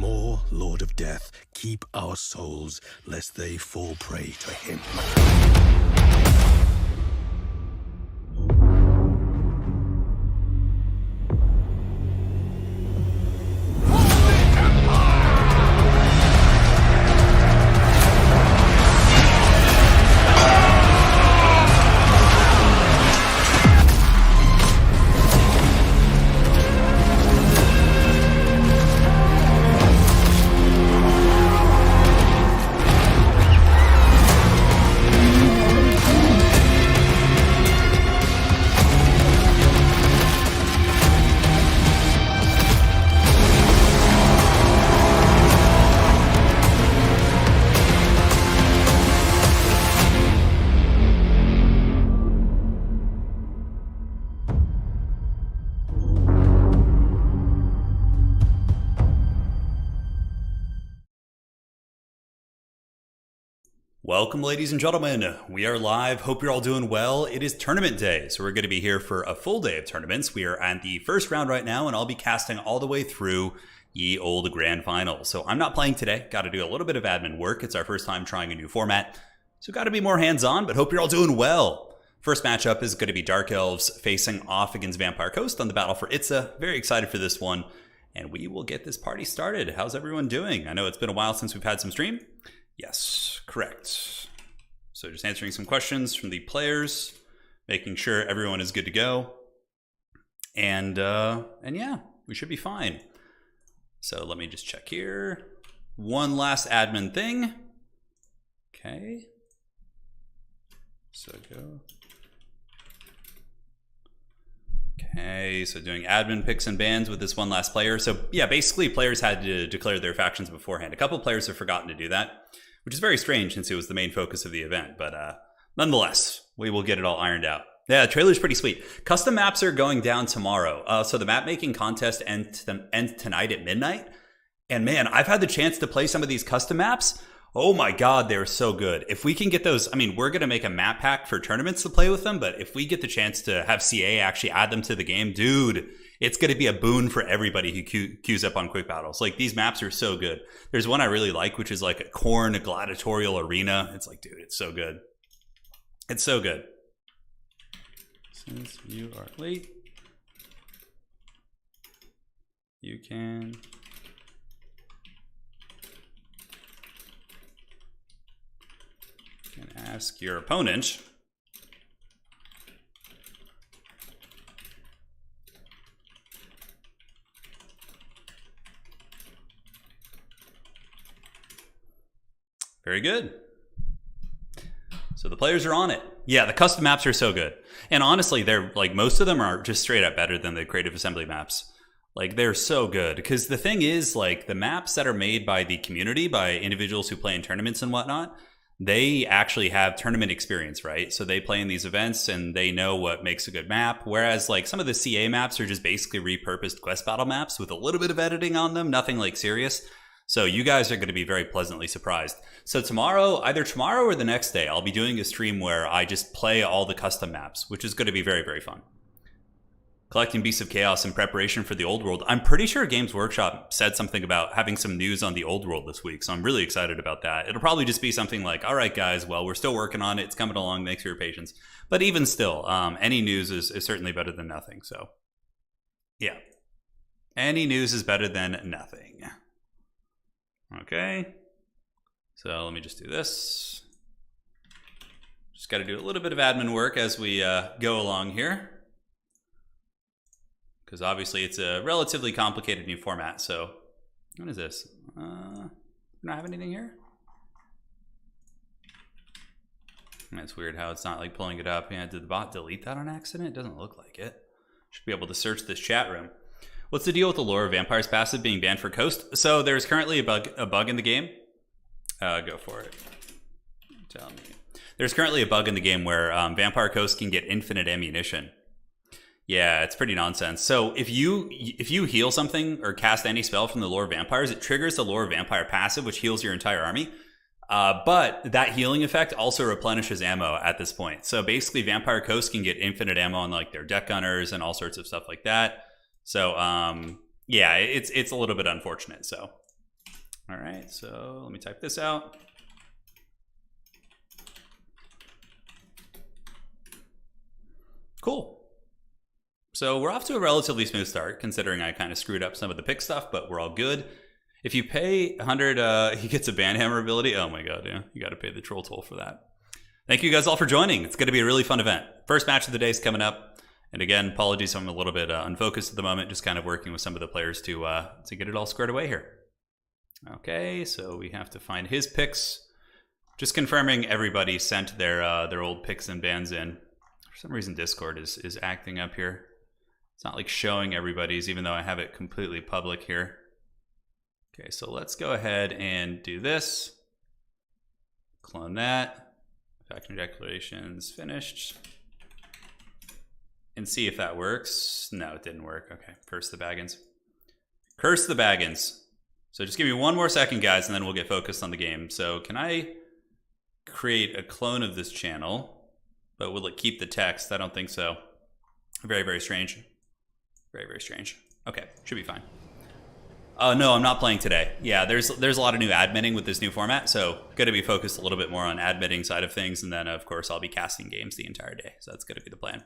Evermore, Lord of Death, keep our souls, lest they fall prey to him. Welcome, ladies and gentlemen. We are live. Hope you're all doing well. It is tournament day, so we're going to be here for a full day of tournaments. We are at the first round right now, and I'll be casting all the way through ye old grand final. So I'm not playing today. Got to do a little bit of admin work. It's our first time trying a new format, so got to be more hands-on, but hope you're all doing well. First matchup is going to be Dark Elves facing off against Vampire Coast on the battle for Itza. Very excited for this one, and we will get this party started. How's everyone doing? I know it's been a while since we've had some stream. Yes, correct. So just answering some questions from the players, making sure everyone is good to go. And yeah, we should be fine. So let me just check here. One last admin thing. Okay. So go. Okay, so doing admin picks and bans with this one last player. So yeah, basically players had to declare their factions beforehand. A couple players have forgotten to do that, which is very strange since it was the main focus of the event. But nonetheless, we will get it all ironed out. Yeah, the trailer's pretty sweet. Custom maps are going down tomorrow. So the map making contest ends tonight at midnight. And man, I've had the chance to play some of these custom maps. Oh my God, they're so good. If we can get those, I mean, we're going to make a map pack for tournaments to play with them, but if we get the chance to have CA actually add them to the game, dude, it's going to be a boon for everybody who queues up on quick battles. Like, these maps are so good. There's one I really like, which is like a corn gladiatorial arena. It's like, dude, it's so good. It's so good. Since you are late, you can ask your opponent very good. So the players are on it. Yeah, the custom maps are so good. And honestly, they're like, most of them are just straight up better than the creative assembly maps. Like, they're so good. Because the thing is, like, the maps that are made by the community, by individuals who play in tournaments and whatnot, they actually have tournament experience, right? So they play in these events and they know what makes a good map. Whereas like some of the CA maps are just basically repurposed quest battle maps with a little bit of editing on them, nothing like serious. So you guys are going to be very pleasantly surprised. So tomorrow, either tomorrow or the next day, I'll be doing a stream where I just play all the custom maps, which is going to be very, very fun. Collecting Beasts of Chaos in preparation for the Old World. I'm pretty sure Games Workshop said something about having some news on the Old World this week, so I'm really excited about that. It'll probably just be something like, all right, guys, well, we're still working on it. It's coming along. Thanks for your patience. But even still, any news is certainly better than nothing, so yeah. Any news is better than nothing. Okay. So let me just do this. Just got to do a little bit of admin work as we go along here, because obviously it's a relatively complicated new format. So what is this? Do I have anything here? That's weird how it's not like pulling it up. Yeah, did the bot delete that on accident? It doesn't look like it. Should be able to search this chat room. What's the deal with the Lore of Vampires passive being banned for Coast? So there's currently a bug in the game. Go for it. Tell me. There's currently a bug in the game where Vampire Coast can get infinite ammunition. Yeah, it's pretty nonsense. So if you heal something or cast any spell from the Lore of Vampires, it triggers the Lore of Vampire passive, which heals your entire army. But that healing effect also replenishes ammo at this point. So basically, Vampire Coast can get infinite ammo on like their deck gunners and all sorts of stuff like that. So yeah, it's a little bit unfortunate. So All right, so let me type this out. Cool. So we're off to a relatively smooth start, considering I kind of screwed up some of the pick stuff, but we're all good. If you pay 100, he gets a Banhammer ability. Oh my god, yeah. You got to pay the troll toll for that. Thank you guys all for joining. It's going to be a really fun event. First match of the day is coming up. And again, apologies, I'm a little bit unfocused at the moment, just kind of working with some of the players to get it all squared away here. Okay, so we have to find his picks. Just confirming everybody sent their old picks and bans in. For some reason, Discord is acting up here. It's not like showing everybody's, even though I have it completely public here. Okay, so let's go ahead and do this. Clone that. Factory declarations finished. And see if that works. No, it didn't work. Okay, curse the Baggins. Curse the Baggins. So just give me one more second, guys, and then we'll get focused on the game. So can I create a clone of this channel? But will it keep the text? I don't think so. Very, very strange. Very, very strange. Okay, should be fine. No, I'm not playing today. Yeah, there's a lot of new adminning with this new format, so going to be focused a little bit more on admitting side of things, and then of course I'll be casting games the entire day. So that's going to be the plan.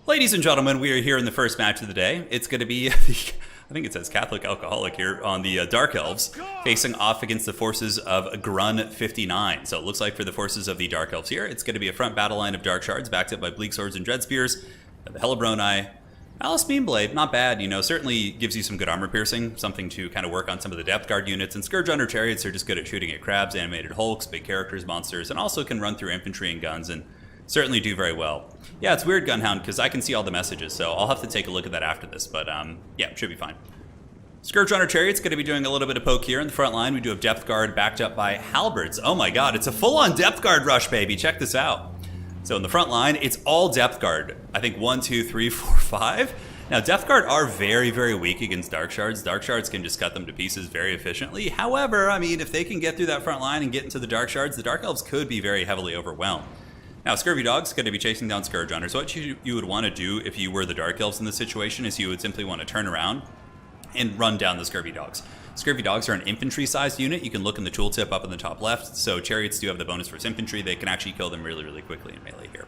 Ladies and gentlemen, we are here in the first match of the day. It's going to be, I think it says Catholic Alcoholic here on the Dark Elves, facing off against the forces of Grun 59. So it looks like for the forces of the Dark Elves here, it's going to be a front battle line of Dark Shards backed up by Bleak Swords and Dread Spears, the Hellebronai, Alice Beamblade, not bad, you know, certainly gives you some good armor piercing, something to kind of work on some of the depth guard units, and Scourge Hunter Chariots are just good at shooting at crabs, animated hulks, big characters, monsters, and also can run through infantry and guns and certainly do very well. Yeah, it's weird, Gunhound, because I can see all the messages, so I'll have to take a look at that after this, but yeah, should be fine. Scourge Hunter Chariot's going to be doing a little bit of poke here in the front line. We do have depth guard backed up by halberds. Oh my god, it's a full-on depth guard rush, baby. Check this out. So in the front line, it's all depth guard. I think 1, 2, 3, 4, 5. Now, depth guard are very, very weak against dark shards. Dark shards can just cut them to pieces very efficiently. However, I mean, if they can get through that front line and get into the dark shards, the dark elves could be very heavily overwhelmed. Now, Scurvy Dog's going to be chasing down Scourge Hunters. So what you would want to do if you were the dark elves in this situation is you would simply want to turn around and run down the Scurvy Dogs. Scurvy Dogs are an infantry-sized unit. You can look in the tooltip up in the top left. So Chariots do have the bonus versus infantry. They can actually kill them really, really quickly in melee here.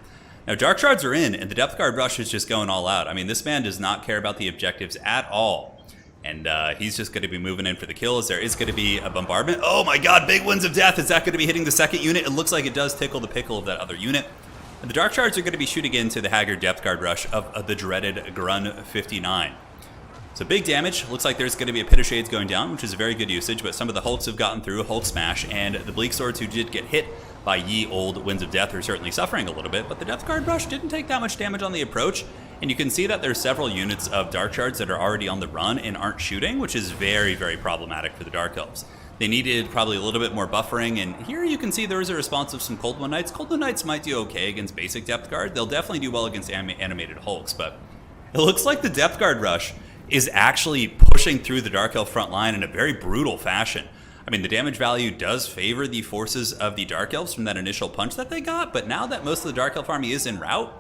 Now, Dark Shards are in, and the Depth Guard rush is just going all out. I mean, this man does not care about the objectives at all. And he's just going to be moving in for the kills. There is going to be a bombardment. Oh my god, big winds of death. Is that going to be hitting the second unit? It looks like it does tickle the pickle of that other unit. And the Dark Shards are going to be shooting into the Haggard Depth Guard rush of the dreaded Grun 59. So big damage. Looks like there's going to be a Pit of Shades going down, which is a very good usage, but some of the Hulks have gotten through, Hulk Smash, and the Bleak Swords who did get hit by ye old Winds of Death are certainly suffering a little bit, but the Depth Guard rush didn't take that much damage on the approach, and you can see that there's several units of Dark Shards that are already on the run and aren't shooting, which is very, very problematic for the Dark Elves. They needed probably a little bit more buffering, and here you can see there is a response of some Cold One Knights. Cold One Knights might do okay against basic Depth Guard. They'll definitely do well against animated Hulks, but it looks like the Depth Guard rush is actually pushing through the Dark Elf front line in a very brutal fashion. I mean, the damage value does favor the forces of the Dark Elves from that initial punch that they got, but now that most of the Dark Elf army is en route,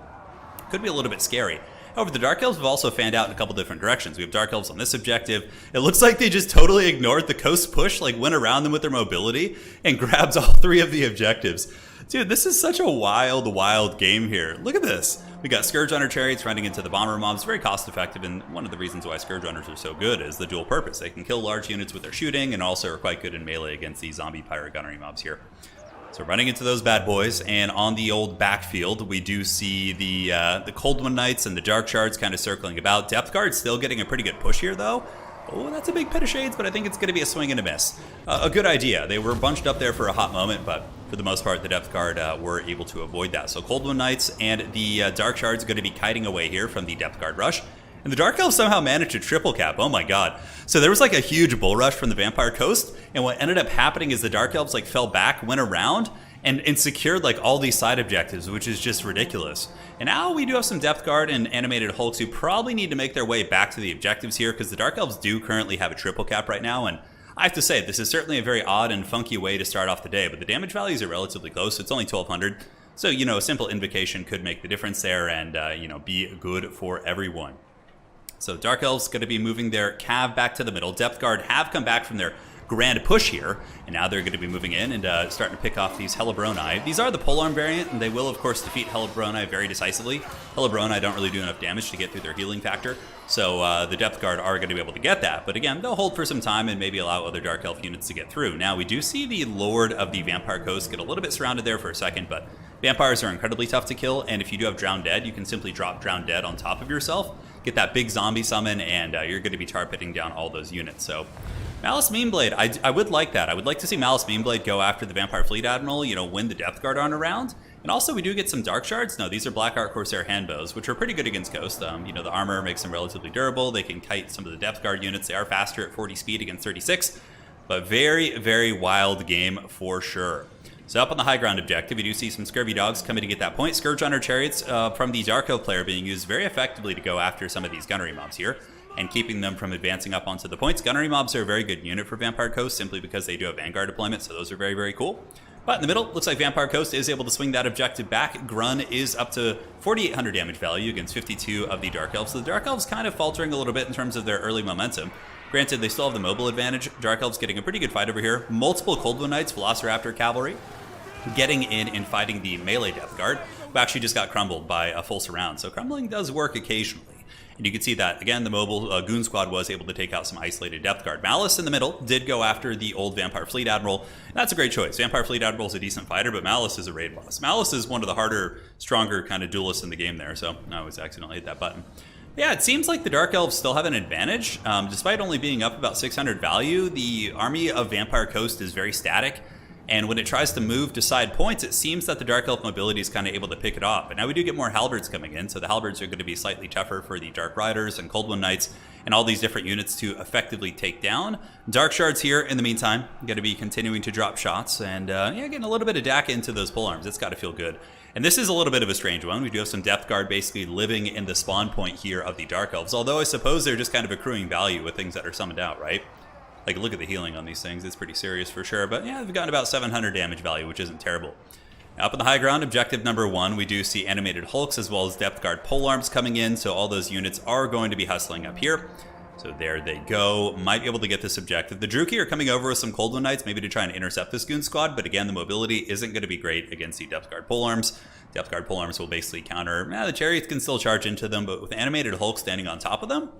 it could be a little bit scary. However, the Dark Elves have also fanned out in a couple different directions. We have Dark Elves on this objective. It looks like they just totally ignored the coast push, like went around them with their mobility and grabbed all three of the objectives. Dude, this is such a wild, wild game here. Look at this. We got Scourge Hunter Chariots running into the Bomber Mobs. Very cost effective, and one of the reasons why Scourge Hunters are so good is the dual purpose. They can kill large units with their shooting and also are quite good in melee against the zombie pirate gunnery mobs here. So running into those bad boys, and on the old backfield, we do see the Cold One Knights and the Dark Shards kind of circling about. Depth Guard still getting a pretty good push here, though. Oh, that's a big Pit of Shades, but I think it's going to be a swing and a miss. A good idea. They were bunched up there for a hot moment, but for the most part, the Depth Guard were able to avoid that. So Cold One Knights and the Dark Shards are going to be kiting away here from the Depth Guard rush. And the Dark Elves somehow managed to triple cap. Oh my god. So there was like a huge bull rush from the Vampire Coast, and what ended up happening is the Dark Elves like fell back, went around, and secured like all these side objectives, which is just ridiculous. And now we do have some Depth Guard and animated Hulks who probably need to make their way back to the objectives here, because the Dark Elves do currently have a triple cap right now, and I have to say, this is certainly a very odd and funky way to start off the day, but the damage values are relatively close. It's only 1200, so, you know, a simple invocation could make the difference there and, you know, be good for everyone. So Dark Elves going to be moving their cav back to the middle. Depth Guard have come back from their grand push here, and now they're going to be moving in and starting to pick off these Hellebroni. These are the polearm variant, and they will, of course, defeat Hellebroni very decisively. Hellebroni don't really do enough damage to get through their healing factor, so the Depth Guard are going to be able to get that. But again, they'll hold for some time and maybe allow other Dark Elf units to get through. Now, we do see the Lord of the Vampire Coast get a little bit surrounded there for a second, but vampires are incredibly tough to kill, and if you do have Drowned Dead, you can simply drop Drowned Dead on top of yourself, get that big zombie summon, and you're going to be tar pitting down all those units. So Malice Meanblade, I would like that. I would like to see Malice Meanblade go after the Vampire Fleet Admiral, you know, when the Depth Guard aren't around. And also, we do get some Dark Shards. No, these are Black Art Corsair Handbows, which are pretty good against Ghost. You know, the armor makes them relatively durable. They can kite some of the Depth Guard units. They are faster at 40 speed against 36. But very, very wild game for sure. So up on the high ground objective, you do see some Scurvy Dogs coming to get that point. Scourge Hunter Chariots from the Dark Elf player being used very effectively to go after some of these gunnery mobs here, and keeping them from advancing up onto the points. Gunnery mobs are a very good unit for Vampire Coast, simply because they do have Vanguard deployment, so those are very, very cool. But in the middle, looks like Vampire Coast is able to swing that objective back. Grun is up to 4,800 damage value against 52 of the Dark Elves. So the Dark Elves kind of faltering a little bit in terms of their early momentum. Granted, they still have the mobile advantage. Dark Elves getting a pretty good fight over here. Multiple Cold One Knights, Velociraptor Cavalry, getting in and fighting the melee Depth Guard, who actually just got crumbled by a full surround. So crumbling does work occasionally. And you can see that, again, the mobile Goon Squad was able to take out some isolated Depth Guard. Malice in the middle did go after the old Vampire Fleet Admiral. And that's a great choice. Vampire Fleet Admiral is a decent fighter, but Malice is a raid boss. Malice is one of the harder, stronger kind of duelists in the game there, so I always accidentally hit that button. Yeah, it seems like the Dark Elves still have an advantage. Despite only being up about 600 value, the army of Vampire Coast is very static. And when it tries to move to side points, it seems that the Dark Elf mobility is kind of able to pick it off. But now we do get more Halberds coming in, so the Halberds are going to be slightly tougher for the Dark Riders and Cold One Knights and all these different units to effectively take down. Dark Shards here, in the meantime, going to be continuing to drop shots and yeah, getting a little bit of DAC into those polearms. It's got to feel good. And this is a little bit of a strange one. We do have some Depth Guard basically living in the spawn point here of the Dark Elves, although I suppose they're just kind of accruing value with things that are summoned out, right? Like, look at the healing on these things. It's pretty serious for sure. But yeah, we've gotten about 700 damage value, which isn't terrible. Now, up on the high ground, objective number 1, we do see animated Hulks as well as Depth Guard polearms coming in. So all those units are going to be hustling up here. So there they go. Might be able to get this objective. The Druki are coming over with some Cold One Knights, maybe to try and intercept this Goon Squad. But again, the mobility isn't going to be great against the Depth Guard polearms. Depth Guard polearms will basically counter. The Chariots can still charge into them, but with animated Hulks standing on top of them,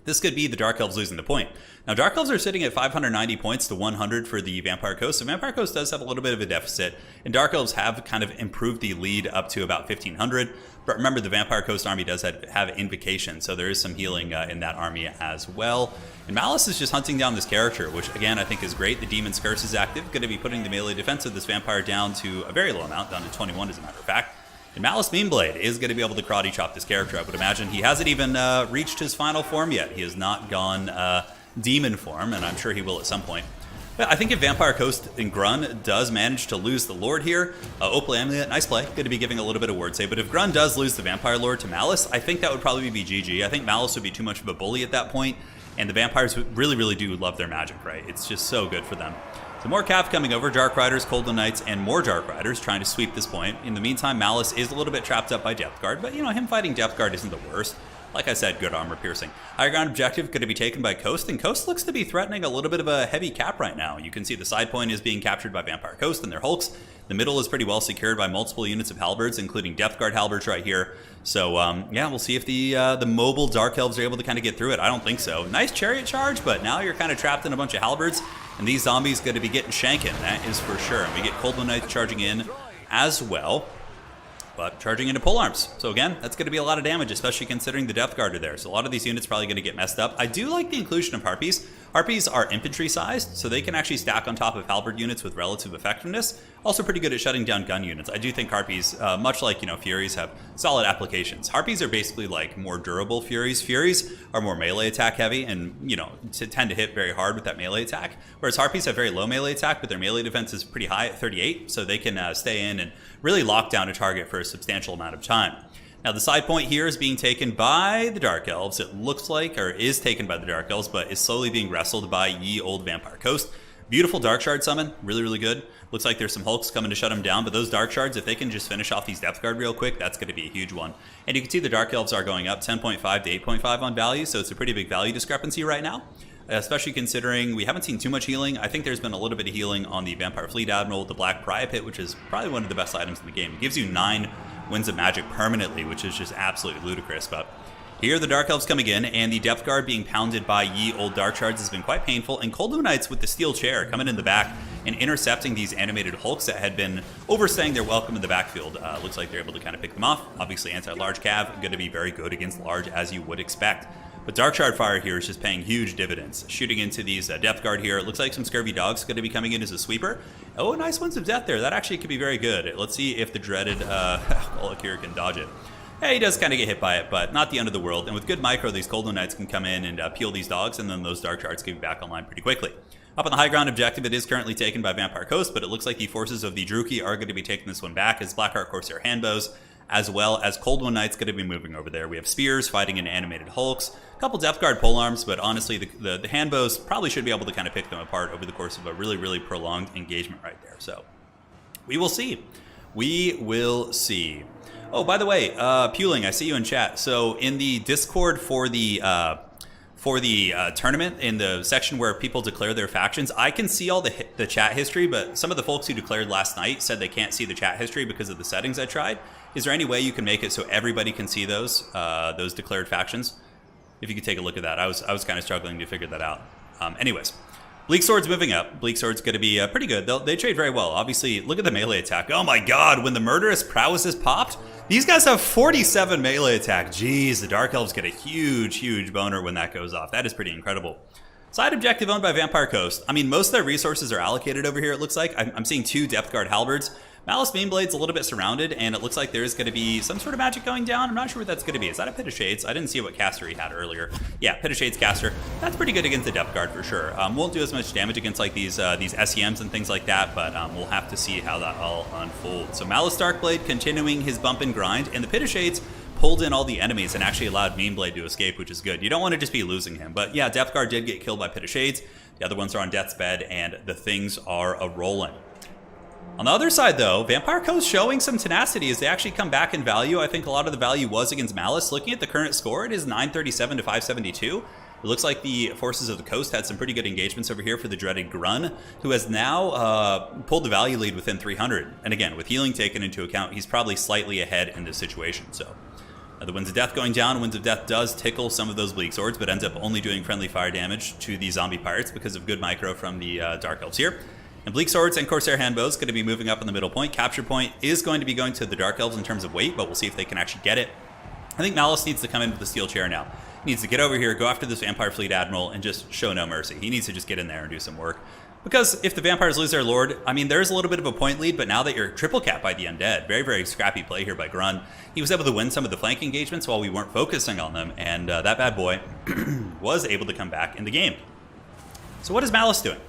this could be the Dark Elves losing the point. Now, Dark Elves are sitting at 590 points to 100 for the Vampire Coast. So Vampire Coast does have a little bit of a deficit, and Dark Elves have kind of improved the lead up to about 1,500. But remember, the Vampire Coast army does have Invocation, so there is some healing in that army as well. And Malice is just hunting down this character, which, again, I think is great. The Demon's Curse is active, going to be putting the melee defense of this vampire down to a very low amount, down to 21 as a matter of fact. And Malice Meanblade is going to be able to karate chop this character. I would imagine he hasn't even reached his final form yet. He has not gone demon form, and I'm sure he will at some point. But I think if Vampire Coast and Grun does manage to lose the Lord here, Opal Amulet, nice play, going to be giving a little bit of word save. But if Grun does lose the Vampire Lord to Malice, I think that would probably be GG. I think Malice would be too much of a bully at that point, and the vampires really, really do love their magic, right? It's just so good for them. So more Cav coming over, Dark Riders, Cold One Knights, and more Dark Riders trying to sweep this point. In the meantime, Malice is a little bit trapped up by Depth Guard, but you know, him fighting Depth Guard isn't the worst. Like I said, good armor piercing. High ground objective going to be taken by Coast, and Coast looks to be threatening a little bit of a heavy cap right now. You can see the side point is being captured by Vampire Coast and their Hulks. The middle is pretty well secured by multiple units of Halberds, including Depth Guard Halberds right here. So yeah, we'll see if the mobile Dark Elves are able to kind of get through it. I don't think so. Nice chariot charge, but now you're kind of trapped in a bunch of Halberds, and these zombies going to be getting shanking, that is for sure. And we get Cold One Knights charging in as well, but charging into polearms. So again, that's going to be a lot of damage, especially considering the Depth Guard are there. So a lot of these units probably going to get messed up. I do like the inclusion of Harpies. Harpies are infantry sized, so they can actually stack on top of Halberd units with relative effectiveness. Also pretty good at shutting down gun units. I do think Harpies, much like, you know, Furies, have solid applications. Harpies are basically like more durable Furies. Furies are more melee attack heavy and, you know, tend to hit very hard with that melee attack. Whereas Harpies have very low melee attack, but their melee defense is pretty high at 38, so they can stay in and really lock down a target for a substantial amount of time. Now the side point here is being taken by the Dark Elves. It looks like, or is taken by the Dark Elves, but is slowly being wrestled by Ye Old Vampire Coast. Beautiful Dark Shard summon, really, really good. Looks like there's some Hulks coming to shut them down, but those Dark Shards, if they can just finish off these Depth Guard real quick, that's going to be a huge one. And you can see the Dark Elves are going up 10.5 to 8.5 on value, so it's a pretty big value discrepancy right now. especially considering we haven't seen too much healing. I think there's been a little bit of healing on the Vampire Fleet Admiral, the Black Pariah Pit, which is probably one of the best items in the game. It gives you 9 Winds of Magic permanently, which is just absolutely ludicrous. But here the Dark Elves coming in, and the Depth Guard being pounded by ye old Dark Shards has been quite painful, and Cold Moon Knights with the Steel Chair coming in the back and intercepting these animated Hulks that had been overstaying their welcome in the backfield. Looks like they're able to kind of pick them off. Obviously, anti-large cav, going to be very good against large, as you would expect. But Dark Shard Fire here is just paying huge dividends. Shooting into these Depth Guard here. It looks like some Scurvy Dogs going to be coming in as a sweeper. Oh, nice Winds of Death there. That actually could be very good. Let's see if the dreaded Alcoholic here can dodge it. Yeah, he does kind of get hit by it, but not the end of the world. And with good micro, these Cold Moon Knights can come in and peel these dogs, and then those Dark Shards can be back online pretty quickly. Up on the high ground objective, it is currently taken by Vampire Coast, but it looks like the forces of the Druchii are going to be taking this one back as Blackheart Corsair Handbows, as well as Cold Moon Knights going to be moving over there. We have Spears fighting in animated Hulks, a couple Depth Guard polearms, but honestly, the Handbows probably should be able to kind of pick them apart over the course of a really, really prolonged engagement right there. So we will see. We will see. Oh, by the way, Puling, I see you in chat. So in the Discord for the tournament, in the section where people declare their factions, I can see all the chat history, but some of the folks who declared last night said they can't see the chat history because of the settings I tried. Is there any way you can make it so everybody can see those declared factions? If you could take a look at that. I was kind of struggling to figure that out. Anyways. Bleak Sword's moving up. Bleak Sword's going to be pretty good. They trade very well. Obviously, look at the melee attack. Oh my god, when the Murderous Prowess is popped, these guys have 47 melee attack. Jeez, the Dark Elves get a huge, huge boner when that goes off. That is pretty incredible. Side objective owned by Vampire Coast. I mean, most of their resources are allocated over here, it looks like. I'm seeing 2 Depth Guard Halberds. Malice Beamblade's a little bit surrounded, and it looks like there's going to be some sort of magic going down. I'm not sure what that's going to be. Is that a Pit of Shades? I didn't see what caster he had earlier. Yeah, Pit of Shades caster. That's pretty good against the Depth Guard for sure. Won't do as much damage against like these SEMs and things like that, but we'll have to see how that all unfolds. So Malice Darkblade continuing his bump and grind, and the Pit of Shades pulled in all the enemies and actually allowed Meanblade to escape, which is good. You don't want to just be losing him. But yeah, Depth Guard did get killed by Pit of Shades. The other ones are on death's bed, and the things are a-rolling. On the other side, though, Vampire Coast showing some tenacity as they actually come back in value. I think a lot of the value was against Malice. Looking at the current score, it is 937 to 572. It looks like the forces of the coast had some pretty good engagements over here for the dreaded Grun, who has now pulled the value lead within 300. And again, with healing taken into account, he's probably slightly ahead in this situation. So the Winds of Death going down. Winds of Death does tickle some of those Bleak Swords, but ends up only doing friendly fire damage to the zombie pirates because of good micro from the Dark Elves here. And Bleak Swords and Corsair Handbows going to be moving up in the middle point. Capture point is going to be going to the Dark Elves in terms of weight, but we'll see if they can actually get it. I think Malice needs to come in with the Steel Chair now. He needs to get over here, go after this Vampire Fleet Admiral, and just show no mercy. He needs to just get in there and do some work. Because if the Vampires lose their Lord, I mean, there's a little bit of a point lead, but now that you're triple capped by the Undead, very, very scrappy play here by Grun. He was able to win some of the flank engagements while we weren't focusing on them, and that bad boy was able to come back in the game. So what is Malice doing?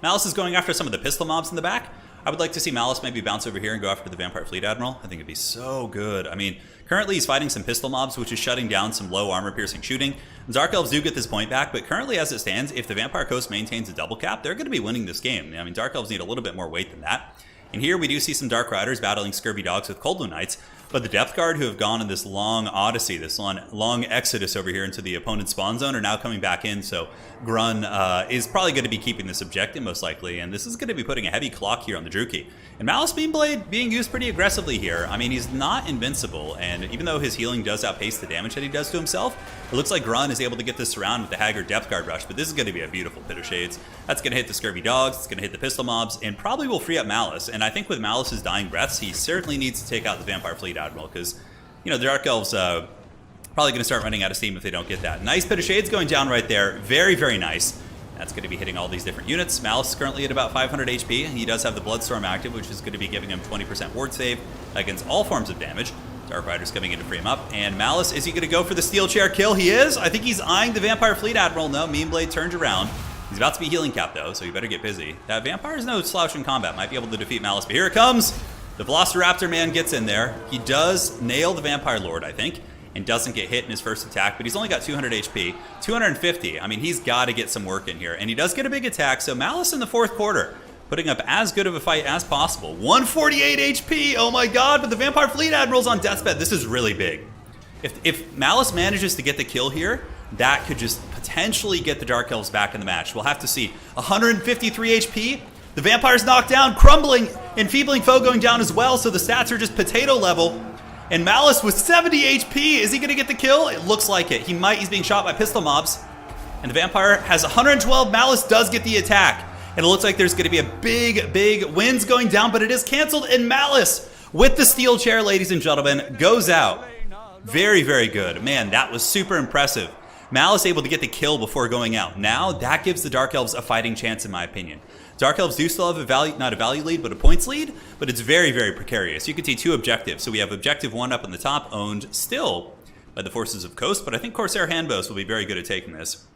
Malice is going after some of the pistol mobs in the back. I would like to see Malice maybe bounce over here and go after the Vampire Fleet Admiral. I think it'd be so good. I mean, currently he's fighting some pistol mobs, which is shutting down some low armor-piercing shooting. Dark Elves do get this point back, but currently as it stands, if the Vampire Coast maintains a double cap, they're going to be winning this game. I mean, Dark Elves need a little bit more weight than that. And here we do see some Dark Riders battling Scurvy Dogs with Cold Moon Knights, but the Depth Guard who have gone in this long odyssey, this long exodus over here into the opponent's spawn zone are now coming back in, so Grun is probably going to be keeping this objective most likely, and this is going to be putting a heavy clock here on the Druchii. And Malice Beamblade being used pretty aggressively here. I mean, he's not invincible, and even though his healing does outpace the damage that he does to himself, it looks like Grun is able to get this surround with the Haggard Depth Guard Rush, but this is going to be a beautiful Pit of Shades. That's going to hit the Scurvy Dogs, it's going to hit the pistol mobs, and probably will free up Malice. And I think with Malice's dying breaths, he certainly needs to take out the Vampire Fleet Admiral, because, you know, the Dark Elves probably going to start running out of steam if they don't get that. Nice Pit of Shades going down right there. Very, very nice. That's going to be hitting all these different units. Malice is currently at about 500 HP. He does have the Bloodstorm active, which is going to be giving him 20% ward save against all forms of damage. Dark Rider's coming in to free him up. And Malice, is he going to go for the Steel Chair kill? He is. I think he's eyeing the Vampire Fleet Admiral. No, Meanblade turns around. He's about to be healing capped, though, so you better get busy. That Vampire is no slouch in combat. Might be able to defeat Malice, but here it comes. The Velociraptor man gets in there. He does nail the Vampire Lord, I think, and doesn't get hit in his first attack, but he's only got 200 HP. 250, I mean, he's got to get some work in here, and he does get a big attack, so Malice in the fourth quarter, putting up as good of a fight as possible. 148 HP, oh my god, but the Vampire Fleet Admiral's on death's bed. This is really big. If Malice manages to get the kill here, that could just potentially potentially get the Dark Elves back in the match. We'll have to see. 153 HP. The Vampire's knocked down, crumbling, enfeebling foe going down as well, so the stats are just potato level. And Malice with 70 HP, is he going to get the kill? It looks like it. He might. He's being shot by pistol mobs. And the Vampire has 112. Malice does get the attack. And it looks like there's going to be a big winds going down, but it is canceled. And Malice, with the steel chair, ladies and gentlemen, goes out. Very, very good. Man, that was super impressive. Malice able to get the kill before going out. Now, that gives the Dark Elves a fighting chance, in my opinion. Dark Elves do still have a value, not a value lead, but a points lead, but it's very, very precarious. You can see 2 objectives. So we have objective 1 up on the top, owned still by the forces of Coast, but I think Corsair Handbows will be very good at taking this.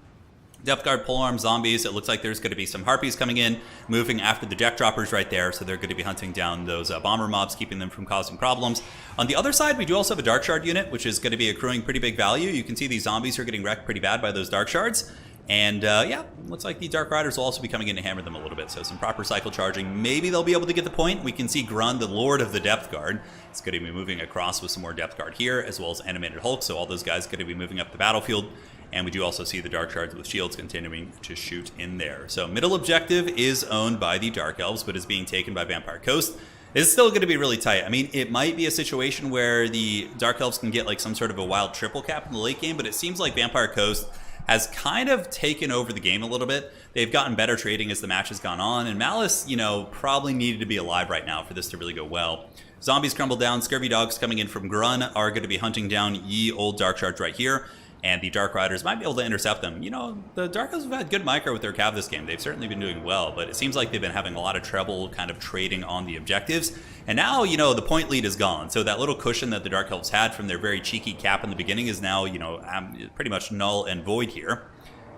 Depth Guard, Polearm, Zombies. It looks like there's going to be some Harpies coming in, moving after the Deck Droppers right there, so they're going to be hunting down those Bomber mobs, keeping them from causing problems. On the other side, we do also have a Dark Shard unit, which is going to be accruing pretty big value. You can see these Zombies are getting wrecked pretty bad by those Dark Shards. And yeah, looks like the Dark Riders will also be coming in to hammer them a little bit. So some proper cycle charging. Maybe they'll be able to get the point. We can see Grun, the Lord of the Depth Guard. It's going to be moving across with some more Depth Guard here, as well as Animated Hulk. So all those guys are going to be moving up the battlefield. And we do also see the Dark Shards with shields continuing to shoot in there. So middle objective is owned by the Dark Elves, but is being taken by Vampire Coast. It's still going to be really tight. I mean, it might be a situation where the Dark Elves can get like some sort of a wild triple cap in the late game, but it seems like Vampire Coast has kind of taken over the game a little bit. They've gotten better trading as the match has gone on, and Malice, you know, probably needed to be alive right now for this to really go well. Zombies crumble down. Scurvy Dogs coming in from Grun are going to be hunting down ye old Dark Shards right here, and the Dark Riders might be able to intercept them. You know, the Dark Elves have had good micro with their cav this game. They've certainly been doing well, but it seems like they've been having a lot of trouble kind of trading on the objectives. And now, you know, the point lead is gone. So that little cushion that the Dark Elves had from their very cheeky cap in the beginning is now, you know, pretty much null and void here.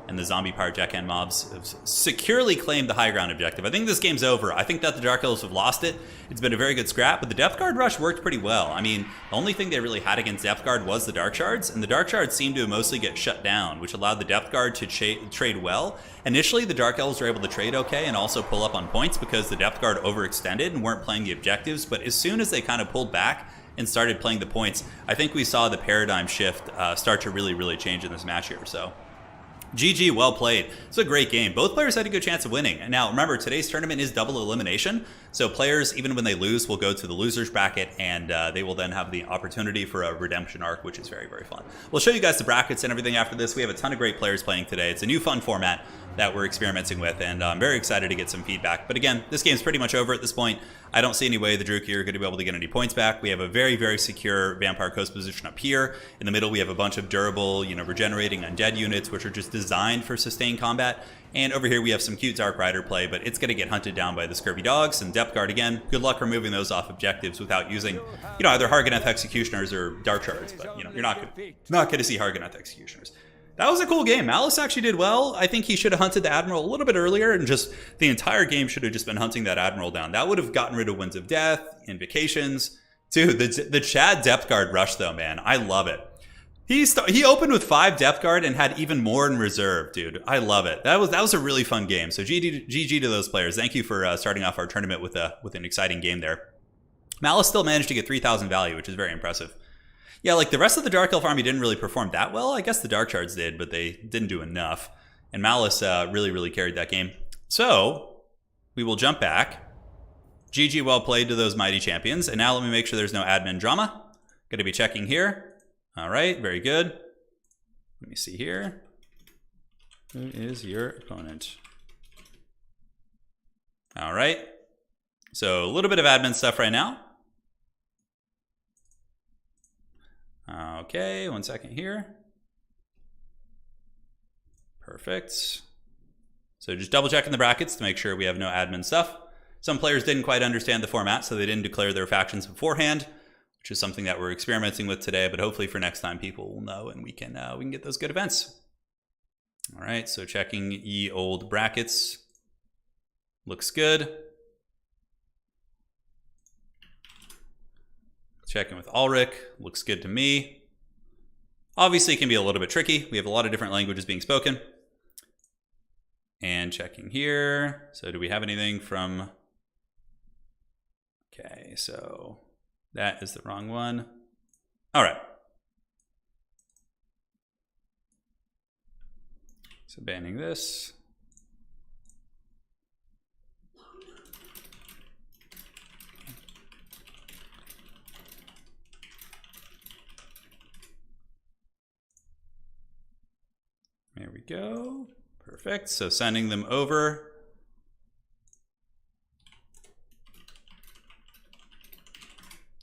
And the Zombie Pirate Deckhand mobs have securely claimed the high ground objective. I think this game's over. I think that the Dark Elves have lost it. It's been a very good scrap, but the Depth Guard rush worked pretty well. I mean, the only thing they really had against Depth Guard was the Dark Shards, and the Dark Shards seemed to mostly get shut down, which allowed the Depth Guard to trade well. Initially, the Dark Elves were able to trade okay and also pull up on points because the Depth Guard overextended and weren't playing the objectives, but as soon as they kind of pulled back and started playing the points, I think we saw the paradigm shift start to really change in this match here. So GG, well played. It's a great game. Both players had a good chance of winning. And now, remember, today's tournament is double elimination. So players, even when they lose, will go to the loser's bracket, and they will then have the opportunity for a redemption arc, which is very fun. We'll show you guys the brackets and everything after this. We have a ton of great players playing today. It's a new fun format that we're experimenting with, and I'm very excited to get some feedback. But again, this game's pretty much over at this point. I don't see any way the Druki are going to be able to get any points back. We have a very secure Vampire Coast position up here. In the middle, we have a bunch of durable, you know, regenerating undead units, which are just designed for sustained combat. And over here, we have some cute Dark Rider play, but it's going to get hunted down by the Scurvy Dogs and Depth Guard again. Good luck removing those off objectives without using, you know, either Harganeth Executioners or Dark Shards. But, you know, you're not going to see Harganeth Executioners. That was a cool game. Malice actually did well. I think he should have hunted the Admiral a little bit earlier, and just the entire game should have just been hunting that Admiral down. That would have gotten rid of Winds of Death, Invocations. Dude, the Chad Depth Guard rush, though, man. I love it. He opened with 5 Depth Guard and had even more in reserve, dude. I love it. That was a really fun game. So GG to those players. Thank you for starting off our tournament with an exciting game there. Malice still managed to get 3,000 value, which is very impressive. Yeah, like the rest of the Dark Elf army didn't really perform that well. I guess the Dark Shards did, but they didn't do enough. And Malice really carried that game. So we will jump back. GG, well played to those mighty champions. And now let me make sure there's no admin drama. Going to be checking here. All right, very good. Let me see here. Who is your opponent? All right. So a little bit of admin stuff right now. Okay, 1 second here. Perfect. So just double checking the brackets to make sure we have no admin stuff. Some players didn't quite understand the format, so they didn't declare their factions beforehand, which is something that we're experimenting with today, but hopefully for next time people will know and we can get those good events. All right, so checking ye old brackets. Looks good. Checking with Ulrich, looks good to me. Obviously it can be a little bit tricky. We have a lot of different languages being spoken. And checking here. So do we have anything from... Okay, so that is the wrong one. All right. So banning this. There we go. Perfect. So sending them over.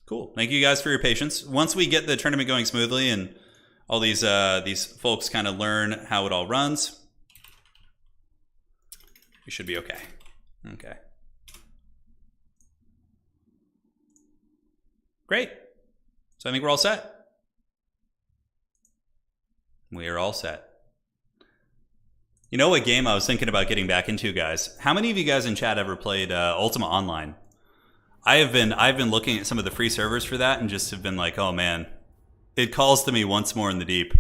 Cool. Thank you guys for your patience. Once we get the tournament going smoothly and all these folks kind of learn how it all runs, we should be okay. Okay. Great. So I think we're all set. We are all set. You know what game I was thinking about getting back into, guys? How many of you guys in chat ever played Ultima Online? I've been looking at some of the free servers for that and just have been like, oh man, it calls to me once more in the deep.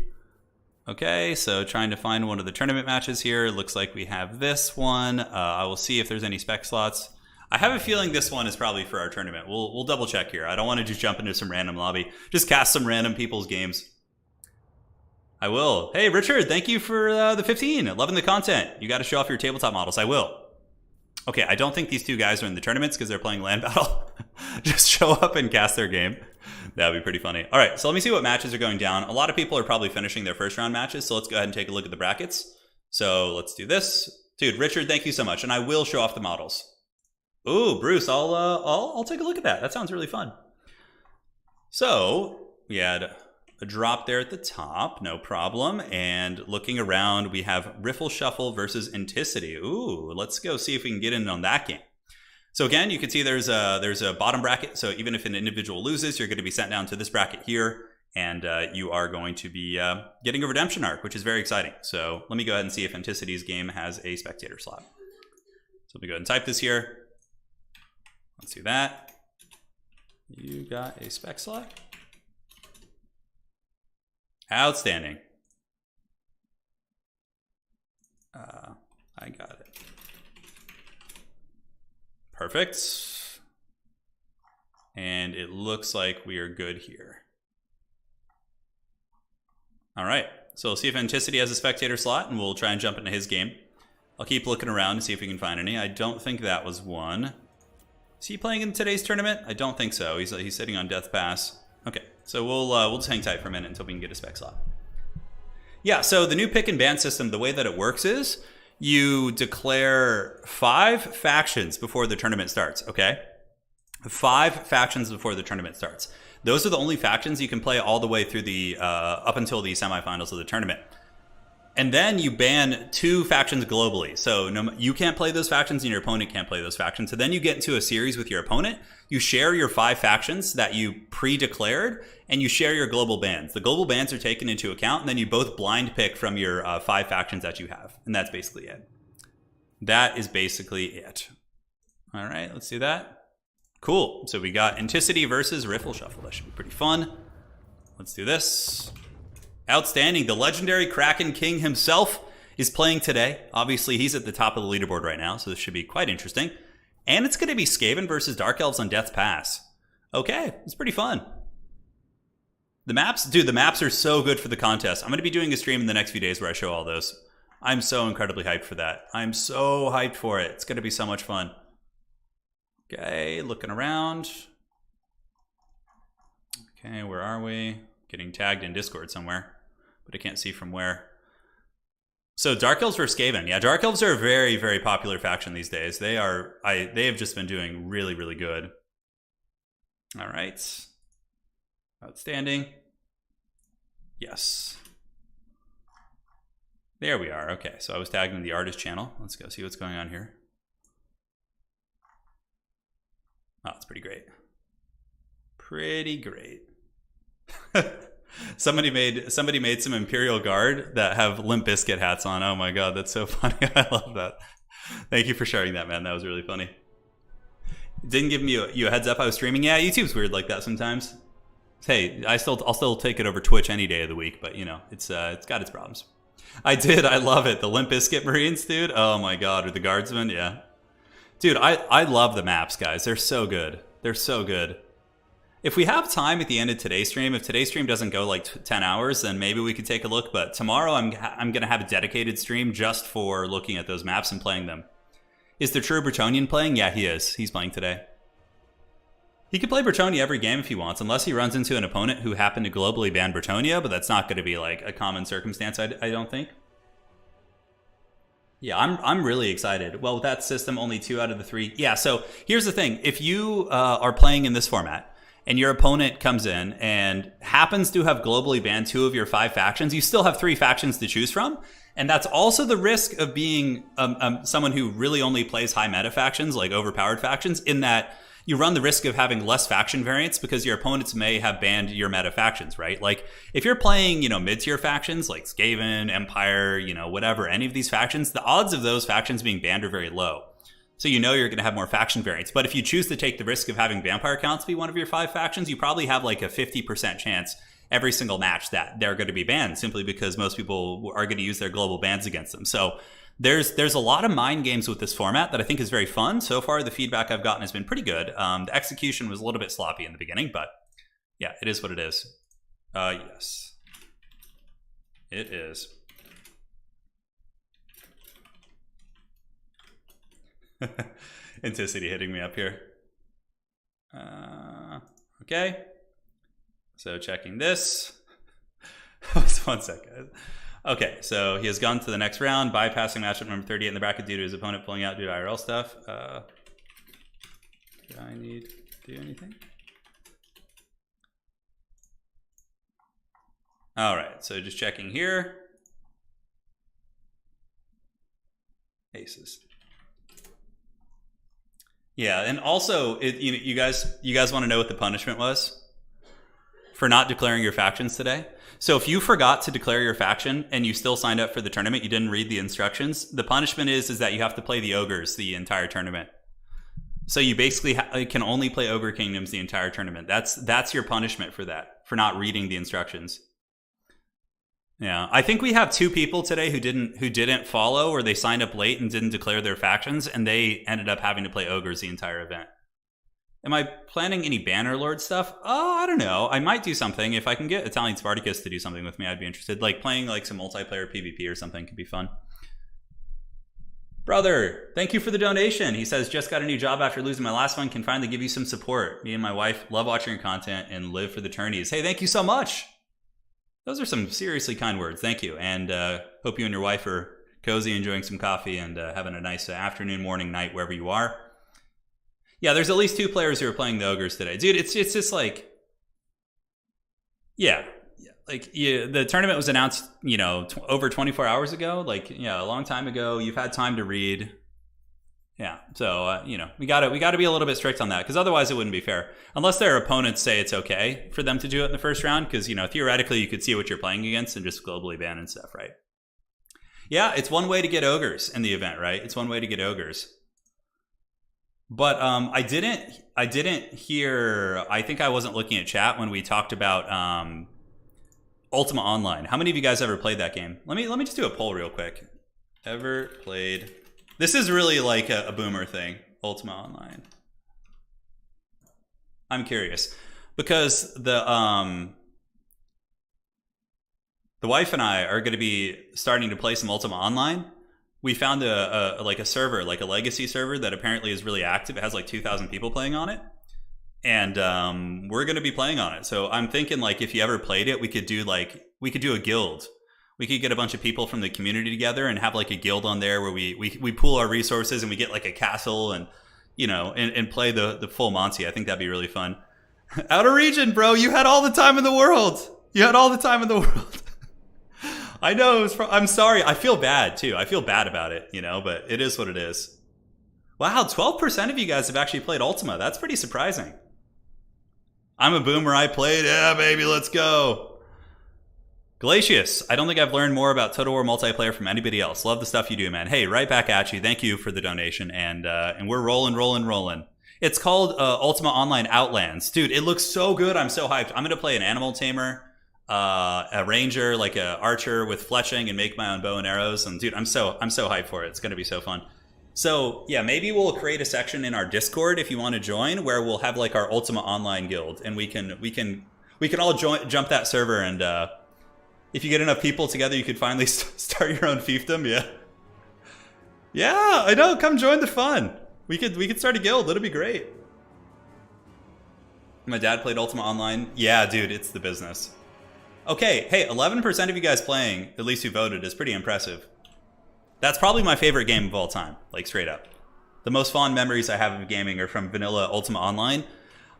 Okay, so trying to find one of the tournament matches here. Looks like we have this one. I will see if there's any spec slots. I have a feeling this one is probably for our tournament. We'll double check here. I don't want to just jump into some random lobby. Just cast some random people's games. I will. Hey, Richard, thank you for the 15. Loving the content. You got to show off your tabletop models. I will. Okay, I don't think these two guys are in the tournaments because they're playing land battle. Just show up and cast their game. That would be pretty funny. All right, so let me see what matches are going down. A lot of people are probably finishing their first round matches, so let's go ahead and take a look at the brackets. So let's do this. Dude, Richard, thank you so much, and I will show off the models. Ooh, Bruce, I'll take a look at that. That sounds really fun. So we had a drop there at the top, no problem. And looking around, we have Riffle Shuffle versus Anticity. Ooh, let's go see if we can get in on that game. So again, you can see there's a bottom bracket. So even if an individual loses, you're going to be sent down to this bracket here, and you are going to be getting a redemption arc, which is very exciting. So let me go ahead and see if Anticity's game has a spectator slot. So let me go ahead and type this here. Let's do that. You got a spec slot? Outstanding. I got it. Perfect. And it looks like we are good here. All right. So we'll see if Anticity has a spectator slot, and we'll try and jump into his game. I'll keep looking around to see if we can find any. I don't think that was one. Is he playing in today's tournament? I don't think so. He's sitting on Death Pass. Okay, so we'll just hang tight for a minute until we can get a spec slot. Yeah, so the new pick and ban system, the way that it works is you declare 5 factions before the tournament starts, okay? 5 factions before the tournament starts. Those are the only factions you can play all the way through the up until the semifinals of the tournament. And then you ban 2 factions globally. So you can't play those factions and your opponent can't play those factions. So then you get into a series with your opponent. You share your 5 factions that you pre-declared, and you share your global bans. The global bans are taken into account, and then you both blind pick from your 5 factions that you have. And that's basically it. That is basically it. All right, let's do that. Cool. So we got Anticity versus Riffle Shuffle. That should be pretty fun. Let's do this. Outstanding. The legendary Kraken King himself is playing today. Obviously, he's at the top of the leaderboard right now, so this should be quite interesting. And it's going to be Skaven versus Dark Elves on Death's Pass. Okay, it's pretty fun. The maps, dude, the maps are so good for the contest. I'm going to be doing a stream in the next few days where I show all those. I'm so incredibly hyped for that. I'm so hyped for it. It's going to be so much fun. Okay, looking around. Okay, where are we? Getting tagged in Discord somewhere, but I can't see from where. So Dark Elves versus Skaven. Yeah, Dark Elves are a very, very popular faction these days. They have just been doing really, really good. All right. Outstanding. Yes. There we are. Okay, so I was tagged in the artist channel. Let's go see what's going on here. Oh, it's pretty great. Pretty great. Somebody made some Imperial Guard that have Limp Bizkit hats on. Oh my god, that's so funny. I love that. Thank you for sharing that, man. That was really funny. Didn't give me you a heads up I was streaming. Yeah, YouTube's weird like that sometimes. Hey, I'll still take it over Twitch any day of the week, but you know, it's got its problems. I love it. The Limp Bizkit Marines, dude. Oh my god, or the Guardsmen, yeah. Dude, I love the maps, guys. They're so good. They're so good. If we have time at the end of today's stream, if today's stream doesn't go like 10 hours, then maybe we could take a look. But tomorrow I'm going to have a dedicated stream just for looking at those maps and playing them. Is the true Bretonian playing? Yeah, he is. He's playing today. He can play Bretonia every game if he wants, unless he runs into an opponent who happened to globally ban Bretonia, but that's not going to be like a common circumstance, I don't think. Yeah, I'm really excited. Well, with that system, only 2 out of the 3. Yeah, so here's the thing. If you are playing in this format, and your opponent comes in and happens to have globally banned 2 of your 5 factions, you still have 3 factions to choose from. And that's also the risk of being someone who really only plays high meta factions, like overpowered factions, in that you run the risk of having less faction variance because your opponents may have banned your meta factions, right? Like if you're playing, mid-tier factions like Skaven, Empire, whatever, any of these factions, the odds of those factions being banned are very low. So you're going to have more faction variance. But if you choose to take the risk of having vampire counts be one of your 5 factions, you probably have like a 50% chance every single match that they're going to be banned, simply because most people are going to use their global bans against them. So there's a lot of mind games with this format that I think is very fun. So far, the feedback I've gotten has been pretty good. The execution was a little bit sloppy in the beginning, but yeah, it is what it is. Yes, it is. Inticity hitting me up here. Okay. So checking this. 1 second. Okay, so he has gone to the next round, bypassing matchup number 38 in the bracket due to his opponent pulling out due to IRL stuff. Do I need to do anything? All right, so just checking here. Aces. Yeah, and also, you guys want to know what the punishment was for not declaring your factions today? So if you forgot to declare your faction and you still signed up for the tournament, you didn't read the instructions, the punishment is that you have to play the ogres the entire tournament. So you basically can only play ogre kingdoms the entire tournament. That's your punishment for that, for not reading the instructions. Yeah, I think we have 2 people today who didn't follow, or they signed up late and didn't declare their factions, and they ended up having to play ogres the entire event. Am I planning any Banner Lord stuff? Oh, I don't know. I might do something. If I can get Italian Spartacus to do something with me, I'd be interested. Like playing like some multiplayer PvP or something could be fun. Brother, thank you for the donation. He says, just got a new job after losing my last one. Can finally give you some support. Me and my wife love watching your content and live for the tourneys. Hey, thank you so much. Those are some seriously kind words. Thank you. And hope you and your wife are cozy, enjoying some coffee, and having a nice afternoon, morning, night, wherever you are. Yeah, there's at least 2 players who are playing the ogres today. Dude, it's just like, yeah, like the tournament was announced, over 24 hours ago. Like, yeah, a long time ago. You've had time to read. Yeah, so, we gotta be a little bit strict on that, because otherwise it wouldn't be fair. Unless their opponents say it's okay for them to do it in the first round, because, theoretically you could see what you're playing against and just globally ban and stuff, right? Yeah, it's one way to get ogres in the event, right? It's one way to get ogres. But I didn't hear, I think I wasn't looking at chat when we talked about Ultima Online. How many of you guys ever played that game? Let me just do a poll real quick. Ever played? This is really like a boomer thing, Ultima Online. I'm curious because the wife and I are going to be starting to play some Ultima Online. We found a server, like a legacy server that apparently is really active. It has like 2,000 people playing on it. And we're going to be playing on it. So I'm thinking, like, if you ever played it, we could do a guild. We could get a bunch of people from the community together and have like a guild on there where we pool our resources and we get like a castle and, and play the full Monty. I think that'd be really fun. Out of region, bro. You had all the time in the world. You had all the time in the world. I know. I'm sorry. I feel bad too. I feel bad about it, but it is what it is. Wow, 12% of you guys have actually played Ultima. That's pretty surprising. I'm a boomer. I played. Yeah, baby, let's go. Glacius, I don't think I've learned more about Total War multiplayer from anybody else. Love the stuff you do, man. Hey, right back at you. Thank you for the donation. And we're rolling. It's called Ultima Online Outlands. Dude, it looks so good. I'm so hyped. I'm going to play an animal tamer, a ranger, like a archer with fletching, and make my own bow and arrows. And dude, I'm so hyped for it. It's going to be so fun. So yeah, maybe we'll create a section in our Discord if you want to join, where we'll have like our Ultima Online guild, and we can all jump that server, and if you get enough people together, you could finally start your own fiefdom. Yeah, I know. Come join the fun. We could start a guild. It'll be great. My dad played Ultima Online. Yeah, dude, it's the business. Okay, hey, 11% of you guys playing, at least who voted, is pretty impressive. That's probably my favorite game of all time, like straight up. The most fond memories I have of gaming are from vanilla Ultima Online.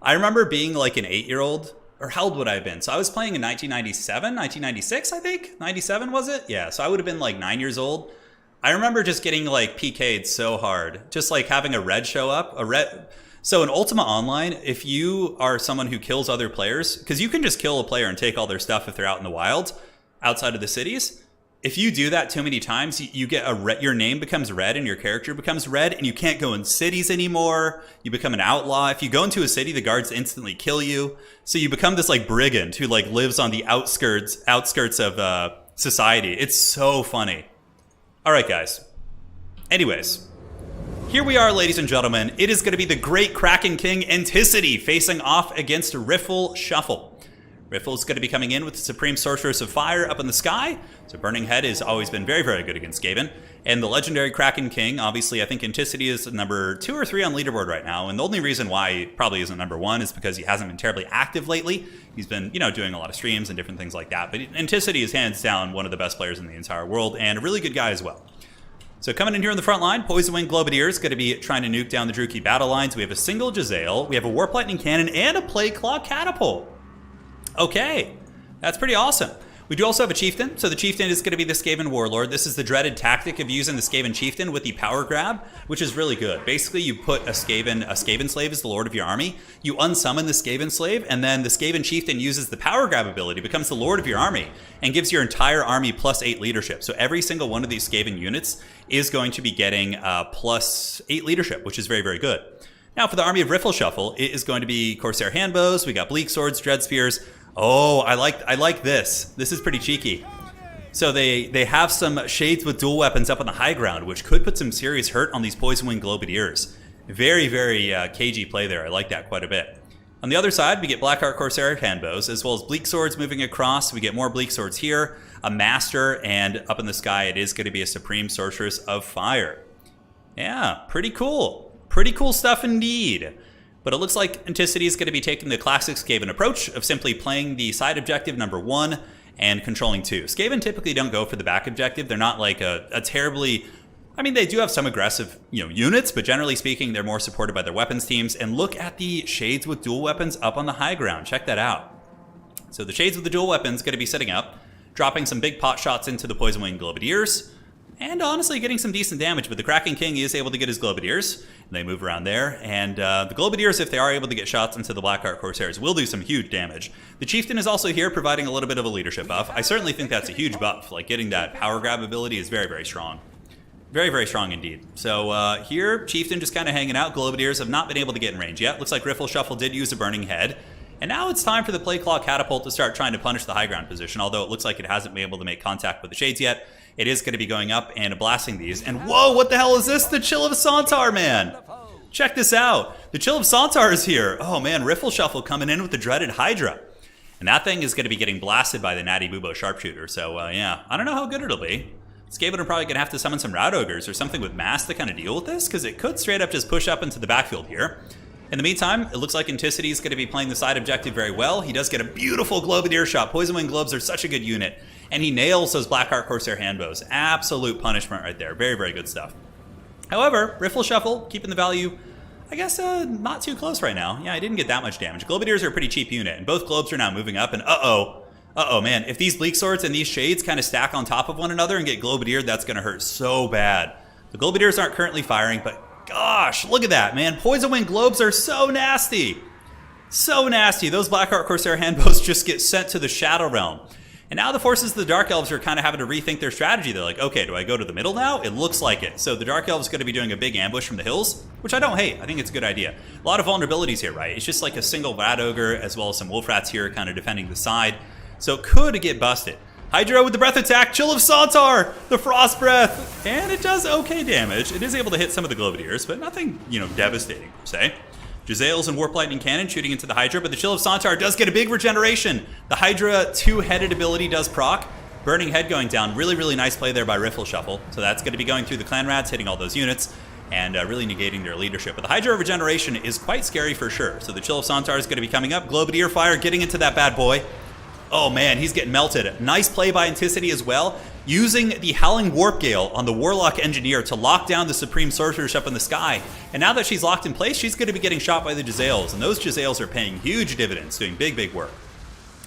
I remember being like an 8-year-old, or how old would I have been? So I was playing in 1997, 1996, I think? 97 was it? Yeah, so I would have been like 9 years old. I remember just getting like PK'd so hard. Just like having a red show up. So in Ultima Online, if you are someone who kills other players, because you can just kill a player and take all their stuff if they're out in the wild, outside of the cities. If you do that too many times, you get your name becomes red and your character becomes red, and you can't go in cities anymore. You become an outlaw. If you go into a city, the guards instantly kill you. So you become this like brigand who like lives on the outskirts of society. It's so funny. All right, guys. Anyways, here we are, ladies and gentlemen. It is going to be the great Kraken King Anticity facing off against Riffle Shuffle. Riffle is going to be coming in with the Supreme Sorceress of Fire up in the sky. So Burning Head has always been very, very good against Skaven. And the legendary Kraken King, obviously, I think Anticity is number 2 or 3 on leaderboard right now. And the only reason why he probably isn't number 1 is because he hasn't been terribly active lately. He's been, doing a lot of streams and different things like that. But Anticity is hands down one of the best players in the entire world, and a really good guy as well. So coming in here in the front line, Poison Wing Globadier is going to be trying to nuke down the Druchii battle lines. We have a single Jezzail, we have a Warp Lightning Cannon, and a Plague Claw Catapult. Okay, that's pretty awesome. We do also have a Chieftain. So the Chieftain is going to be the Skaven Warlord. This is the dreaded tactic of using the Skaven Chieftain with the Power Grab, which is really good. Basically, you put a Skaven Slave as the Lord of your army. You unsummon the Skaven Slave, and then the Skaven Chieftain uses the Power Grab ability, becomes the Lord of your army, and gives your entire army +8 leadership. So every single one of these Skaven units is going to be getting +8 leadership, which is very, very good. Now, for the army of Riffle Shuffle, it is going to be Corsair Handbows. We got Bleak Swords, Dread Spears. Oh, I like this. This is pretty cheeky. So they have some Shades with dual weapons up on the high ground, which could put some serious hurt on these Poison Wing Globadiers. Very, very cagey play there. I like that quite a bit. On the other side, we get Blackheart Corsair Handbows, as well as Bleak Swords moving across. We get more Bleak Swords here, a Master, and up in the sky, it is going to be a Supreme Sorceress of Fire. Yeah, pretty cool. Pretty cool stuff indeed. But it looks like Anticity is going to be taking the classic Skaven approach of simply playing the side objective number 1 and controlling 2. Skaven typically don't go for the back objective. They're not like a terribly... I mean, they do have some aggressive units, but generally speaking, they're more supported by their weapons teams. And look at the Shades with dual weapons up on the high ground. Check that out. So the Shades with the dual weapons going to be setting up, dropping some big pot shots into the Poison Wing Globadiers, and honestly getting some decent damage, but the Kraken King is able to get his Globadiers, and they move around there, and the Globadiers, if they are able to get shots into the Blackheart Corsairs, will do some huge damage. The Chieftain is also here providing a little bit of a leadership buff. I certainly think that's a huge buff. Like, getting that Power Grab ability is very, very strong. Very, very strong indeed. So here, Chieftain just kind of hanging out. Globadiers have not been able to get in range yet. Looks like Riffle Shuffle did use a Burning Head. And now it's time for the Plague Claw Catapult to start trying to punish the high ground position, although it looks like it hasn't been able to make contact with the Shades yet. It is going to be going up and blasting these. And whoa, what the hell is this? The Chill of Sontar, man. Check this out. The Chill of Sontar is here. Oh man, Riffle Shuffle coming in with the dreaded Hydra. And that thing is going to be getting blasted by the Natty Bubo Sharpshooter. So yeah, I don't know how good it'll be. Skaven are probably going to have to summon some Rout Ogres or something with mass to kind of deal with this, because it could straight up just push up into the backfield here. In the meantime, it looks like Anticity is going to be playing the side objective very well. He does get a beautiful Globadier shot. Poison Wing Globes are such a good unit. And he nails those Blackheart Corsair Handbows. Absolute punishment right there. Very, very good stuff. However, Riffle Shuffle, keeping the value, I guess, not too close right now. Yeah, I didn't get that much damage. Globadiers are a pretty cheap unit, and both Globes are now moving up, and uh-oh, man. If these Bleak Swords and these Shades kind of stack on top of one another and get Globadiered, that's going to hurt so bad. The Globadiers aren't currently firing, but gosh, look at that, man. Poison Wing Globes are so nasty. So nasty. Those Blackheart Corsair Handbows just get sent to the Shadow Realm. And now the forces of the Dark Elves are kind of having to rethink their strategy. They're like, okay, do I go to the middle now? It looks like it. So the Dark Elves is going to be doing a big ambush from the hills, which I don't hate. I think it's a good idea. A lot of vulnerabilities here, right? It's just like a single Rat Ogre as well as some Wolf Rats here kind of defending the side. So it could get busted. Hydra with the breath attack, Chill of Sauntar, the Frost Breath, and it does okay damage. It is able to hit some of the Globadiers, but nothing, devastating per se. Jezzail's and Warp Lightning Cannon shooting into the Hydra, but the Chill of Sauntar does get a big regeneration. The Hydra two-headed ability does proc. Burning Head going down. Really, really nice play there by Riffle Shuffle. So that's going to be going through the Clan Rats, hitting all those units, and really negating their leadership. But the Hydra regeneration is quite scary for sure. So the Chill of Sauntar is going to be coming up. Globadier Fire getting into that bad boy. Oh man, he's getting melted. Nice play by Anticity as well, using the Howling Warp Gale on the Warlock Engineer to lock down the Supreme Sorceress up in the sky. And now that she's locked in place, she's going to be getting shot by the Jezzails, and those Jezzails are paying huge dividends, doing big, big work.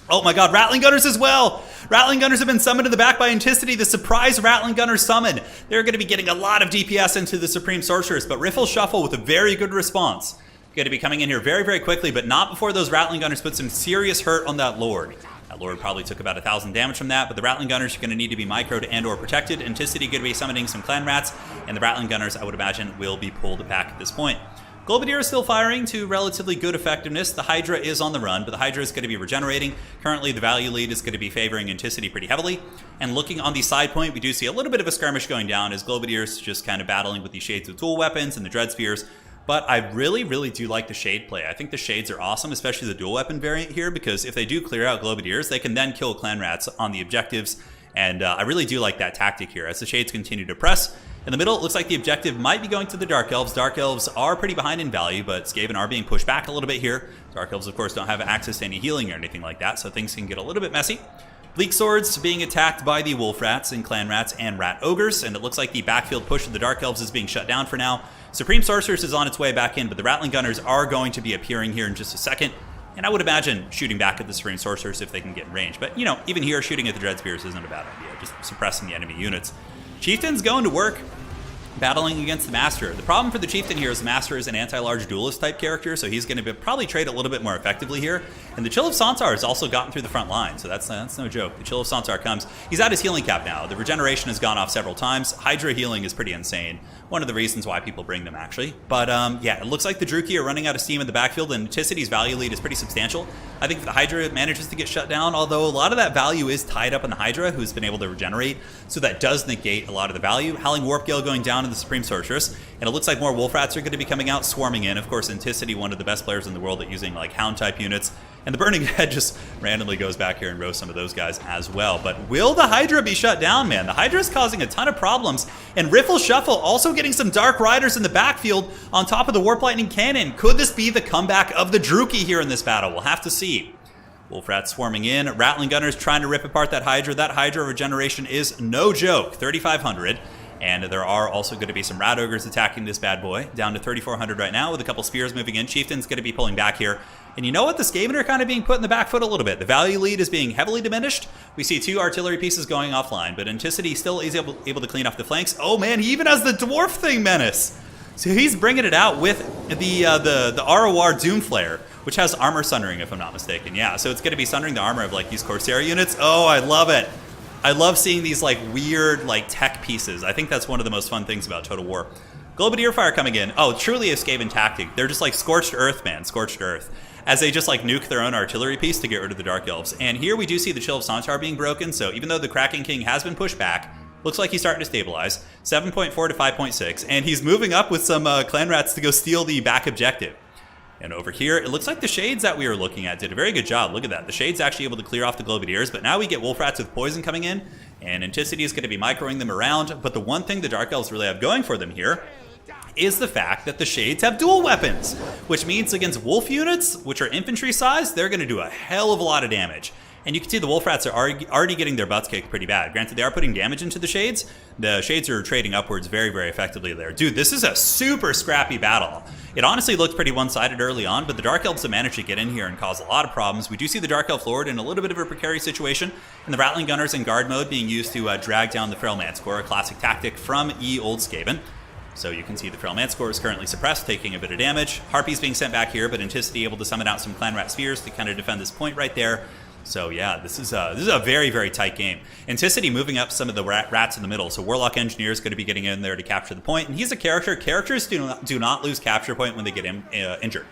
Oh my god, Rattling Gunners as well! Rattling Gunners have been summoned in the back by Anticity, the surprise Rattling Gunner summon. They're going to be getting a lot of DPS into the Supreme Sorceress, but Riffle Shuffle with a very good response. Going to be coming in here very, very quickly, but not before those Rattling Gunners put some serious hurt on that Lord. That Lord probably took about 1,000 damage from that, but the Rattling Gunners are going to need to be microed and or protected. Anticity going to be summoning some Clan Rats, and the Rattling Gunners, I would imagine, will be pulled back at this point. Globadier is still firing to relatively good effectiveness. The Hydra is on the run, but the Hydra is going to be regenerating. Currently, the value lead is going to be favoring Anticity pretty heavily. And looking on the side point, we do see a little bit of a skirmish going down as Globadier is just kind of battling with the Shades of Dual Weapons and the Dread Spheres. But I really, really do like the Shade play. I think the Shades are awesome, especially the dual weapon variant here, because if they do clear out Globadiers, they can then kill Clan Rats on the objectives. And I really do like that tactic here. As the Shades continue to press, in the middle, it looks like the objective might be going to the Dark Elves. Dark Elves are pretty behind in value, but Skaven are being pushed back a little bit here. Dark Elves, of course, don't have access to any healing or anything like that, so things can get a little bit messy. Bleak Swords being attacked by the Wolf Rats and Clan Rats and Rat Ogres, and it looks like the backfield push of the Dark Elves is being shut down for now. Supreme Sorceress is on its way back in, but the Rattling Gunners are going to be appearing here in just a second. And I would imagine shooting back at the Supreme Sorceress if they can get in range. But, even here, shooting at the Dread Spears isn't a bad idea, just suppressing the enemy units. Chieftain's going to work, battling against the Master. The problem for the Chieftain here is the Master is an anti-large duelist type character, so he's going to probably trade a little bit more effectively here. And the Chill of Sauntar has also gotten through the front line, so that's no joke. The Chill of Sauntar comes. He's at his healing cap now. The regeneration has gone off several times. Hydra healing is pretty insane. One of the reasons why people bring them, actually. But, yeah, it looks like the Druki are running out of steam in the backfield, and Anticity's value lead is pretty substantial. I think the Hydra manages to get shut down, although a lot of that value is tied up in the Hydra, who's been able to regenerate, so that does negate a lot of the value. Howling Warp Gale going down to the Supreme Sorceress, and it looks like more Wolf Rats are going to be coming out, swarming in. Of course, Anticity, one of the best players in the world at using, Hound-type units, and the Burning Head just randomly goes back here and roasts some of those guys as well. But will the Hydra be shut down, man? The Hydra is causing a ton of problems, and Riffle Shuffle also getting some Dark Riders in the backfield on top of the Warp Lightning Cannon. Could this be the comeback of the Druki here in this battle? We'll have to see. Wolf Rats swarming in. Rattling Gunners trying to rip apart that Hydra. That Hydra regeneration is no joke. 3,500. And there are also going to be some Rat Ogres attacking this bad boy. Down to 3,400 right now with a couple Spears moving in. Chieftain's going to be pulling back here. And you know what? The Skaven are kind of being put in the back foot a little bit. The value lead is being heavily diminished. We see 2 artillery pieces going offline, but Anticity still is able to clean off the flanks. Oh man, he even has the Dwarf Thing Menace. So he's bringing it out with the ROR Doomflare, which has armor sundering, if I'm not mistaken. Yeah, so it's going to be sundering the armor of these Corsair units. Oh, I love it. I love seeing these weird tech pieces. I think that's one of the most fun things about Total War. Globadier Fire coming in. Oh, truly a Skaven tactic. They're just Scorched Earth, man. Scorched Earth. As they just nuke their own artillery piece to get rid of the Dark Elves. And here we do see the Chill of Sauntar being broken, so even though the Kraken King has been pushed back, looks like he's starting to stabilize. 7.4 to 5.6, and he's moving up with some Clan Rats to go steal the back objective. And over here, it looks like the Shades that we were looking at did a very good job. Look at that. The Shades actually able to clear off the Globadiers, but now we get Wolf Rats with Poison coming in, and Anticity is going to be microing them around. But the one thing the Dark Elves really have going for them here is the fact that the Shades have dual weapons, which means against Wolf units, which are infantry size, they're going to do a hell of a lot of damage. And you can see the Wolf Rats are already getting their butts kicked pretty bad. Granted, they are putting damage into the Shades. The Shades are trading upwards very, very effectively there. Dude, this is a super scrappy battle. It honestly looked pretty one-sided early on, but the Dark Elves have managed to get in here and cause a lot of problems. We do see the Dark Elf Lord in a little bit of a precarious situation, and the Rattling Gunners in guard mode being used to drag down the Feral Manscore, a classic tactic from Old Skaven. So you can see the Feral Manscore is currently suppressed, taking a bit of damage. Harpy's being sent back here, but Anticity able to summon out some Clan Rat Spheres to kind of defend this point right there. So yeah, this is a very, very tight game. Anticity moving up some of the rats in the middle. So Warlock Engineer is going to be getting in there to capture the point. And he's a character. Characters do not lose capture point when they get injured.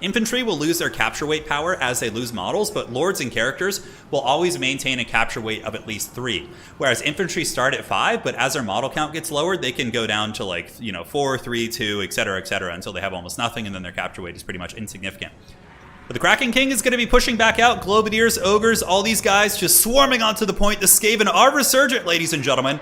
Infantry will lose their capture weight power as they lose models, but lords and characters will always maintain a capture weight of at least 3. Whereas infantry start at 5, but as their model count gets lowered, they can go down to like, 4, 3, 2, etc., until they have almost nothing, and then their capture weight is pretty much insignificant. But the Kraken King is going to be pushing back out. Globadiers, Ogres, all these guys just swarming onto the point. The Skaven are resurgent, ladies and gentlemen,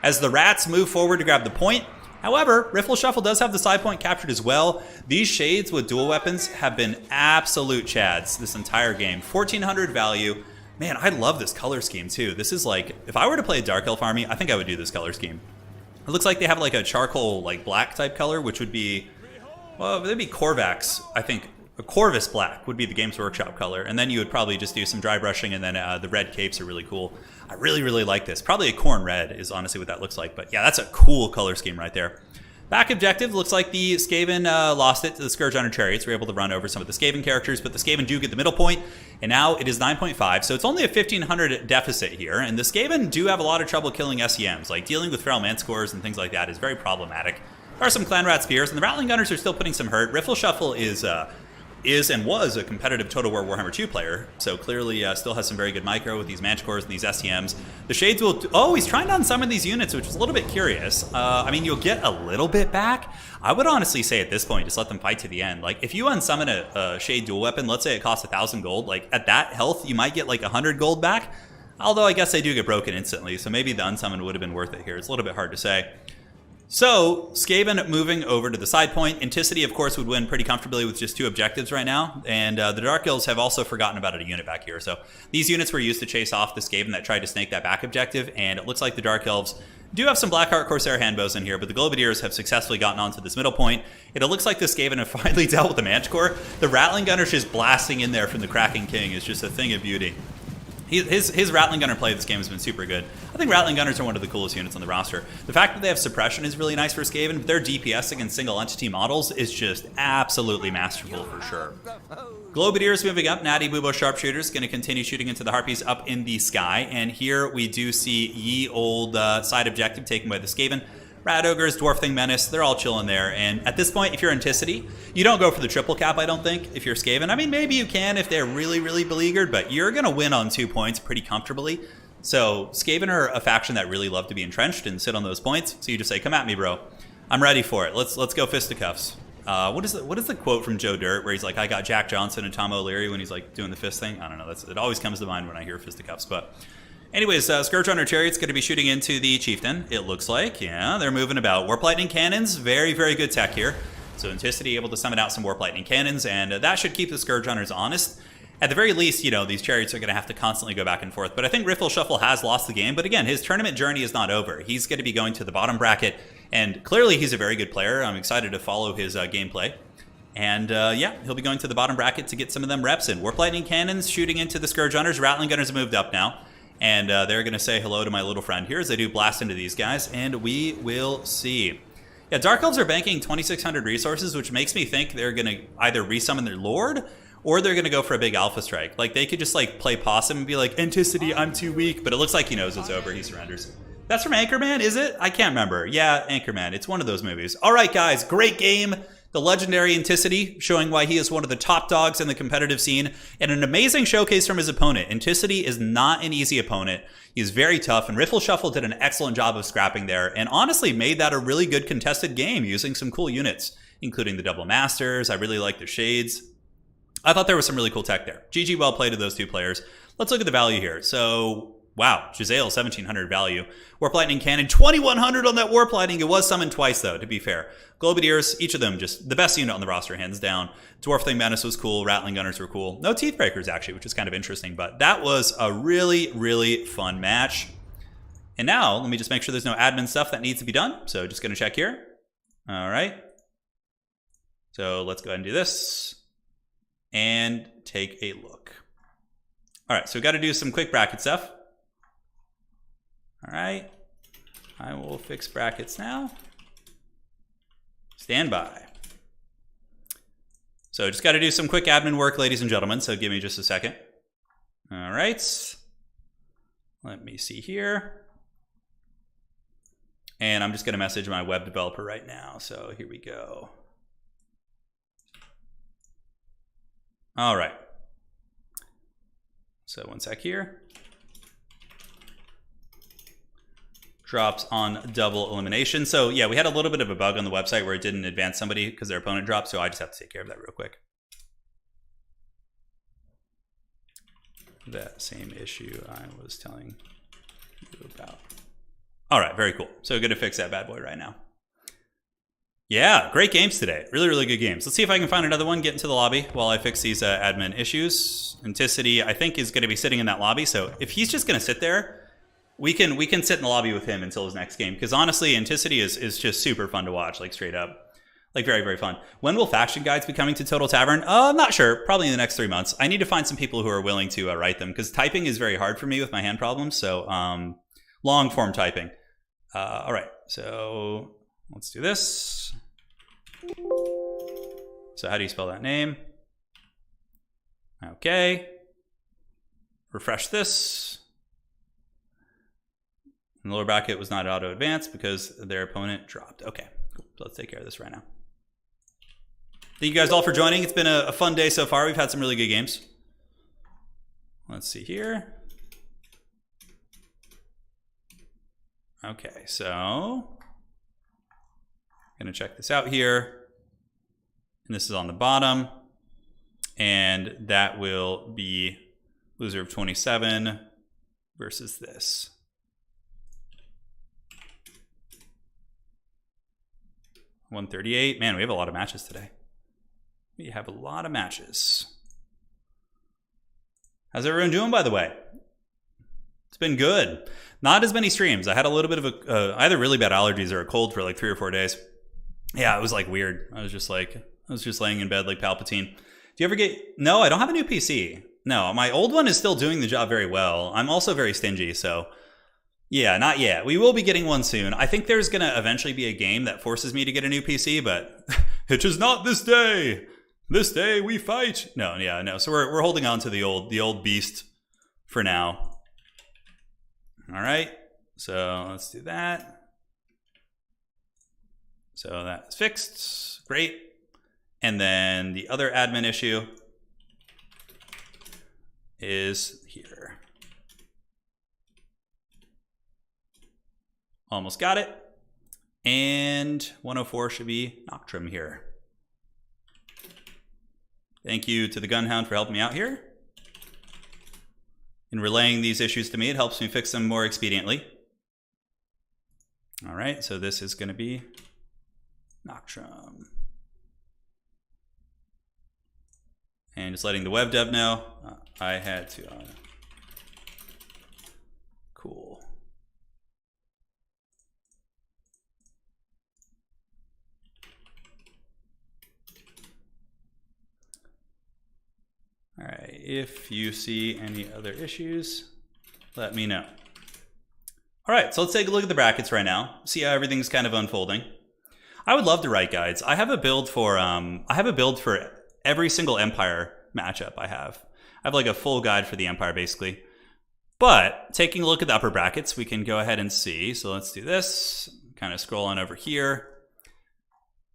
as the Rats move forward to grab the point. However, Riffle Shuffle does have the side point captured as well. These Shades with dual weapons have been absolute chads this entire game. 1400 value. Man, I love this color scheme too. This is like, if I were to play a Dark Elf army, I think I would do this color scheme. It looks like they have like a charcoal, like black type color, which would be, well, they'd be Korvax, I think. A Corvus black would be the Games Workshop color, and then you would probably just do some dry brushing, and then the red capes are really cool. I really, really like this. Probably a corn red is honestly what that looks like, but yeah, that's a cool color scheme right there. Back objective, looks like the Skaven lost it to the Scourge Hunter Chariots. We're able to run over some of the Skaven characters, but the Skaven do get the middle point, and now it is 9.5, so it's only a 1500 deficit here, and the Skaven do have a lot of trouble killing SEMs. Like, dealing with Feral Manscores and things like that is very problematic. There are some Clan Rat Spears, and the Rattling Gunners are still putting some hurt. Riffle Shuffle is and was a competitive Total War Warhammer 2 player, so clearly still has some very good micro with these Manticores and these SEMs. The Shades will... Oh, he's trying to unsummon these units, which is a little bit curious. I mean, you'll get a little bit back. I would honestly say at this point, just let them fight to the end. Like, if you unsummon a Shade dual weapon, let's say it costs 1,000 gold, like, at that health, you might get like 100 gold back. Although I guess they do get broken instantly, so maybe the unsummon would have been worth it here. It's a little bit hard to say. So, Skaven moving over to the side point. Anticity, of course, would win pretty comfortably with just 2 objectives right now. And the Dark Elves have also forgotten about a unit back here. So, these units were used to chase off the Skaven that tried to snake that back objective. And it looks like the Dark Elves do have some Blackheart Corsair handbows in here, but the Globadiers have successfully gotten onto this middle point. It looks like the Skaven have finally dealt with the Manticore. The Rattling Gunners just blasting in there from the Kraken King is just a thing of beauty. His Rattling Gunner play this game has been super good. I think Rattling Gunners are one of the coolest units on the roster. The fact that they have suppression is really nice for Skaven, but their DPS against single entity models is just absolutely masterful for sure. Globadiers moving up. Natty Bubo Sharpshooters going to continue shooting into the Harpies up in the sky. And here we do see ye old side objective taken by the Skaven. Rat Ogres, Dwarf Thing Menace, they're all chilling there. And at this point, if you're Anticity, you don't go for the triple cap, I don't think, if you're Skaven. I mean, maybe you can if they're really, really beleaguered, but you're going to win on 2 points pretty comfortably. So Skaven are a faction that really love to be entrenched and sit on those points. So you just say, come at me, bro. I'm ready for it. Let's go fisticuffs. What is the quote from Joe Dirt where he's like, I got Jack Johnson and Tom O'Leary when he's like doing the fist thing? I don't know. It always comes to mind when I hear fisticuffs, but... Anyways, Scourge Hunter Chariot's going to be shooting into the Chieftain, it looks like. Yeah, they're moving about. Warp Lightning Cannons, very, very good tech here. So Anticity able to summon out some Warp Lightning Cannons, and that should keep the Scourge Hunters honest. At the very least, these Chariots are going to have to constantly go back and forth. But I think Riffle Shuffle has lost the game. But again, his tournament journey is not over. He's going to be going to the bottom bracket, and clearly he's a very good player. I'm excited to follow his gameplay. And yeah, he'll be going to the bottom bracket to get some of them reps in. Warp Lightning Cannons shooting into the Scourge Hunters. Rattling Gunners have moved up now. And they're going to say hello to my little friend here as they do blast into these guys, and we will see. Yeah, Dark Elves are banking 2,600 resources, which makes me think they're going to either resummon their Lord, or they're going to go for a big Alpha Strike. Like, they could just, like, play possum and be like, Anticity, I'm too weak, but it looks like he knows it's over. He surrenders. That's from Anchorman, is it? I can't remember. Yeah, Anchorman. It's one of those movies. All right, guys, great game. The legendary Anticity, showing why he is one of the top dogs in the competitive scene, and an amazing showcase from his opponent. Anticity is not an easy opponent. He's very tough, and Riffle Shuffle did an excellent job of scrapping there, and honestly made that a really good contested game using some cool units, including the Double Masters. I really like the Shades. I thought there was some really cool tech there. GG, well played to those 2 players. Let's look at the value here. So... wow, Giselle, 1,700 value. Warp Lightning Cannon, 2,100 on that Warp Lightning. It was summoned twice, though, to be fair. Globadiers, each of them just the best unit on the roster, hands down. Dwarf Thing Menace was cool. Rattling Gunners were cool. No Teeth Breakers, actually, which is kind of interesting. But that was a really, really fun match. And now, let me just make sure there's no admin stuff that needs to be done. So just going to check here. All right. So let's go ahead and do this. And take a look. All right, so we've got to do some quick bracket stuff. All right, I will fix brackets now. Stand by. So just got to do some quick admin work, ladies and gentlemen, so give me just a second. All right, let me see here. And I'm just going to message my web developer right now, so here we go. All right. So one sec here. Drops on double elimination. So yeah, we had a little bit of a bug on the website where it didn't advance somebody because their opponent dropped. So I just have to take care of that real quick. That same issue I was telling you about. All right, very cool. So going to fix that bad boy right now. Yeah, great games today. Really, really good games. Let's see if I can find another one, get into the lobby while I fix these admin issues. Anticity, I think, is going to be sitting in that lobby. So if he's just going to sit there, we can sit in the lobby with him until his next game. Because honestly, Anticity is just super fun to watch, like straight up. Like very, very fun. When will faction guides be coming to Total Tavern? I'm not sure. Probably in the next 3 months. I need to find some people who are willing to write them. Because typing is very hard for me with my hand problems. So long form typing. All right, so let's do this. So how do you spell that name? Okay. Refresh this. And the lower bracket was not auto advance because their opponent dropped. Okay, cool. So let's take care of this right now. Thank you guys all for joining. It's been a fun day so far. We've had some really good games. Let's see here. Okay, so I'm gonna check this out here. And this is on the bottom. And that will be loser of 27 versus this. $138. Man, we have a lot of matches today. We have a lot of matches. How's everyone doing, by the way? It's been good. Not as many streams. I had a little bit of either really bad allergies or a cold for like 3 or 4 days. Yeah, it was like weird. I was just laying in bed like Palpatine. Do you ever get... No, I don't have a new PC. No, my old one is still doing the job very well. I'm also very stingy, so... Yeah, not yet. We will be getting one soon. I think there's going to eventually be a game that forces me to get a new PC, but it is not this day. This day we fight. No, yeah, no. So we're holding on to the old beast for now. All right, so let's do that. So that's fixed, great. And then the other admin issue is here. Almost got it. And 104 should be Noctrum here. Thank you to the Gunhound for helping me out here. In relaying these issues to me, it helps me fix them more expediently. All right, so this is going to be Noctrum. And just letting the web dev know, I had to... cool. All right, if you see any other issues, let me know. All right, so let's take a look at the brackets right now, see how everything's kind of unfolding. I would love to write guides. I have a build for every single Empire matchup I have. I have like a full guide for the Empire basically. But taking a look at the upper brackets, we can go ahead and see. So let's do this, kind of scroll on over here.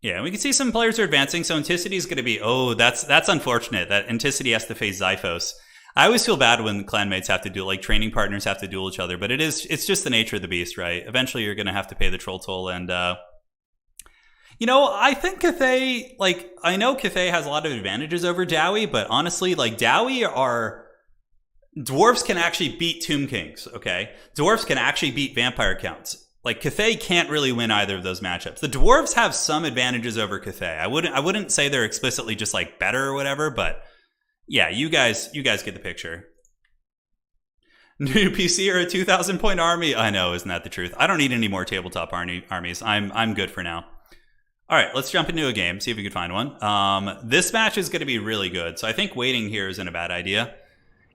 Yeah, we can see some players are advancing. So Anticity is going to be, oh, that's unfortunate that Anticity has to face Xiphos. I always feel bad when clanmates have to do, like training partners have to duel each other, but it's just the nature of the beast, right? Eventually you're going to have to pay the troll toll. And, you know, I think Cathay, like, I know Cathay has a lot of advantages over Dowie, but honestly, like Dowie Dwarfs can actually beat Tomb Kings, okay? Dwarfs can actually beat Vampire Counts. Like, Cathay can't really win either of those matchups. The Dwarves have some advantages over Cathay. I wouldn't say they're explicitly just, like, better or whatever, but yeah, you guys get the picture. New PC or a 2,000-point army? I know, isn't that the truth? I don't need any more tabletop armies. I'm good for now. All right, let's jump into a game, see if we can find one. This match is going to be really good, so I think waiting here isn't a bad idea.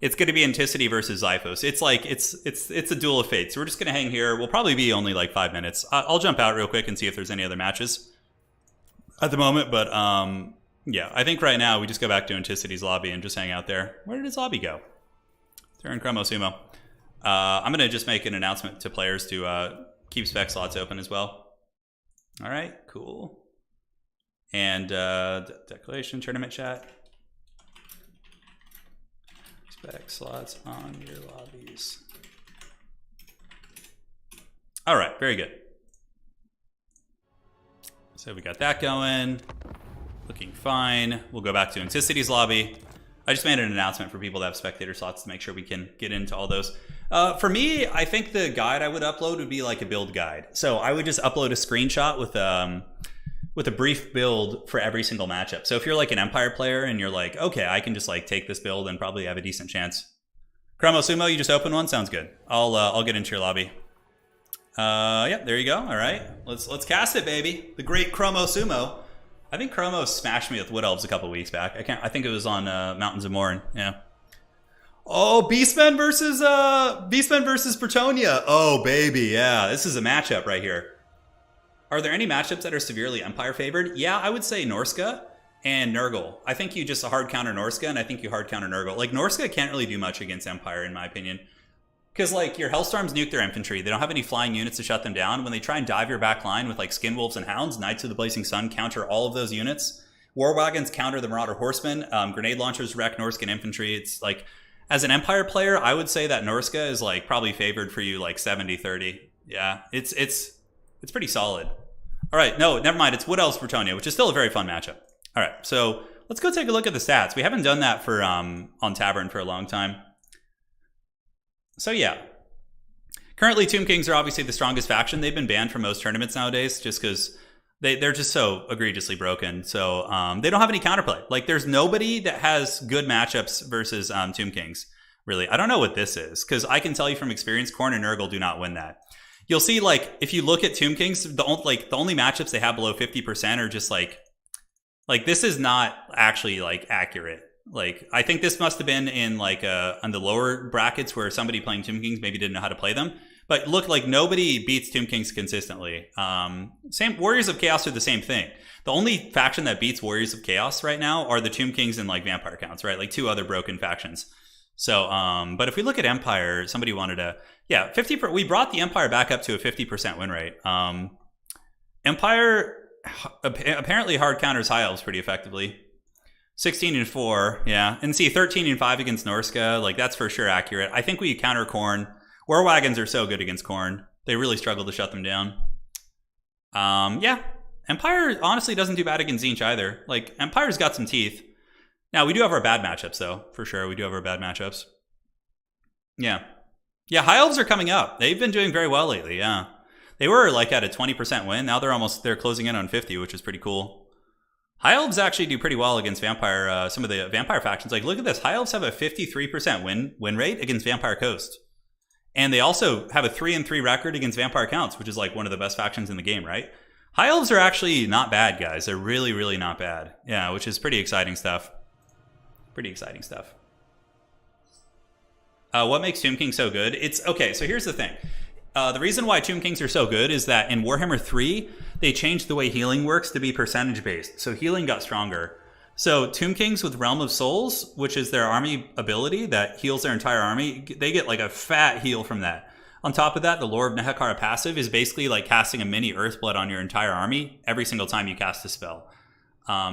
It's going to be Anticity versus Xiphos. It's like it's a duel of fate. So we're just going to hang here. We'll probably be only like 5 minutes. I'll jump out real quick and see if there's any other matches at the moment. But yeah, I think right now we just go back to Anticity's lobby and just hang out there. Where did his lobby go? Turin Chromo Sumo. I'm going to just make an announcement to players to keep spec slots open as well. All right, cool. And declaration tournament chat. Spec slots on your lobbies. All right, very good. So we got that going. Looking fine. We'll go back to Anticity's lobby. I just made an announcement for people that have spectator slots to make sure we can get into all those. For me, I think the guide I would upload would be like a build guide. So I would just upload a screenshot with a brief build for every single matchup. So if you're like an Empire player and you're like, okay, I can just like take this build and probably have a decent chance. Chromo Sumo, you just opened one? Sounds good. I'll get into your lobby. Yeah, there you go. All right, let's cast it, baby. The great Chromo Sumo. I think Chromo smashed me with Wood Elves a couple weeks back. I think it was on Mountains of Morin. Yeah. Oh, Beastmen versus Bretonia. Oh, baby, yeah. This is a matchup right here. Are there any matchups that are severely Empire favored? Yeah, I would say Norska and Nurgle. I think you just hard counter Norska, and I think you hard counter Nurgle. Like, Norska can't really do much against Empire, in my opinion. Because, like, your Hellstorms nuke their infantry. They don't have any flying units to shut them down. When they try and dive your back line with, like, Skinwolves and Hounds, Knights of the Blazing Sun counter all of those units. War Wagons counter the Marauder Horsemen. Grenade launchers wreck Norscan infantry. It's, like, as an Empire player, I would say that Norska is, like, probably favored for you, like, 70-30. Yeah, it's pretty solid. All right, no, never mind. It's Wood Elves Bretonia, which is still a very fun matchup. All right, so let's go take a look at the stats. We haven't done that for on Tavern for a long time. So yeah, currently Tomb Kings are obviously the strongest faction. They've been banned from most tournaments nowadays just because they're just so egregiously broken. So they don't have any counterplay. Like, there's nobody that has good matchups versus Tomb Kings, really. I don't know what this is, because I can tell you from experience, Khorne and Nurgle do not win that. You'll see, like, if you look at Tomb Kings, the only matchups they have below 50% are just like this is not actually like accurate. Like, I think this must have been in like on the lower brackets where somebody playing Tomb Kings maybe didn't know how to play them. But look, like, nobody beats Tomb Kings consistently. Same Warriors of Chaos are the same thing. The only faction that beats Warriors of Chaos right now are the Tomb Kings and like Vampire Counts, right? Like, two other broken factions. So, but if we look at Empire, somebody wanted to, yeah, 50%. We brought the Empire back up to a 50% win rate. Empire apparently hard counters High Elves pretty effectively. 16-4, yeah, and see 13-5 against Norska. Like, that's for sure accurate. I think we counter Khorne. War Wagons are so good against Khorne. They really struggle to shut them down. Yeah, Empire honestly doesn't do bad against Tzeentch either. Like, Empire's got some teeth. Now, we do have our bad matchups, though. For sure, we do have our bad matchups. Yeah. Yeah, High Elves are coming up. They've been doing very well lately, yeah. They were, like, at a 20% win. Now they're closing in on 50, which is pretty cool. High Elves actually do pretty well against Vampire, some of the Vampire factions. Like, look at this. High Elves have a 53% win rate against Vampire Coast. And they also have a 3-3 record against Vampire Counts, which is, like, one of the best factions in the game, right? High Elves are actually not bad, guys. They're really, really not bad. Yeah, which is pretty exciting stuff. Pretty exciting stuff. What makes Tomb King so good? It's okay. So here's the thing. The reason why Tomb Kings are so good is that in Warhammer 3, they changed the way healing works to be percentage based. So healing got stronger. So Tomb Kings with Realm of Souls, which is their army ability that heals their entire army, they get like a fat heal from that. On top of that, the Lore of Nehekara passive is basically like casting a mini Earthblood on your entire army every single time you cast a spell.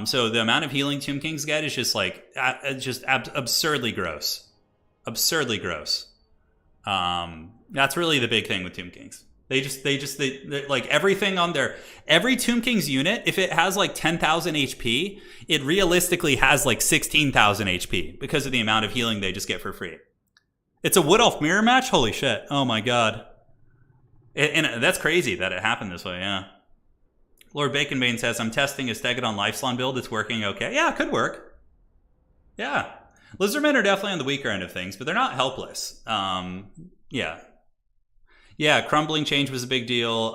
So the amount of healing Tomb Kings get is just like absurdly gross. Absurdly gross. That's really the big thing with Tomb Kings. They like everything on every Tomb Kings unit, if it has like 10,000 HP, it realistically has like 16,000 HP because of the amount of healing they just get for free. It's a Wood Elf mirror match? Holy shit. Oh my god. And that's crazy that it happened this way, yeah. Lord Baconbane says, I'm testing a Stegadon Lifeslon build. It's working okay. Yeah, it could work. Yeah. Lizardmen are definitely on the weaker end of things, but they're not helpless. Yeah. Yeah, Crumbling Change was a big deal.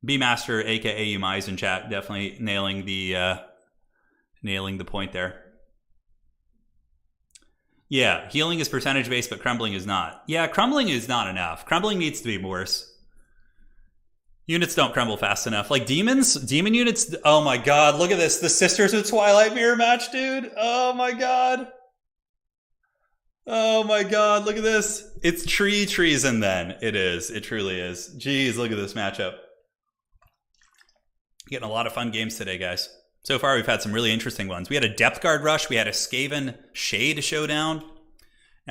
B-Master, a.k.a. Umai's in chat, definitely nailing the point there. Yeah, healing is percentage-based, but Crumbling is not. Yeah, Crumbling is not enough. Crumbling needs to be worse. Units don't crumble fast enough. Like demon units, oh my god, look at this. The Sisters of Twilight mirror match, dude. Oh my god. Oh my god, look at this. It's treason then. It is. It truly is. Jeez, look at this matchup. Getting a lot of fun games today, guys. So far, we've had some really interesting ones. We had a Depth Guard rush. We had a Skaven Shade showdown.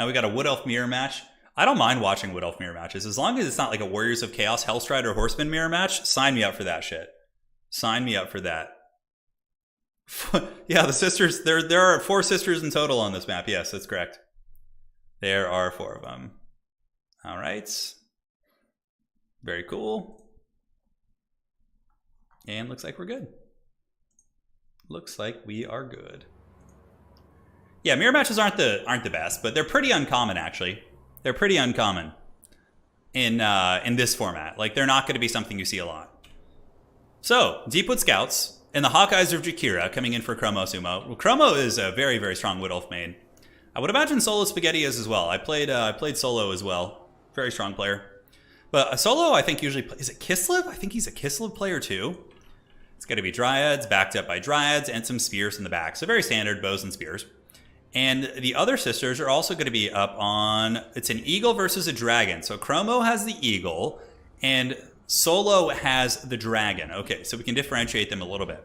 Now we got a Wood Elf mirror match. I don't mind watching Wood Elf mirror matches. As long as it's not like a Warriors of Chaos, Hellstrider, Horseman mirror match, sign me up for that shit. Sign me up for that. Yeah, the sisters, there are 4 sisters in total on this map. Yes, that's correct. There are 4 of them. All right. Very cool. And looks like we're good. Looks like we are good. Yeah, mirror matches aren't the best, but they're pretty uncommon actually. They're pretty uncommon in this format. Like, they're not going to be something you see a lot. So, Deepwood Scouts and the Hawkeyes of Jakira coming in for Chromo Sumo. Well, Chromo is a very, very strong Wood Elf main. I would imagine Solo Spaghetti is as well. I played Solo as well. Very strong player. But a Solo, I think usually... Is it Kislev? I think he's a Kislev player too. It's going to be Dryads, backed up by Dryads, and some Spears in the back. So very standard bows and spears. And the other sisters are also going to be up on... It's an Eagle versus a Dragon. So Chromo has the Eagle, and Solo has the Dragon. Okay, so we can differentiate them a little bit.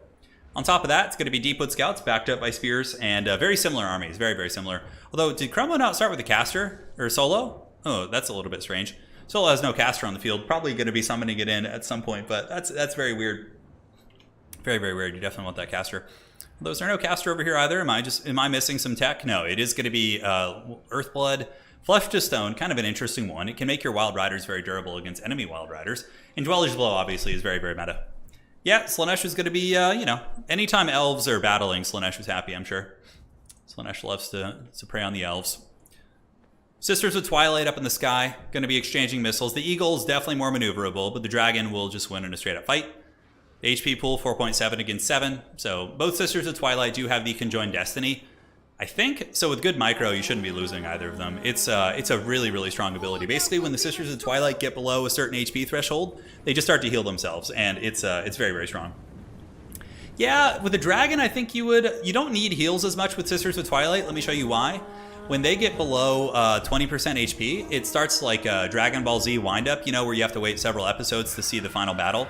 On top of that, it's going to be Deepwood Scouts, backed up by Spears, and very similar armies. Very, very similar. Although, did Chromo not start with a caster? Or Solo? Oh, that's a little bit strange. Solo has no caster on the field. Probably going to be summoning it in at some point, but that's very weird. Very, very weird. You definitely want that caster. Although, is there no caster over here either? Am I missing some tech? No, it is going to be Earthblood, Flesh to Stone, kind of an interesting one. It can make your Wild Riders very durable against enemy Wild Riders. And Dweller's Blow, obviously, is very, very meta. Yeah, Slaanesh is going to be, anytime elves are battling, Slaanesh is happy, I'm sure. Slaanesh loves to prey on the elves. Sisters of Twilight up in the sky, going to be exchanging missiles. The Eagle is definitely more maneuverable, but the Dragon will just win in a straight-up fight. The HP pool, 4.7 against 7. So both Sisters of Twilight do have the Conjoined Destiny. I think, so with good micro, you shouldn't be losing either of them. It's a really, really strong ability. Basically, when the Sisters of Twilight get below a certain HP threshold, they just start to heal themselves, and it's very, very strong. Yeah, with the Dragon, I think you don't need heals as much with Sisters of Twilight. Let me show you why. When they get below 20% HP, it starts like a Dragon Ball Z wind-up, where you have to wait several episodes to see the final battle.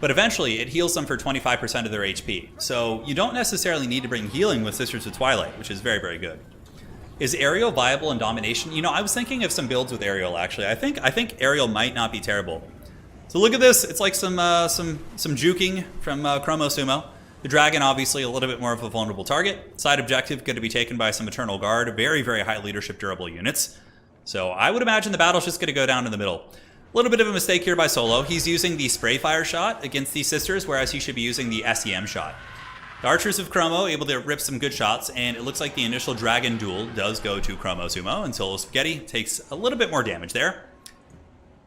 But eventually, it heals them for 25% of their HP. So you don't necessarily need to bring healing with Sisters of Twilight, which is very, very good. Is Aerial viable in Domination? I was thinking of some builds with Aerial, actually. I think Aerial might not be terrible. So look at this. It's like some juking from Chromo Sumo. The Dragon, obviously, a little bit more of a vulnerable target. Side objective going to be taken by some Eternal Guard. Very, very high leadership durable units. So I would imagine the battle's just going to go down in the middle. A little bit of a mistake here by Solo. He's using the Spray Fire shot against these sisters, whereas he should be using the SEM shot. The Archers of Chromo able to rip some good shots, and it looks like the initial Dragon duel does go to Chromo Sumo, and Solo Spaghetti takes a little bit more damage there.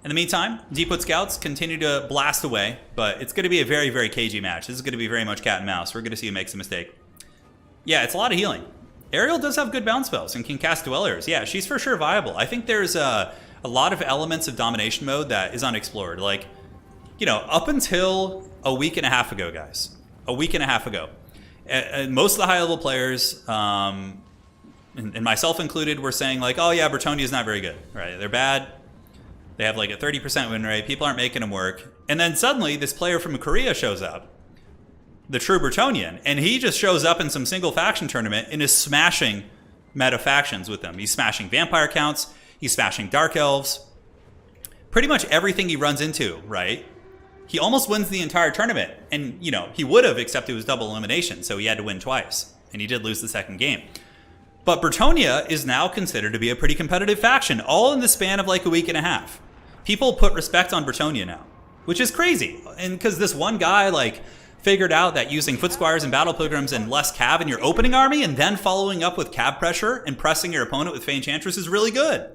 In the meantime, Deepwood Scouts continue to blast away, but it's going to be a very, very cagey match. This is going to be very much cat and mouse. We're going to see him make some mistake. Yeah, it's a lot of healing. Aerial does have good bounce spells and can cast Dwellers. Yeah, she's for sure viable. I think there's a lot of elements of domination mode that is unexplored. Like, up until a week and a half ago, guys. A week and a half ago. Most of the high-level players, and myself included, were saying like, oh yeah, Bretonnia is not very good. Right? They're bad. They have like a 30% win rate. People aren't making them work. And then suddenly, this player from Korea shows up. The true Bretonian. And he just shows up in some single faction tournament and is smashing meta factions with them. He's smashing vampire counts. He's smashing Dark Elves. Pretty much everything he runs into, right? He almost wins the entire tournament. And, he would have, except it was double elimination. So he had to win twice. And he did lose the second game. But Bretonnia is now considered to be a pretty competitive faction, all in the span of like a week and a half. People put respect on Bretonnia now, which is crazy. And because this one guy, figured out that using Foot Squires and Battle Pilgrims and less cav in your opening army and then following up with cav pressure and pressing your opponent with Fey Enchantress is really good.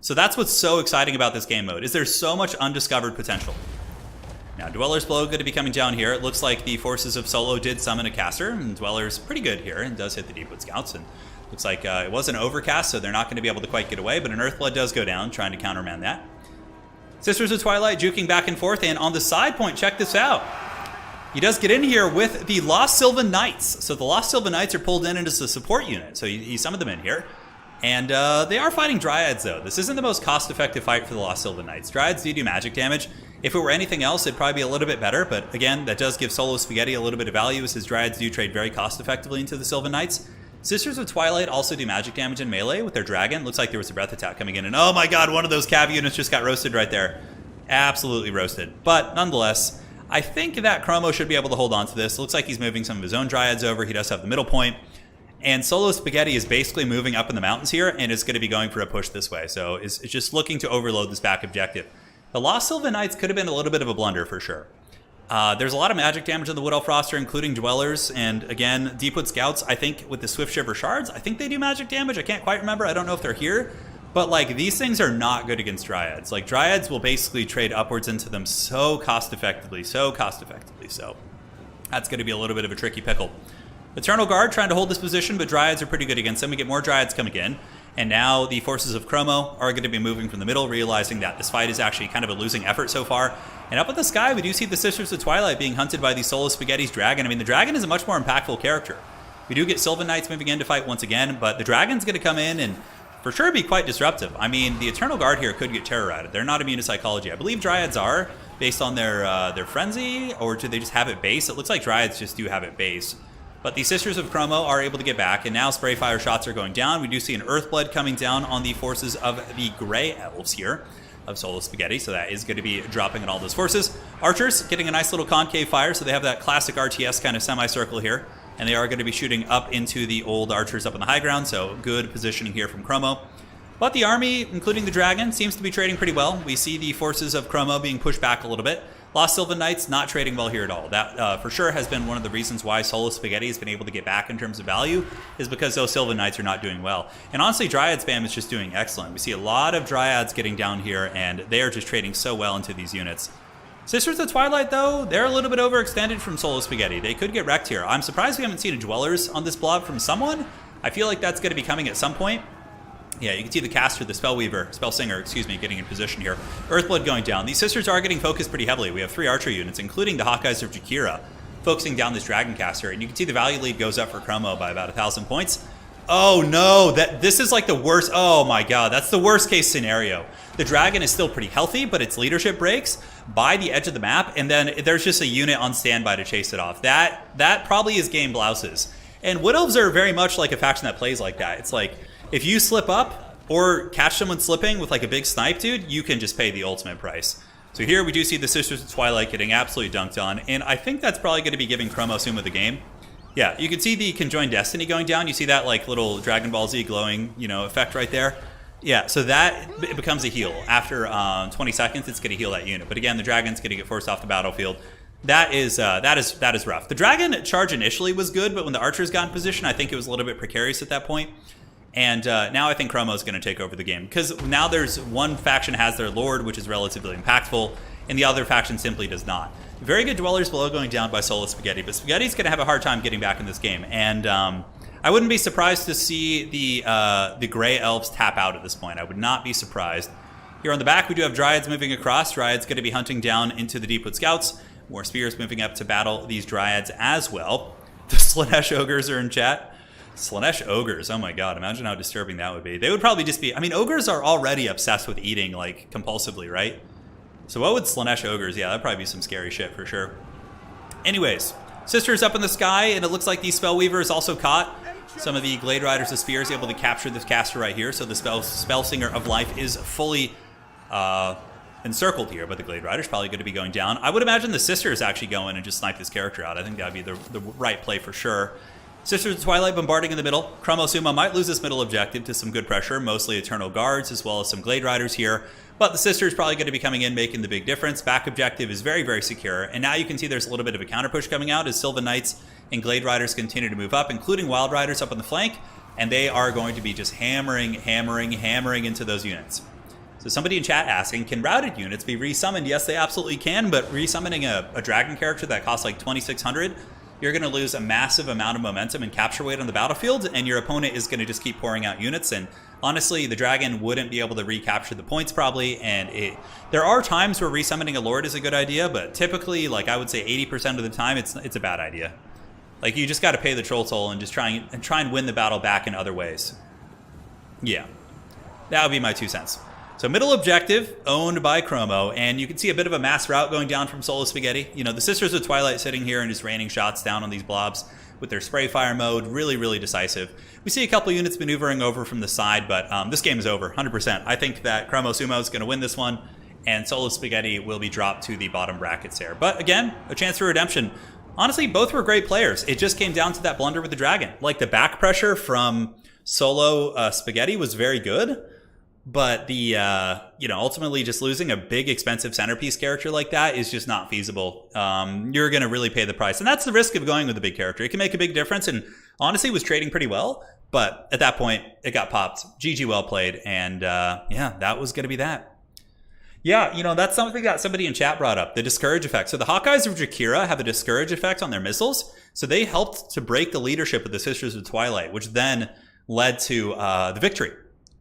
So that's what's so exciting about this game mode, is there's so much undiscovered potential. Now, Dweller's Blow going to be coming down here. It looks like the forces of Solo did summon a caster, and Dweller's pretty good here and does hit the Deepwood Scouts. And looks like it was an overcast, so they're not going to be able to quite get away, but an Earthblood does go down, trying to countermand that. Sisters of Twilight juking back and forth, and on the side point, check this out. He does get in here with the Lost Sylvan Knights. So the Lost Sylvan Knights are pulled in as a support unit, so he summoned them in here. And they are fighting Dryads, though. This isn't the most cost-effective fight for the Lost Sylvan Knights. Dryads do magic damage. If it were anything else, it'd probably be a little bit better, but again, that does give Solo Spaghetti a little bit of value, as his Dryads do trade very cost-effectively into the Sylvan Knights. Sisters of Twilight also do magic damage in melee with their dragon. Looks like there was a breath attack coming in. And oh my god, one of those cav units just got roasted right there. Absolutely roasted. But nonetheless, I think that Chromo should be able to hold on to this. Looks like he's moving some of his own dryads over. He does have the middle point. And Solo Spaghetti is basically moving up in the mountains here and is going to be going for a push this way. So it's just looking to overload this back objective. The Lost Sylvan Knights could have been a little bit of a blunder for sure. There's a lot of magic damage in the Wood Elf roster, including Dwellers, and again, Deepwood Scouts, I think with the Swift Shiver Shards, I think they do magic damage. I can't quite remember. I don't know if they're here. But like, these things are not good against Dryads. Like, Dryads will basically trade upwards into them so cost effectively. So that's going to be a little bit of a tricky pickle. Eternal Guard trying to hold this position, but Dryads are pretty good against them. We get more Dryads coming in. And now the forces of Chromo are going to be moving from the middle, realizing that this fight is actually kind of a losing effort so far. And up in the sky, we do see the Sisters of Twilight being hunted by the Solo Spaghetti's dragon. I mean, the dragon is a much more impactful character. We do get Sylvan Knights moving in to fight once again, but the dragon's going to come in and for sure be quite disruptive. I mean, the Eternal Guard here could get terrorized. They're not immune to psychology. I believe Dryads are, based on their frenzy, or do they just have it base? It looks like Dryads just do have it base. But the Sisters of Chromo are able to get back, and now spray fire shots are going down. We do see an Earthblood coming down on the forces of the Grey Elves here of Solo Spaghetti, so that is going to be dropping on all those forces. Archers getting a nice little concave fire, so they have that classic RTS kind of semicircle here, and they are going to be shooting up into the old archers up on the high ground, so good positioning here from Chromo. But the army, including the dragon, seems to be trading pretty well. We see the forces of Chromo being pushed back a little bit. Lost Sylvan Knights not trading well here at all. That for sure has been one of the reasons why Solo Spaghetti has been able to get back in terms of value, is because those Sylvan Knights are not doing well. And honestly, Dryad spam is just doing excellent. We see a lot of Dryads getting down here, and they are just trading so well into these units. Sisters of Twilight, though, they're a little bit overextended from Solo Spaghetti. They could get wrecked here. I'm surprised we haven't seen a Dwellers on this blob from someone. I feel like that's going to be coming at some point. Yeah, you can see the caster, the Spellsinger, excuse me, getting in position here. Earthblood going down. These sisters are getting focused pretty heavily. We have 3 archer units, including the Hawkeyes of Jakira, focusing down this dragon caster. And you can see the value lead goes up for Chromo by about 1,000 points. Oh no, this is like the worst. Oh my god, that's the worst case scenario. The dragon is still pretty healthy, but its leadership breaks by the edge of the map, and then there's just a unit on standby to chase it off. That probably is game blouses. And Wood Elves are very much like a faction that plays like that. It's like, if you slip up or catch someone slipping with like a big snipe, dude, you can just pay the ultimate price. So here we do see the Sisters of Twilight getting absolutely dunked on, and I think that's probably going to be giving Chromo Suma the game. Yeah, you can see the Conjoined Destiny going down. You see that like little Dragon Ball Z glowing, effect right there. Yeah, so that it becomes a heal. After 20 seconds, it's going to heal that unit. But again, the dragon's going to get forced off the battlefield. That is rough. The dragon charge initially was good, but when the archers got in position, I think it was a little bit precarious at that point. And now I think Chromo's going to take over the game, because now there's one faction has their lord, which is relatively impactful, and the other faction simply does not. Very good Dwellers below going down by Solo Spaghetti, but Spaghetti's going to have a hard time getting back in this game. And I wouldn't be surprised to see the Grey Elves tap out at this point. I would not be surprised. Here on the back, we do have Dryads moving across. Dryads going to be hunting down into the Deepwood Scouts. More Spears moving up to battle these Dryads as well. The Slaanesh Ogres are in chat. Slaanesh Ogres, oh my god, imagine how disturbing that would be. They would probably just be, I mean, Ogres are already obsessed with eating, like, compulsively, right? So what would Slaanesh Ogres, yeah, that'd probably be some scary shit for sure. Anyways, Sisters up in the sky, and it looks like the Spellweaver is also caught. Some of the Glade Riders of Spears able to capture this caster right here, so the Spellsinger of Life is fully encircled here, but the Glade Rider's probably going to be going down. I would imagine the Sisters actually go in and just snipe this character out. I think that would be the right play for sure. Sisters of Twilight bombarding in the middle. Chromo Suma might lose this middle objective to some good pressure, mostly Eternal Guards as well as some Glade Riders here. But the Sisters probably going to be coming in, making the big difference. Back objective is very, very secure. And now you can see there's a little bit of a counter push coming out as Sylvan Knights and Glade Riders continue to move up, including Wild Riders up on the flank. And they are going to be just hammering into those units. So somebody in chat asking, can routed units be resummoned? Yes, they absolutely can, but resummoning a dragon character that costs like 2,600, you're going to lose a massive amount of momentum and capture weight on the battlefield, and your opponent is going to just keep pouring out units. And honestly, the dragon wouldn't be able to recapture the points probably, and there are times where resummoning a lord is a good idea, but typically, like I would say 80% of the time, it's a bad idea. Like, you just got to pay the troll toll and just try and win the battle back in other ways. Yeah, that would be my 2 cents. So middle objective owned by Chromo, and you can see a bit of a mass rout going down from Solo Spaghetti. The Sisters of Twilight sitting here and just raining shots down on these blobs. with their spray fire mode. Really, really decisive. We see a couple units maneuvering over from the side, but this game is over, 100%. I think that Chromo Sumo is going to win this one, and Solo Spaghetti will be dropped to the bottom brackets there. But again, a chance for redemption. Honestly, both were great players. It just came down to that blunder with the dragon. Like, the back pressure from Solo Spaghetti was very good, but the ultimately just losing a big expensive centerpiece character like that is just not feasible. You're going to really pay the price, and that's the risk of going with a big character. It can make a big difference, and honestly was trading pretty well, but at that point it got popped. GG, well played. And yeah, that was going to be that. Yeah, that's something that somebody in chat brought up, the discourage effect. So the Hawkeyes of Jakira have a discourage effect on their missiles, so they helped to break the leadership of the Sisters of Twilight, which then led to the victory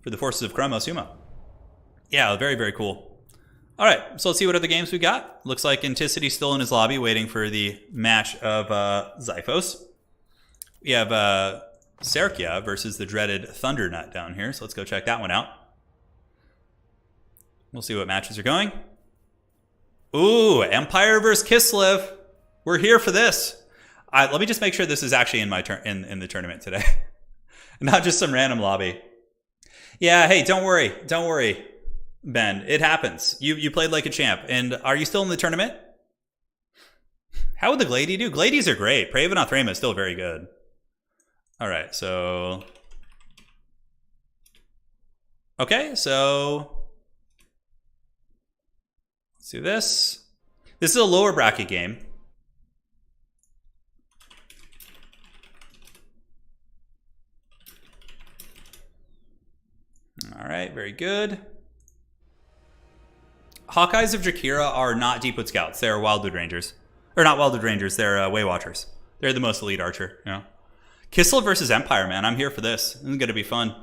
for the forces of Chromo Sumo. Yeah, very, very cool. All right, so let's see what other games we got. Looks like Anticity's still in his lobby waiting for the match of Xiphos. We have Serkia versus the dreaded Thundernut down here, so let's go check that one out. We'll see what matches are going. Ooh, Empire versus Kislev. We're here for this. Let me just make sure this is actually in my in the tournament today. Not just some random lobby. Yeah, hey, don't worry, Ben. It happens. You played like a champ. And are you still in the tournament? How would the Glady do? Gladies are great. Pravenoth Rama is still very good. All right, so... Okay, so... Let's do this. This is a lower bracket game. All right, very good. Hawkeyes of Jakira are not Deepwood Scouts. They're Wildwood Rangers. Or not Wildwood Rangers, they're Way Watchers. They're the most elite archer, Kislev versus Empire, man. I'm here for this. This is going to be fun.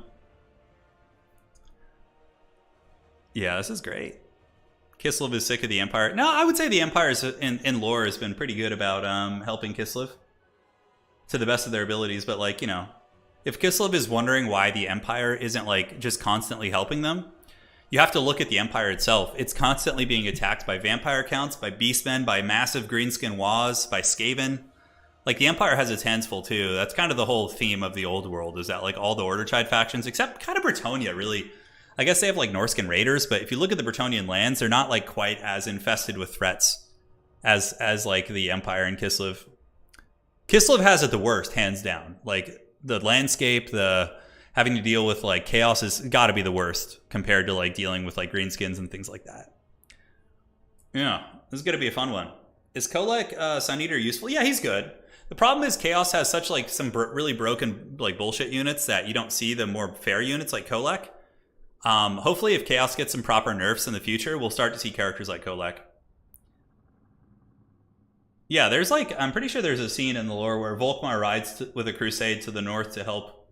Yeah, this is great. Kislev is sick of the Empire. No, I would say the Empire in lore has been pretty good about helping Kislev to the best of their abilities. But, like, if Kislev is wondering why the Empire isn't, like, just constantly helping them, you have to look at the Empire itself. It's constantly being attacked by vampire counts, by beastmen, by massive greenskin was, by Skaven. Like, the Empire has its hands full, too. That's kind of the whole theme of the old world, is that, like, all the Ordertide factions, except kind of Bretonnia, really. I guess they have, like, Norskan raiders, but if you look at the Bretonnian lands, they're not, like, quite as infested with threats as like, the Empire and Kislev. Kislev has it the worst, hands down. Like, the landscape, the having to deal with, like, chaos has got to be the worst compared to, like, dealing with, like, greenskins and things like that. Yeah, this is going to be a fun one. Is Kolek Sun Eater useful? Yeah, he's good. The problem is Chaos has such, like, some really broken, like, bullshit units that you don't see the more fair units like Kolek. Hopefully if Chaos gets some proper nerfs in the future, we'll start to see characters like Kolek. Yeah, there's, like, I'm pretty sure there's a scene in the lore where Volkmar rides with a crusade to the north to help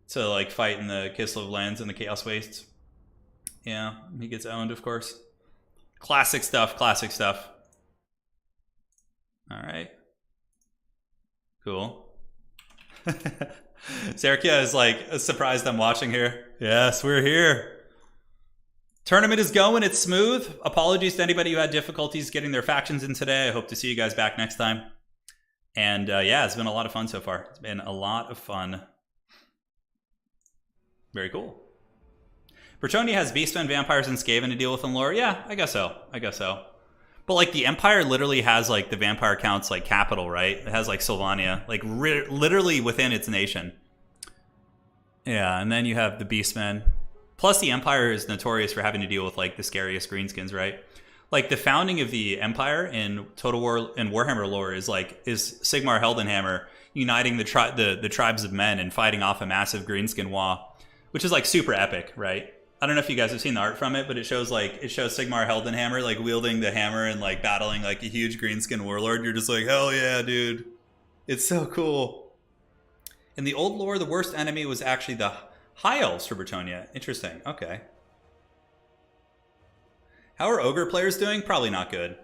to, like, fight in the Kislev lands and the Chaos Wastes. Yeah, he gets owned, of course. Classic stuff, classic stuff. All right. Cool. Serkia is, like, surprised I'm watching here. Yes, we're here. Tournament is going. It's smooth. Apologies to anybody who had difficulties getting their factions in today. I hope to see you guys back next time. And yeah, it's been a lot of fun so far. It's been a lot of fun. Very cool. Bretonnia has beastmen, vampires, and Skaven to deal with in lore. Yeah, I guess so. I guess so. But, like, the Empire literally has, like, the vampire counts, like, capital, right? It has, like, Sylvania, like, literally within its nation. Yeah, and then you have the beastmen. Plus, the Empire is notorious for having to deal with, like, the scariest greenskins, right? Like, the founding of the Empire in Total War and Warhammer lore is Sigmar Heldenhammer uniting the tribes of men and fighting off a massive greenskin Wa, which is, like, super epic, right? I don't know if you guys have seen the art from it, but it shows Sigmar Heldenhammer, like, wielding the hammer and, like, battling, like, a huge greenskin warlord. You're just like, hell yeah, dude. It's so cool. In the old lore, the worst enemy was actually the High Elves for Bretonnia. Interesting. Okay. How are Ogre players doing? Probably not good.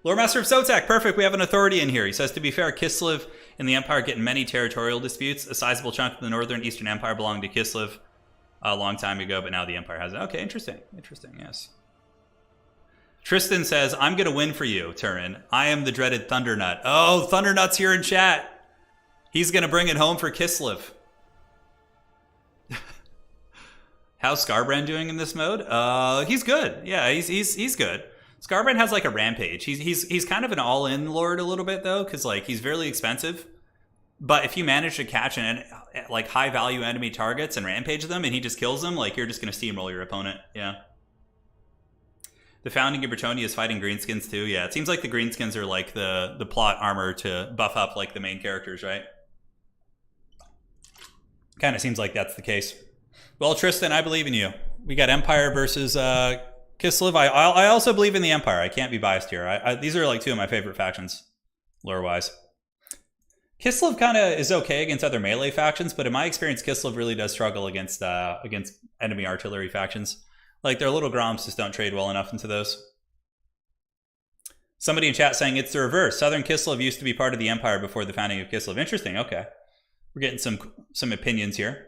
Lore Master of Sotek. Perfect. We have an authority in here. He says, to be fair, Kislev and the Empire get in many territorial disputes. A sizable chunk of the Northern Eastern Empire belonged to Kislev a long time ago, but now the Empire has it. Okay, interesting. Interesting, yes. Tristan says, I'm going to win for you, Turin. I am the dreaded Thundernut. Oh, Thundernut's here in chat. He's going to bring it home for Kislev. How's Scarbrand doing in this mode? He's good. Yeah, he's good. Scarbrand has like a rampage. He's kind of an all-in lord a little bit though, because like he's really expensive. But if you manage to catch like high-value enemy targets and rampage them, and he just kills them, like you're just going to steamroll your opponent. Yeah. The founding of Bretonnia is fighting Greenskins too. Yeah, it seems like the Greenskins are like the plot armor to buff up like the main characters, right? Kind of seems like that's the case. Well, Tristan, I believe in you. We got Empire versus Kislev. I also believe in the Empire. I can't be biased here. These are like two of my favorite factions, lore-wise. Kislev kind of is okay against other melee factions, but in my experience, Kislev really does struggle against enemy artillery factions. Like their little Groms just don't trade well enough into those. Somebody in chat saying it's the reverse. Southern Kislev used to be part of the Empire before the founding of Kislev. Interesting. Okay, we're getting some opinions here.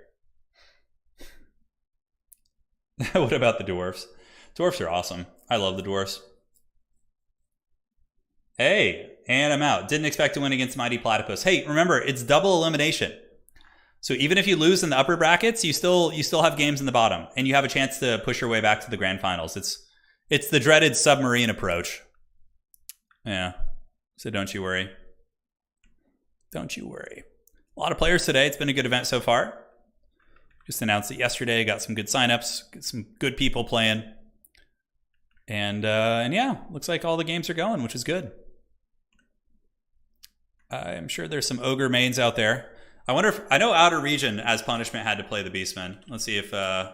What about the Dwarfs? Dwarfs are awesome. I love the Dwarfs. Hey, and I'm out. Didn't expect to win against Mighty Platypus. Hey, remember, it's double elimination. So even if you lose in the upper brackets, you still have games in the bottom, and you have a chance to push your way back to the grand finals. It's the dreaded submarine approach. Yeah. So don't you worry. Don't you worry. A lot of players today. It's been a good event so far. Just announced it yesterday. Got some good signups. Got some good people playing. And yeah, looks like all the games are going, which is good. I'm sure there's some ogre mains out there. I wonder if I know Outer Region as punishment had to play the Beastmen. Let's see if oh,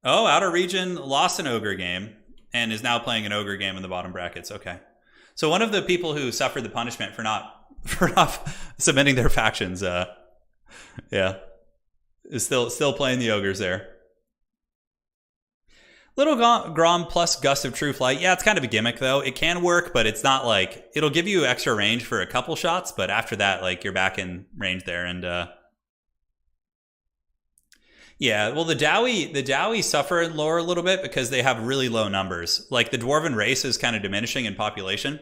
Outer Region lost an ogre game and is now playing an ogre game in the bottom brackets. Okay, so one of the people who suffered the punishment for not submitting their factions, yeah, is still playing the ogres there. Little Grom plus Gust of True Flight. Yeah, it's kind of a gimmick, though. It can work, but it's not like... It'll give you extra range for a couple shots, but after that, like, you're back in range there. And, yeah, well, the Dowie suffer in lore a little bit because they have really low numbers. Like, the Dwarven race is kind of diminishing in population.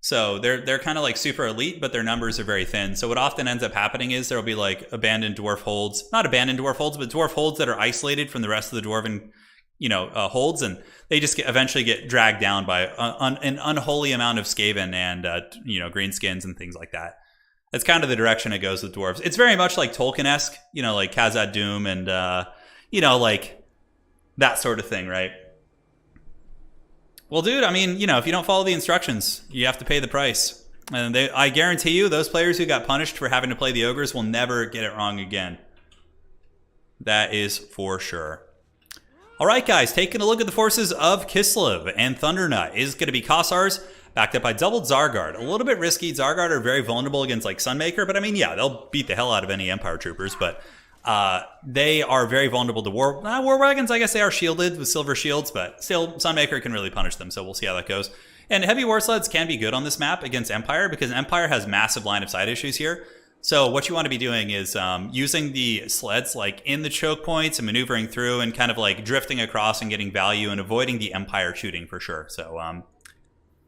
So they're kind of like super elite, but their numbers are very thin. So what often ends up happening is there'll be, like, abandoned dwarf holds. Not abandoned dwarf holds, but dwarf holds that are isolated from the rest of the Dwarven... holds, and they just eventually get dragged down by an unholy amount of Skaven and, Greenskins and things like that. That's kind of the direction it goes with Dwarves. It's very much like Tolkien-esque, like Khazad Dûm and, like that sort of thing, right? Well, dude, I mean, if you don't follow the instructions, you have to pay the price. And I guarantee you, those players who got punished for having to play the ogres will never get it wrong again. That is for sure. All right, guys, taking a look at the forces of Kislev, and Thundernut is going to be Kossars, backed up by doubled Zargard. A little bit risky. Zargard are very vulnerable against, like, Sunmaker, but I mean, yeah, they'll beat the hell out of any Empire troopers, but they are very vulnerable to War Wagons. I guess they are shielded with silver shields, but still, Sunmaker can really punish them, so we'll see how that goes. And heavy war sleds can be good on this map against Empire, because Empire has massive line of sight issues here. So what you want to be doing is using the sleds like in the choke points and maneuvering through and kind of like drifting across and getting value and avoiding the Empire shooting for sure. So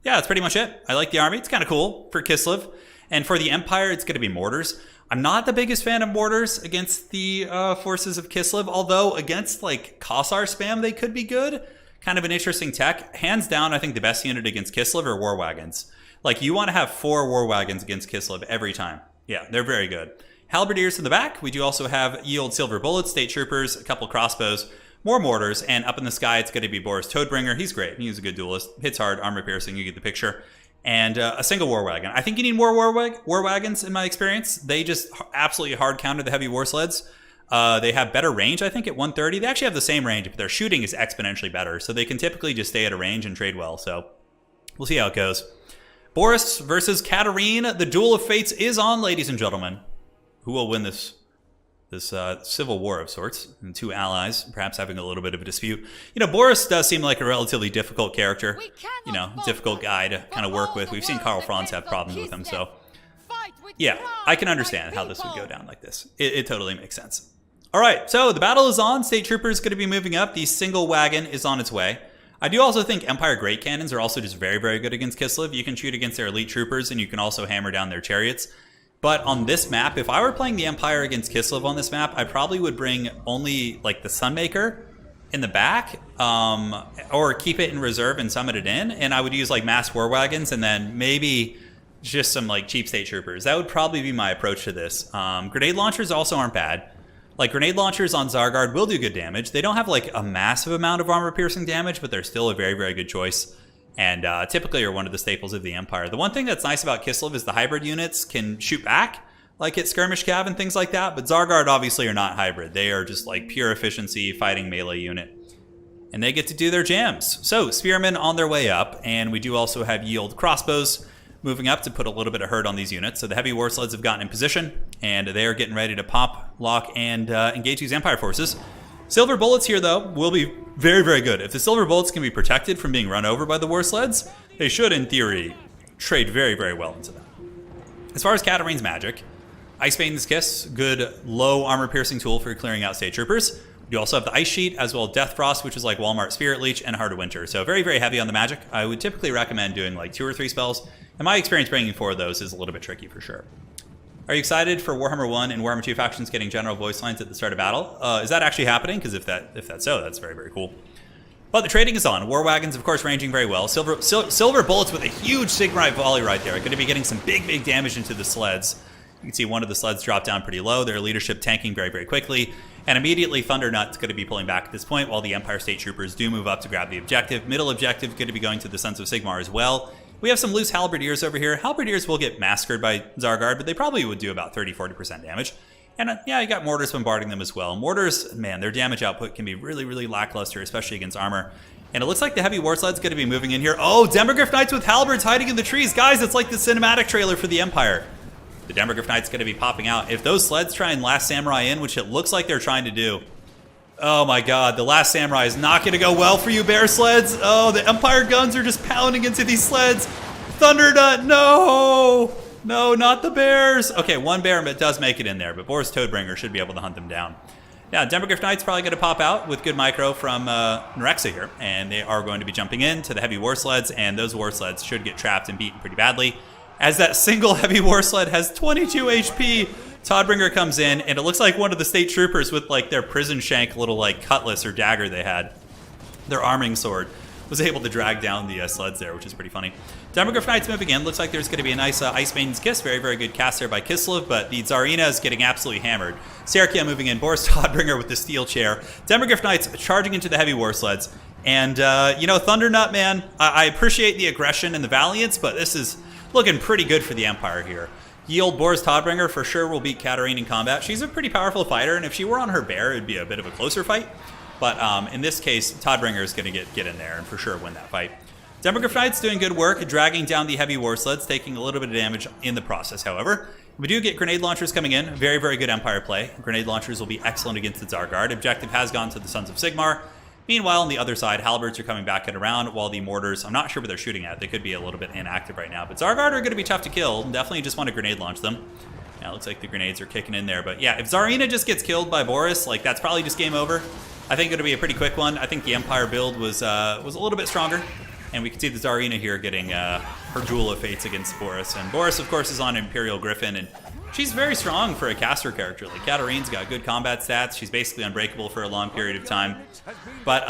yeah, that's pretty much it. I like the army. It's kind of cool for Kislev. And for the Empire, it's going to be mortars. I'm not the biggest fan of mortars against the forces of Kislev, although against like Kossar spam, they could be good. Kind of an interesting tech. Hands down, I think the best unit against Kislev are war wagons. Like you want to have 4 war wagons against Kislev every time. Yeah, they're very good. Halberdiers in the back. We do also have ye old silver bullets, state troopers, a couple crossbows, more mortars, and up in the sky, it's going to be Boris Toadbringer. He's great. He's a good duelist. Hits hard, armor piercing. You get the picture. And a single war wagon. I think you need more war wagons in my experience. They just absolutely hard counter the heavy war sleds. They have better range, I think, at 130. They actually have the same range, but their shooting is exponentially better. So they can typically just stay at a range and trade well. So we'll see how it goes. Boris versus Katarine. The Duel of Fates is on, ladies and gentlemen. Who will win this civil war of sorts? And 2 allies, perhaps having a little bit of a dispute. Boris does seem like a relatively difficult character. Difficult guy to kind of work with. We've seen Karl Franz have problems with him, so... Yeah, I can understand how this would go down like this. It totally makes sense. All right, so the battle is on. State Trooper is going to be moving up. The single wagon is on its way. I do also think Empire Great Cannons are also just very, very good against Kislev. You can shoot against their elite troopers, and you can also hammer down their chariots. But on this map, if I were playing the Empire against Kislev on this map, I probably would bring only like the Sunmaker in the back, or keep it in reserve and summon it in, and I would use like mass war wagons and then maybe just some like cheap state troopers. That would probably be my approach to this. Grenade launchers also aren't bad. Like grenade launchers on Zargard will do good damage. They don't have like a massive amount of armor piercing damage, but they're still a very, very good choice. And typically are one of the staples of the Empire. The one thing that's nice about Kislev is the hybrid units can shoot back, like at skirmish cav and things like that. But Zargard obviously are not hybrid. They are just like pure efficiency fighting melee unit. And they get to do their jams. So spearmen on their way up, and we do also have yield crossbows moving up to put a little bit of hurt on these units. So the heavy war sleds have gotten in position, and they are getting ready to pop, lock, and engage these Empire forces. Silver bullets here, though, will be very, very good. If the silver bullets can be protected from being run over by the war sleds, they should, in theory, trade very, very well into that. As far as Katarine's magic, Ice Maiden's Kiss, good low armor piercing tool for clearing out state troopers. You also have the Ice Sheet, as well as Death Frost, which is like Walmart Spirit Leech, and Heart of Winter. So very, very heavy on the magic. I would typically recommend doing like 2 or 3 spells. In my experience, bringing 4 of those is a little bit tricky for sure. Are you excited for Warhammer 1 and Warhammer 2 factions getting general voice lines at the start of battle? Is that actually happening? Because if that's so, that's very, very cool. But the trading is on. War wagons, of course, ranging very well. Silver bullets with a huge Sigmarite volley right there are going to be getting some big, big damage into the sleds. You can see one of the sleds drop down pretty low. Their leadership tanking very, very quickly. And immediately Thundernut's going to be pulling back at this point while the Empire State Troopers do move up to grab the objective. Middle objective going to be going to the Sons of Sigmar as well. We have some loose Halberdiers over here. Halberdiers will get massacred by Zargard, but they probably would do about 30-40% damage. And yeah, you got mortars bombarding them as well. Mortars, man, their damage output can be really, really lackluster, especially against armor. And it looks like the heavy war sled's going to be moving in here. Oh, Demogryph Knights with halberds hiding in the trees. Guys, it's like the cinematic trailer for the Empire. The Demogryph Knight's going to be popping out. If those sleds try and Last Samurai in, which it looks like they're trying to do, oh my god, the Last Samurai is not going to go well for you, bear sleds. Oh, the Empire guns are just pounding into these sleds. Thundernut, no! No, not the bears. Okay, one bear does make it in there, but Boris Toadbringer should be able to hunt them down. Now, Demogryph Knight's probably going to pop out with good micro from Norska here, and they are going to be jumping in to the heavy war sleds, and those war sleds should get trapped and beaten pretty badly. As that single heavy war sled has 22 HP, Toadbringer comes in, and it looks like one of the state troopers with like their prison shank little like cutlass or dagger they had, their arming sword, was able to drag down the sleds there, which is pretty funny. Demogryph Knights moving in. Looks like there's going to be a nice Ice Maiden's Kiss. Very, very good cast there by Kislev, but the Tsarina is getting absolutely hammered. Serkia moving in. Boris Toadbringer with the steel chair. Demogryph Knights charging into the heavy war sleds. And, you know, Thundernut, man, I appreciate the aggression and the valiance, but this is looking pretty good for the Empire here. Yield Boris Toadbringer for sure will beat Katarine in combat. She's a pretty powerful fighter, and if she were on her bear, it'd be a bit of a closer fight. But in this case, Toadbringer is going to get in there and for sure win that fight. Demogryph Knight's doing good work, dragging down the heavy war sleds, taking a little bit of damage in the process, however. We do get grenade launchers coming in. Very, very good Empire play. Grenade launchers will be excellent against the Zargard. Objective has gone to the Sons of Sigmar. Meanwhile, on the other side, halberds are coming back and around, while the mortars, I'm not sure what they're shooting at. They could be a little bit inactive right now. But Zargard are going to be tough to kill. Definitely just want to grenade launch them. Yeah, it looks like the grenades are kicking in there. But yeah, if Tsarina just gets killed by Boris, like that's probably just game over. I think it'll be a pretty quick one. I think the Empire build was a little bit stronger. And we can see the Tsarina here getting her Jewel of Fates against Boris. And Boris, of course, is on Imperial Griffin. And she's very strong for a caster character. Like, Katarine's got good combat stats. She's basically unbreakable for a long period of time. But,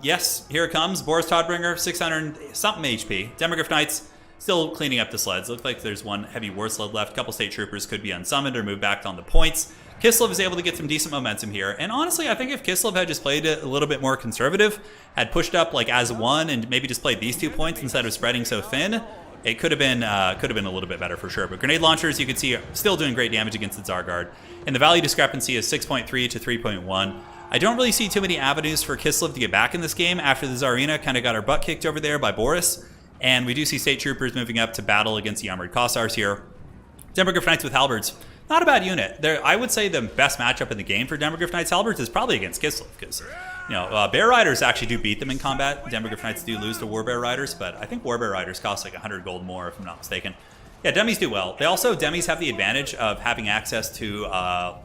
yes, here it comes. Boris Toadbringer, 600-something HP. Demogryph Knights still cleaning up the sleds. Looks like there's one heavy war sled left. A couple state troopers could be unsummoned or moved back on the points. Kislev is able to get some decent momentum here. And honestly, I think if Kislev had just played it a little bit more conservative, had pushed up like as one and maybe just played these 2 points instead of spreading so thin, it could have been a little bit better for sure. But grenade launchers, you can see, are still doing great damage against the Zargard. And the value discrepancy is 6.3 to 3.1. I don't really see too many avenues for Kislev to get back in this game after the Tsarina kind of got her butt kicked over there by Boris. And we do see state troopers moving up to battle against the armored Kossars here. Demogryph Knights with halberds. Not a bad unit. I would say the best matchup in the game for Demogryph Knights halberds is probably against Kislev, because Bear Riders actually do beat them in combat. Demogryph Knights do lose to Warbear Riders, but I think Warbear Riders cost like 100 gold more, if I'm not mistaken. Yeah, Demis do well. Demis have the advantage of having access to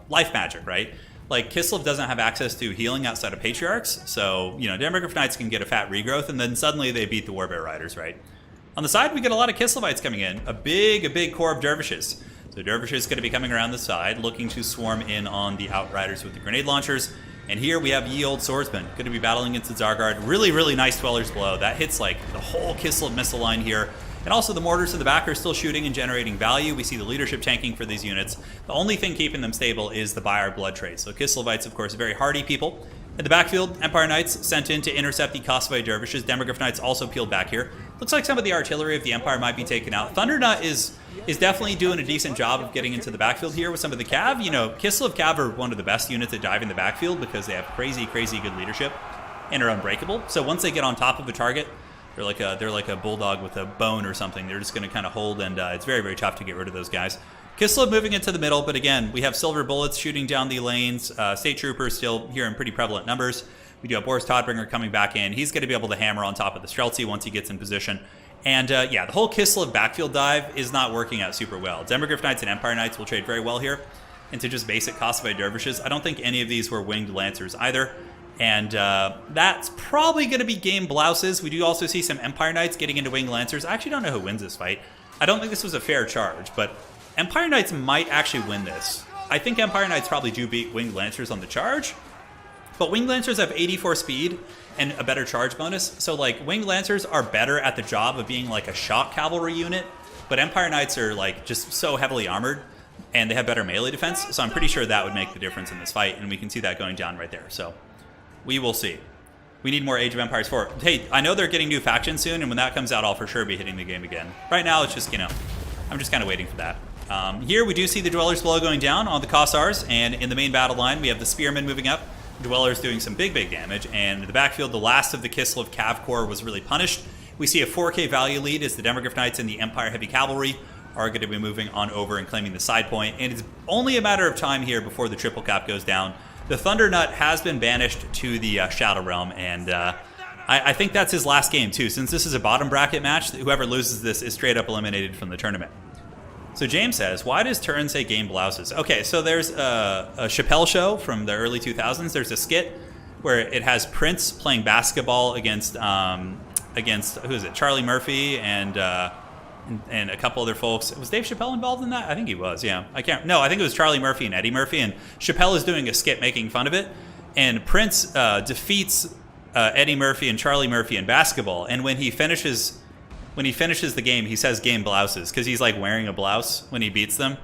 life magic, right? like Kislev doesn't have access to healing outside of Patriarchs, so, you know, Demogryph Knights can get a fat regrowth, and then suddenly they beat the Warbear Riders, right? On the side, we get a lot of Kislevites coming in. A big core of Dervishes. So Dervishes going to be coming around the side, looking to swarm in on the Outriders with the grenade launchers. And here we have Ye Old Swordsman, going to be battling against the Zargard. Really nice Dwellers Below. That hits like the whole Kislev missile line here. And also the mortars in the back are still shooting and generating value. We see the leadership tanking for these units. The only thing keeping them stable is the Buy Our Blood trait. So Kislevites, of course, very hardy people. In the backfield, Empire Knights sent in to intercept the Kosovo Dervishes. Demogryph Knights also peeled back here. Looks like some of the artillery of the Empire might be taken out. Thundernut is definitely doing a decent job of getting into the backfield here with some of the Cav. You know, Kislev Cav are one of the best units that dive in the backfield because they have crazy good leadership and are unbreakable. So once they get on top of a target, they're like a bulldog with a bone or something. They're just going to kind of hold, and it's very tough to get rid of those guys. Kislev moving into the middle, but again, we have silver bullets shooting down the lanes. State Troopers still here in pretty prevalent numbers. We do have Boris Todbringer coming back in. He's going to be able to hammer on top of the Streltsy once he gets in position. And yeah, the whole Kislev backfield dive is not working out super well. Demogryph Knights and Empire Knights will trade very well here into just basic Kosovo Dervishes. I don't think any of these were winged Lancers either. And that's probably going to be game blouses. We do also see some Empire Knights getting into winged Lancers. I actually don't know who wins this fight. I don't think this was a fair charge, but Empire Knights might actually win this. I think Empire Knights probably do beat Winged Lancers on the charge, but Winged Lancers have 84 speed and a better charge bonus. So like Winged Lancers are better at the job of being like a shock cavalry unit, but Empire Knights are like just so heavily armored and they have better melee defense. So I'm pretty sure that would make the difference in this fight, and we can see that going down right there. So we will see. We need more Age of Empires 4. Hey, I know they're getting new factions soon, and when that comes out, I'll for sure be hitting the game again. Right now, it's just, you know, I'm just kind of waiting for that. Here we do see the Dwellers Below going down on the Kossars, and in the main battle line we have the Spearmen moving up, Dwellers doing some big damage, and in the backfield the last of the Kislev Cav Corps was really punished. We see a 4k value lead as the Demogryph Knights and the Empire Heavy Cavalry are going to be moving on over and claiming the side point, and it's only a matter of time here before the triple cap goes down. The Thundernut has been banished to the Shadow Realm, and I think that's his last game too. Since this is a bottom bracket match, whoever loses this is straight up eliminated from the tournament. So James says, why does Turin say game blouses? Okay, so there's a Chappelle show from the early 2000s. There's a skit where it has Prince playing basketball against who is it? Charlie Murphy and a couple other folks. Was Dave Chappelle involved in that? I think he was, yeah. I think it was Charlie Murphy and Eddie Murphy, and Chappelle is doing a skit making fun of it, and Prince defeats Eddie Murphy and Charlie Murphy in basketball, and when he finishes the game, he says game blouses because he's like wearing a blouse when he beats them.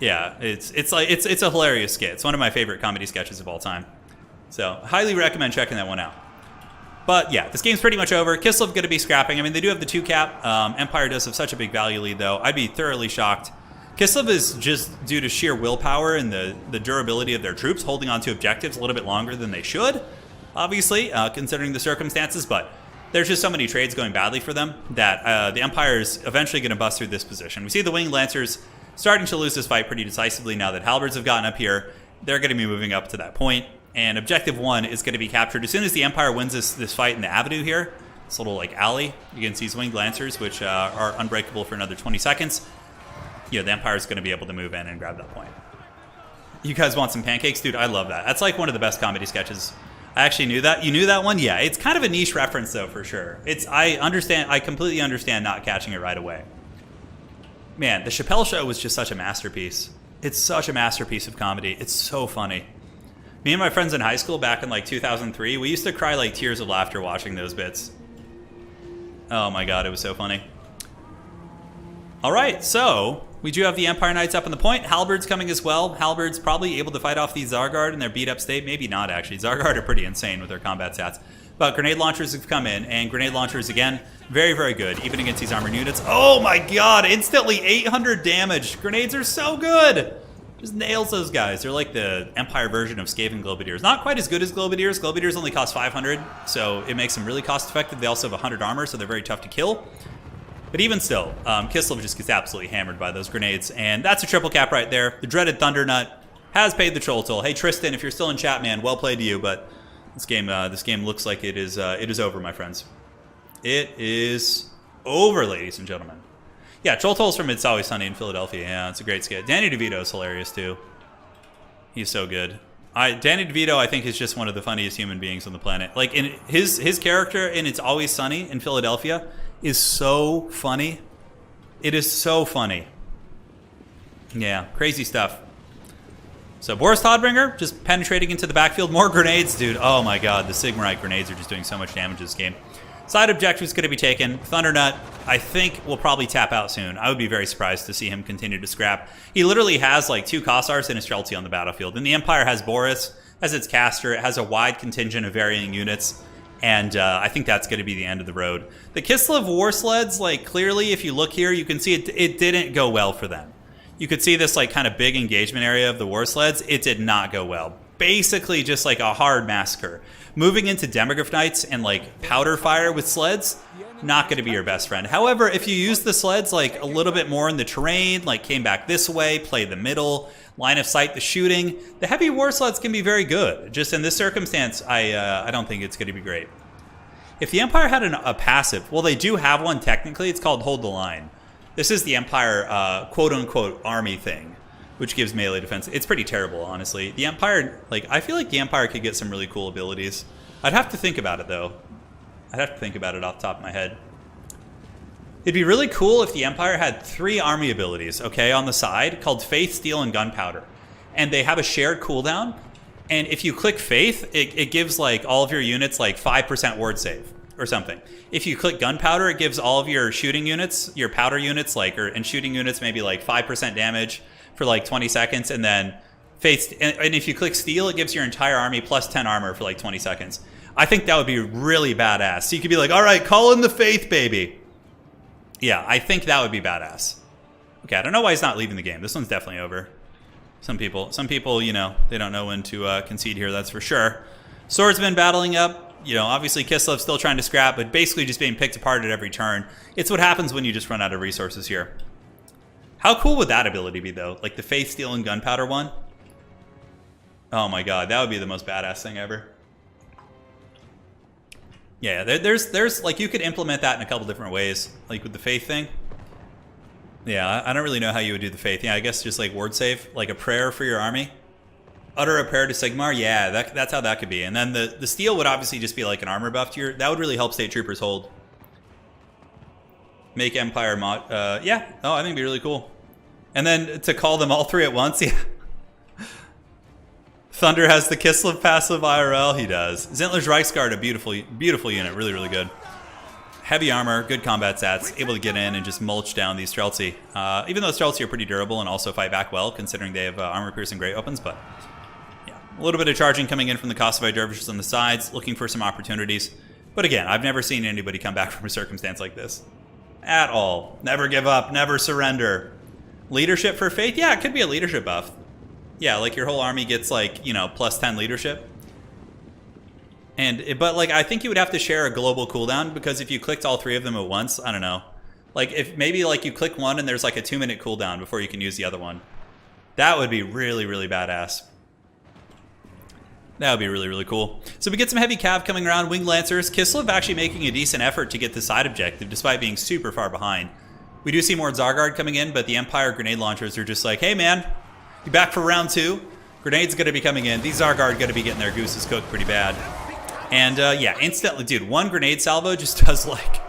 Yeah, it's a hilarious skit. It's one of my favorite comedy sketches of all time. So highly recommend checking that one out. But yeah, this game's pretty much over. Kislev going to be scrapping. I mean, they do have the 2 cap. Empire does have such a big value lead, though. I'd be thoroughly shocked. Kislev is just due to sheer willpower and the durability of their troops holding on to objectives a little bit longer than they should, obviously, considering the circumstances. But there's just so many trades going badly for them that the Empire is eventually going to bust through this position. We see the Winged Lancers starting to lose this fight pretty decisively now that Halberds have gotten up here. They're going to be moving up to that point. And Objective 1 is going to be captured as soon as the Empire wins this fight in the Avenue here. This little like alley against these Winged Lancers, which are unbreakable for another 20 seconds. You know, the Empire is going to be able to move in and grab that point. You guys want some pancakes? Dude, I love that. That's like one of the best comedy sketches. I actually knew that. You knew that one? Yeah, it's kind of a niche reference though, for sure. I completely understand not catching it right away. Man, the Chappelle Show was just such a masterpiece. It's such a masterpiece of comedy. It's so funny. Me and my friends in high school back in like 2003, we used to cry like tears of laughter watching those bits. Oh my god, it was so funny. Alright, so we do have the Empire Knights up on the point. Halberds coming as well. Halberds probably able to fight off the Zargard in their beat up state. Maybe not, actually. Zargard are pretty insane with their combat stats. But grenade launchers have come in, and grenade launchers, again, very good, even against these armored units. Oh my god, instantly 800 damage. Grenades are so good. Just nails those guys. They're like the Empire version of Skaven Globadiers. Not quite as good as Globadiers. Globadiers only cost 500, so it makes them really cost effective. They also have 100 armor, so they're very tough to kill. But even still, Kislev just gets absolutely hammered by those grenades, and that's a triple cap right there. The dreaded Thundernut has paid the troll toll. Hey Tristan, if you're still in chat, man, well played to you. But this game looks like it is over, my friends. It is over, ladies and gentlemen. Yeah, troll tolls from It's Always Sunny in Philadelphia. Yeah, it's a great skit. Danny DeVito is hilarious too. He's so good. Danny DeVito, I think, is just one of the funniest human beings on the planet. Like, in his character in It's Always Sunny in Philadelphia is so funny. It is so funny. Yeah, crazy stuff. So Boris Todbringer just penetrating into the backfield. More grenades, dude. Oh my god, the Sigmarite grenades are just doing so much damage this game. Side objective is going to be taken. Thundernut, I think, will probably tap out soon. I would be very surprised to see him continue to scrap. He literally has like 2 Kossars and a Streltsy on the battlefield. And the Empire has Boris, has its caster. It has a wide contingent of varying units. And I think that's going to be the end of the road. The Kislev war sleds, like, clearly, if you look here, you can see it didn't go well for them. You could see this, like, kind of big engagement area of the war sleds. It did not go well. Basically just like a hard massacre. Moving into Demograph Knights and like powder fire with sleds, not going to be your best friend. However, if you use the sleds like a little bit more in the terrain, like came back this way, play the middle, line of sight the shooting, the heavy war sleds can be very good. Just in this circumstance, I don't think it's going to be great. If the Empire had a passive, well, they do have one technically. It's called Hold the Line. This is the Empire quote-unquote army thing, which gives melee defense. It's pretty terrible, honestly. The Empire, like, I feel like the Empire could get some really cool abilities. I'd have to think about it, though. I'd have to think about it off the top of my head. It'd be really cool if the Empire had 3 army abilities, okay, on the side, called Faith, Steel, and Gunpowder. And they have a shared cooldown. And if you click Faith, it gives, like, all of your units, like, 5% ward save or something. If you click Gunpowder, it gives all of your shooting units, your powder units, like, and shooting units, maybe, like, 5% damage for like 20 seconds, and then Faith, and if you click Steel, it gives your entire army plus 10 armor for like 20 seconds. I think that would be really badass. So you could be like, all right, call in the Faith, baby. Yeah, I think that would be badass. Okay, I don't know why he's not leaving the game. This one's definitely over. Some people, you know, they don't know when to concede here, that's for sure. Swordsman battling up. You know, obviously Kislev still trying to scrap, but basically just being picked apart at every turn. It's what happens when you just run out of resources here. How cool would that ability be, though? Like the Faith, Steel, and Gunpowder one? Oh my god, that would be the most badass thing ever. Yeah, there's like, you could implement that in a couple different ways. Like with the Faith thing. Yeah, I don't really know how you would do the Faith. Yeah, I guess just like ward save, like a prayer for your army. Utter a prayer to Sigmar. Yeah, that's how that could be. And then the Steel would obviously just be like an armor buff to your... That would really help State Troopers hold. Make Empire mod. Yeah. Oh, I think it'd be really cool. And then to call them all 3 at once. Yeah. Thunder has the Kislev passive IRL. He does. Zintler's Reichsguard, a beautiful unit. Really, really good. Heavy armor, good combat stats. Able to get in and just mulch down these Streltsy. Even though Streltsy are pretty durable and also fight back well, considering they have armor-piercing great weapons. But yeah, a little bit of charging coming in from the Kosovo dervishes on the sides, looking for some opportunities. But again, I've never seen anybody come back from a circumstance like this. At all. Never give up, never surrender. Leadership for Faith? Yeah, it could be a leadership buff. Yeah, like your whole army gets like, you know, plus 10 leadership. But like, I think you would have to share a global cooldown, because if you clicked all 3 of them at once, I don't know. Like if maybe like you click one and there's like a 2-minute cooldown before you can use the other one. That would be really, really badass. That would be really, really cool. So we get some heavy cav coming around. Winged Lancers. Kislev actually making a decent effort to get the side objective despite being super far behind. We do see more Zargard coming in, but the Empire grenade launchers are just like, hey man, you back for round 2? Grenades going to be coming in. These Zargard going to be getting their gooses cooked pretty bad. And yeah, instantly, dude, one grenade salvo just does like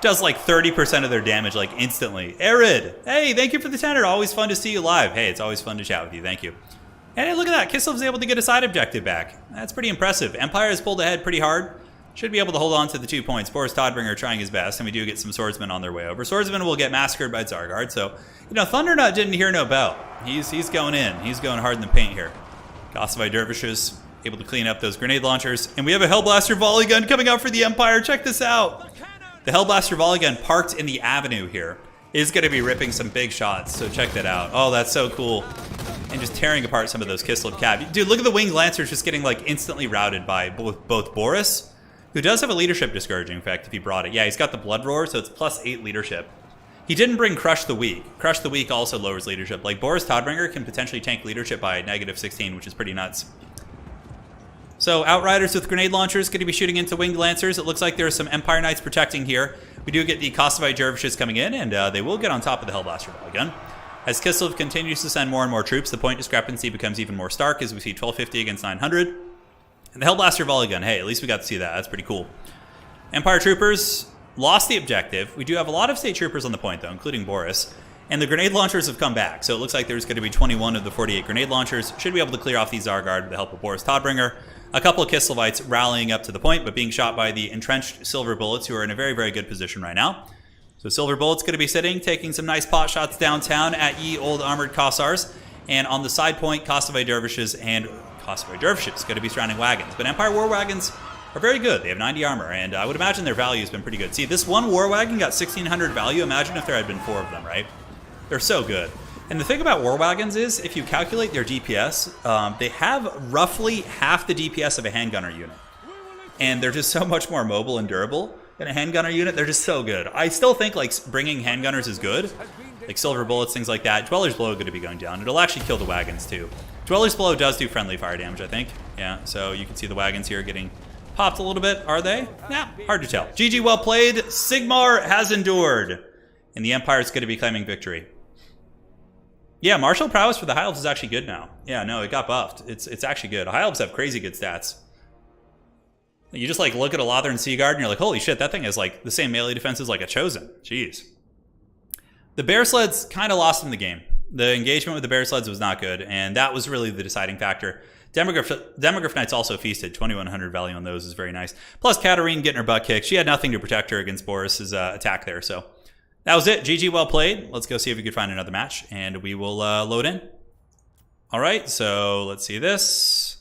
30% of their damage, like instantly. Arid, hey, thank you for the tenor. Always fun to see you live. Hey, it's always fun to chat with you. Thank you. And hey, look at that. Kislev's able to get a side objective back. That's pretty impressive. Empire has pulled ahead pretty hard. Should be able to hold on to the 2 points. Boris Todbringer trying his best, and we do get some swordsmen on their way over. Swordsmen will get massacred by Zargard, so, you know, Thundernut didn't hear no bell. He's going in. He's going hard in the paint here. Kosovo dervishes able to clean up those grenade launchers. And we have a Hellblaster volley gun coming out for the Empire. Check this out. The Hellblaster volley gun parked in the avenue here is going to be ripping some big shots, so check that out. Oh, that's so cool. And just tearing apart some of those Kislev cav. Dude, look at the Winged Lancers just getting like instantly routed by both Boris, who does have a leadership discouraging effect if he brought it. Yeah, he's got the Blood Roar, so it's plus 8 leadership. He didn't bring Crush the Weak. Crush the Weak also lowers leadership. Like, Boris Todbringer can potentially tank leadership by -16, which is pretty nuts. So, Outriders with grenade launchers going to be shooting into Winged Lancers. It looks like there are some Empire Knights protecting here. We do get the Kosovo dervishes coming in, and they will get on top of the Hellblaster volley gun. As Kislev continues to send more and more troops, the point discrepancy becomes even more stark as we see 1250 against 900. And the Hellblaster volley gun, hey, at least we got to see that. That's pretty cool. Empire troopers lost the objective. We do have a lot of state troopers on the point, though, including Boris. And the grenade launchers have come back, so it looks like there's going to be 21 of the 48 grenade launchers. Should be able to clear off the Zargard with the help of Boris Todbringer. A couple of Kislevites rallying up to the point, but being shot by the entrenched Silver Bullets, who are in a very, very good position right now. So Silver Bullet's going to be sitting, taking some nice pot shots downtown at ye old armored Kossars. And on the side point, Kosovo Dervishes and Kosovo Dervishes going to be surrounding wagons. But Empire War Wagons are very good. They have 90 armor, and I would imagine their value has been pretty good. See, this one War Wagon got 1,600 value. Imagine if there had been 4 of them, right? They're so good. And the thing about War Wagons is, if you calculate their DPS, they have roughly half the DPS of a handgunner unit. And they're just so much more mobile and durable than a handgunner unit. They're just so good. I still think like bringing handgunners is good. Like Silver Bullets, things like that. Dweller's Blow is going to be going down. It'll actually kill the wagons too. Dweller's Blow does do friendly fire damage, I think. Yeah, so you can see the wagons here getting popped a little bit. Are they? Yeah, hard to tell. GG, well played. Sigmar has endured. And the Empire is going to be claiming victory. Yeah, martial prowess for the High Elves is actually good now. Yeah, no, it got buffed. It's actually good. High Elves have crazy good stats. You just like look at a Lothern Seaguard and you're like, holy shit, that thing has like the same melee defense as like a Chosen. Jeez. The Bear Sleds kind of lost in the game. The engagement with the Bear Sleds was not good, and that was really the deciding factor. Demogryph Knights also feasted. 2,100 value on those is very nice. Plus, Katarine getting her butt kicked. She had nothing to protect her against Boris's attack there, so that was it. GG, well played. Let's go see if we can find another match, and we will load in. All right, so let's see this.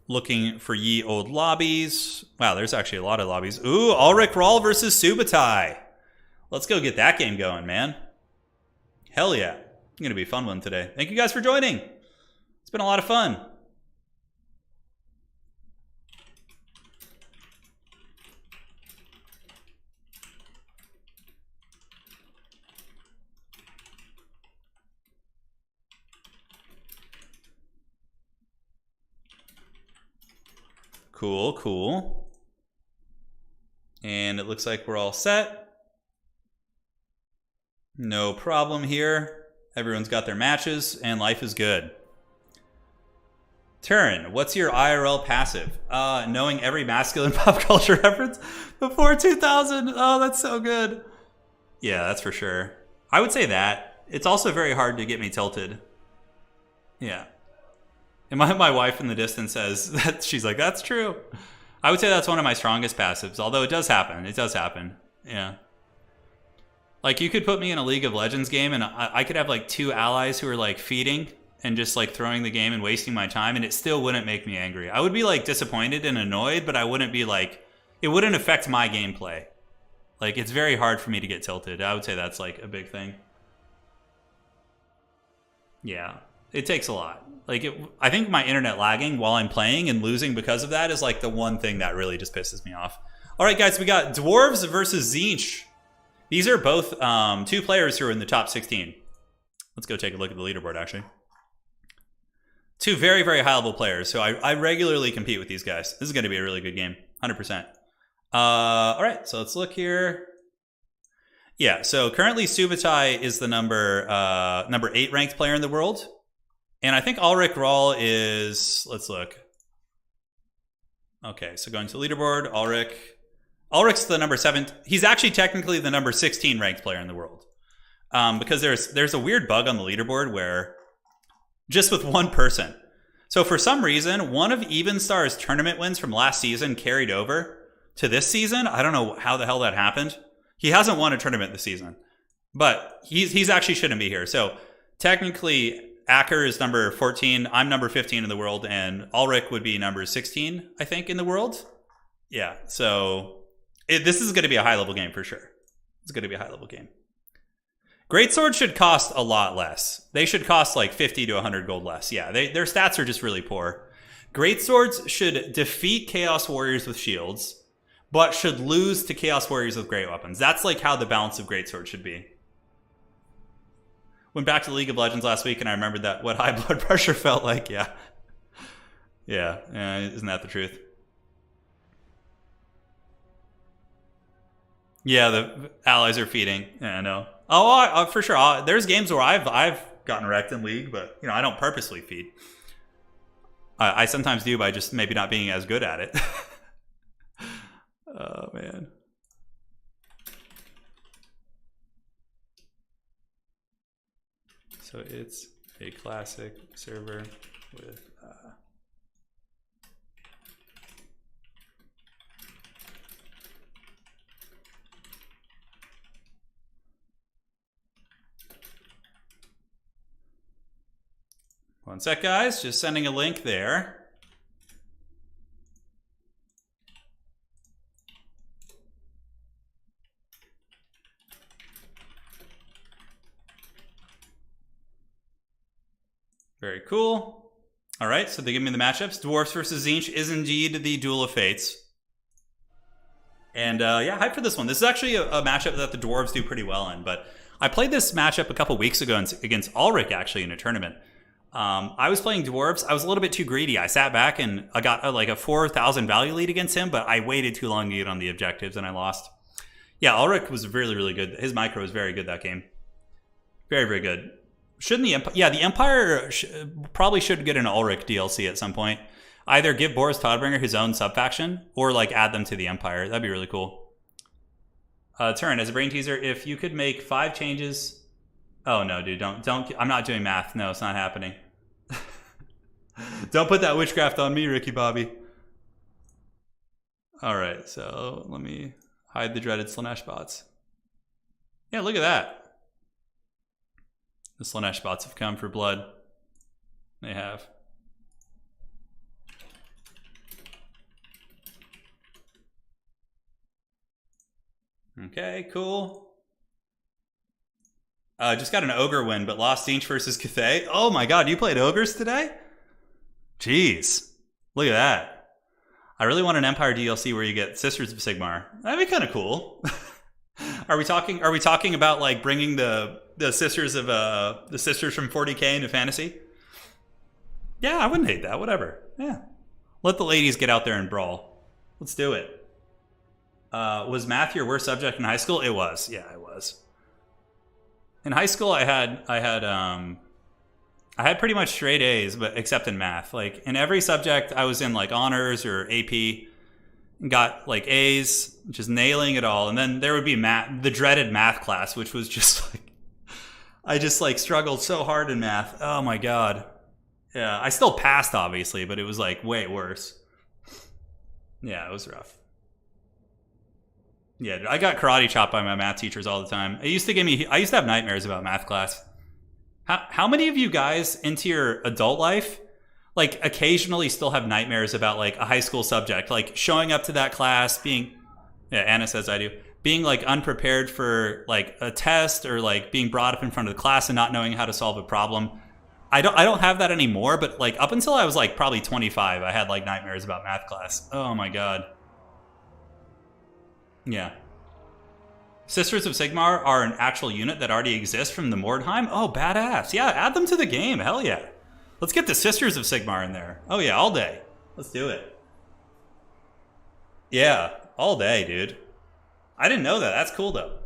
Looking for ye old lobbies. Wow, there's actually a lot of lobbies. Ooh, Ulrich Rahl versus Subutai. Let's go get that game going, man. Hell yeah. It's going to be a fun one today. Thank you guys for joining. It's been a lot of fun. Cool, cool. And it looks like we're all set. No problem here. Everyone's got their matches, and life is good. Turin, what's your IRL passive? Knowing every masculine pop culture reference before 2000. Oh, that's so good. Yeah, that's for sure. I would say that. It's also very hard to get me tilted. Yeah. And my wife in the distance says that she's like, that's true. I would say that's one of my strongest passives, although it does happen. It does happen. Yeah. Like, you could put me in a League of Legends game, and I could have, like, 2 allies who are, like, feeding and just, like, throwing the game and wasting my time, and it still wouldn't make me angry. I would be, like, disappointed and annoyed, but I wouldn't be, like... It wouldn't affect my gameplay. Like, it's very hard for me to get tilted. I would say that's, like, a big thing. Yeah. It takes a lot. Like, I think my internet lagging while I'm playing and losing because of that is, like, the one thing that really just pisses me off. All right, guys, we got Dwarves versus Tzeentch. These are both 2 players who are in the top 16. Let's go take a look at the leaderboard, actually. 2 very, very high-level players. So I regularly compete with these guys. This is going to be a really good game, 100%. All right, so let's look here. Yeah, so currently Subutai is the number 8 ranked player in the world. And I think Ulrich Rahl is... Let's look. Okay, so going to leaderboard, Ulrich's the number 7. He's actually technically the number 16 ranked player in the world. Because there's a weird bug on the leaderboard where just with one person. So for some reason, one of Evenstar's tournament wins from last season carried over to this season. I don't know how the hell that happened. He hasn't won a tournament this season. But he's actually shouldn't be here. So technically, Acker is number 14. I'm number 15 in the world. And Ulrich would be number 16, I think, in the world. Yeah, so... this is going to be a high-level game for sure. It's going to be a high-level game. Greatswords should cost a lot less. They should cost like 50 to 100 gold less. Yeah, their stats are just really poor. Greatswords should defeat Chaos Warriors with shields, but should lose to Chaos Warriors with great weapons. That's like how the balance of Greatswords should be. Went back to League of Legends last week, and I remembered that what high blood pressure felt like. Yeah. Yeah, isn't that the truth? Yeah, the allies are feeding. Yeah, I know. Oh, for sure. There's games where I've gotten wrecked in League, but I don't purposely feed. I sometimes do by just maybe not being as good at it. Oh man. So it's a classic server with one sec, guys. Just sending a link there. Very cool. All right, so they give me the matchups. Dwarfs versus Tzeentch is indeed the Duel of Fates. And yeah, hype for this one. This is actually a matchup that the Dwarves do pretty well in. But I played this matchup a couple weeks ago against Ulrich, actually, in a tournament. I was playing Dwarves. I was a little bit too greedy. I sat back and I got like a 4,000 value lead against him, but I waited too long to get on the objectives and I lost. Yeah, Ulrich was really, really good. His micro was very good that game. Very, very good. Shouldn't the Empire... Yeah, the Empire probably should get an Ulrich DLC at some point. Either give Boris Todbringer his own sub-faction or like add them to the Empire. That'd be really cool. Turin, as a brain teaser, if you could make 5 changes... Oh, no, dude, don't... I'm not doing math. No, it's not happening. Don't put that witchcraft on me, Ricky Bobby. All right, so let me hide the dreaded Slanesh bots. Yeah, look at that. The Slanesh bots have come for blood. They have. Okay, cool. Just got an ogre win, but lost Tzeentch versus Cathay. Oh my god, you played ogres today? Jeez, look at that. I really want an Empire DLC where you get Sisters of Sigmar. That'd be kind of cool. Are we talking about like bringing the sisters of the sisters from 40K into fantasy? Yeah, I wouldn't hate that. Whatever. Yeah, let the ladies get out there and brawl. Let's do it. Was math your worst subject in high school? It was. Yeah, it was. In high school, I had pretty much straight A's, but except in math. Like in every subject, I was in like honors or AP, and got like A's, just nailing it all. And then there would be the dreaded math class, which was just like, I just like struggled so hard in math. Oh my god. Yeah, I still passed obviously, but it was like way worse. Yeah, it was rough. Yeah, I got karate chopped by my math teachers all the time. I used to have nightmares about math class. How many of you guys into your adult life, like occasionally still have nightmares about like a high school subject, like showing up to that class being, yeah, Anna says I do, being like unprepared for like a test or like being brought up in front of the class and not knowing how to solve a problem. I don't have that anymore, but like up until I was like probably 25, I had like nightmares about math class. Oh my god. Yeah. Sisters of Sigmar are an actual unit that already exists from the Mordheim. Oh, badass. Yeah, add them to the game. Hell yeah. Let's get the Sisters of Sigmar in there. Oh yeah, all day. Let's do it. Yeah, all day, dude. I didn't know that. That's cool, though.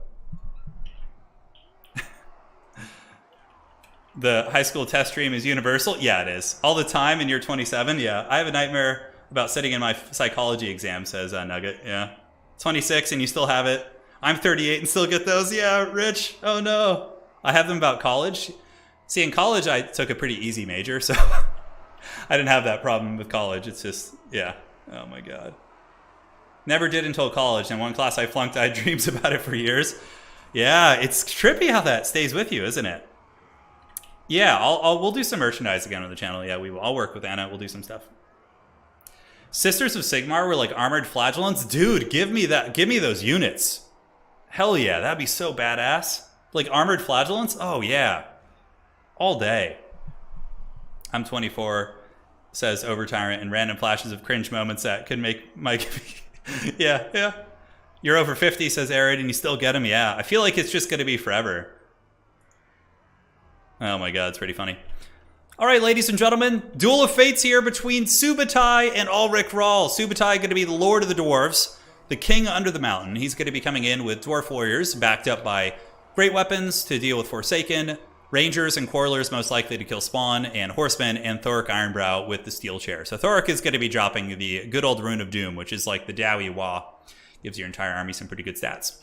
The high school test stream is universal? Yeah, it is. All the time, and you're 27? Yeah. I have a nightmare about sitting in my psychology exam, says Nugget. Yeah. 26 and you still have it. I'm 38 and still get those. Yeah, Rich. Oh no. I have them about college. See, in college I took a pretty easy major, so I didn't have that problem with college. It's just, yeah. Oh my god. Never did until college. And one class I flunked, I had dreams about it for years. Yeah, it's trippy how that stays with you, isn't it? Yeah, we'll do some merchandise again on the channel. Yeah, we will. I'll work with Anna. We'll do some stuff. Sisters of Sigmar were like armored flagellants. Dude, give me that. Give me those units. Hell yeah, that'd be so badass. Like armored flagellants? Oh yeah. All day. I'm 24, says Overtyrant, and random flashes of cringe moments that could make Mike... yeah, yeah. You're over 50, says Arid, and you still get them? Yeah, I feel like it's just going to be forever. Oh my god, it's pretty funny. All right, ladies and gentlemen, Duel of Fates here between Subutai and Ulrich Rahl. Subutai going to be the Lord of the Dwarves, the King under the mountain. He's going to be coming in with Dwarf Warriors, backed up by Great weapons to deal with Forsaken. Rangers and Quarrelers most likely to kill Spawn, and Horsemen, and Thoric Ironbrow with the Steel Chair. So Thoric is going to be dropping the good old Rune of Doom, which is like the Dowie Wa. Gives your entire army some pretty good stats.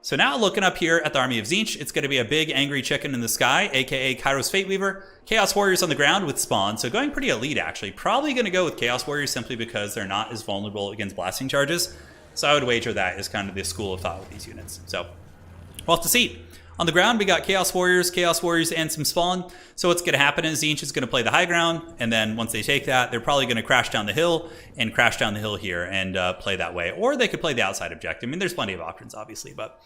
So now looking up here at the army of Tzeentch, it's going to be a big angry chicken in the sky, aka Kairos Fate Weaver. Chaos Warriors on the ground with Spawn, so going pretty elite actually. Probably going to go with Chaos Warriors simply because they're not as vulnerable against blasting charges. So I would wager that is kind of the school of thought with these units. So we'll have to see. On the ground, we got Chaos Warriors, and some Spawn. So what's going to happen is Tzeentch is going to play the high ground, and then once they take that, they're probably going to crash down the hill here and play that way. Or they could play the outside objective. I mean, there's plenty of options, obviously. But,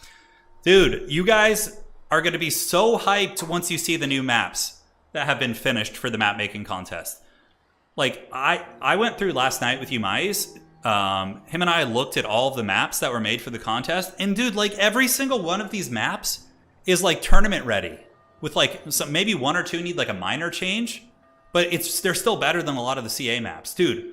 dude, you guys are going to be so hyped once you see the new maps that have been finished for the map-making contest. Like, I went through last night with you, Mize. Him and I looked at all of the maps that were made for the contest. And, dude, like, every single one of these maps is like tournament ready, with like some, maybe one or two need like a minor change, but they're still better than a lot of the CA maps. Dude,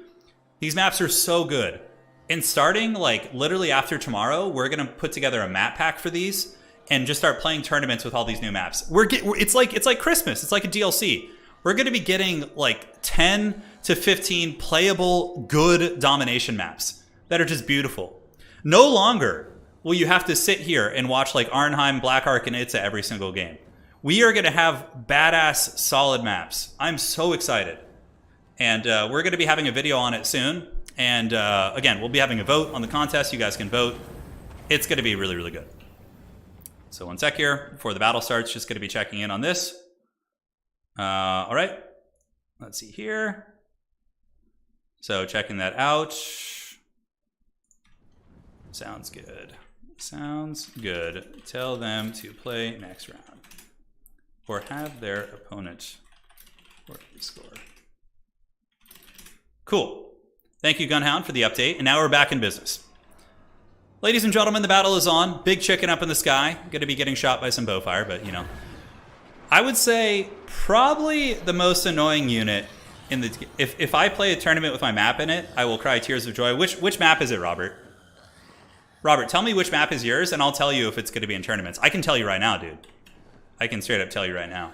these maps are so good. And starting like literally after tomorrow, we're gonna put together a map pack for these and just start playing tournaments with all these new maps. It's like Christmas. It's like a DLC. We're gonna be getting like 10 to 15 playable good domination maps that are just beautiful. No longer will you have to sit here and watch like Arnheim, Black Ark, and Itza every single game. We are going to have badass, solid maps. I'm so excited. And we're going to be having a video on it soon. And again, we'll be having a vote on the contest. You guys can vote. It's going to be really, really good. So 1 sec here before the battle starts. Just going to be checking in on this. All right. Let's see here. So checking that out. Sounds good. Sounds good. Tell them to play next round. Or have their opponent score. Cool. Thank you, Gunhound, for the update. And now we're back in business. Ladies and gentlemen, the battle is on. Big chicken up in the sky. Going to be getting shot by some bowfire, but you know. I would say probably the most annoying unit in the... If I play a tournament with my map in it, I will cry tears of joy. Which map is it, Robert? Robert, tell me which map is yours, and I'll tell you if it's going to be in tournaments. I can tell you right now, dude. I can straight up tell you right now.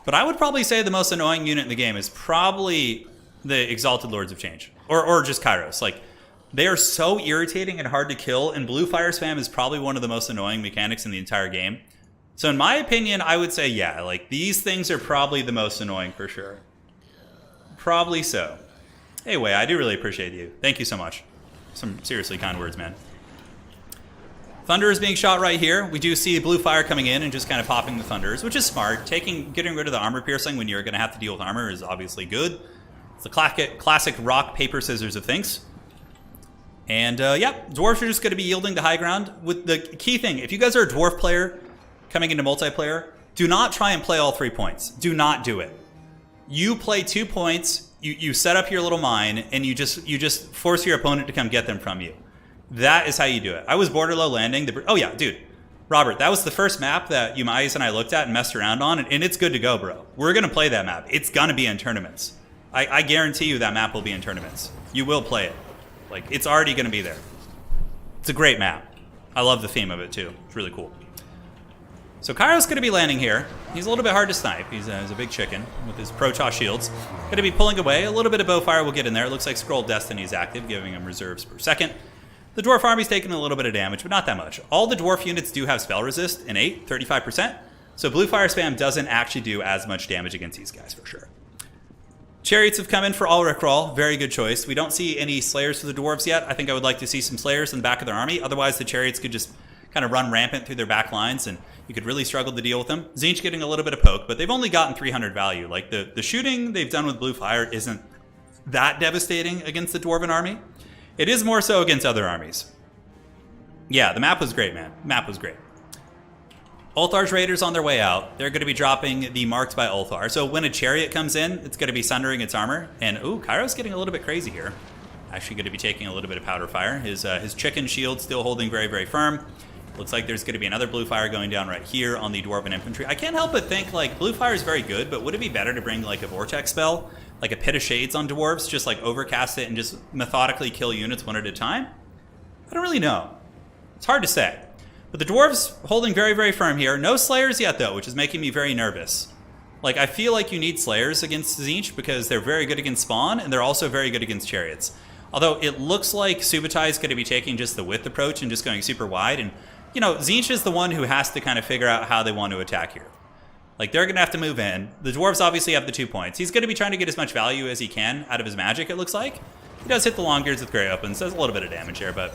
But I would probably say the most annoying unit in the game is probably the Exalted Lords of Change. Or just Kairos. Like, they are so irritating and hard to kill, and blue fire spam is probably one of the most annoying mechanics in the entire game. So in my opinion, I would say, yeah, like, these things are probably the most annoying for sure. Probably so. Anyway, I do really appreciate you. Thank you so much. Some seriously kind words, man. Thunder is being shot right here. We do see blue fire coming in and just kind of popping the thunders, which is smart. Getting rid of the armor piercing when you're going to have to deal with armor is obviously good. It's the classic rock, paper, scissors of things. And yeah, dwarves are just going to be yielding the high ground. With the key thing, if you guys are a dwarf player coming into multiplayer, do not try and play all 3 points. Do not do it. You play 2 points. You set up your little mine, and you just force your opponent to come get them from you. That is how you do it. I was border low landing. Oh yeah, dude. Robert, that was the first map that Umais and I looked at and messed around on, and it's good to go, bro. We're going to play that map. It's going to be in tournaments. I guarantee you that map will be in tournaments. You will play it. Like, it's already going to be there. It's a great map. I love the theme of it, too. It's really cool. So Kairos going to be landing here. He's a little bit hard to snipe. He's a big chicken with his Protoss shields. Going to be pulling away. A little bit of bowfire will get in there. It looks like Scroll Destiny is active, giving him reserves per second. The Dwarf army's taking a little bit of damage, but not that much. All the Dwarf units do have spell resist, innate, 35%. So blue fire spam doesn't actually do as much damage against these guys, for sure. Chariots have come in for Ulrich Rawl. Very good choice. We don't see any Slayers for the Dwarves yet. I think I would like to see some Slayers in the back of their army. Otherwise, the Chariots could just kind of run rampant through their back lines, and you could really struggle to deal with them. Tzeentch getting a little bit of poke, but they've only gotten 300 value. Like, the shooting they've done with blue fire isn't that devastating against the Dwarven army. It is more so against other armies. Yeah, the map was great, man. Map was great. Ulthar's Raiders on their way out. They're going to be dropping the Marked by Ulthar. So when a Chariot comes in, it's going to be sundering its armor. And, ooh, Kairos getting a little bit crazy here. Actually going to be taking a little bit of powder fire. His chicken shield still holding very, very firm. Looks like there's going to be another blue fire going down right here on the Dwarven Infantry. I can't help but think, like, blue fire is very good, but would it be better to bring, like, a Vortex spell? Like a Pit of Shades on Dwarves? Just, like, overcast it and just methodically kill units one at a time? I don't really know. It's hard to say. But the Dwarves holding very, very firm here. No Slayers yet, though, which is making me very nervous. Like, I feel like you need Slayers against Tzeentch because they're very good against Spawn, and they're also very good against Chariots. Although it looks like Subutai is going to be taking just the width approach and just going super wide. And, you know, Tzeentch is the one who has to kind of figure out how they want to attack here. Like, they're going to have to move in. The Dwarves obviously have the 2 points. He's going to be trying to get as much value as he can out of his magic, it looks like. He does hit the Longbeards with Grey Opens. Does a little bit of damage there, but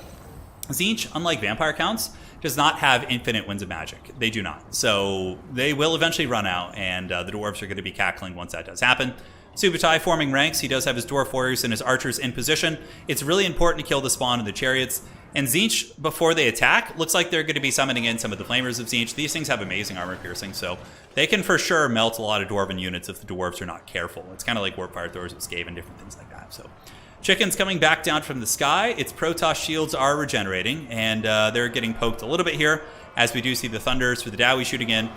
Tzeentch, unlike Vampire Counts, does not have infinite winds of magic. They do not. So they will eventually run out, and the Dwarves are going to be cackling once that does happen. Subutai forming ranks. He does have his Dwarf Warriors and his Archers in position. It's really important to kill the Spawn and the Chariots. And Tzeentch, before they attack, looks like they're going to be summoning in some of the Flamers of Tzeentch. These things have amazing armor piercing, so they can for sure melt a lot of Dwarven units if the Dwarves are not careful. It's kind of like Warp Fire Throwers with Skaven, different things like that. So Chickens coming back down from the sky. Its Protoss shields are regenerating, and they're getting poked a little bit here, as we do see the Thunders for the Dowie shooting in.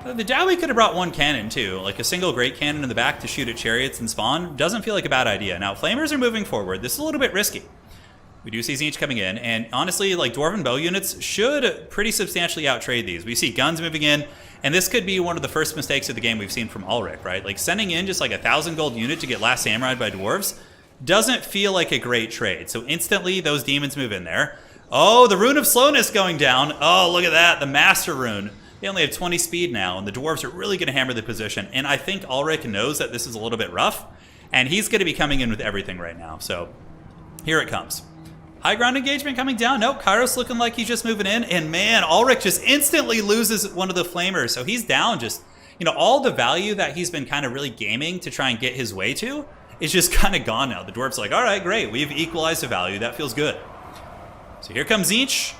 The Dowie could have brought one cannon, too. Like a single Great Cannon in the back to shoot at Chariots and Spawn doesn't feel like a bad idea. Now, Flamers are moving forward. This is a little bit risky. We do see Tzeentch coming in, and honestly, like, Dwarven bow units should pretty substantially outtrade these. We see guns moving in, and this could be one of the first mistakes of the game we've seen from Ulrich, right? Like, sending in just like 1,000 gold unit to get Last Samurai by Dwarves doesn't feel like a great trade. So instantly, those demons move in there. Oh, the Rune of Slowness going down. Oh, look at that, the Master Rune. They only have 20 speed now, and the Dwarves are really going to hammer the position. And I think Ulrich knows that this is a little bit rough, and he's going to be coming in with everything right now. So here it comes. High ground engagement coming down. Nope, Kairos looking like he's just moving in. And man, Ulrich just instantly loses one of the Flamers. So he's down just, you know, all the value that he's been kind of really gaming to try and get his way to is just kind of gone now. The Dwarves are like, all right, great. We've equalized the value. That feels good. So here comes Tzeentch.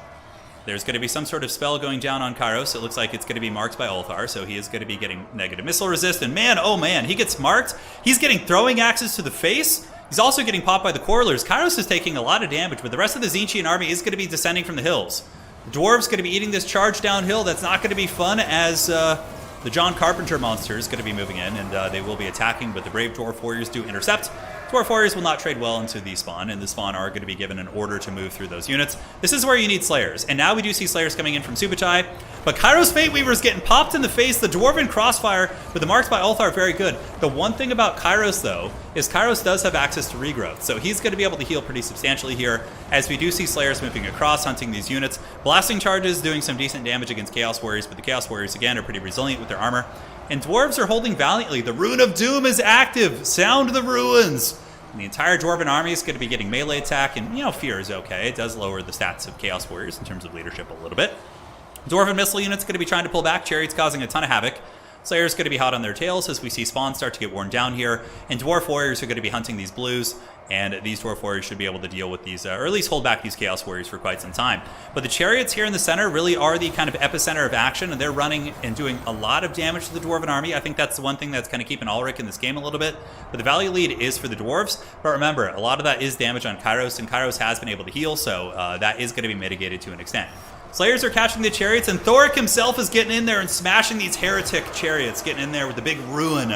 There's going to be some sort of spell going down on Kairos. It looks like it's going to be marked by Ulthar, so he is going to be getting negative missile resist. And man, oh man, he gets marked. He's getting throwing axes to the face. He's also getting popped by the Quarrelers. Kairos is taking a lot of damage, but the rest of the Tzeentchian army is going to be descending from the hills. The Dwarves going to be eating this charge downhill. That's not going to be fun, as the John Carpenter monster is going to be moving in, and they will be attacking, but the Brave Dwarf Warriors do intercept. Dwarf Warriors will not trade well into the Spawn, and the Spawn are going to be given an order to move through those units. This is where you need Slayers, and now we do see Slayers coming in from Subutai, but Kairos Fate Weaver is getting popped in the face. The Dwarven Crossfire with the marks by Ulthar are very good. The one thing about Kairos, though, is Kairos does have access to regrowth, so he's going to be able to heal pretty substantially here, as we do see Slayers moving across, hunting these units. Blasting charges doing some decent damage against Chaos Warriors, but the Chaos Warriors, again, are pretty resilient with their armor. And Dwarves are holding valiantly. The Rune of Doom is active. Sound the ruins. And the entire Dwarven army is going to be getting melee attack, and, you know, Fear is okay. It does lower the stats of Chaos Warriors in terms of leadership a little bit. Dwarven missile units going to be trying to pull back. Chariots causing a ton of havoc. Slayers going to be hot on their tails as we see Spawn start to get worn down here. And Dwarf Warriors are going to be hunting these blues. And these Dwarf Warriors should be able to deal with these, or at least hold back these Chaos Warriors for quite some time. But the Chariots here in the center really are the kind of epicenter of action, and they're running and doing a lot of damage to the Dwarven army. I think that's the one thing that's kind of keeping Ulrich in this game a little bit. But the value lead is for the Dwarves. But remember, a lot of that is damage on Kairos, and Kairos has been able to heal, so that is going to be mitigated to an extent. Slayers are catching the Chariots, and Thoric himself is getting in there and smashing these heretic Chariots, getting in there with the big ruin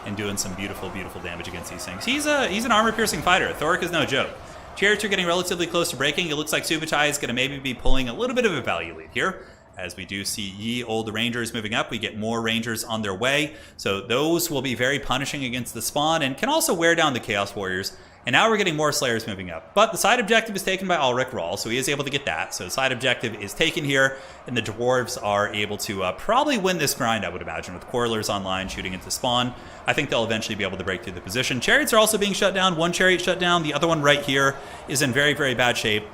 and doing some beautiful, beautiful damage against these things. He's an armor-piercing fighter. Thoric is no joke. Chariots are getting relatively close to breaking. It looks like Subutai is going to maybe be pulling a little bit of a value lead here. As we do see Ye Old Rangers moving up, we get more Rangers on their way. So those will be very punishing against the Spawn and can also wear down the Chaos Warriors. And now we're getting more Slayers moving up. But the side objective is taken by Ulrich Rahl, so he is able to get that. So the side objective is taken here, and the Dwarves are able to probably win this grind, I would imagine, with Quarrelers online shooting into Spawn. I think they'll eventually be able to break through the position. Chariots are also being shut down. One Chariot shut down. The other one right here is in very, very bad shape.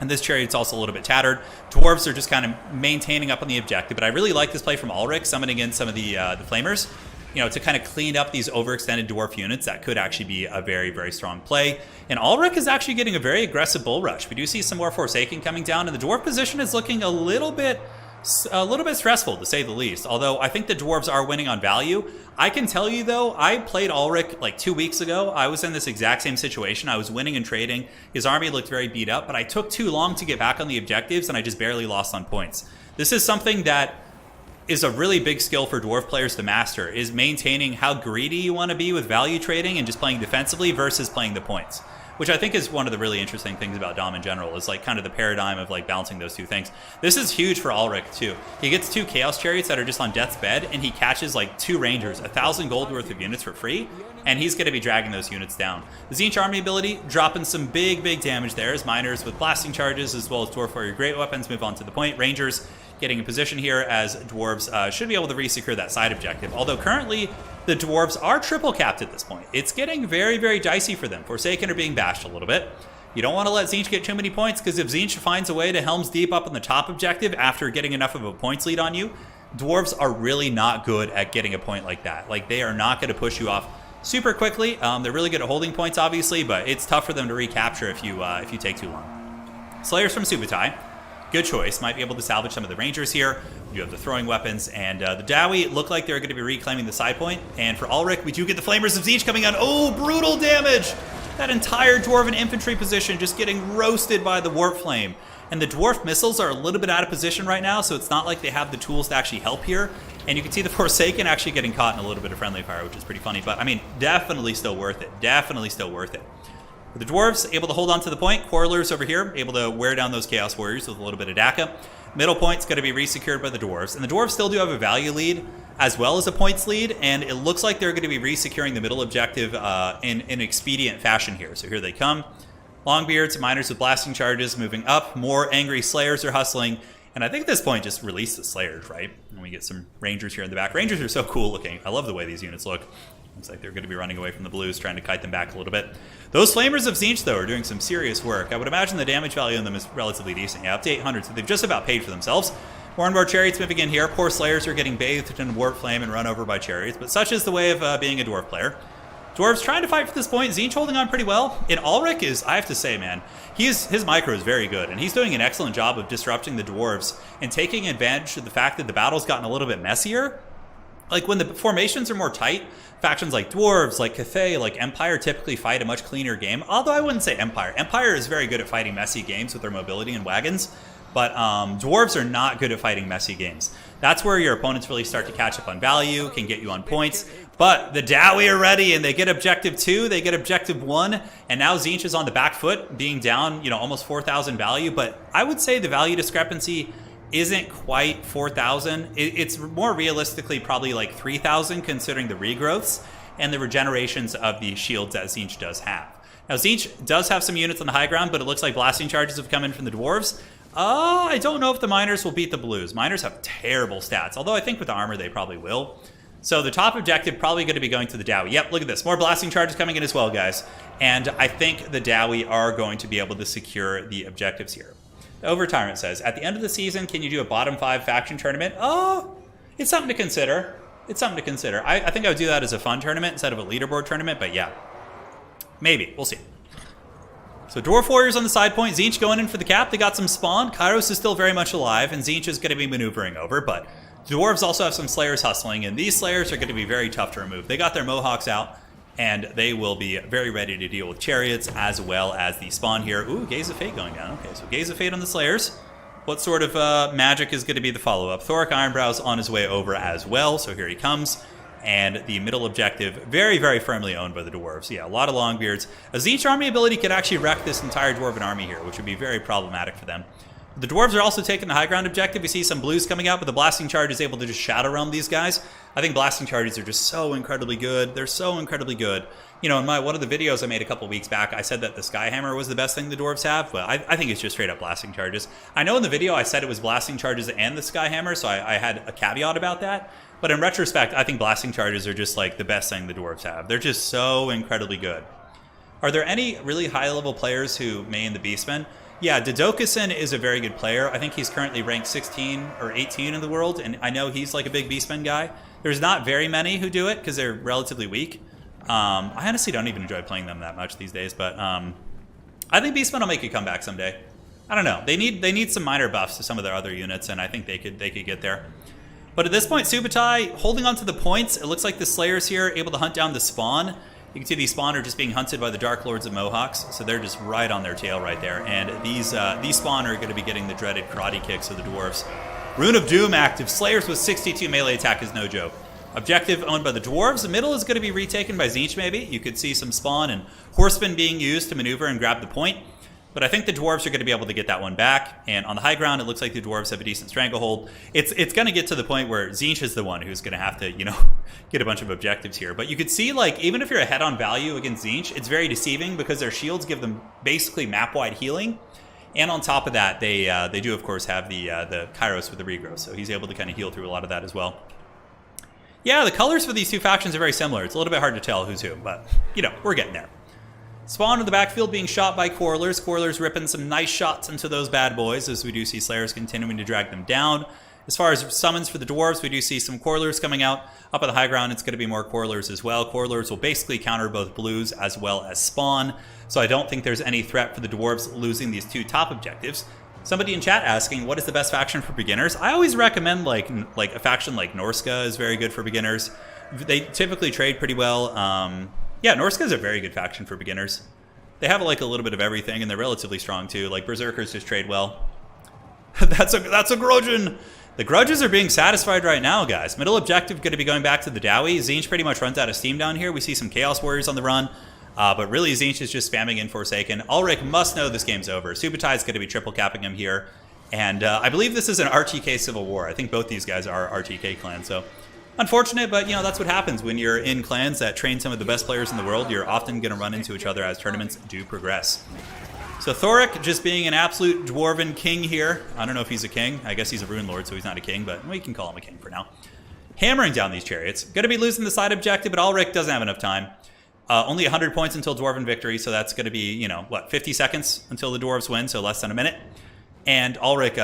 And this Chariot's also a little bit tattered. Dwarves are just kind of maintaining up on the objective. But I really like this play from Ulrich, summoning in some of the Flamers, you know, to kind of clean up these overextended Dwarf units. That could actually be a very, very strong play. And Ulrich is actually getting a very aggressive bull rush. We do see some more Forsaken coming down, and the Dwarf position is looking a little bit stressful, to say the least. Although I think the Dwarves are winning on value. I can tell you, though, I played Ulrich like 2 weeks ago. I was in this exact same situation. I was winning and trading. His army looked very beat up, but I took too long to get back on the objectives, and I just barely lost on points. This is something that is a really big skill for Dwarf players to master, is maintaining how greedy you want to be with value trading and just playing defensively versus playing the points. which I think is one of the really interesting things about Dom in general, is like kind of the paradigm of like balancing those two things. This is huge for Ulrich too. He gets 2 Chaos Chariots that are just on Death's Bed, and he catches like 2 Rangers, 1,000 gold worth of units for free, and he's going to be dragging those units down. The Tzeentch army ability, dropping some big damage there as miners with blasting charges, as well as Dwarf Warrior Great Weapons move on to the point. Rangers getting a position here as Dwarves should be able to re-secure that side objective, although currently the Dwarves are triple capped at this point. It's getting very dicey for them. Forsaken are being bashed a little bit. You don't want to let Tzeentch get too many points, because if Tzeentch finds a way to Helm's Deep up on the top objective after getting enough of a points lead on you, Dwarves are really not good at getting a point like that. Like, they are not going to push you off super quickly. They're really good at holding points, obviously, but it's tough for them to recapture if you take too long. Slayers from Subutai. Good choice. Might be able to salvage some of the Rangers here. You have the throwing weapons, and the Dowie look like they're going to be reclaiming the side point. And for Ulrich, we do get the Flamers of Tzeentch coming on. Oh, brutal damage! That entire Dwarven infantry position just getting roasted by the Warp Flame. And the Dwarf missiles are a little bit out of position right now, so it's not like they have the tools to actually help here. And you can see the Forsaken actually getting caught in a little bit of friendly fire, which is pretty funny. But, I mean, definitely still worth it. Definitely still worth it. The Dwarves able to hold on to the point. Quarrelers over here able to wear down those Chaos Warriors with a little bit of DACA. Middle point's going to be resecured by the Dwarves. And the Dwarves still do have a value lead as well as a points lead. And it looks like they're going to be resecuring the middle objective in an expedient fashion here. So here they come. Longbeards, miners with blasting charges moving up. More angry Slayers are hustling. And I think at this point, just release the Slayers, right? And we get some Rangers here in the back. Rangers are so cool looking. I love the way these units look. Looks like they're going to be running away from the blues, trying to kite them back a little bit. Those Flamers of Tzeentch, though, are doing some serious work. I would imagine the damage value on them is relatively decent. Yeah, up to 800, so they've just about paid for themselves. More and more Chariots moving in here. Poor Slayers are getting bathed in Warp Flame and run over by Chariots, but such is the way of being a Dwarf player. Dwarves trying to fight for this point. Tzeentch holding on pretty well. And Ulrich is, I have to say, man, his micro is very good, and he's doing an excellent job of disrupting the Dwarves and taking advantage of the fact that the battle's gotten a little bit messier. Like, when the formations are more tight, factions like Dwarves, like Cathay, like Empire typically fight a much cleaner game. Although I wouldn't say Empire. Empire is very good at fighting messy games with their mobility and wagons. But Dwarves are not good at fighting messy games. That's where your opponents really start to catch up on value, can get you on points. But the Dowie are ready, and they get objective 2, they get objective 1, and now Tzeentch is on the back foot, being down, almost 4,000 value. But I would say the value discrepancy isn't quite 4,000. It's more realistically probably like 3,000, considering the regrowths and the regenerations of the shields that Tzeentch does have. Now, Tzeentch does have some units on the high ground, but it looks like blasting charges have come in from the Dwarves. I don't know if the miners will beat the blues. Miners have terrible stats, although I think with the armor they probably will. So the top objective probably going to be going to the Dowie. Yep, look at this. More blasting charges coming in as well, guys. And I think the Dowie are going to be able to secure the objectives here. The Overtyrant says, at the end of the season, can you do a bottom 5 faction tournament? Oh, it's something to consider. It's something to consider. I think I would do that as a fun tournament instead of a leaderboard tournament, but yeah. Maybe. We'll see. So Dwarf Warriors on the side point. Tzeentch going in for the cap. They got some spawn. Kairos is still very much alive, and Tzeentch is going to be maneuvering over, but Dwarves also have some Slayers hustling, and these Slayers are going to be very tough to remove. They got their Mohawks out, and they will be very ready to deal with Chariots as well as the spawn here. Ooh, Gaze of Fate going down. Okay, so Gaze of Fate on the Slayers. What sort of magic is going to be the follow-up? Thoric Ironbrow's on his way over as well, so here he comes. And the middle objective, very, very firmly owned by the Dwarves. Yeah, a lot of Longbeards. A Tzeentch army ability could actually wreck this entire Dwarven army here, which would be very problematic for them. The Dwarves are also taking the high ground objective. We see some blues coming out, but the Blasting Charge is able to just Shadow Realm these guys. I think Blasting Charges are just so incredibly good. They're so incredibly good. In one of the videos I made a couple weeks back, I said that the Skyhammer was the best thing the Dwarves have, but I think it's just straight up Blasting Charges. I know in the video I said it was Blasting Charges and the Skyhammer, so I had a caveat about that. But in retrospect, I think Blasting Charges are just like the best thing the Dwarves have. They're just so incredibly good. Are there any really high-level players who main the Beastmen? Yeah, Dodokison is a very good player. I think he's currently ranked 16 or 18 in the world, and I know he's like a big Beastmen guy. There's not very many who do it because they're relatively weak. I honestly don't even enjoy playing them that much these days, but I think Beastmen will make a comeback someday. I don't know. They need some minor buffs to some of their other units, and I think they could get there. But at this point, Subutai holding on to the points. It looks like the Slayers here are able to hunt down the spawn. You can see these spawn are just being hunted by the Dark Lords of Mohawks, so they're just right on their tail right there. And these spawn are going to be getting the dreaded karate kicks of the Dwarves. Rune of Doom active. Slayers with 62 melee attack is no joke. Objective owned by the Dwarves. The middle is going to be retaken by Tzeentch, maybe. You could see some spawn and horsemen being used to maneuver and grab the point. But I think the Dwarves are going to be able to get that one back. And on the high ground, it looks like the Dwarves have a decent stranglehold. It's going to get to the point where Tzeentch is the one who's going to have to, get a bunch of objectives here. But you could see, like, even if you're ahead on value against Tzeentch, it's very deceiving because their shields give them basically map-wide healing. And on top of that, they do, of course, have the Kairos with the regrowth. So he's able to kind of heal through a lot of that as well. Yeah, the colors for these two factions are very similar. It's a little bit hard to tell who's who, but, we're getting there. Spawn in the backfield being shot by Quarrelers. Quarrelers ripping some nice shots into those bad boys, as we do see Slayers continuing to drag them down. As far as summons for the Dwarves, we do see some Quarrelers coming out. Up on the high ground, it's going to be more Quarrelers as well. Quarrelers will basically counter both blues as well as spawn, so I don't think there's any threat for the Dwarves losing these two top objectives. Somebody in chat asking, what is the best faction for beginners? I always recommend like a faction like Norska is very good for beginners. They typically trade pretty well. Yeah, Norska is a very good faction for beginners. They have like a little bit of everything, and they're relatively strong too. Like Berserkers just trade well. That's a grudgeon. The grudges are being satisfied right now, guys. Middle objective going to be going back to the Dowie. Tzeentch pretty much runs out of steam down here. We see some Chaos Warriors on the run. But really, Tzeentch is just spamming in Forsaken. Ulrich must know this game's over. Subutai is going to be triple capping him here. And I believe this is an RTK Civil War. I think both these guys are RTK clans. So unfortunate, but that's what happens when you're in clans that train some of the best players in the world. You're often going to run into each other as tournaments do progress. So Thoric just being an absolute dwarven king here. I don't know if he's a king. I guess he's a rune lord, so he's not a king, but we can call him a king for now. Hammering down these chariots. Going to be losing the side objective, but Ulrich doesn't have enough time. Only 100 points until dwarven victory, so that's going to be, 50 seconds until the dwarves win, so less than a minute. And Ulrich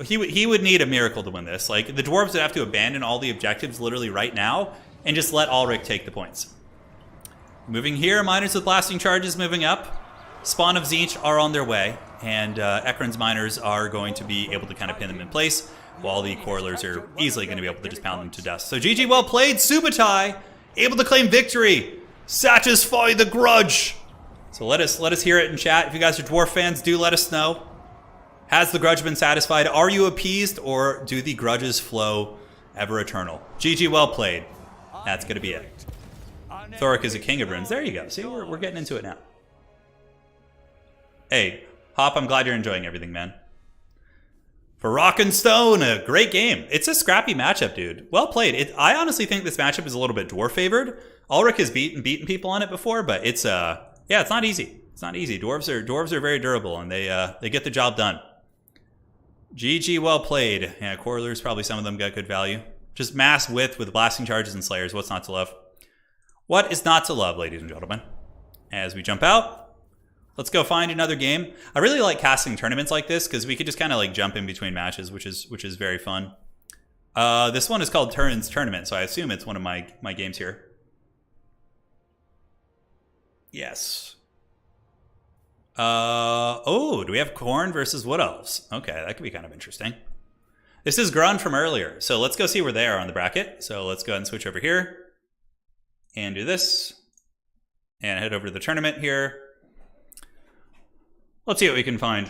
he would need a miracle to win this. Like, the dwarves would have to abandon all the objectives literally right now and just let Ulrich take the points. Moving here, miners with blasting charges moving up. Spawn of Tzeentch are on their way, and Ekron's miners are going to be able to kind of pin them in place, while the Quarrelers are easily going to be able to just pound them to dust. So GG, well played. Subutai able to claim victory. Satisfy the grudge. So let us hear it in chat. If you guys are dwarf fans, do let us know. Has the grudge been satisfied? Are you appeased, or do the grudges flow ever eternal? GG, well played. That's going to be it. Thoric is a king of runes. There you go. See, we're getting into it now. Hey, Hop, I'm glad you're enjoying everything, man. For Rock and Stone, a great game. It's a scrappy matchup, dude. Well played. I honestly think this matchup is a little bit dwarf favored. Ulrich has beaten people on it before, but it's it's not easy. It's not easy. Dwarves are very durable, and they get the job done. GG, well played. Yeah, Quarrelers, probably some of them got good value. Just mass width with blasting charges and slayers. What's not to love? What is not to love, ladies and gentlemen? As we jump out, let's go find another game. I really like casting tournaments like this because we could just kind of like jump in between matches, which is very fun. This one is called Turin's Tournament, so I assume it's one of my games here. Yes. Oh, do we have Khorne versus Wood Elves? Okay, that could be kind of interesting. This is Grun from earlier, so let's go see where they are on the bracket. So let's go ahead and switch over here and do this and head over to the tournament here. Let's see what we can find.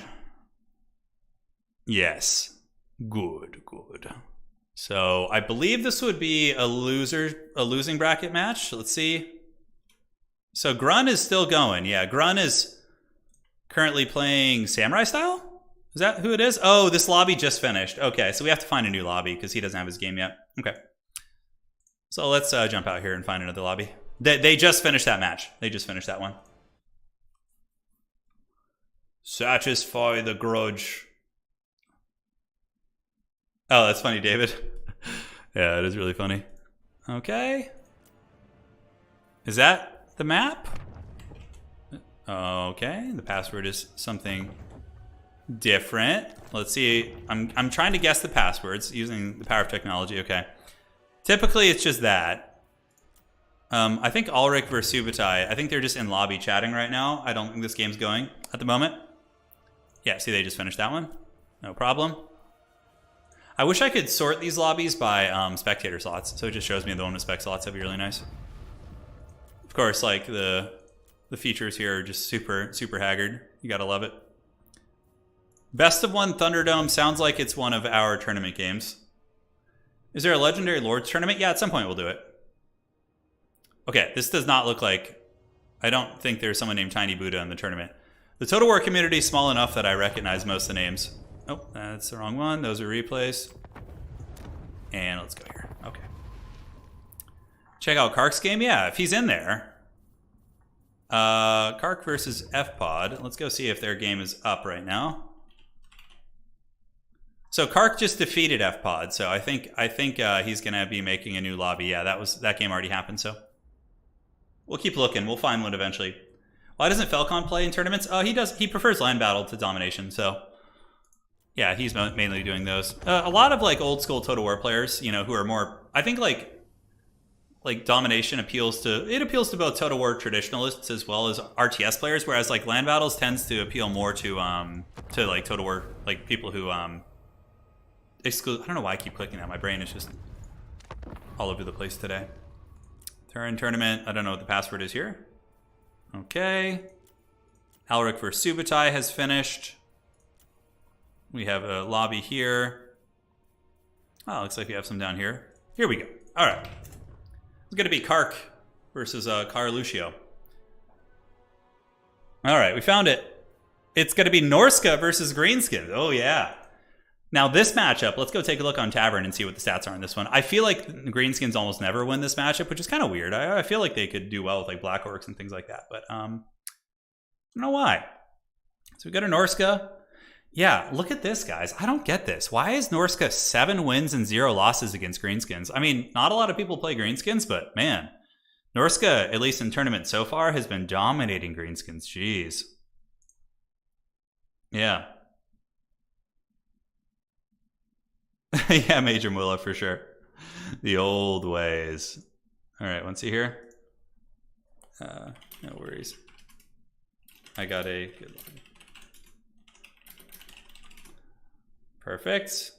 Yes. Good. So I believe this would be a losing bracket match. Let's see. So Grun is still going. Yeah, Grun is currently playing Samurai Style? Is that who it is? Oh, this lobby just finished. Okay, so we have to find a new lobby because he doesn't have his game yet. Okay. So let's jump out here and find another lobby. They just finished that match. They just finished that one. Satisfy the grudge. Oh, that's funny, David. Yeah, it is really funny. Okay. Is that the map? Okay, the password is something different. Let's see. I'm trying to guess the passwords using the power of technology. Okay. Typically, it's just that. I think Ulrich versus Subutai, I think they're just in lobby chatting right now. I don't think this game's going at the moment. Yeah, see, they just finished that one. No problem. I wish I could sort these lobbies by spectator slots, so it just shows me the one with spec slots. That'd be really nice. Of course, like the features here are just super haggard. You gotta love it. Best of one Thunderdome sounds like it's one of our tournament games. Is there a Legendary Lords tournament? Yeah, at some point we'll do it. Okay, this does not look like... I don't think there's someone named Tiny Buddha in the tournament. The Total War community is small enough that I recognize most of the names. Oh, that's the wrong one. Those are replays. And let's go here. Okay. Check out Kark's game. Yeah, if he's in there. Kark versus F-Pod. Let's go see if their game is up right now. So Kark just defeated F-Pod. So I think he's gonna be making a new lobby. Yeah, that game already happened. So we'll keep looking. We'll find one eventually. Why doesn't Falcon play in tournaments? Oh, he does. He prefers land battle to domination. So yeah, he's mainly doing those. A lot of like old school Total War players, you know, who are more. I think like domination appeals to both Total War traditionalists as well as RTS players, whereas like land battles tends to appeal more to like Total War, like people who exclude. I don't know why I keep clicking that. My brain is just all over the place today. Turin tournament. I don't know what the password is here. Okay. Alric versus Subutai has finished. We have a lobby here. Oh, looks like we have some down here. Here we go. All right. It's going to be Kark versus Carluccio. All right, we found it. It's going to be Norska versus Greenskins. Oh, yeah. Now, this matchup, let's go take a look on Tavern and see what the stats are on this one. I feel like Greenskins almost never win this matchup, which is kind of weird. I feel like they could do well with like Black Orcs and things like that, but I don't know why. So we go to Norska. Yeah, look at this, guys. I don't get this. Why is Norska 7 wins and 0 losses against Greenskins? I mean, not a lot of people play Greenskins, but man, Norska, at least in tournament so far, has been dominating Greenskins. Jeez. Yeah. Yeah, Major Mullah for sure. The old ways. All right, once you here. No worries. I got a good one. Perfect.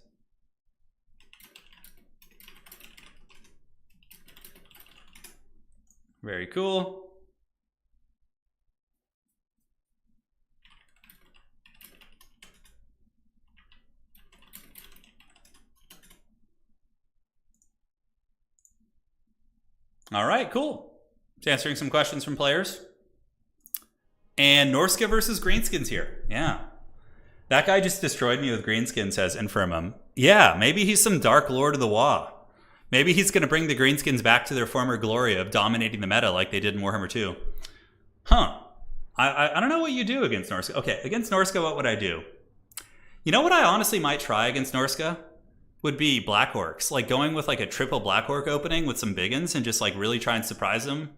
Very cool. All right, cool. Just answering some questions from players. And Norska versus Greenskins here. Yeah. That guy just destroyed me with Greenskins, says Infirmum. Yeah, maybe he's some Dark Lord of the Wa. Maybe he's going to bring the Greenskins back to their former glory of dominating the meta like they did in Warhammer 2. Huh. I don't know what you do against Norska. Okay, against Norska, what would I do? You know what I honestly might try against Norska? Would be Black Orcs. Like going with like a triple Black Orc opening with some biggins and just like really try and surprise them.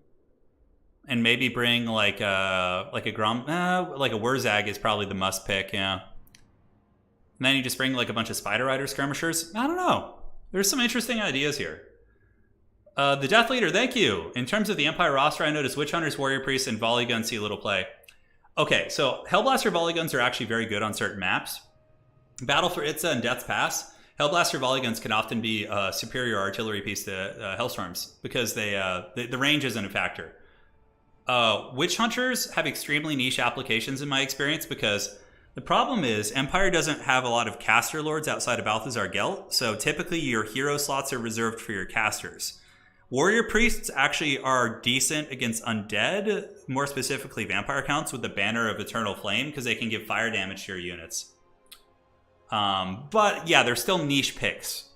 And maybe bring like a Grom... like a Wurzag is probably the must pick, yeah. And then you just bring like a bunch of Spider Rider skirmishers. I don't know. There's some interesting ideas here. The Death Leader, thank you. In terms of the Empire roster, I noticed Witch Hunters, Warrior Priests, and Volley Guns see little play. Okay, so Hellblaster Volley Guns are actually very good on certain maps. Battle for Itza and Death's Pass, Hellblaster Volley Guns can often be a superior artillery piece to Hellstorms because the range isn't a factor. Witch Hunters have extremely niche applications in my experience because the problem is Empire doesn't have a lot of caster lords outside of Balthazar Gelt, so typically your hero slots are reserved for your casters. Warrior Priests actually are decent against undead, more specifically vampire counts with the Banner of Eternal Flame because they can give fire damage to your units. But yeah, they're still niche picks.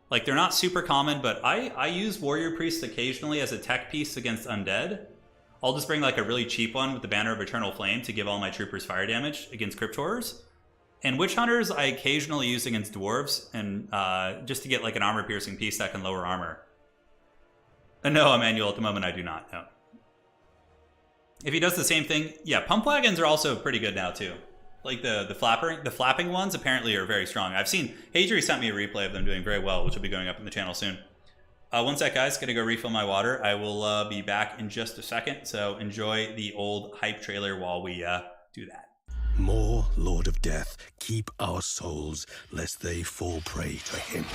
Like they're not super common, but I use Warrior Priests occasionally as a tech piece against undead. I'll just bring like a really cheap one with the Banner of Eternal Flame to give all my troopers fire damage against Crypt Horrors. And Witch Hunters I occasionally use against Dwarves and just to get like an armor piercing piece that can lower armor. No, Emmanuel, at the moment I do not, no. If he does the same thing, yeah, pump wagons are also pretty good now too. Like the flapping ones apparently are very strong. I've seen, Hadri sent me a replay of them doing very well, which will be going up in the channel soon. One sec, guys. Gonna go refill my water. I will be back in just a second, so enjoy the old hype trailer while we do that. More, Lord of Death, keep our souls, lest they fall prey to him.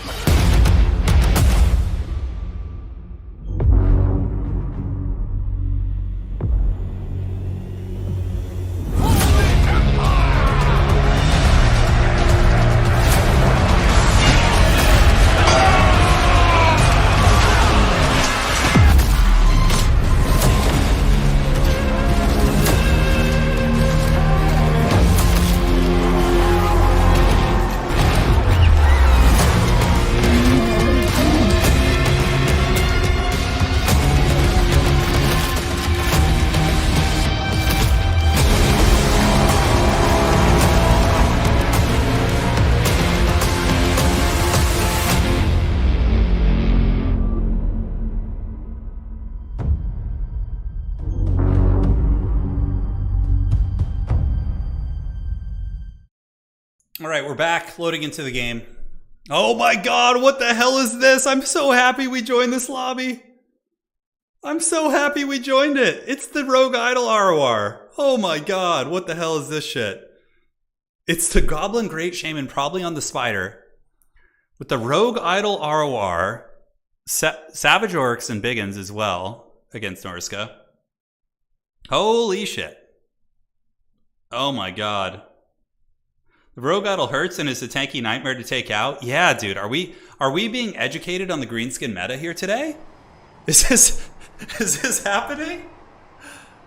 All right, we're back, loading into the game. Oh my god, what the hell is this? I'm so happy we joined this lobby. I'm so happy we joined it. It's the Rogue Idol ROR. Oh my god, what the hell is this shit? It's the Goblin Great Shaman, probably on the Spider, with the Rogue Idol ROR, Savage Orcs and Biggins as well against Norska. Holy shit. Oh my god. The Rogue Idol hurts and is a tanky nightmare to take out. Yeah, dude, are we being educated on the Greenskin meta here today? Is this happening?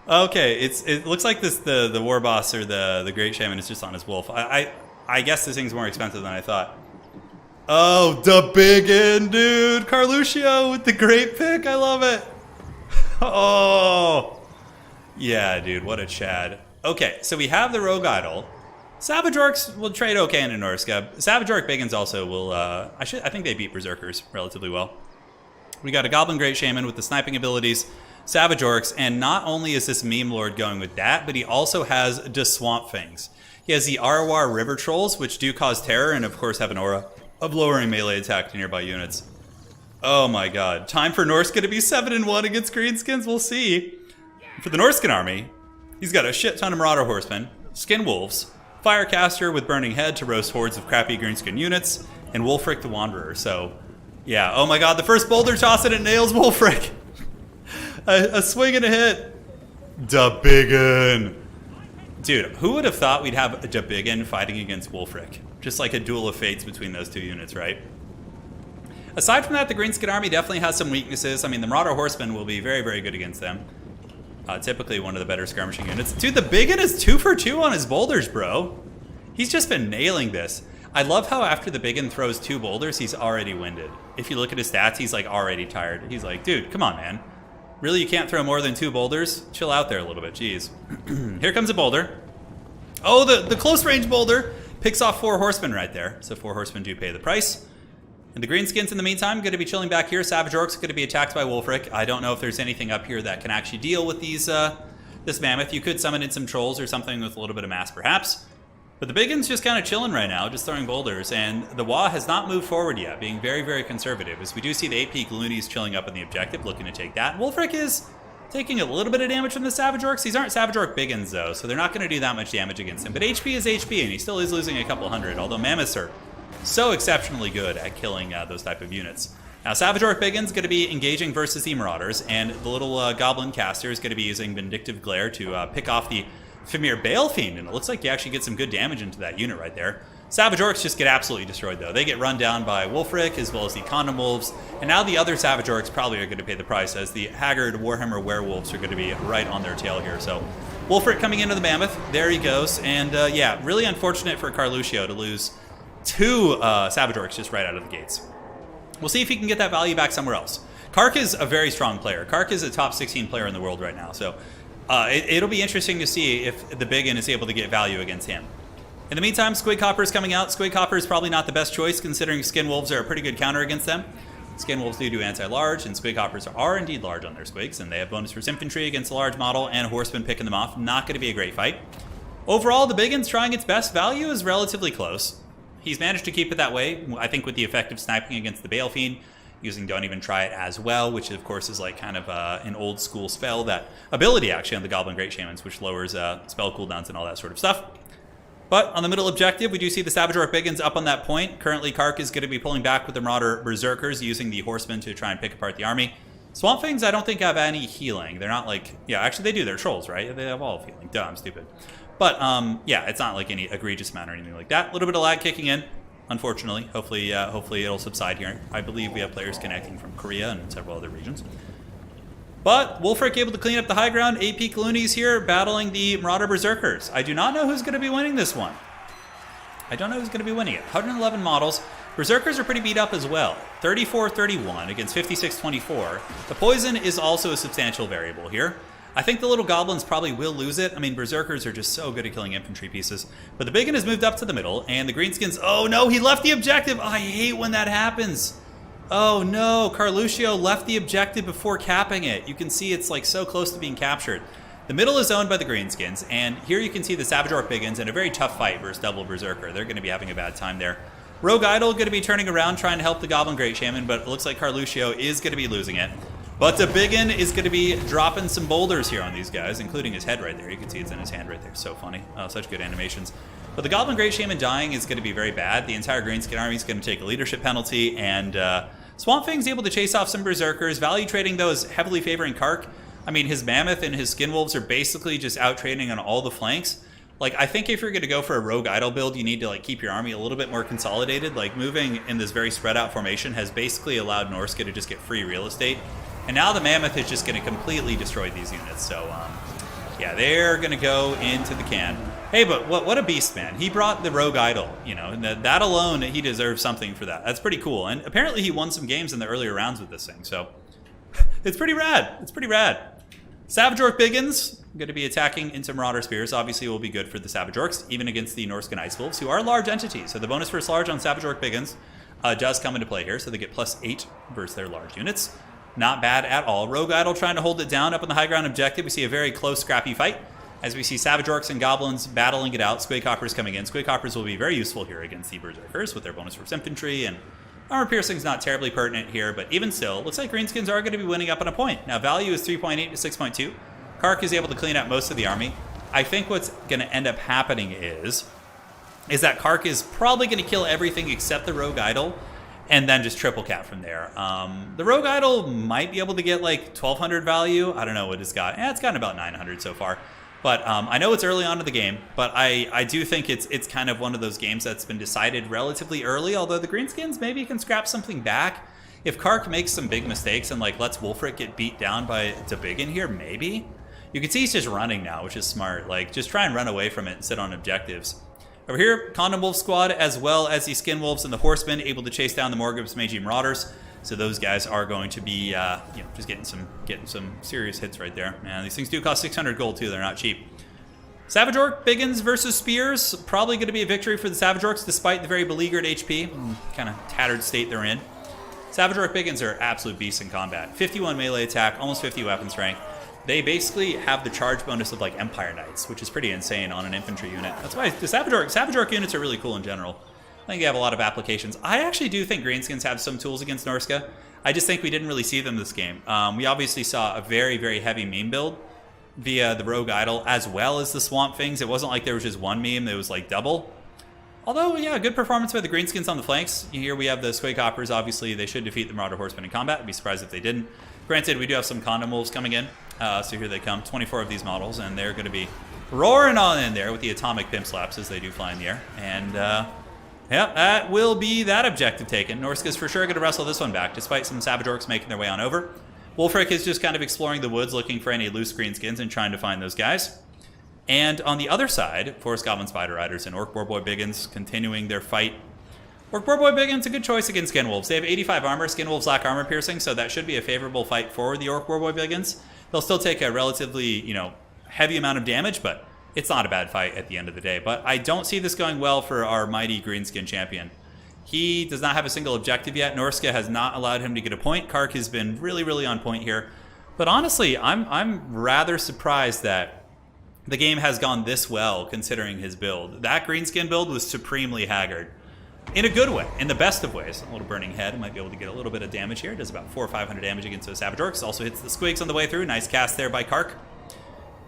Okay, it looks like the war boss or the Great Shaman is just on his wolf. I guess this thing's more expensive than I thought. Oh, the biggin, dude, Carluccio with the great pick. I love it. Oh, yeah, dude, what a Chad. Okay, so we have the Rogue Idol. Savage Orcs will trade okay into Norska. Savage Orc Biggins also will, I think they beat Berserkers relatively well. We got a Goblin Great Shaman with the sniping abilities, Savage Orcs, and not only is this meme lord going with that, but he also has the Swamp Things. He has the Arwar River Trolls, which do cause terror and of course have an aura of lowering melee attack to nearby units. Oh my god. Time for Norska to be 7-1 against Greenskins, we'll see. For the Norskan army, he's got a shit ton of Marauder Horsemen, Skin Wolves, Firecaster with Burning Head to roast hordes of crappy Greenskin units, and Wulfric the Wanderer. So, yeah. Oh my god, the first boulder toss and it nails Wulfric. a swing and a hit. Da Biggin. Dude, who would have thought we'd have Da Biggin fighting against Wulfric? Just like a duel of fates between those two units, right? Aside from that, the Greenskin army definitely has some weaknesses. I mean, the Marauder Horsemen will be very, very good against them. Typically one of the better skirmishing units. Dude, the Biggin is 2 for 2 on his boulders, bro. He's just been nailing this. I love how after the Biggin throws 2 boulders, he's already winded. If you look at his stats, he's like already tired. He's like, dude, come on, man. Really, you can't throw more than 2 boulders? Chill out there a little bit, jeez. Here comes a boulder. Oh, the close range boulder picks off 4 horsemen right there. So 4 horsemen do pay the price. And the Greenskins, in the meantime, going to be chilling back here. Savage Orcs going to be attacked by Wulfric. I don't know if there's anything up here that can actually deal with these this mammoth. You could summon in some trolls or something with a little bit of mass, perhaps. But the Biggin's just kind of chilling right now, just throwing boulders. And the WA has not moved forward yet, being very, very conservative. As we do see the AP Gloonies chilling up in the objective, looking to take that. Wulfric is taking a little bit of damage from the Savage Orcs. These aren't Savage Orc Biggins, though, so they're not going to do that much damage against him. But HP is HP, and he still is losing a couple hundred, although mammoths are so exceptionally good at killing those type of units. Now, Savage Orc Biggin's going to be engaging versus the Marauders, and the little Goblin Caster is going to be using Vindictive Glare to pick off the Fimir Balefiend, and it looks like you actually get some good damage into that unit right there. Savage Orcs just get absolutely destroyed, though. They get run down by Wulfric, as well as the Condom Wolves, and now the other Savage Orcs probably are going to pay the price, as the Haggard Warhammer Werewolves are going to be right on their tail here. So, Wulfric coming into the Mammoth, there he goes, and yeah, really unfortunate for Carluccio to lose 2 Savage Orcs just right out of the gates. We'll see if he can get that value back somewhere else. Kark is a very strong player. Kark is a top 16 player in the world right now, so it'll be interesting to see if the Biggin is able to get value against him. In the meantime, Squig Hopper is coming out. Squig Hopper is probably not the best choice, considering Skin Wolves are a pretty good counter against them. Skin Wolves do anti-large, and Squig Hoppers are indeed large on their Squigs, and they have bonus for infantry against a large model, and Horsemen picking them off. Not going to be a great fight. Overall, the Biggin's trying its best. Value is relatively close. He's managed to keep it that way, I think, with the effective sniping against the Balefiend, using Don't Even Try It as well, which of course is like kind of an old school spell, that ability actually on the Goblin Great Shamans, which lowers spell cooldowns and all that sort of stuff. But on the middle objective, we do see the Savage Orc Biggins up on that point. Currently, Kark is going to be pulling back with the Marauder Berserkers, using the Horsemen to try and pick apart the army. Swamp Things, I don't think have any healing. They're not like, yeah, actually they do. They're trolls, right? They have all of healing. Duh, I'm stupid. But yeah, it's not like any egregious amount or anything like that. A little bit of lag kicking in, unfortunately. Hopefully it'll subside here. I believe we have players connecting from Korea and several other regions. But Wulfric able to clean up the high ground. AP Gloonies here battling the Marauder Berserkers. I do not know who's going to be winning this one. I don't know who's going to be winning it. 111 models. Berserkers are pretty beat up as well. 34-31 against 56-24. The poison is also a substantial variable here. I think the little goblins probably will lose it. I mean, Berserkers are just so good at killing infantry pieces. But the Biggin has moved up to the middle, and the Greenskins... Oh no, he left the objective! I hate when that happens. Oh no, Carluccio left the objective before capping it. You can see it's like so close to being captured. The middle is owned by the Greenskins, and here you can see the Savage Orc Biggins in a very tough fight versus Double Berserker. They're going to be having a bad time there. Rogue Idol going to be turning around, trying to help the Goblin Great Shaman, but it looks like Carluccio is going to be losing it. But the Biggin is going to be dropping some boulders here on these guys, including his head right there. You can see it's in his hand right there. So funny. Oh, such good animations. But the Goblin Great Shaman dying is going to be very bad. The entire Greenskin army is going to take a leadership penalty, and Swamp Thing's able to chase off some Berserkers, value trading those heavily favoring Kark. I mean, his Mammoth and his Skin Wolves are basically just out trading on all the flanks. Like, I think if you're going to go for a Rogue Idol build, you need to like keep your army a little bit more consolidated. Like, moving in this very spread out formation has basically allowed Norska to just get free real estate. And now the Mammoth is just going to completely destroy these units. So, yeah, they're going to go into the can. Hey, but what a beast, man. He brought the Rogue Idol, you know, and that alone, he deserves something for that. That's pretty cool. And apparently he won some games in the earlier rounds with this thing, so it's pretty rad. It's pretty rad. Savage Orc Biggins, going to be attacking into Marauder Spears. Obviously will be good for the Savage Orcs, even against the Norska Ice Wolves, who are large entities. So the bonus versus large on Savage Orc Biggins does come into play here, so they get +8 versus their large units. Not bad at all. Rogue Idol trying to hold it down up on the high ground objective. We see a very close, scrappy fight as we see Savage Orcs and Goblins battling it out. Squig Hoppers coming in. Squig Hoppers will be very useful here against the Berserkers with their bonus versus infantry, and armor piercing's not terribly pertinent here, but even still, looks like Greenskins are going to be winning up on a point. Now, value is 3.8 to 6.2. Kark is able to clean out most of the army. I think what's going to end up happening is that Kark is probably going to kill everything except the Rogue Idol, and then just triple cap from there. The Rogue Idol might be able to get like 1,200 value. I don't know what it's got. It's gotten about 900 so far. But I know it's early on in the game, but I do think it's kind of one of those games that's been decided relatively early, although the Greenskins maybe can scrap something back. If Kark makes some big mistakes and like lets Wolfric get beat down by Biggin here, maybe. You can see he's just running now, which is smart. Like, just try and run away from it and sit on objectives. Over here, Condom Wolf Squad, as well as the Skin Wolves and the Horsemen, able to chase down the Morgub's Magi Marauders. So those guys are going to be, you know, just getting some serious hits right there. Man, these things do cost 600 gold too. They're not cheap. Savage Orc Biggins versus Spears. Probably going to be a victory for the Savage Orcs, despite the very beleaguered HP, kind of tattered state they're in. Savage Orc Biggins are absolute beasts in combat. 51 melee attack, almost 50 weapon strength. They basically have the charge bonus of like Empire Knights, which is pretty insane on an infantry unit. That's why the Savage Orc units are really cool in general. I think they have a lot of applications. I actually do think Greenskins have some tools against Norska. I just think we didn't really see them this game. We obviously saw a very, very heavy meme build via the Rogue Idol, as well as the Swamp Things. It wasn't like there was just one meme, it was like double. Although, yeah, good performance by the Greenskins on the flanks. Here we have the Squig Hoppers. Obviously, they should defeat the Marauder Horsemen in combat. I'd be surprised if they didn't. Granted, we do have some Condom Wolves coming in. So here they come, 24 of these models, and they're going to be roaring on in there with the atomic pimp slaps as they do fly in the air. And, yeah, that will be that objective taken. Norska's for sure going to wrestle this one back, despite some Savage Orcs making their way on over. Wolfric is just kind of exploring the woods, looking for any loose Greenskins and trying to find those guys. And on the other side, Forest Goblin Spider Riders and Orc Boarboy Biggins continuing their fight. Orc Boarboy Biggins, a good choice against Skin Wolves. They have 85 armor. Skin Wolves lack armor piercing, so that should be a favorable fight for the Orc Boarboy Biggins. They'll still take a relatively, you know, heavy amount of damage, but it's not a bad fight at the end of the day. But I don't see this going well for our mighty Greenskin champion. He does not have a single objective yet. Norska has not allowed him to get a point. Kark has been really, really on point here. But honestly, I'm rather surprised that the game has gone this well considering his build. That Greenskin build was supremely haggard. In a good way, in the best of ways. A little Burning Head might be able to get a little bit of damage here. It does about 400 or 500 damage against those Savage Orcs. Also hits the Squigs on the way through. Nice cast there by Kark.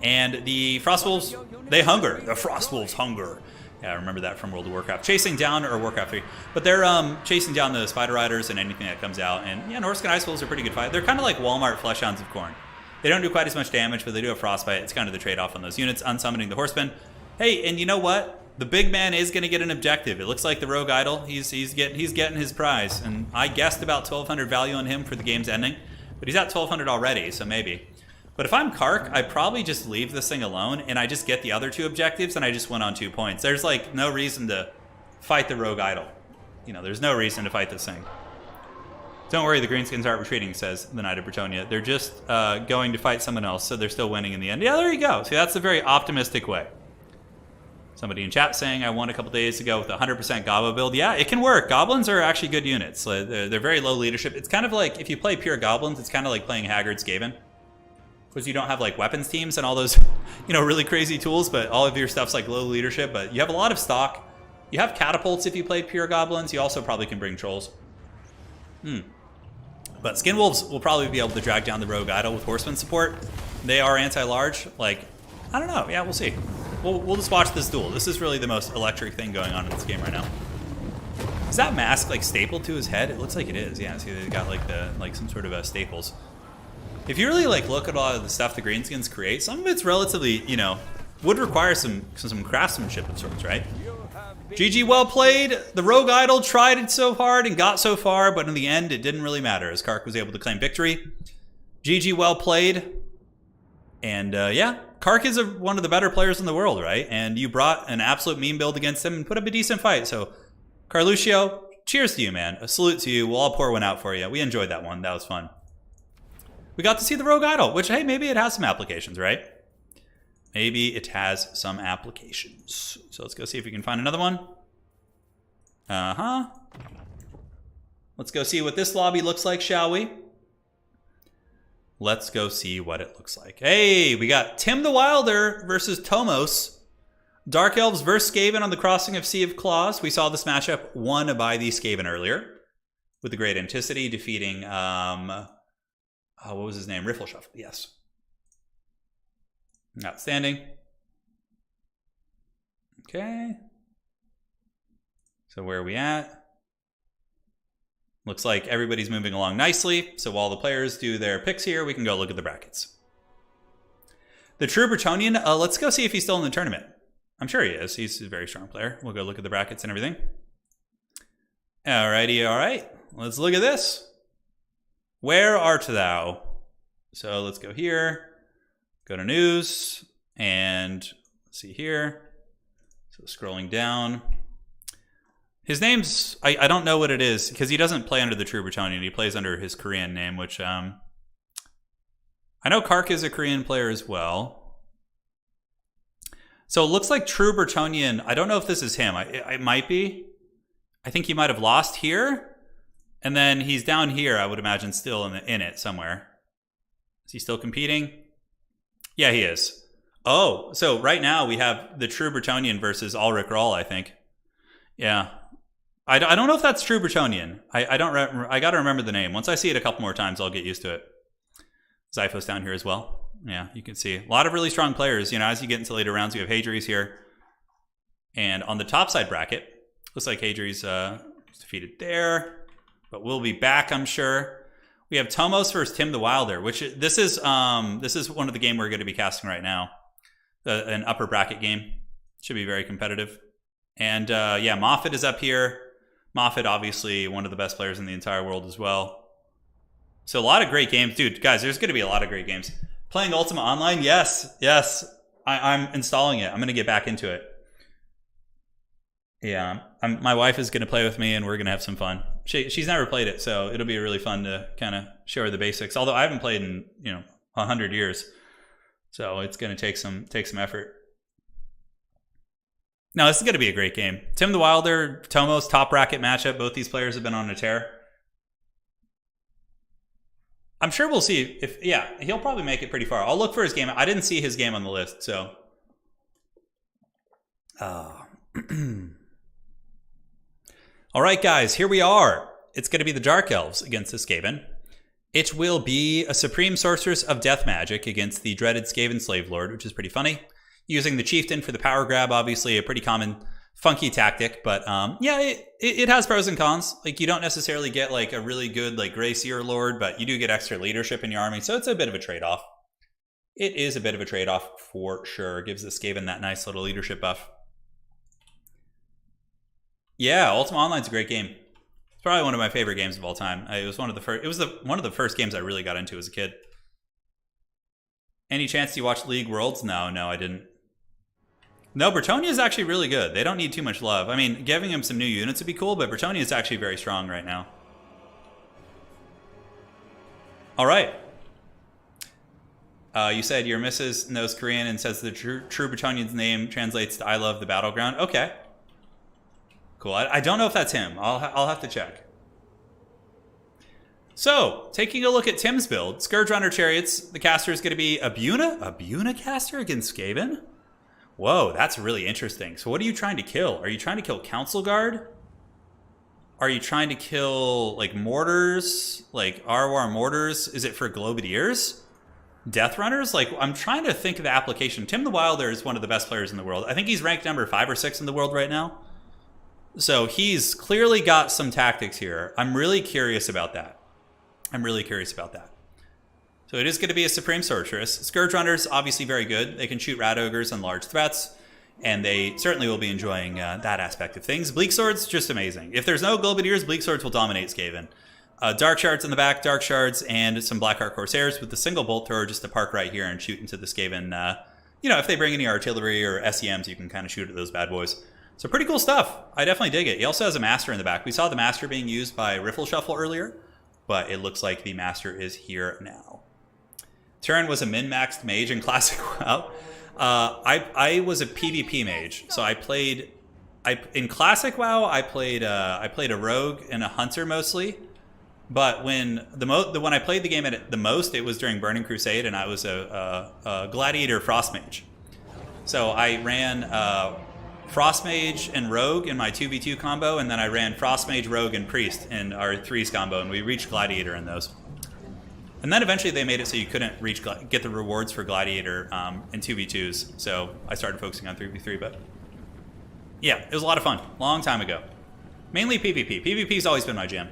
And the Frostwolves, they hunger. The Frostwolves hunger. Yeah, I remember that from World of Warcraft. Chasing down, or Warcraft 3. But they're chasing down the Spider Riders and anything that comes out. And yeah, Norska Ice Wolves are a pretty good fight. They're kind of like Walmart Fleshhounds of Khorne. They don't do quite as much damage, but they do have Frostbite. It's kind of the trade-off on those units. Unsummoning the Horsemen. Hey, and you know what? The big man is going to get an objective. It looks like the Rogue Idol. He's getting his prize. And I guessed about 1,200 value on him for the game's ending. But he's at 1,200 already, so maybe. But if I'm Kark, I probably just leave this thing alone, and I just get the other two objectives, and I just win on 2 points. There's, like, no reason to fight the Rogue Idol. You know, there's no reason to fight this thing. Don't worry, the Greenskins aren't retreating, says the Knight of Bretonia. They're just going to fight someone else, so they're still winning in the end. Yeah, there you go. See, that's a very optimistic way. Somebody in chat saying I won a couple days ago with a 100% Gobbo build. Yeah, it can work. Goblins are actually good units. They're very low leadership. It's kind of like, if you play pure Goblins, it's kind of like playing Haggard Skaven. Because you don't have like weapons teams and all those, you know, really crazy tools, but all of your stuff's like low leadership, but you have a lot of stock. You have catapults if you play pure goblins. You also probably can bring trolls. But Skin Wolves will probably be able to drag down the Rogue Idol with Horseman support. They are anti-large. Like, I don't know. Yeah, we'll see. We'll just watch this duel. This is really the most electric thing going on in this game right now. Is that mask like stapled to his head? It looks like it is. Yeah, see, they got like some sort of staples. If you really like look at a lot of the stuff the Greenskins create, some of it's relatively, you know, would require some craftsmanship of sorts, right? GG, well played. The Rogue Idol tried it so hard and got so far, but in the end, it didn't really matter as Kark was able to claim victory. GG, well played. And yeah, Kark is one of the better players in the world, right? And you brought an absolute meme build against him and put up a decent fight. So, Carluccio, cheers to you, man. A salute to you. We'll all pour one out for you. We enjoyed that one. That was fun. We got to see the Rogue Idol, which, hey, maybe it has some applications, right? Maybe it has some applications. So let's go see if we can find another one. Let's go see what this lobby looks like, shall we? Let's go see what it looks like. Hey, we got Tim the Wilder versus Tomos. Dark Elves versus Skaven on the crossing of Sea of Claws. We saw this matchup won by the Skaven earlier with the Great Anticity defeating, what was his name? Riffle Shuffle, yes. Outstanding. Okay. So where are we at? Looks like everybody's moving along nicely. So while the players do their picks here, we can go look at the brackets. The True Bretonian, let's go see if he's still in the tournament. I'm sure he is. He's a very strong player. We'll go look at the brackets and everything. Alrighty, all right. Let's look at this. Where art thou? So let's go here. Go to news. And let's see here. So scrolling down. His name's, I don't know what it is, because he doesn't play under the True Bretonian. He plays under his Korean name, which I know Kark is a Korean player as well. So it looks like True Bretonian, I don't know if this is him. It might be. I think he might have lost here. And then he's down here, I would imagine, still in it somewhere. Is he still competing? Yeah, he is. Oh, so right now we have the True Bretonian versus Ulrich Rahl, I think. Yeah. I don't know if that's True Bretonian. I got to remember the name. Once I see it a couple more times, I'll get used to it. Zyphos down here as well. Yeah, you can see a lot of really strong players. You know, as you get into later rounds, we have Hadri's here. And on the top side bracket, looks like Hadri's defeated there. But we'll be back, I'm sure. We have Tomos versus Tim the Wilder, which this is one of the game we're going to be casting right now. An upper bracket game. Should be very competitive. And yeah, Moffat is up here. Moffat, obviously, one of the best players in the entire world as well. So a lot of great games. Dude, guys, there's going to be a lot of great games. Playing Ultima Online? Yes. I'm installing it. I'm going to get back into it. Yeah, my wife is going to play with me, and we're going to have some fun. She's never played it, so it'll be really fun to kind of show her the basics. Although I haven't played in 100 years, so it's going to take some effort. No, this is going to be a great game. Tim the Wilder, Tomos, top bracket matchup. Both these players have been on a tear. I'm sure we'll see if he'll probably make it pretty far. I'll look for his game. I didn't see his game on the list, so. All right, guys, here we are. It's going to be the Dark Elves against the Skaven. It will be a Supreme Sorceress of Death Magic against the dreaded Skaven Slave Lord, which is pretty funny. Using the Chieftain for the power grab, obviously a pretty common funky tactic, but yeah, it has pros and cons. Like, you don't necessarily get like a really good like Grey Seer Lord, but you do get extra leadership in your army, so it's a bit of a trade-off. It is a bit of a trade-off for sure. It gives the Skaven that nice little leadership buff. Yeah, Ultima Online's a great game. It's probably one of my favorite games of all time. It was one of the first. It was one of the first games I really got into as a kid. Any chance you watched League Worlds? No, I didn't. No, Bretonia is actually really good. They don't need too much love. I mean, giving him some new units would be cool, but Bretonia is actually very strong right now. All right. You said your missus knows Korean and says the true Bretonian's name translates to I love the battleground. Okay. Cool. I don't know if that's him. I'll have to check. So, taking a look at Tim's build, Scourge Runner Chariots, the caster is going to be a Buna caster against Skaven? Whoa, that's really interesting. So what are you trying to kill? Are you trying to kill Council Guard? Are you trying to kill, like, mortars? Like, Arwar mortars? Is it for Globadiers? Death Runners? Like, I'm trying to think of the application. Tim the Wilder is one of the best players in the world. I think he's ranked number 5 or 6 in the world right now. So he's clearly got some tactics here. I'm really curious about that. So it is going to be a Supreme Sorceress. Scourge Runners, obviously very good. They can shoot Rat Ogres and large threats, and they certainly will be enjoying that aspect of things. Bleak Swords, just amazing. If there's no Globadiers, Bleak Swords will dominate Skaven. Dark Shards in the back, Dark Shards, and some Blackheart Corsairs with the single bolt thrower just to park right here and shoot into the Skaven. If they bring any artillery or SEMs, you can kind of shoot at those bad boys. So pretty cool stuff. I definitely dig it. He also has a Master in the back. We saw the Master being used by Riffle Shuffle earlier, but it looks like the Master is here now. Turin was a min-maxed mage in Classic WoW. I was a PvP mage, so in Classic WoW I played a rogue and a hunter mostly. But when I played the game at the most, it was during Burning Crusade, and I was a Gladiator Frost Mage. So I ran Frost Mage and Rogue in my 2v2 combo, and then I ran Frost Mage, Rogue, and Priest in our 3s combo, and we reached Gladiator in those. And then eventually they made it so you couldn't get the rewards for Gladiator in 2v2s, so I started focusing on 3v3, but yeah, it was a lot of fun. Long time ago. Mainly PvP. PvP's always been my jam.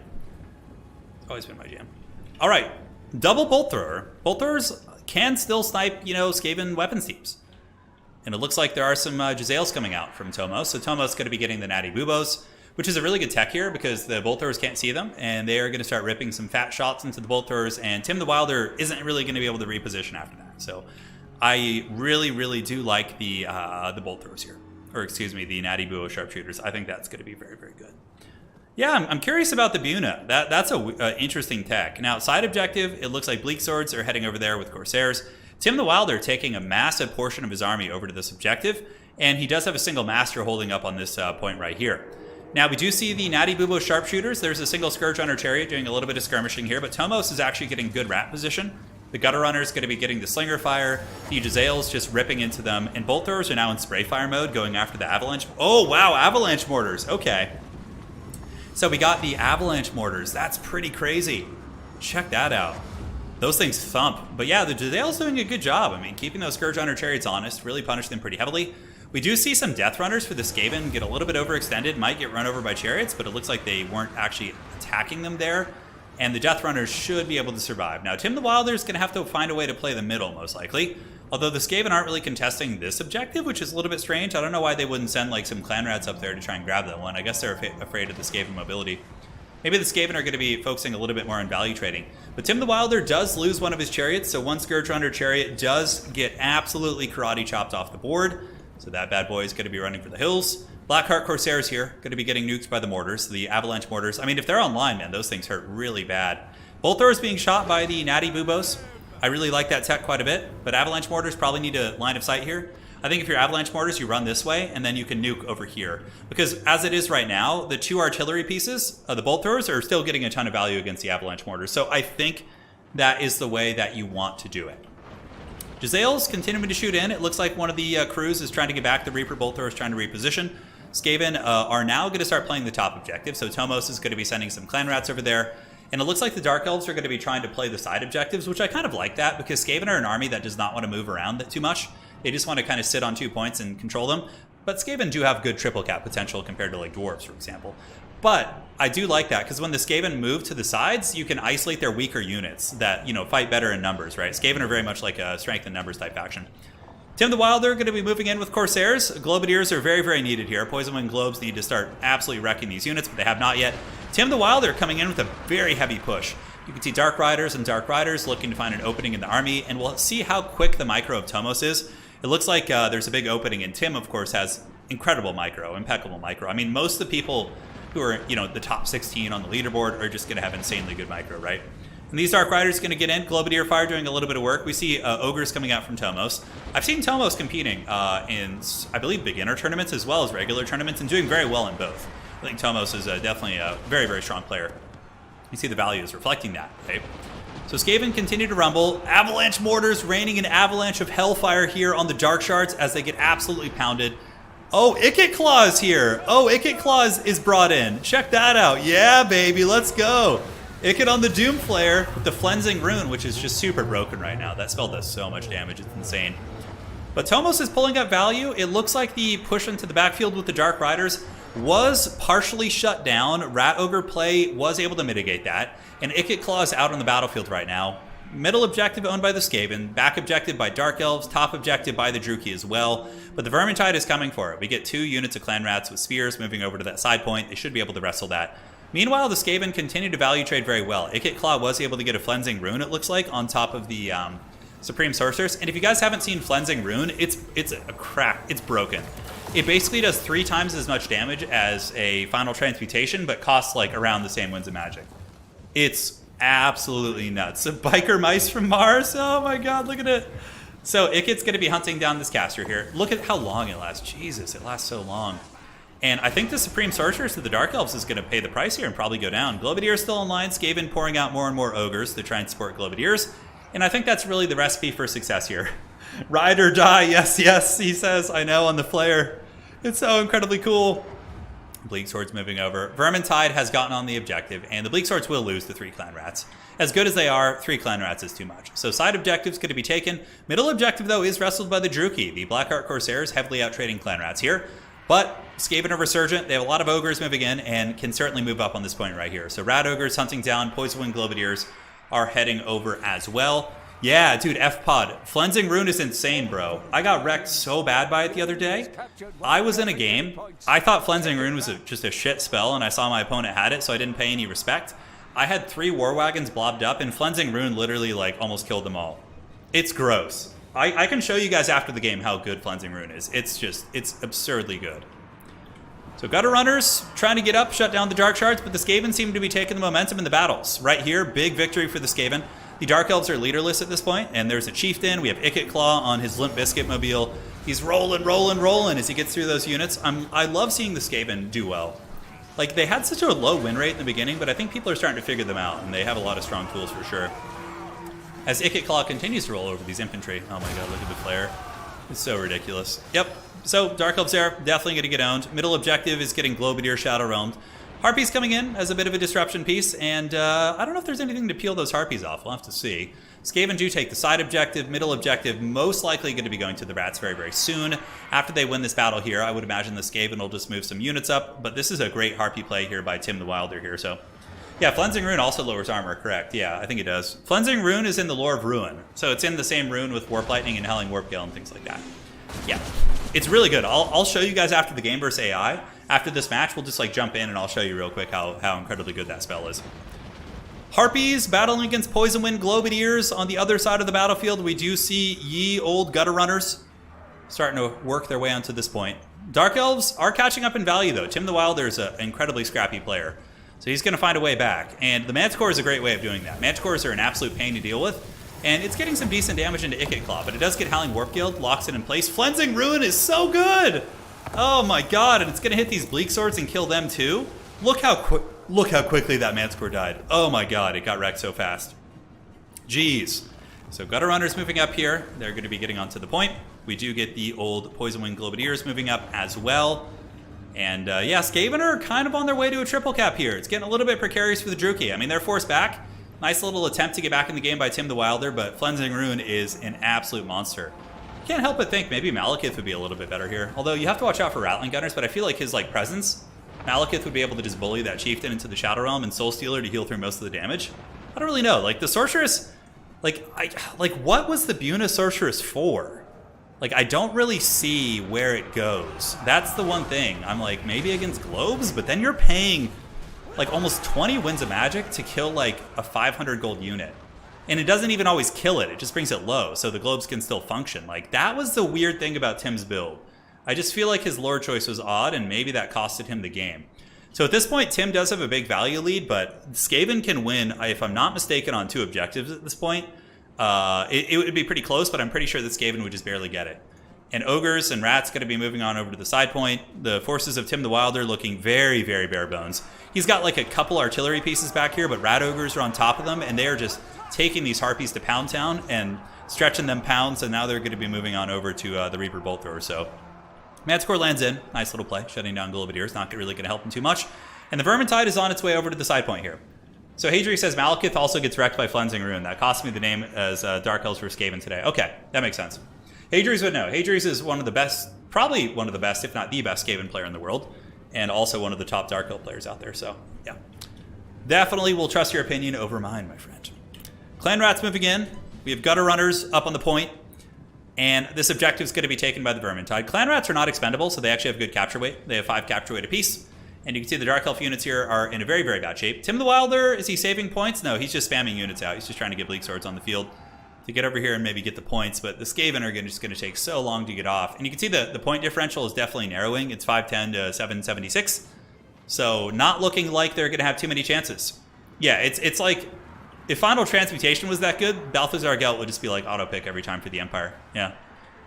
All right, double Bolt Thrower. Bolt Throwers can still snipe, Skaven weapons teams. And it looks like there are some Jezzails coming out from Tomos. So Tomos is going to be getting the Natty Bubos, which is a really good tech here because the Bolt Throwers can't see them, and they are going to start ripping some fat shots into the Bolt Throwers, and Tim the Wilder isn't really going to be able to reposition after that. So I really, really do like the Bolt Throwers here. Or excuse me, the Natty Buo Sharpshooters. I think that's going to be very, very good. Yeah, I'm curious about the Buna. That's a interesting tech. Now, side objective, it looks like Bleak Swords are heading over there with Corsairs. Tim the Wilder taking a massive portion of his army over to this objective, and he does have a single Master holding up on this point right here. Now, we do see the Natty Bubo Sharpshooters. There's a single Scourge Runner Chariot doing a little bit of skirmishing here, but Tomos is actually getting good rat position. The Gutter Runner is going to be getting the Slinger Fire. The Jezzails just ripping into them, and Bolt Throwers are now in Spray Fire mode, going after the Avalanche. Oh, wow, Avalanche Mortars. Okay. So we got the Avalanche Mortars. That's pretty crazy. Check that out. Those things thump. But yeah, the Jezzail's doing a good job. I mean, keeping those Scourge Runner Chariots honest, really punish them pretty heavily. We do see some Death Runners for the Skaven get a little bit overextended, might get run over by Chariots, but it looks like they weren't actually attacking them there. And the Death Runners should be able to survive. Now, Tim the Wilder is going to have to find a way to play the middle, most likely. Although the Skaven aren't really contesting this objective, which is a little bit strange. I don't know why they wouldn't send like some clan rats up there to try and grab that one. I guess they're afraid of the Skaven mobility. Maybe the Skaven are going to be focusing a little bit more on value trading. But Tim the Wilder does lose one of his chariots, so one Scourge Runner chariot does get absolutely karate chopped off the board. So that bad boy is going to be running for the hills. Blackheart Corsairs here, going to be getting nuked by the mortars, the Avalanche Mortars. I mean, if they're online, man, those things hurt really bad. Bolt Throwers being shot by the Natty Bubos. I really like that tech quite a bit, but Avalanche Mortars probably need a line of sight here. I think if you're Avalanche Mortars, you run this way, and then you can nuke over here. Because as it is right now, the 2 artillery pieces, the Bolt Throwers, are still getting a ton of value against the Avalanche Mortars. So I think that is the way that you want to do it. Jezzails continuing to shoot in. It looks like one of the crews is trying to get back. The Reaper Bolt Throwers trying to reposition. Skaven are now going to start playing the top objective, so Tomos is going to be sending some clan rats over there. And it looks like the Dark Elves are going to be trying to play the side objectives, which I kind of like that, because Skaven are an army that does not want to move around too much. They just want to kind of sit on 2 points and control them. But Skaven do have good triple cap potential compared to like Dwarfs, for example. But I do like that, because when the Skaven move to the sides, you can isolate their weaker units that, fight better in numbers, right? Skaven are very much like a strength in numbers type faction. Tim the Wilder going to be moving in with Corsairs. Globadiers are very, very needed here. Poison Wind Globes need to start absolutely wrecking these units, but they have not yet. Tim the Wilder coming in with a very heavy push. You can see Dark Riders and Dark Riders looking to find an opening in the army, and we'll see how quick the micro of Tomos is. It looks like there's a big opening, and Tim, of course, has incredible micro, impeccable micro. I mean, most of the people who are, the top 16 on the leaderboard are just going to have insanely good micro, right? And these Dark Riders going to get in. Globadier Fire doing a little bit of work. We see Ogres coming out from Tomos. I've seen Tomos competing in, I believe, beginner tournaments as well as regular tournaments, and doing very well in both. I think Tomos is definitely a very, very strong player. You see the value is reflecting that, okay? So Skaven continue to rumble. Avalanche Mortars raining an avalanche of hellfire here on the Dark Shards as they get absolutely pounded. Oh, Ikit Claws here. Oh, Ikit Claws is brought in. Check that out. Yeah, baby, let's go. Ikit on the Doom Flare with the Flensing Rune, which is just super broken right now. That spell does so much damage, it's insane. But Tomos is pulling up value. It looks like the push into the backfield with the Dark Riders was partially shut down. Rat Ogre play was able to mitigate that. And Ikit Claw is out on the battlefield right now. Middle objective owned by the Skaven, back objective by Dark Elves, top objective by the Druchii as well. But the Vermintide is coming for it. We get 2 units of Clan Rats with spears moving over to that side point. They should be able to wrestle that. Meanwhile, the Skaven continue to value trade very well. Ikit Claw was able to get a Flensing Rune, it looks like, on top of the Supreme Sorceress. And if you guys haven't seen Flensing Rune, it's a crack. It's broken. It basically does 3 times as much damage as a Final Transmutation, but costs like around the same Winds of Magic. It's absolutely nuts. So Biker Mice from Mars. Oh my god, look at it. So Ikit's going to be hunting down this caster here. Look at how long it lasts. Jesus, it lasts so long. And I think the Supreme Sorceress of the Dark Elves is going to pay the price here and probably go down. Globadier still online. Skaven pouring out more and more Ogres to try and support Globadiers. And I think that's really the recipe for success here. Ride or die. Yes, yes, he says. I know, on the flare. It's so incredibly cool. Bleak Swords moving over. Vermintide has gotten on the objective, and the Bleak Swords will lose to 3 Clan Rats. As good as they are, 3 Clan Rats is too much. So side objective's going to be taken. Middle objective, though, is wrestled by the Druchii. The Blackheart Corsairs heavily out-trading Clan Rats here. But Skaven are resurgent. They have a lot of Ogres moving in and can certainly move up on this point right here. So Rat Ogres hunting down. Poisonwind Globadiers are heading over as well. Yeah, dude, F-Pod. Flensing Rune is insane, bro. I got wrecked so bad by it the other day. I was in a game. I thought Flensing Rune was just a shit spell, and I saw my opponent had it, so I didn't pay any respect. I had 3 War Wagons blobbed up, and Flensing Rune literally, like, almost killed them all. It's gross. I can show you guys after the game how good Flensing Rune is. It's absurdly good. So Gutter Runners trying to get up, shut down the Dark Shards, but the Skaven seem to be taking the momentum in the battles. Right here, big victory for the Skaven. The Dark Elves are leaderless at this point, and there's a Chieftain. We have Ikit Claw on his Limp Bizkit mobile. He's rolling, rolling, rolling as he gets through those units. I love seeing the Skaven do well. Like, they had such a low win rate in the beginning, but I think people are starting to figure them out, and they have a lot of strong tools for sure. As Ikit Claw continues to roll over these infantry. Oh my god, look at the flare. It's so ridiculous. Yep, so Dark Elves there, definitely going to get owned. Middle objective is getting Globadier Shadow Realmed. Harpies coming in as a bit of a disruption piece, and I don't know if there's anything to peel those Harpies off. We'll have to see. Skaven do take the side objective. Middle objective most likely going to be going to the Rats very, very soon. After they win this battle here, I would imagine the Skaven will just move some units up, but this is a great Harpy play here by Tim the Wilder here, so... Yeah, Flensing Rune also lowers armor, correct. Yeah, I think it does. Flensing Rune is in the lore of Ruin, so it's in the same rune with Warp Lightning and Howling Warp Gale and things like that. Yeah, it's really good. I'll show you guys after the game versus AI. After this match, we'll just like jump in and I'll show you real quick how incredibly good that spell is. Harpies battling against Poisonwind Globadiers on the other side of the battlefield. We do see ye old Gutter Runners starting to work their way onto this point. Dark Elves are catching up in value though. Tim the Wilder is an incredibly scrappy player. So he's going to find a way back. And the Manticore is a great way of doing that. Manticores are an absolute pain to deal with. And it's getting some decent damage into Ikit Claw, but it does get Howling Warp Guild, locks it in place. Flensing Rune is so good! Oh my god, and it's going to hit these Bleak Swords and kill them too. Look how quickly that Manticore died. Oh my god, it got wrecked so fast. Jeez. So Gutter Runners moving up here. They're going to be getting onto the point. We do get the old Poisonwind Globadiers moving up as well. And yeah, Skaven are kind of on their way to a triple cap here. It's getting a little bit precarious for the Druchii. I mean, they're forced back. Nice little attempt to get back in the game by Tim the Wilder, but Flensing Rune is an absolute monster. Can't help but think maybe Malekith would be a little bit better here. Although you have to watch out for Rattling Gunners, but I feel like his like presence, Malekith would be able to just bully that Chieftain into the Shadow Realm and Soul Stealer to heal through most of the damage. I don't really know. Like the Sorceress, like what was the Buna Sorceress for? Like, I don't really see where it goes. That's the one thing. I'm like, maybe against Globes, but then you're paying like almost 20 Winds of Magic to kill like a 500 gold unit. And it doesn't even always kill it. It just brings it low, so the Globes can still function. Like, that was the weird thing about Tim's build. I just feel like his lore choice was odd, and maybe that costed him the game. So at this point, Tim does have a big value lead, but Skaven can win, if I'm not mistaken, on 2 objectives at this point. It would be pretty close, but I'm pretty sure that Skaven would just barely get it. And ogres and rats going to be moving on over to the side point. The forces of Tim the Wilder looking very, very bare bones. He's got like a couple artillery pieces back here, but rat ogres are on top of them, and they are just taking these harpies to Pound Town and stretching them pounds, and now they're going to be moving on over to the Reaper Bolt Thrower. So Madscore lands in. Nice little play. Shutting down Gullivedeers. Not really going to help him too much. And the Vermintide is on its way over to the side point here. So Hadri says Malekith also gets wrecked by Flensing Rune. That cost me the name as Dark Elves vs. Skaven today. Okay, that makes sense. Hadri's would know. Hadri's is one of the best, probably one of the best, if not the best Skaven player in the world, and also one of the top Dark Elf players out there. So, yeah. Definitely will trust your opinion over mine, my friend. Clan Rats moving in. We have Gutter Runners up on the point, and this objective is going to be taken by the Vermintide. Clan Rats are not expendable, so they actually have good capture weight. They have 5 capture weight apiece. And you can see the Dark Elf units here are in a very, very bad shape. Tim the Wilder, is he saving points? No, he's just spamming units out. He's just trying to get Bleak Swords on the field to get over here and maybe get the points. But the Skaven are just going to take so long to get off. And you can see the point differential is definitely narrowing. It's 510 to 776. So not looking like they're going to have too many chances. Yeah, it's like if Final Transmutation was that good, Balthazar Gelt would just be like auto pick every time for the Empire. Yeah.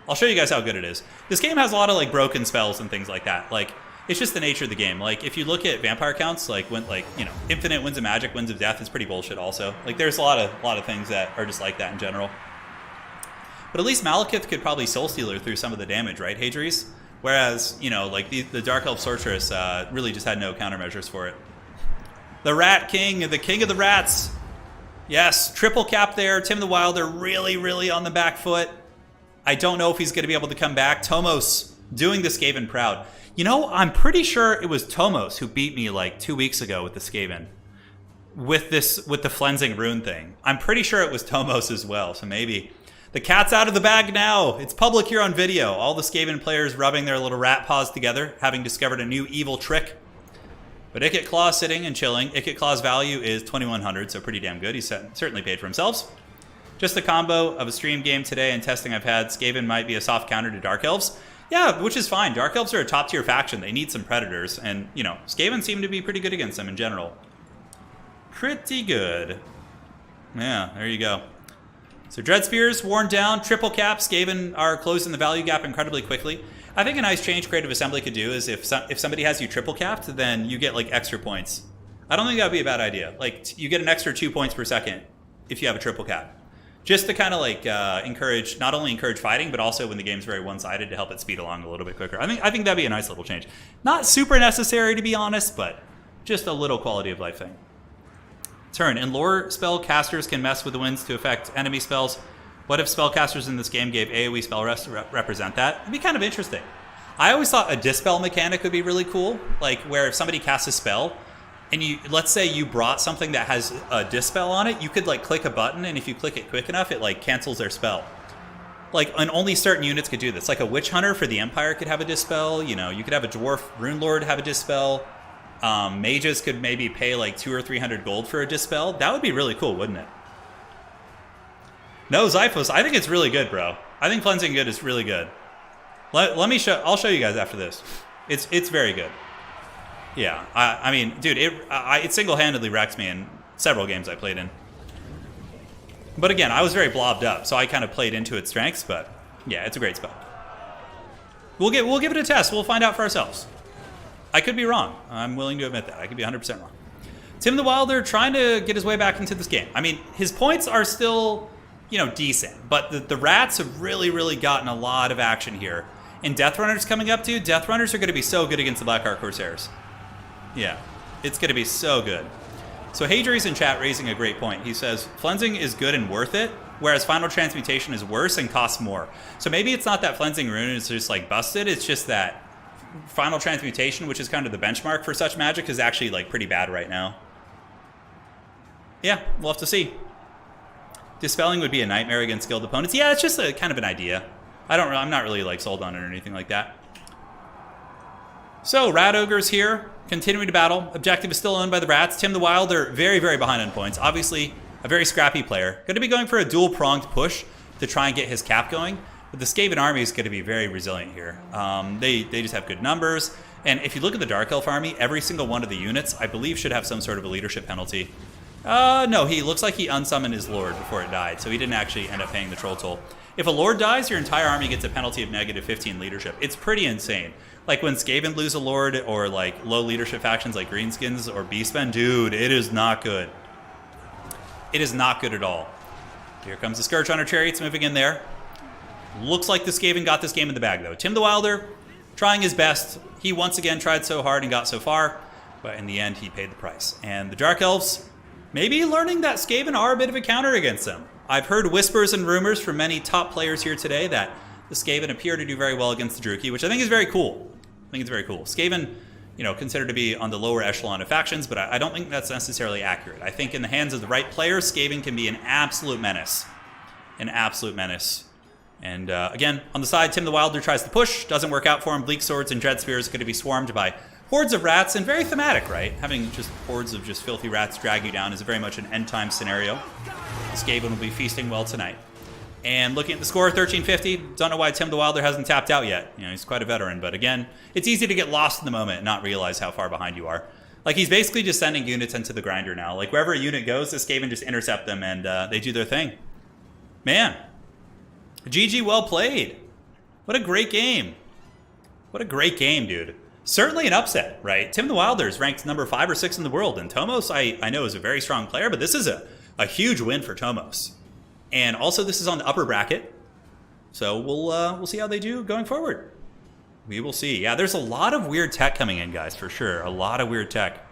I'll show you guys how good it is. This game has a lot of like broken spells and things like that. Like, it's just the nature of the game. Like, if you look at vampire counts, like when, like, you know, infinite winds of magic, winds of death is pretty bullshit. Also, like, there's a lot of things that are just like that in general. But at least Malekith could probably Soul Stealer through some of the damage, right, Hadris? Whereas, you know, like the Dark Elf Sorceress really just had no countermeasures for it. The Rat King, the King of the Rats. Yes, triple cap there. Tim the Wilder really, really on the back foot. I don't know if he's going to be able to come back. Tomos doing the Skaven proud. You know, I'm pretty sure it was Tomos who beat me like 2 weeks ago with the Skaven. With the Flensing Rune thing. I'm pretty sure it was Tomos as well, so maybe. The cat's out of the bag now. It's public here on video. All the Skaven players rubbing their little rat paws together, having discovered a new evil trick. But Ikit Claw sitting and chilling. Ikit Claw's value is 2100, so pretty damn good. He's certainly paid for himself. Just a combo of a stream game today and testing I've had. Skaven might be a soft counter to Dark Elves. Yeah, which is fine. Dark Elves are a top-tier faction. They need some Predators. And, you know, Skaven seem to be pretty good against them in general. Pretty good. Yeah, there you go. So Dread Spears worn down. Triple cap. Skaven are closing the value gap incredibly quickly. I think a nice change Creative Assembly could do is if somebody has you triple capped, then you get, like, extra points. I don't think that would be a bad idea. Like, you get an extra 2 points per second if you have a triple cap. Just to kind of like not only encourage fighting, but also when the game's very one-sided to help it speed along a little bit quicker. I think that'd be a nice little change. Not super necessary to be honest, but just a little quality of life thing. Turn. In lore, spell casters can mess with the winds to affect enemy spells. What if spellcasters in this game gave AoE spell rest to represent that? It'd be kind of interesting. I always thought a dispel mechanic would be really cool, like where if somebody casts a spell, and let's say you brought something that has a dispel on it, you could like click a button, and if you click it quick enough, it like cancels their spell. Like, and only certain units could do this. Like a Witch Hunter for the Empire could have a dispel. You know, you could have a Dwarf Rune Lord have a dispel. Mages could maybe pay like 200 or 300 gold for a dispel. That would be really cool, wouldn't it? No, Zyphos, I think it's really good, bro. I think Cleansing Good is really good. Let me show. I'll show you guys after this. It's very good. Yeah, I mean, dude, it single-handedly wrecks me in several games I played in. But again, I was very blobbed up, so I kind of played into its strengths. But yeah, it's a great spell. We'll give it a test. We'll find out for ourselves. I could be wrong. I'm willing to admit that. I could be 100% wrong. Tim the Wilder trying to get his way back into this game. I mean, his points are still, you know, decent, but the rats have really, really gotten a lot of action here. And Death Runners coming up too. Death Runners are going to be so good against the Blackheart Corsairs. Yeah, it's going to be so good. So Hadri's in chat raising a great point. He says, Flensing is good and worth it, whereas Final Transmutation is worse and costs more. So maybe it's not that Flensing Rune is just like busted, it's just that Final Transmutation, which is kind of the benchmark for such magic, is actually like pretty bad right now. Yeah, we'll have to see. Dispelling would be a nightmare against skilled opponents. Yeah, it's just a kind of an idea. I'm not really like sold on it or anything like that. So, Rat Ogres here, continuing to battle. Objective is still owned by the Rats. Tim the Wilder, very, very behind on points. Obviously, a very scrappy player. Going to be going for a dual-pronged push to try and get his cap going. But the Skaven army is going to be very resilient here. They just have good numbers. And if you look at the Dark Elf army, every single one of the units, I believe, should have some sort of a leadership penalty. No, he looks like he unsummoned his lord before it died, so he didn't actually end up paying the troll toll. If a lord dies, your entire army gets a penalty of -15 leadership. It's pretty insane. Like when Skaven lose a lord, or like low leadership factions like Greenskins or Beastmen, dude, it is not good. It is not good at all. Here comes the Scourge Hunter Chariots moving in there. Looks like the Skaven got this game in the bag though. Tim the Wilder trying his best. He once again tried so hard and got so far, but in the end he paid the price. And the Dark Elves, maybe learning that Skaven are a bit of a counter against them. I've heard whispers and rumors from many top players here today that the Skaven appear to do very well against the Druchii, which I think is very cool. I think it's very cool. Skaven, you know, considered to be on the lower echelon of factions, but I don't think that's necessarily accurate. I think in the hands of the right players, Skaven can be an absolute menace. An absolute menace. And again, on the side, Tim the Wilder tries to push. Doesn't work out for him. Bleak Swords and Dread Spears are going to be swarmed by hordes of rats, and very thematic, right? Having just hordes of just filthy rats drag you down is very much an end time scenario. The Skaven will be feasting well tonight. And looking at the score, 1350. Don't know why Tim the Wilder hasn't tapped out yet. You know, he's quite a veteran, but again, it's easy to get lost in the moment and not realize how far behind you are. Like, he's basically just sending units into the grinder now. Like, wherever a unit goes, the Skaven just intercept them and they do their thing. Man. GG, well played. What a great game. What a great game, dude. Certainly an upset, right? Tim the Wilder is ranked number 5 or 6 in the world, and Tomos, I know, is a very strong player, but this is a huge win for Tomos. And also, this is on the upper bracket, so we'll see how they do going forward. We will see. Yeah, there's a lot of weird tech coming in, guys, for sure. A lot of weird tech.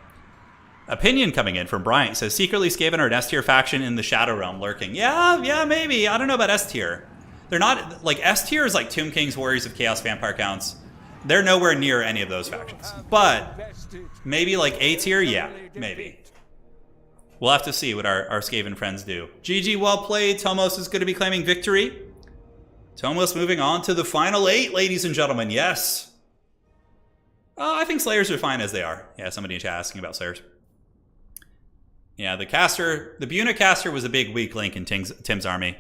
Opinion coming in from Bryant. Says, secretly Skaven are an S-tier faction in the Shadow Realm lurking. Yeah, maybe. I don't know about S-tier. They're not, like, S-tier is like Tomb Kings, Warriors of Chaos, Vampire Counts. They're nowhere near any of those factions. But maybe like A-tier? Yeah, maybe. We'll have to see what our Skaven friends do. GG, well played. Tomos is going to be claiming victory. Tomos moving on to the final 8, ladies and gentlemen. Yes. I think Slayers are fine as they are. Yeah, somebody in chat asking about Slayers. Yeah, the Buna caster was a big weak link in Tim's army.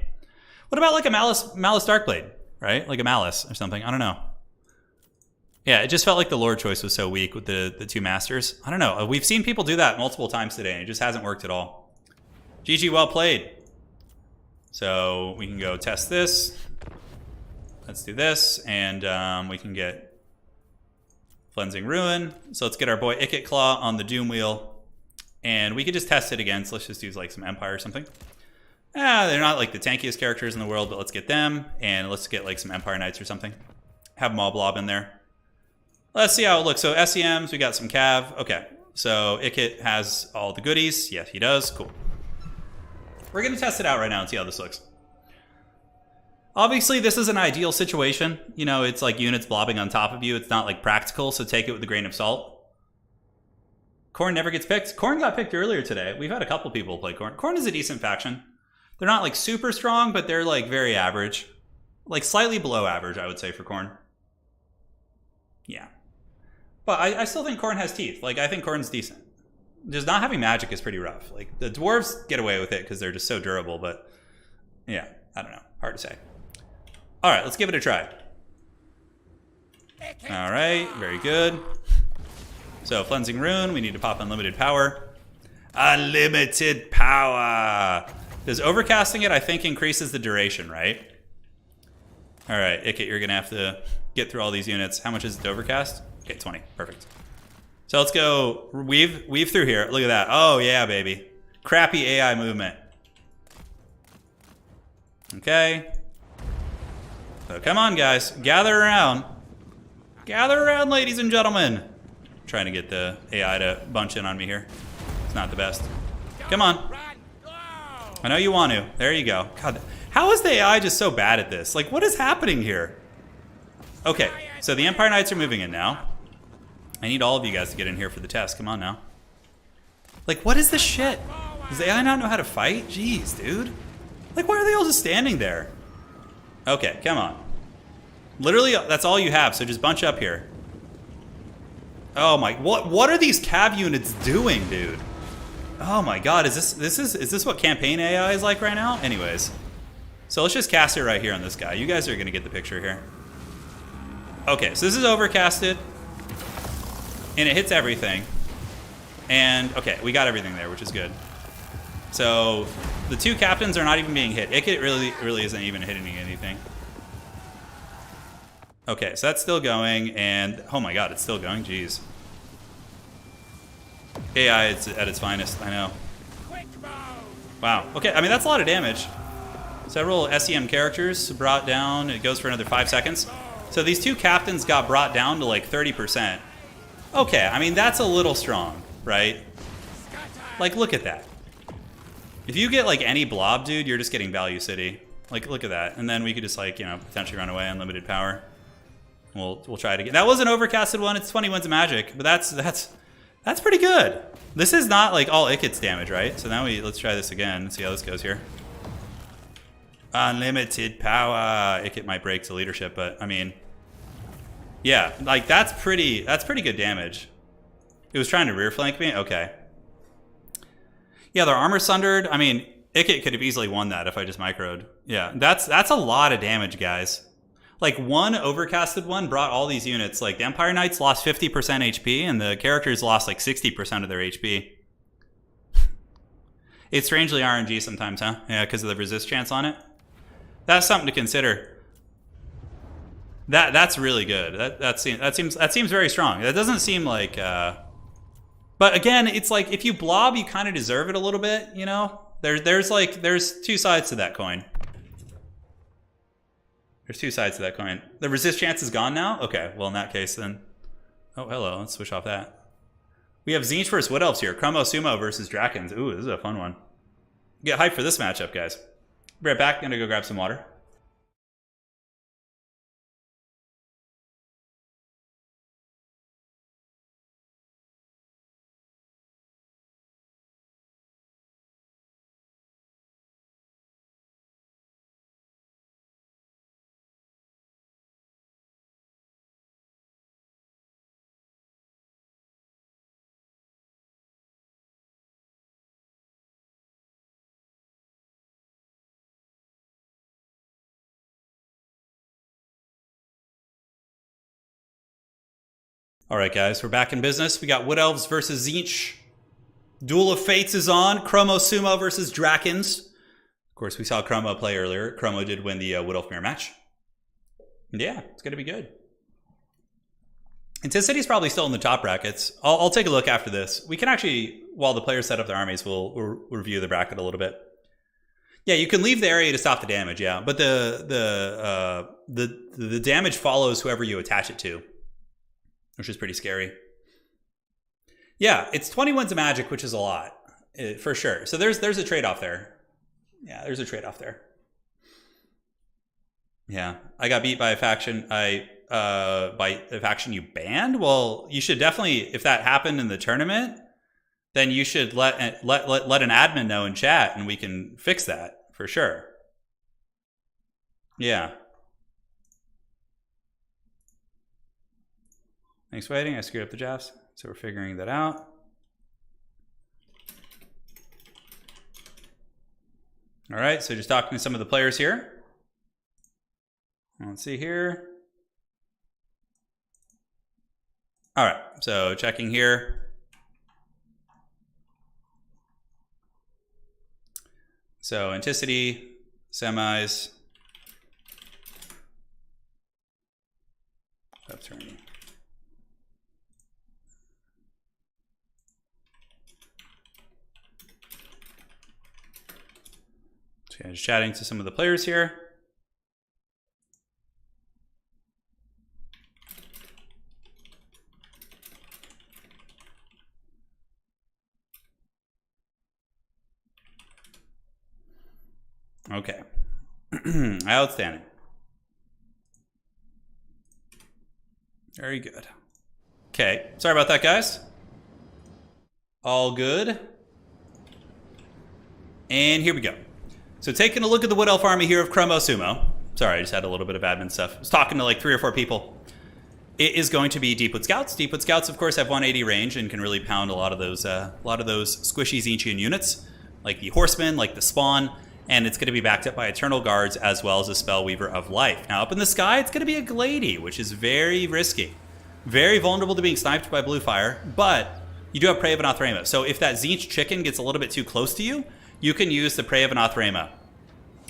What about like a Malice Darkblade, right? Like a Malice or something. I don't know. Yeah, it just felt like the lore choice was so weak with the 2 masters. I don't know. We've seen people do that multiple times today, and it just hasn't worked at all. GG, well played. So we can go test this. Let's do this, and we can get Cleansing Ruin. So let's get our boy Ikit Claw on the Doom Wheel, and we could just test it again. So let's just use like some Empire or something. They're not like the tankiest characters in the world, but let's get them, and let's get like some Empire Knights or something. Have Mob Blob in there. Let's see how it looks. So SEMs, we got some Cav. Okay, so Ikit has all the goodies. Yes, he does. Cool. We're going to test it out right now and see how this looks. Obviously, this is an ideal situation. You know, it's like units blobbing on top of you. It's not like practical, so take it with a grain of salt. Khorne never gets picked. Khorne got picked earlier today. We've had a couple people play Khorne. Khorne is a decent faction. They're not like super strong, but they're like very average. Like slightly below average, I would say, for Khorne. Yeah. But I still think Khorne has teeth. Like, I think Khorne's decent. Just not having magic is pretty rough. Like, the dwarves get away with it because they're just so durable, but yeah, I don't know. Hard to say. All right, let's give it a try. All right, very good. So, Cleansing Rune, we need to pop unlimited power. Unlimited power! Does overcasting it, I think, increases the duration, right? All right, Ikit, you're going to have to get through all these units. How much is it to overcast? Okay, 20. Perfect. So let's go weave through here. Look at that. Oh, yeah, baby. Crappy AI movement. Okay. So come on, guys. Gather around. Gather around, ladies and gentlemen. I'm trying to get the AI to bunch in on me here. It's not the best. Come on. I know you want to. There you go. God, how is the AI just so bad at this? Like, what is happening here? Okay, so the Empire Knights are moving in now. I need all of you guys to get in here for the test. Come on now. Like, what is this shit? Does the AI not know how to fight? Jeez, dude. Like, why are they all just standing there? Okay, come on. Literally, that's all you have, so just bunch up here. Oh my, what are these cav units doing, dude? Oh my god, is this what campaign AI is like right now? Anyways. So let's just cast it right here on this guy. You guys are gonna get the picture here. Okay, so this is overcasted. And it hits everything. And, okay, we got everything there, which is good. So, The two captains are not even being hit. Ikit really isn't even hitting anything. Okay, so that's still going, and oh my god, it's still going. Jeez. AI is at its finest. I know. Wow. Okay, I mean that's a lot of damage. Several SEM characters brought down. It goes for another 5 seconds. So these two captains got brought down to like 30%. Okay, I mean that's a little strong, right? Like look at that. If you get like any blob, dude, you're just getting value city. Like look at that, and then we could just like potentially run away unlimited power. We'll try it again. That was an overcasted one. It's 20 winds of magic, but that's pretty good. This is not like all Ikit's damage, right? So now let's try this again and see how this goes here. Unlimited power. Ikit might break to leadership, but I mean, yeah, like that's pretty good damage. It was trying to rear flank me. Okay. Yeah, their armor sundered. I mean, Ikit could have easily won that if I just microed. Yeah, that's a lot of damage, guys. Like one overcasted one brought all these units. Like the Empire Knights lost 50% HP, and the characters lost like 60% of their HP. It's strangely RNG sometimes, huh? Yeah, because of the resist chance on it. That's something to consider. That's really good. That seems very strong. That doesn't seem like. But again, it's like if you blob, you kind of deserve it a little bit. You know, there's two sides to that coin. There's two sides to that coin. The resist chance is gone now? Okay, well in that case then. Oh, hello, let's switch off that. We have Tzeentch versus Wood Elves here. Chromo Sumo versus Drakens. Ooh, this is a fun one. Get hyped for this matchup, guys. Be right back, gonna go grab some water. All right, guys, we're back in business. We got Wood Elves versus Tzeentch. Duel of Fates is on. Chromo Sumo versus Drakens. Of course, we saw Chromo play earlier. Chromo did win the Wood Elf mirror match. Yeah, it's going to be good. Intensity is probably still in the top brackets. I'll take a look after this. We can actually, while the players set up their armies, we'll review the bracket a little bit. Yeah, you can leave the area to stop the damage, yeah. But the damage follows whoever you attach it to, which is pretty scary. Yeah, it's 20 winds of magic, which is a lot, for sure. So there's a trade-off there. Yeah, there's a trade-off there. Yeah, I got beat by a faction. By a faction you banned. Well, you should definitely, if that happened in the tournament, then you should let an admin know in chat, and we can fix that for sure. Yeah. Thanks for waiting. I screwed up the drafts, so we're figuring that out. All right, so just talking to some of the players here. Let's see here. All right, so checking here. So Anticity, semis, upturning. So yeah, just chatting to some of the players here. Okay. Outstanding. Very good. Okay. Sorry about that, guys. All good. And here we go. So taking a look at the Wood Elf army here of Chromo Sumo. Sorry, I just had a little bit of admin stuff. I was talking to like 3 or 4 people. It is going to be Deepwood Scouts. Deepwood Scouts, of course, have 180 range and can really pound a lot of those squishy Tzeentchian units, like the Horsemen, like the Spawn. And it's going to be backed up by Eternal Guards as well as a Spellweaver of Life. Now, up in the sky, it's going to be a Glady, which is very risky. Very vulnerable to being sniped by blue fire, but you do have Prey of Anathema. So if that Tzeentch chicken gets a little bit too close to you, you can use the Prey of Anathrema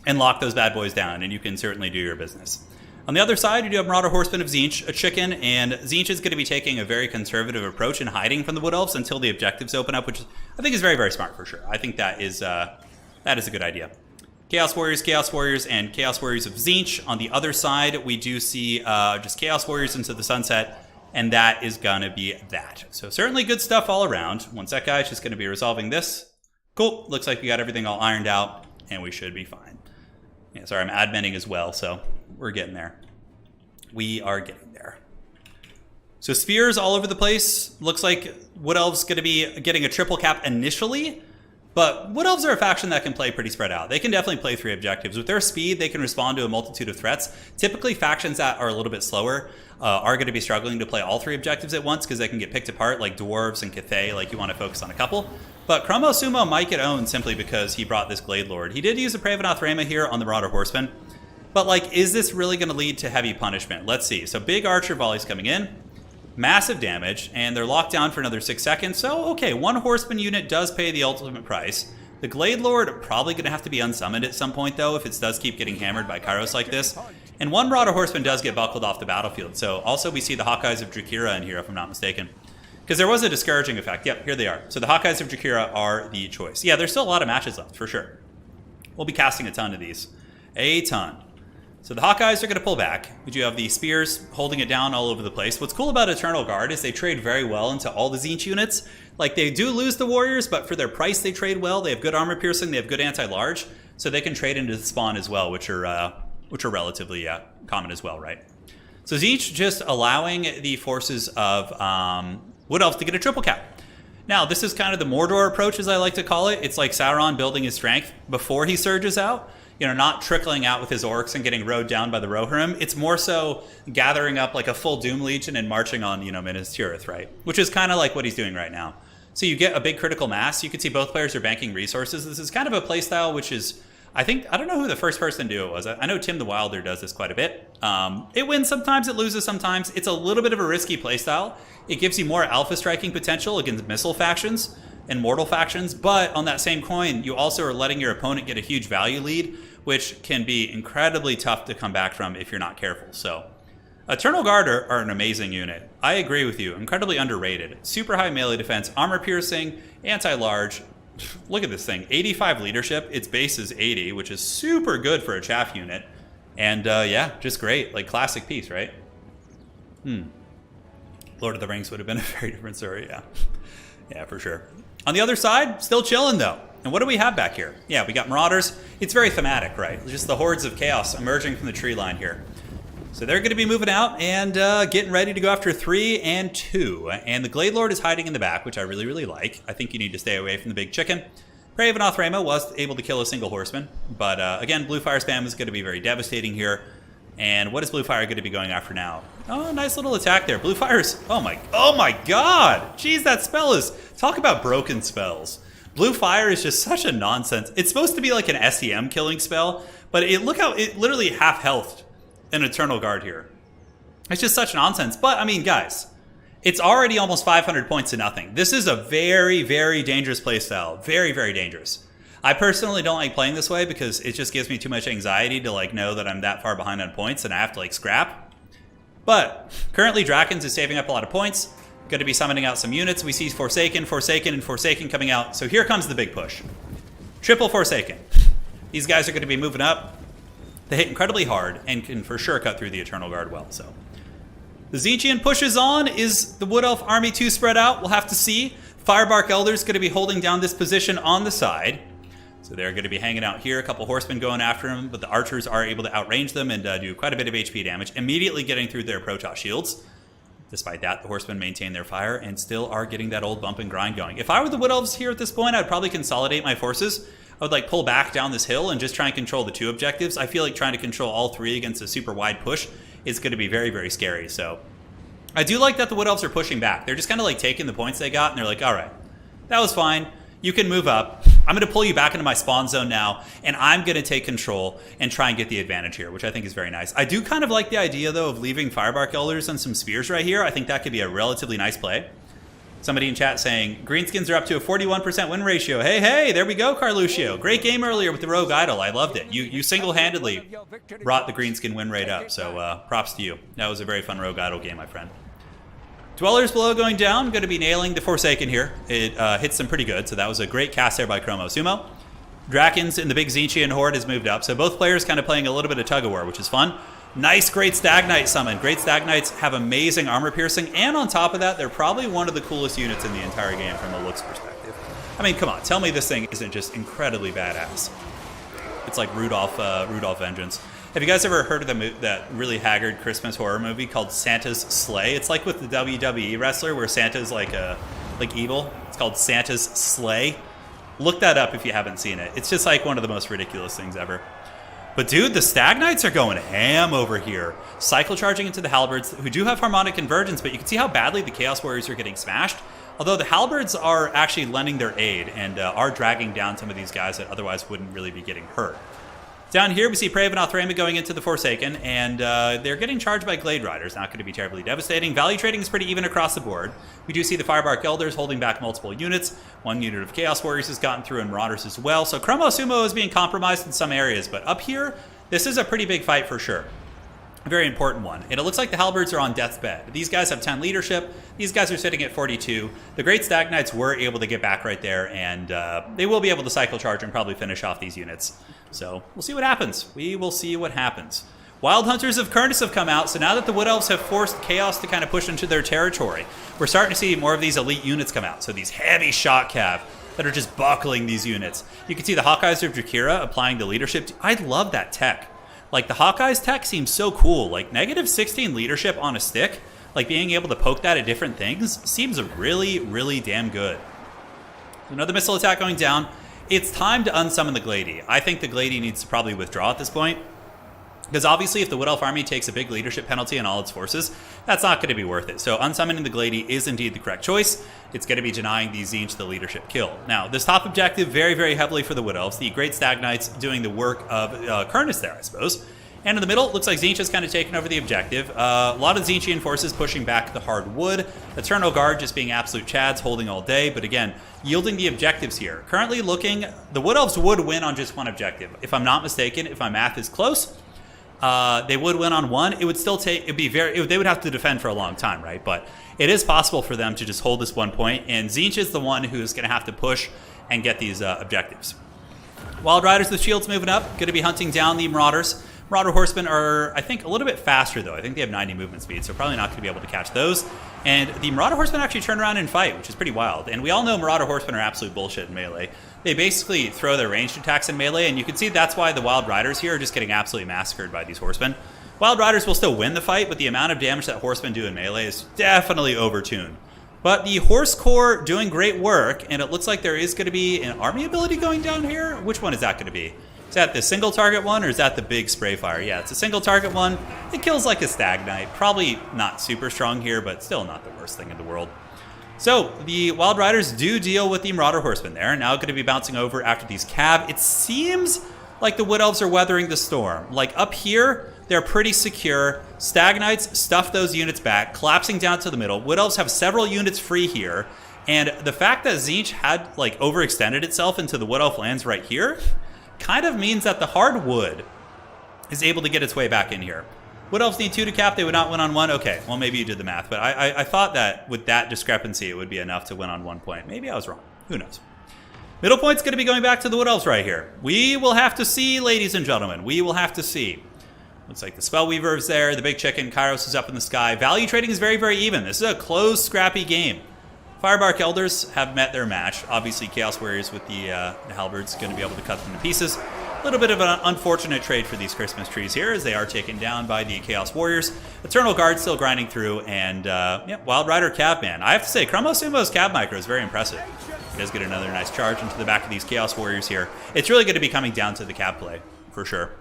and lock those bad boys down, and you can certainly do your business. On the other side, you do have Marauder Horseman of Tzeentch, a chicken, and Tzeentch is going to be taking a very conservative approach and hiding from the Wood Elves until the objectives open up, which I think is very, very smart for sure. I think that is a good idea. Chaos Warriors, and Chaos Warriors of Tzeentch. On the other side, we do see just Chaos Warriors into the sunset, and that is going to be that. So certainly good stuff all around. One sec, guys, just going to be resolving this. Cool. Looks like we got everything all ironed out, and we should be fine. Yeah, sorry, I'm adminning as well, so we're getting there. We are getting there. So spears all over the place. Looks like Wood Elves going to be getting a triple cap initially, but Wood Elves are a faction that can play pretty spread out. They can definitely play 3 objectives. With their speed, they can respond to a multitude of threats. Typically, factions that are a little bit slower are going to be struggling to play all 3 objectives at once because they can get picked apart, like Dwarves and Cathay, like you want to focus on a couple. But Chromo Sumo might get owned simply because he brought this Glade Lord. He did use a Prey of Anathrema here on the Marauder Horseman. But, like, is this really going to lead to heavy punishment? Let's see. So big archer volleys coming in. Massive damage, and they're locked down for another 6 seconds. So, okay, 1 horseman unit does pay the ultimate price. The Glade Lord probably going to have to be unsummoned at some point, though, if it does keep getting hammered by Kairos like this. And 1 Marauder Horseman does get buckled off the battlefield. So, also we see the Hawkeyes of Drakira in here, if I'm not mistaken. Because there was a discouraging effect. Yep, here they are. So the Hawkeyes of Drakira are the choice. Yeah, there's still a lot of matches left, for sure. We'll be casting a ton of these. A ton. So the Hawkeyes are going to pull back. We do have the Spears holding it down all over the place. What's cool about Eternal Guard is they trade very well into all the Tzeentch units. Like, they do lose the Warriors, but for their price, they trade well. They have good armor piercing. They have good anti-large. So they can trade into the spawn as well, which are relatively common as well, right? So Tzeentch just allowing the forces of Wood Elves to get a triple cap. Now, this is kind of the Mordor approach, as I like to call it. It's like Sauron building his strength before he surges out. You know, not trickling out with his orcs and getting rowed down by the Rohirrim. It's more so gathering up like a full Doom Legion and marching on, you know, Minas Tirith, right? Which is kind of like what he's doing right now. So you get a big critical mass. You can see both players are banking resources. This is kind of a playstyle which is, I don't know who the first person to do it was. I know Tim the Wilder does this quite a bit. It wins sometimes, it loses sometimes. It's a little bit of a risky playstyle. It gives you more alpha striking potential against missile factions and mortal factions, but on that same coin, you also are letting your opponent get a huge value lead, which can be incredibly tough to come back from if you're not careful. So, Eternal Guard are an amazing unit. I agree with you. Incredibly underrated. Super high melee defense, armor piercing, anti-large. Look at this thing. 85 leadership. Its base is 80, which is super good for a chaff unit. And yeah, just great. Like, classic piece, right? Lord of the Rings would have been a very different story, yeah. Yeah, for sure. On the other side, still chilling, though. And what do we have back here? Yeah, we got Marauders. It's very thematic, right? Just the hordes of chaos emerging from the tree line here. So they're going to be moving out and getting ready to go after 3 and 2. And the Glade Lord is hiding in the back, which I really, really like. I think you need to stay away from the big chicken. Prey of Anathrema was able to kill a single horseman. But again, Blue Fire spam is going to be very devastating here. And what is Blue Fire going to be going after now? Oh, nice little attack there. Blue Fire's... Oh my god! Jeez, that spell is... Talk about broken spells. Blue Fire is just such a nonsense. It's supposed to be like an SEM killing spell, but look how it literally half-healthed an Eternal Guard here. It's just such nonsense. But, I mean, guys, it's already almost 500 points to nothing. This is a very, very dangerous playstyle. Very, very dangerous. I personally don't like playing this way because it just gives me too much anxiety to, like, know that I'm that far behind on points and I have to, like, scrap. But currently, Drakens is saving up a lot of points. Going to be summoning out some units. We see Forsaken, and Forsaken coming out. So here comes the big push. Triple Forsaken. These guys are going to be moving up. They hit incredibly hard and can for sure cut through the Eternal Guard well. So the Tzeentchian pushes on. Is the Wood Elf army too spread out? We'll have to see. Firebark Elders going to be holding down this position on the side. So they're going to be hanging out here. A couple horsemen going after him, but the archers are able to outrange them and do quite a bit of HP damage, immediately getting through their Protoss shields. Despite that, the horsemen maintain their fire and still are getting that old bump and grind going. If I were the Wood Elves here at this point, I'd probably consolidate my forces. I would like pull back down this hill and just try and control the 2 objectives. I feel like trying to control all 3 against a super wide push is going to be very, very scary. So I do like that the Wood Elves are pushing back. They're just kind of like taking the points they got and they're like, all right, that was fine. You can move up. I'm going to pull you back into my spawn zone now, and I'm going to take control and try and get the advantage here, which I think is very nice. I do kind of like the idea, though, of leaving Firebark Elders and some Spears right here. I think that could be a relatively nice play. Somebody in chat saying, Greenskins are up to a 41% win ratio. Hey, there we go, Carluccio. Great game earlier with the Rogue Idol. I loved it. You single-handedly brought the Greenskin win rate up, so props to you. That was a very fun Rogue Idol game, my friend. Dwellers below going down. Going to be nailing the Forsaken here. It hits them pretty good, so that was a great cast there by Chromosumo. Drakens in the big Tzeentchian horde has moved up, so both players kind of playing a little bit of tug-of-war, which is fun. Nice, great Stag Knight summon. Great Stag Knights have amazing armor piercing, and on top of that, they're probably one of the coolest units in the entire game from a looks perspective. I mean, come on, tell me this thing isn't just incredibly badass. It's like Rudolph Vengeance. Have you guys ever heard of that really haggard Christmas horror movie called Santa's Sleigh? It's like with the WWE wrestler where Santa's like evil. It's called Santa's Sleigh. Look that up if you haven't seen it. It's just like one of the most ridiculous things ever. But dude, the Stag Knights are going ham over here. Cycle charging into the Halberds, who do have Harmonic Convergence, but you can see how badly the Chaos Warriors are getting smashed. Although the Halberds are actually lending their aid and are dragging down some of these guys that otherwise wouldn't really be getting hurt. Down here, we see Prey of Anathrema going into the Forsaken, and they're getting charged by Glade Riders. Not going to be terribly devastating. Value trading is pretty even across the board. We do see the Firebark Elders holding back multiple units. One unit of Chaos Warriors has gotten through, and Marauders as well. So Chromosumo is being compromised in some areas, but up here, this is a pretty big fight for sure. A very important one. And it looks like the Halberds are on death's bed. These guys have 10 leadership. These guys are sitting at 42. The Great Stag Knights were able to get back right there, and they will be able to cycle charge and probably finish off these units. So we'll see what happens. We will see what happens. Wild Hunters of Kernus have come out, so now that the Wood Elves have forced Chaos to kind of push into their territory, we're starting to see more of these elite units come out. So these heavy shot cav that are just buckling these units. You can see the Hawkeyes of Drakira applying the leadership. I love that tech. Like, the Hawkeyes tech seems so cool. Like, negative 16 leadership on a stick, like being able to poke that at different things, seems really, really damn good. Another missile attack going down. It's time to unsummon the Glady. I think the Glady needs to probably withdraw at this point. Because obviously if the Wood Elf army takes a big leadership penalty on all its forces, that's not going to be worth it. So unsummoning the Glady is indeed the correct choice. It's going to be denying the Tzeentch the leadership kill. Now, this top objective, very, very heavily for the Wood Elves. The Great Stag Knights doing the work of Kernus there, I suppose. And in the middle, it looks like Tzeentch has kind of taken over the objective. A lot of Tzeentchian forces pushing back the hard wood. Eternal Guard just being absolute chads, holding all day. But again, yielding the objectives here. Currently looking, the Wood Elves would win on just one objective. If I'm not mistaken, if my math is close, they would win on one. It would still take, they would have to defend for a long time, right? But it is possible for them to just hold this 1 point. And Tzeentch is the one who's going to have to push and get these objectives. Wild Riders with shields moving up, going to be hunting down the Marauders. Marauder Horsemen are, I think, a little bit faster, though. I think they have 90 movement speed, so probably not going to be able to catch those. And the Marauder Horsemen actually turn around and fight, which is pretty wild. And we all know Marauder Horsemen are absolute bullshit in melee. They basically throw their ranged attacks in melee, and you can see that's why the Wild Riders here are just getting absolutely massacred by these Horsemen. Wild Riders will still win the fight, but the amount of damage that Horsemen do in melee is definitely overtuned. But the Horse Corps doing great work, and it looks like there is going to be an army ability going down here. Which one is that going to be? Is that the single target one, or is that the big spray fire? Yeah, it's a single target one. It kills like a Stag Knight. Probably not super strong here, but still not the worst thing in the world. So, the Wild Riders do deal with the Marauder Horsemen there. Now going to be bouncing over after these Cav. It seems like the Wood Elves are weathering the storm. Like up here, they're pretty secure. Stag Knights stuff those units back, collapsing down to the middle. Wood Elves have several units free here. And the fact that Tzeentch had like overextended itself into the Wood Elf lands right here kind of means that the hardwood is able to get its way back in here. Wood Elves need 2 to cap. They would not win on 1. Okay, well, maybe you did the math. But I thought that with that discrepancy, it would be enough to win on 1 point. Maybe I was wrong. Who knows? Middle point's going to be going back to the Wood Elves right here. We will have to see, ladies and gentlemen. We will have to see. Looks like the Spellweaver is there. The Big Chicken. Kairos is up in the sky. Value trading is very, very even. This is a close, scrappy game. Firebark Elders have met their match. Obviously, Chaos Warriors with the Halberds going to be able to cut them to pieces. A little bit of an unfortunate trade for these Christmas trees here as they are taken down by the Chaos Warriors. Eternal Guard still grinding through, and yeah, Wild Rider Cav Man. I have to say, Chromosumo's Cav Micro is very impressive. He does get another nice charge into the back of these Chaos Warriors here. It's really going to be coming down to the Cav play, for sure.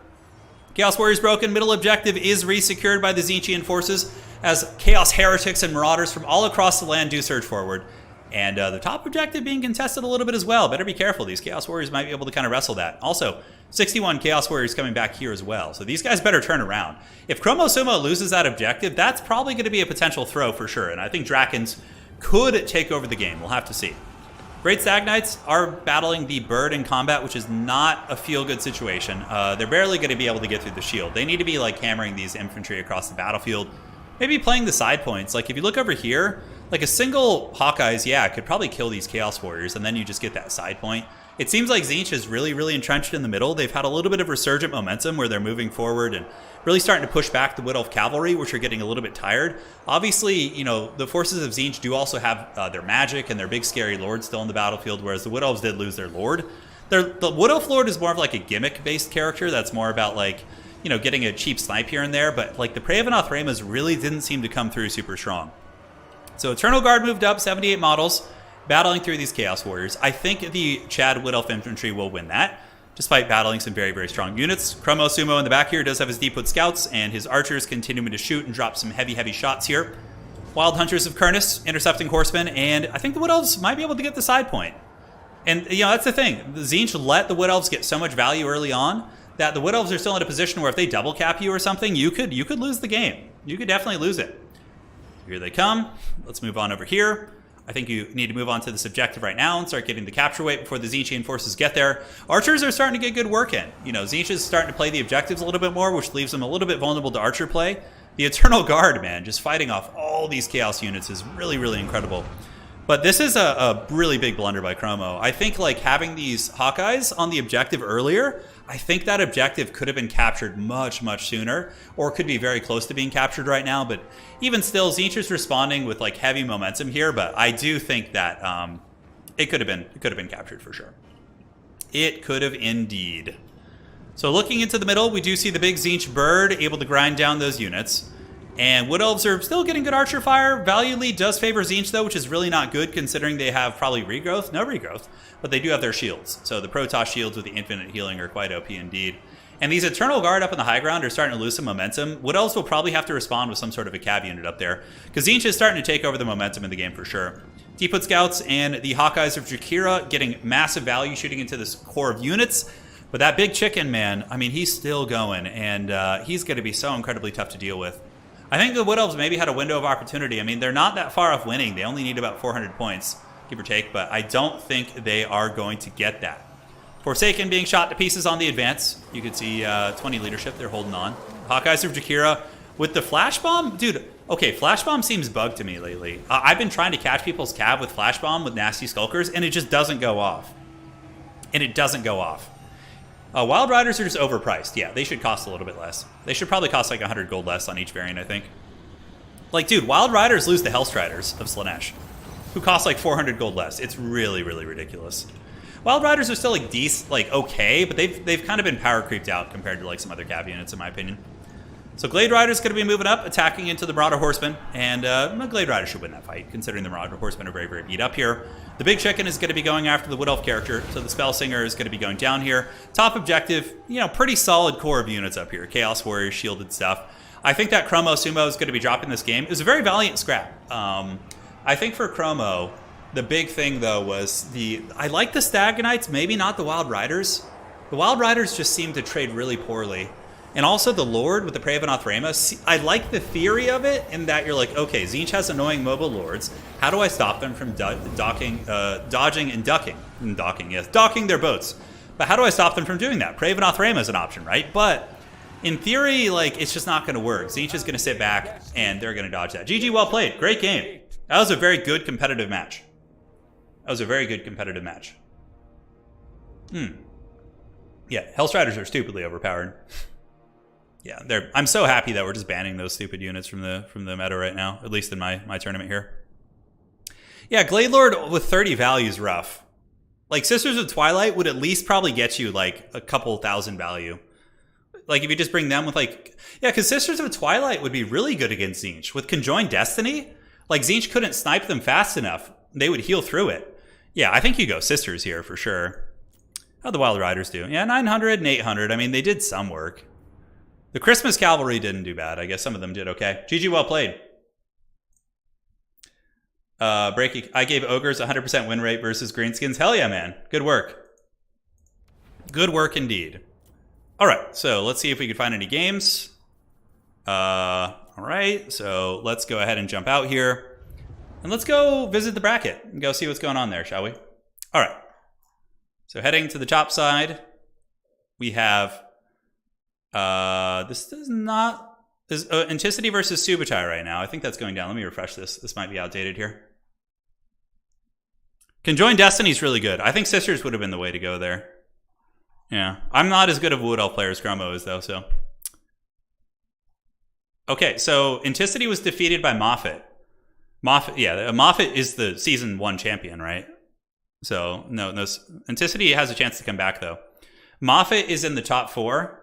Chaos Warriors broken. Middle objective is resecured by the Tzeentchian forces as Chaos Heretics and Marauders from all across the land do surge forward. And the top objective being contested a little bit as well. Better be careful. These Chaos Warriors might be able to kind of wrestle that. Also, 61 Chaos Warriors coming back here as well. So these guys better turn around. If Chromosumo loses that objective, that's probably going to be a potential throw for sure. And I think Drakens could take over the game. We'll have to see. Great Stag Knights are battling the bird in combat, which is not a feel-good situation. They're barely going to be able to get through the shield. They need to be like hammering these infantry across the battlefield. Maybe playing the side points. Like if you look over here, like a single Hawkeyes, yeah, could probably kill these Chaos Warriors, and then you just get that side point. It seems like Tzeentch is really, really entrenched in the middle. They've had a little bit of resurgent momentum where they're moving forward and really starting to push back the Wood Elf cavalry, which are getting a little bit tired. Obviously, you know, the forces of Tzeentch do also have their magic and their big scary lord still in the battlefield, whereas the Wood Elves did lose their lord. The Wood Elf lord is more of like a gimmick-based character that's more about like, you know, getting a cheap snipe here and there, but like the Praevenoth Ramas really didn't seem to come through super strong. So Eternal Guard moved up, 78 models, battling through these Chaos Warriors. I think the Chad Wood Elf Infantry will win that, despite battling some very, very strong units. Chromo Sumo in the back here does have his Deepwood Scouts, and his archers continuing to shoot and drop some heavy, heavy shots here. Wild Hunters of Kurnus intercepting horsemen, and I think the Wood Elves might be able to get the side point. And, you know, that's the thing. The Tzeentch let the Wood Elves get so much value early on that the Wood Elves are still in a position where if they double cap you or something, you could lose the game. You could definitely lose it. Here they come. Let's move on over here. I think you need to move on to this objective right now and start getting the capture weight before the Tzeentchian forces get there. Archers are starting to get good work in. You know, Tzeentch is starting to play the objectives a little bit more, which leaves them a little bit vulnerable to archer play. The Eternal Guard, man, just fighting off all these Chaos units is really, really incredible. But this is a really big blunder by Chromo. I think like having these Hawkeyes on the objective earlier, I think that objective could have been captured much, much sooner, or could be very close to being captured right now. But even still, Tzeentch is responding with like heavy momentum here. But I do think that it could have been captured for sure. It could have indeed. So looking into the middle, we do see the big Tzeentch bird able to grind down those units. And Wood Elves are still getting good archer fire. Value lead does favor Tzeentch, though, which is really not good considering they have probably regrowth. No regrowth, but they do have their shields. So the Protoss shields with the infinite healing are quite OP indeed. And these Eternal Guard up in the high ground are starting to lose some momentum. Wood Elves will probably have to respond with some sort of a cav unit up there, because Tzeentch is starting to take over the momentum in the game for sure. Deepwood Scouts and the Hawkeyes of Jakira getting massive value shooting into this core of units. But that big chicken, man, I mean, he's still going, and he's going to be so incredibly tough to deal with. I think the Wood Elves maybe had a window of opportunity. I mean, they're not that far off winning. They only need about 400 points, give or take, but I don't think they are going to get that. Forsaken being shot to pieces on the advance. You could see 20 leadership. They're holding on. Hawkeyes of Jakira with the Flash Bomb. Dude, okay, Flash Bomb seems bugged to me lately. I've been trying to catch people's cav with Flash Bomb with nasty Skulkers, and it just doesn't go off. Wild Riders are just overpriced. Yeah, they should cost a little bit less. They should probably cost like 100 gold less on each variant, I think. Like, dude, Wild Riders lose the Hellstriders of Slaanesh, who cost like 400 gold less. It's really, really ridiculous. Wild Riders are still like decent, like okay, but they've kind of been power creeped out compared to like some other cav units, in my opinion. So Glade Rider's going to be moving up, attacking into the Marauder Horsemen, and Glade Rider should win that fight, considering the Marauder Horsemen are very, very beat up here. The Big Chicken is going to be going after the Wood Elf character, so the Spell Singer is going to be going down here. Top objective, you know, pretty solid core of units up here. Chaos Warriors, shielded stuff. I think that Chromo Sumo is going to be dropping this game. It was a very valiant scrap. I think for Chromo, the big thing, though, was I like the Stag Knights, maybe not the Wild Riders. The Wild Riders just seem to trade really poorly. And also the Lord with the Praevenoth Rama, I like the theory of it in that you're like, okay, Tzeentch has annoying mobile lords. How do I stop them from dodging and ducking? Docking their boats. But how do I stop them from doing that? Praevenoth Rama is an option, right? But in theory, like, it's just not going to work. Tzeentch is going to sit back, and they're going to dodge that. GG, well played. Great game. That was a very good competitive match. Yeah, Hellstriders are stupidly overpowered. Yeah, I'm so happy that we're just banning those stupid units from the meta right now, at least in my tournament here. Yeah, Glade Lord with 30 value is rough. Like, Sisters of Twilight would at least probably get you, like, a couple thousand value. Like, if you just bring them with, like... Yeah, because Sisters of Twilight would be really good against Tzeentch. With Conjoined Destiny, like, Tzeentch couldn't snipe them fast enough. They would heal through it. Yeah, I think you go Sisters here for sure. How'd the Wild Riders do? Yeah, 900 and 800. I mean, they did some work. The Christmas Cavalry didn't do bad. I guess some of them did okay. GG, well played. Breaky, I gave Ogres 100% win rate versus Greenskins. Hell yeah, man. Good work. Good work indeed. All right, so let's see if we can find any games. All right, so let's go ahead and jump out here. And let's go visit the bracket and go see what's going on there, shall we? All right. So heading to the top side, we have this is not is Anticity versus Subutai right now. I think that's going down. Let me refresh this. This might be outdated here. Conjoined Destiny is really good. I think Sisters would have been the way to go there. Yeah, I'm not as good of a Wood Elf player as Chromo is though. So okay, so Anticity was defeated by Moffat. Moffat is the season 1 champion, right? So no, Anticity has a chance to come back though. Moffat is in the top 4,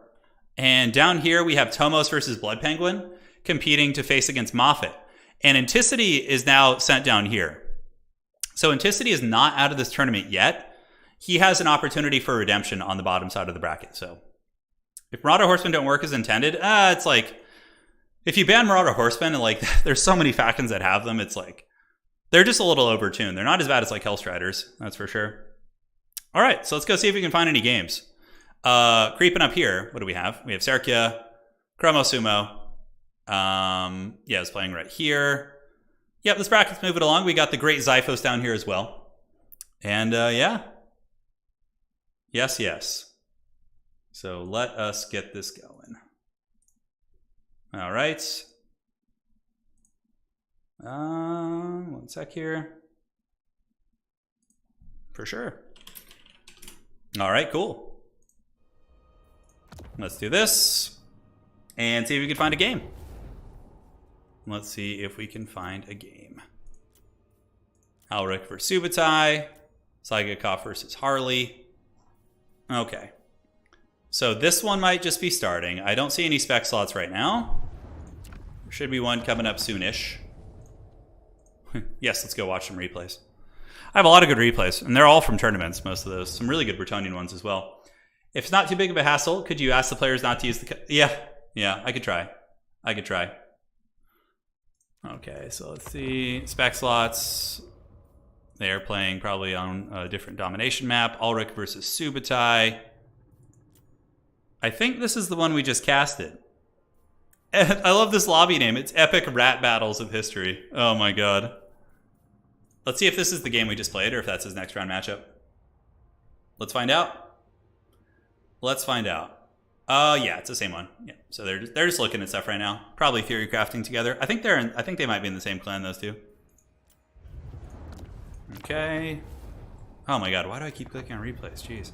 and down here we have Tomos versus Blood Penguin competing to face against Moffat, and Anticity is now sent down here. So Anticity is not out of this tournament yet. He has an opportunity for redemption on the bottom side of the bracket. So if Marauder Horsemen don't work as intended, it's like if you ban Marauder Horsemen and like there's so many factions that have them, it's like they're just a little overtuned. They're not as bad as like Hellstriders, that's for sure. All right, so let's go see if we can find any games. Creeping up here, what do we have? We have Serkia, Chromo Sumo. Yeah, it's playing right here. Yep, this bracket's moving along. We got the great Zyphos down here as well. And yeah. Yes. So let us get this going. All right. One sec here. For sure. All right, cool. Let's do this and see if we can find a game. Let's see if we can find a game. Alric versus Subutai. Saigakov versus Harley. Okay. So this one might just be starting. I don't see any spec slots right now. There should be one coming up soonish. Yes, let's go watch some replays. I have a lot of good replays, and they're all from tournaments, most of those. Some really good Bretonian ones as well. If it's not too big of a hassle, could you ask the players not to use the... Yeah, I could try. Okay, so let's see. Spec slots. They are playing probably on a different domination map. Ulrich versus Subutai. I think this is the one we just casted. I love this lobby name. It's Epic Rat Battles of History. Oh my god. Let's see if this is the game we just played or if that's his next round matchup. Let's find out. Yeah, it's the same one. Yeah. So they're just looking at stuff right now. Probably theory crafting together. I think they might be in the same clan, those two. Okay. Oh my god, why do I keep clicking on replays? Jeez.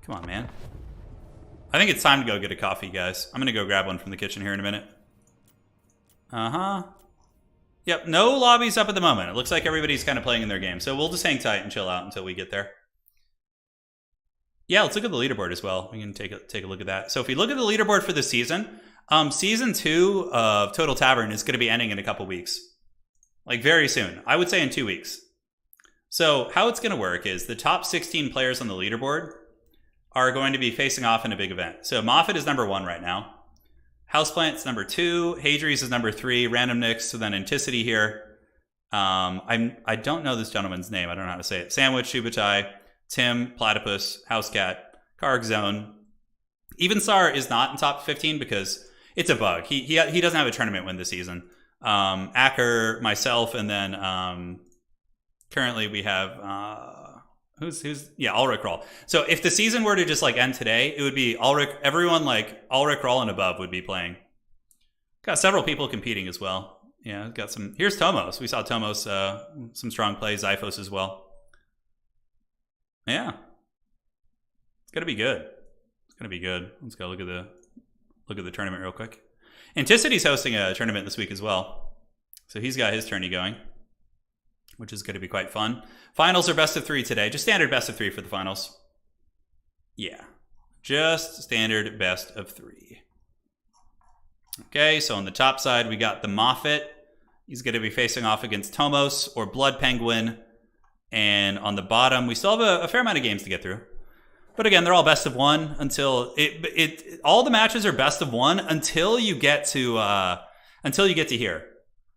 Come on, man. I think it's time to go get a coffee, guys. I'm gonna go grab one from the kitchen here in a minute. Yep, no lobbies up at the moment. It looks like everybody's kind of playing in their game. So we'll just hang tight and chill out until we get there. Yeah, let's look at the leaderboard as well. We can take a look at that. So if we look at the leaderboard for this season, season 2 of Total Tavern is gonna be ending in a couple weeks. Like very soon. I would say in 2 weeks. So how it's gonna work is the top 16 players on the leaderboard are going to be facing off in a big event. So Moffat is number 1 right now. Houseplant's number 2. Hadries is number 3. Random Nix, so then Anticity here. I don't know this gentleman's name. I don't know how to say it. Sandwich, Subutai, Tim, Platypus, Housecat, Karg Zone. Even Sar is not in top 15 because it's a bug. He doesn't have a tournament win this season. Acker, myself, and then currently we have Ulrich Rawl. So if the season were to just like end today, it would be Ulrich. Everyone like Ulrich Rawl and above would be playing. Got several people competing as well. Yeah, got some. Here's Tomos. We saw Tomos some strong plays. Zyphos as well. Yeah, it's gonna be good. Let's go look at the tournament real quick. Anticity's hosting a tournament this week as well, so he's got his tourney going, which is going to be quite fun. Finals are best of 3 today. Just standard best of 3 for the finals. Yeah, just standard best of 3. Okay, so on the top side, we got the Moffat. He's going to be facing off against Tomos or Blood Penguin. And on the bottom, we still have a fair amount of games to get through. But again, they're all best of 1 until all the matches are best of 1 until you get to here.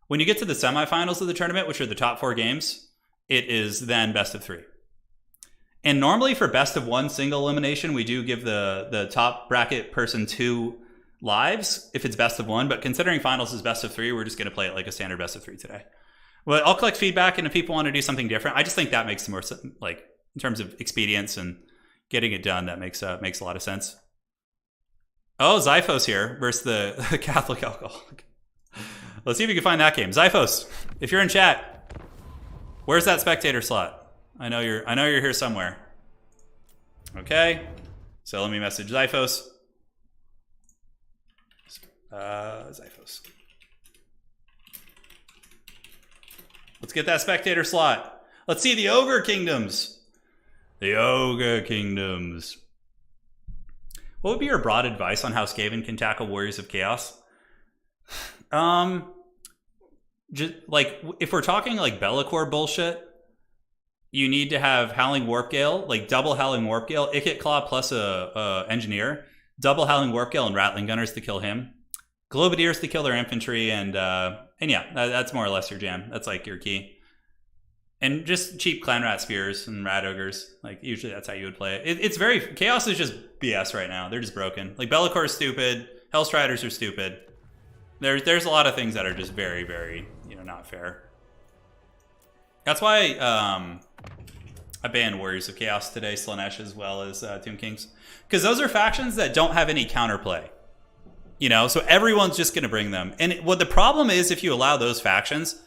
When you get to the semifinals of the tournament, which are the top 4 games, it is then best of 3. And normally for best of 1 single elimination, we do give the top bracket person 2 lives if it's best of 1. But considering finals is best of 3, we're just going to play it like a standard best of 3 today. Well, I'll collect feedback, and if people want to do something different, I just think that makes more sense. Like in terms of expedience and getting it done, that makes a lot of sense. Oh, Zyphos here versus the Catholic alcoholic. Let's see if we can find that game. Zyphos, if you're in chat, where's that spectator slot? I know you're here somewhere. Okay, so let me message Zyphos. Zyphos. Let's get that spectator slot. Let's see the Ogre Kingdoms. The Ogre Kingdoms. What would be your broad advice on how Skaven can tackle Warriors of Chaos? Just like if we're talking like Be'lakor bullshit, you need to have Howling Warpgale, like double Howling Warpgale, Ikit Claw plus a engineer, double Howling Warpgale and Rattling Gunners to kill him, Globadiers to kill their infantry, and yeah, that's more or less your jam. That's like your key. And just cheap Clan Rat Spears and Rat Ogres. Like, usually that's how you would play it. It's very... Chaos is just BS right now. They're just broken. Like, Be'lakor is stupid. Hellstriders are stupid. There's a lot of things that are just very, very, not fair. That's why I banned Warriors of Chaos today, Slanesh, as well as Tomb Kings. Because those are factions that don't have any counterplay. So everyone's just going to bring them. And what the problem is, if you allow those factions...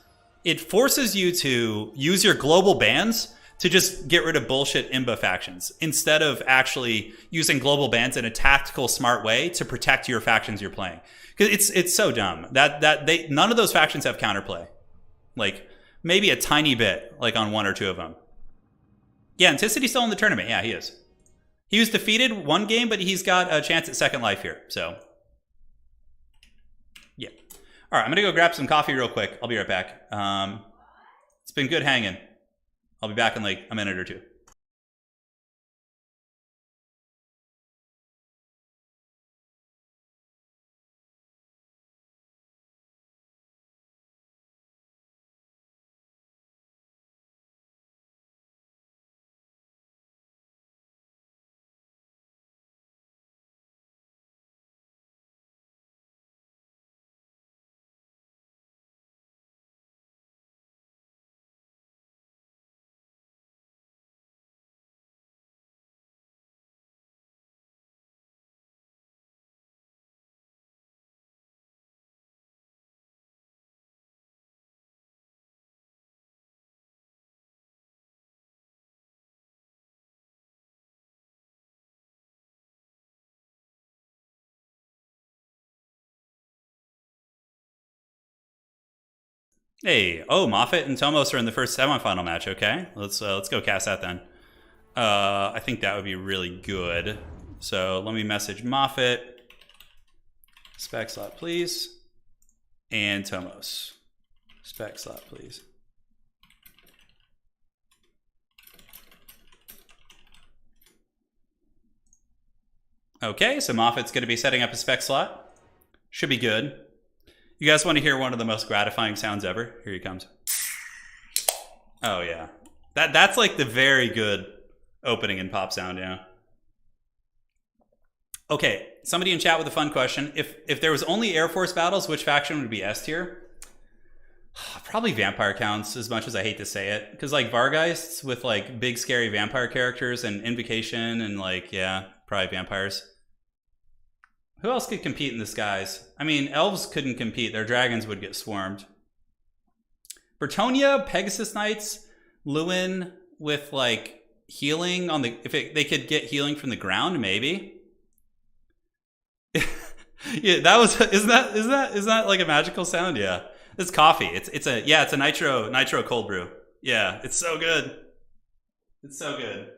it forces you to use your global bans to just get rid of bullshit Imba factions instead of actually using global bans in a tactical, smart way to protect your factions you're playing. Because it's so dumb that none of those factions have counterplay. Like maybe a tiny bit, like on one or two of them. Yeah, Anticity's still in the tournament. Yeah, he is. He was defeated one game, but he's got a chance at second life here. So. All right, I'm going to go grab some coffee real quick. I'll be right back. It's been good hanging. I'll be back in like a minute or two. Hey, Moffat and Tomos are in the first semifinal match. Okay, let's go cast that then. I think that would be really good. So let me message Moffat. Spec slot, please. And Tomos. Spec slot, please. Okay, so Moffat's going to be setting up a spec slot. Should be good. You guys want to hear one of the most gratifying sounds ever? Here he comes. Oh yeah, that's like the very good opening and pop sound, yeah. Okay, somebody in chat with a fun question. If there was only Air Force battles, which faction would be S tier? Probably Vampire counts, as much as I hate to say it, because like Vargeists with like big scary vampire characters and Invocation and like, yeah, probably Vampires. Who else could compete in the skies? I mean, Elves couldn't compete. Their dragons would get swarmed. Bretonnia, Pegasus Knights, Lewin with like healing on the... they could get healing from the ground, maybe. Yeah, that was... Isn't that like a magical sound? Yeah. It's coffee. It's a nitro cold brew. Yeah, it's so good. It's so good.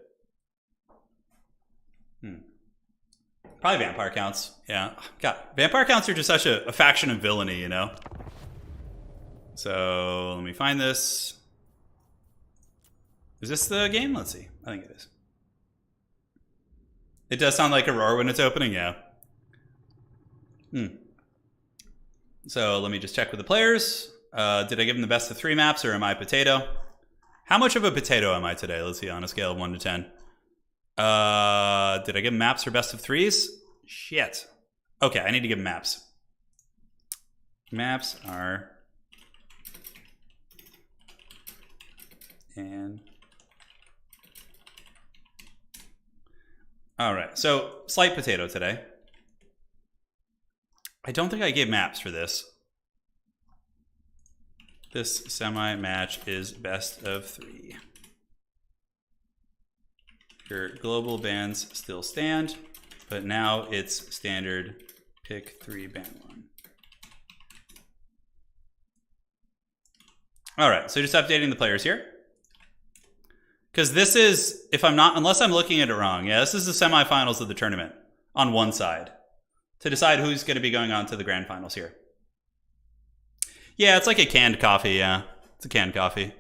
Probably Vampire counts. Yeah. God, Vampire counts are just such a faction of villainy, you know? So, let me find this. Is this the game? Let's see. I think it is. It does sound like a roar when it's opening, yeah. So, let me just check with the players. Did I give them the best of 3 maps, or am I a potato? How much of a potato am I today? Let's see, on a scale of 1 to 10. Did I give them maps for best of 3s? Shit. Okay, I need to give them maps. Maps are And all right, so slight potato today. I don't think I gave maps for this. This semi-match is best of 3. Your global bans still stand, but now it's standard pick 3, ban 1. All right, so just updating the players here. Because this is, if I'm not, unless I'm looking at it wrong, yeah, this is the semifinals of the tournament on one side to decide who's going to be going on to the grand finals here. Yeah, it's like a canned coffee, yeah. It's a canned coffee.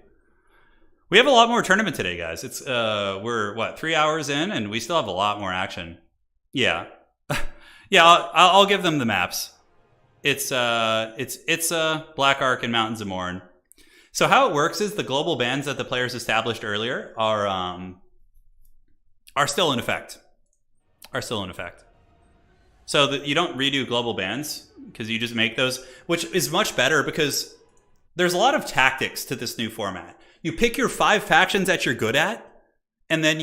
We have a lot more tournament today, guys. It's we're what, 3 hours in, and we still have a lot more action. Yeah, yeah. I'll give them the maps. It's Black Ark and Mountains of Morn. So how it works is the global bans that the players established earlier are still in effect. So that you don't redo global bans because you just make those, which is much better because there's a lot of tactics to this new format. You pick your 5 factions that you're good at, and then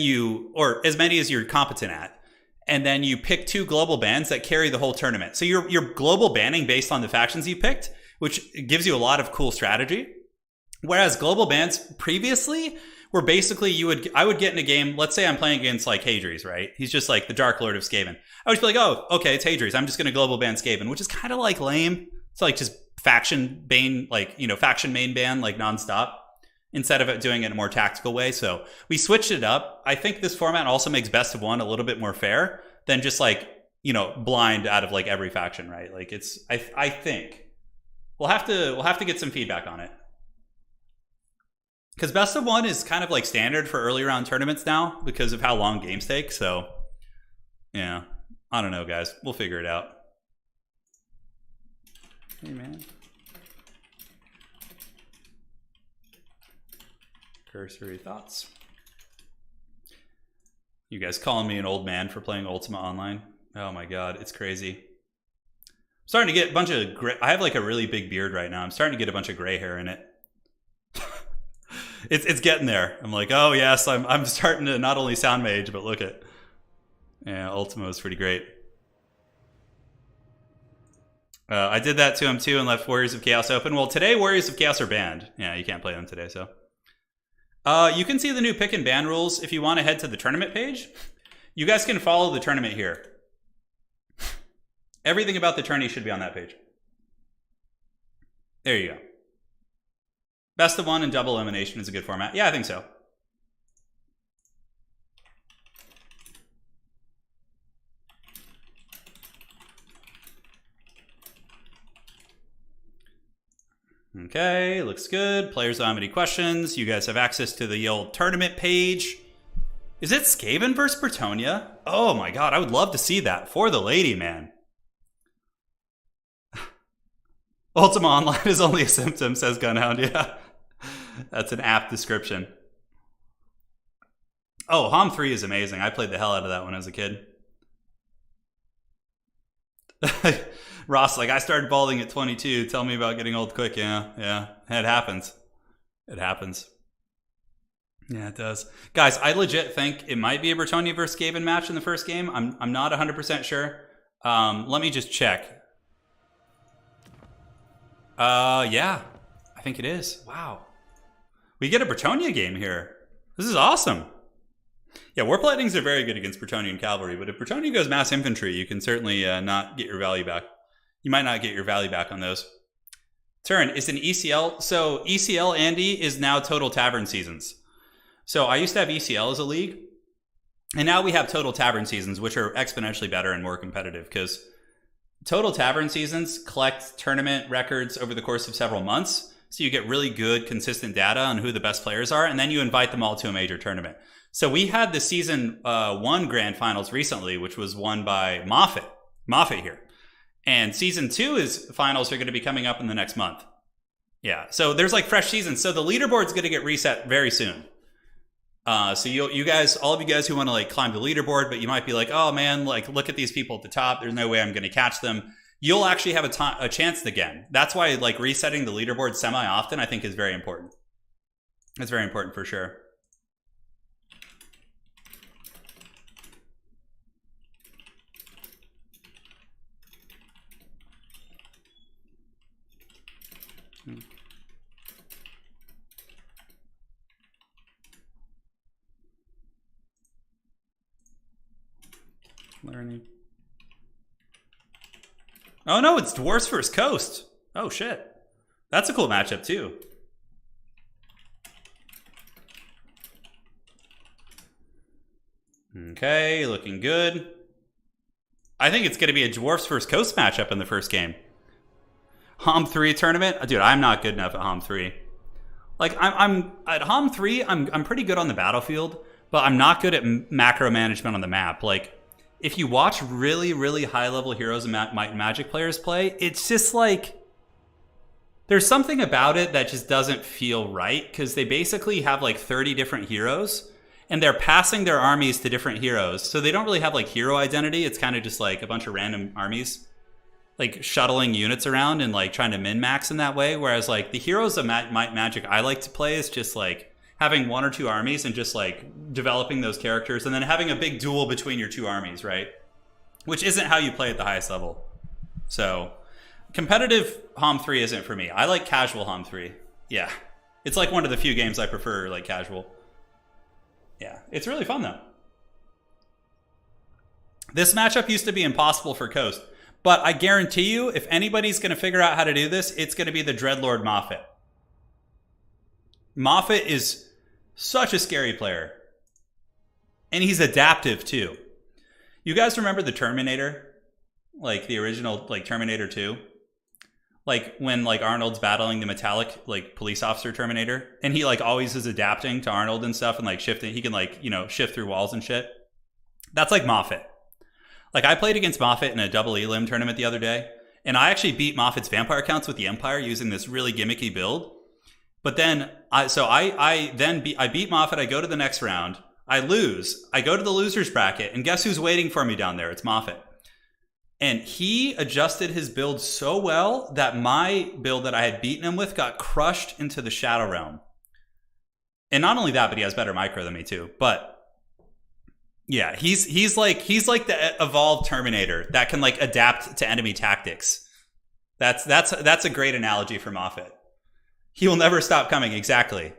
or as many as you're competent at, and then you pick 2 global bans that carry the whole tournament. So you're global banning based on the factions you picked, which gives you a lot of cool strategy. Whereas global bans previously were basically I would get in a game, let's say I'm playing against like Hadri's, right? He's just like the Dark Lord of Skaven. I would just be like, oh, okay, it's Hadri's. I'm just going to global ban Skaven, which is kind of like lame. It's like just faction main ban like nonstop instead of doing it in a more tactical way. So we switched it up. I think this format also makes best of 1 a little bit more fair than just like, blind out of like every faction, right? Like I think we'll have to get some feedback on it. Because best of 1 is kind of like standard for early round tournaments now because of how long games take. So, yeah, I don't know, guys. We'll figure it out. Hey, man. Cursory thoughts. You guys calling me an old man for playing Ultima Online? Oh my god, it's crazy. I'm starting to get a bunch of gray. I have like a really big beard right now. I'm starting to get a bunch of gray hair in it. It's getting there. I'm like, oh yes, I'm starting to not only sound my age, but look at, yeah, Ultima is pretty great. I did that to him too and left Warriors of Chaos open. Well, today Warriors of Chaos are banned. Yeah, you can't play them today. So, you can see the new pick and ban rules if you want to head to the tournament page. You guys can follow the tournament here. Everything about the tourney should be on that page. There you go. Best of 1 and double elimination is a good format. Yeah, I think so. Okay, looks good. Players don't have any questions. You guys have access to the old tournament page. Is it Skaven versus Bretonnia? Oh my god, I would love to see that for the lady, man. Ultima Online is only a symptom, says Gunhound. Yeah, that's an apt description. Oh, Hom 3 is amazing. I played the hell out of that when I was a kid. Ross, like, I started balding at 22. Tell me about getting old quick. Yeah. It happens. It happens. Yeah, it does. Guys, I legit think it might be a Bretonnia versus Skaven match in the first game. I'm not 100% sure. Let me just check. Yeah, I think it is. Wow. We get a Bretonnia game here. This is awesome. Yeah, Warp Lightnings are very good against Bretonian cavalry, but if Bretonnia goes mass infantry, you can certainly not get your value back. You might not get your value back on those. Turin is an ECL. So ECL, Andy, is now Total Tavern Seasons. So I used to have ECL as a league, and now we have Total Tavern Seasons, which are exponentially better and more competitive because Total Tavern Seasons collect tournament records over the course of several months. So you get really good, consistent data on who the best players are, and then you invite them all to a major tournament. So we had the season 1 grand finals recently, which was won by Moffat here. And season 2 finals are going to be coming up in the next month. Yeah, so there's like fresh seasons. So the leaderboard's going to get reset very soon. So you guys, all of you guys who want to like climb the leaderboard, but you might be like, oh man, like look at these people at the top. There's no way I'm going to catch them. You'll actually have a chance again. That's why like resetting the leaderboard semi-often I think is very important. That's very important for sure. Learning. Oh no, it's Dwarfs vs. Coast. Oh shit. That's a cool matchup too. Okay, looking good. I think it's going to be a Dwarfs vs. Coast matchup in the first game. Hom 3 tournament? Dude, I'm not good enough at Hom 3. Like, I'm at Hom 3, I'm pretty good on the battlefield, but I'm not good at macro management on the map. Like, if you watch really, really high-level Heroes and Magic players play, it's just like... There's something about it that just doesn't feel right, because they basically have like 30 different heroes, and they're passing their armies to different heroes. So they don't really have like hero identity. It's kind of just like a bunch of random armies, like shuttling units around and like trying to min-max in that way. Whereas like the Heroes of Magic I like to play is just like having one or two armies and just like developing those characters and then having a big duel between your two armies, right? Which isn't how you play at the highest level. So competitive Hom 3 isn't for me. I like casual Hom 3. Yeah. It's like one of the few games I prefer, like casual. Yeah. It's really fun though. This matchup used to be impossible for Coast, but I guarantee you, if anybody's going to figure out how to do this, it's going to be the Dreadlord Moffat. Moffat is such a scary player. And he's adaptive too. You guys remember the Terminator? Like the original like Terminator 2? Like when like Arnold's battling the metallic like police officer Terminator, and he like always is adapting to Arnold and stuff and like shifting. He can like, you know, shift through walls and shit. That's like Moffat. Like I played against Moffat in a double elim tournament the other day, and I actually beat Moffat's vampire counts with the Empire using this really gimmicky build. But then I beat Moffat. I go to the next round. I lose. I go to the losers bracket, and guess who's waiting for me down there? It's Moffat. And he adjusted his build so well that my build that I had beaten him with got crushed into the Shadow Realm. And not only that, but he has better micro than me too. But yeah, he's like the evolved Terminator that can like adapt to enemy tactics. That's a great analogy for Moffat. He will never stop coming. Exactly.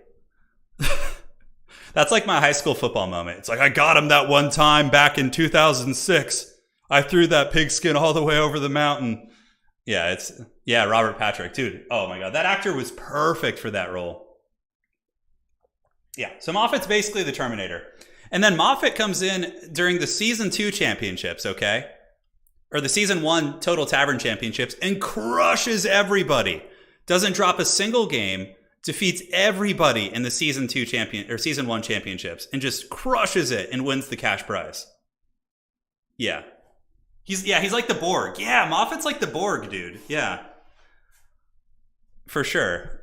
That's like my high school football moment. It's like, I got him that one time back in 2006. I threw that pigskin all the way over the mountain. Yeah, Robert Patrick. Dude, oh my God. That actor was perfect for that role. Yeah, so Moffat's basically the Terminator. And then Moffat comes in during the Season 2 championships, okay? Or the Season 1 Total Tavern championships and crushes everybody. Doesn't drop a single game, defeats everybody in the Season 1 championships and just crushes it and wins the cash prize. Yeah. He's like the Borg. Yeah, Moffat's like the Borg, dude. Yeah. For sure.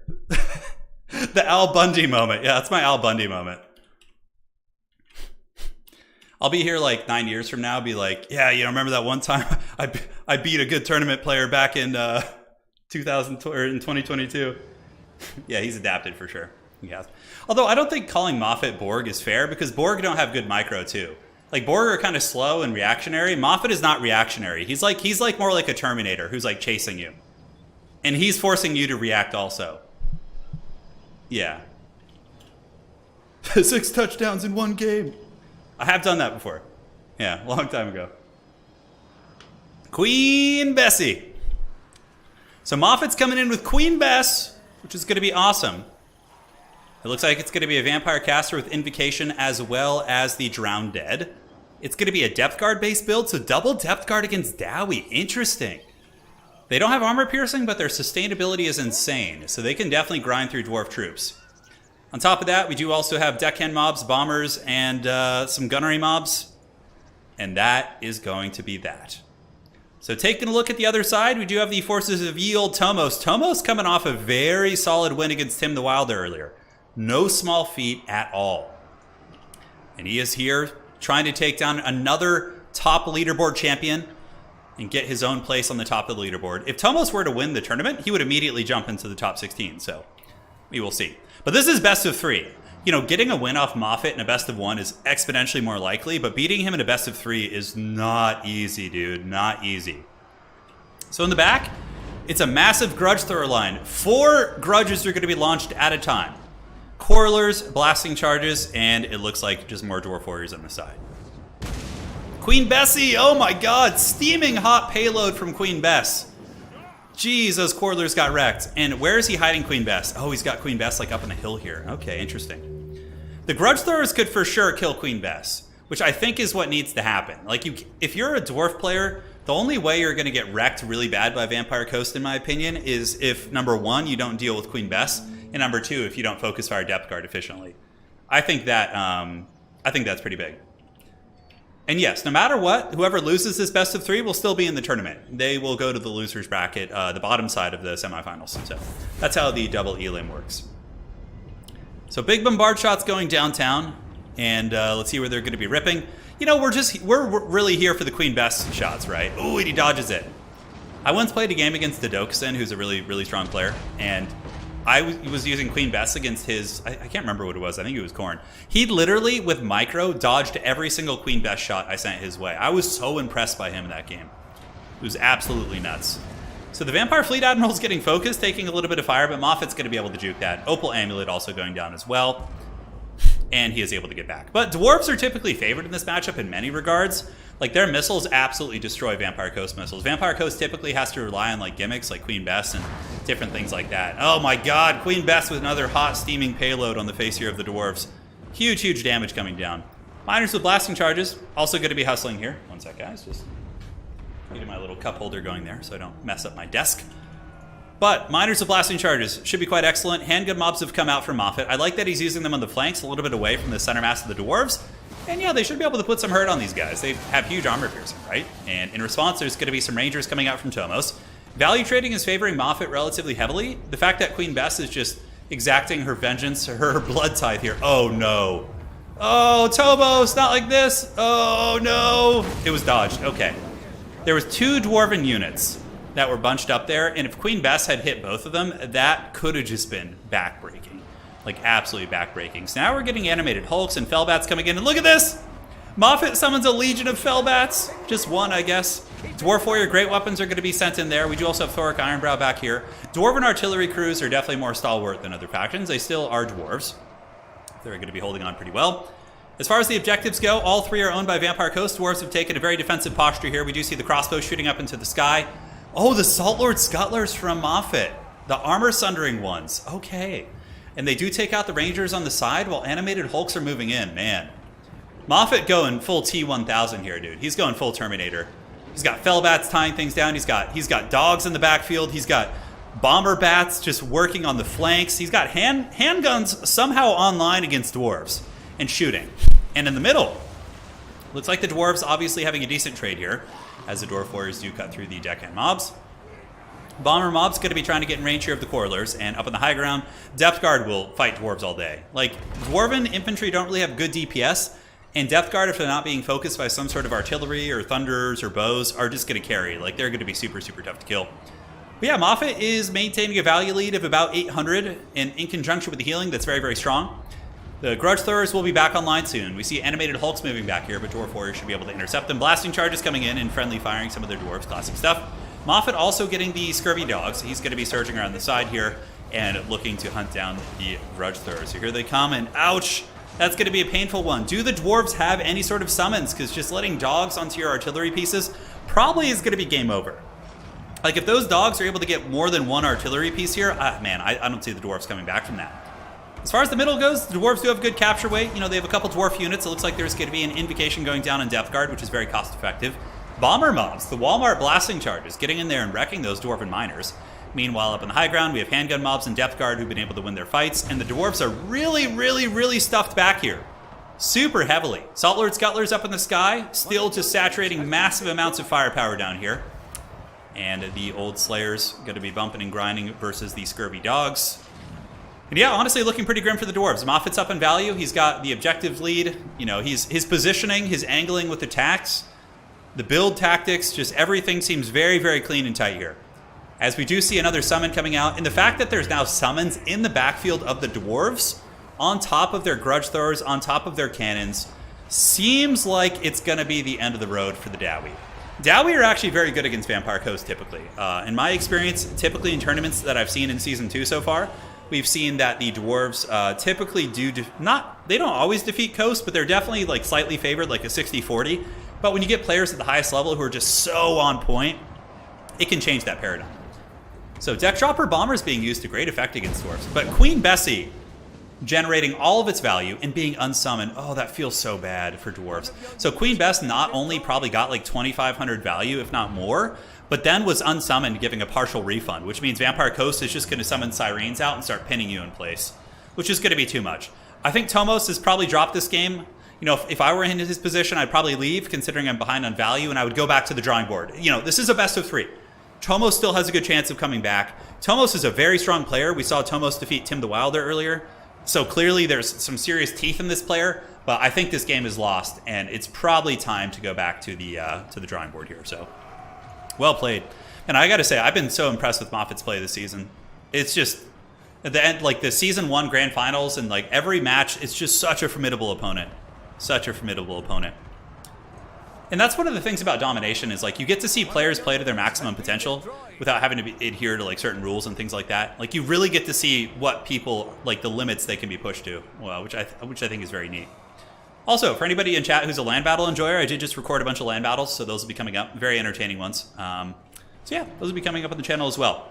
The Al Bundy moment. Yeah, that's my Al Bundy moment. I'll be here like 9 years from now, be like, yeah, you know, remember that one time I beat a good tournament player back in 2022. Yeah, he's adapted for sure. He has. Although I don't think calling Moffat Borg is fair, because Borg don't have good micro too. Like Borg are kind of slow and reactionary. Moffat is not reactionary. He's like more like a Terminator who's like chasing you. And he's forcing you to react also. Yeah. 6 touchdowns in one game. I have done that before. Yeah, a long time ago. Queen Bessie. So Moffat's coming in with Queen Bess, which is going to be awesome. It looks like it's going to be a Vampire Caster with Invocation as well as the Drowned Dead. It's going to be a Depth Guard based build, so double Depth Guard against Dowie. Interesting. They don't have armor piercing, but their sustainability is insane, so they can definitely grind through dwarf troops. On top of that, we do also have deckhand mobs, bombers, and some gunnery mobs. And that is going to be that. So taking a look at the other side, we do have the forces of ye olde Tomos. Tomos coming off a very solid win against Tim the Wilder earlier. No small feat at all. And he is here trying to take down another top leaderboard champion and get his own place on the top of the leaderboard. If Tomos were to win the tournament, he would immediately jump into the top 16. So We will see. But this is best of 3. You know, getting a win off Moffat in a best of 1 is exponentially more likely, but beating him in a best of 3 is not easy, dude. Not easy. So in the back, it's a massive grudge thrower line. 4 grudges are going to be launched at a time. Quarrelers, blasting charges, and it looks like just more dwarf warriors on the side. Queen Bessie, oh my god, steaming hot payload from Queen Bess. Jeez, those quarrelers got wrecked. And where is he hiding Queen Bess? Oh, he's got Queen Bess like up on a hill here. Okay, interesting. The grudge throwers could for sure kill Queen Bess, which I think is what needs to happen. Like, if you're a dwarf player, the only way you're going to get wrecked really bad by Vampire Coast, in my opinion, is if, number 1, you don't deal with Queen Bess, and number 2, if you don't focus fire depth guard efficiently. I think that's pretty big. And yes, no matter what, whoever loses this best of 3 will still be in the tournament. They will go to the losers bracket, the bottom side of the semifinals. So that's how the double elim works. So big bombard shots going downtown, and let's see where they're going to be ripping. You know, we're really here for the Queen Bess shots, right? Ooh, and he dodges it. I once played a game against Dodokison, who's a really, really strong player, and I was using Queen Bess against his, I can't remember what it was, I think it was Korn. He literally, with micro, dodged every single Queen Bess shot I sent his way. I was so impressed by him in that game. It was absolutely nuts. So the Vampire Fleet Admiral's getting focused, taking a little bit of fire, but Moffat's going to be able to juke that. Opal Amulet also going down as well, and he is able to get back. But Dwarves are typically favored in this matchup in many regards. Like, their missiles absolutely destroy Vampire Coast missiles. Vampire Coast typically has to rely on, like, gimmicks like Queen Bess and different things like that. Oh my god, Queen Bess with another hot steaming payload on the face here of the Dwarves. Huge, huge damage coming down. Miners with blasting charges, also going to be hustling here. One sec, guys, just getting my little cup holder going there so I don't mess up my desk. But miners with blasting charges should be quite excellent. Handgun mobs have come out from Moffat. I like that he's using them on the flanks a little bit away from the center mass of the Dwarves. And yeah, they should be able to put some hurt on these guys. They have huge armor piercing, right? And in response, there's going to be some Rangers coming out from Tomos. Value trading is favoring Moffat relatively heavily. The fact that Queen Bess is just exacting her vengeance, her blood tithe here. Oh no. Oh, Tomos, not like this. Oh no. It was dodged. Okay. There was 2 dwarven units that were bunched up there, and if Queen Bess had hit both of them, that could have just been backbreaking. Like, absolutely backbreaking. So now we're getting animated Hulks and Fellbats coming in, and look at this! Moffat summons a legion of Fellbats. Just one, I guess. Dwarf Warrior Great Weapons are going to be sent in there. We do also have Thoric Ironbrow back here. Dwarven Artillery crews are definitely more stalwart than other factions. They still are dwarves. They're going to be holding on pretty well. As far as the objectives go, all 3 are owned by Vampire Coast. Dwarves have taken a very defensive posture here. We do see the crossbow shooting up into the sky. Oh, the Salt Lord Scuttlers from Moffat. The armor sundering ones. Okay. And they do take out the Rangers on the side while animated Hulks are moving in. Man. Moffat going full T-1000 here, dude. He's going full Terminator. He's got Fellbats tying things down. He's got dogs in the backfield. He's got bomber bats just working on the flanks. He's got handguns somehow online against dwarves and shooting. And in the middle, looks like the dwarves obviously having a decent trade here, as the dwarf warriors do cut through the deckhand mobs. Bomber mob's going to be trying to get in range here of the quarrelers, and up on the high ground, depth guard will fight dwarves all day. Like, dwarven infantry don't really have good DPS, and depth guard, if they're not being focused by some sort of artillery or thunders or bows, are just going to carry. Like, they're going to be super, super tough to kill. But yeah, Moffat is maintaining a value lead of about 800, and in conjunction with the healing, that's very, very strong. The Grudge Throwers will be back online soon. We see animated Hulks moving back here, but Dwarf Warriors should be able to intercept them. Blasting charges coming in and friendly firing some of their dwarves. Classic stuff. Moffat also getting the Scurvy Dogs. He's going to be surging around the side here and looking to hunt down the Grudge Throwers. So here they come, and ouch! That's going to be a painful one. Do the dwarves have any sort of summons? Because just letting dogs onto your artillery pieces probably is going to be game over. Like, if those dogs are able to get more than one artillery piece here, man, I don't see the dwarves coming back from that. As far as the middle goes, the dwarves do have good capture weight. You know, they have a couple dwarf units. It looks like there's going to be an invocation going down on depth guard, which is very cost effective. Bomber mobs, the Walmart blasting charges, getting in there and wrecking those dwarven miners. Meanwhile, up on the high ground, we have handgun mobs and depth guard who've been able to win their fights, and the dwarves are really, really, really stuffed back here. Super heavily. Salt Lord Scuttlers up in the sky, still just saturating massive amounts of firepower down here. And the old Slayers going to be bumping and grinding versus the Scurvy Dogs. And yeah, honestly, looking pretty grim for the dwarves. Moffat's up in value. He's got the objective lead. You know, his positioning, his angling with attacks, the build tactics, just everything seems very, very clean and tight here. as we do see another summon coming out. And the fact that there's now summons in the backfield of the Dwarves, on top of their Grudge Throwers, on top of their cannons, seems like it's going to be the end of the road for the Dowie. Dowie are actually very good against Vampire Coast typically. In my experience, typically in tournaments that I've seen in Season 2 so far, we've seen that the Dwarves typically they don't always defeat Coast, but they're definitely like slightly favored, like a 60-40. But when you get players at the highest level who are just so on point, it can change that paradigm. So Deck Dropper Bomber is being used to great effect against Dwarves. But Queen Bessie generating all of its value and being unsummoned. Oh, that feels so bad for Dwarves. So Queen Bess not only probably got like 2,500 value, if not more, but then was unsummoned, giving a partial refund, which means Vampire Coast is just going to summon Sirens out and start pinning you in place, which is going to be too much. I think Tomos has probably dropped this game. You know, if I were in his position, I'd probably leave, considering I'm behind on value, and I would go back to the drawing board. You know, this is a best of 3. Tomos still has a good chance of coming back. Tomos is a very strong player. We saw Tomos defeat Tim the Wilder earlier. So clearly there's some serious teeth in this player, but I think this game is lost, and it's probably time to go back to the drawing board here. So, well played. And I got to say, I've been so impressed with Moffat's play this season. It's just, at the end, like the Season 1 Grand Finals and like every match, it's just such a formidable opponent. Such a formidable opponent. And that's one of the things about domination is like you get to see players play to their maximum potential without having to adhere to like certain rules and things like that. Like you really get to see what people, like the limits they can be pushed to, well, which I think is very neat. Also, for anybody in chat who's a land battle enjoyer, I did just record a bunch of land battles, so those will be coming up. Very entertaining ones. So yeah, those will be coming up on the channel as well.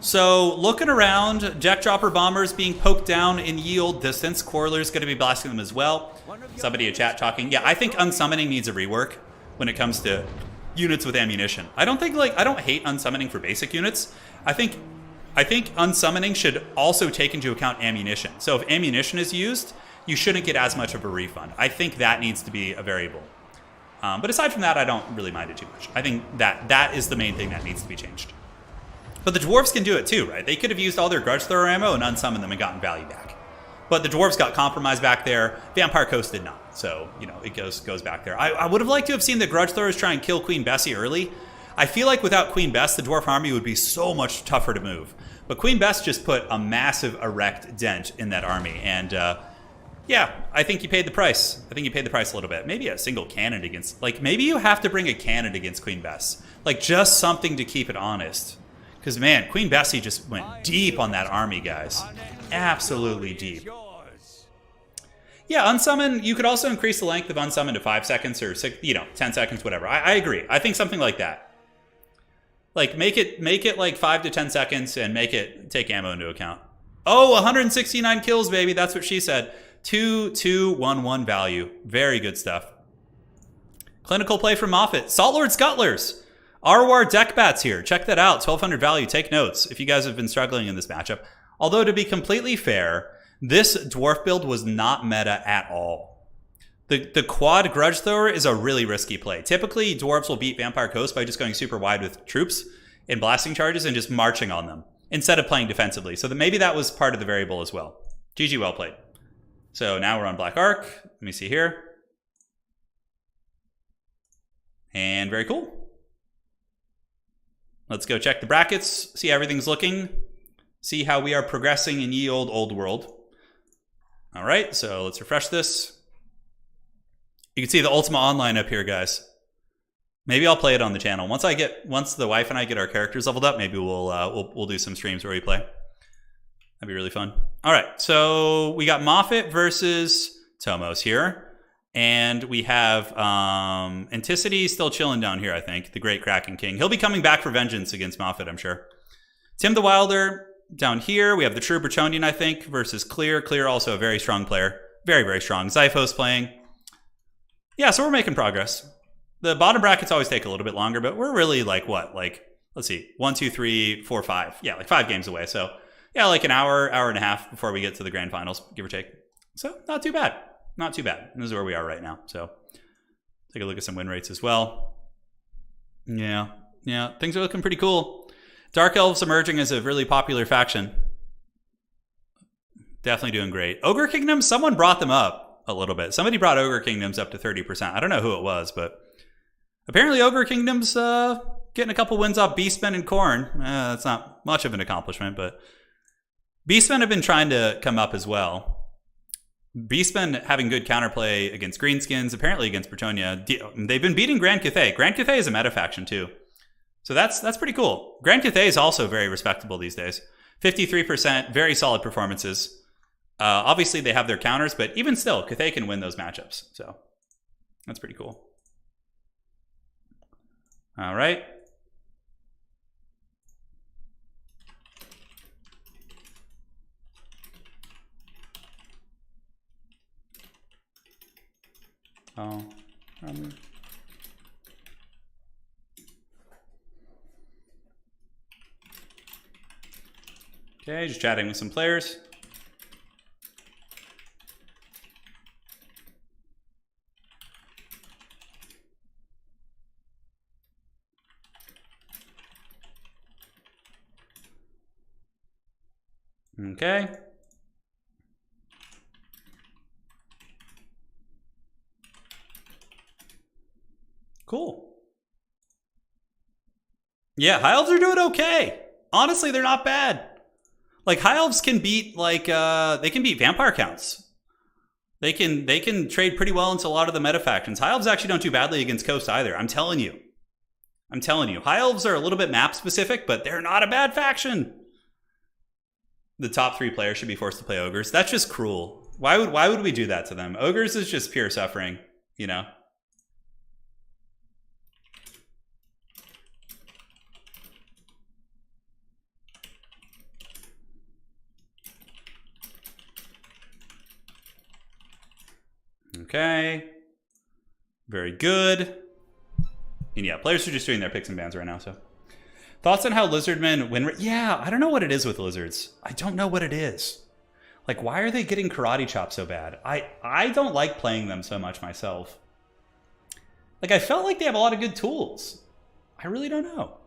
So looking around, Deck Dropper Bombers being poked down in ye old distance. Quarrler's going to be blasting them as well. Somebody in chat talking. Yeah, I think unsummoning needs a rework when it comes to units with ammunition. I don't hate unsummoning for basic units. I think unsummoning should also take into account ammunition. So if ammunition is used, you shouldn't get as much of a refund. I think that needs to be a variable. But aside from that, I don't really mind it too much. I think that is the main thing that needs to be changed. But the Dwarves can do it too, right? They could have used all their Grudge Thrower ammo and unsummoned them and gotten value back. But the Dwarves got compromised back there. Vampire Coast did not. So, you know, it goes back there. I would have liked to have seen the Grudge Throwers try and kill Queen Bessie early. I feel like without Queen Bess, the Dwarf army would be so much tougher to move. But Queen Bess just put a massive erect dent in that army. And, yeah, I think you paid the price. I think you paid the price a little bit. Maybe a single cannon against... Like, maybe you have to bring a cannon against Queen Bess. Like, just something to keep it honest. Because, man, Queen Bessie just went deep on that army, guys. Absolutely deep. Yeah, unsummon, you could also increase the length of unsummon to 5 seconds or 6, 10 seconds, whatever. I agree. I think something like that. Like, make it like 5 to 10 seconds and make it take ammo into account. Oh, 169 kills, baby. That's what she said. 2-2-1-1 value. Very good stuff. Clinical play from Moffat. Salt Lord Scuttlers. Arwar deck bats here. Check that out. 1200 value. Take notes if you guys have been struggling in this matchup. Although, to be completely fair, this dwarf build was not meta at all. The quad Grudge Thrower is a really risky play. Typically, dwarves will beat Vampire Coast by just going super wide with troops and blasting charges and just marching on them instead of playing defensively. So maybe that was part of the variable as well. GG, well played. So now we're on Black Ark. Let me see here. And very cool. Let's go check the brackets, see how everything's looking, see how we are progressing in ye old world. All right, so let's refresh this. You can see the Ultima Online up here, guys. Maybe I'll play it on the channel. Once the wife and I get our characters leveled up, maybe we'll do some streams where we play. That'd be really fun. All right, so we got Moffat versus Tomos here. And we have Anticity still chilling down here, I think. The Great Kraken King. He'll be coming back for vengeance against Moffat, I'm sure. Tim the Wilder down here. We have the True Bretonian, I think, versus Clear. Clear also a very strong player. Very, very strong. Zyphos playing. Yeah, so we're making progress. The bottom brackets always take a little bit longer, but we're really like what? Like, let's see. 1, 2, 3, 4, 5. Yeah, like 5 games away. So, yeah, like an hour and a half before we get to the grand finals, give or take. So, not too bad. Not too bad. This is where we are right now. So take a look at some win rates as well. Yeah, things are looking pretty cool. Dark Elves emerging as a really popular faction. Definitely doing great. Ogre Kingdoms, someone brought them up a little bit. Somebody brought Ogre Kingdoms up to 30%. I don't know who it was, but apparently Ogre Kingdoms getting a couple wins off Beastmen and Khorne. That's not much of an accomplishment, but Beastmen have been trying to come up as well. Beastmen having good counterplay against Greenskins, apparently against Bretonnia. They've been beating Grand Cathay. Grand Cathay is a meta faction too. So that's pretty cool. Grand Cathay is also very respectable these days. 53%, very solid performances. Obviously, they have their counters, but even still, Cathay can win those matchups. So that's pretty cool. All right. Oh. Okay, just chatting with some players. Okay. Cool. Yeah, High Elves are doing okay. Honestly, they're not bad. Like, High Elves can beat, like, they can beat vampire counts. They can trade pretty well into a lot of the meta factions. High Elves actually don't do badly against Coast either. I'm telling you. High Elves are a little bit map specific, but they're not a bad faction. The top 3 players should be forced to play Ogres. That's just cruel. Why would we do that to them? Ogres is just pure suffering, you know? Okay. Very good. And yeah, players are just doing their picks and bans right now, so. Thoughts on how Lizardmen win? Yeah, I don't know what it is with Lizards. I don't know what it is. Like, why are they getting karate chop so bad? I don't like playing them so much myself. Like, I felt like they have a lot of good tools. I really don't know.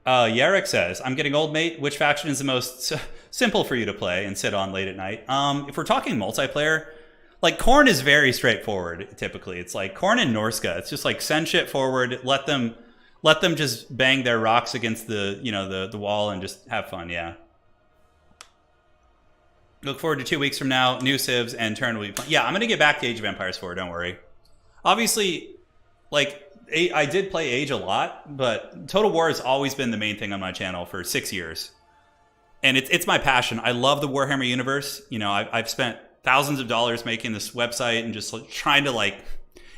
Yarek says, I'm getting old, mate. Which faction is the most simple for you to play and sit on late at night? If we're talking multiplayer, like, Khorne is very straightforward, typically. It's like Khorne and Norska. It's just like, send shit forward, let them just bang their rocks against the, you know, the wall and just have fun, yeah. Look forward to 2 weeks from now, new civs, and Turin will be fun. Yeah, I'm going to get back to Age of Empires 4, don't worry. Obviously, like, I did play Age a lot, but Total War has always been the main thing on my channel for 6 years. And it's my passion. I love the Warhammer universe. You know, I've spent thousands of dollars making this website and just like, trying to, like,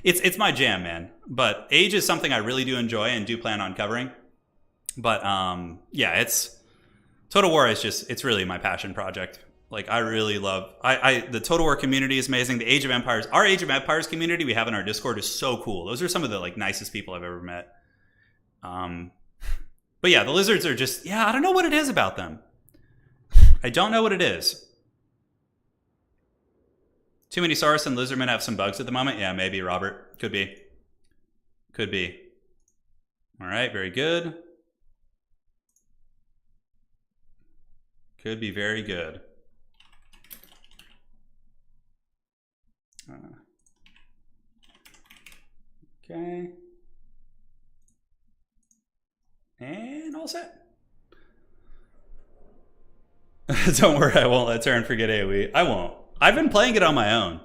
it's my jam, man. But Age is something I really do enjoy and do plan on covering. But yeah, it's Total War is just, it's really my passion project. Like, I really love the Total War community is amazing. The Age of Empires, our Age of Empires community we have in our Discord is so cool. Those are some of the, like, nicest people I've ever met. But yeah, the Lizards are just, yeah, I don't know what it is about them. I don't know what it is. Too many Saurus and Lizardmen have some bugs at the moment. Yeah, maybe, Robert. Could be. Could be. All right, very good. Could be very good. Okay. And all set. Don't worry, I won't let Turin forget AoE. I won't. I've been playing it on my own.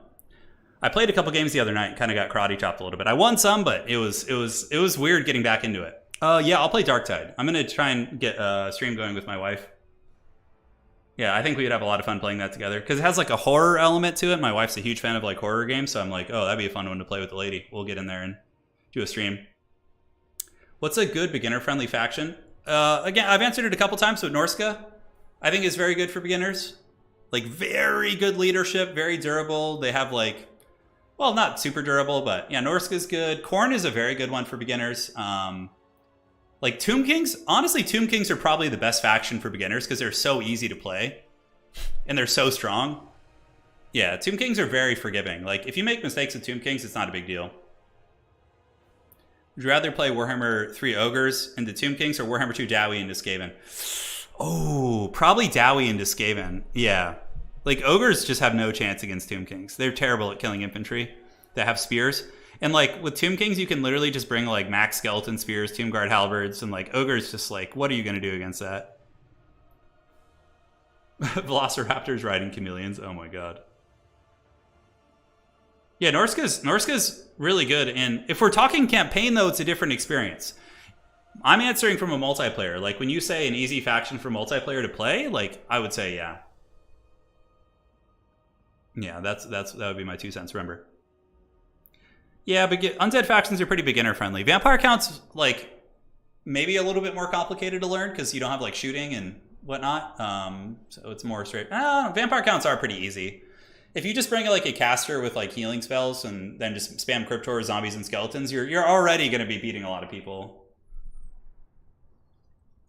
I played a couple games the other night and kind of got karate chopped a little bit. I won some, but it was weird getting back into it. Yeah, I'll play Darktide. I'm gonna try and get a stream going with my wife. Yeah, I think we would have a lot of fun playing that together because it has like a horror element to it. My wife's a huge fan of like horror games, so I'm like, oh, that'd be a fun one to play with the lady. We'll get in there and do a stream. What's a good beginner-friendly faction? Again, I've answered it a couple times, but Norska, I think, is very good for beginners. Like, very good leadership, very durable. They have, like, well, not super durable, but yeah, Norska's good. Khorne is a very good one for beginners. Like, Tomb Kings, honestly, Tomb Kings are probably the best faction for beginners because they're so easy to play and they're so strong. Yeah, Tomb Kings are very forgiving. Like, if you make mistakes with Tomb Kings, it's not a big deal. Would you rather play Warhammer 3 Ogres into Tomb Kings or Warhammer 2 Dowie into Skaven? Oh, probably Dowie into Skaven. Yeah. Like, Ogres just have no chance against Tomb Kings. They're terrible at killing infantry. that have spears. And like with Tomb Kings, you can literally just bring like max skeleton spears, Tomb Guard halberds, and like Ogre's just like, what are you going to do against that? Velociraptors riding chameleons. Oh my god. Yeah, Norska's really good. And if we're talking campaign, though, it's a different experience. I'm answering from a multiplayer. Like when you say an easy faction for multiplayer to play, like I would say, yeah. Yeah, that would be my 2 cents. Remember. Yeah, but undead factions are pretty beginner friendly. Vampire counts like maybe a little bit more complicated to learn because you don't have like shooting and whatnot. So it's more straight. Vampire counts are pretty easy. If you just bring like a caster with like healing spells and then just spam Cryptor, zombies, and skeletons, you're already going to be beating a lot of people.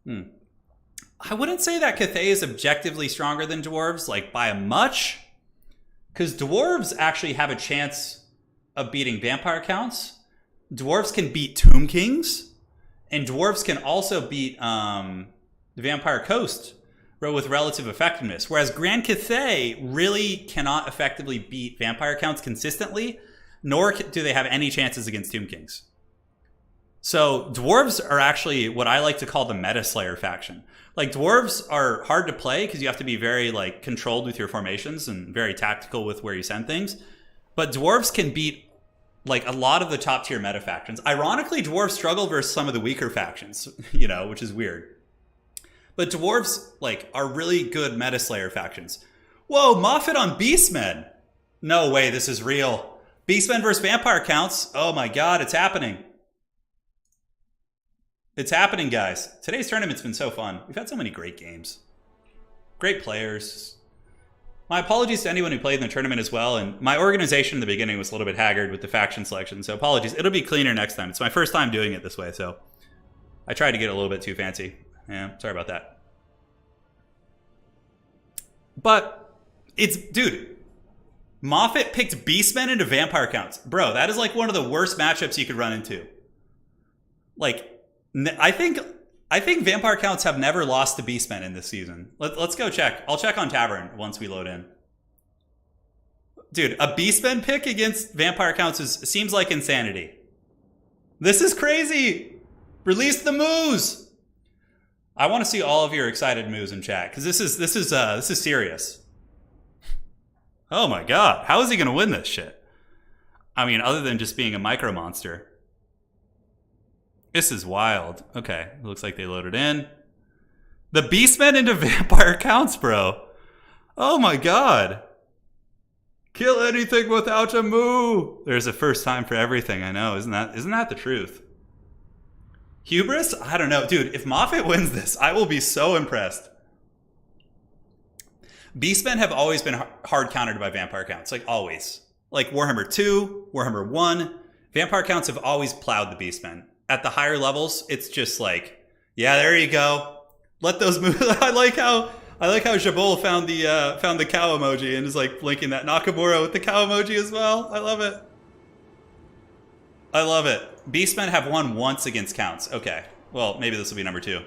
I wouldn't say that Cathay is objectively stronger than Dwarves, like by a much, because Dwarves actually have a chance of beating Vampire counts. Dwarves can beat Tomb Kings, and Dwarves can also beat the Vampire Coast with relative effectiveness, whereas Grand Cathay really cannot effectively beat Vampire counts consistently, nor do they have any chances against Tomb Kings. So Dwarves are actually what I like to call the Meta Slayer faction. Like Dwarves are hard to play because you have to be very like controlled with your formations and very tactical with where you send things. But Dwarves can beat like a lot of the top tier meta factions. Ironically, Dwarves struggle versus some of the weaker factions, you know, which is weird. But Dwarves like are really good Meta Slayer factions. Whoa, Moffat on Beastmen. No way, this is real. Beastmen versus Vampire counts. Oh my god, it's happening. It's happening, guys. Today's tournament's been so fun. We've had so many great games. Great players. My apologies to anyone who played in the tournament as well. And my organization in the beginning was a little bit haggard with the faction selection. So apologies. It'll be cleaner next time. It's my first time doing it this way. So I tried to get a little bit too fancy. Yeah, sorry about that. But it's, dude, Moffat picked Beastmen into Vampire counts. Bro, that is like one of the worst matchups you could run into. Like, I think Vampire counts have never lost to Beastmen in this season. Let's go check. I'll check on Tavern once we load in. Dude, a Beastmen pick against Vampire counts seems like insanity. This is crazy. Release the moves. I want to see all of your excited moves in chat because this is serious. Oh my god, how is he going to win this shit? I mean, other than just being a micro monster. This is wild. Okay, looks like they loaded in. The Beastmen into Vampire counts, bro. Oh my god. Kill anything without a moo. There's a first time for everything, I know. Isn't that the truth? Hubris? I don't know. Dude, if Moffat wins this, I will be so impressed. Beastmen have always been hard countered by Vampire counts. Like, always. Like Warhammer 2, Warhammer 1. Vampire counts have always plowed the Beastmen. At the higher levels, it's just like, yeah, there you go. Let those move. I like how Jabul found the cow emoji and is like linking that Nakamura with the cow emoji as well. I love it. I love it. Beastmen have won once against counts. Okay. Well, maybe this will be number 2.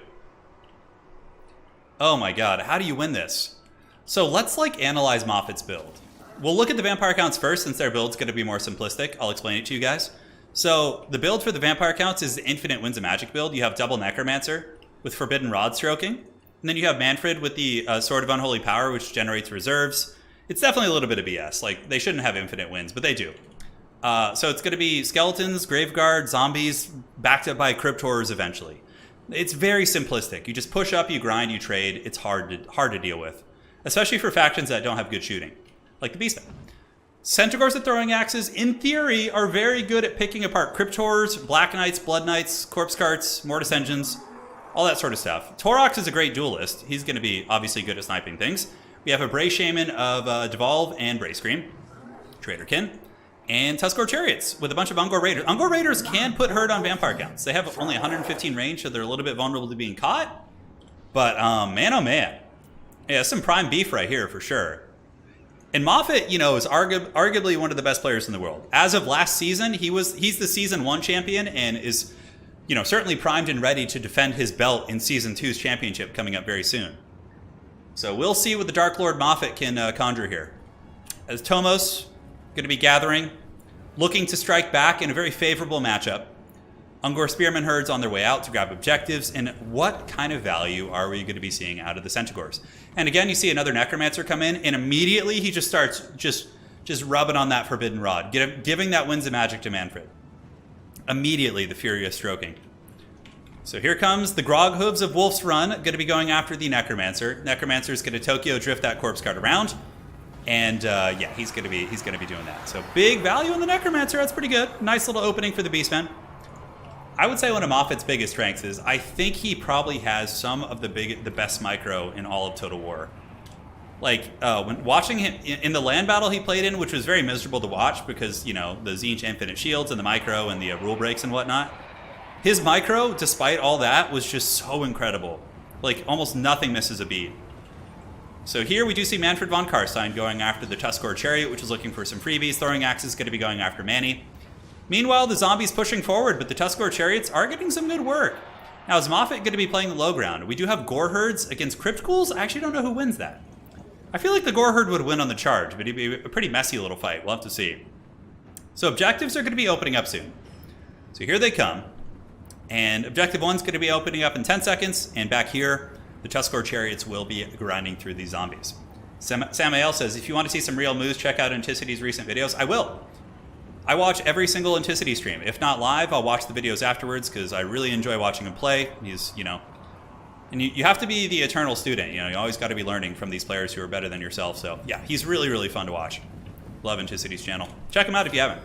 Oh my god. How do you win this? So let's like analyze Moffat's build. We'll look at the Vampire counts first since their build's going to be more simplistic. I'll explain it to you guys. So the build for the Vampire counts is the Infinite Winds of Magic build. You have double Necromancer with Forbidden Rod stroking. And then you have Manfred with the Sword of Unholy Power, which generates reserves. It's definitely a little bit of BS. Like, they shouldn't have infinite winds, but they do. So it's going to be skeletons, graveguard, zombies, backed up by crypt horrors eventually. It's very simplistic. You just push up, you grind, you trade. It's hard to deal with, especially for factions that don't have good shooting, like the Beastmen. Centaurs with throwing axes, in theory, are very good at picking apart crypt horrors, black knights, blood knights, corpse carts, mortis engines, all that sort of stuff. Torox is a great duelist. He's going to be obviously good at sniping things. We have a Bray Shaman of Devolve and Bray Scream, Traderkin, and Tuskor Chariots with a bunch of Ungor Raiders. Ungor Raiders can put hurt on Vampire counts. They have only 115 range, so they're a little bit vulnerable to being caught. But man, oh man. Yeah, some prime beef right here for sure. And Moffat, you know, is arguably one of the best players in the world. As of last season, he's the Season 1 champion and is, you know, certainly primed and ready to defend his belt in Season 2's championship coming up very soon. So we'll see what the Dark Lord Moffat can conjure here. As Tomos going to be gathering, looking to strike back in a very favorable matchup. Ungor Spearman herds on their way out to grab objectives, and what kind of value are we going to be seeing out of the Centaurs? And again, you see another Necromancer come in, and immediately he just starts just rubbing on that Forbidden Rod, giving that Winds of Magic to Manfred. Immediately, the Furious stroking. So here comes the Grog Hooves of Wolf's Run, going to be going after the Necromancer. Necromancer's going to Tokyo drift that corpse guard around, and yeah, he's going to be doing that. So big value on the Necromancer. That's pretty good. Nice little opening for the Beastmen. I would say one of Moffat's biggest strengths is I think he probably has some of the best micro in all of Total War. Like, when watching him in the land battle he played in, which was very miserable to watch because, you know, the Tzeentch infinite shields and the micro and the rule breaks and whatnot. His micro, despite all that, was just so incredible. Like, almost nothing misses a beat. So here we do see Manfred von Karstein going after the Tuskor Chariot, which is looking for some freebies. Throwing Axe is going to be going after Manny. Meanwhile, the zombies pushing forward, but the Tuskor Chariots are getting some good work. Now, is Moffat going to be playing the low ground? We do have Gore Herds against Crypt Ghouls. I actually don't know who wins that. I feel like the Gore Herd would win on the charge, but it'd be a pretty messy little fight. We'll have to see. So objectives are going to be opening up soon. So here they come. And objective 1's going to be opening up in 10 seconds. And back here, the Tuskor Chariots will be grinding through these zombies. Samael says, if you want to see some real moves, check out Anticity's recent videos. I will. I watch every single Anticity stream. If not live, I'll watch the videos afterwards because I really enjoy watching him play. He's, you know, and you have to be the eternal student. You know, you always got to be learning from these players who are better than yourself. So yeah, he's really, really fun to watch. Love Anticity's channel. Check him out if you haven't.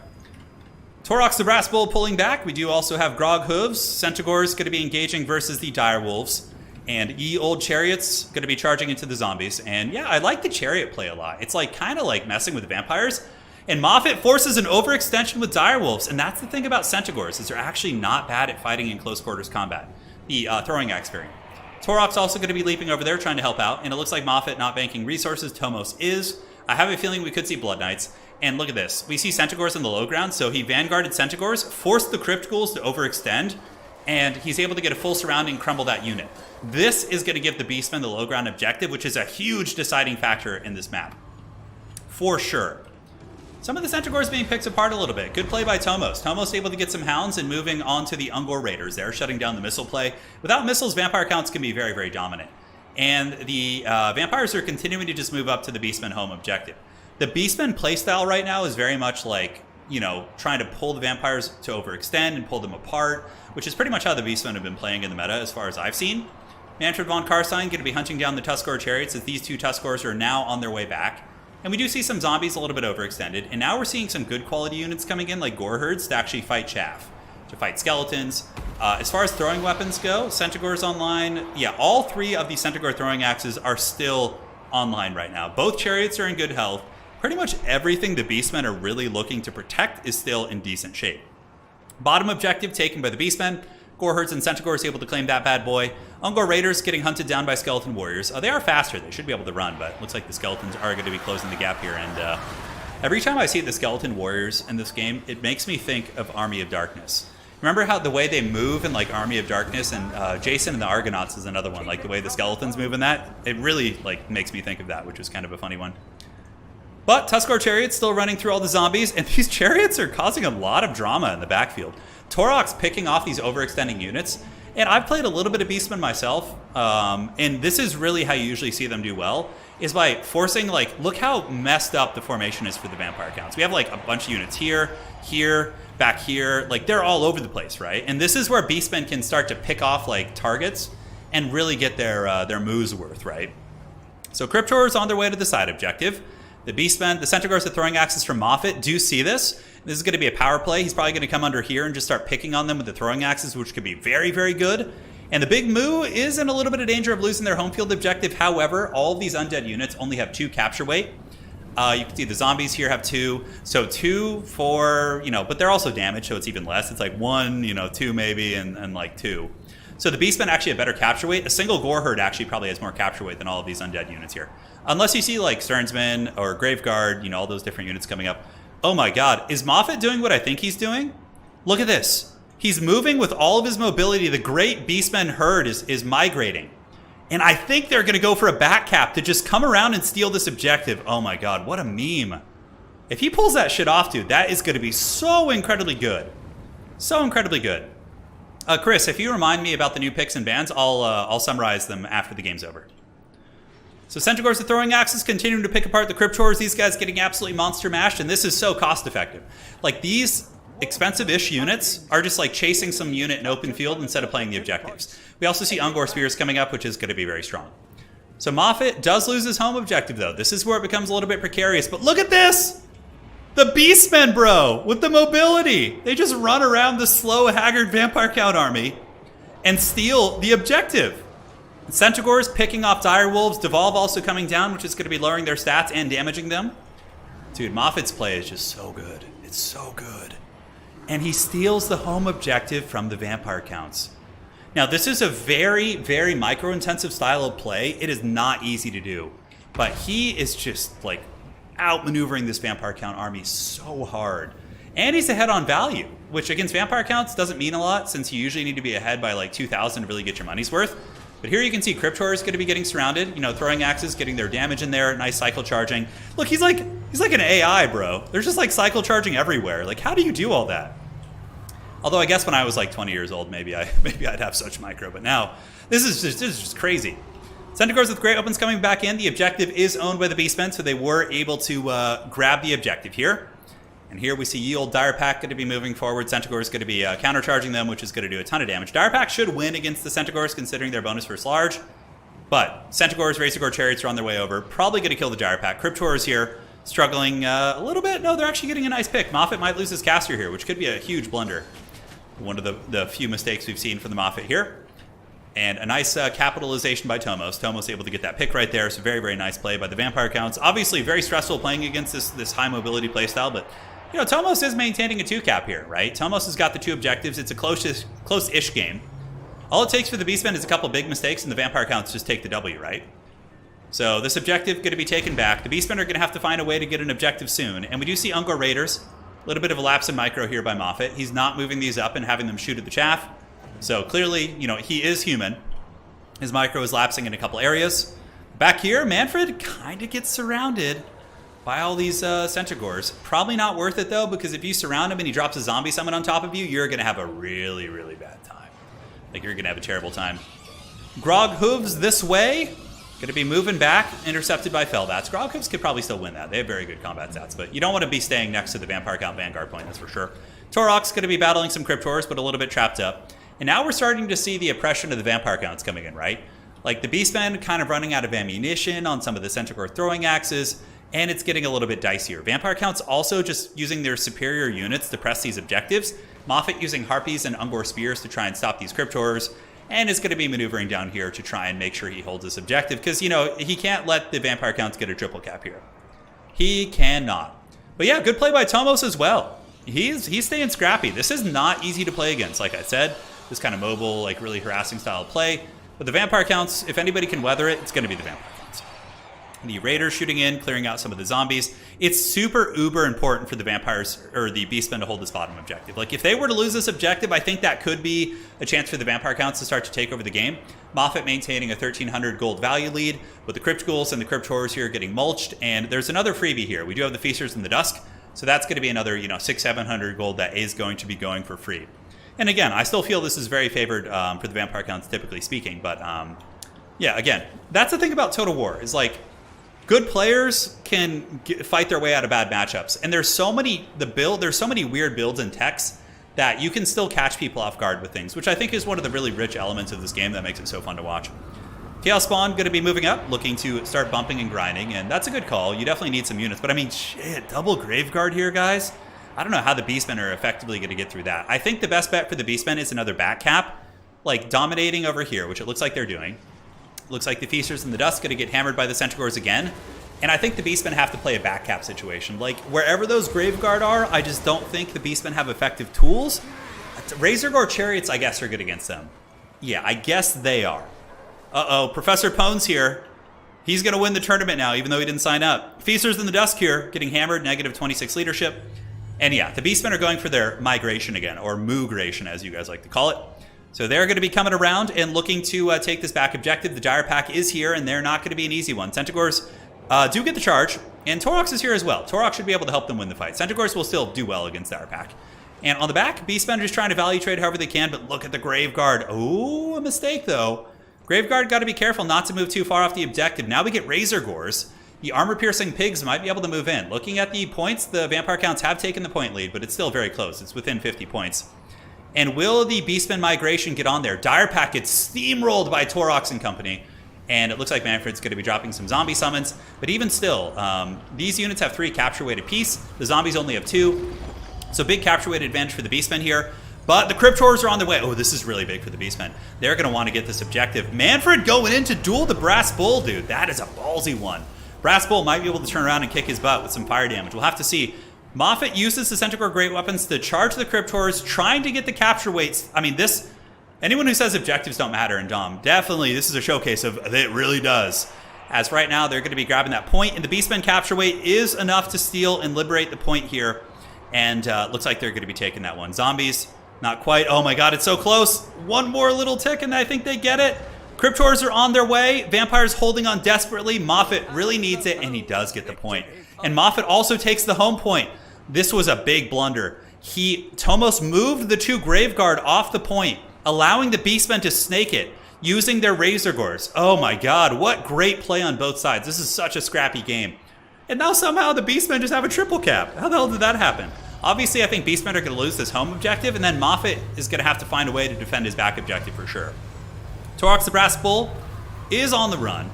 Torox the Brass Bull pulling back. We do also have Grog Hooves. Centaurs going to be engaging versus the Dire Wolves. And Ye Old Chariots going to be charging into the zombies. And yeah, I like the Chariot play a lot. It's like kind of like messing with the vampires. And Moffat forces an overextension with Direwolves, and that's the thing about Centaurs, is they're actually not bad at fighting in close quarters combat. The throwing axe variant. Torok's also going to be leaping over there trying to help out, and it looks like Moffat not banking resources. Tomos is. I have a feeling we could see Blood Knights. And look at this. We see Centaurs in the low ground, so he vanguarded Centaurs, forced the Crypt Ghouls to overextend, and he's able to get a full surrounding and crumble that unit. This is going to give the Beastmen the low ground objective, which is a huge deciding factor in this map. For sure. Some of the Centaurs being picked apart a little bit. Good play by Tomos. Tomos able to get some hounds and moving on to the Ungor Raiders there, shutting down the missile play. Without missiles, vampire counts can be very, very dominant. And the vampires are continuing to just move up to the Beastmen home objective. The Beastmen playstyle right now is very much like, you know, trying to pull the vampires to overextend and pull them apart, which is pretty much how the Beastmen have been playing in the meta as far as I've seen. Manfred von Karstein going to be hunting down the Tuskor Chariots as these two Tuskors are now on their way back. And we do see some zombies a little bit overextended. And now we're seeing some good quality units coming in, like Gore Herds, to actually fight chaff, to fight skeletons. As far as throwing weapons go, Centaur's online. Yeah, all three of the Centaur throwing axes are still online right now. Both chariots are in good health. Pretty much everything the Beastmen are really looking to protect is still in decent shape. Bottom objective taken by the Beastmen. Gore Herds and Centaurs able to claim that bad boy. Ungor Raiders getting hunted down by Skeleton Warriors. They are faster. They should be able to run, but it looks like the Skeletons are going to be closing the gap here. And every time I see the Skeleton Warriors in this game, it makes me think of Army of Darkness. Remember how the way they move in like Army of Darkness, and Jason and the Argonauts is another one. Like the way the Skeletons move in that, it really like makes me think of that, which is kind of a funny one. But Tuskor Chariots still running through all the zombies, and these chariots are causing a lot of drama in the backfield. Torok's picking off these overextending units, and I've played a little bit of Beastmen myself, and this is really how you usually see them do well, is by forcing, like, look how messed up the formation is for the vampire counts. We have, like, a bunch of units here, here, back here, like, they're all over the place, right? And this is where Beastmen can start to pick off, like, targets and really get their moves worth, right? So Cryptors on their way to the side objective. The Beastmen, the Centaurs, the throwing axes from Moffat do see this. This is going to be a power play. He's probably going to come under here and just start picking on them with the throwing axes, which could be very, very good. And the Big Moo is in a little bit of danger of losing their home field objective. However, all of these undead units only have 2 capture weight. You can see the zombies here have 2. So 2 for, you know, but they're also damaged, so it's even less. It's like 1, you know, 2 maybe, and like 2. So the Beastmen actually have better capture weight. A single Gore Herd actually probably has more capture weight than all of these undead units here. Unless you see like Sternsman or Graveguard, you know, all those different units coming up. Oh my god, is Moffat doing what I think he's doing? Look at this. He's moving with all of his mobility. The great Beastmen herd is migrating. And I think they're going to go for a back cap to just come around and steal this objective. Oh my god, what a meme. If he pulls that shit off, dude, that is going to be so incredibly good. So incredibly good. Chris, if you remind me about the new picks and bans, I'll summarize them after the game's over. So Centaurs with throwing axes continuing to pick apart the Cryptors. These guys getting absolutely monster mashed, and this is so cost effective. Like, these expensive-ish units are just like chasing some unit in open field instead of playing the objectives. We also see Ungor Spears coming up, which is going to be very strong. So Moffat does lose his home objective, though. This is where it becomes a little bit precarious, but look at this! The Beastmen, bro, with the mobility. They just run around the slow, haggard Vampire Count army and steal the objective. Centaurs picking off Direwolves. Devolve also coming down, which is going to be lowering their stats and damaging them. Dude, Moffat's play is just so good. It's so good. And he steals the home objective from the Vampire Counts. Now, this is a very, very micro-intensive style of play. It is not easy to do. But he is just, like, outmaneuvering this Vampire Count army so hard. And he's ahead on value, which against Vampire Counts doesn't mean a lot, since you usually need to be ahead by, like, 2,000 to really get your money's worth. But here you can see Cryptor is going to be getting surrounded. You know, throwing axes, getting their damage in there. Nice cycle charging. Look, he's like an AI, bro. There's just, like, cycle charging everywhere. Like, how do you do all that? Although I guess when I was like 20 years old, maybe I'd have such micro. But now, this is just crazy. Centaurs with Great Opens coming back in. The objective is owned by the Beastmen, so they were able to grab the objective here. And here we see Ye Olde Dire Pack going to be moving forward. Centaurs going to be countercharging them, which is going to do a ton of damage. Dire Pack should win against the Centaurs, considering their bonus first large. But Centaurs, Razorgore Chariots are on their way over. Probably going to kill the Dire Pack. Cryptors here, struggling a little bit. No, they're actually getting a nice pick. Moffat might lose his caster here, which could be a huge blunder. One of the few mistakes we've seen from the Moffat here. And a nice capitalization by Tomos. Tomos able to get that pick right there. So very, very nice play by the Vampire Counts. Obviously very stressful playing against this high mobility playstyle, but you know, Tomos is maintaining a 2-cap here, right? Tomos has got the 2 objectives. It's a close-ish game. All it takes for the Beastmen is a couple big mistakes, and the Vampire Counts just take the W, right? So this objective going to be taken back. The Beastmen are going to have to find a way to get an objective soon. And we do see Ungor Raiders. A little bit of a lapse in micro here by Moffat. He's not moving these up and having them shoot at the chaff. So clearly, you know, he is human. His micro is lapsing in a couple areas. Back here, Manfred kind of gets surrounded by all these Centaurs. Probably not worth it, though, because if you surround him and he drops a zombie summon on top of you, you're going to have a really, really bad time. Like, you're going to have a terrible time. Grog Hooves this way. Going to be moving back, intercepted by Fellbats. Grog Hooves could probably still win that. They have very good combat stats, but you don't want to be staying next to the Vampire Count Vanguard point, that's for sure. Torok's going to be battling some Cryptors, but a little bit trapped up. And now we're starting to see the oppression of the Vampire Counts coming in, right? Like, the Beastmen kind of running out of ammunition on some of the Centaur throwing axes, and it's getting a little bit dicier. Vampire Counts also just using their superior units to press these objectives. Moffat using Harpies and Ungor Spears to try and stop these Cryptors, and is going to be maneuvering down here to try and make sure he holds this objective, because, you know, he can't let the Vampire Counts get a triple cap here. He cannot. But yeah, good play by Tomos as well. He's staying scrappy. This is not easy to play against, like I said. This kind of mobile, like really harassing style of play. But the Vampire Counts, if anybody can weather it, it's going to be the Vampire Counts. The Raiders shooting in, clearing out some of the zombies. It's super uber important for the Vampires, or the Beastmen, to hold this bottom objective. Like, if they were to lose this objective, I think that could be a chance for the Vampire Counts to start to take over the game. Moffat maintaining a 1,300 gold value lead, with the Crypt Ghouls and the Cryptors here getting mulched. And there's another freebie here. We do have the Feasters in the Dusk, so that's going to be another, you know, 600-700 gold that is going to be going for free. And again, I still feel this is very favored for the Vampire Counts, typically speaking. But yeah, again, that's the thing about Total War, is like, good players can fight their way out of bad matchups. And there's so many weird builds and techs that you can still catch people off guard with things, which I think is one of the really rich elements of this game that makes it so fun to watch. Chaos Spawn going to be moving up, looking to start bumping and grinding, and that's a good call. You definitely need some units, but I mean, shit, double Graveguard here, guys? I don't know how the Beastmen are effectively going to get through that. I think the best bet for the Beastmen is another back cap, like dominating over here, which it looks like they're doing. Looks like the Feasters in the Dusk going to get hammered by the Centaurs again. And I think the Beastmen have to play a back cap situation. Like, wherever those Graveguard are, I just don't think the Beastmen have effective tools. Razorgore Chariots, I guess, are good against them. Yeah, I guess they are. Uh-oh, Professor Pone's here. He's going to win the tournament now, even though he didn't sign up. Feasters in the Dusk here, getting hammered, negative 26 leadership. And yeah, the Beastmen are going for their migration again, or moogration, as you guys like to call it. So they're going to be coming around and looking to take this back objective. The Dire Pack is here, and they're not going to be an easy one. Centaurs do get the charge. And Torox is here as well. Torox should be able to help them win the fight. Centaurs will still do well against our pack. And on the back, Beastmen just trying to value trade however they can, but look at the Graveguard. Oh, a mistake though. Graveguard got to be careful not to move too far off the objective. Now we get Razor Gores. The armor-piercing pigs might be able to move in. Looking at the points, the vampire counts have taken the point lead, but it's still very close. It's within 50 points. And will the Beastman migration get on there? Dire Pack gets steamrolled by Torox and company. And it looks like Manfred's going to be dropping some zombie summons. But even still, these units have 3 capture-weight apiece. The zombies only have 2. So big capture-weight advantage for the Beastmen here. But the Cryptors are on the way. Oh, this is really big for the Beastmen. They're going to want to get this objective. Manfred going in to duel the Brass Bull, dude. That is a ballsy one. Brass Bull might be able to turn around and kick his butt with some fire damage. We'll have to see. Moffat uses the Centaur Great Weapons to charge the Cryptors, trying to get the capture weights. I mean, this... Anyone who says objectives don't matter in Dom, definitely this is a showcase of it really does. As right now, they're going to be grabbing that point, and the Beastman capture weight is enough to steal and liberate the point here. And looks like they're going to be taking that one. Zombies, not quite. Oh my god, it's so close. One more little tick, and I think they get it. Cryptors are on their way. Vampires holding on desperately. Moffat really needs it, and he does get the point. And Moffat also takes the home point. This was a big blunder. Tomos moved the 2 Graveguard off the point, allowing the Beastmen to snake it, using their Razor Gores. Oh my god, what great play on both sides. This is such a scrappy game. And now somehow the Beastmen just have a triple cap. How the hell did that happen? Obviously, I think Beastmen are going to lose this home objective, and then Moffat is going to have to find a way to defend his back objective for sure. Torox the Brass Bull is on the run.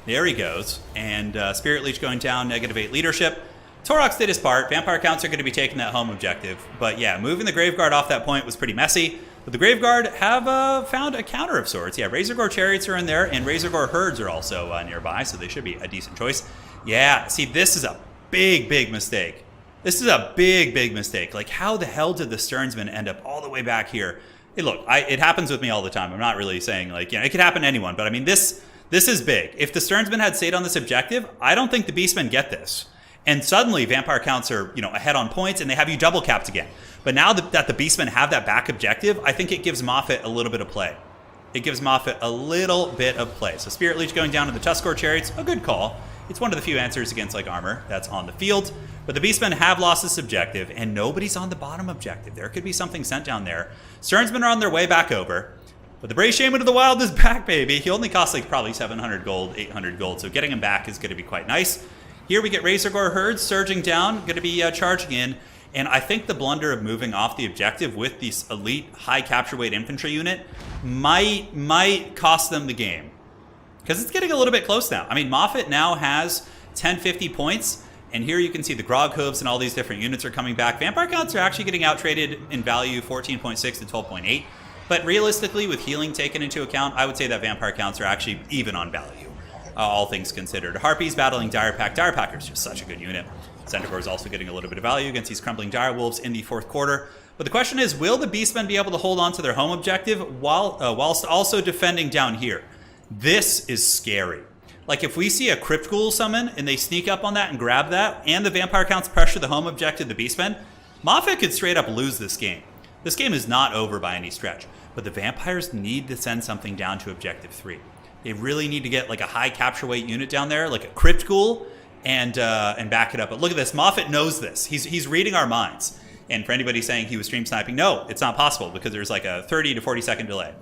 There he goes. And Spirit Leech going down, -8 leadership. Torox did his part. Vampire counts are going to be taking that home objective. But yeah, moving the Graveguard off that point was pretty messy. But the Graveguard have found a counter of sorts. Yeah, Razor Gore Chariots are in there, and Razor Gore Herds are also nearby, so they should be a decent choice. Yeah, see, this is a big, big mistake. This is a big, big mistake. Like, how the hell did the Stearnsman end up all the way back here? Hey, look, it happens with me all the time. I'm not really saying, like, you know, it could happen to anyone, but I mean, this is big. If the Stearnsman had stayed on this objective, I don't think the Beastmen get this. And suddenly, vampire counts are, you know, ahead on points, and they have you double capped again. But now that the Beastmen have that back objective, I think it gives Moffat a little bit of play. It gives Moffat a little bit of play. So Spirit Leech going down to the Tuskor Chariots, a good call. It's one of the few answers against, like, armor that's on the field. But the Beastmen have lost this objective, and nobody's on the bottom objective. There could be something sent down there. Stearnsmen are on their way back over. But the Brave Shaman of the Wild is back, baby. He only costs, like, probably 700 gold, 800 gold. So getting him back is going to be quite nice. Here we get Razor Gore Herds surging down, going to be charging in. And I think the blunder of moving off the objective with this elite high capture weight infantry unit might cost them the game. Because it's getting a little bit close now. I mean, Moffat now has 1050 points. And here you can see the Grog Hooves and all these different units are coming back. Vampire counts are actually getting out-traded in value, 14.6 to 12.8. But realistically, with healing taken into account, I would say that vampire counts are actually even on value. All things considered. Harpies battling Dire Pack. Dire Packer is just such a good unit. Centaur is also getting a little bit of value against these crumbling Dire Wolves in the 4th quarter. But the question is, will the Beastmen be able to hold on to their home objective whilst also defending down here? This is scary. Like, if we see a Crypt Ghoul summon and they sneak up on that and grab that, and the vampire counts pressure the home objective, the Beastmen, Moffat could straight up lose this game. This game is not over by any stretch. But the vampires need to send something down to objective 3. They really need to get, like, a high capture weight unit down there, like a Crypt Ghoul, and back it up. But look at this. Moffat knows this. He's reading our minds. And for anybody saying he was stream sniping, no, it's not possible because there's like a 30 to 40 second delay.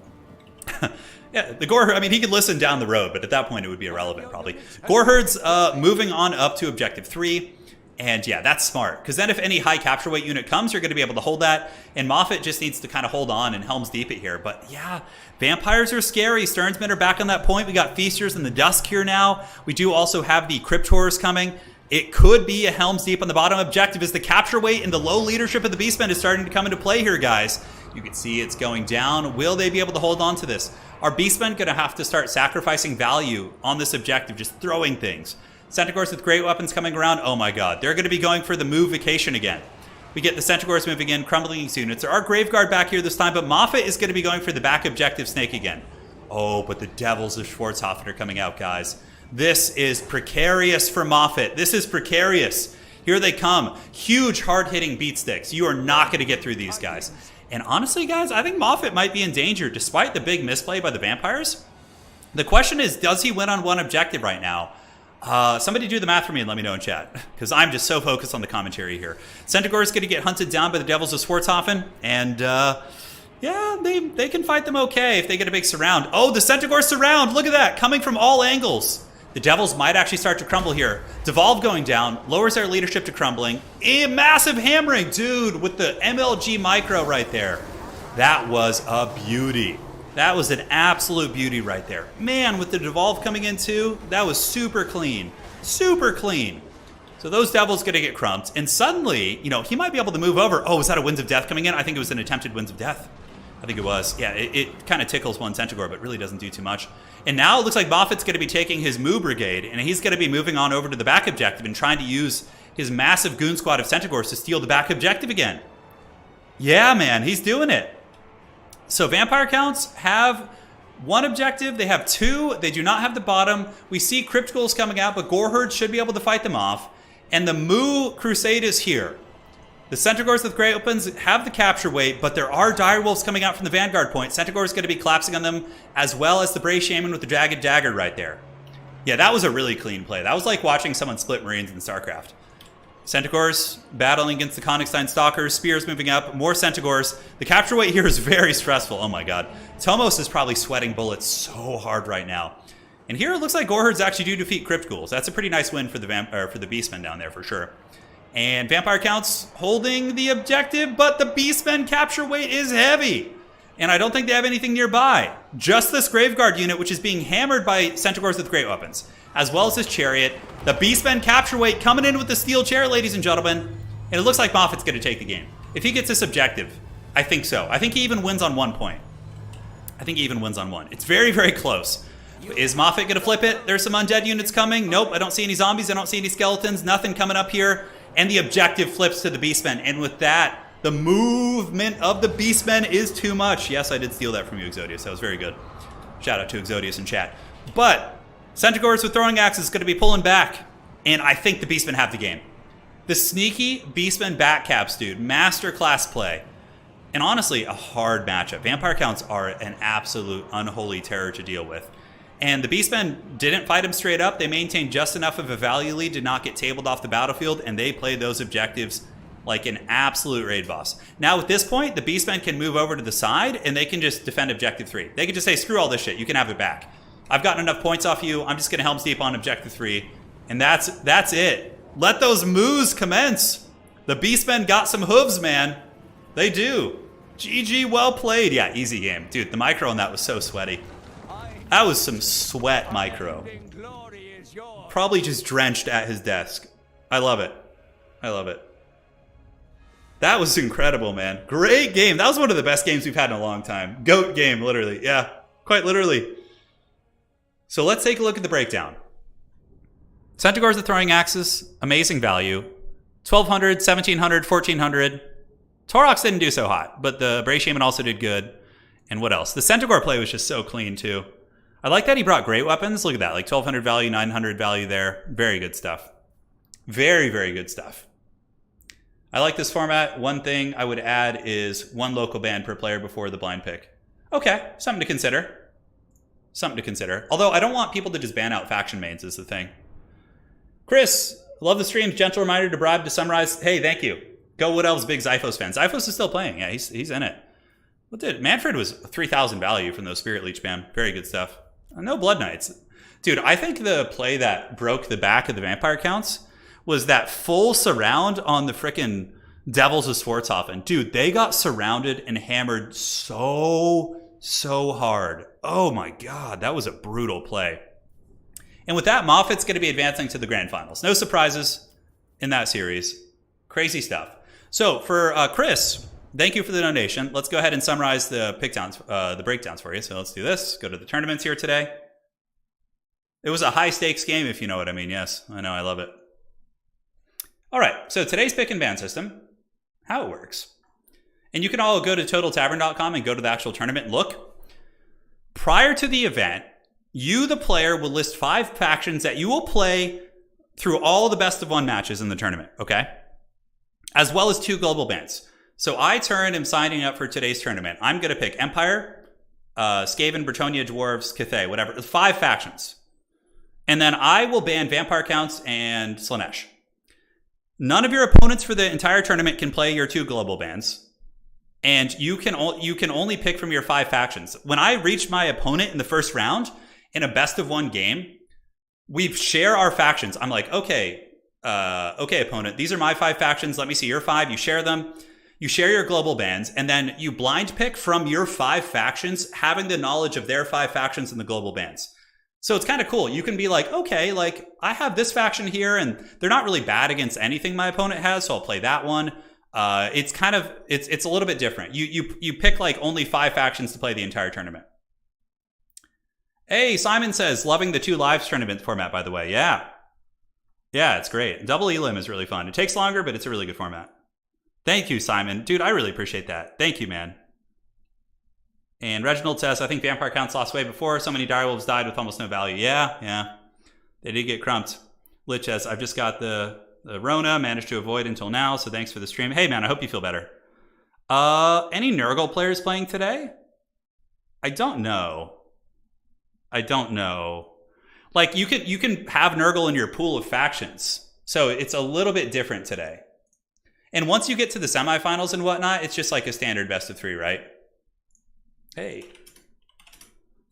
Yeah, the Gore, I mean, he could listen down the road, but at that point it would be irrelevant probably. Gore Herds moving on up to objective 3. And yeah, that's smart. Because then if any high capture weight unit comes, you're going to be able to hold that. And Moffat just needs to kind of hold on and Helm's Deep it here. But yeah, vampires are scary. Stearnsmen are back on that point. We got Feasters in the Dusk here now. We do also have the Cryptors coming. It could be a Helm's Deep on the bottom objective as the capture weight and the low leadership of the Beastmen is starting to come into play here, guys. You can see it's going down. Will they be able to hold on to this? Are Beastmen going to have to start sacrificing value on this objective, just throwing things? Centaurs with great weapons coming around. Oh my god. They're going to be going for the move vacation again. We get the Centaurs moving in, crumbling these units. There are Graveguard back here this time, but Moffat is going to be going for the back objective snake again. Oh, but the Devils of Schwarzhofen are coming out, guys. This is precarious for Moffat. This is precarious. Here they come. Huge, hard-hitting beat sticks. You are not going to get through these guys. And honestly, guys, I think Moffat might be in danger despite the big misplay by the Vampires. The question is, does he win on one objective right now? Somebody do the math for me and let me know in chat, because I'm just so focused on the commentary here. Centaur is going to get hunted down by the Devils of Swartzhofen, and yeah, they can fight them okay if they get a big surround. Oh, the Centaur surround! Look at that, coming from all angles. The Devils might actually start to crumble here. Devolve going down, lowers their leadership to crumbling. A massive hammering, dude, with the MLG micro right there. That was a beauty. That was an absolute beauty right there. Man, with the Devolve coming in too, that was super clean. Super clean. So those Devils going to get crumped. And suddenly, you know, he might be able to move over. Oh, was that a Winds of Death coming in? I think it was an attempted Winds of Death. I think it was. Yeah, it kind of tickles one Centaur, but really doesn't do too much. And now it looks like Moffat's going to be taking his Moo Brigade, and he's going to be moving on over to the back objective and trying to use his massive goon squad of Centaurs to steal the back objective again. Yeah, man, he's doing it. So Vampire Counts have one objective. They have two. They do not have the bottom. We see Crypt Ghouls coming out, but Goreherd should be able to fight them off. And the Moo Crusade is here. The Centaurs with Grey Opens have the capture weight, but there are Direwolves coming out from the Vanguard point. Centaur is going to be collapsing on them, as well as the Brave Shaman with the Jagged Dagger right there. Yeah, that was a really clean play. That was like watching someone split Marines in StarCraft. Centaurs battling against the Königstein Stalkers, Spears moving up, more Centaurs. The capture weight here is very stressful. Oh my god. Tomos is probably sweating bullets so hard right now. And here it looks like Goreherd's actually do defeat Crypt Ghouls. That's a pretty nice win for the Beastmen down there for sure. And Vampire Counts holding the objective, but the Beastmen capture weight is heavy. And I don't think they have anything nearby. Just this Graveguard unit, which is being hammered by Centaurs with great weapons, as well as his Chariot. The Beastmen capture weight coming in with the Steel Chair, ladies and gentlemen. And it looks like Moffat's going to take the game. If he gets this objective, I think so. I think he even wins on 1 point. I think he even wins on 1. It's very, very close. Is Moffat going to flip it? There's some undead units coming. Nope, I don't see any zombies. I don't see any skeletons. Nothing coming up here. And the objective flips to the Beastmen. And with that, the movement of the Beastmen is too much. Yes, I did steal that from you, Exodius. That was very good. Shout out to Exodius in chat. But Centaurs with throwing axes is going to be pulling back. And I think the Beastmen have the game. The sneaky Beastmen backcaps, dude. Masterclass play. And honestly, a hard matchup. Vampire Counts are an absolute unholy terror to deal with. And the Beastmen didn't fight him straight up. They maintained just enough of a value lead to not get tabled off the battlefield, and they played those objectives like an absolute raid boss. Now, at this point, the Beastmen can move over to the side, and they can just defend Objective 3. They can just say, screw all this shit. You can have it back. I've gotten enough points off you. I'm just going to Helm's Deep on Objective 3. And that's it. Let those moves commence. The Beastmen got some hooves, man. They do. GG, well played. Yeah, easy game. Dude, the micro on that was so sweaty. That was some sweat micro. Probably just drenched at his desk. I love it. I love it. That was incredible, man. Great game. That was one of the best games we've had in a long time. GOAT game, literally. Yeah, quite literally. So let's take a look at the breakdown. Centaurs are throwing axes. Amazing value. 1200, 1700, 1400. Taurox didn't do so hot, but the Brave Shaman also did good. And what else? The Centaur play was just so clean, too. I like that he brought great weapons. Look at that, like 1200 value, 900 value there. Very good stuff. Very, very good stuff. I like this format. One thing I would add is one local ban per player before the blind pick. Okay, something to consider. Something to consider. Although I don't want people to just ban out faction mains is the thing. Chris, love the streams. Gentle reminder to bribe to summarize. Hey, thank you. Go Wood Elves, big Zyphos fan. Zyphos is still playing. Yeah, he's in it. What did Manfred was 3,000 value from those Spirit Leech ban. Very good stuff. No Blood Knights. Dude, I think the play that broke the back of the Vampire Counts was that full surround on the frickin' Devils of Swartzhofen. Dude, they got surrounded and hammered so hard. Oh my god, that was a brutal play. And with that, Moffat's going to be advancing to the Grand Finals. No surprises in that series. Crazy stuff. So for Chris, thank you for the donation. Let's go ahead and summarize the breakdowns for you. So let's do this. Go to the tournaments here today. It was a high stakes game, if you know what I mean. Yes, I know. I love it. All right. So today's pick and ban system, how it works. And you can all go to totaltavern.com and go to the actual tournament and look. Prior to the event, you, the player, will list 5 factions that you will play through all the best of 1 matches in the tournament. Okay. As well as 2 global bans. So I, Turin, am signing up for today's tournament. I'm going to pick Empire, Skaven, Bretonnia, Dwarves, Cathay, whatever. 5 factions. And then I will ban Vampire Counts and Slaanesh. None of your opponents for the entire tournament can play your 2 global bans. And you can only pick from your 5 factions. When I reach my opponent in the first round in a best of 1 game, we share our factions. I'm like, okay, opponent, these are my 5 factions. Let me see your 5. You share them. You share your global bans, and then you blind pick from your 5 factions, having the knowledge of their 5 factions in the global bans. So it's kind of cool. You can be like, okay, like I have this faction here, and they're not really bad against anything my opponent has, so I'll play that one. It's kind of it's a little bit different. You pick like only 5 factions to play the entire tournament. Hey, Simon says, loving the 2 lives tournament format, by the way. Yeah, it's great. Double Elim is really fun. It takes longer, but it's a really good format. Thank you, Simon. Dude, I really appreciate that. Thank you, man. And Reginald says, I think Vampire Counts lost way before. So many direwolves died with almost no value. Yeah. They did get crumped. Lich says, I've just got the Rona, managed to avoid until now, so thanks for the stream. Hey, man, I hope you feel better. Any Nurgle players playing today? I don't know. Like, you can have Nurgle in your pool of factions. So it's a little bit different today. And once you get to the semifinals and whatnot, it's just like a standard best of 3, right? Hey.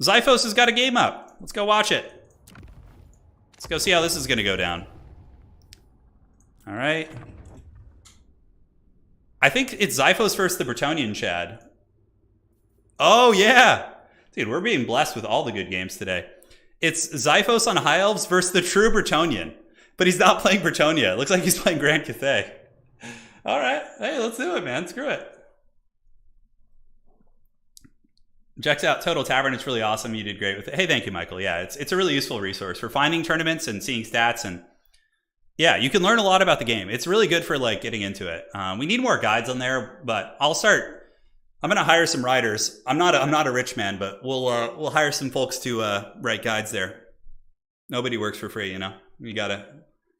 Zyphos has got a game up. Let's go watch it. Let's go see how this is going to go down. All right. I think it's Zyphos versus the Bretonnian, Chad. Oh, yeah. Dude, we're being blessed with all the good games today. It's Zyphos on High Elves versus the true Bretonnian. But he's not playing Bretonnia. It looks like he's playing Grand Cathay. All right. Hey, let's do it, man. Screw it. Checks out Total Tavern. It's really awesome. You did great with it. Hey, thank you, Michael. Yeah, it's a really useful resource for finding tournaments and seeing stats. And yeah, you can learn a lot about the game. It's really good for like getting into it. We need more guides on there, but I'm going to hire some writers. I'm not a rich man, but we'll hire some folks to write guides there. Nobody works for free, you know. You gotta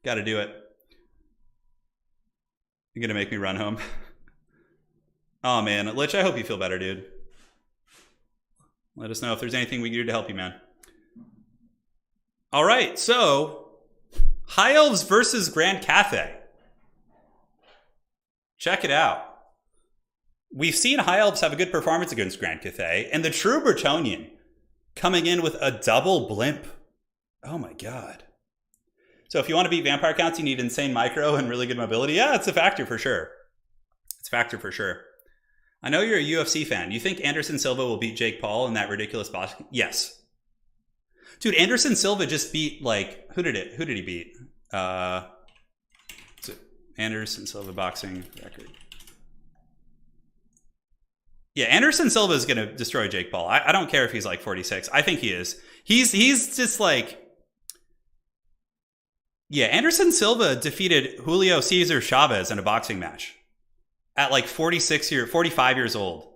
do it. You're gonna make me run home. Oh man, Lich, I hope you feel better, dude. Let us know if there's anything we can do to help you, man. All right, so High Elves versus Grand Cathay. Check it out. We've seen High Elves have a good performance against Grand Cathay, and the true Bretonnian coming in with a double blimp. Oh my god. So if you want to beat Vampire Counts, you need insane micro and really good mobility. Yeah, it's a factor for sure. I know you're a UFC fan. You think Anderson Silva will beat Jake Paul in that ridiculous boxing? Yes. Dude, Anderson Silva just beat, like, who did he beat? Anderson Silva boxing record. Yeah, Anderson Silva is going to destroy Jake Paul. I don't care if he's like 46. I think he is. He's just like... Yeah, Anderson Silva defeated Julio Cesar Chavez in a boxing match at like 45 years old.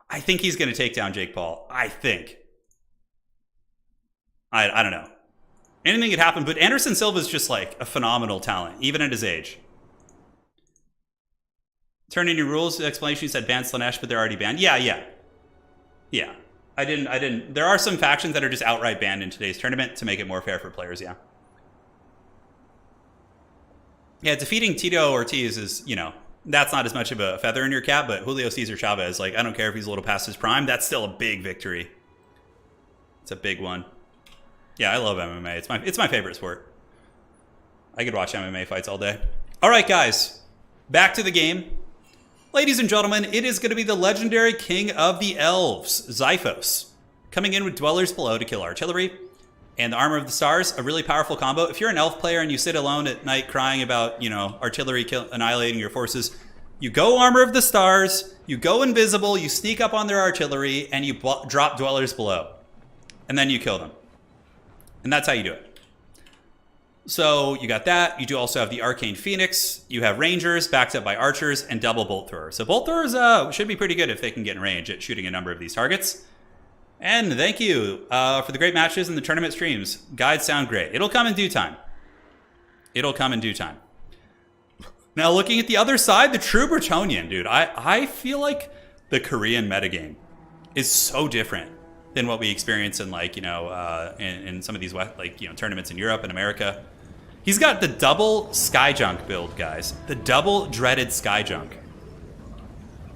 I think he's going to take down Jake Paul. I think. I don't know. Anything could happen, but Anderson Silva is just like a phenomenal talent, even at his age. Turn in your rules explanation. You said ban Slaanesh, but they're already banned. Yeah. I didn't. There are some factions that are just outright banned in today's tournament to make it more fair for players. Yeah. Yeah, defeating Tito Ortiz is, you know, that's not as much of a feather in your cap, but Julio Cesar Chavez, like, I don't care if he's a little past his prime, that's still a big victory. It's a big one. Yeah, I love MMA. It's my favorite sport. I could watch MMA fights all day. All right, guys, back to the game. Ladies and gentlemen, it is going to be the legendary king of the elves, Zyphos, coming in with Dwellers Below to kill artillery. And the Armor of the Stars, a really powerful combo. If you're an elf player and you sit alone at night crying about, you know, artillery annihilating your forces, you go Armor of the Stars, you go invisible, you sneak up on their artillery, and you drop Dwellers Below. And then you kill them. And that's how you do it. So you got that. You do also have the Arcane Phoenix. You have Rangers backed up by Archers and double Bolt Thrower. So Bolt Throwers should be pretty good if they can get in range at shooting a number of these targets. And thank you for the great matches and the tournament streams. Guides sound great. It'll come in due time. Now, looking at the other side, the true Bretonnian, dude. I feel like the Korean metagame is so different than what we experience in like, you know, in some of these like, you know, tournaments in Europe and America. He's got the double Skyjunk build, guys. The double dreaded Skyjunk.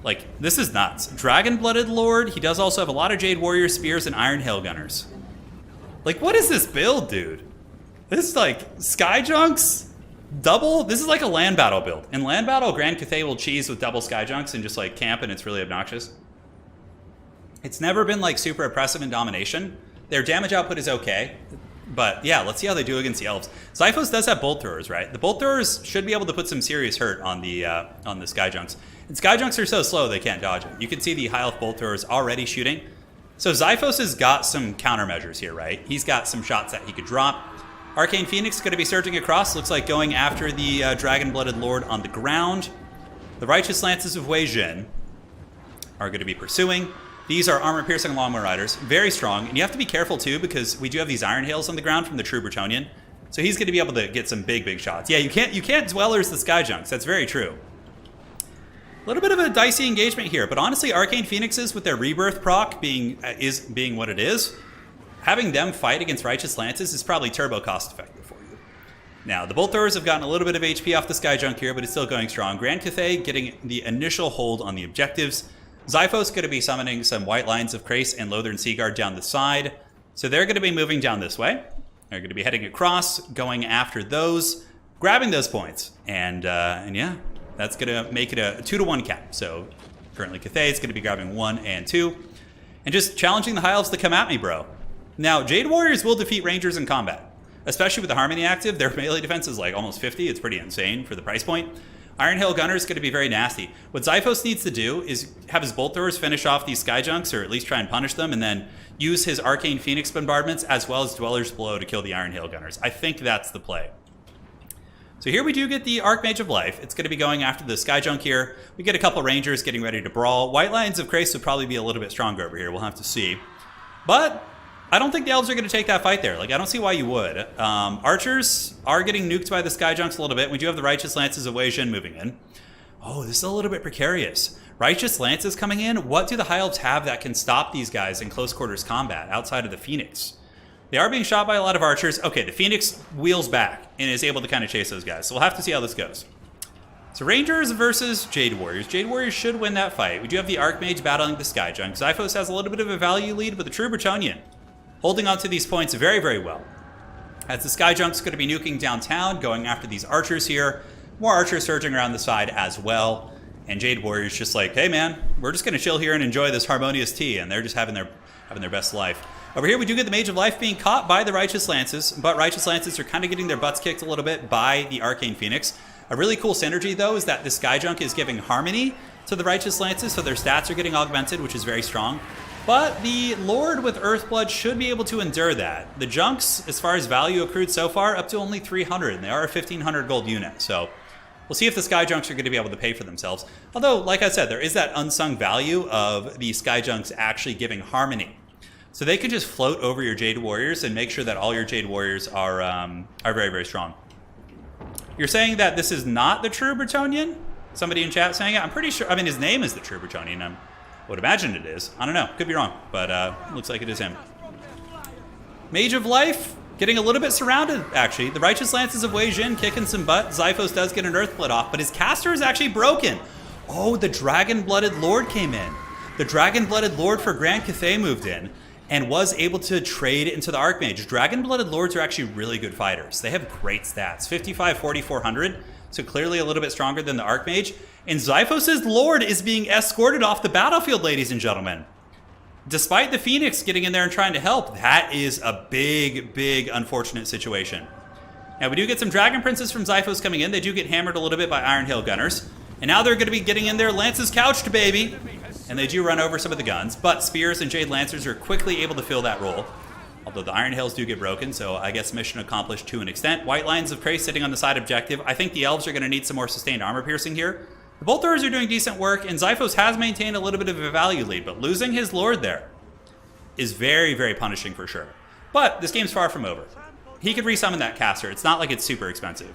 Like, this is nuts. Dragon-blooded Lord. He does also have a lot of Jade Warrior Spears and Iron Hail Gunners. Like, what is this build, dude? This is like Skyjunks double. This is like a land battle build. In land battle, Grand Cathay will cheese with double Skyjunks and just like camp, and it's really obnoxious. It's never been like super oppressive in domination. Their damage output is okay. But yeah, let's see how they do against the Elves. Zyphos does have bolt throwers, right? The bolt throwers should be able to put some serious hurt on the Skyjunks. And Skyjunks are so slow they can't dodge it. You can see the high health bolt throwers already shooting. So Zyphos has got some countermeasures here, right? He's got some shots that he could drop. Arcane Phoenix is going to be surging across. Looks like going after the Dragon-Blooded Lord on the ground. The Righteous Lances of Wei Jin are going to be pursuing. These are armor-piercing Longbow Riders. Very strong. And you have to be careful, too, because we do have these Iron Hails on the ground from the True Bretonian. So he's going to be able to get some big, big shots. Yeah, you can't Dwellers the Skyjunks. That's very true. A little bit of a dicey engagement here, but honestly, Arcane Phoenixes with their Rebirth proc being what it is, having them fight against Righteous Lances is probably turbo cost-effective for you. Now, the Bolt Throwers have gotten a little bit of HP off the Skyjunk here, but it's still going strong. Grand Cathay getting the initial hold on the objectives. Zyphos going to be summoning some White Lions of Krace and Lothern Seaguard down the side. So they're going to be moving down this way. They're going to be heading across, going after those, grabbing those points. And yeah, that's going to make it a 2-to-1 cap. So currently Cathay is going to be grabbing 1 and 2. And just challenging the High Elves to come at me, bro. Now, Jade Warriors will defeat Rangers in combat. Especially with the Harmony active. Their melee defense is like almost 50. It's pretty insane for the price point. Iron Hail Gunner is going to be very nasty. What Zyphos needs to do is have his Bolt Throwers finish off these Skyjunks, or at least try and punish them, and then use his Arcane Phoenix bombardments as well as Dweller's Blow to kill the Iron Hail Gunners. I think that's the play. So here we do get the Archmage of Life. It's going to be going after the Skyjunk here. We get a couple Rangers getting ready to brawl. White Lions of Krace would probably be a little bit stronger over here. We'll have to see. But I don't think the Elves are going to take that fight there. Like, I don't see why you would. Archers are getting nuked by the Skyjunks a little bit. We do have the Righteous Lances of Wei Jin moving in. Oh, this is a little bit precarious. Righteous Lances coming in? What do the High Elves have that can stop these guys in close quarters combat outside of the Phoenix? They are being shot by a lot of archers. Okay, the Phoenix wheels back and is able to kind of chase those guys. So we'll have to see how this goes. So Rangers versus Jade Warriors. Jade Warriors should win that fight. We do have the Archmage battling the Skyjunk. Zyphos has a little bit of a value lead, but the True Bretonian holding on to these points very, very well. As the Skyjunk's going to be nuking downtown, going after these archers here. More archers surging around the side as well. And Jade Warriors just like, hey man, we're just going to chill here and enjoy this harmonious tea. And they're just having their best life. Over here we do get the Mage of Life being caught by the Righteous Lances. But Righteous Lances are kind of getting their butts kicked a little bit by the Arcane Phoenix. A really cool synergy though is that the Skyjunk is giving Harmony to the Righteous Lances. So their stats are getting augmented, which is very strong. But the Lord with Earthblood should be able to endure that. The Junks, as far as value accrued so far, up to only 300. And they are a 1,500 gold unit. So we'll see if the Skyjunks are going to be able to pay for themselves. Although, like I said, there is that unsung value of the Skyjunks actually giving Harmony. So they could just float over your Jade Warriors and make sure that all your Jade Warriors are very, very strong. You're saying that this is not the True Bretonian? Somebody in chat saying it? I'm pretty sure. I mean, his name is the True Bretonian. I would imagine it is. I don't know. Could be wrong. But looks like it is him. Mage of Life getting a little bit surrounded, actually. The Righteous Lances of Wei Jin kicking some butt. Zyphos does get an Earthblood off, but his caster is actually broken. Oh, the Dragon-Blooded Lord came in. The Dragon-Blooded Lord for Grand Cathay moved in and was able to trade into the Archmage. Dragon-Blooded Lords are actually really good fighters. They have great stats. 55, 40, 400. So clearly a little bit stronger than the Archmage. And Zyphos' Lord is being escorted off the battlefield, ladies and gentlemen. Despite the Phoenix getting in there and trying to help, that is a big, big unfortunate situation. Now, we do get some Dragon Princes from Zyphos coming in. They do get hammered a little bit by Iron Hail Gunners. And now they're going to be getting in there. Lances couched, baby. And they do run over some of the guns. But Spears and Jade Lancers are quickly able to fill that role. Although the Iron Hails do get broken, so I guess mission accomplished to an extent. White Lions of Krace sitting on the side objective. I think the Elves are going to need some more sustained armor piercing here. The Bolt Throwers are doing decent work, and Zyphos has maintained a little bit of a value lead, but losing his Lord there is very, very punishing for sure. But this game's far from over. He could resummon that caster. It's not like it's super expensive.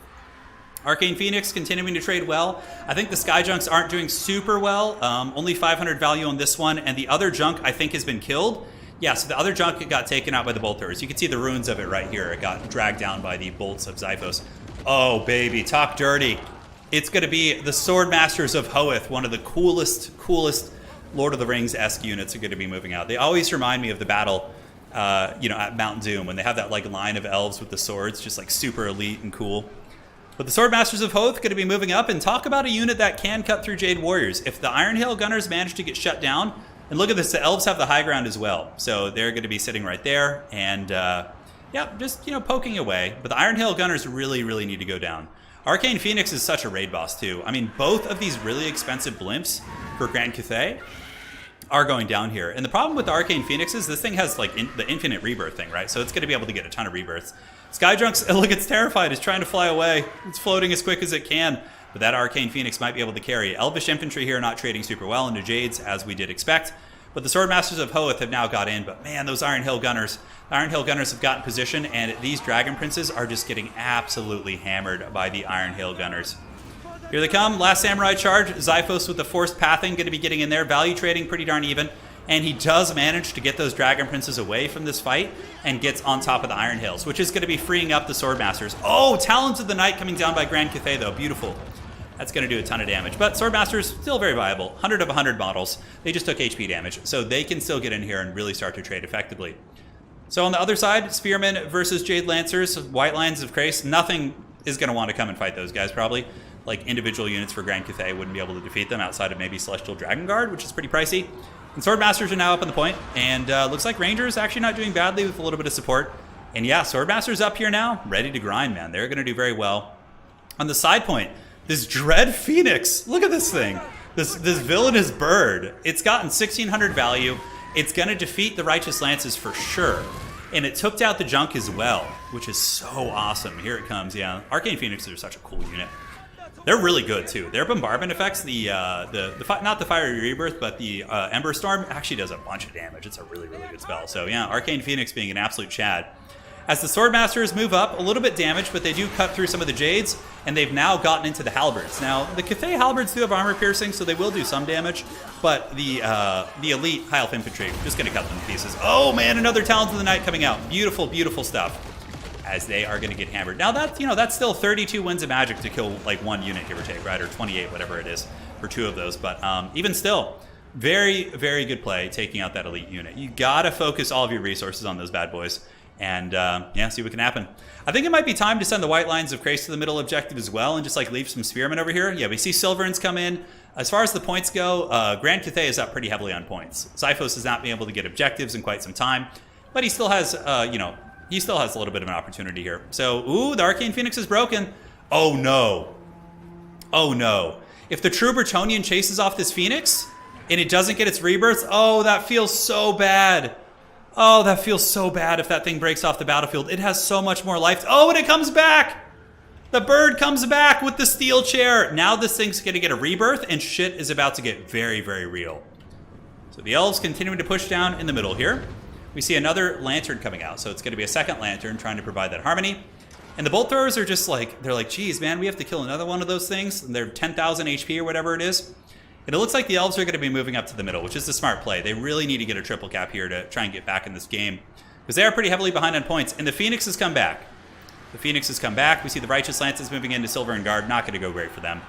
Arcane Phoenix continuing to trade well. I think the Skyjunks aren't doing super well. Only 500 value on this one, and the other junk I think has been killed. yeah, so the other junk got taken out by the bolt throwers. You can see the ruins of it right here. It got dragged down by the bolts of Xiphos. Oh, baby, talk dirty. It's going to be the Sword Masters of Hoeth, one of the coolest Lord of the Rings-esque units are going to be moving out. They always remind me of the battle, at Mount Doom, when they have that like line of elves with the swords, just like super elite and cool. But the Sword Masters of Hoeth going to be moving up, and talk about a unit that can cut through Jade Warriors. If the Iron Hail Gunners manage to get shut down, and look at this, the Elves have the high ground as well. So they're going to be sitting right there, and just poking away. But the Iron Hail Gunners really need to go down. Arcane Phoenix is such a raid boss too. I mean, both of these really expensive blimps for Grand Cathay are going down here. And the problem with the Arcane Phoenix is this thing has like the infinite rebirth thing, right? So it's going to be able to get a ton of rebirths. Skydrunk's, look, it's terrified. It's trying to fly away. It's floating as quick as it can. But that Arcane Phoenix might be able to carry. Elvish Infantry here not trading super well into Jades, as we did expect. But the Sword Masters of Hoeth have now got in. But man, those Iron Hill Gunners have gotten position, and these Dragon Princes are just getting absolutely hammered by the Iron Hill Gunners. Here they come. Last Samurai charge. Xiphos with the forced pathing going to be getting in there. Value trading pretty darn even. And he does manage to get those Dragon Princes away from this fight and gets on top of the Iron Hills, which is going to be freeing up the Sword Masters. Oh, Talons of the Night coming down by Grand Cathay, though. Beautiful. That's going to do a ton of damage. But Sword Masters, still very viable. 100 of 100 models. They just took HP damage. So they can still get in here and really start to trade effectively. So on the other side, Spearmen versus Jade Lancers, White Lions of Krace. Nothing is going to want to come and fight those guys, probably. Like individual units for Grand Cathay wouldn't be able to defeat them outside of maybe Celestial Dragon Guard, which is pretty pricey. And Sword Masters are now up on the point. And looks like Rangers actually not doing badly with a little bit of support. And yeah, Sword Masters up here now, ready to grind, man. They're going to do very well. On the side point, this Dread Phoenix, look at this thing. This villainous bird. It's gotten 1,600 value. It's going to defeat the Righteous Lances for sure. And it took out the junk as well, which is so awesome. Here it comes, yeah. Arcane Phoenixes are such a cool unit. They're really good too. Their bombardment effects, not the Fiery Rebirth, but the Ember Storm actually does a bunch of damage. It's a really good spell. So yeah, Arcane Phoenix being an absolute chad. As the Sword Masters move up, a little bit damaged, but they do cut through some of the Jades, and they've now gotten into the Halberds. Now, the Cathay Halberds do have armor piercing, so they will do some damage, but the elite High Elf Infantry just going to cut them to pieces. Oh man, another Talons of the Night coming out. Beautiful stuff. As they are going to get hammered. Now that's still 32 wins of magic to kill like one unit, give or take, right? Or 28, whatever it is, for two of those. But even still, very good play taking out that elite unit. You gotta focus all of your resources on those bad boys, and see what can happen. I think it might be time to send the White Lions of Krace to the middle objective as well, and just like leave some Spearmen over here. Yeah, we see Silverins come in. As far as the points go, Grand Cathay is up pretty heavily on points. Xiphos has not been able to get objectives in quite some time, but he still has he still has a little bit of an opportunity here. So, ooh, the Arcane Phoenix is broken. Oh no. If the True Bretonnian chases off this Phoenix and it doesn't get its rebirth, oh, that feels so bad. Oh, that feels so bad if that thing breaks off the battlefield. It has so much more life. Oh, and it comes back. The bird comes back with the steel chair. Now this thing's going to get a rebirth, and shit is about to get very real. So the Elves continuing to push down in the middle here. We see another lantern coming out, so it's going to be a second lantern trying to provide that harmony. And the bolt throwers are just like, they're like, geez, man, we have to kill another one of those things. And they're 10,000 HP or whatever it is. And it looks like the Elves are going to be moving up to the middle, which is the smart play. They really need to get a triple cap here to try and get back in this game, because they are pretty heavily behind on points. And the Phoenix has come back. We see the Righteous Lances moving into Silver and Guard. Not going to go great for them.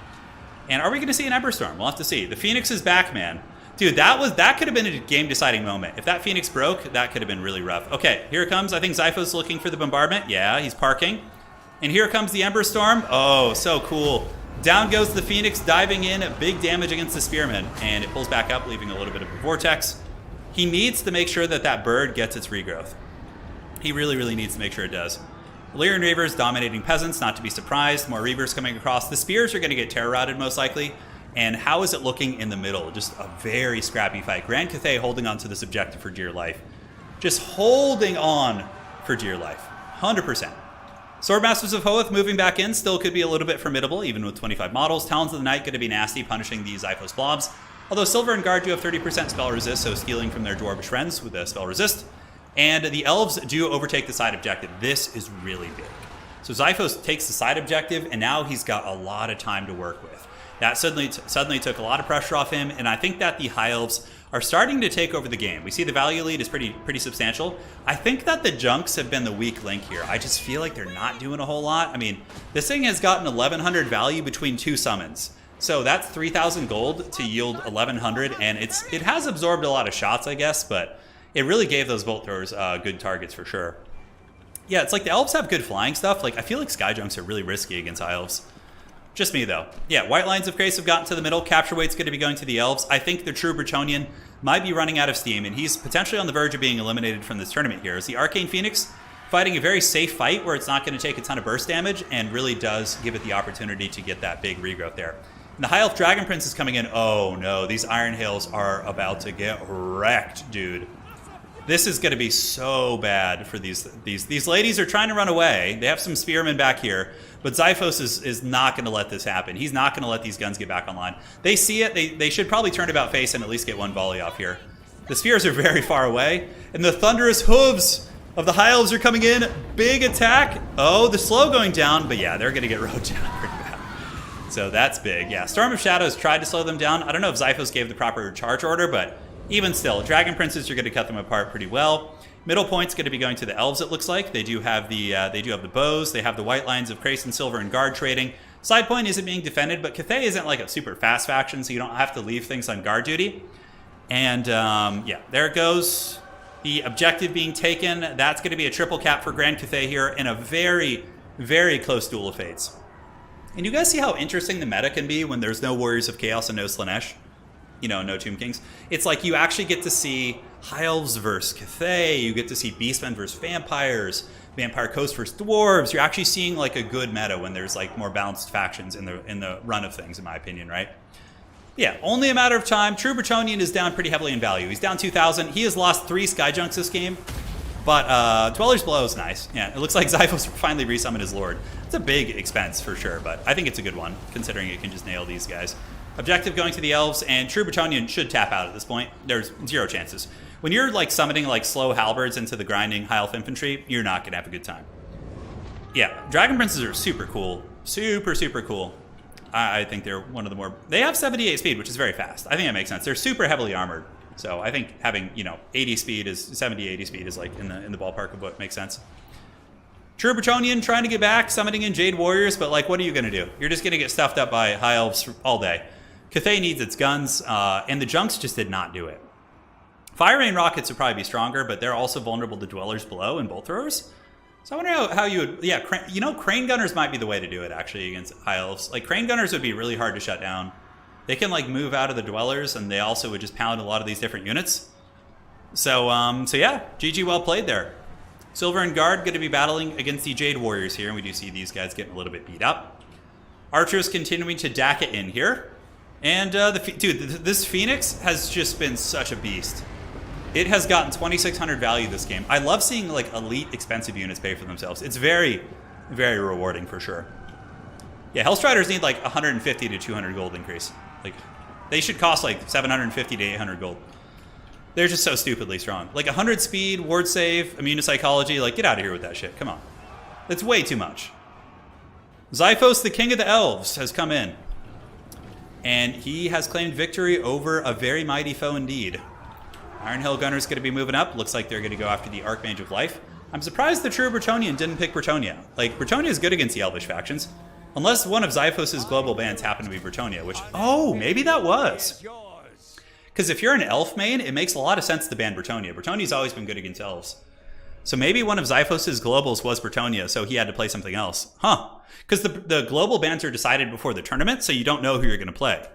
And are we going to see an Ember Storm? We'll have to see. The Phoenix is back, man. Dude, that could have been a game-deciding moment. If that Phoenix broke, that could have been really rough. Okay, here it comes. I think Xiphos looking for the bombardment. Yeah, he's parking. And here comes the Ember Storm. Oh, so cool. Down goes the Phoenix, diving in. Big damage against the Spearman. And it pulls back up, leaving a little bit of a vortex. He needs to make sure that bird gets its regrowth. He really needs to make sure it does. Illyrian Reavers dominating peasants, not to be surprised. More Reavers coming across. The Spears are going to get terror-routed, most likely. And how is it looking in the middle? Just a very scrappy fight. Grand Cathay holding on to this objective for dear life. Just holding on for dear life. 100%. Sword Masters of Hoeth moving back in. Still could be a little bit formidable, even with 25 models. Talons of the Night going to be nasty, punishing these Xiphos blobs. Although Silver and Guard do have 30% spell resist, so stealing from their Dwarvish friends with a spell resist. And the Elves do overtake the side objective. This is really big. So Xiphos takes the side objective, and now he's got a lot of time to work with. That suddenly took a lot of pressure off him, and I think that the High Elves are starting to take over the game. We see the value lead is pretty substantial. I think that the junks have been the weak link here. I just feel like they're not doing a whole lot. I mean, this thing has gotten 1,100 value between 2 summons. So that's 3,000 gold to yield 1,100, and it has absorbed a lot of shots, I guess, but it really gave those bolt throwers good targets for sure. Yeah, it's like the elves have good flying stuff. Like, I feel like sky junks are really risky against high elves. Just me, though. Yeah, white lines of Grace have gotten to the middle. Capture weight's going to be going to the elves. I think the true Bretonian might be running out of steam, and he's potentially on the verge of being eliminated from this tournament here. Is the Arcane Phoenix fighting a very safe fight where it's not going to take a ton of burst damage and really does give it the opportunity to get that big regrowth there. And the High Elf Dragon Prince is coming in. Oh, no. These Iron Hails are about to get wrecked, dude. This is going to be so bad for these ladies are trying to run away. They have some spearmen back here, but Xiphos is not going to let this happen. He's not going to let these guns get back online. They see it. They should probably turn about face and at least get one volley off here. The spears are very far away, and the thunderous hooves of the High Elves are coming in. Big attack. Oh, the slow going down, but yeah, they're going to get rode down pretty bad. So that's big. Yeah, Storm of Shadows tried to slow them down. I don't know if Xiphos gave the proper charge order, but even still, Dragon Princes are going to cut them apart pretty well. Middle point's going to be going to the Elves, it looks like. They do have the bows. They have the white lines of Krace and Silver and Guard trading. Side point isn't being defended, but Cathay isn't like a super fast faction, so you don't have to leave things on guard duty. And yeah, there it goes. The objective being taken. That's going to be a triple cap for Grand Cathay here in a very, very close Duel of Fates. And you guys see how interesting the meta can be when there's no Warriors of Chaos and no Slaanesh? You know, no Tomb Kings. It's like you actually get to see High Elves versus Cathay. You get to see Beastmen versus Vampires, Vampire Coast versus Dwarves. You're actually seeing like a good meta when there's like more balanced factions in the run of things, in my opinion, right? Yeah, only a matter of time. True Bretonian is down pretty heavily in value. He's down 2,000. He has lost 3 Sky Junks this game. But Dweller's Blow is nice. Yeah, it looks like Xiphos finally resummoned his Lord. It's a big expense for sure, but I think it's a good one, considering it can just nail these guys. Objective going to the Elves, and True Bretonian should tap out at this point. There's 0 chances. When you're like summoning like slow halberds into the grinding High Elf Infantry, you're not going to have a good time. Yeah, Dragon Princes are super cool. Super, super cool. I think they're one of the more... They have 78 speed, which is very fast. I think that makes sense. They're super heavily armored. So I think having, 80 speed is... 70, 80 speed is like in the ballpark of what makes sense. True Bretonian trying to get back, summoning in Jade Warriors, but like, what are you going to do? You're just going to get stuffed up by High Elves all day. Cathay needs its guns, and the Junks just did not do it. Fire Rain Rockets would probably be stronger, but they're also vulnerable to Dwellers Below and Bolt Throwers. So I wonder how you would... Yeah, Crane Gunners might be the way to do it, actually, against High Elves. Like, Crane Gunners would be really hard to shut down. They can, like, move out of the Dwellers, and they also would just pound a lot of these different units. So yeah, GG well played there. Silver and Guard going to be battling against the Jade Warriors here, and we do see these guys getting a little bit beat up. Archers continuing to dack it in here. And, dude, this Phoenix has just been such a beast. It has gotten 2,600 value this game. I love seeing, like, elite expensive units pay for themselves. It's very, very rewarding for sure. Yeah, Hellstriders need, like, 150 to 200 gold increase. Like, they should cost, like, 750 to 800 gold. They're just so stupidly strong. Like, 100 speed, ward save, immune to psychology. Like, get out of here with that shit. Come on. That's way too much. Xiphos, the king of the elves, has come in. And he has claimed victory over a very mighty foe indeed. Iron Hill Gunner's going to be moving up. Looks like they're going to go after the Archmage of Life. I'm surprised the true Bretonian didn't pick Bretonia. Like, Bretonia is good against the Elvish factions. Unless one of Xiphos' global bans happened to be Bretonia, which... Oh, maybe that was. Because if you're an Elf main, it makes a lot of sense to ban Bretonia. Bretonia's always been good against Elves. So maybe one of Xiphos' globals was Bretonia, so he had to play something else. Huh. Because the global bans are decided before the tournament, so you don't know who you're going to play.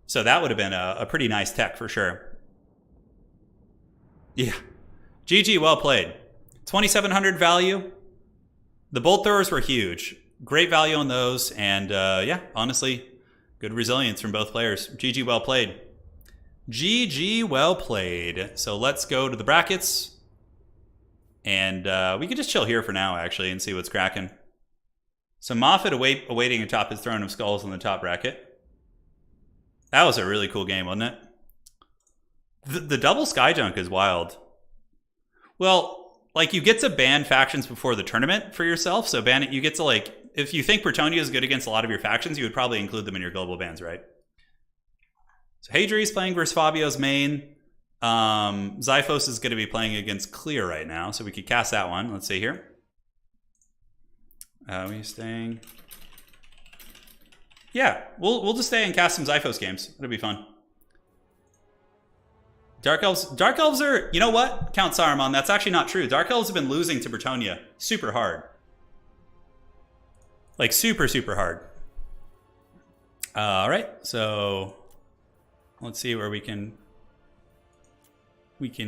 So that would have been a pretty nice tech for sure. Yeah. GG, well played. 2,700 value. The bolt throwers were huge. Great value on those. And yeah, honestly, good resilience from both players. GG, well played. GG, well played. So let's go to the brackets. And we can just chill here for now, actually, and see what's cracking. So Moffat awaiting atop his throne of skulls in the top bracket. That was a really cool game, wasn't it? The double Skyjunk is wild. Well, like, you get to ban factions before the tournament for yourself. So ban it, you get to, like, if you think Bretonia is good against a lot of your factions, you would probably include them in your global bans, right? So Hadri's playing versus Fabio's main. Xiphos is going to be playing against Clear right now, so we could cast that one. Let's see here. We staying? Yeah, we'll just stay and cast some Xiphos games. It'll be fun. Dark Elves are, you know what, Count Saruman, that's actually not true. Dark Elves have been losing to Bretonnia super hard. Like super, super hard. All right, so let's see where we can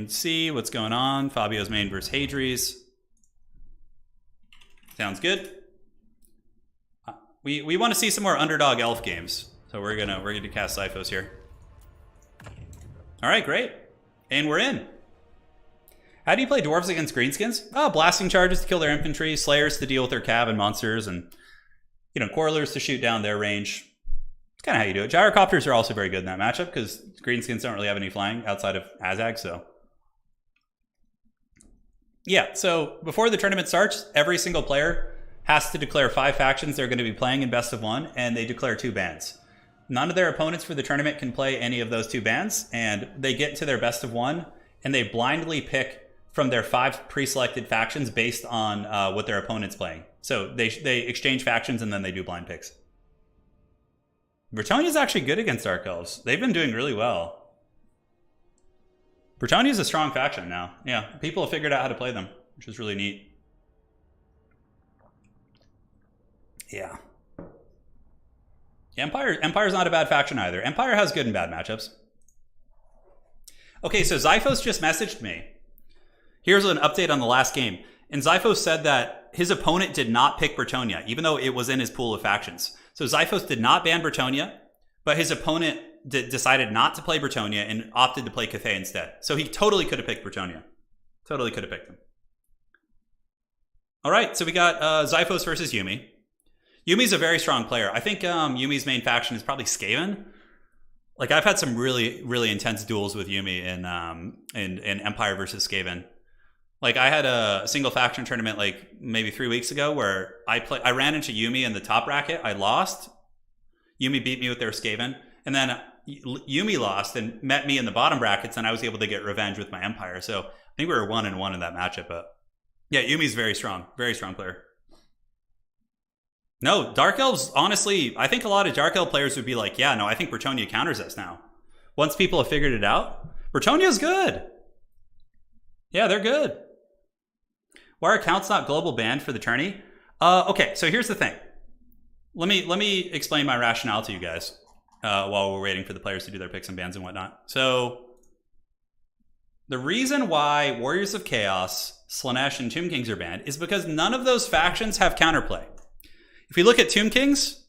see what's going on. Fabio's main versus Hadri's. Sounds good. We want to see some more underdog elf games, so we're gonna cast Xiphos here. All right, great. And we're in. How do you play Dwarves against Greenskins? Oh, blasting charges to kill their infantry, slayers to deal with their cav and monsters, and quarrelers to shoot down their range. It's kind of how you do it. Gyrocopters are also very good in that matchup because Greenskins don't really have any flying outside of Azag, so. Yeah, so before the tournament starts, every single player has to declare 5 factions they're going to be playing in best of 1, and they declare 2 bans. None of their opponents for the tournament can play any of those 2 bans, and they get to their best of 1, and they blindly pick from their 5 pre-selected factions based on what their opponent's playing. So they exchange factions, and then they do blind picks. Bretonnia's actually good against Dark Elves. They've been doing really well. Bretonnia's a strong faction now. Yeah, people have figured out how to play them, which is really neat. Yeah. Empire's not a bad faction either. Empire has good and bad matchups. Okay, so Xiphos just messaged me. Here's an update on the last game. And Xiphos said that his opponent did not pick Bretonnia, even though it was in his pool of factions. So Xiphos did not ban Bretonnia, but his opponent decided not to play Bretonnia and opted to play Cathay instead. So he totally could have picked Bretonnia. Totally could have picked him. All right, so we got Xiphos versus Yuumi. Yumi's a very strong player. I think Yumi's main faction is probably Skaven. Like I've had some really, really intense duels with Yuumi in Empire versus Skaven. Like I had a single faction tournament like maybe 3 weeks ago where I ran into Yuumi in the top bracket. I lost. Yuumi beat me with their Skaven, and then Yuumi lost and met me in the bottom brackets, and I was able to get revenge with my Empire. So I think we were 1-1 in that matchup. But yeah, Yumi's very strong player. No, Dark Elves, honestly, I think a lot of Dark Elf players would be like, yeah, no, I think Bretonnia counters us now. Once people have figured it out, Bretonnia's good. Yeah, they're good. Why are accounts not global banned for the tourney? Okay, so here's the thing. Let me explain my rationale to you guys while we're waiting for the players to do their picks and bans and whatnot. So the reason why Warriors of Chaos, Slaanesh, and Tomb Kings are banned is because none of those factions have counterplay. If we look at Tomb Kings,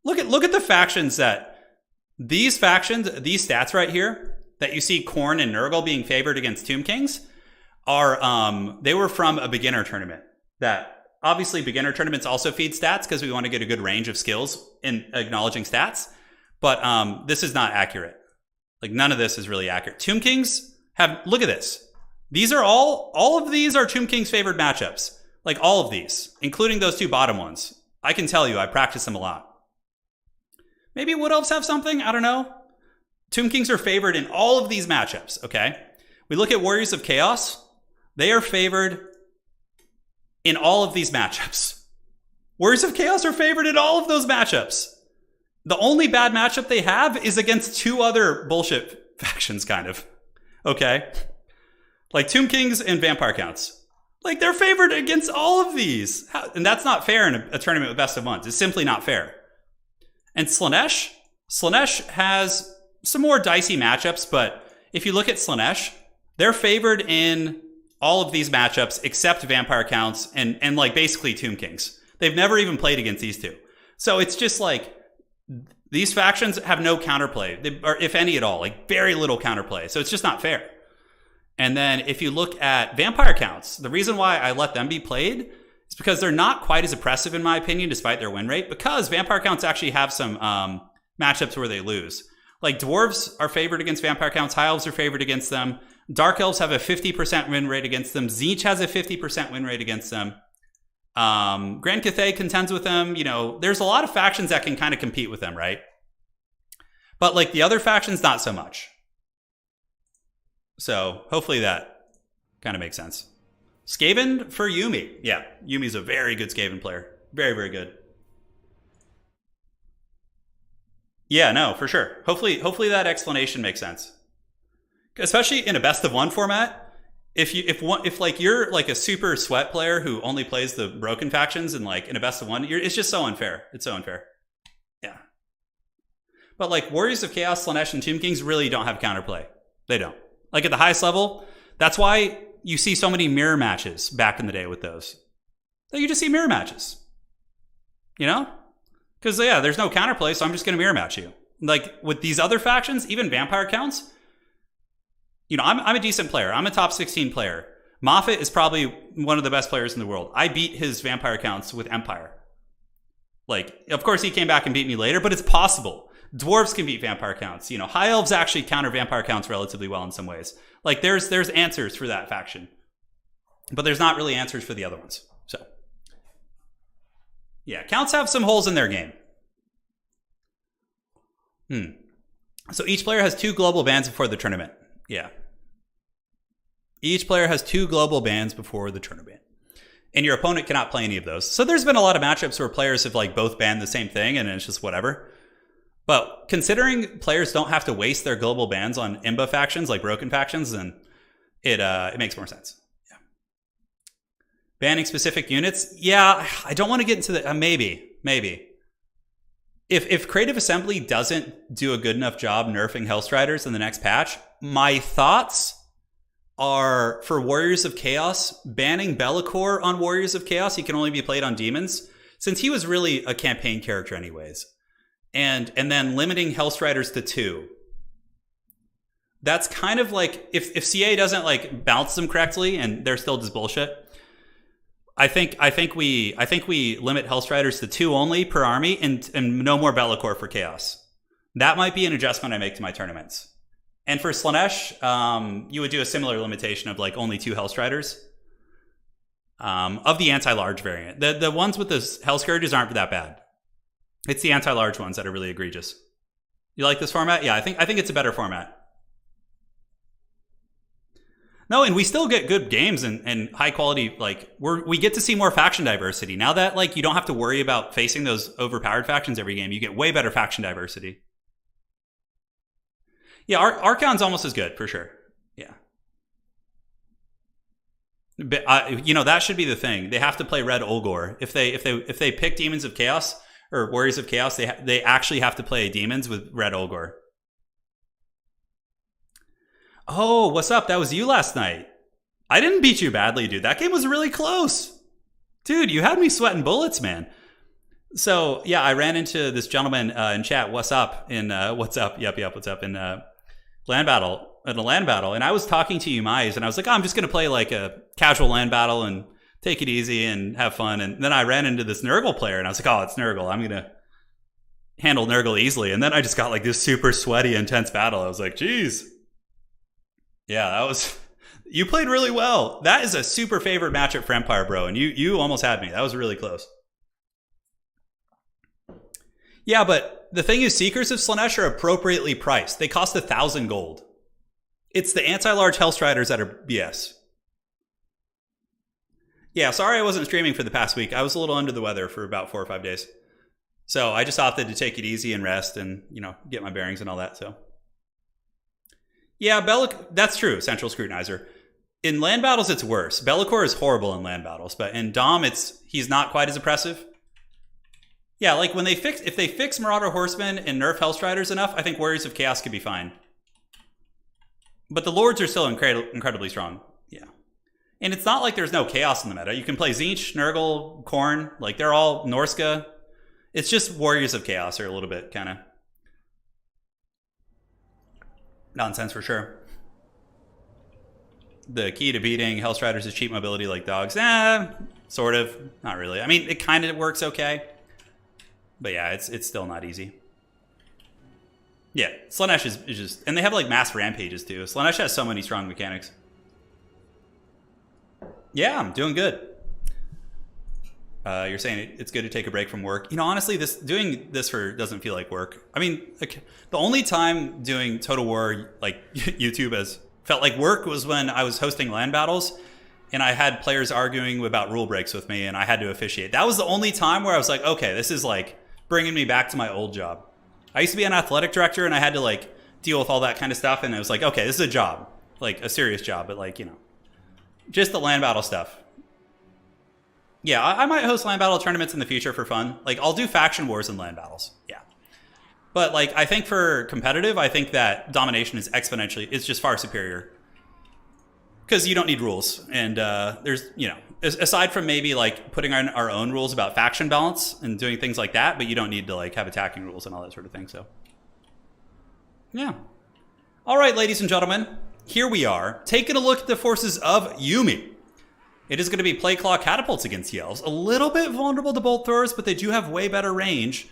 look at the factions that these stats right here that you see Khorne and Nurgle being favored against Tomb Kings are they were from a beginner tournament. That obviously beginner tournaments also feed stats because we want to get a good range of skills in acknowledging stats. But this is not accurate. Like none of this is really accurate. Tomb Kings have, look at this. These are all of these are Tomb Kings favored matchups. Like all of these, including those 2 bottom ones. I can tell you, I practice them a lot. Maybe Wood Elves have something, I don't know. Tomb Kings are favored in all of these matchups, okay? We look at Warriors of Chaos. They are favored in all of these matchups. Warriors of Chaos are favored in all of those matchups. The only bad matchup they have is against 2 other bullshit factions, kind of. Okay? Like Tomb Kings and Vampire Counts. Like, they're favored against all of these. And that's not fair in a tournament with best of 1s. It's simply not fair. And Slaanesh has some more dicey matchups, but if you look at Slaanesh, they're favored in all of these matchups except Vampire Counts and like basically Tomb Kings. They've never even played against these 2. So it's just like these factions have no counterplay, or if any at all, like very little counterplay. So it's just not fair. And then if you look at Vampire Counts, the reason why I let them be played is because they're not quite as oppressive in my opinion, despite their win rate, because Vampire Counts actually have some matchups where they lose. Like Dwarves are favored against Vampire Counts, High Elves are favored against them, Dark Elves have a 50% win rate against them, Tzeentch has a 50% win rate against them, Grand Cathay contends with them. There's a lot of factions that can kind of compete with them, right? But like the other factions, not so much. So hopefully that kind of makes sense. Skaven for Yuumi. Yeah, Yumi's a very good Skaven player. Very, very good. Yeah, no, for sure. Hopefully that explanation makes sense. Especially in a best of one format. If like you're like a super sweat player who only plays the broken factions and like in a best of one, it's just so unfair. It's so unfair. Yeah. But like Warriors of Chaos, Slaanesh, and Tomb Kings really don't have counterplay. They don't. Like at the highest level, that's why you see so many mirror matches back in the day with those. Like you just see mirror matches. You know? Because yeah, there's no counterplay, so I'm just gonna mirror match you. Like with these other factions, even vampire counts, you know, I'm a decent player. I'm a top 16 player. Moffat is probably one of the best players in the world. I beat his vampire counts with Empire. Like, of course, he came back and beat me later, but it's possible. Dwarves can beat vampire counts. You know, high elves actually counter vampire counts relatively well in some ways. Like, there's answers for that faction, but there's not really answers for the other ones. So, yeah, counts have some holes in their game. So each player has 2 global bans before the tournament. Yeah. Each player has 2 global bans before the tournament. And your opponent cannot play any of those. So there's been a lot of matchups where players have like both banned the same thing and it's just whatever. But considering players don't have to waste their global bans on imba factions like broken factions, then it makes more sense. Yeah. Banning specific units? Yeah, I don't want to get into the maybe. If Creative Assembly doesn't do a good enough job nerfing Hellstriders in the next patch, my thoughts are for Warriors of Chaos, banning Be'lakor on Warriors of Chaos. He can only be played on demons, since he was really a campaign character anyways. And then limiting Hellstriders to 2. That's kind of like, if CA doesn't like bounce them correctly and they're still just bullshit, I think we limit Hellstriders to 2 only per army and no more Be'lakor for Chaos. That might be an adjustment I make to my tournaments. And for Slaanesh, you would do a similar limitation of like only 2 Hellstriders of the anti-large variant. The ones with the Hell Scourges aren't that bad. It's the anti-large ones that are really egregious. You like this format? Yeah, I think it's a better format. No, and we still get good games and high quality, like we get to see more faction diversity. Now that like you don't have to worry about facing those overpowered factions every game, you get way better faction diversity. Yeah, Archon's almost as good, for sure. Yeah. But you know, that should be the thing. They have to play Red Olgor. If they pick Demons of Chaos or Warriors of Chaos, they actually have to play demons with Red Olgor. Oh, what's up? That was you last night. I didn't beat you badly, dude. That game was really close. Dude, you had me sweating bullets, man. So, yeah, I ran into this gentleman in chat, what's up, in what's up, yep, what's up, in land battle, in a land battle. And I was talking to Umais, and I was like, oh, I'm just going to play like a casual land battle and take it easy and have fun. And then I ran into this Nurgle player, and I was like, oh, it's Nurgle. I'm going to handle Nurgle easily. And then I just got like this super sweaty, intense battle. I was like, geez. Yeah, that was... You played really well. That is a super favorite matchup for Empire, bro. And you almost had me. That was really close. Yeah, but the thing is, Seekers of Slaanesh are appropriately priced. They cost 1,000 gold. It's the anti-large Hellstriders that are BS. Yeah, sorry I wasn't streaming for the past week. I was a little under the weather for about 4 or 5 days. So I just opted to take it easy and rest and, you know, get my bearings and all that, so... Yeah, that's true, Central Scrutinizer. In land battles, it's worse. Be'lakor is horrible in land battles, but in Dom, he's not quite as oppressive. Yeah, like if they fix Marauder Horsemen and nerf Hellstriders enough, I think Warriors of Chaos could be fine. But the Lords are still incredibly strong. Yeah. And it's not like there's no chaos in the meta. You can play Tzeentch, Nurgle, Khorne, like they're all Norska. It's just Warriors of Chaos are a little bit kind of nonsense for sure. The key to beating Hellstriders is cheap mobility like dogs. Sort of. Not really. I mean, it kind of works okay. But yeah, it's still not easy. Yeah, Slaanesh is just... And they have like mass rampages too. Slaanesh has so many strong mechanics. Yeah, I'm doing good. You're saying it's good to take a break from work. You know, honestly, doing this doesn't feel like work. I mean, like, the only time doing Total War, like YouTube as felt like work was when I was hosting LAN battles and I had players arguing about rule breaks with me and I had to officiate. That was the only time where I was like, okay, this is like bringing me back to my old job. I used to be an athletic director and I had to like deal with all that kind of stuff. And I was like, okay, this is a job, like a serious job, but like, you know, just the LAN battle stuff. Yeah, I might host LAN battle tournaments in the future for fun. Like I'll do faction wars and LAN battles. Yeah. But like, I think for competitive, I think that domination is exponentially, it's just far superior. Because you don't need rules. And there's, you know, aside from maybe like putting our own rules about faction balance and doing things like that, but you don't need to like have attacking rules and all that sort of thing. So, yeah. All right, ladies and gentlemen, here we are taking a look at the forces of Yuumi. It is going to be play claw catapults against the Elves. A little bit vulnerable to bolt throwers, but they do have way better range.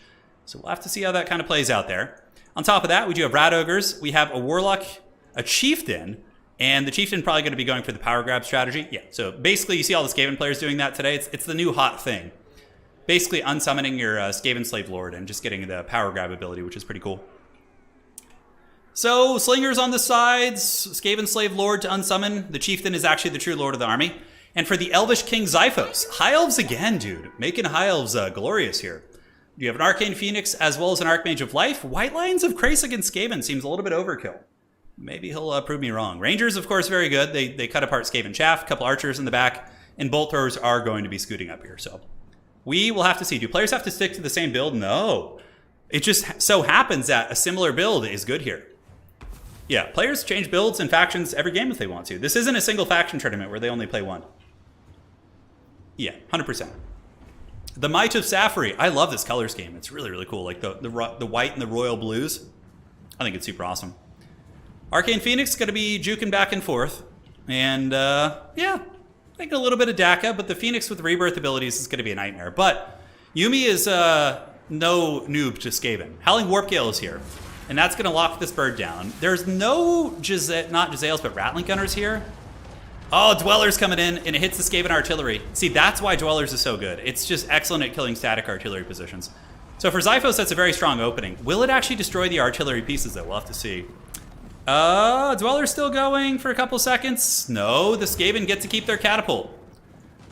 So we'll have to see how that kind of plays out there. On top of that, we do have rat ogres. We have a warlock, a chieftain, and the chieftain probably going to be going for the power grab strategy. Yeah, so basically you see all the Skaven players doing that today. It's the new hot thing. Basically unsummoning your Skaven slave lord and just getting the power grab ability, which is pretty cool. So slingers on the sides, Skaven slave lord to unsummon. The chieftain is actually the true lord of the army. And for the elvish king Xiphos, high elves again, dude. Making high elves glorious here. You have an arcane phoenix as well as an archmage of life. White lions of Krace against Skaven seems a little bit overkill. Maybe he'll prove me wrong. Rangers, of course, very good. They cut apart Skaven chaff, a couple archers in the back, and bolt throwers are going to be scooting up here. So we will have to see. Do players have to stick to the same build? No. It just so happens that a similar build is good here. Yeah, players change builds and factions every game if they want to. This isn't a single faction tournament where they only play one. Yeah, 100%. The Might of Safri. I love this color scheme. It's really, really cool. Like the white and the royal blues. I think it's super awesome. Arcane Phoenix is going to be juking back and forth. And, yeah, I think a little bit of DACA, but the Phoenix with rebirth abilities is going to be a nightmare. But Yuumi is no noob to Skaven. Howling Warpgale is here, and that's going to lock this bird down. There's no, not Giselles, but Rattling Gunners here. Oh, Dwellers coming in, and it hits the Skaven artillery. See, that's why Dwellers is so good. It's just excellent at killing static artillery positions. So for Xiphos, that's a very strong opening. Will it actually destroy the artillery pieces, though? We'll have to see. Dweller's still going for a couple seconds. No, the Skaven get to keep their catapult.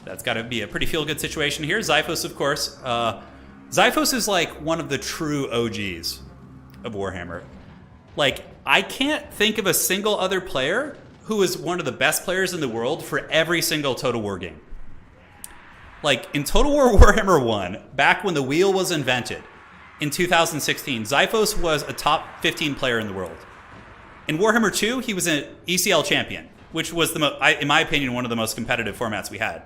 That's got to be a pretty feel-good situation here. Xiphos, of course. Xiphos is like one of the true OGs of Warhammer. Like, I can't think of a single other player who is one of the best players in the world for every single Total War game. Like, in Total War Warhammer 1, back when the wheel was invented, in 2016, Xiphos was a top 15 player in the world. In Warhammer 2, he was an ECL champion, which was, in my opinion, one of the most competitive formats we had.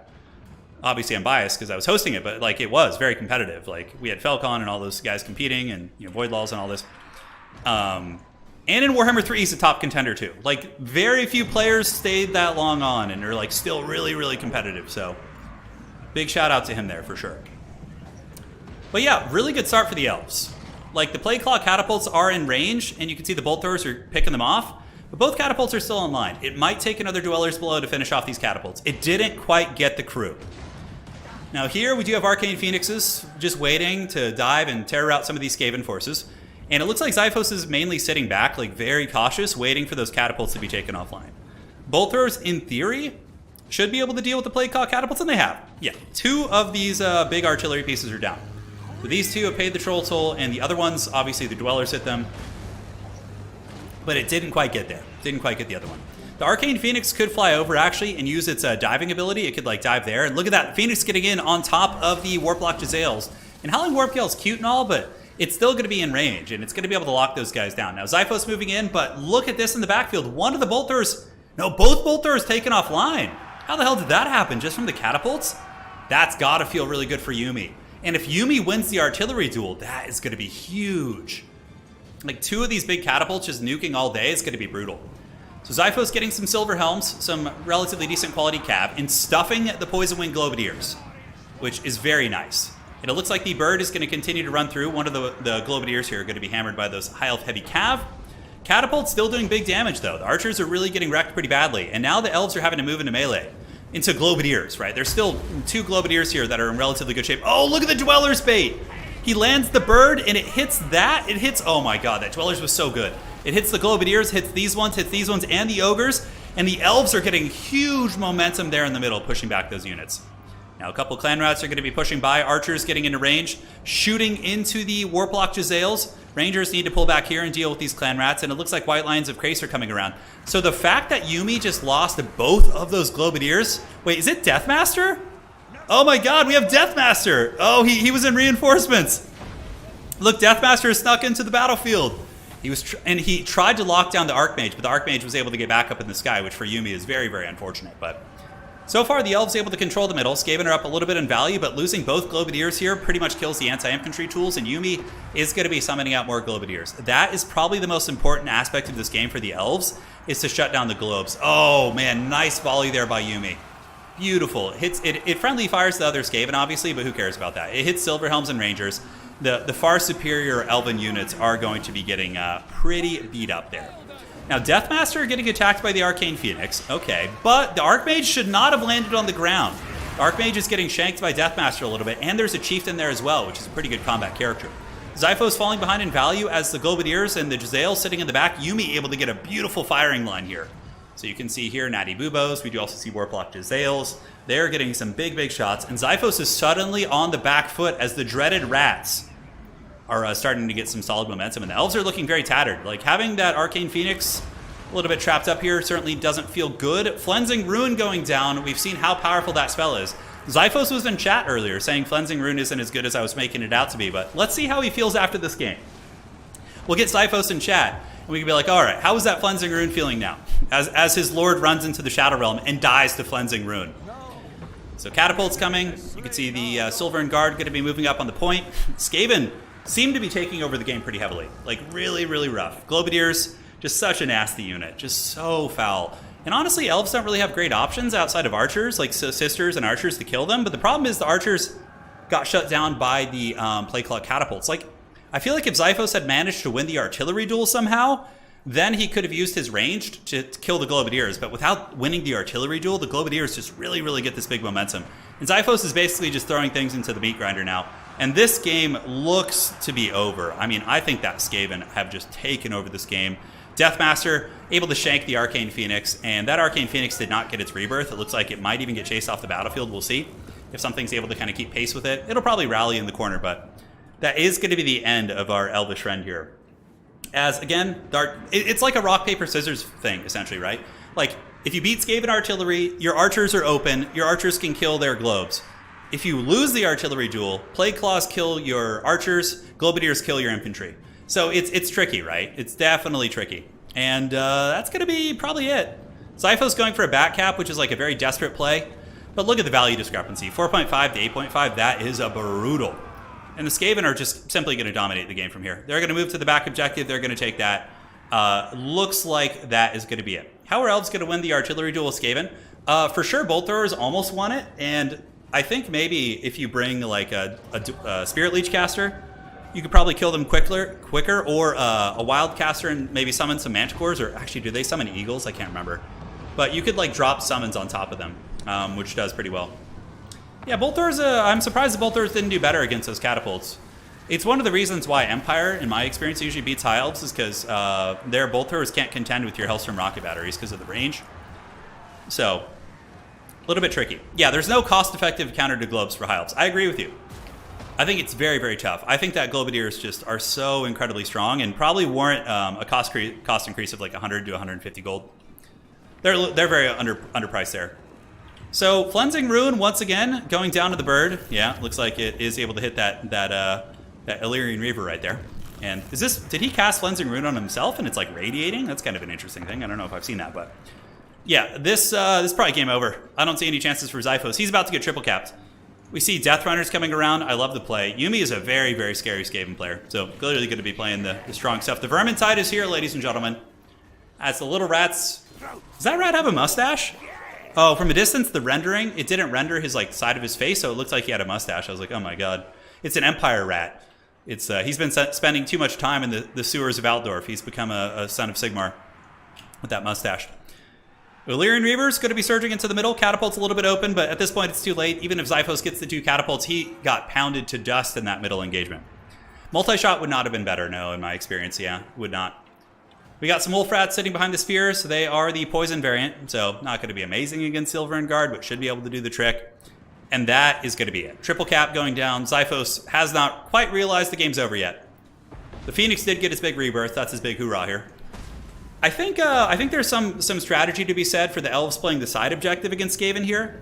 Obviously, I'm biased because I was hosting it, but like it was very competitive. Like we had Felcon and all those guys competing, and Void Laws and all this. And in Warhammer 3, he's a top contender too. Like very few players stayed that long on, and are like still really, really competitive. So big shout out to him there for sure. But yeah, really good start for the Elves. Like the Plague Claw catapults are in range, and you can see the bolt throwers are picking them off. But both catapults are still online. It might take another Dwellers below to finish off these catapults. It didn't quite get the crew. Now here we do have Arcane Phoenixes just waiting to dive and terror out some of these Skaven forces. And it looks like Xiphos is mainly sitting back, like very cautious, waiting for those catapults to be taken offline. Bolt throwers, in theory, should be able to deal with the Plague Claw catapults, and they have. Yeah, 2 of these big artillery pieces are down. So these 2 have paid the troll toll, and the other ones, obviously the Dwellers hit them. But it didn't quite get there. Didn't quite get the other one. The Arcane Phoenix could fly over, actually, and use its diving ability. It could, like, dive there. And look at that. Phoenix getting in on top of the Warplock Giselles. And Howling Warpgale is cute and all, but it's still going to be in range, and it's going to be able to lock those guys down. Now, Xiphos moving in, but look at this in the backfield. One of the bolt throwers, no, both bolt throwers taken offline. How the hell did that happen? Just from the catapults? That's got to feel really good for Yuumi. And if Yuumi wins the artillery duel, that is going to be huge. Like 2 of these big catapults just nuking all day is going to be brutal. So Xiphos getting some silver helms, some relatively decent quality cav, and stuffing the Poison Wing Globadiers, which is very nice. And it looks like the bird is going to continue to run through. One of the Globadiers here are going to be hammered by those high elf heavy cav. Catapult's still doing big damage though. The archers are really getting wrecked pretty badly. And now the elves are having to move into melee. Into Globadiers, right? There's still 2 Globadiers here that are in relatively good shape. Oh, look at the Dweller's bait! He lands the bird and it hits that. It hits, oh my god, that Dwellers was so good. It hits the Globadiers, hits these ones, and the Ogres. And the Elves are getting huge momentum there in the middle, pushing back those units. Now, a couple Clan Rats are going to be pushing by. Archers getting into range, shooting into the Warplock Jezzails. Rangers need to pull back here and deal with these Clan Rats, and it looks like White Lions of Crace are coming around. So the fact that Yuumi just lost both of those Globadiers... Wait, is it Deathmaster? Oh my god, we have Deathmaster! Oh, he was in reinforcements! Look, Deathmaster snuck into the battlefield. He tried to lock down the Archmage, but the Archmage was able to get back up in the sky, which for Yuumi is very, very unfortunate. But so far, the Elves able to control the middle. Skaven are up a little bit in value, but losing both Globadiers here pretty much kills the anti-infantry tools, and Yuumi is going to be summoning out more Globadiers. That is probably the most important aspect of this game for the Elves, is to shut down the Globes. Oh man, nice volley there by Yuumi. Beautiful. It friendly fires the other Skaven, obviously, but who cares about that? It hits Silverhelms and Rangers. The far superior Elven units are going to be getting pretty beat up there. Now, Deathmaster getting attacked by the Arcane Phoenix. Okay, but the Archmage should not have landed on the ground. The Archmage is getting shanked by Deathmaster a little bit, and there's a Chieftain there as well, which is a pretty good combat character. Zyphos falling behind in value as the Globadiers and the Jezzail sitting in the back. Yuumi able to get a beautiful firing line here. So you can see here Natty Bubos. We do also see Warplock Jezzails. They're getting some big shots. And Zyphos is suddenly on the back foot as the dreaded Rats are starting to get some solid momentum. And the Elves are looking very tattered. Like, having that Arcane Phoenix a little bit trapped up here certainly doesn't feel good. Flensing Rune going down. We've seen how powerful that spell is. Zyphos was in chat earlier saying Flensing Rune isn't as good as I was making it out to be. But let's see how he feels after this game. We'll get Zyphos in chat. And we can be like, all right, how is that Flensing Rune feeling now? As his lord runs into the Shadow Realm and dies to Flensing Rune. So Catapult's coming. You can see the Silver and Guard going to be moving up on the point. Skaven seem to be taking over the game pretty heavily. Like, really rough. Globadiers, just such a nasty unit. Just so foul. And honestly, Elves don't really have great options outside of Archers, like Sisters and Archers to kill them. But the problem is the Archers got shut down by the Plagueclaw Catapults. Like, I feel like if Zyphos had managed to win the artillery duel somehow, then he could have used his range to kill the Globadiers. But without winning the artillery duel, the Globadiers just really get this big momentum. And Zyphos is basically just throwing things into the meat grinder now. And this game looks to be over. I mean, I think that Skaven have just taken over this game. Deathmaster able to shank the Arcane Phoenix, and that Arcane Phoenix did not get its rebirth. It looks like it might even get chased off the battlefield. We'll see if something's able to kind of keep pace with it. It'll probably rally in the corner, but that is going to be the end of our Elvish trend here. As, again, it's like a rock, paper, scissors thing, essentially, right? Like, if you beat Skaven artillery, your archers are open, your archers can kill their globes. If you lose the artillery duel, Plague Claws kill your archers, Globadiers kill your infantry. So it's tricky, right? It's definitely tricky. And that's going to be probably it. Zyphos going for a back cap, which is like a very desperate play. But look at the value discrepancy. 4.5 to 8.5, that is a brutal. And the Skaven are just simply going to dominate the game from here. They're going to move to the back objective. They're going to take that. Looks like that is going to be it. How are Elves going to win the artillery duel with Skaven? For sure, Bolt Throwers almost won it. And I think maybe if you bring like a Spirit Leech caster, you could probably kill them quicker, or a Wild caster and maybe summon some Manticores. Or actually, do they summon Eagles? I can't remember. But you could like drop summons on top of them, which does pretty well. Yeah, Bolt Throwers, I'm surprised the Bolt Throwers didn't do better against those catapults. It's one of the reasons why Empire, in my experience, usually beats High Elves, is because their Bolt Throwers can't contend with your Hellstorm rocket batteries because of the range. So, a little bit tricky. Yeah, there's no cost-effective counter to globes for High Elves. I agree with you. I think it's very tough. I think that Globadiers just are so incredibly strong and probably warrant a cost increase of like 100 to 150 gold. They're very underpriced there. So Flensing Rune once again going down to the bird. Yeah, looks like it is able to hit that Illyrian Reaver right there. And did he cast Flensing Rune on himself and it's like radiating? That's kind of an interesting thing. I don't know if I've seen that, but yeah, this is probably game over. I don't see any chances for Zyphos. He's about to get triple capped. We see Death Runners coming around. I love the play. Yuumi is a very scary Skaven player, so clearly going to be playing the strong stuff. The Vermintide is here, ladies and gentlemen. As the little rats. Does that rat have a mustache? Oh, from a distance, the rendering, it didn't render his like side of his face, so it looked like he had a mustache. I was like, oh my god. It's an Empire rat. It's he's been spending too much time in the sewers of Altdorf. He's become a son of Sigmar with that mustache. Illyrian Reaver's going to be surging into the middle. Catapult's a little bit open, but at this point it's too late. Even if Zyphos gets the 2 catapults, he got pounded to dust in that middle engagement. Multi-shot would not have been better, no, in my experience, yeah, would not. We got some Wolf Rats sitting behind the spears. So they are the poison variant, so not going to be amazing against Silver and Guard, but should be able to do the trick. And that is going to be it. Triple cap going down. Xiphos has not quite realized the game's over yet. The Phoenix did get his big rebirth. That's his big hoorah here. I think there's some strategy to be said for the Elves playing the side objective against Skaven here.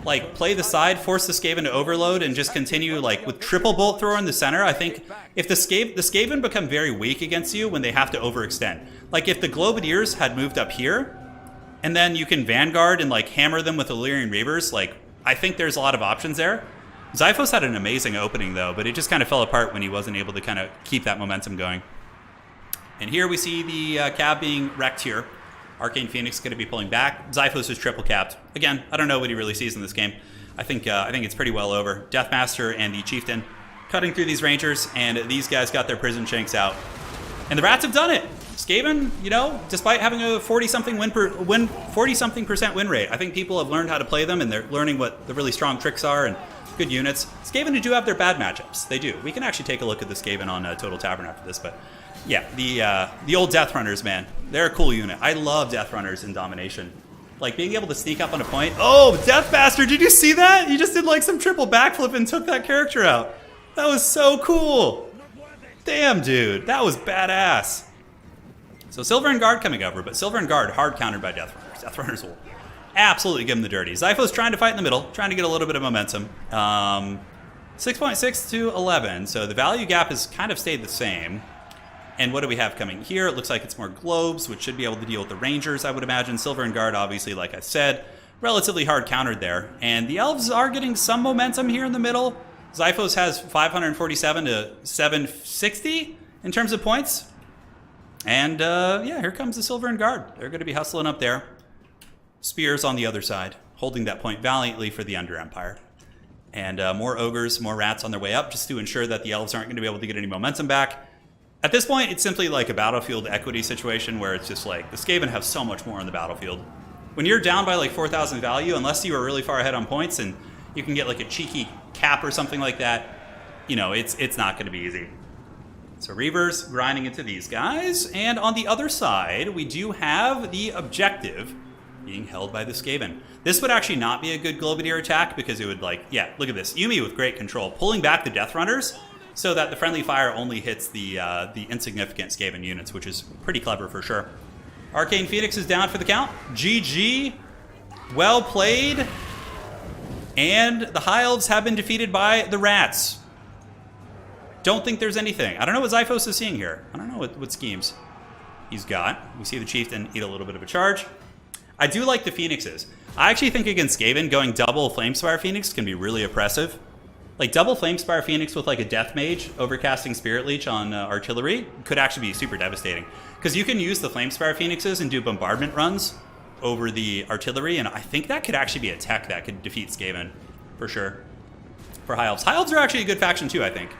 Like, play the side, force the Skaven to overload, and just continue, like, with triple bolt thrower in the center. I think if the Skaven become very weak against you when they have to overextend. Like, if the Globadiers had moved up here, and then you can Vanguard and, like, hammer them with Illyrian Reavers, like, I think there's a lot of options there. Xiphos had an amazing opening, though, but it just kind of fell apart when he wasn't able to kind of keep that momentum going. And here we see the cab being wrecked here. Arcane Phoenix going to be pulling back. Xiphos is triple capped. Again, I don't know what he really sees in this game. I think it's pretty well over. Deathmaster and the Chieftain cutting through these Rangers, and these guys got their prison shanks out. And the Rats have done it. Skaven, you know, despite having a 40-something percent win rate, I think people have learned how to play them, and they're learning what the really strong tricks are and good units. Skaven do have their bad matchups. They do. We can actually take a look at the Skaven on Total Tavern after this, but yeah, the old Death Runners, man. They're a cool unit. I love Death Runners in Domination. Like, being able to sneak up on a point. Oh, Deathmaster, did you see that? He just did, like, some triple backflip and took that character out. That was so cool. Damn, dude. That was badass. So Silver and Guard coming over, but Silver and Guard hard countered by Death Runners. Death Runners will absolutely give him the dirty. Xiphos trying to fight in the middle, trying to get a little bit of momentum. 6.6 to 11, so the value gap has kind of stayed the same. And what do we have coming here? It looks like it's more globes, which should be able to deal with the Rangers, I would imagine. Silver and Guard, obviously, like I said, relatively hard countered there. And the Elves are getting some momentum here in the middle. Xiphos has 547 to 760 in terms of points. And yeah, here comes the Silver and Guard. They're going to be hustling up there. Spears on the other side, holding that point valiantly for the Under Empire. And more Ogres, more Rats on their way up, just to ensure that the Elves aren't going to be able to get any momentum back. At this point, it's simply like a battlefield equity situation where it's just like, the Skaven have so much more on the battlefield. When you're down by like 4,000 value, unless you are really far ahead on points and you can get like a cheeky cap or something like that, you know, it's not going to be easy. So Reavers grinding into these guys. And on the other side, we do have the objective being held by the Skaven. This would actually not be a good Globadier attack because it would like, yeah, look at this. Yuumi with great control, pulling back the Death Runners so that the friendly fire only hits the insignificant Skaven units, which is pretty clever for sure. Arcane Phoenix is down for the count. GG. Well played. And the High Elves have been defeated by the Rats. Don't think there's anything. I don't know what Xiphos is seeing here. I don't know what schemes he's got. We see the Chieftain eat a little bit of a charge. I do like the Phoenixes. I actually think against Skaven, going double Flamespire Phoenix can be really oppressive. Like double Flamespire Phoenix with like a Death Mage overcasting Spirit Leech on artillery could actually be super devastating. Because you can use the Flamespire Phoenixes and do bombardment runs over the artillery, and I think that could actually be a tech that could defeat Skaven, for sure. For High Elves. High Elves are actually a good faction too, I think.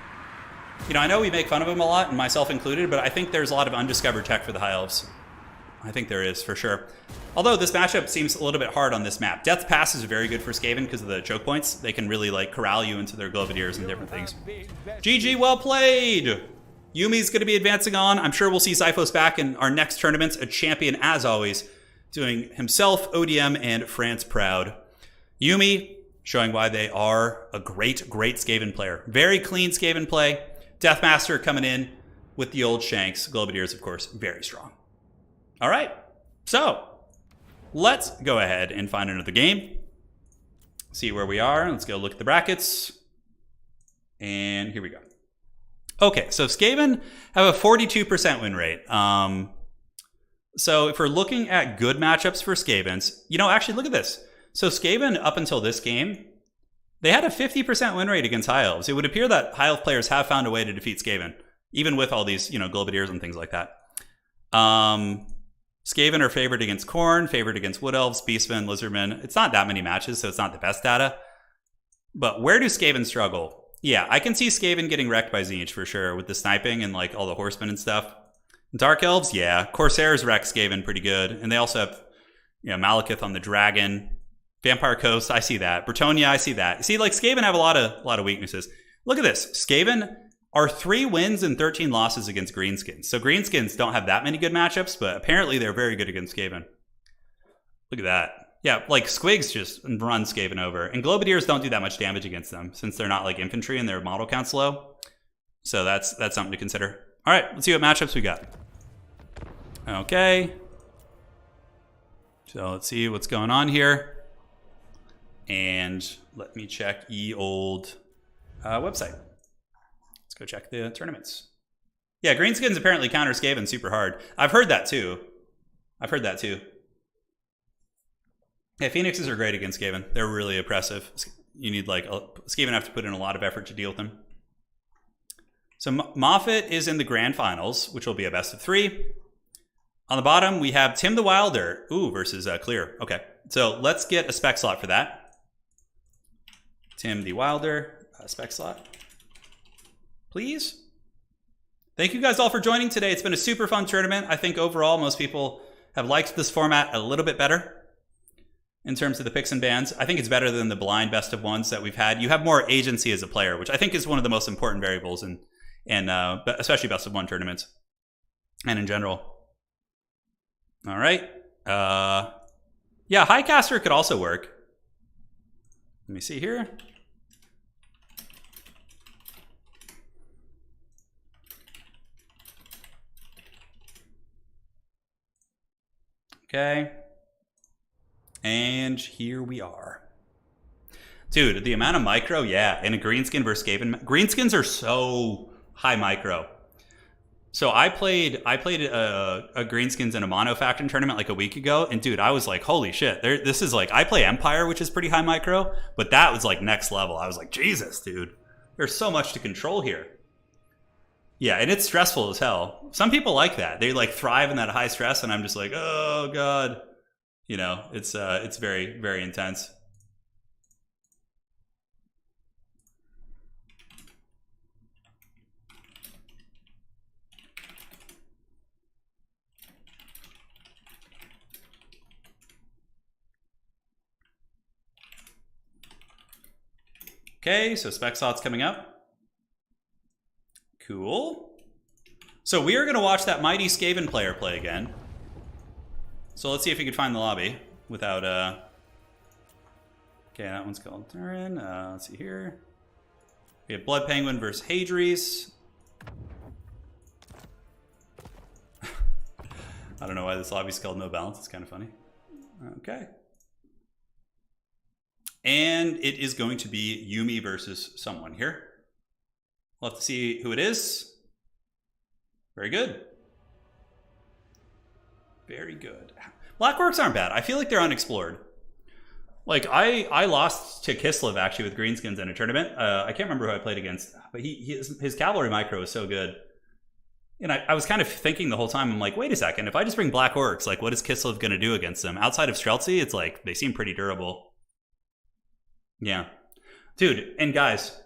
You know, I know we make fun of them a lot, and myself included, but I think there's a lot of undiscovered tech for the High Elves. I think there is, for sure. Although this matchup seems a little bit hard on this map. Death Pass is very good for Skaven because of the choke points. They can really like corral you into their Globadiers and different things. GG, well played! Yuumi's going to be advancing on. I'm sure we'll see Xiphos back in our next tournaments. A champion, as always, doing himself, ODM, and France proud. Yuumi showing why they are a great, great Skaven player. Very clean Skaven play. Deathmaster coming in with the old Shanks. Globadiers, of course, very strong. All right, so let's go ahead and find another game. See where we are. Let's go look at the brackets. And here we go. Okay, so Skaven have a 42% win rate. So if we're looking at good matchups for Skavens, you know, actually look at this. So Skaven, up until this game, they had a 50% win rate against High Elves. It would appear that High Elf players have found a way to defeat Skaven, even with all these, you know, Globadiers and things like that. Skaven are favored against Khorne, favored against Wood Elves, Beastmen, Lizardmen. It's not that many matches, so it's not the best data. But where do Skaven struggle? Yeah, I can see Skaven getting wrecked by Tzeentch for sure with the sniping and like all the horsemen and stuff. Dark Elves, yeah. Corsairs wreck Skaven pretty good. And they also have, you know, Malekith on the dragon. Vampire Coast, I see that. Bretonnia, I see that. See, like Skaven have a lot of weaknesses. Look at this. Skaven are 3 wins and 13 losses against Greenskins. So Greenskins don't have that many good matchups, but apparently they're very good against Skaven. Look at that. Yeah, like Squigs just run Skaven over. And Globadiers don't do that much damage against them since they're not like infantry and their model count's low. So that's something to consider. All right, let's see what matchups we got. Okay. So let's see what's going on here. And let me check ye old website. Let's go check the tournaments. Yeah, Greenskins apparently counter Skaven super hard. I've heard that too. Yeah, Phoenixes are great against Skaven. They're really oppressive. You need like Skaven have to put in a lot of effort to deal with them. So Moffat is in the grand finals, which will be a best of 3. On the bottom, we have Tim the Wilder. Ooh, versus Clear. Okay, so let's get a spec slot for that. Tim the Wilder, spec slot, please. Thank you guys all for joining today. It's been a super fun tournament. I think overall, most people have liked this format a little bit better. In terms of the picks and bans, I think it's better than the blind best of ones that we've had. You have more agency as a player, which I think is one of the most important variables in especially best of 1 tournaments and in general. All right. Yeah, Highcaster could also work. Let me see here. Okay. And here we are. Dude, the amount of micro, yeah, in a Greenskin versus Skaven. Greenskins are so high micro. So I played a Greenskins in a mono faction tournament like a week ago, and dude, I was like, holy shit, this is like, I play Empire, which is pretty high micro, but that was like next level. I was like, Jesus, dude, there's so much to control here. Yeah, and it's stressful as hell. Some people like that. They like thrive in that high stress, and I'm just like, oh God. You know, it's very, very intense. Okay, so spec slot's coming up. Cool. So we are going to watch that mighty Skaven player play again. So let's see if we can find the lobby without... Okay, that one's called Turin. Let's see here. We have Blood Penguin versus Hadries. I don't know why this lobby's called No Balance. It's kind of funny. Okay. And it is going to be Yumi versus someone here. We'll have to see who it is. Very good. Very good. Black Orcs aren't bad. I feel like they're unexplored. Like, I lost to Kislev, actually, with Greenskins in a tournament. I can't remember who I played against, but his cavalry micro is so good. And I was kind of thinking the whole time, I'm like, wait a second, if I just bring Black Orcs, like, what is Kislev going to do against them? Outside of Streltsy, it's like, they seem pretty durable. Yeah. Dude, and guys,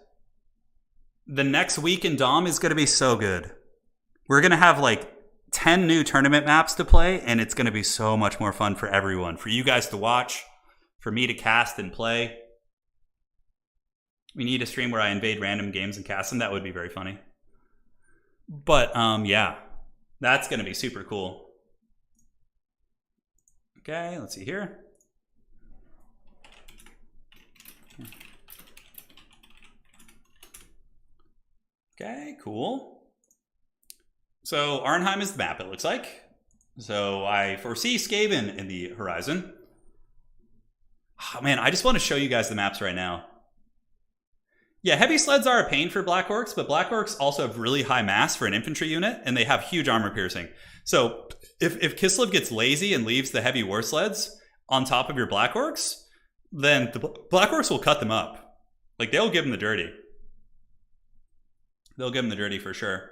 the next week in Dom is going to be so good. We're going to have, like, 10 new tournament maps to play, and it's going to be so much more fun for everyone. For you guys to watch, for me to cast and play. We need a stream where I invade random games and cast them. That would be very funny. But, yeah, that's going to be super cool. Okay, let's see here. Okay, cool. So Arnheim is the map, it looks like. So I foresee Skaven in the horizon. Oh, man, I just want to show you guys the maps right now. Yeah, heavy sleds are a pain for Black Orcs, but Black Orcs also have really high mass for an infantry unit, and they have huge armor piercing. So if Kislev gets lazy and leaves the heavy war sleds on top of your Black Orcs, then the Black Orcs will cut them up. Like, they'll give them the dirty. They'll give them the dirty for sure.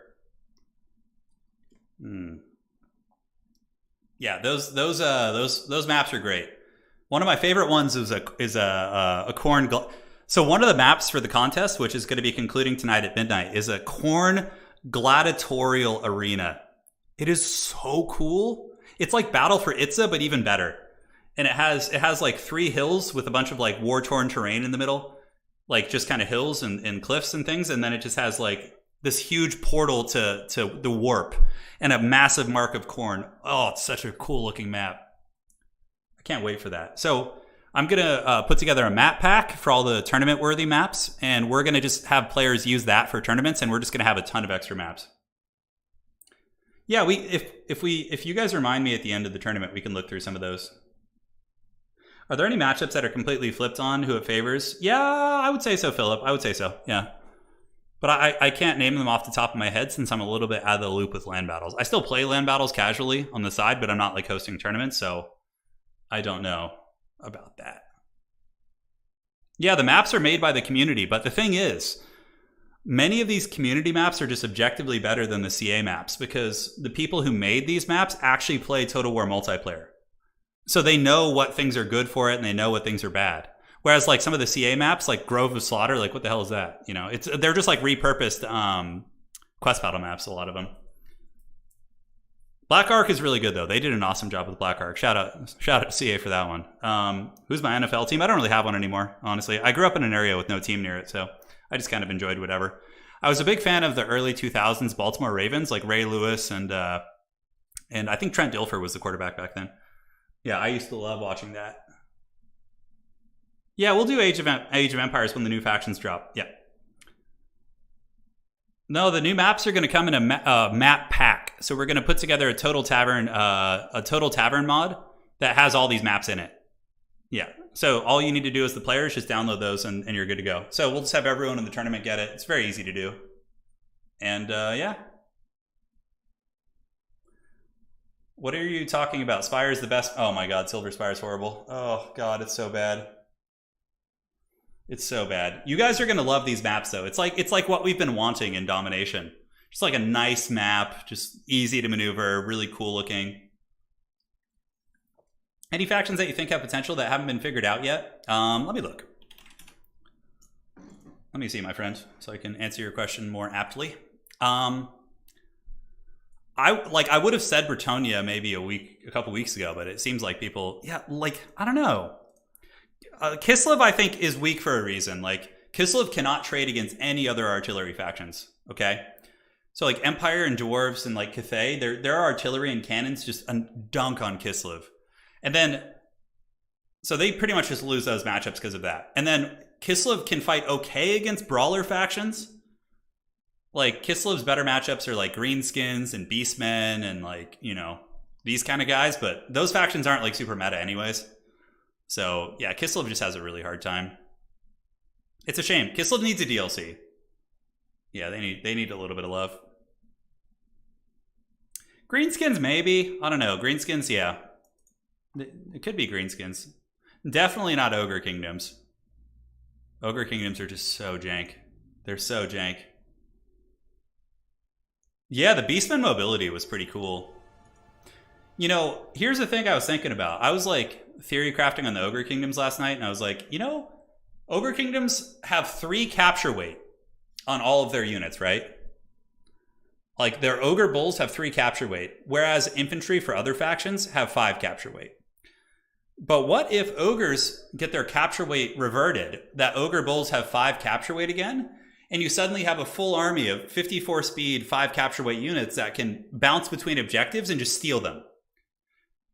Yeah, those maps are great. One of my favorite ones is a corn. So one of the maps for the contest, which is going to be concluding tonight at midnight, is a corn gladiatorial arena. It is so cool. It's like Battle for Itza, but even better. And it has like 3 hills with a bunch of like war-torn terrain in the middle, like just kind of hills and cliffs and things. And then it just has like this huge portal to the warp and a massive mark of corn. Oh, it's such a cool looking map. I can't wait for that. So I'm going to put together a map pack for all the tournament worthy maps, and we're going to just have players use that for tournaments, and we're just going to have a ton of extra maps. Yeah, if you guys remind me at the end of the tournament, we can look through some of those. Are there any matchups that are completely flipped on who it favors? Yeah, I would say so, Philip. I would say so, yeah. But I can't name them off the top of my head since I'm a little bit out of the loop with land battles. I still play land battles casually on the side, but I'm not like hosting tournaments, so I don't know about that. Yeah, the maps are made by the community, but the thing is, many of these community maps are just objectively better than the CA maps because the people who made these maps actually play Total War multiplayer. So they know what things are good for it and they know what things are bad. Whereas like some of the CA maps, like Grove of Slaughter, like what the hell is that? You know, they're just like repurposed quest battle maps, a lot of them. Black Ark is really good though. They did an awesome job with Black Ark. Shout out to CA for that one. Who's my NFL team? I don't really have one anymore, honestly. I grew up in an area with no team near it, so I just kind of enjoyed whatever. I was a big fan of the early 2000s Baltimore Ravens, like Ray Lewis and I think Trent Dilfer was the quarterback back then. Yeah, I used to love watching that. Yeah, we'll do Age of Empires when the new factions drop. Yeah. No, the new maps are going to come in a map pack. So we're going to put together a total tavern mod that has all these maps in it. Yeah. So all you need to do as the players just download those and you're good to go. So we'll just have everyone in the tournament get it. It's very easy to do. And yeah. What are you talking about? Spire is the best. Oh my God, Silver Spire is horrible. Oh God, it's so bad. It's so bad. You guys are going to love these maps though. It's like what we've been wanting in Domination. Just like a nice map, just easy to maneuver, really cool looking. Any factions that you think have potential that haven't been figured out yet? Let me look. Let me see, my friend, so I can answer your question more aptly. I would have said Bretonnia maybe a couple weeks ago, but it seems like people, yeah, like, I don't know. Kislev, I think, is weak for a reason. Like, Kislev cannot trade against any other artillery factions, okay? So, like, Empire and Dwarfs and, like, Cathay, their artillery and cannons just dunk on Kislev. And then, so they pretty much just lose those matchups because of that. And then Kislev can fight okay against brawler factions. Like, Kislev's better matchups are, like, Greenskins and Beastmen and, like, you know, these kind of guys. But those factions aren't, like, super meta anyways. So, yeah, Kislev just has a really hard time. It's a shame. Kislev needs a DLC. Yeah, they need a little bit of love. Greenskins, maybe. I don't know. Greenskins, yeah. It could be Greenskins. Definitely not Ogre Kingdoms. Ogre Kingdoms are just so jank. They're so jank. Yeah, the Beastman mobility was pretty cool. You know, here's the thing I was thinking about. I was like theory crafting on the Ogre Kingdoms last night, and I was like, you know, Ogre Kingdoms have 3 capture weight on all of their units, right? Like, their Ogre Bulls have 3 capture weight, whereas infantry for other factions have 5 capture weight. But what if Ogres get their capture weight reverted, that Ogre Bulls have 5 capture weight again, and you suddenly have a full army of 54 speed, 5 capture weight units that can bounce between objectives and just steal them?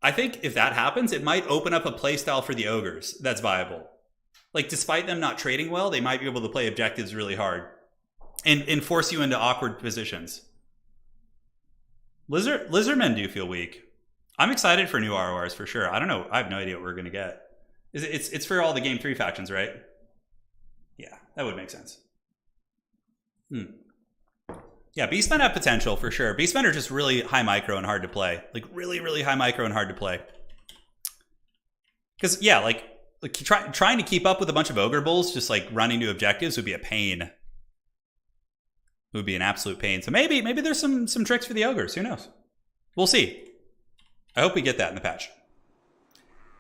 I think if that happens, it might open up a playstyle for the Ogres that's viable. Like, despite them not trading well, they might be able to play objectives really hard and force you into awkward positions. Lizardmen do feel weak. I'm excited for new RORs for sure. I don't know. I have no idea what we're going to get. It's for all the Game 3 factions, right? Yeah, that would make sense. Yeah, Beastmen have potential for sure. Beastmen are just really high micro and hard to play. Like, really, really high micro and hard to play. Because, yeah, like trying to keep up with a bunch of Ogre Bulls just, like, running to objectives would be a pain. It would be an absolute pain. So maybe there's some tricks for the Ogres. Who knows? We'll see. I hope we get that in the patch.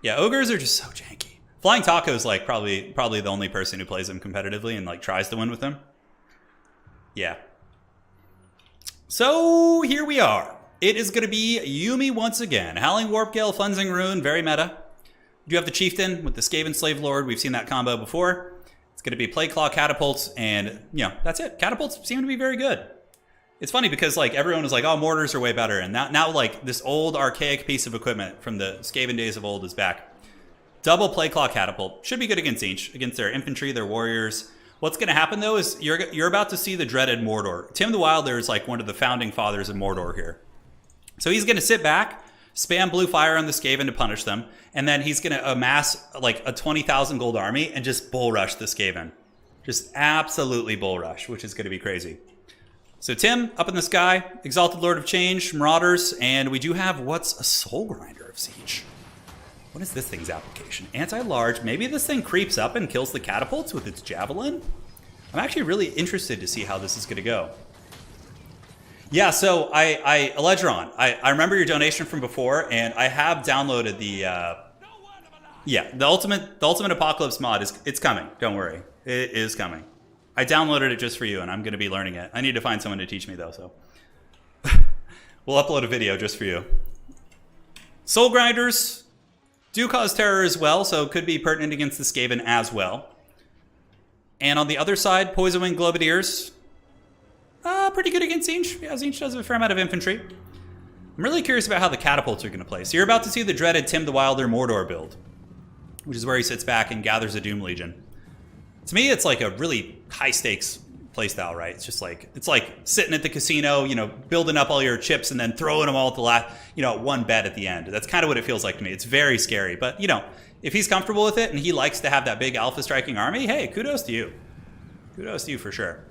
Yeah, Ogres are just so janky. Flying Taco is, like, probably the only person who plays them competitively and, like, tries to win with them. Yeah. So here we are. It is going to be Yuumi once again. Howling Warpgale, Flensing Rune, very meta. You have the Chieftain with the Skaven Slave Lord. We've seen that combo before. It's going to be Plague Claw Catapults, and, you know, that's it. Catapults seem to be very good. It's funny because like everyone was like, oh, mortars are way better. And now like this old archaic piece of equipment from the Skaven days of old is back. Double play claw catapult. Should be good against Tzeentch, against their infantry, their warriors. What's going to happen though is you're about to see the dreaded Mordor. Tim the Wilder is like one of the founding fathers of Mordor here. So he's going to sit back, spam blue fire on the Skaven to punish them, and then he's going to amass like a 20,000 gold army and just bull rush the Skaven. Just absolutely bull rush, which is going to be crazy. So Tim, up in the sky, Exalted Lord of Change, Marauders, and we do have what's a Soul Grinder of Tzeentch. What is this thing's application? Anti-large. Maybe this thing creeps up and kills the catapults with its javelin? I'm actually really interested to see how this is going to go. Yeah, so Eledron, I remember your donation from before, and I have downloaded the Ultimate Apocalypse mod. It's coming. Don't worry. It is coming. I downloaded it just for you, and I'm going to be learning it. I need to find someone to teach me, though, so. We'll upload a video just for you. Soul Grinders do cause terror as well, so it could be pertinent against the Skaven as well. And on the other side, Poison Wing Globadiers. Pretty good against Tzeentch. Yeah, Tzeentch does a fair amount of infantry. I'm really curious about how the catapults are going to play. So you're about to see the dreaded Tim the Wilder Mordor build, which is where he sits back and gathers a Doom Legion. To me, it's like a really high-stakes playstyle, right? It's just like, it's like sitting at the casino, you know, building up all your chips and then throwing them all at the last, you know, one bet at the end. That's kind of what it feels like to me. It's very scary. But, you know, if he's comfortable with it and he likes to have that big alpha striking army, hey, kudos to you. Kudos to you for sure.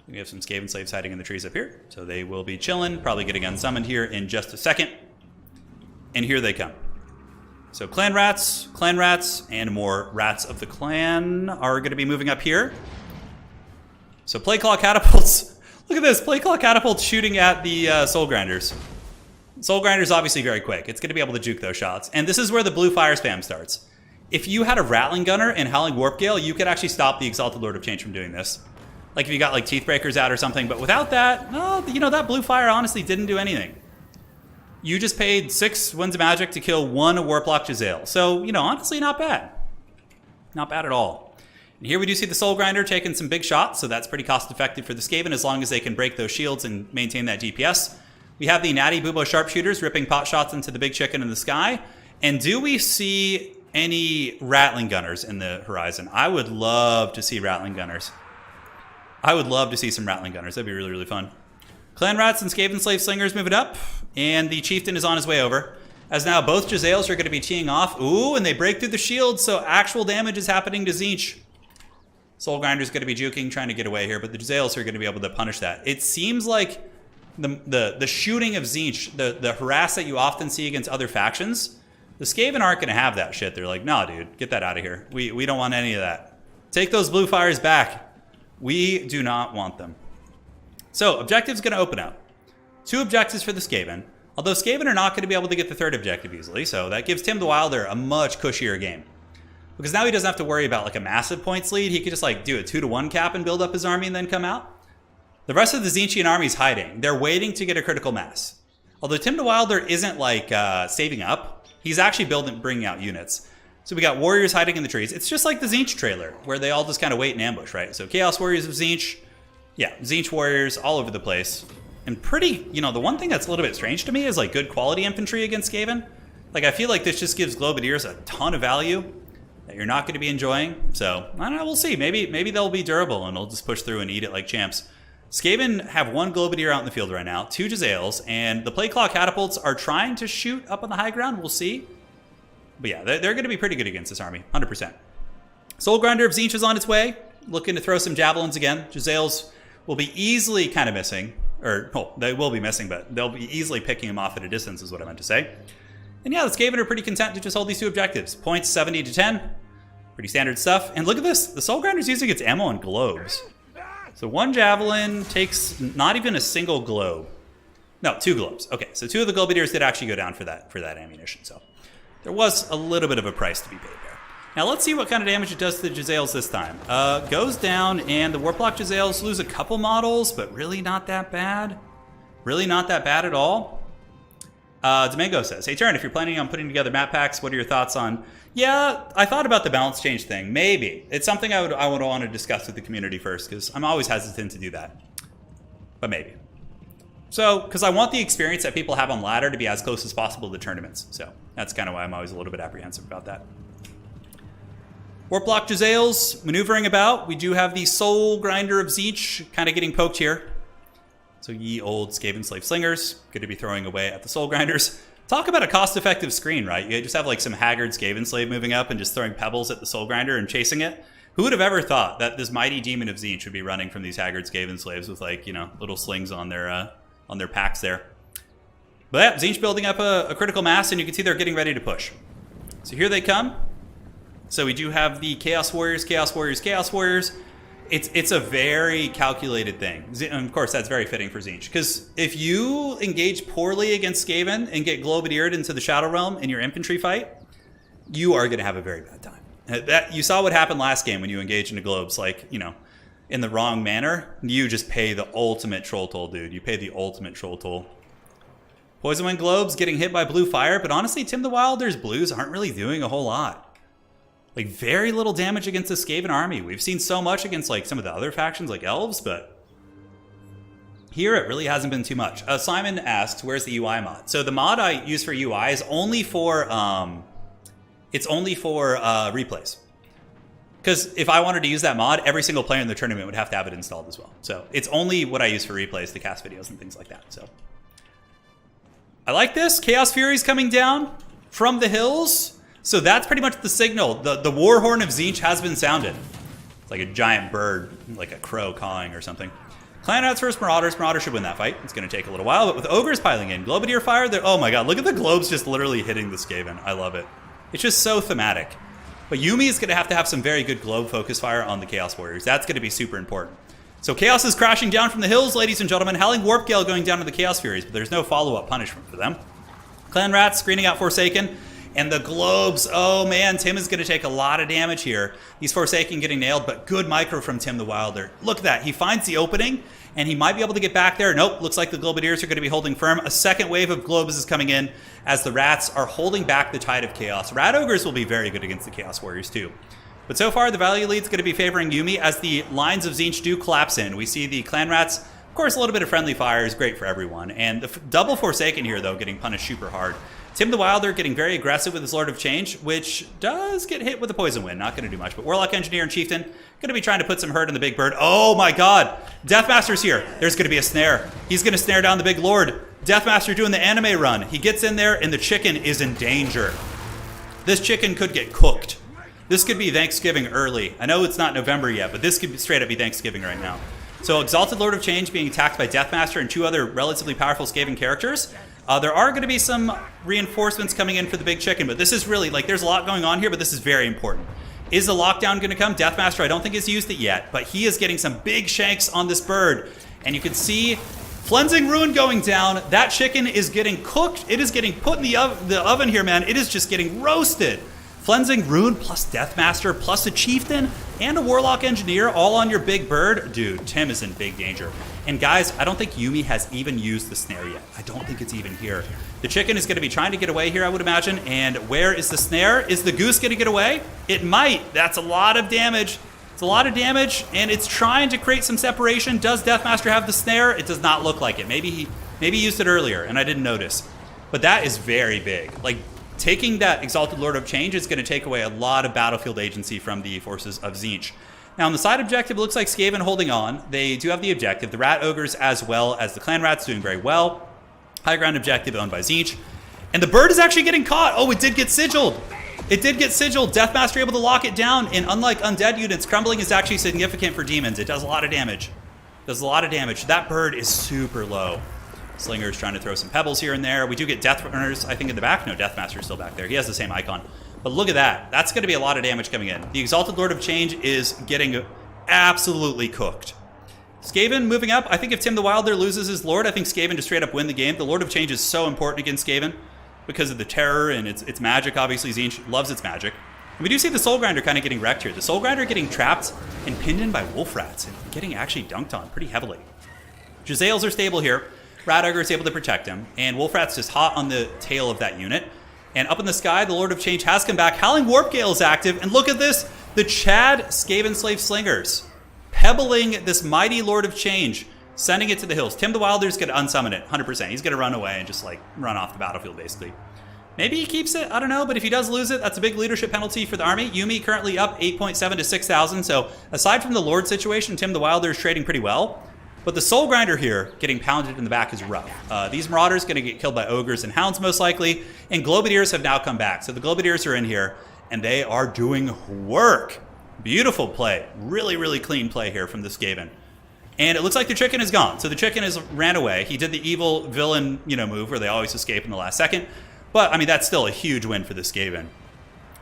We have some Skaven slaves hiding in the trees up here. So they will be chilling, probably getting unsummoned here in just a second. And here they come. So clan rats, and more rats of the clan are going to be moving up here. So play claw catapults. Look at this, play claw catapults shooting at the Soul Grinders. Soul Grinder's obviously very quick. It's going to be able to juke those shots. And this is where the blue fire spam starts. If you had a Rattling Gunner and Howling Warp Gale, you could actually stop the Exalted Lord of Change from doing this. Like if you got like Teeth Breakers out or something. But without that, no, you know, that blue fire honestly didn't do anything. You just paid 6 Winds of Magic to kill 1 Warplock Jezzail. So, you know, honestly, not bad. Not bad at all. And here we do see the Soul Grinder taking some big shots, so that's pretty cost effective for the Skaven as long as they can break those shields and maintain that DPS. We have the Natty Bubo Sharpshooters ripping pot shots into the big chicken in the sky. And do we see any Rattling Gunners in the horizon? I would love to see Rattling Gunners. I would love to see some Rattling Gunners. That'd be really, really fun. Clan Rats and Skaven Slave Slingers moving up, and the Chieftain is on his way over. As now both Jezzails are going to be teeing off. Ooh, and they break through the shield, so actual damage is happening to Tzeentch. Soul Grinder's going to be juking, trying to get away here, but the Jezzails are going to be able to punish that. It seems like the shooting of Tzeentch, the harass that you often see against other factions, the Skaven aren't going to have that shit. They're like, nah, dude, get that out of here. We don't want any of that. Take those blue fires back. We do not want them. So, objective's going to open up. 2 objectives for the Skaven. Although Skaven are not going to be able to get the 3rd objective easily, so that gives Tim the Wilder a much cushier game. Because now he doesn't have to worry about like a massive points lead. He could just like do a 2-to-1 cap and build up his army and then come out. The rest of the Tzeentchian army is hiding. They're waiting to get a critical mass. Although Tim the Wilder isn't like saving up, he's actually bringing out units. So we got warriors hiding in the trees. It's just like the Tzeentch trailer, where they all just kind of wait and ambush, right? So Chaos Warriors of Tzeentch. Yeah, Tzeentch warriors all over the place. And pretty, you know, the one thing that's a little bit strange to me is like good quality infantry against Skaven. Like I feel like this just gives Globadiers a ton of value that you're not going to be enjoying. So, I don't know, we'll see. Maybe they'll be durable and they'll just push through and eat it like champs. Skaven have 1 Globadier out in the field right now, 2 Jezzails, and the Plague Claw Catapults are trying to shoot up on the high ground. We'll see. But yeah, they're going to be pretty good against this army, 100%. Soul Grinder of Tzeentch is on its way, looking to throw some javelins again. Jezzails will be easily kind of missing, or well, they will be missing, but they'll be easily picking them off at a distance is what I meant to say. And yeah, the Skaven are pretty content to just hold these 2 objectives. Points 70 to 10. Pretty standard stuff. And look at this. The Soul Grinder's using its ammo on globes. So 1 javelin takes not even a single globe. No, 2 globes. Okay, so 2 of the Globadiers did actually go down for that ammunition. So there was a little bit of a price to be paid there. Now let's see what kind of damage it does to the Jezzails this time. Goes down, and the Warplock Jezzails lose a couple models, but really not that bad. Really not that bad at all. Domingo says, hey Turin, if you're planning on putting together map packs, what are your thoughts on... Yeah, I thought about the balance change thing. Maybe. It's something I would want to discuss with the community first, because I'm always hesitant to do that. But maybe. So, because I want the experience that people have on ladder to be as close as possible to the tournaments. So, that's kind of why I'm always a little bit apprehensive about that. Warp Block Jezzails maneuvering about. We do have the Soul Grinder of Tzeentch kind of getting poked here. So, ye old Skaven Slave Slingers. Good to be throwing away at the Soul Grinders. Talk about a cost-effective screen, right? You just have like some haggard Skaven Slave moving up and just throwing pebbles at the Soul Grinder and chasing it. Who would have ever thought that this mighty demon of Tzeentch would be running from these haggard Skaven Slaves with like, you know, little slings on their packs there. But yeah, Tzeentch building up a critical mass, and you can see they're getting ready to push. So here they come. So we do have the Chaos Warriors, Chaos Warriors, Chaos Warriors. It's a very calculated thing. And of course, that's very fitting for Tzeentch. Because if you engage poorly against Skaven and get Globadeered into the Shadow Realm in your infantry fight, you are going to have a very bad time. That, you saw what happened last game when you engaged into globes, like, you know, in the wrong manner. You just pay the ultimate troll toll, dude. You pay the ultimate troll toll. Poison Wind globes getting hit by blue fire, but honestly, Tim the Wilder's blues aren't really doing a whole lot. Like, very little damage against the Skaven army. We've seen so much against, like, some of the other factions, like Elves, but here it really hasn't been too much. Simon asks, where's the UI mod? So the mod I use for UI is only for, replays. Because if I wanted to use that mod, every single player in the tournament would have to have it installed as well. So it's only what I use for replays to cast videos and things like that. So I like this. Chaos Furies coming down from the hills. So that's pretty much the signal. The war horn of Tzeentch has been sounded. It's like a giant bird, like a crow cawing or something. Clan Rats versus Marauders. Marauders should win that fight. It's going to take a little while, but with Ogres piling in, Globadeer fire, oh my god, look at the globes just literally hitting the Skaven. I love it. It's just so thematic. But Yuumi is going to have some very good globe focus fire on the Chaos Warriors. That's going to be super important. So Chaos is crashing down from the hills, ladies and gentlemen. Howling Warp Gale going down to the Chaos Furies, but there's no follow-up punishment for them. Clan Rats screening out Forsaken. And the globes, oh man, Tim is going to take a lot of damage here. These Forsaken getting nailed, but good micro from Tim the Wilder. Look at that. He finds the opening, and he might be able to get back there. Nope, looks like the Globadeers are going to be holding firm. A second wave of globes is coming in as the Rats are holding back the tide of chaos. Rat Ogres will be very good against the Chaos Warriors too. But so far, the value lead is going to be favoring Yuumi as the lines of Tzeentch do collapse in. We see the Clan Rats, of course, a little bit of friendly fire is great for everyone. And the double Forsaken here, though, getting punished super hard. Tim the Wilder getting very aggressive with his Lord of Change, which does get hit with a Poison Wind. Not going to do much. But Warlock Engineer and Chieftain going to be trying to put some hurt on the big bird. Oh my god. Deathmaster's here. There's going to be a snare. He's going to snare down the big Lord. Deathmaster doing the anime run. He gets in there and the chicken is in danger. This chicken could get cooked. This could be Thanksgiving early. I know it's not November yet, but this could straight up be Thanksgiving right now. So Exalted Lord of Change being attacked by Deathmaster and two other relatively powerful Skaven characters. There are going to be some reinforcements coming in for the big chicken, but this is really, like, there's a lot going on here, but this is very important. Is the lockdown going to come? Deathmaster, I don't think has used it yet, but he is getting some big shanks on this bird. And you can see Flensing Ruin going down. That chicken is getting cooked. It is getting put in the oven here, man. It is just getting roasted. Flensing Ruin plus Deathmaster plus a Chieftain and a Warlock Engineer all on your big bird. Dude, Tim is in big danger. And guys, I don't think Yuumi has even used the snare yet. I don't think it's even here. The chicken is going to be trying to get away here, I would imagine. And where is the snare? Is the goose going to get away? It might. That's a lot of damage. It's a lot of damage, and it's trying to create some separation. Does Deathmaster have the snare? It does not look like it. Maybe he used it earlier, and I didn't notice. But that is very big. Like, taking that Exalted Lord of Change is going to take away a lot of battlefield agency from the forces of Tzeentch. Now, on the side objective, it looks like Skaven holding on. They do have the objective. The Rat Ogres as well as the Clan Rats doing very well. High ground objective owned by Tzeentch. And the bird is actually getting caught. Oh, it did get sigiled. It did get sigiled. Deathmaster able to lock it down. And unlike undead units, crumbling is actually significant for demons. It does a lot of damage. That bird is super low. Slinger's trying to throw some pebbles here and there. We do get Death Runners, I think, in the back. No, Deathmaster's still back there. He has the same icon. But look at that. That's going to be a lot of damage coming in. The Exalted Lord of Change is getting absolutely cooked. Skaven moving up. I think if Tim the Wilder loses his Lord, I think Skaven just straight up win the game. The Lord of Change is so important against Skaven because of the terror and its magic. Obviously, Tzeentch loves its magic. And we do see the Soul Grinder kind of getting wrecked here. The Soul Grinder getting trapped and pinned in by Wolf Rats and getting actually dunked on pretty heavily. Jezzails are stable here. Rat Ogre is able to protect him. And Wolf Rat's just hot on the tail of that unit. And up in the sky, the Lord of Change has come back. Howling Warp Gale is active. And look at this. The Chad Skaven Slave Slingers pebbling this mighty Lord of Change. sending it to the hills. Tim the Wilder's going to unsummon it, 100%. He's going to run away and just like run off the battlefield, basically. Maybe he keeps it, I don't know, but if he does lose it, that's a big leadership penalty for the army. Yumi currently up 8.7 to 6,000, so aside from the Lord situation, Tim the Wilder is trading pretty well. But the Soul Grinder here, getting pounded in the back, is rough. These Marauders going to get killed by Ogres and Hounds most likely, and Globadiers have now come back. So the Globadiers are in here, and they are doing work. Beautiful play. Really, really clean play here from the Skaven. And it looks like the chicken is gone. So the chicken has ran away. He did the evil villain, move where they always escape in the last second. But, I mean, that's still a huge win for the Skaven.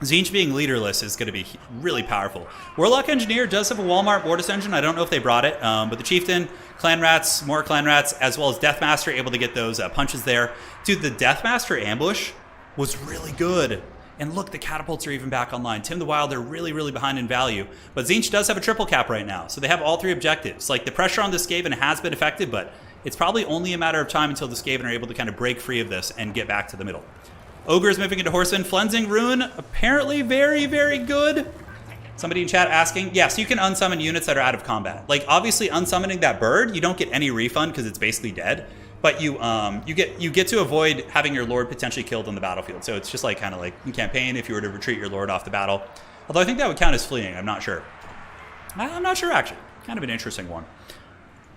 Tzeentch being leaderless is going to be really powerful. Warlock Engineer does have a Walmart Mortis engine. I don't know if they brought it. But the Chieftain, Clan Rats, more Clan Rats, as well as Deathmaster able to get those punches there. Dude, the Deathmaster ambush was really good. And look, the catapults are even back online. Tim the Wilder really, really behind in value. But Tzeentch does have a triple cap right now. So they have all three objectives. Like, the pressure on the Skaven has been effective, but it's probably only a matter of time until the Skaven are able to kind of break free of this and get back to the middle. Ogre is moving into Horseman. Flensing Rune, apparently very, very good. Somebody in chat asking, yes, you can unsummon units that are out of combat. Like, obviously, unsummoning that bird, you don't get any refund because it's basically dead. But you get to avoid having your lord potentially killed on the battlefield. So it's just like kind of like in campaign if you were to retreat your lord off the battle. Although I think that would count as fleeing. I'm not sure. I'm not sure, actually. Kind of an interesting one.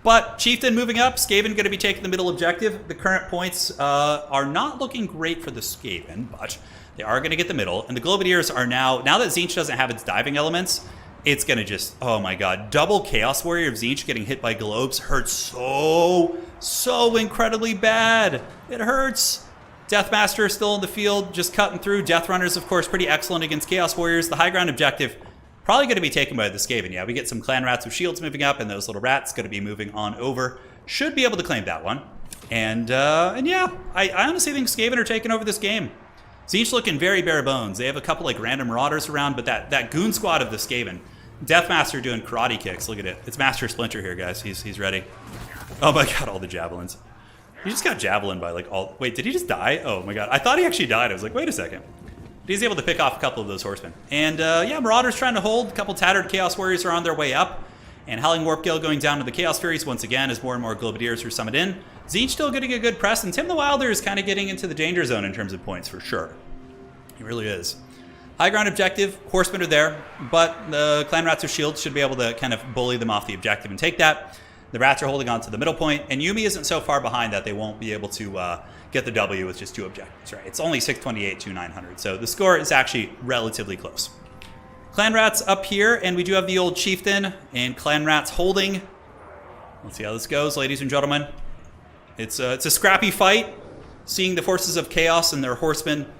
But Chieftain moving up, Skaven going to be taking the middle objective. The current points are not looking great for the Skaven, but they are going to get the middle. And the Globadiers are now that Tzeentch doesn't have its diving elements, it's going to just, oh my god, double Chaos Warrior of Tzeentch getting hit by globes hurts so incredibly bad. It hurts. Deathmaster is still in the field, just cutting through. Death Runners, of course, pretty excellent against Chaos Warriors. The high ground objective probably going to be taken by the Skaven. Yeah, we get some Clan Rats with shields moving up, and those little rats going to be moving on over. Should be able to claim that one. And yeah, I honestly think Skaven are taking over this game. Tzeentch looking very bare bones. They have a couple like random Marauders around, but that goon squad of the Skaven. Deathmaster doing karate kicks. Look at it. It's Master Splinter here, guys. He's ready. Oh my god, all the javelins. He just got javelined by like all... Wait, did he just die? Oh my god. I thought he actually died. I was like, wait a second. But he's able to pick off a couple of those horsemen. And yeah, Marauders trying to hold. A couple tattered Chaos Warriors are on their way up. And Howling Warp Gale going down to the Chaos Furies once again as more and more Globadiers are summoned in. Tzeentch still getting a good press, and Tim the Wilder is kind of getting into the danger zone in terms of points for sure. He really is. High ground objective, horsemen are there, but the Clan Rats with shields should be able to kind of bully them off the objective and take that. The Rats are holding on to the middle point, and Yumi isn't so far behind that they won't be able to get the W with just two objectives, right? It's only 628 to 900, so the score is actually relatively close. Clan Rats up here, and we do have the old Chieftain, and Clan Rats holding. Let's see how this goes, ladies and gentlemen. It's a scrappy fight. Seeing the forces of chaos and their horsemen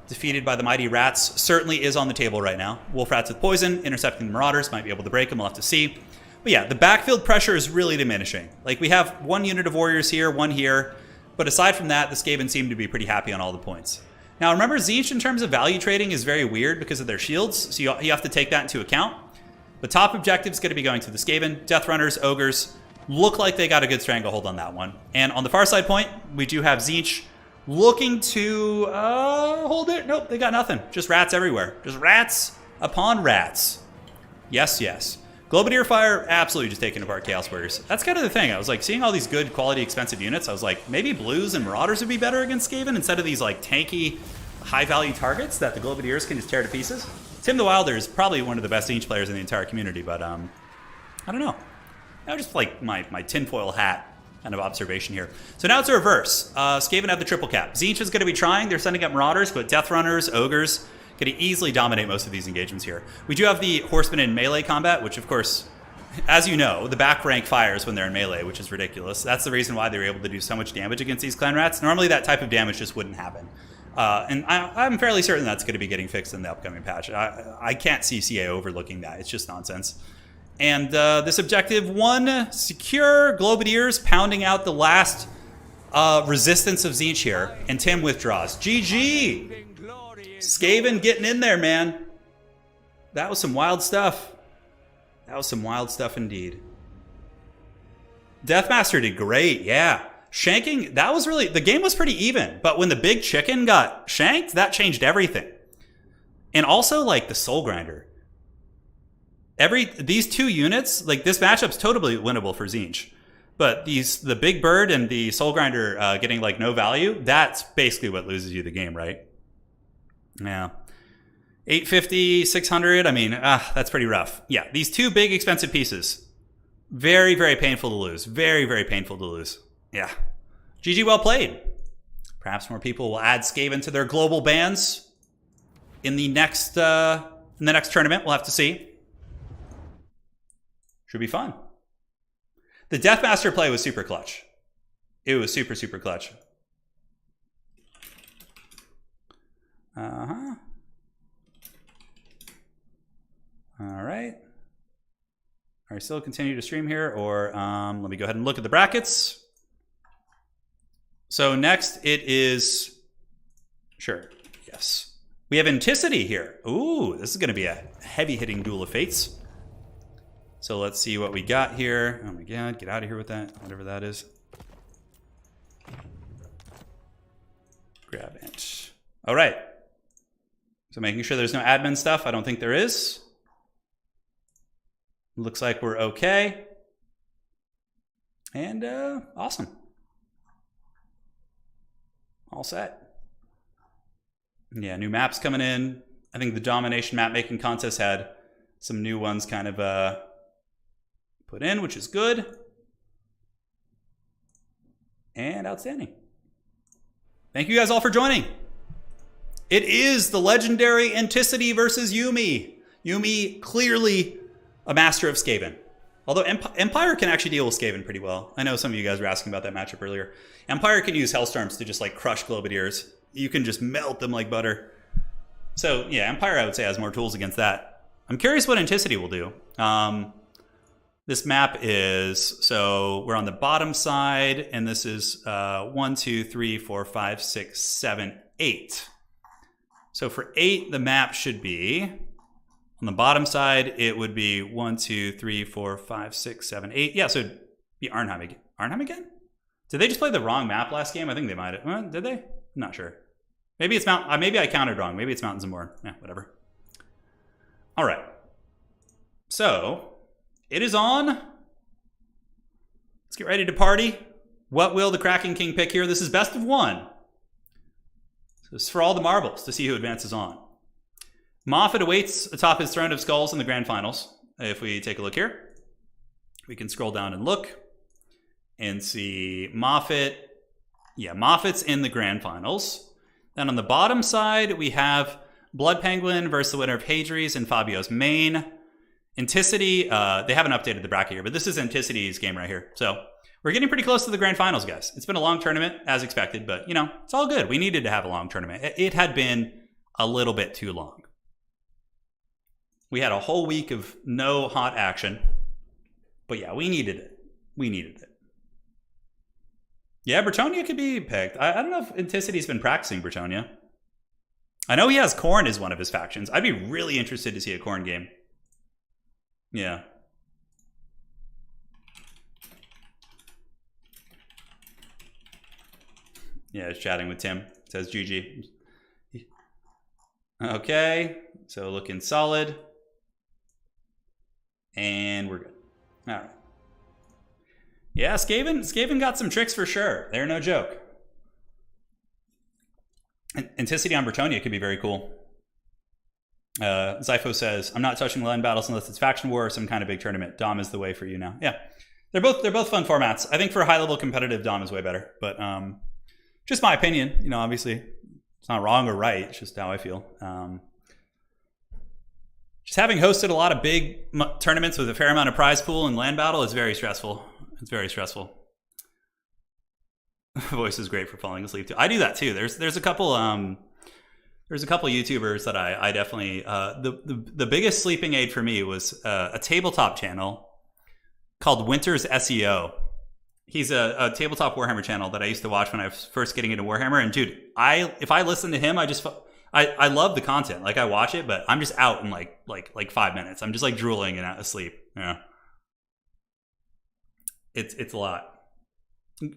defeated by the mighty Rats certainly is on the table right now. Wolf Rats with poison, intercepting the Marauders, might be able to break them, we'll have to see. But yeah, the backfield pressure is really diminishing. Like, we have one unit of warriors here, one here, but aside from that, the Skaven seem to be pretty happy on all the points. Now remember, Tzeentch in terms of value trading is very weird because of their shields, so you have to take that into account. The top objective is going to be going to the Skaven. Death Runners, Ogres, look like they got a good stranglehold on that one. And on the far side point, we do have Tzeentch looking to hold it. Nope, they got nothing. Just rats everywhere. Just rats upon rats. Yes, yes. Globadier Fire, absolutely just taking apart Chaos Warriors. That's kind of the thing. I was like, seeing all these good quality expensive units, I was like, maybe Blues and Marauders would be better against Skaven instead of these like tanky, high value targets that the Globadiers can just tear to pieces. Tim the Wilder is probably one of the best Tzeentch players in the entire community, but I don't know. That was just like my tinfoil hat kind of observation here. So now it's a reverse. Skaven have the triple cap. Tzeentch is going to be trying. They're sending up Marauders, but Death Runners, Ogres, going to easily dominate most of these engagements here. We do have the Horsemen in melee combat, which of course, as you know, the back rank fires when they're in melee, which is ridiculous. That's the reason why they were able to do so much damage against these Clan Rats. Normally that type of damage just wouldn't happen. And I'm fairly certain that's going to be getting fixed in the upcoming patch. I can't see CA overlooking that. It's just nonsense. And this objective, one, secure. Globadiers pounding out the last resistance of Tzeentch here. And Tim withdraws. GG! Skaven getting in there, man. That was some wild stuff. That was some wild stuff indeed. Deathmaster did great, yeah. Shanking, that was really, the game was pretty even, but when the big chicken got shanked, that changed everything. And also, like, the Soul Grinder. These two units, like, this matchup's totally winnable for Tzeentch. But the big bird and the soul grinder getting like no value, that's basically what loses you the game, right? Yeah. 850, 600, I mean, that's pretty rough. Yeah, these two big expensive pieces, very, very painful to lose. Very, very painful to lose. Yeah. GG, well played. Perhaps more people will add Skaven to their global bans in the next tournament. We'll have to see. Should be fun. The Deathmaster play was super clutch. It was super, super clutch. Uh-huh. All right. Are we still continue to stream here? Or let me go ahead and look at the brackets. So next it is, sure, yes. We have Anticity here. Ooh, this is going to be a heavy-hitting Duel of Fates. So let's see what we got here. Oh my god, get out of here with that, whatever that is. Grab it. All right. So making sure there's no admin stuff. I don't think there is. Looks like we're okay. And awesome. All set. Yeah, new maps coming in. I think the Domination map making contest had some new ones kind of put in, which is good. And outstanding. Thank you guys all for joining. It is the legendary Anticity versus Yuumi. Yuumi clearly a master of Skaven. Although Empire can actually deal with Skaven pretty well. I know some of you guys were asking about that matchup earlier. Empire can use Hellstorms to just like crush Globadiers. You can just melt them like butter. So yeah, Empire I would say has more tools against that. I'm curious what Anticity will do. This map is, so we're on the bottom side, and this is 1, 2, 3, 4, 5, 6, 7, 8. So for 8, the map should be, on the bottom side, it would be 1, 2, 3, 4, 5, 6, 7, 8. Yeah, so it'd be Arnhem again. Arnhem again? Did they just play the wrong map last game? I think they might have. Did they? I'm not sure. Maybe it's maybe I counted wrong. Maybe it's Mountains and More. Yeah, whatever. All right. So it is on. Let's get ready to party. What will the Kraken King pick here? This is best of 1. So this is for all the marbles to see who advances on. Moffat awaits atop his throne of skulls in the grand finals. If we take a look here, we can scroll down and look and see Moffat. Yeah, Moffat's in the grand finals. Then on the bottom side, we have Blood Penguin versus the winner of Hadri's and Fabio's main. Anticity, they haven't updated the bracket here, but this is Anticity's game right here. So we're getting pretty close to the grand finals, guys. It's been a long tournament, as expected, but, you know, it's all good. We needed to have a long tournament. It had been a little bit too long. We had a whole week of no hot action, but yeah, we needed it. We needed it. Yeah, Bretonia could be picked. I don't know if Anticity's been practicing Bretonia. I know he has Khorne as one of his factions. I'd be really interested to see a Khorne game. Yeah. Yeah, it's chatting with Tim. It says GG. Okay, so looking solid. And we're good. All right. Yeah, Skaven got some tricks for sure. They're no joke. Anticity on Bretonia could be very cool. Zypho says, I'm not touching land battles unless it's faction war or some kind of big tournament. Dom is the way for you now. Yeah, they're both fun formats. I think for high level competitive, Dom is way better. But just my opinion. You know, obviously it's not wrong or right. It's just how I feel. Just having hosted a lot of big tournaments with a fair amount of prize pool and land battle is very stressful. It's very stressful. Voice is great for falling asleep too. I do that too. There's a couple YouTubers that I definitely the biggest sleeping aid for me was a tabletop channel called Winter's SEO. He's a tabletop Warhammer channel that I used to watch when I was first getting into Warhammer. And dude, if I listen to him, I love the content. Like I watch it, but I'm just out in like 5 minutes. I'm just like drooling and out of sleep. Yeah, it's a lot.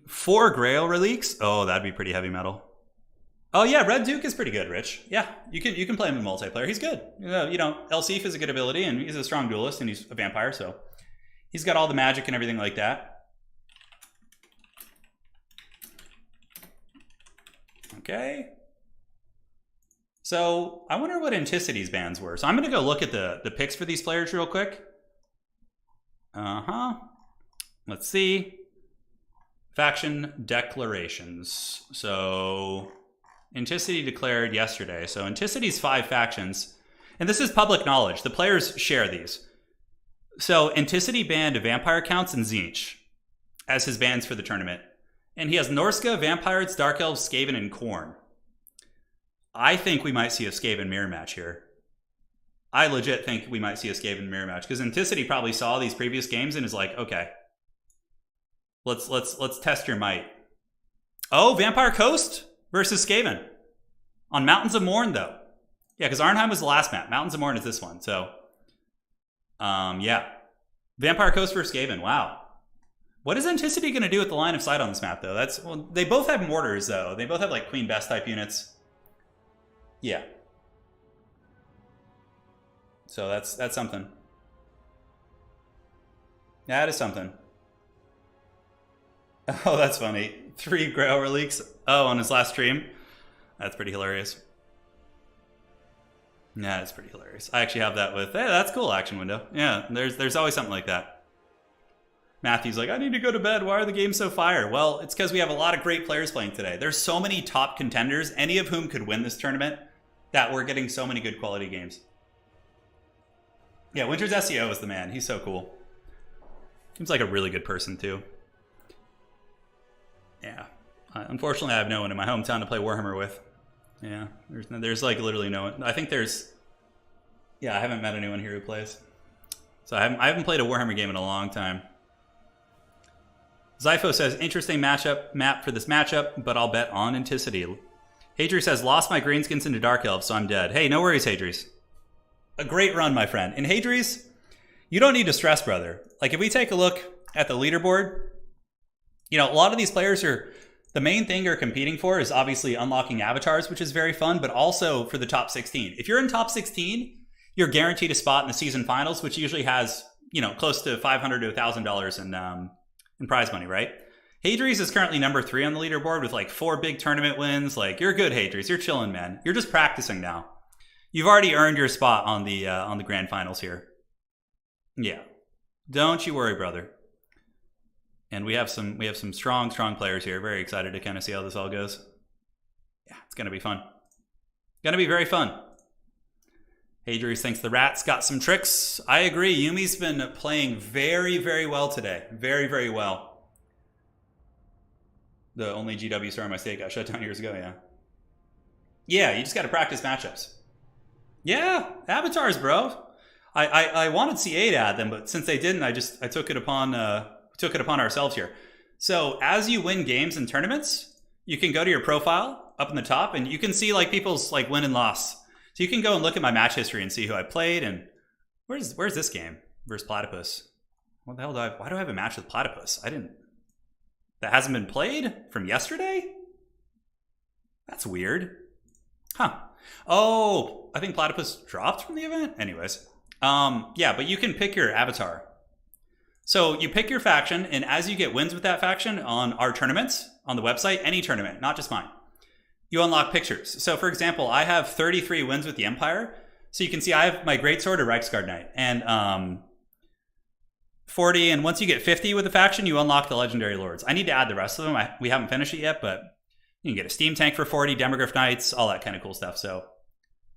4 Grail reliques. Oh, that'd be pretty heavy metal. Oh yeah, Red Duke is pretty good, Rich. Yeah, you can play him in multiplayer. He's good. You know, Elsif is a good ability, and he's a strong duelist, and he's a vampire, so he's got all the magic and everything like that. Okay. So I wonder what Anticity's bans were. So I'm going to go look at the picks for these players real quick. Let's see. Faction declarations. So Anticity declared yesterday. So Anticity's 5 factions. And this is public knowledge. The players share these. So Anticity banned Vampire Counts and Tzeentch as his bans for the tournament. And he has Norska, Vampires, Dark Elves, Skaven, and Khorne. I think we might see a Skaven mirror match here. I legit think we might see a Skaven mirror match because Anticity probably saw these previous games and is like, okay, let's test your might. Oh, Vampire Coast versus Skaven on Mountains of Morn though. Yeah, because Arnheim was the last map. Mountains of Morn is this one. So, yeah, Vampire Coast versus Skaven. Wow. What is Anticity going to do with the line of sight on this map though? Well, they both have mortars though. They both have like Queen Bess type units. Yeah. So that's something. That is something. Oh, that's funny. 3 Growler leaks. Oh, on his last stream. That's pretty hilarious. Yeah, it's pretty hilarious. I actually have that with, hey, that's cool, action window. Yeah, there's always something like that. Matthew's like, I need to go to bed. Why are the games so fire? Well, it's because we have a lot of great players playing today. There's so many top contenders, any of whom could win this tournament, that we're getting so many good quality games. Yeah, Winter's SEO is the man. He's so cool. Seems like a really good person, too. Yeah. Unfortunately, I have no one in my hometown to play Warhammer with. Yeah, there's like literally no one. I think there's... Yeah, I haven't met anyone here who plays. So I haven't played a Warhammer game in a long time. Zypho says, interesting map for this matchup, but I'll bet on Anticity. Hadri says, lost my Greenskins into Dark Elves, so I'm dead. Hey, no worries, Hadris. A great run, my friend. And Hadris, you don't need to stress, brother. Like, if we take a look at the leaderboard, you know, a lot of these players are... The main thing you're competing for is obviously unlocking avatars, which is very fun, but also for the top 16. If you're in top 16, you're guaranteed a spot in the season finals, which usually has, you know, close to $500 to $1,000 in prize money, right? Hadri's is currently number 3 on the leaderboard with like 4 big tournament wins. Like, you're good, Hadri's. You're chilling, man. You're just practicing now. You've already earned your spot on the grand finals here. Yeah, don't you worry, brother. And we have some strong players here. Very excited to kind of see how this all goes. Yeah, it's gonna be fun. Gonna be very fun. Hadri's thinks the rats got some tricks. I agree. Yumi's been playing very, very well today. Very, very well. The only GW star in my state got shut down years ago, yeah. Yeah, you just got to practice matchups. Yeah, avatars, bro. I wanted C8 to add them, but since they didn't, I took it upon ourselves here. So as you win games and tournaments, you can go to your profile up in the top, and you can see like people's like win and loss. So you can go and look at my match history and see who I played. And where's this game versus Platypus? What the hell why do I have a match with Platypus? That hasn't been played from yesterday? That's weird. Huh. Oh, I think Platypus dropped from the event. Anyways. Yeah, but you can pick your avatar. So you pick your faction, and as you get wins with that faction on our tournaments, on the website, any tournament, not just mine, you unlock pictures. So for example, I have 33 wins with the Empire. So you can see I have my Greatsword, a Reichsguard Knight, and 40, and once you get 50 with the faction, you unlock the Legendary Lords. I need to add the rest of them. We haven't finished it yet, but you can get a Steam Tank for 40, Demogryph Knights, all that kind of cool stuff. So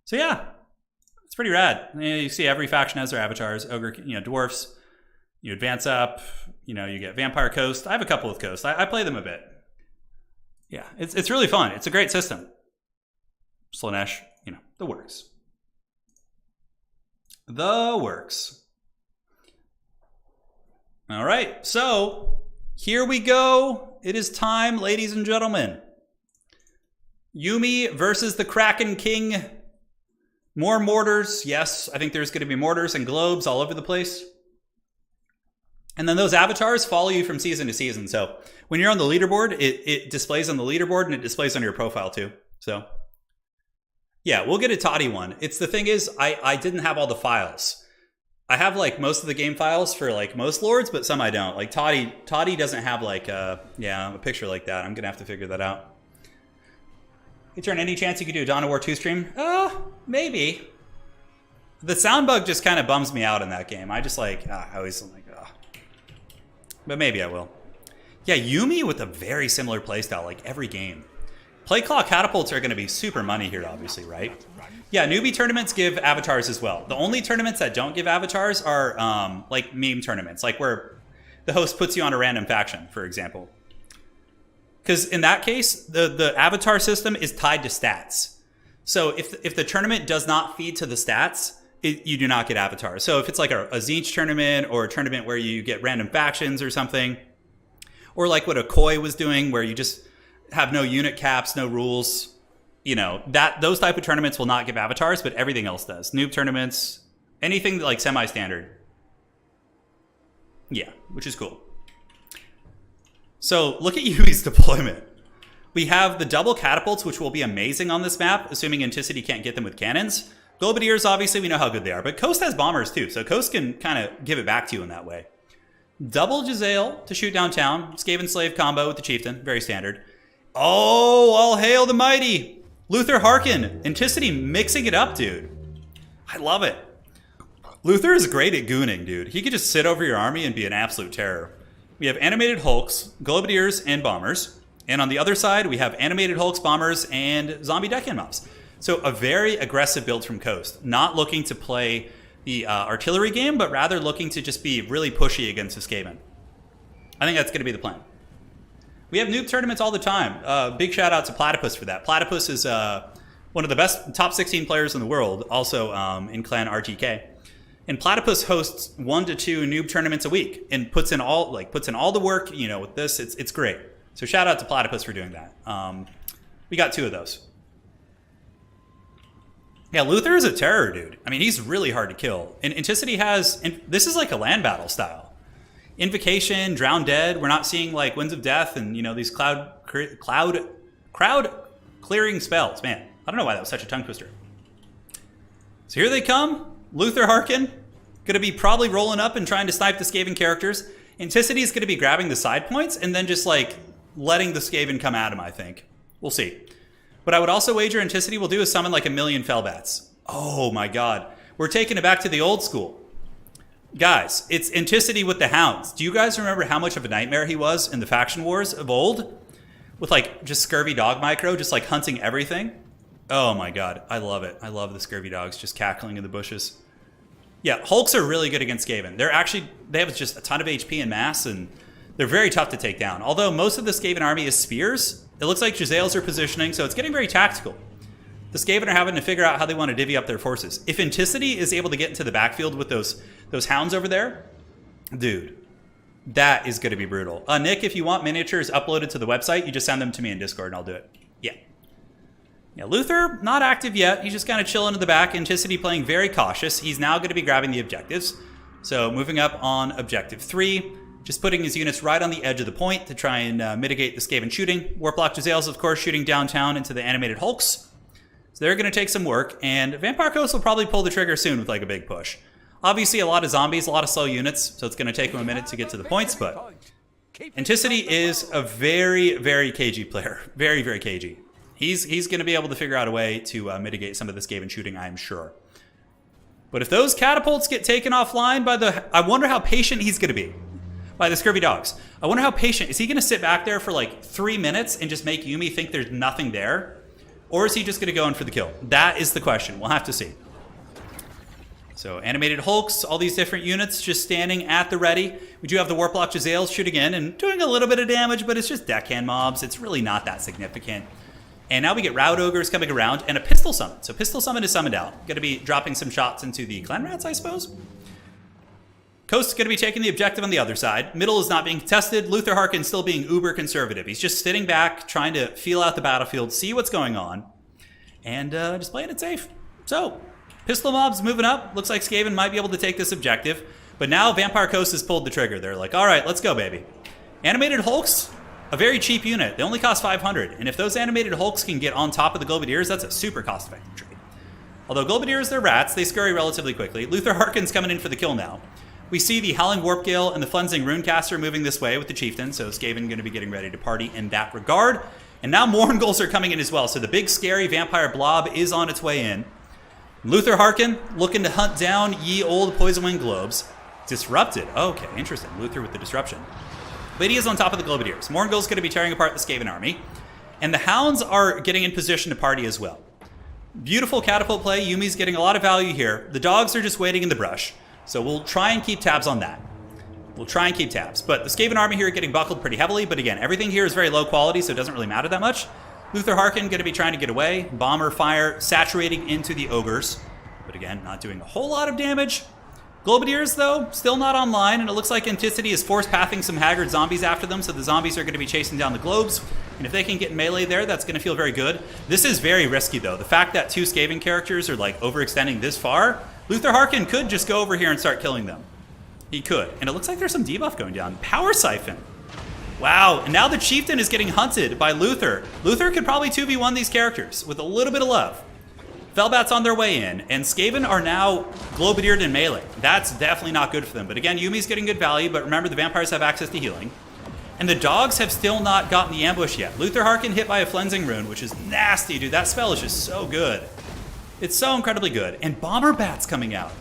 yeah, it's pretty rad. You see every faction has their avatars. Ogre, Dwarfs. You advance up, you get Vampire Coast. I have a couple with Coast. I play them a bit. Yeah, it's really fun. It's a great system. Slaanesh, the works. The works. All right, so here we go. It is time, ladies and gentlemen. Yumi versus the Kraken King. More mortars. Yes, I think there's going to be mortars and globes all over the place. And then those avatars follow you from season to season. So when you're on the leaderboard, it displays on the leaderboard and it displays on your profile too. So yeah, we'll get a Toddy one. The thing is, I didn't have all the files. I have like most of the game files for like most lords, but some I don't. Like Toddy doesn't have like a picture like that. I'm going to have to figure that out. Is there any chance you could do a Dawn of War 2 stream? Maybe. The sound bug just kind of bums me out in that game. I just like, I always like, but maybe I will. Yeah, Yuumi with a very similar playstyle, like every game. Play Claw catapults are going to be super money here, obviously, right? Yeah, newbie tournaments give avatars as well. The only tournaments that don't give avatars are like meme tournaments, like where the host puts you on a random faction, for example. Because in that case, the avatar system is tied to stats. So if the tournament does not feed to the stats, you do not get avatars. So if it's like a Tzeentch tournament or a tournament where you get random factions or something, or like what a Koi was doing where you just have no unit caps, no rules, you know, those type of tournaments will not give avatars, but everything else does. Noob tournaments, anything like semi-standard. Yeah, which is cool. So look at Yui's deployment. We have the double catapults, which will be amazing on this map, assuming Anticity can't get them with cannons. Globadiers, obviously, we know how good they are, but Coast has bombers too, so Coast can kind of give it back to you in that way. Double Giselle to shoot downtown. Skaven Slave combo with the Chieftain, very standard. Oh, all hail the mighty. Luther Harkin. Anticity mixing it up, dude. I love it. Luther is great at gooning, dude. He could just sit over your army and be an absolute terror. We have animated Hulks, Globadiers, and Bombers. And on the other side, we have animated Hulks, Bombers, and zombie deckhand mobs. So a very aggressive build from Coast. Not looking to play the artillery game, but rather looking to just be really pushy against the Skaven. I think that's going to be the plan. We have noob tournaments all the time. Big shout out to Platypus for that. Platypus is one of the best top 16 players in the world, also in Clan RTK. And Platypus hosts 1 to 2 noob tournaments a week and puts in all the work. You know, with this, it's great. So shout out to Platypus for doing that. We got 2 of those. Yeah, Luther is a terror, dude. I mean, he's really hard to kill. And Anticity has, and this is like a land battle style. Invocation, Drown Dead. We're not seeing like Winds of Death and, you know, these crowd clearing spells. Man, I don't know why that was such a tongue twister. So here they come. Luther Harkin, going to be probably rolling up and trying to snipe the Skaven characters. Anticity is going to be grabbing the side points and then just like letting the Skaven come at him, I think. We'll see. What I would also wager Anticity will do is summon like 1,000,000 Fellbats. Oh my god. We're taking it back to the old school. Guys, it's Anticity with the Hounds. Do you guys remember how much of a nightmare he was in the faction wars of old? With like just Scurvy Dog Micro, just like hunting everything? Oh my god, I love it. I love the Scurvy Dogs just cackling in the bushes. Yeah, Hulks are really good against Skaven. They have just a ton of HP and mass, and they're very tough to take down. Although most of the Skaven army is spears, it looks like Giselles are positioning, so it's getting very tactical. The Skaven are having to figure out how they want to divvy up their forces. If Anticity is able to get into the backfield with those hounds over there, dude, that is going to be brutal. Nick, if you want miniatures uploaded to the website, you just send them to me in Discord and I'll do it. Yeah. Yeah, Luther, not active yet. He's just kind of chilling in the back. Anticity playing very cautious. He's now going to be grabbing the objectives. So moving up on objective 3. Just putting his units right on the edge of the point to try and mitigate the Skaven shooting. Warplock Giselles, of course, shooting downtown into the animated Hulks. So they're going to take some work, and Vampire Coast will probably pull the trigger soon with like a big push. Obviously, a lot of zombies, a lot of slow units, so it's going to take them a minute to get to the points, but Anticity is a very, very cagey player. Very, very cagey. He's going to be able to figure out a way to mitigate some of this Skaven shooting, I am sure. But if those catapults get taken offline by I wonder how patient he's going to be. By the Scurvy Dogs. I wonder how patient. Is he going to sit back there for like 3 minutes and just make Yuumi think there's nothing there? Or is he just going to go in for the kill? That is the question. We'll have to see. So animated Hulks, all these different units just standing at the ready. We do have the Warplock Giselles shooting in and doing a little bit of damage, but it's just deckhand mobs. It's really not that significant. And now we get Rout Ogres coming around and a Pistol Summon. So Pistol Summon is summoned out. Going to be dropping some shots into the Clan Rats, I suppose. Coast is going to be taking the objective on the other side. Middle is not being contested. Luther Harkin still being uber conservative. He's just sitting back, trying to feel out the battlefield, see what's going on, and just playing it safe. So, Pistol Mob's moving up. Looks like Skaven might be able to take this objective. But now Vampire Coast has pulled the trigger. They're like, all right, let's go, baby. Animated Hulks, a very cheap unit. They only cost 500. And if those animated Hulks can get on top of the Globadiers, that's a super cost-effective trade. Although Globadiers, they're rats. They scurry relatively quickly. Luther Harkin's coming in for the kill now. We see the Howling Warp Gale and the Flensing Runecaster moving this way with the Chieftain, so Skaven going to be getting ready to party in that regard. And now Mourngulls are coming in as well. So the big scary vampire blob is on its way in. Luther Harkin looking to hunt down ye old Poisonwing Globes. Disrupted. Okay, interesting. Luther with the disruption. But he is on top of the Globadiers. Mourngul's going to be tearing apart the Skaven army. And the Hounds are getting in position to party as well. Beautiful catapult play. Yumi's getting a lot of value here. The dogs are just waiting in the brush. So we'll try and keep tabs on that. We'll try and keep tabs. But the Skaven army here getting buckled pretty heavily. But again, everything here is very low quality, so it doesn't really matter that much. Luther Harkin going to be trying to get away. Bomber fire saturating into the ogres. But again, not doing a whole lot of damage. Globadiers, though, still not online, and it looks like Anticity is force pathing some haggard zombies after them, so the zombies are going to be chasing down the globes. And if they can get in melee there, that's going to feel very good. This is very risky, though. The fact that 2 Skaven characters are, like, overextending this far, Luther Harkin could just go over here and start killing them. He could. And it looks like there's some debuff going down. Power Siphon. Wow, and now the Chieftain is getting hunted by Luther. Luther could probably 2v1 these characters with a little bit of love. Felbat's on their way in, and Skaven are now Globadiered in melee. That's definitely not good for them. But again, Yumi's getting good value, but remember the vampires have access to healing. And the dogs have still not gotten the ambush yet. Luther Harkin hit by a Flensing Rune, which is nasty, dude. That spell is just so good. It's so incredibly good. And Bomber Bat's coming out.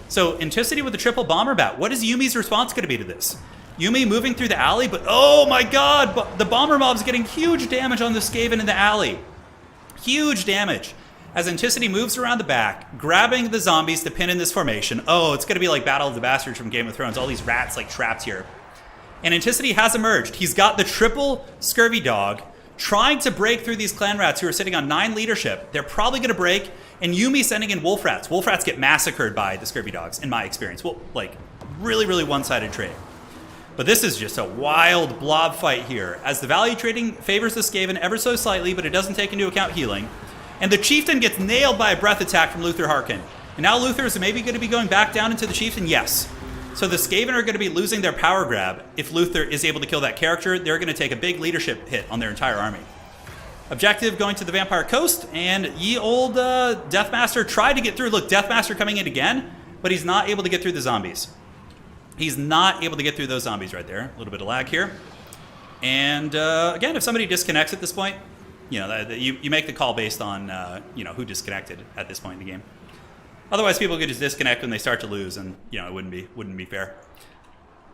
So Anticity with the triple Bomber Bat. What is Yumi's response going to be to this? Yumi moving through the alley, but oh my god, the Bomber Mob's getting huge damage on the Skaven in the alley. Huge damage. As Anticity moves around the back, grabbing the zombies to pin in this formation. Oh, it's going to be like Battle of the Bastards from Game of Thrones. All these rats like trapped here. And Anticity has emerged. He's got the triple Scurvy Dog trying to break through these clan rats who are sitting on 9 leadership. They're probably going to break. And Yumi sending in Wolf Rats. Wolf Rats get massacred by the Scurvy Dogs, in my experience. Well, like, really, really one-sided trade. But this is just a wild blob fight here. As the value trading favors the Skaven ever so slightly, but it doesn't take into account healing. And the Chieftain gets nailed by a breath attack from Luther Harkin. And now Luther is maybe going to be going back down into the Chieftain? Yes. So the Skaven are going to be losing their power grab. If Luther is able to kill that character, they're going to take a big leadership hit on their entire army. Objective going to the Vampire Coast, and ye old Deathmaster tried to get through. Look, Deathmaster coming in again, but he's not able to get through the zombies. He's not able to get through those zombies right there. A little bit of lag here. And again, if somebody disconnects at this point, you know, you make the call based on you know, who disconnected at this point in the game. Otherwise, people could just disconnect when they start to lose, and you know, it wouldn't be fair.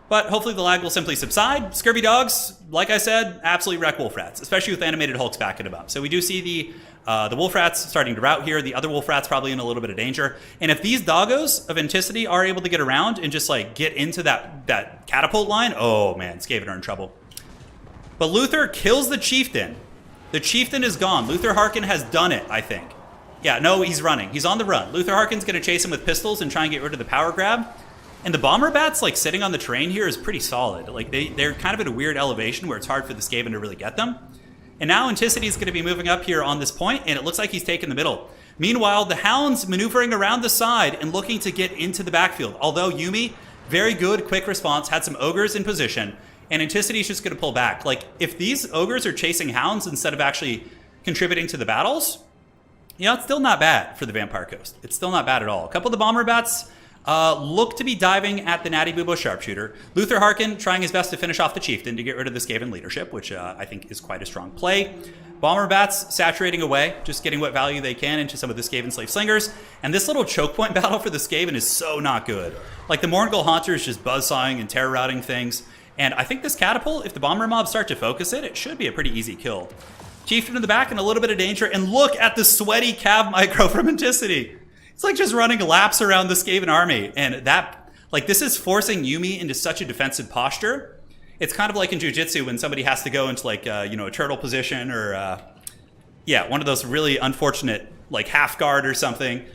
But hopefully the lag will simply subside. Scurvy Dogs, like I said, absolutely wreck Wolf Rats, especially with animated Hulks backing them up. So we do see the Wolf Rats starting to rout here. The other Wolf Rats probably in a little bit of danger. And if these doggos of Anticity are able to get around and just like get into that catapult line, oh man, Skaven are in trouble. But Luther kills the Chieftain. The Chieftain is gone. Luther Harkin has done it, I think. Yeah, no, he's running. He's on the run. Luther Harkin's going to chase him with pistols and try and get rid of the power grab. And the Bomber Bats, like, sitting on the terrain here is pretty solid. Like, they're kind of at a weird elevation where it's hard for the Skaven to really get them. And now Anticity is going to be moving up here on this point, and it looks like he's taken the middle. Meanwhile, the Hounds maneuvering around the side and looking to get into the backfield. Although Yumi, very good, quick response, had some Ogres in position, and Anticity's just going to pull back. Like, if these Ogres are chasing Hounds instead of actually contributing to the battles, you know, it's still not bad for the Vampire Coast. It's still not bad at all. A couple of the Bomber Bats look to be diving at the Natty Bubo Sharpshooter. Luther Harkin trying his best to finish off the Chieftain to get rid of the Skaven leadership, which I think is quite a strong play. Bomber Bats saturating away, just getting what value they can into some of the Skaven Slave Slingers. And this little choke point battle for the Skaven is so not good. Like, the Mourngull Haunter is just buzzsawing and terror routing things. And I think this catapult, if the Bomber Mobs start to focus it should be a pretty easy kill. Chieftain in the back in a little bit of danger. And look at the sweaty Cav Micro from Anticity. It's like just running laps around the Skaven army. And that, like, this is forcing Yumi into such a defensive posture. It's kind of like in Jiu-Jitsu when somebody has to go into, like, you know, a turtle position or, yeah, one of those really unfortunate, like, half guard or something.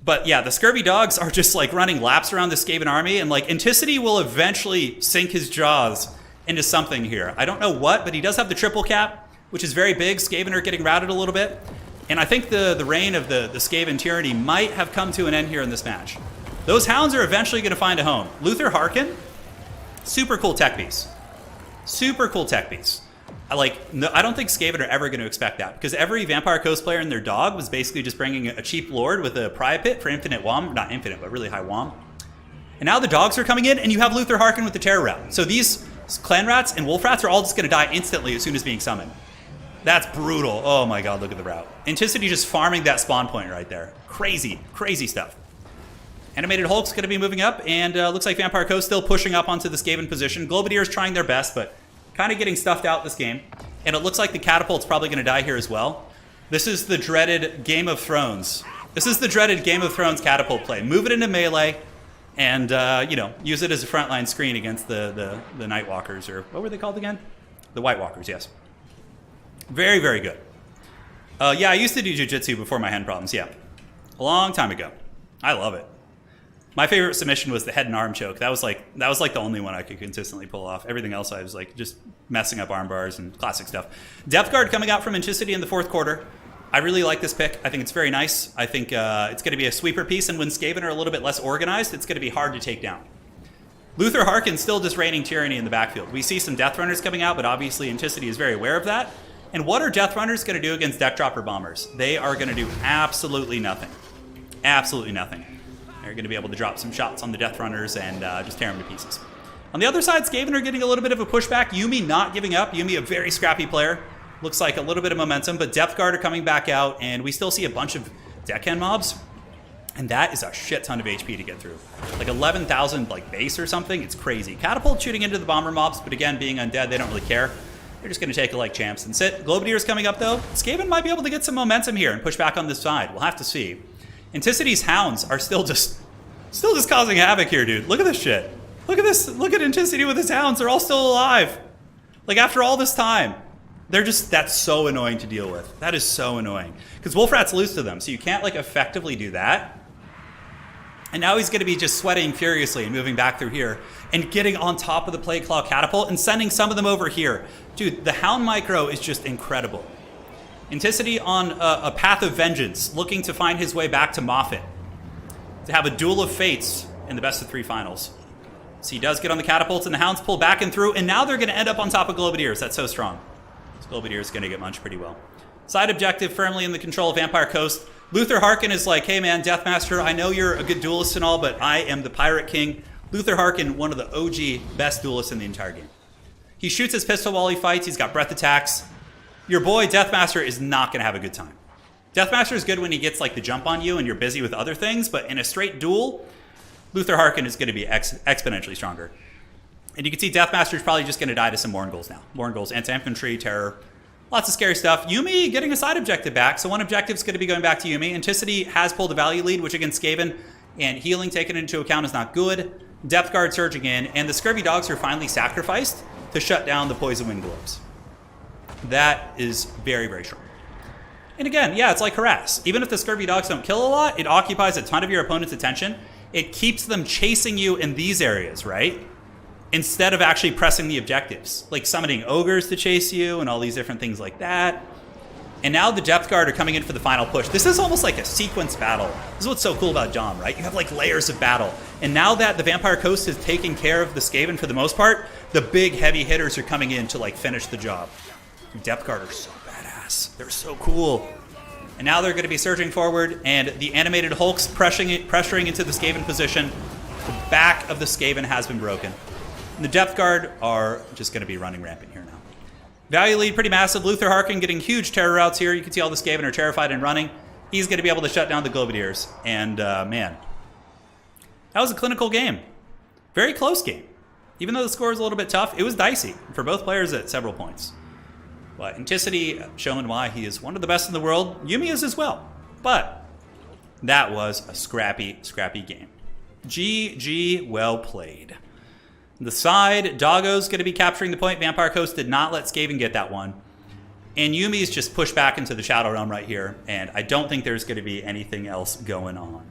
But, yeah, the Scurvy Dogs are just, like, running laps around the Skaven army. And, like, Anticity will eventually sink his jaws into something here. I don't know what, but he does have the triple cap, which is very big. Skaven are getting routed a little bit. And I think the reign of the Skaven tyranny might have come to an end here in this match. Those Hounds are eventually going to find a home. Luther Harkin, super cool tech piece. Super cool tech piece. I don't think Skaven are ever going to expect that, because every Vampire Coast player and their dog was basically just bringing a cheap Lord with a Pry Pit for infinite WOM. Not infinite, but really high WOM. And now the dogs are coming in, and you have Luther Harkin with the Terror Route. So these Clan Rats and Wolf Rats are all just going to die instantly as soon as being summoned. That's brutal. Oh my god, look at the route. Anticity just farming that spawn point right there. Crazy, crazy stuff. Animated Hulk's going to be moving up, and looks like Vampire Coast still pushing up onto the Skaven position. Globadiers trying their best, but kind of getting stuffed out this game. And it looks like the Catapult's probably going to die here as well. This is the dreaded Game of Thrones. This is the dreaded Game of Thrones Catapult play. Move it into melee, and, you know, use it as a frontline screen against the Nightwalkers, or what were they called again? The White Walkers, yes. Very, very good. Yeah, I used to do jiu-jitsu before my hand problems, yeah. A long time ago. I love it. My favorite submission was the head and arm choke. That was like the only one I could consistently pull off. Everything else I was like just messing up arm bars and classic stuff. Depth Guard coming out from Anticity in the fourth quarter. I really like this pick. I think it's very nice. I think it's going to be a sweeper piece, and when Skaven are a little bit less organized, it's going to be hard to take down. Luther Harkin still just reigning tyranny in the backfield. We see some Death Runners coming out, but obviously Anticity is very aware of that. And what are Death Runners going to do against Deck Dropper Bombers? They are going to do absolutely nothing. Absolutely nothing. They're going to be able to drop some shots on the Death Runners and just tear them to pieces. On the other side, Skaven are getting a little bit of a pushback. Yumi not giving up. Yumi, a very scrappy player. Looks like a little bit of momentum, but Depth Guard are coming back out, and we still see a bunch of Deckhand mobs. And that is a shit ton of HP to get through. Like 11,000 like base or something. It's crazy. Catapult shooting into the bomber mobs, but again, being undead, they don't really care. They're just going to take it like champs and sit. Globadiers coming up, though. Skaven might be able to get some momentum here and push back on this side. We'll have to see. Anticity's Hounds are still just causing havoc here, dude. Look at this shit. Look at this. Look at Anticity with his Hounds. They're all still alive. Like, after all this time. That's so annoying to deal with. That is so annoying. Because Wolfrat's loose to them, so you can't, like, effectively do that. And now he's going to be just sweating furiously and moving back through here and getting on top of the Plague Claw Catapult and sending some of them over here. Dude, the Hound Micro is just incredible. Anticity on a path of vengeance, looking to find his way back to Moffat. To have a duel of fates in the best of three finals. So he does get on the catapults, and the Hounds pull back and through, and now they're going to end up on top of Globadiers. That's so strong. This Globadier is going to get munched pretty well. Side objective firmly in the control of Vampire Coast. Luther Harkin is like, hey man, Deathmaster, I know you're a good duelist and all, but I am the Pirate King. Luther Harkin, one of the OG best duelists in the entire game. He shoots his pistol while he fights. He's got breath attacks. Your boy Deathmaster is not going to have a good time. Deathmaster is good when he gets like the jump on you and you're busy with other things, but in a straight duel, Luther Harkin is going to be exponentially stronger. And you can see Deathmaster is probably just going to die to some Mourngulls now. Mourngulls, anti-infantry, terror, lots of scary stuff. Yumi getting a side objective back, so one objective is going to be going back to Yumi. Anticity has pulled a value lead, which against Skaven and healing taken into account is not good. Depth Guard surging in, and the Scurvy Dogs are finally sacrificed to shut down the Poison Wind Globes. That is very, very strong. And again, yeah, it's like Harass. Even if the Scurvy Dogs don't kill a lot, it occupies a ton of your opponent's attention. It keeps them chasing you in these areas, right? Instead of actually pressing the objectives. Like summoning ogres to chase you and all these different things like that. And now the Depth Guard are coming in for the final push. This is almost like a sequence battle. This is what's so cool about Dom, right? You have like layers of battle. And now that the Vampire Coast is taking care of the Skaven for the most part, the big heavy hitters are coming in to like finish the job. Depth Guard are so badass. They're so cool. And now they're going to be surging forward, and the animated Hulks pressuring into the Skaven position. The back of the Skaven has been broken. And the Depth Guard are just going to be running rampant here now. Value lead pretty massive. Luther Harkin getting huge terror routes here. You can see all the Skaven are terrified and running. He's going to be able to shut down the Globadiers. And man, that was a clinical game. Very close game. Even though the score is a little bit tough, it was dicey for both players at several points. But Anticity showing why he is one of the best in the world. Yumi is as well. But that was a scrappy, scrappy game. GG, well played. The side, Doggo's going to be capturing the point. Vampire Coast did not let Skaven get that one. And Yumi's just pushed back into the Shadow Realm right here. And I don't think there's going to be anything else going on.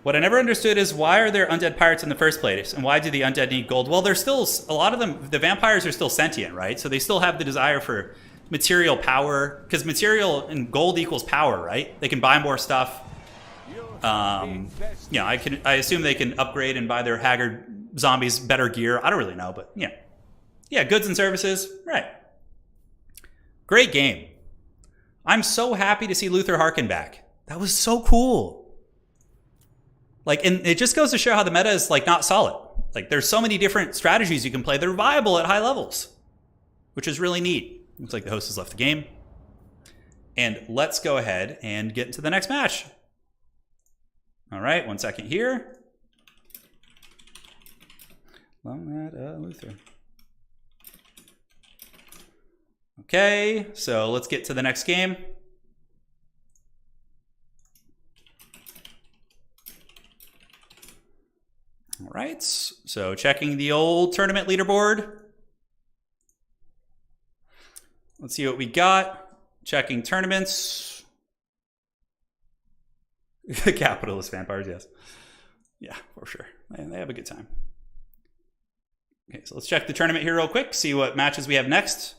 What I never understood is why are there undead pirates in the first place? And why do the undead need gold? Well, they're still, a lot of them, the vampires are still sentient, right? So they still have the desire for material power. Because material and gold equals power, right? They can buy more stuff. Yeah, I assume they can upgrade and buy their haggard zombies better gear. I don't really know, but yeah. Yeah, goods and services, right. Great game. I'm so happy to see Luther Harkin back. That was so cool. Like, and it just goes to show how the meta is like not solid. Like there's so many different strategies you can play that are viable at high levels, which is really neat. Looks like the host has left the game. And let's go ahead and get into the next match. All right, 1 second here. Long that Luther. Okay, so let's get to the next game. All right, so checking the old tournament leaderboard. Let's see what we got. Checking tournaments. Capitalist vampires, yes. Yeah, for sure. They have a good time. Okay, so let's check the tournament here real quick, see what matches we have next.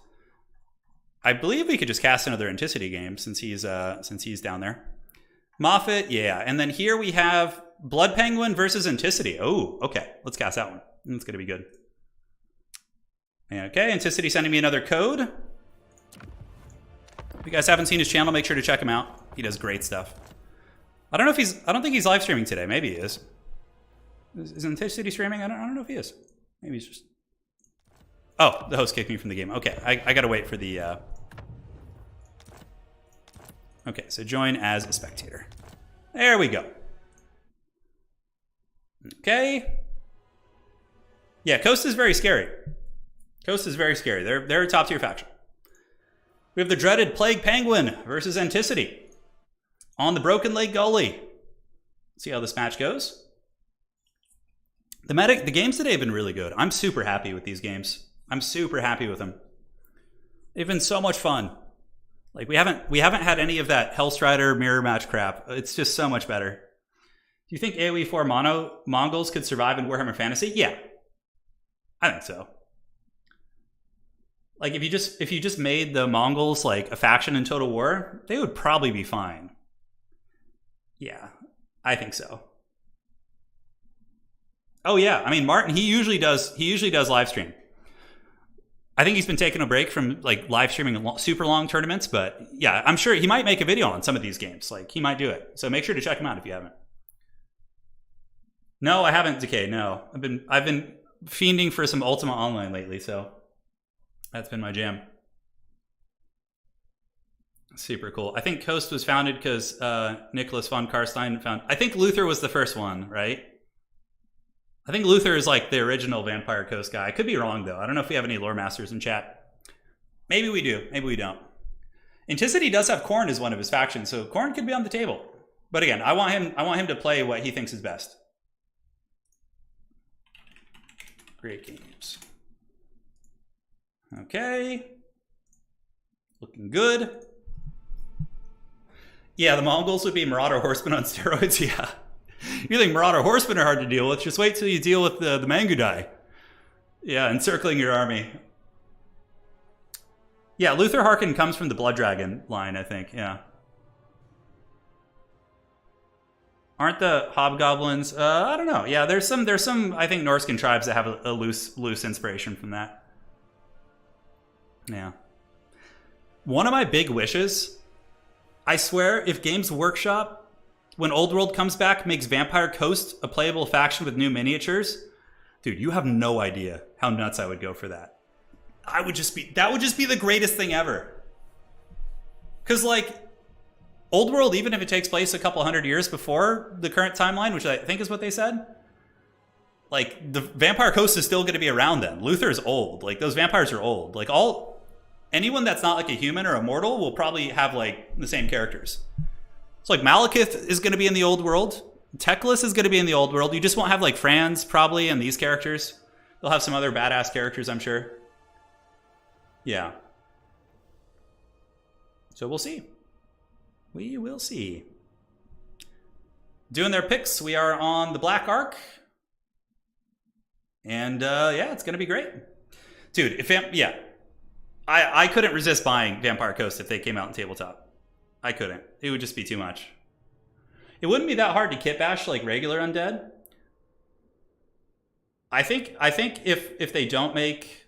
I believe we could just cast another Anticity game since he's down there. Moffat, yeah. And then here we have Blood Penguin versus Anticity. Oh, okay. Let's cast that one. It's going to be good. Okay, Anticity sending me another code. If you guys haven't seen his channel, make sure to check him out. He does great stuff. I don't think he's live streaming today. Maybe he is. Is Anticity streaming? I don't know if he is. Maybe he's just... Oh, the host kicked me from the game. Okay, I gotta wait for the... Okay, so join as a spectator. There we go. Okay. Yeah, Coast is very scary. Coast is very scary. They're a top tier faction. We have the dreaded Plague Penguin versus Anticity on the Broken Leg Gully. See how this match goes. The games today have been really good. I'm super happy with these games. I'm super happy with them. They've been so much fun. Like we haven't had any of that Hellstrider mirror match crap. It's just so much better. Do you think AoE 4 Mongols could survive in Warhammer Fantasy? Yeah. I think so. Like if you just made the Mongols like a faction in Total War, they would probably be fine. Yeah, I think so. Oh yeah, I mean Martin, he usually does live stream. I think he's been taking a break from like live streaming super long tournaments, but yeah, I'm sure he might make a video on some of these games. Like he might do it. So make sure to check him out if you haven't. No, I haven't, Decay. No, I've been fiending for some Ultima Online lately, so that's been my jam. Super cool. I think Coast was founded because Nicholas von Karstein found... I think Luther was the first one, right? I think Luther is like the original Vampire Coast guy. I could be wrong, though. I don't know if we have any lore masters in chat. Maybe we do. Maybe we don't. Anticity does have Khorne as one of his factions, so Khorne could be on the table. But again, I want him to play what he thinks is best. Great games. Okay. Looking good. Yeah, the Mongols would be Marauder Horsemen on steroids, yeah. You think Marauder Horsemen are hard to deal with? Just wait till you deal with the Mangudai. Yeah, encircling your army. Yeah, Luther Harkin comes from the Blood Dragon line, I think, yeah. Aren't the Hobgoblins... I don't know. Yeah, there's some I think, Norskan tribes that have a loose inspiration from that. Yeah. One of my big wishes... I swear, if Games Workshop, when Old World comes back, makes Vampire Coast a playable faction with new miniatures, dude, you have no idea how nuts I would go for that. That would just be the greatest thing ever. Because, like, Old World, even if it takes place a couple hundred years before the current timeline, which I think is what they said, like, the Vampire Coast is still going to be around then. Luther is old. Like, those vampires are old. Like, anyone that's not like a human or a mortal will probably have like the same characters. So like Malekith is going to be in the Old World. Teclis is going to be in the Old World. You just won't have like Franz probably and these characters. They'll have some other badass characters, I'm sure. Yeah. So we'll see. We will see. Doing their picks. We are on the Black Ark. And yeah, it's going to be great. Dude, yeah. I couldn't resist buying Vampire Coast if they came out in tabletop. I couldn't. It would just be too much. It wouldn't be that hard to kit bash like regular undead. I think if they don't make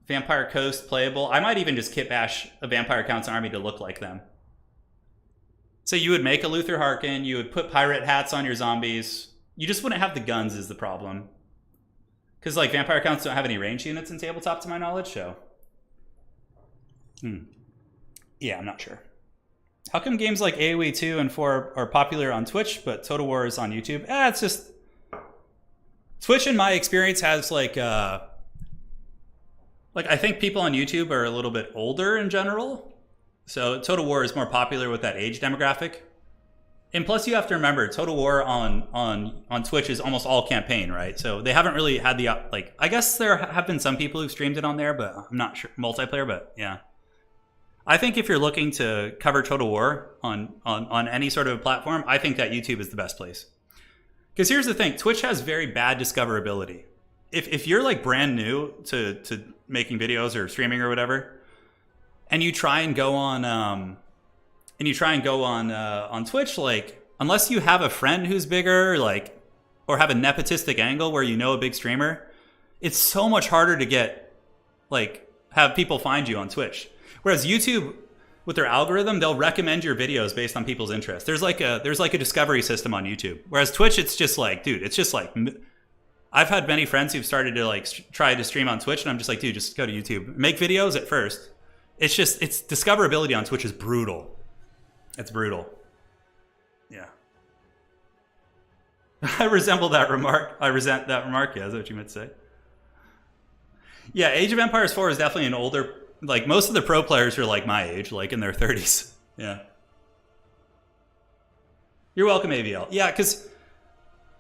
Vampire Coast playable, I might even just kit bash a Vampire Count's army to look like them. So you would make a Luther Harkin, you would put pirate hats on your zombies. You just wouldn't have the guns is the problem. Because, like, Vampire Counts don't have any range units in tabletop, to my knowledge, so... Yeah, I'm not sure. How come games like AoE 2 and 4 are popular on Twitch, but Total War is on YouTube? It's just... Twitch, in my experience, has like I think people on YouTube are a little bit older in general. So Total War is more popular with that age demographic. And plus you have to remember, Total War on Twitch is almost all campaign, right? So they haven't really had the, like, I guess there have been some people who've streamed it on there, but I'm not sure, multiplayer, but yeah. I think if you're looking to cover Total War on any sort of platform, I think that YouTube is the best place. Because here's the thing, Twitch has very bad discoverability. If you're like brand new to making videos or streaming or whatever, and you try and go on on Twitch, like, unless you have a friend who's bigger, like, or have a nepotistic angle where you know a big streamer, it's so much harder to get, like, have people find you on Twitch. Whereas YouTube, with their algorithm, they'll recommend your videos based on people's interests. There's like a discovery system on YouTube. Whereas Twitch, it's just like, dude, it's just like, I've had many friends who've started to like try to stream on Twitch, and I'm just like, dude, just go to YouTube. Make videos at first. It's discoverability on Twitch is brutal. It's brutal. Yeah. I resent that remark. Yeah, is that what you meant to say? Yeah, Age of Empires 4 is definitely an older, like, most of the pro players are like my age, like in their 30s. Yeah. You're welcome, AVL. Yeah, because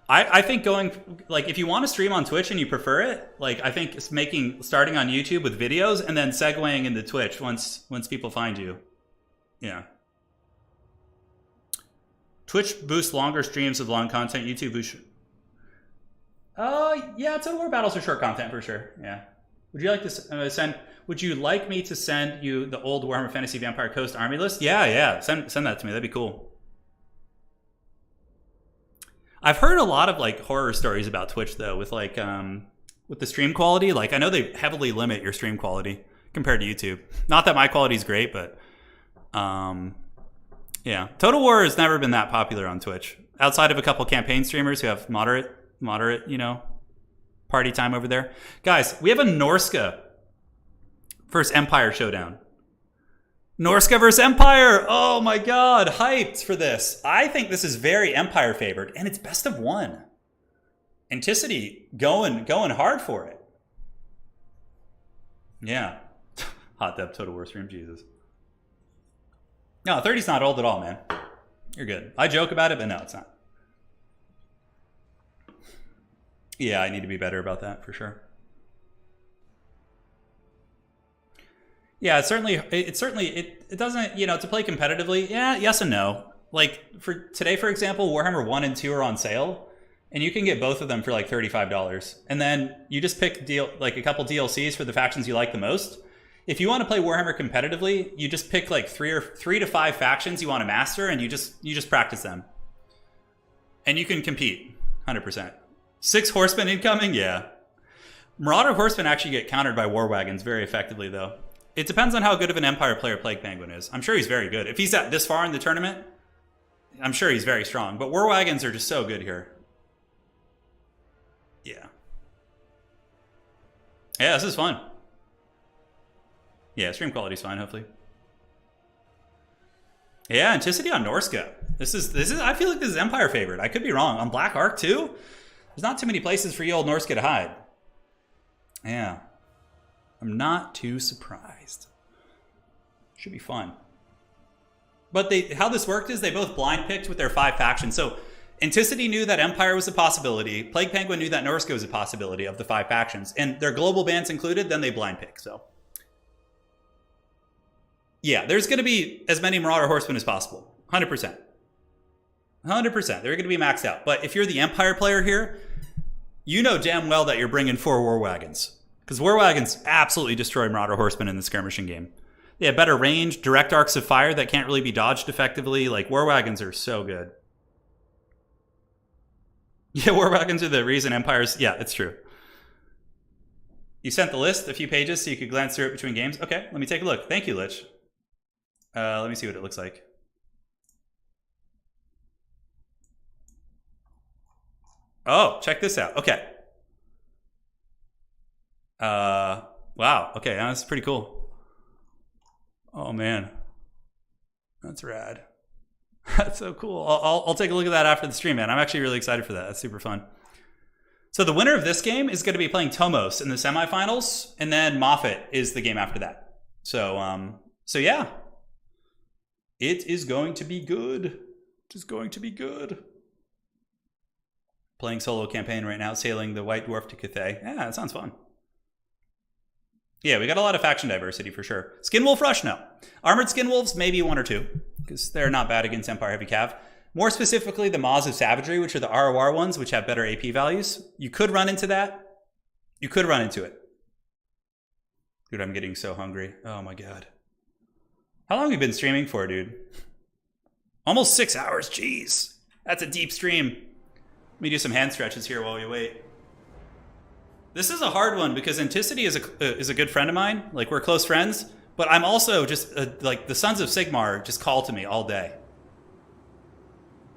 I think going, like, if you want to stream on Twitch and you prefer it, like, I think it's starting on YouTube with videos and then segueing into Twitch once people find you. Yeah. Twitch boosts longer streams with long content. YouTube boosts. Yeah, Total War battles are short content for sure. Yeah. Would you like to Would you like me to send you the old Warhammer Fantasy Vampire Coast army list? Yeah. Send that to me. That'd be cool. I've heard a lot of like horror stories about Twitch though, with like with the stream quality. Like, I know they heavily limit your stream quality compared to YouTube. Not that my quality is great, but yeah. Total War has never been that popular on Twitch. Outside of a couple campaign streamers who have moderate, party time over there. Guys, we have a Norska versus Empire showdown. Norska versus Empire! Oh my god, hyped for this. I think this is very Empire favored, and it's best of one. Anticity going hard for it. Yeah. Hot depth Total War stream, Jesus. No, 30's not old at all, man. You're good. I joke about it, but no, it's not. Yeah, I need to be better about that for sure. Yeah, it doesn't, to play competitively, yeah, yes and no. Like, for today, for example, Warhammer 1 and 2 are on sale, and you can get both of them for like $35. And then you just pick a couple DLCs for the factions you like the most. If you want to play Warhammer competitively, you just pick like three to five factions you want to master, and you just practice them. And you can compete, 100%. 6 horsemen incoming, yeah. Marauder horsemen actually get countered by war wagons very effectively, though. It depends on how good of an Empire player Plague Penguin is. I'm sure he's very good. If he's at this far in the tournament, I'm sure he's very strong. But war wagons are just so good here. Yeah. Yeah, this is fun. Yeah, stream quality's fine, hopefully. Yeah, Anticity on Norska. This is. I feel like this is Empire favored. I could be wrong. On Black Ark too? There's not too many places for you old Norska to hide. Yeah. I'm not too surprised. Should be fun. But how this worked is they both blind picked with their 5 factions. So Anticity knew that Empire was a possibility. Plague Penguin knew that Norska was a possibility of the 5 factions. And their global bans included, then they blind pick. So yeah, there's going to be as many Marauder Horsemen as possible. 100%. 100%. They're going to be maxed out. But if you're the Empire player here, you know damn well that you're bringing 4 war wagons. Because war wagons absolutely destroy Marauder Horsemen in the skirmishing game. They have better range, direct arcs of fire that can't really be dodged effectively. Like, war wagons are so good. Yeah, war wagons are the reason Empires... Yeah, it's true. You sent the list, a few pages, so you could glance through it between games. Okay, let me take a look. Thank you, Lich. Let me see what it looks like. Oh, check this out. Okay. Wow. Okay, that's pretty cool. Oh, man. That's rad. That's so cool. I'll take a look at that after the stream, man. I'm actually really excited for that. That's super fun. So the winner of this game is going to be playing Tomos in the semifinals, and then Moffat is the game after that. So yeah. It is going to be good. It is going to be good. Playing solo campaign right now, sailing the White Dwarf to Cathay. Yeah, that sounds fun. Yeah, we got a lot of faction diversity for sure. Skinwolf Rush, no. Armored Skinwolves, maybe 1 or 2, because they're not bad against Empire Heavy Cav. More specifically, the Maws of Savagery, which are the ROR ones, which have better AP values. You could run into that. You could run into it. Dude, I'm getting so hungry. Oh my god. How long have you been streaming for, dude? Almost 6 hours, jeez. That's a deep stream. Let me do some hand stretches here while we wait. This is a hard one because Anticity is a good friend of mine. Like, we're close friends, but I'm also just like the Sons of Sigmar just call to me all day.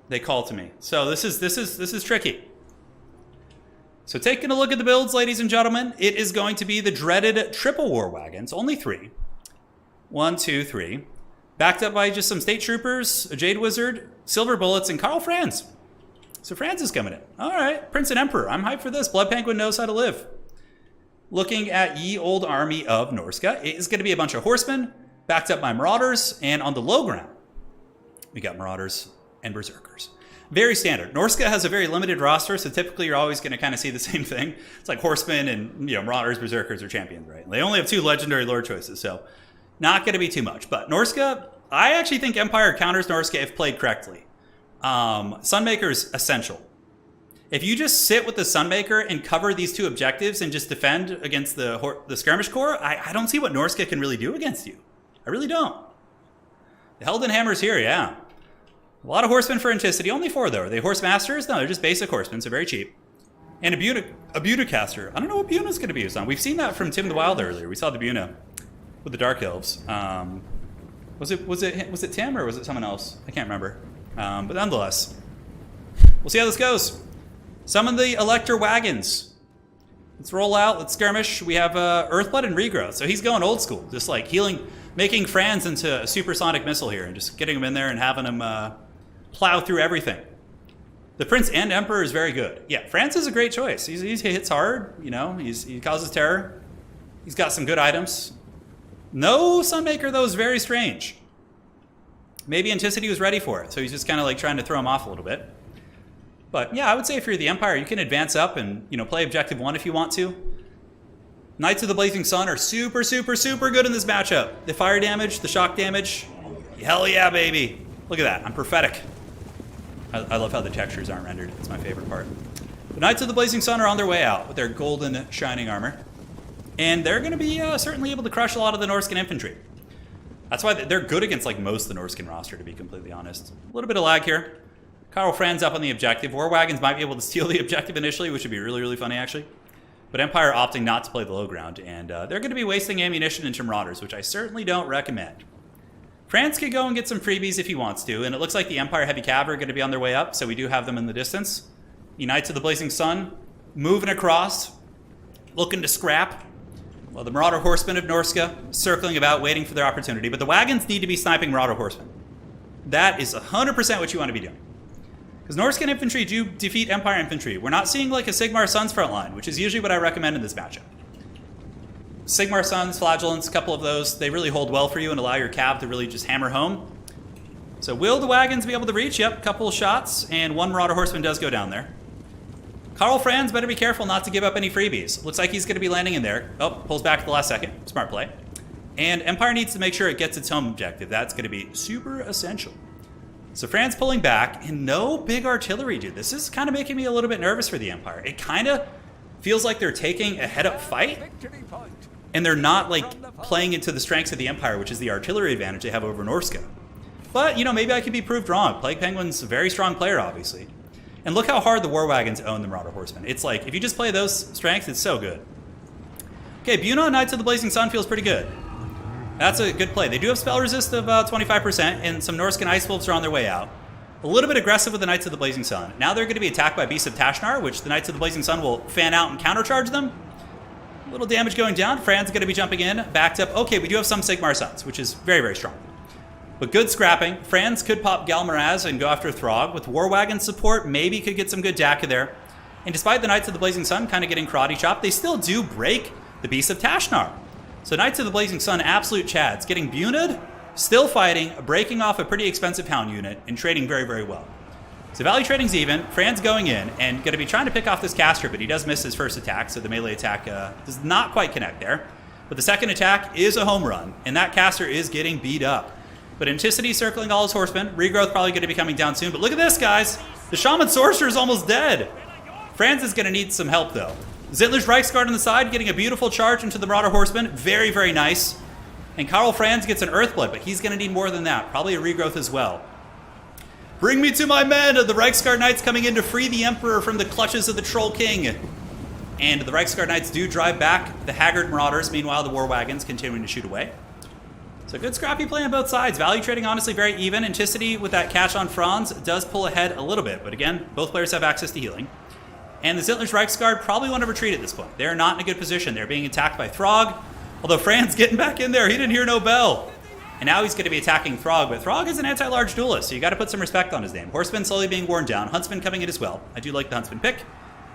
They call to me. So this is tricky. So taking a look at the builds, ladies and gentlemen, it is going to be the dreaded triple war wagons, only 3. 1, 2, 3. Backed up by just some State Troopers, a Jade Wizard, Silver Bullets, and Karl Franz. So Franz is coming in. All right, Prince and Emperor. I'm hyped for this. Blood Penguin knows how to live. Looking at ye old army of Norska, it is going to be a bunch of horsemen, backed up by Marauders, and on the low ground, we got Marauders and Berserkers. Very standard. Norska has a very limited roster, so typically you're always going to kind of see the same thing. It's like horsemen and Marauders, Berserkers are champions, right? They only have 2 legendary lord choices, so not going to be too much. But Norska, I actually think Empire counters Norska if played correctly. Sunmaker's essential. If you just sit with the Sunmaker and cover these 2 objectives and just defend against the Skirmish Corps, I don't see what Norska can really do against you. I really don't. The Heldenhammer's here, yeah. A lot of horsemen for Anticity. Only 4, though. Are they horse masters? No, they're just basic horsemen, so very cheap. And a Bunacaster. I don't know what Buna's going to be used on. We've seen that from Tim the Wild earlier. We saw the Buna with the Dark Elves. Was it Tim or was it someone else? I can't remember. But nonetheless, we'll see how this goes. Summon the Elector Wagons. Let's roll out. Let's skirmish. We have Earthblood and Regrowth. So he's going old school. Just like healing, making Franz into a supersonic missile here and just getting him in there and having him plow through everything. The Prince and Emperor is very good. Yeah, Franz is a great choice. He hits hard. He causes terror. He's got some good items. No Sunmaker, though, is very strange. Maybe Anticity was ready for it, so he's just kind of like trying to throw him off a little bit. But yeah, I would say if you're the Empire, you can advance up and play Objective 1 if you want to. Knights of the Blazing Sun are super, super, super good in this matchup. The fire damage, the shock damage. Hell yeah, baby. Look at that. I'm prophetic. I love how the textures aren't rendered. It's my favorite part. The Knights of the Blazing Sun are on their way out with their golden shining armor. And they're going to be certainly able to crush a lot of the Norskan infantry. That's why they're good against like most of the Norskan roster, to be completely honest. A little bit of lag here. Karl Franz up on the objective. War Wagons might be able to steal the objective initially, which would be really, really funny, actually. But Empire opting not to play the low ground, and they're going to be wasting ammunition into Marauders, which I certainly don't recommend. Franz could go and get some freebies if he wants to, and it looks like the Empire Heavy Cav are going to be on their way up, so we do have them in the distance. The Knights of the Blazing Sun moving across, looking to scrap. Well, the Marauder Horsemen of Norska circling about, waiting for their opportunity. But the wagons need to be sniping Marauder Horsemen. That is 100% what you want to be doing. Because Norskan infantry do defeat Empire infantry. We're not seeing like a Sigmar Suns front line, which is usually what I recommend in this matchup. Sigmar Suns, Flagellants, a couple of those, they really hold well for you and allow your cav to really just hammer home. So will the wagons be able to reach? Yep, couple of shots, and 1 Marauder Horseman does go down there. Karl Franz better be careful not to give up any freebies. Looks like he's going to be landing in there. Oh, pulls back at the last second. Smart play. And Empire needs to make sure it gets its home objective. That's going to be super essential. So Franz pulling back, and no big artillery, dude. This is kind of making me a little bit nervous for the Empire. It kind of feels like they're taking a head-up fight, and they're not like playing into the strengths of the Empire, which is the artillery advantage they have over Norska. But, maybe I could be proved wrong. Plague Penguin's a very strong player, obviously. And look how hard the War Wagons own the Marauder Horsemen. It's like, if you just play those strengths, it's so good. Okay, Buna, Knights of the Blazing Sun feels pretty good. That's a good play. They do have spell resist of 25%, and some Norskan Ice Wolves are on their way out. A little bit aggressive with the Knights of the Blazing Sun. Now they're going to be attacked by Beasts of Tashnar, which the Knights of the Blazing Sun will fan out and countercharge them. A little damage going down. Fran's going to be jumping in, backed up. Okay, we do have some Sigmar Suns, which is very, very strong. But good scrapping. Franz could pop Galmaraz and go after Throg. With War Wagon support, maybe could get some good Daka there. And despite the Knights of the Blazing Sun kind of getting karate chopped, they still do break the Beast of Tashnar. So Knights of the Blazing Sun, absolute chads. Getting Bunid, still fighting, breaking off a pretty expensive Hound unit, and trading very, very well. So value trading's even. Fran's going in and going to be trying to pick off this caster, but he does miss his first attack, so the melee attack does not quite connect there. But the second attack is a home run, and that caster is getting beat up. But Anticity circling all his horsemen. Regrowth probably going to be coming down soon, but look at this, guys. The Shaman Sorcerer is almost dead. Franz is going to need some help, though. Zitler's Reichsguard on the side, getting a beautiful charge into the Marauder Horseman. Very, very nice. And Karl Franz gets an Earthblood, but he's going to need more than that. Probably a regrowth as well. Bring me to my men! The Reichsguard Knights coming in to free the Emperor from the clutches of the Troll King. And the Reichsguard Knights do drive back the Haggard Marauders. Meanwhile, the War Wagons continuing to shoot away. So good scrappy play on both sides. Value trading honestly very even. Anticity with that catch on Franz does pull ahead a little bit. But again, both players have access to healing. And the Zitler's Reichsguard probably want to retreat at this point. They're not in a good position. They're being attacked by Throg. Although Fran's getting back in there. He didn't hear no bell. And now he's going to be attacking Throg, but Throg is an anti-large duelist, so you got to put some respect on his name. Horseman slowly being worn down. Huntsman coming in as well. I do like the Huntsman pick.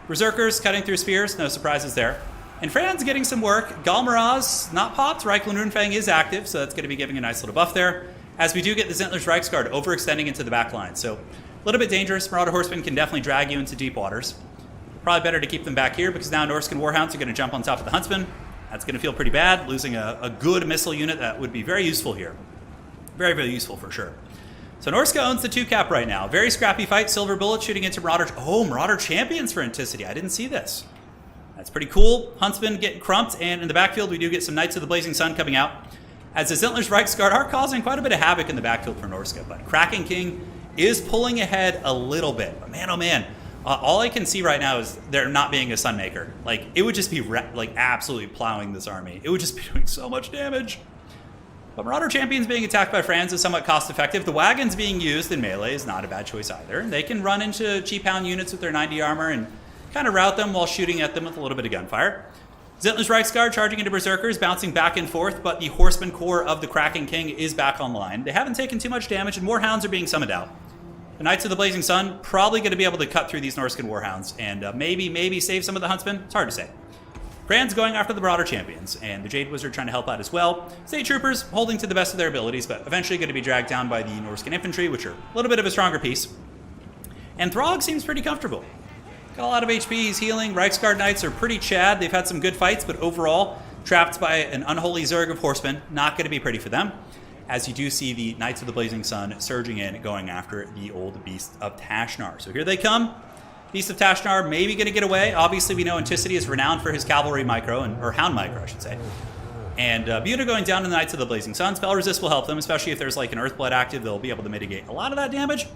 Berserkers cutting through spears. No surprises there. And Fran's getting some work. Galmaraz not popped. Reichland Runefang is active, so that's going to be giving a nice little buff there. As we do get the Zentler's Reichsguard overextending into the back line. So a little bit dangerous. Marauder Horseman can definitely drag you into deep waters. Probably better to keep them back here because now Norskan Warhounds are going to jump on top of the Huntsman. That's going to feel pretty bad, losing a good missile unit that would be very useful here. Very, very useful for sure. So Norska owns the 2-cap right now. Very scrappy fight. Silver Bullet shooting into Marauder. Oh, Marauder Champions for Anticity. I didn't see this. That's pretty cool. Huntsman getting crumped, and in the backfield we do get some Knights of the Blazing Sun coming out. As the Zentler's Reichsguard are causing quite a bit of havoc in the backfield for Norska, but Kraken King is pulling ahead a little bit. But man, oh man. All I can see right now is there not being a Sunmaker. Like, it would just be absolutely plowing this army. It would just be doing so much damage. But Marauder Champions being attacked by Franz is somewhat cost-effective. The wagons being used in melee is not a bad choice either. They can run into cheap hound units with their 90 armor and kind of rout them while shooting at them with a little bit of gunfire. Zentler's Reichsguard charging into Berserkers, bouncing back and forth, but the Horseman core of the Kraken King is back online. They haven't taken too much damage, and more hounds are being summoned out. The Knights of the Blazing Sun probably going to be able to cut through these Norskan Warhounds and maybe save some of the Huntsmen. It's hard to say. Fran's going after the Marauder Champions, and the Jade Wizard trying to help out as well. State Troopers holding to the best of their abilities, but eventually going to be dragged down by the Norskan Infantry, which are a little bit of a stronger piece. And Throg seems pretty comfortable. Got a lot of HP, he's healing. Reichsguard Knights are pretty chad. They've had some good fights, but overall, trapped by an unholy Zerg of Horsemen. Not going to be pretty for them. As you do see the Knights of the Blazing Sun surging in, going after the old Beast of Tashnar. So here they come. Beast of Tashnar maybe going to get away. Obviously, we know Anticity is renowned for his cavalry micro, or hound micro, I should say. And Buna going down to the Knights of the Blazing Sun. Spell resist will help them, especially if there's like an Earthblood active. They'll be able to mitigate a lot of that damage.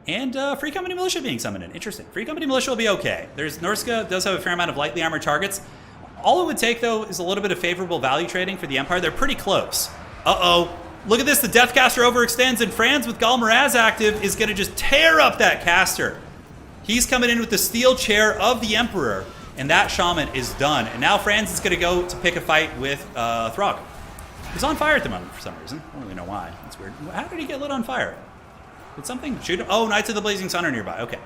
And Free Company Militia being summoned in. Interesting. Free Company Militia will be okay. Norska does have a fair amount of lightly armored targets. All it would take, though, is a little bit of favorable value trading for the Empire. They're pretty close. Uh-oh. Look at this. The Deathcaster overextends, and Franz with Galmaraz active is going to just tear up that caster. He's coming in with the steel chair of the Emperor, and that Shaman is done. And now Franz is going to go to pick a fight with Throg. He's on fire at the moment for some reason. I don't really know why. That's weird. How did he get lit on fire? Did something shoot him? Oh, Knights of the Blazing Sun are nearby. Okay.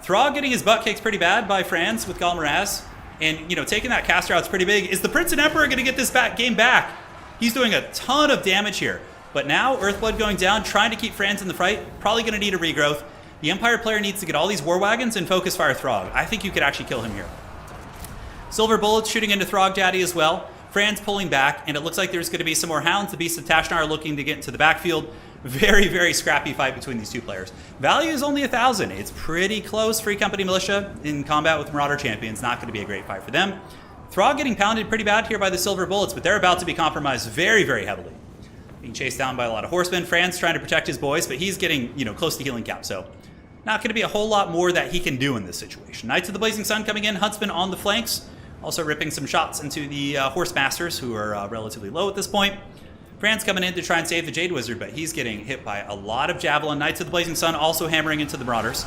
Throg getting his butt kicked pretty bad by Franz with Galmaraz. And, taking that caster out is pretty big. Is the Prince and Emperor going to get this game back? He's doing a ton of damage here. But now, Earthblood going down, trying to keep Franz in the fight. Probably going to need a regrowth. The Empire player needs to get all these War Wagons and focus fire Throg. I think you could actually kill him here. Silver Bullets shooting into Throg Daddy as well. Franz pulling back, and it looks like there's going to be some more hounds. The Beasts of Tashnar are looking to get into the backfield. Very, very scrappy fight between these two players. Value is only 1,000. It's pretty close. Free Company Militia in combat with Marauder Champions. Not going to be a great fight for them. Throg getting pounded pretty bad here by the Silver Bullets, but they're about to be compromised very, very heavily. Being chased down by a lot of horsemen. Franz trying to protect his boys, but he's getting, close to healing cap, so not going to be a whole lot more that he can do in this situation. Knights of the Blazing Sun coming in. Huntsman on the flanks. Also ripping some shots into the Horse Masters, who are relatively low at this point. Franz coming in to try and save the Jade Wizard, but he's getting hit by a lot of Javelin. Knights of the Blazing Sun also hammering into the Marauders.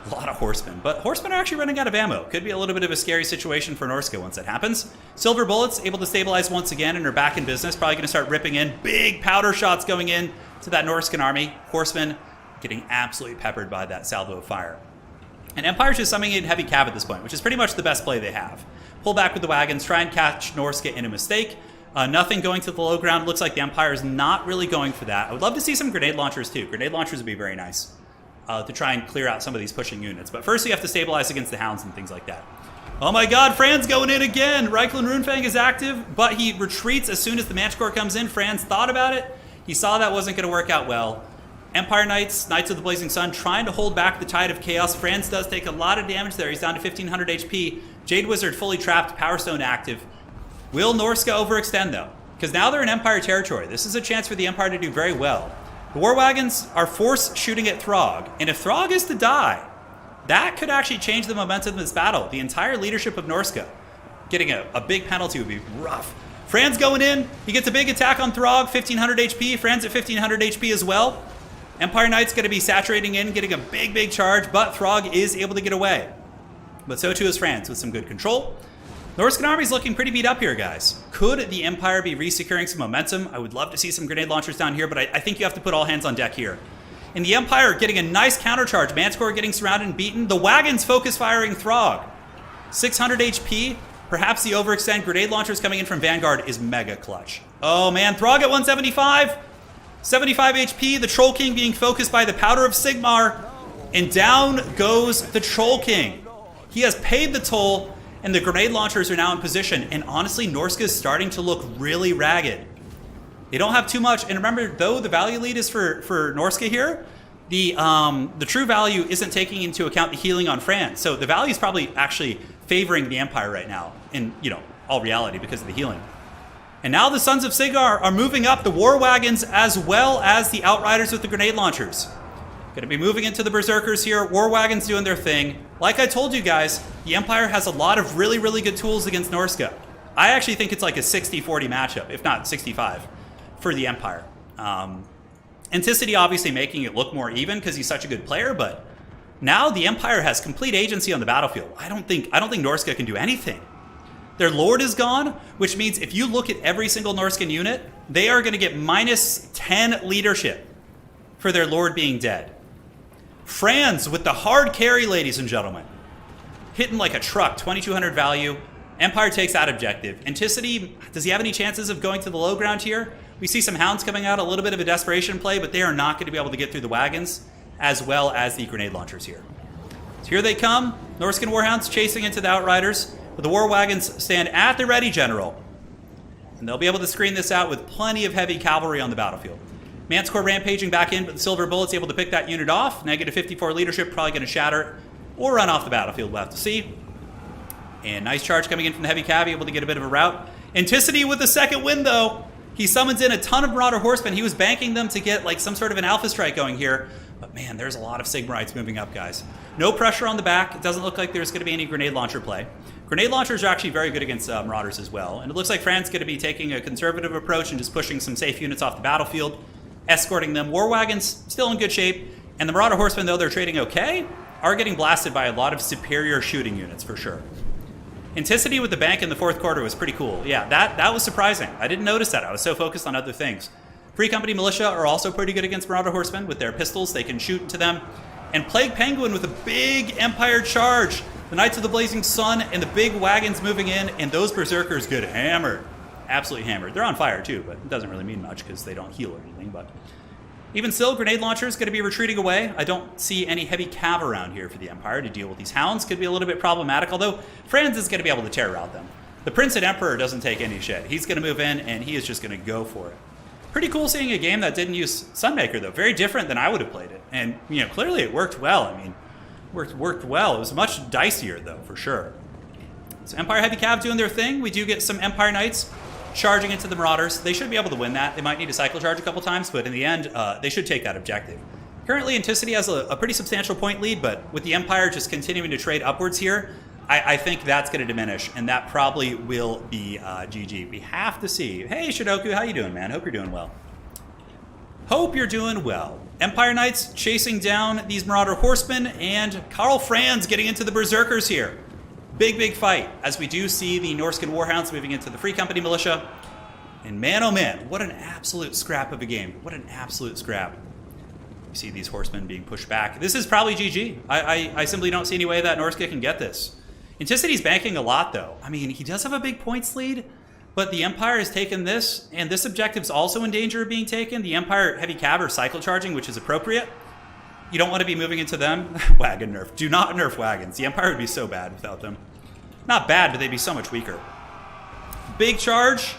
A lot of horsemen, but horsemen are actually running out of ammo. Could be a little bit of a scary situation for Norska once that happens. Silver bullets able to stabilize once again and are back in business. Probably going to start ripping in big powder shots going in to that Norskan army. Horsemen getting absolutely peppered by that salvo of fire. And Empire's just summoning in heavy cav at this point, which is pretty much the best play they have. Pull back with the wagons, try and catch Norska in a mistake. Nothing going to the low ground. Looks like the Empire is not really going for that. I would love to see some grenade launchers too. Grenade launchers would be very nice to try and clear out some of these pushing units. But first you have to stabilize against the hounds and things like that. Oh my god, Fran's going in again! Reichlin Runefang is active, but he retreats as soon as the Manticore comes in. Fran's thought about it. He saw that wasn't going to work out well. Empire Knights, Knights of the Blazing Sun, trying to hold back the tide of chaos. Franz does take a lot of damage there. He's down to 1500 HP. Jade Wizard fully trapped, Power Stone active. Will Norska overextend though? Because now they're in Empire territory. This is a chance for the Empire to do very well. The War Wagons are force shooting at Throg, and if Throg is to die, that could actually change the momentum of this battle. The entire leadership of Norska getting a big penalty would be rough. Fran's going in. He gets a big attack on Throg, 1500 HP. Fran's at 1500 HP as well. Empire Knight's going to be saturating in, getting a big charge, but Throg is able to get away. But so too is Franz with some good control. Norskan army's looking pretty beat up here, guys. Could the Empire be re-securing some momentum? I would love to see some grenade launchers down here, but I think you have to put all hands on deck here. And the Empire getting a nice countercharge. Manticore getting surrounded and beaten. The wagons focus firing Throg. 600 HP. Perhaps the overextend grenade launchers coming in from Vanguard is mega clutch. Oh man, Throg at 175. 75 HP. The Troll King being focused by the Powder of Sigmar. And down goes the Troll King. He has paid the toll. And the grenade launchers are now in position. And honestly, Norska is starting to look really ragged. They don't have too much. And remember, though the value lead is for Norska here, the true value isn't taking into account the healing on Franz. So the value is probably actually favoring the Empire right now in, all reality because of the healing. And now the Sons of Sigmar are moving up the War Wagons as well as the Outriders with the grenade launchers. Going to be moving into the Berserkers here. War Wagons doing their thing. Like I told you guys, the Empire has a lot of really good tools against Norska. I actually think it's like a 60-40 matchup, if not 65, for the Empire. Anticity obviously making it look more even because he's such a good player, but now the Empire has complete agency on the battlefield. I don't think Norska can do anything. Their Lord is gone, which means if you look at every single Norskan unit, they are going to get -10 leadership for their Lord being dead. Franz with the hard carry, ladies and gentlemen. Hitting like a truck, 2200 value. Empire takes that objective. Anticity, does he have any chances of going to the low ground here? We see some hounds coming out, a little bit of a desperation play, but they are not going to be able to get through the wagons, as well as the grenade launchers here. So here they come. Norskan Warhounds chasing into the Outriders, but the War Wagons stand at the ready, General. And they'll be able to screen this out with plenty of heavy cavalry on the battlefield. Manticore rampaging back in, but the Silver Bullet's able to pick that unit off. -54 leadership, probably going to shatter or run off the battlefield. We'll have to see. And nice charge coming in from the heavy cav, able to get a bit of a rout. Anticity with the second win, though. He summons in a ton of Marauder Horsemen. He was banking them to get like some sort of an alpha strike going here. But man, there's a lot of Sigmarites moving up, guys. No pressure on the back. It doesn't look like there's going to be any grenade launcher play. Grenade launchers are actually very good against Marauders as well. And it looks like Fran's going to be taking a conservative approach and just pushing some safe units off the battlefield, escorting them. War Wagons still in good shape. And the Marauder Horsemen, though they're trading okay, are getting blasted by a lot of superior shooting units for sure. Anticity with the bank in the fourth quarter was pretty cool. Yeah, that was surprising. I didn't notice that. I was so focused on other things. Free Company Militia are also pretty good against Marauder Horsemen. With their pistols, they can shoot into them. And Plague Penguin with a big Empire charge. The Knights of the Blazing Sun and the big wagons moving in, and those Berserkers get hammered. Absolutely hammered. They're on fire too, but it doesn't really mean much because they don't heal or anything. But even still, grenade launcher is going to be retreating away. I don't see any heavy cav around here for the Empire to deal with these hounds. Could be a little bit problematic, although Franz is going to be able to terror out them. The Prince and Emperor doesn't take any shit. He's going to move in, and he is just going to go for it. Pretty cool seeing a game that didn't use Sunmaker, though. Very different than I would have played it. And, clearly it worked well. I mean, worked well. It was much dicier, though, for sure. So Empire Heavy Cav doing their thing. We do get some Empire Knights charging into the Marauders. They should be able to win that. They might need to cycle charge a couple times, but in the end, they should take that objective. Currently, Anticity has a pretty substantial point lead, but with the Empire just continuing to trade upwards here, I think that's going to diminish, and that probably will be GG. We have to see. Hey, Shidoku, how you doing, man? Hope you're doing well. Hope you're doing well. Empire Knights chasing down these Marauder Horsemen, and Karl Franz getting into the Berserkers here. Big fight, as we do see the Norskan Warhounds moving into the Free Company Militia. And man, oh man, what an absolute scrap of a game. What an absolute scrap. You see these horsemen being pushed back. This is probably GG. I simply don't see any way that Norska can get this. Anticity's banking a lot, though. I mean, he does have a big points lead, but the Empire has taken this, and this objective's also in danger of being taken. The Empire Heavy Cav are cycle charging, which is appropriate. You don't want to be moving into them. Wagon nerf. Do not nerf wagons. The Empire would be so bad without them. Not bad, but they'd be so much weaker. Big charge.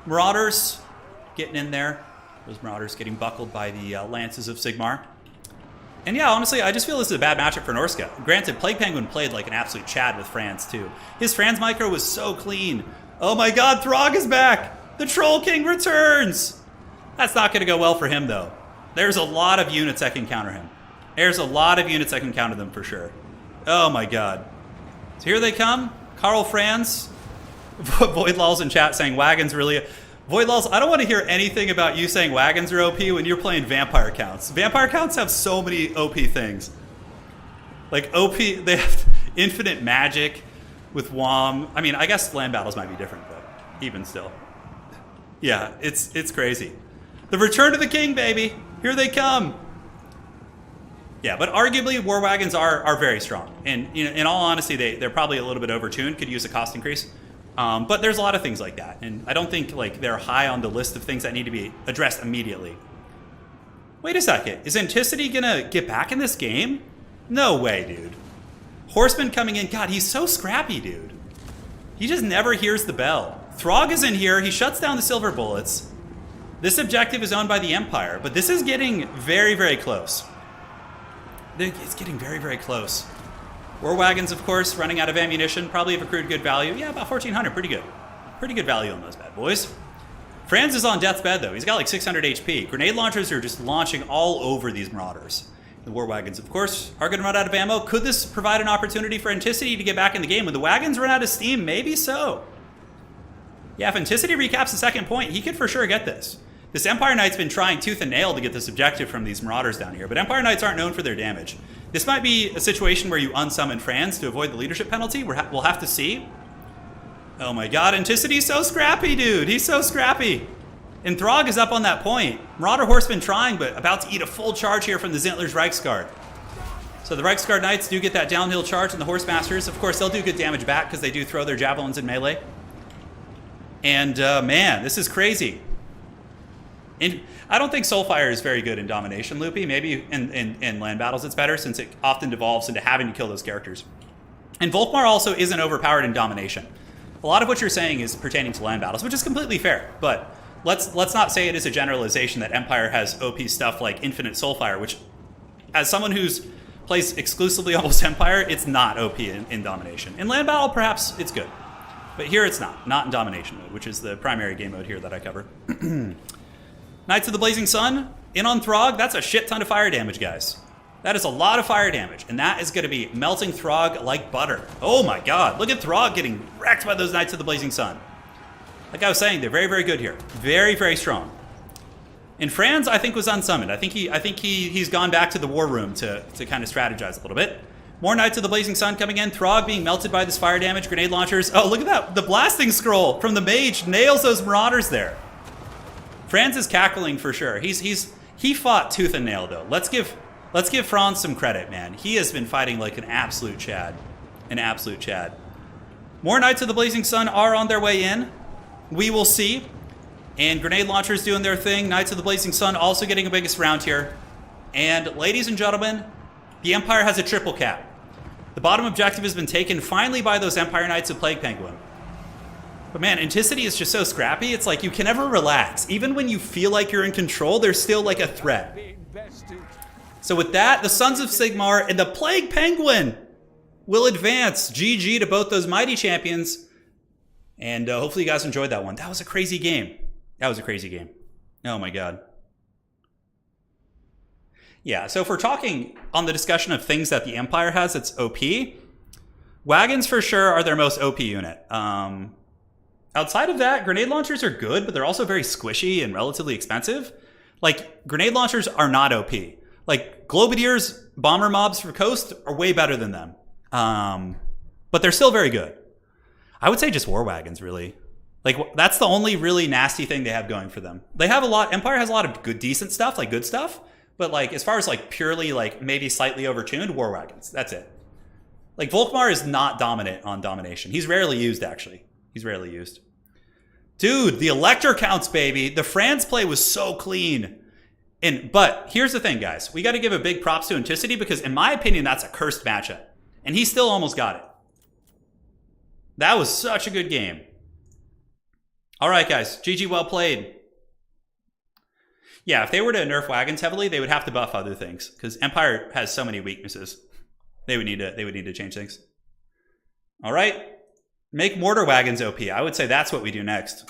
Marauders getting in there. Those Marauders getting buckled by the lances of Sigmar. And yeah, honestly, I just feel this is a bad matchup for Norska. Granted, Plague Penguin played like an absolute Chad with Franz, too. His Franz micro was so clean. Oh my god, Throg is back! The Troll King returns! That's not going to go well for him, though. There's a lot of units that can counter him. There's a lot of units that can counter them, for sure. Oh my god. So here they come. Karl Franz. Voidlal's in chat saying wagons really... Voidlal's, I don't want to hear anything about you saying wagons are OP when you're playing vampire counts. Vampire counts have so many OP things. Like OP, they have infinite magic with WOM. I mean, I guess land battles might be different, but even still. Yeah, it's crazy. The return of the king, baby. Here they come. Yeah, but arguably war wagons are very strong. And you know, in all honesty, they're probably a little bit overtuned, could use a cost increase. But there's a lot of things like that, and I don't think like they're high on the list of things that need to be addressed immediately. Wait a second, is Anticity gonna get back in this game? No way, dude. Horseman coming in, god, he's so scrappy, dude. He just never hears the bell. Throg is in here, he shuts down the silver bullets. This objective is owned by the Empire, but this is getting very close. It's getting very close. War wagons, of course, running out of ammunition. Probably have accrued good value. Yeah, about 1,400. Pretty good. Pretty good value on those bad boys. Franz is on death's bed, though. He's got like 600 HP. Grenade launchers are just launching all over these Marauders. The war wagons, of course, are going to run out of ammo. Could this provide an opportunity for Anticity to get back in the game? When the wagons run out of steam, maybe so. Yeah, if Anticity recaps the second point, he could for sure get this. This Empire Knight's been trying tooth and nail to get this objective from these Marauders down here, but Empire Knights aren't known for their damage. This might be a situation where you unsummon Franz to avoid the leadership penalty. We'll have to see. Oh my god, Anticity's so scrappy, dude. He's so scrappy. And Throg is up on that point. Marauder Horseman trying, but about to eat a full charge here from the Zintler's Reiksguard. So the Reiksguard Knights do get that downhill charge, and the Horsemasters, of course, they'll do good damage back because they do throw their javelins in melee. And man, this is crazy. And I don't think Soulfire is very good in domination, Loopy. Maybe in land battles it's better, since it often devolves into having to kill those characters. And Volkmar also isn't overpowered in domination. A lot of what you're saying is pertaining to land battles, which is completely fair. But let's not say it is a generalization that Empire has OP stuff like Infinite Soulfire, which, as someone who's plays exclusively almost Empire, it's not OP in domination. In land battle, perhaps it's good. But here it's not in domination mode, which is the primary game mode here that I cover. Knights of the Blazing Sun, in on Throg. That's a shit ton of fire damage, guys. That is a lot of fire damage, and that is going to be melting Throg like butter. Oh my god, look at Throg getting wrecked by those Knights of the Blazing Sun. Like I was saying, they're very good here. Very strong. And Franz, I think, was unsummoned. I think he's gone back to the war room to kind of strategize a little bit. More Knights of the Blazing Sun coming in. Throg being melted by this fire damage. Grenade launchers. Oh, look at that. The blasting scroll from the mage nails those Marauders there. Franz is cackling for sure. He fought tooth and nail, though. Let's give Franz some credit, man. He has been fighting like an absolute Chad. An absolute Chad. More Knights of the Blazing Sun are on their way in. We will see. And grenade launchers doing their thing. Knights of the Blazing Sun also getting a biggest round here. And ladies and gentlemen, the Empire has a triple cap. The bottom objective has been taken finally by those Empire Knights of Plague Penguin. But man, Anticity is just so scrappy. It's like you can never relax. Even when you feel like you're in control, there's still like a threat. So with that, the Sons of Sigmar and the Plague Penguin will advance. GG to both those mighty champions. And hopefully you guys enjoyed that one. That was a crazy game. Oh my god. Yeah, so if we're talking on the discussion of things that the Empire has that's OP, wagons for sure are their most OP unit. Outside of that, grenade launchers are good, but they're also very squishy and relatively expensive. Like, grenade launchers are not OP. Like, Globadiers, bomber mobs for Coast are way better than them. But they're still very good. I would say just war wagons, really. Like, that's the only really nasty thing they have going for them. They have a lot, Empire has a lot of good, decent stuff, like good stuff. But like, as far as like purely like maybe slightly overtuned, war wagons, that's it. Like, Volkmar is not dominant on domination. He's rarely used, actually. He's rarely used. Dude, the Elector counts, baby. The France play was so clean. But here's the thing, guys. We got to give a big props to Anticity because, in my opinion, that's a cursed matchup. And he still almost got it. That was such a good game. All right, guys. GG, well played. Yeah, if they were to nerf wagons heavily, they would have to buff other things because Empire has so many weaknesses. They would need to change things. All right. Make mortar wagons OP. I would say that's what we do next.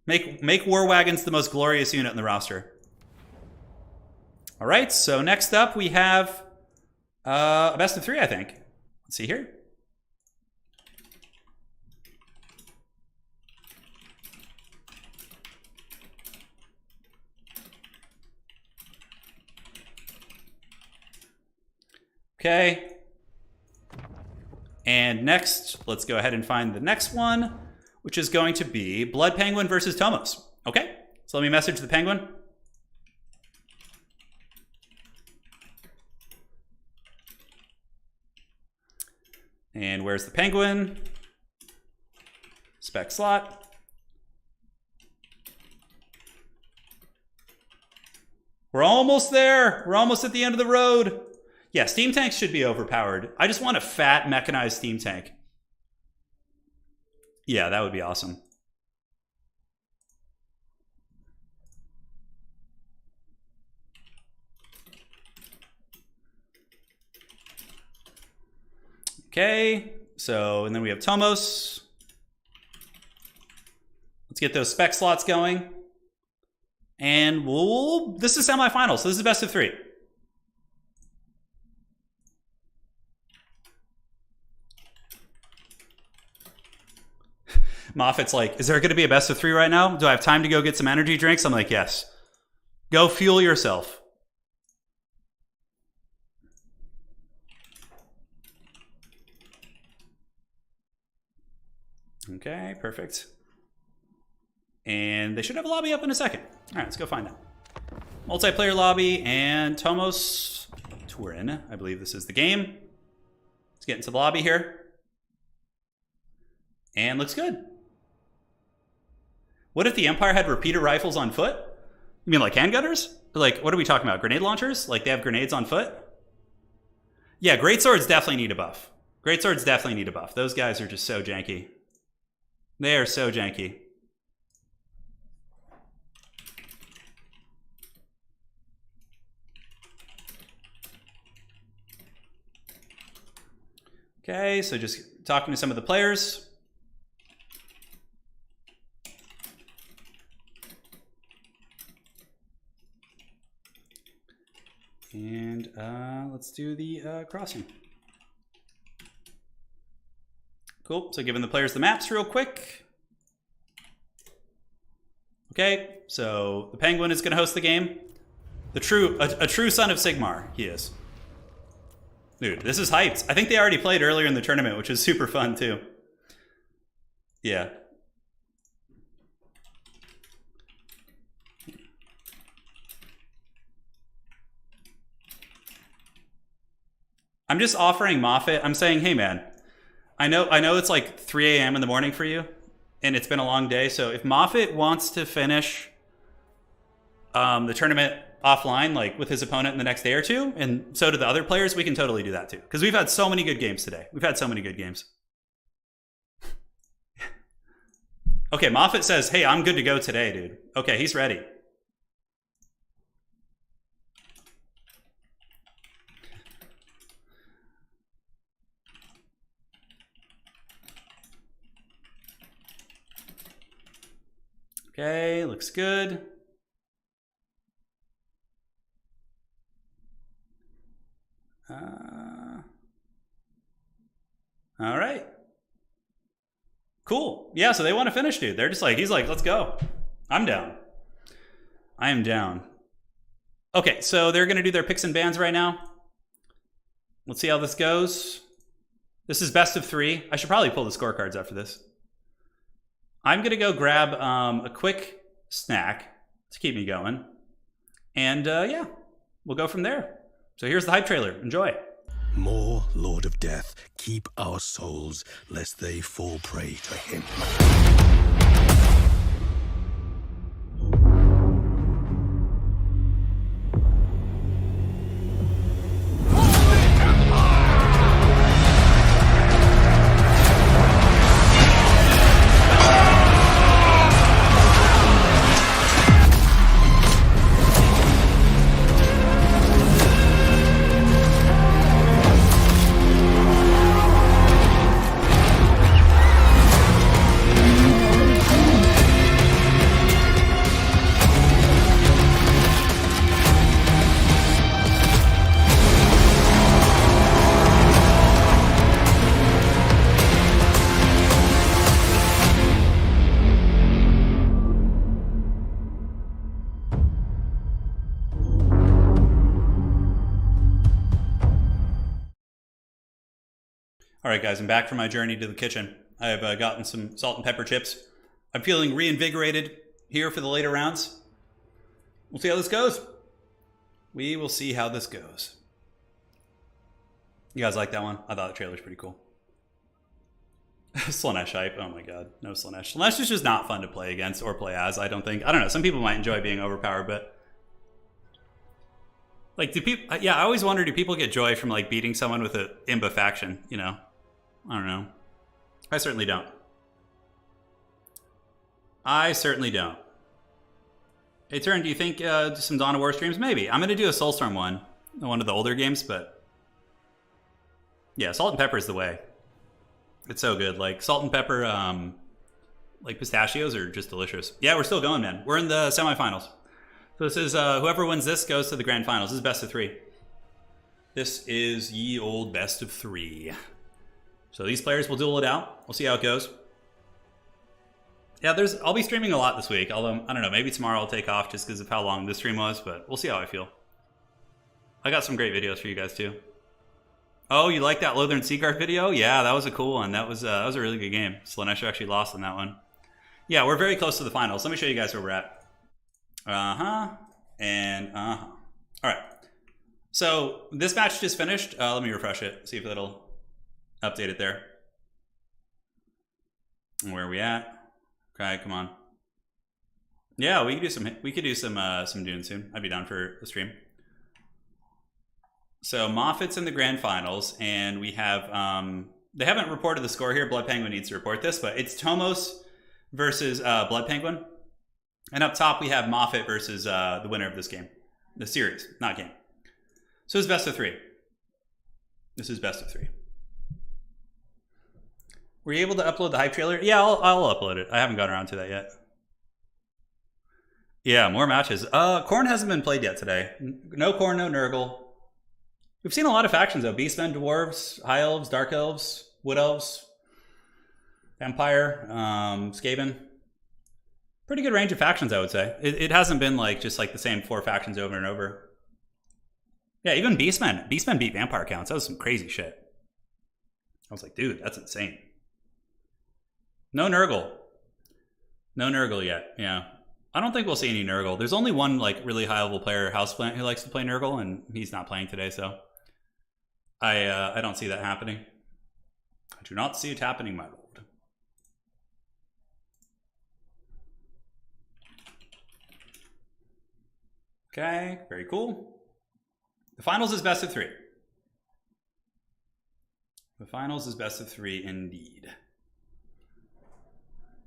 Make war wagons the most glorious unit in the roster. All right, so next up we have a best of 3, I think. Let's see here. Okay. And next, let's go ahead and find the next one, which is going to be Blood Penguin versus Tomos. Okay, so let me message the Penguin. And where's the Penguin? Spec slot. We're almost there. We're almost at the end of the road. Yeah, steam tanks should be overpowered. I just want a fat mechanized steam tank. Yeah, that would be awesome. Okay, so, and then we have Tomos. Let's get those spec slots going. And this is semifinals, so this is best of 3. Moffat's like, is there going to be a best of 3 right now? Do I have time to go get some energy drinks? I'm like, yes. Go fuel yourself. Okay, perfect. And they should have a lobby up in a second. All right, let's go find out. Multiplayer lobby and Tomos Turin. I believe this is the game. Let's get into the lobby here. And looks good. What if the Empire had repeater rifles on foot? You mean like handgunners? Like, what are we talking about? Grenade launchers? Like they have grenades on foot? Yeah, greatswords definitely need a buff. Greatswords definitely need a buff. Those guys are just so janky. They are so janky. Okay, so just talking to some of the players. And let's do the crossing. Cool, so giving the players the maps real quick. Okay, so the Penguin is gonna host the game. A true son of Sigmar, he is. Dude, this is hyped. I think they already played earlier in the tournament, which is super fun too. Yeah. I'm just offering Moffat. I'm saying, hey man, I know it's like 3 a.m. in the morning for you, and it's been a long day. So if Moffat wants to finish the tournament offline, like with his opponent in the next day or two, and so do the other players, we can totally do that too. Because we've had so many good games today. We've had so many good games. Okay, Moffat says, hey, I'm good to go today, dude. Okay, he's ready. Okay, looks good. All right. Cool. Yeah, so they want to finish, dude. They're just like, he's like, let's go. I'm down. I am down. Okay, so they're going to do their picks and bans right now. Let's see how this goes. This is best of 3. I should probably pull the scorecards after this. I'm going to go grab a quick snack to keep me going. And yeah, we'll go from there. So here's the hype trailer. Enjoy. More, Lord of Death, keep our souls, lest they fall prey to him. All right, guys, I'm back from my journey to the kitchen. I have gotten some salt and pepper chips. I'm feeling reinvigorated here for the later rounds. We'll see how this goes. We will see how this goes. You guys like that one? I thought the trailer's pretty cool. Slaanesh hype. Oh my god, no Slaanesh. Slaanesh is just not fun to play against or play as, I don't think. I don't know, some people might enjoy being overpowered, but... Like, do people... Yeah, I always wonder, do people get joy from, like, beating someone with an Imba faction, you know? I don't know. I certainly don't. I certainly don't. Hey, Turin, do you think some Dawn of War streams? Maybe. I'm going to do a Soulstorm one of the older games, but... Yeah, salt and pepper is the way. It's so good. Like, salt and pepper, like, pistachios are just delicious. Yeah, we're still going, man. We're in the semifinals. So this is, whoever wins this goes to the grand finals. This is best of 3. This is ye old best of 3. So these players will duel it out. We'll see how it goes. Yeah, I'll be streaming a lot this week. Although, I don't know, maybe tomorrow I'll take off just because of how long this stream was, but we'll see how I feel. I got some great videos for you guys too. Oh, you like that Lothern Seaguard video? Yeah, that was a cool one. That was a really good game. Slaanesh actually lost on that one. Yeah, we're very close to the finals. Let me show you guys where we're at. And All right. So this match just finished. Let me refresh it. See if it'll update it there. Where are we at? Okay, come on. Yeah, we could do some Dune soon. I'd be down for the stream. So Moffat's in the grand finals, and we have they haven't reported the score here. Blood Penguin needs to report this, but it's Tomos versus Blood Penguin. And up top we have Moffat versus the winner of this game. The series, not game. So it's best of 3. This is best of 3. Were you able to upload the hype trailer? Yeah, I'll upload it. I haven't gotten around to that yet. Yeah, more matches. Khorne hasn't been played yet today. No Khorne, no Nurgle. We've seen a lot of factions though. Beastmen, Dwarves, High Elves, Dark Elves, Wood Elves, Empire, Skaven. Pretty good range of factions, I would say. It hasn't been like just like the same 4 factions over and over. Yeah, even Beastmen. Beastmen beat Vampire counts. That was some crazy shit. I was like, dude, that's insane. No Nurgle. No Nurgle yet, yeah. I don't think we'll see any Nurgle. There's only one like really high level player, Houseplant, who likes to play Nurgle, and he's not playing today, so I don't see that happening. I do not see it happening, my lord. Okay, very cool. The finals is best of 3. The finals is best of 3 indeed.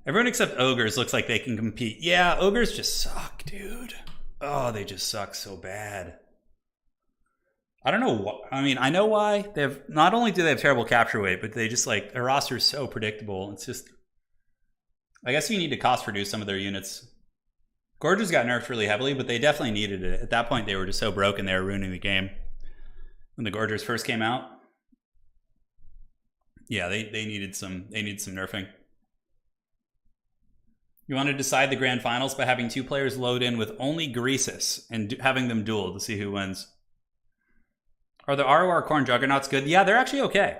Everyone except Ogres looks like they can compete. Yeah, Ogres just suck, dude. Oh, they just suck so bad. I don't know what. I mean, I know why. They have. Not only do they have terrible capture weight, but they just like their roster is so predictable. It's just. I guess you need to cost reduce some of their units. Gorges got nerfed really heavily, but they definitely needed it. At that point, they were just so broken they were ruining the game. When the Gorgers first came out, yeah, they needed some nerfing. You want to decide the grand finals by having 2 players load in with only Greases and having them duel to see who wins. Are the ROR Corn Juggernauts good? Yeah, they're actually okay.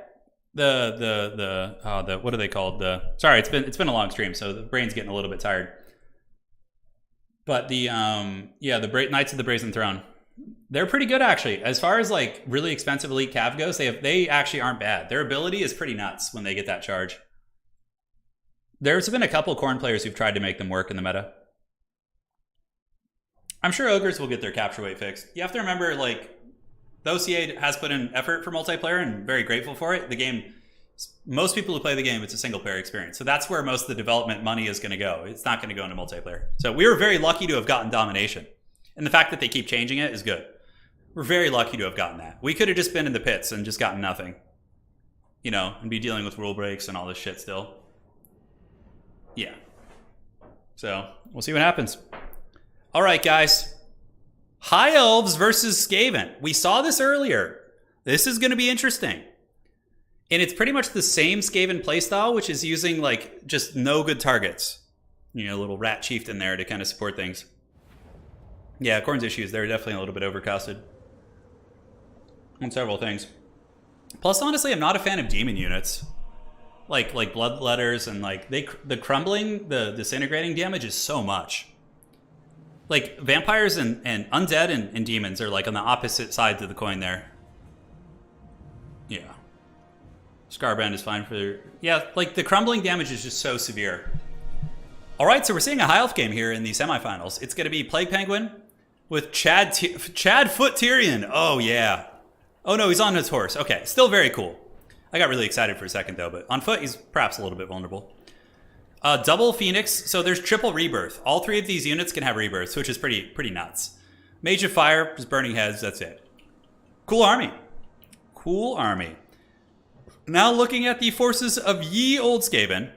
The what are they called? Sorry, it's been a long stream, so the brain's getting a little bit tired. But the Knights of the Brazen Throne, they're pretty good actually. As far as like really expensive elite cav goes, they actually aren't bad. Their ability is pretty nuts when they get that charge. There's been a couple Corn players who've tried to make them work in the meta. I'm sure Ogres will get their capture weight fixed. You have to remember, like, the OCA has put in effort for multiplayer and very grateful for it. The game, most people who play the game, it's a single player experience. So that's where most of the development money is going to go. It's not going to go into multiplayer. So we were very lucky to have gotten domination. And the fact that they keep changing it is good. We're very lucky to have gotten that. We could have just been in the pits and just gotten nothing. You know, and be dealing with rule breaks and all this shit still. Yeah. So we'll see what happens. All right, guys. High Elves versus Skaven. We saw this earlier. This is going to be interesting. And it's pretty much the same Skaven playstyle, which is using like just no good targets. You know, a little rat chieftain there to kind of support things. Yeah, Corn's issues, they're definitely a little bit overcosted on several things. Plus, honestly, I'm not a fan of demon units. Like bloodletters and like the crumbling, the disintegrating damage is so much. Like vampires and undead and demons are like on the opposite sides of the coin there. Yeah. Scarband is fine for... Yeah, like the crumbling damage is just so severe. All right, so we're seeing a high elf game here in the semifinals. It's going to be Plague Penguin with Chad Foot Tyrion. Oh, yeah. Oh, no, he's on his horse. Okay, still very cool. I got really excited for a second, though, but on foot, he's perhaps a little bit vulnerable. Double Phoenix, so there's triple rebirth. All 3 of these units can have rebirths, which is pretty nuts. Mage of Fire, just burning heads, that's it. Cool army. Cool army. Now looking at the forces of ye old Skaven.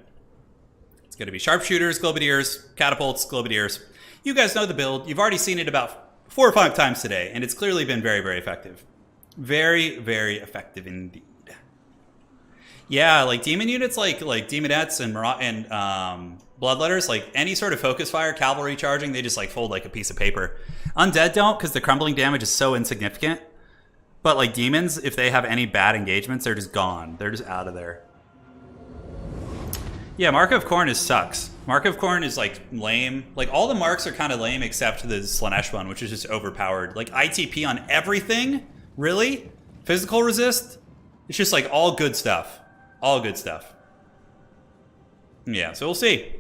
It's going to be sharpshooters, globadiers, catapults, globadiers. You guys know the build. You've already seen it about 4 or 5 times today, and it's clearly been very, very effective. Very, very effective indeed. Yeah, like demon units like demonettes and bloodletters, like any sort of focus fire, cavalry charging, they just like fold like a piece of paper. Undead don't, because the crumbling damage is so insignificant. But like demons, if they have any bad engagements, they're just gone. They're just out of there. Yeah, Mark of Corn sucks. Mark of Corn is like lame. Like all the marks are kind of lame except the Slanesh one, which is just overpowered. Like ITP on everything? Really? Physical resist? It's just like all good stuff. All good stuff. Yeah, so we'll see.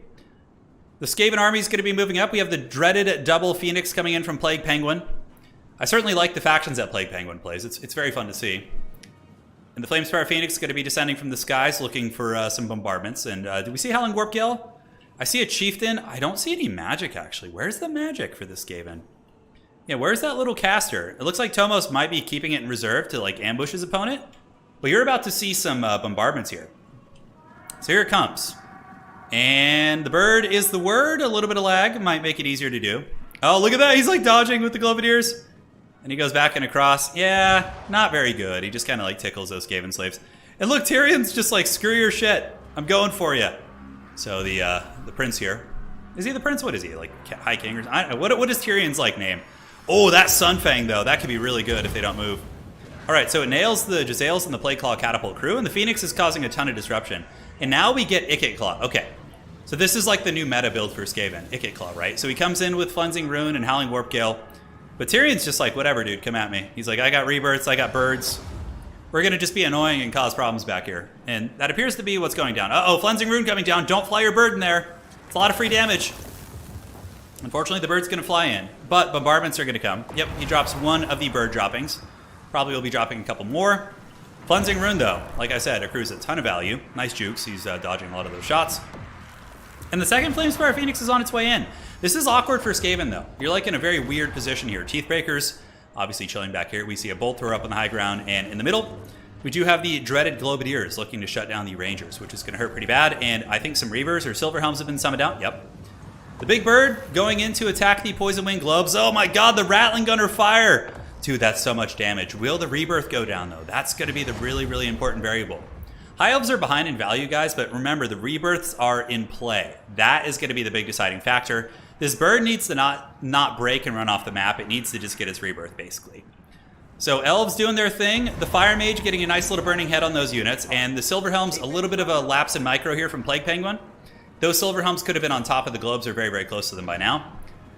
The Skaven army is going to be moving up. We have the dreaded double Phoenix coming in from Plague Penguin. I certainly like the factions that Plague Penguin plays. It's very fun to see. And the Flamespire Phoenix is going to be descending from the skies looking for some bombardments. And do we see Howling Warp Gale? I see a Chieftain. I don't see any magic, actually. Where's the magic for this Skaven? Yeah, where's that little caster? It looks like Tomos might be keeping it in reserve to like ambush his opponent. But you're about to see some bombardments here. So here it comes. And the bird is the word. A little bit of lag might make it easier to do. Oh, look at that. He's like dodging with the globadiers. And he goes back and across. Yeah, not very good. He just kind of like tickles those Skaven slaves. And look, Tyrion's just like, screw your shit. I'm going for you. So the prince here. Is he the prince? What is he? Like High King? Or, I don't know. What is Tyrion's like name? Oh, that Sunfang though. That could be really good if they don't move. All right, so it nails the Jezzails and the Plague Claw Catapult crew, and the Phoenix is causing a ton of disruption. And now we get Ikit Claw. Okay, so this is like the new meta build for Skaven, Ikit Claw, right? So he comes in with Cleansing Rune and Howling Warp Gale, but Tyrion's just like, whatever, dude, come at me. He's like, I got rebirths, I got birds. We're going to just be annoying and cause problems back here. And that appears to be what's going down. Uh-oh, Cleansing Rune coming down. Don't fly your bird in there. It's a lot of free damage. Unfortunately, the bird's going to fly in, but bombardments are going to come. Yep, he drops 1 of the bird droppings. Probably will be dropping a couple more. Cleansing Rune, though, like I said, accrues a ton of value. Nice jukes. He's dodging a lot of those shots. And the second Flamespire Phoenix is on its way in. This is awkward for Skaven, though. You're like in a very weird position here. Teethbreakers, obviously chilling back here. We see a Bolt Thrower up on the high ground, and in the middle, we do have the dreaded Globadiers looking to shut down the Rangers, which is going to hurt pretty bad. And I think some Reavers or Silverhelms have been summoned out. Yep. The big bird going in to attack the Poison Wing Globes. Oh my god, the Rattling Gunner fire! Dude, that's so much damage. Will the rebirth go down, though? That's going to be the really, really important variable. High Elves are behind in value, guys, but remember, the rebirths are in play. That is going to be the big deciding factor. This bird needs to not break and run off the map. It needs to just get its rebirth, basically. So Elves doing their thing. The Fire Mage getting a nice little burning head on those units. And the Silver Helms, a little bit of a lapse in micro here from Plague Penguin. Those Silver Helms could have been on top of the Globes or very, very close to them by now.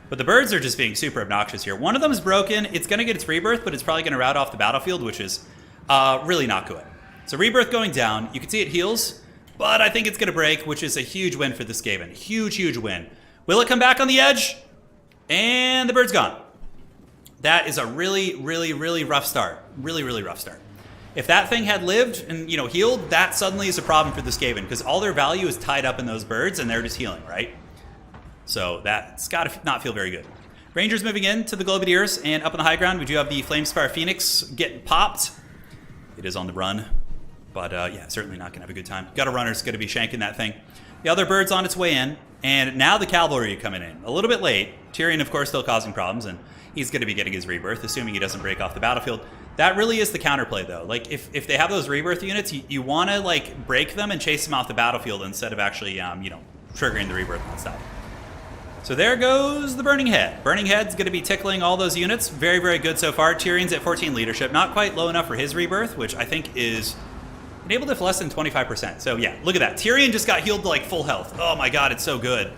But the birds are just being super obnoxious here. One of them is broken. It's going to get its rebirth, but it's probably going to route off the battlefield, which is really not good. So rebirth going down. You can see it heals, but I think it's going to break, which is a huge win for the Skaven. Huge, huge win. Will it come back on the edge? And the bird's gone. That is a really, really, really rough start. Really, really rough start. If that thing had lived and, you know, healed, that suddenly is a problem for the Skaven because all their value is tied up in those birds and they're just healing, right? So that's got to not feel very good. Rangers moving in to the Globadiers, and up on the high ground, we do have the Flamespire Phoenix getting popped. It is on the run, but yeah, certainly not going to have a good time. Got a runner's going to be shanking that thing. The other bird's on its way in, and now the cavalry coming in. A little bit late. Tyrion, of course, still causing problems, and he's going to be getting his rebirth, assuming he doesn't break off the battlefield. That really is the counterplay, though. Like, if they have those rebirth units, you want to, like, break them and chase them off the battlefield instead of actually, you know, triggering the rebirth and stuff. So there goes the Burning Head. Burning Head's going to be tickling all those units. Very, very good so far. Tyrion's at 14 leadership. Not quite low enough for his rebirth, which I think is enabled if less than 25%. So yeah, look at that. Tyrion just got healed to like full health. Oh my god, it's so good.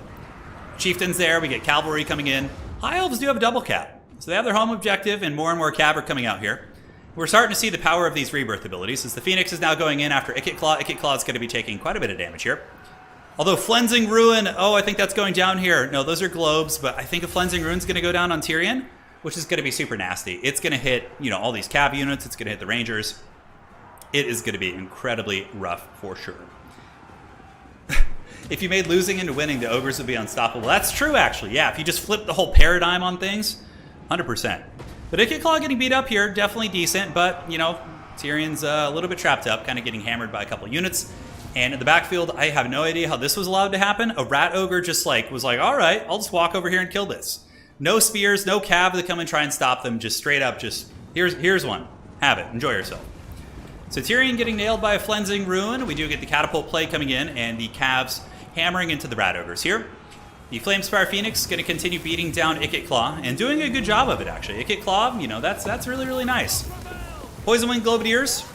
Chieftain's there. We get cavalry coming in. High Elves do have a double cap. So they have their home objective, and more cav are coming out here. We're starting to see the power of these rebirth abilities, as the Phoenix is now going in after Ikit Claw. Ikit Claw is going to be taking quite a bit of damage here. Although Flensing Ruin, oh, I think that's going down here. No, those are globes, but I think a Flensing Ruin's going to go down on Tyrion, which is going to be super nasty. It's going to hit, you know, all these cav units. It's going to hit the Rangers. It is going to be incredibly rough for sure. If you made losing into winning, the ogres would be unstoppable. That's true, actually. Yeah, if you just flip the whole paradigm on things, 100%. But Ikit Claw getting beat up here, definitely decent, but, you know, Tyrion's a little bit trapped up, kind of getting hammered by a couple units. And in the backfield, I have no idea how this was allowed to happen. A rat ogre just like was like, all right, I'll just walk over here and kill this. No spears, no cav to come and try and stop them. Just straight up, just here's one. Have it. Enjoy yourself. So Tyrion getting nailed by a Flensing Ruin. We do get the catapult play coming in, and the calves hammering into the rat ogres here. The Flamespire Phoenix going to continue beating down Ikit Claw and doing a good job of it, actually. Ikit Claw, you know, that's really, really nice. Poison Wing Globadiers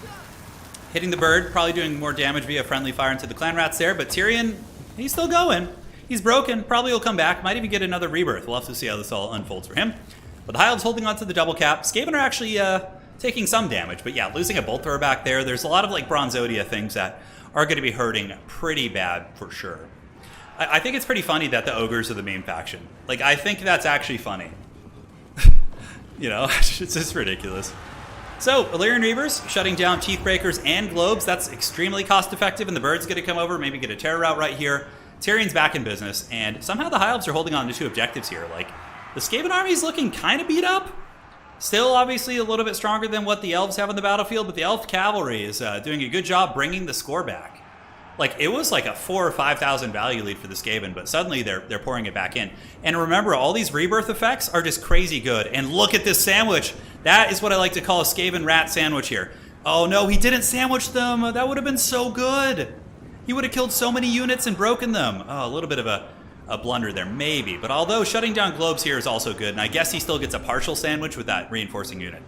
hitting the bird, probably doing more damage via friendly fire into the clan rats there, but Tyrion, he's still going. He's broken, probably will come back, might even get another rebirth. We'll have to see how this all unfolds for him. But the High Elves holding on to the double cap. Skaven are actually taking some damage, but yeah, losing a bolt thrower back there. There's a lot of like Bronzodia things that are going to be hurting pretty bad for sure. I think it's pretty funny that the ogres are the main faction. Like, I think that's actually funny. You know, it's just ridiculous. So, Illyrian Reavers shutting down Teethbreakers and Globes. That's extremely cost-effective, and the bird's going to come over, maybe get a terror route right here. Tyrion's back in business, and somehow the High Elves are holding on to two objectives here. Like, the Skaven army's looking kind of beat up. Still, obviously, a little bit stronger than what the Elves have on the battlefield, but the Elf Cavalry is doing a good job bringing the score back. Like, it was like a 4,000 or 5,000 value lead for the Skaven, but suddenly they're pouring it back in. And remember, all these rebirth effects are just crazy good. And look at this sandwich. That is what I like to call a Skaven rat sandwich here. Oh no, he didn't sandwich them. That would have been so good. He would have killed so many units and broken them. Oh, a little bit of a blunder there, maybe. But although shutting down Globes here is also good, and I guess he still gets a partial sandwich with that reinforcing unit.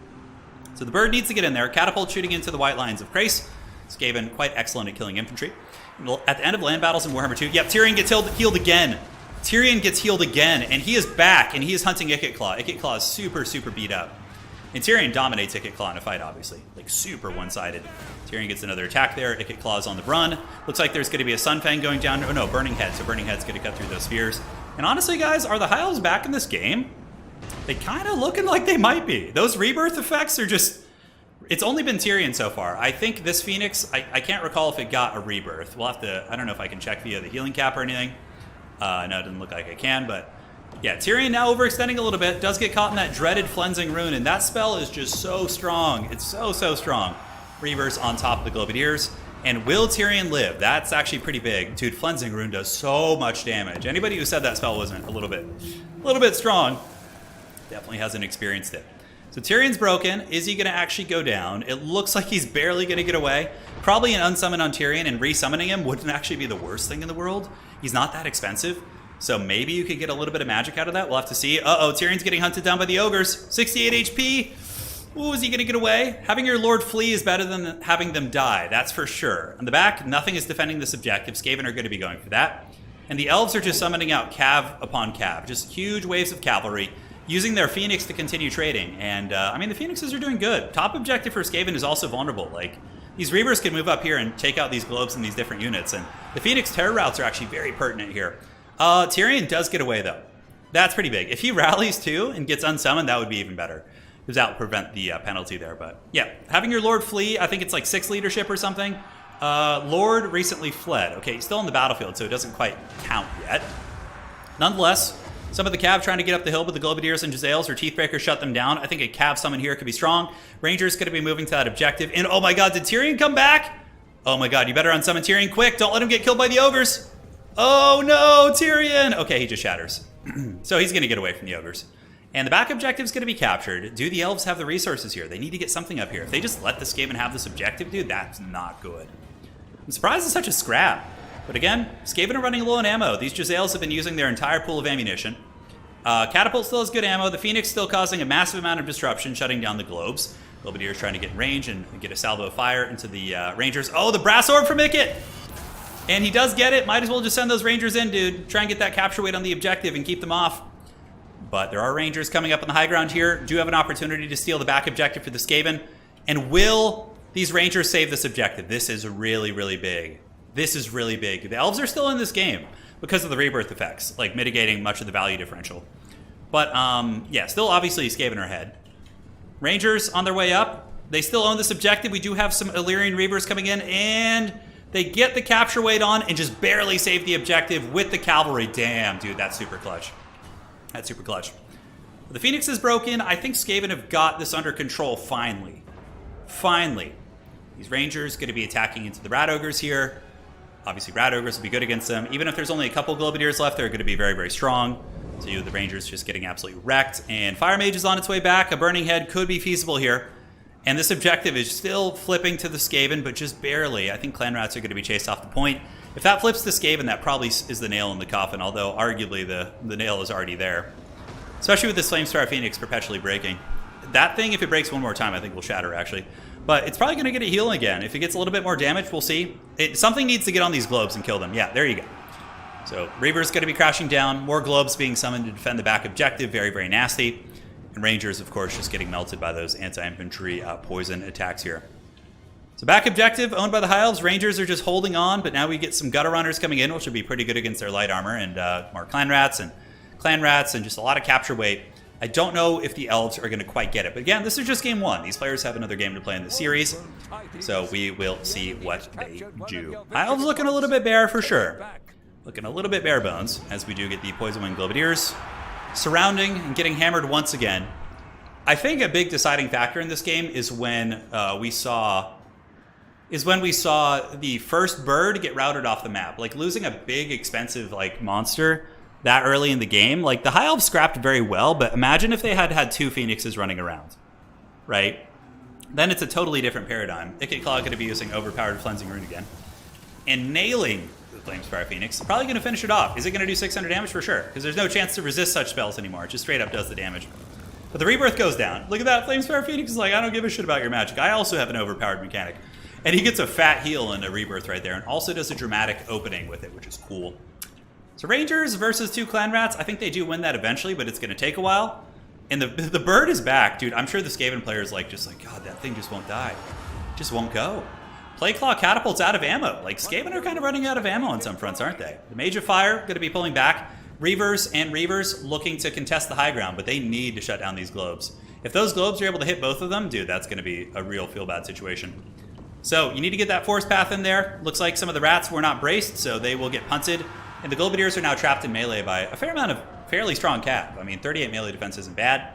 So the bird needs to get in there. Catapult shooting into the white lines of Krace. Skaven quite excellent at killing infantry. At the end of land battles in Warhammer 2, yep, Tyrion gets healed again. Tyrion gets healed again, and he is back, and he is hunting Ikit Claw. Ikit Claw is super, super beat up. And Tyrion dominates Ikit Claw in a fight, obviously. Like, super one-sided. Tyrion gets another attack there. Ikit Claw is on the run. Looks like there's going to be a Sunfang going down. Oh, no, Burning Head. So Burning Head's going to cut through those spheres. And honestly, guys, are the High Elves back in this game? They kind of looking like they might be. Those rebirth effects are just... It's only been Tyrion so far. I think this Phoenix, I can't recall if it got a rebirth. We'll have to, I don't know if I can check via the healing cap or anything. No, it doesn't look like I can, but yeah, Tyrion now overextending a little bit. Does get caught in that dreaded Flensing Rune, and that spell is just so strong. It's so, so strong. Reverse on top of the Globadiers. And will Tyrion live? That's actually pretty big. Dude, Flensing Rune does so much damage. Anybody who said that spell wasn't a little bit strong definitely hasn't experienced it. So Tyrion's broken. Is he going to actually go down? It looks like he's barely going to get away. Probably an unsummon on Tyrion, and resummoning him wouldn't actually be the worst thing in the world. He's not that expensive. So maybe you could get a little bit of magic out of that. We'll have to see. Uh-oh, Tyrion's getting hunted down by the ogres. 68 HP. Ooh, is he going to get away? Having your lord flee is better than having them die. That's for sure. On the back, nothing is defending this objective. Skaven are going to be going for that. And the elves are just summoning out cav upon cav. Just huge waves of cavalry, using their Phoenix to continue trading. And, I mean, the Phoenixes are doing good. Top objective for Skaven is also vulnerable. Like, these Reavers can move up here and take out these globes in these different units. And the Phoenix terror routes are actually very pertinent here. Tyrion does get away, though. That's pretty big. If he rallies, too, and gets unsummoned, that would be even better. Because that would prevent the penalty there. But, yeah, having your Lord flee, I think it's like 6 leadership or something. Lord recently fled. Okay, he's still in the battlefield, so it doesn't quite count yet. Nonetheless, some of the cav trying to get up the hill, but the Globadiers and Giselles or Teethbreakers shut them down. I think a cav summon here could be strong. Rangers going to be moving to that objective. And, oh my god, did Tyrion come back? Oh my god, you better unsummon Tyrion quick. Don't let him get killed by the ogres. Oh no, Tyrion! Okay, he just shatters. So he's going to get away from the ogres. And the back objective is going to be captured. Do the elves have the resources here? They need to get something up here. If they just let the Skaven have this objective, dude, that's not good. I'm surprised it's such a scrap. But again, Skaven are running low on ammo. These Giselles have been using their entire pool of ammunition. Catapult still has good ammo. The Phoenix still causing a massive amount of disruption, shutting down the globes. Globadier is trying to get in range and get a salvo of fire into the Rangers. Oh, the Brass Orb from Mickett! And he does get it. Might as well just send those Rangers in, dude. Try and get that capture weight on the objective and keep them off. But there are Rangers coming up on the high ground here. Do have an opportunity to steal the back objective for the Skaven. And will these Rangers save this objective? This is really, really big. This is really big. The Elves are still in this game because of the rebirth effects, like mitigating much of the value differential. But, yeah, still obviously Skaven are ahead. Rangers on their way up. They still own this objective. We do have some Illyrian Reavers coming in, and they get the capture weight on and just barely save the objective with the cavalry. Damn, dude, that's super clutch. That's super clutch. The Phoenix is broken. I think Skaven have got this under control finally. Finally. These Rangers going to be attacking into the Rat Ogres here. Obviously, Rat Ogres will be good against them. Even if there's only a couple Globadiers left, they're going to be very, very strong. So the Rangers just getting absolutely wrecked. And Fire Mage is on its way back. A Burning Head could be feasible here. And this objective is still flipping to the Skaven, but just barely. I think Clan Rats are going to be chased off the point. If that flips to Skaven, that probably is the nail in the coffin, although arguably the nail is already there. Especially with this Flamestar Phoenix perpetually breaking. That thing, if it breaks one more time, I think will shatter, actually. But it's probably going to get a heal again. If it gets a little bit more damage, we'll see. Something needs to get on these globes and kill them. Yeah, there you go. So Reaver's going to be crashing down. More globes being summoned to defend the back objective. Very, very nasty. And Rangers, of course, just getting melted by those anti-infantry poison attacks here. So back objective owned by the High Elves. Rangers are just holding on, but now we get some Gutter Runners coming in, which will be pretty good against their light armor, and more Clan Rats and just a lot of capture weight. I don't know if the Elves are going to quite get it. But again, this is just game one. These players have another game to play in the series, so we will see what they do. High Elves looking a little bit bare for sure. Looking a little bit bare bones, as we do get the Poison Wing Globadiers surrounding and getting hammered once again. I think a big deciding factor in this game is when we saw the first bird get routed off the map. Like, losing a big, expensive, like, monster that early in the game. Like, the High Elves scrapped very well, but imagine if they had had 2 Phoenixes running around, right? Then it's a totally different paradigm. Ikit-Claw going to be using overpowered Cleansing Rune again. And nailing the Flamespire Phoenix. Probably going to finish it off. Is it going to do 600 damage? For sure. Because there's no chance to resist such spells anymore. It just straight up does the damage. But the Rebirth goes down. Look at that. Flamespire Phoenix is like, I don't give a shit about your magic. I also have an overpowered mechanic. And he gets a fat heal in a Rebirth right there. And also does a dramatic opening with it, which is cool. So Rangers versus 2 Clan Rats. I think they do win that eventually, but it's going to take a while. And the bird is back, dude. I'm sure the Skaven player is just like, God, that thing just won't die. It just won't go. Plagueclaw Catapult's out of ammo. Like, Skaven are kind of running out of ammo on some fronts, aren't they? The Mage of Fire going to be pulling back. Reavers looking to contest the high ground, but they need to shut down these globes. If those globes are able to hit both of them, dude, that's going to be a real feel-bad situation. So you need to get that force path in there. Looks like some of the rats were not braced, so they will get punted. And the Globadiers are now trapped in melee by a fair amount of fairly strong cap. I mean, 38 melee defense isn't bad.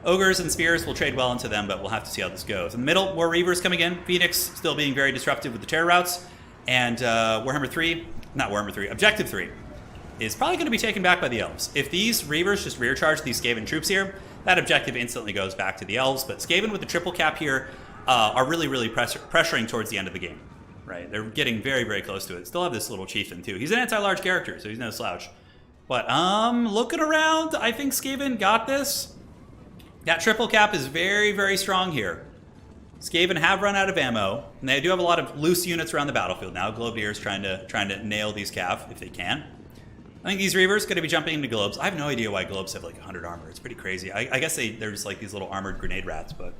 Ogres and Spears will trade well into them, but we'll have to see how this goes. In the middle, more Reavers coming in. Phoenix still being very disruptive with the terror routes. And Objective 3 is probably going to be taken back by the Elves. If these Reavers just rear charge these Skaven troops here, that objective instantly goes back to the Elves. But Skaven with the triple cap here are really, really pressuring towards the end of the game. Right? They're getting very, very close to it. Still have this little chieftain too. He's an anti-large character, so he's no slouch. But looking around, I think Skaven got this. That triple cap is very, very strong here. Skaven have run out of ammo, and they do have a lot of loose units around the battlefield now. Globadiers trying to nail these cav if they can. I think these Reavers going to be jumping into globes. I have no idea why globes have like 100 armor. It's pretty crazy. I guess they're just like these little armored grenade rats, but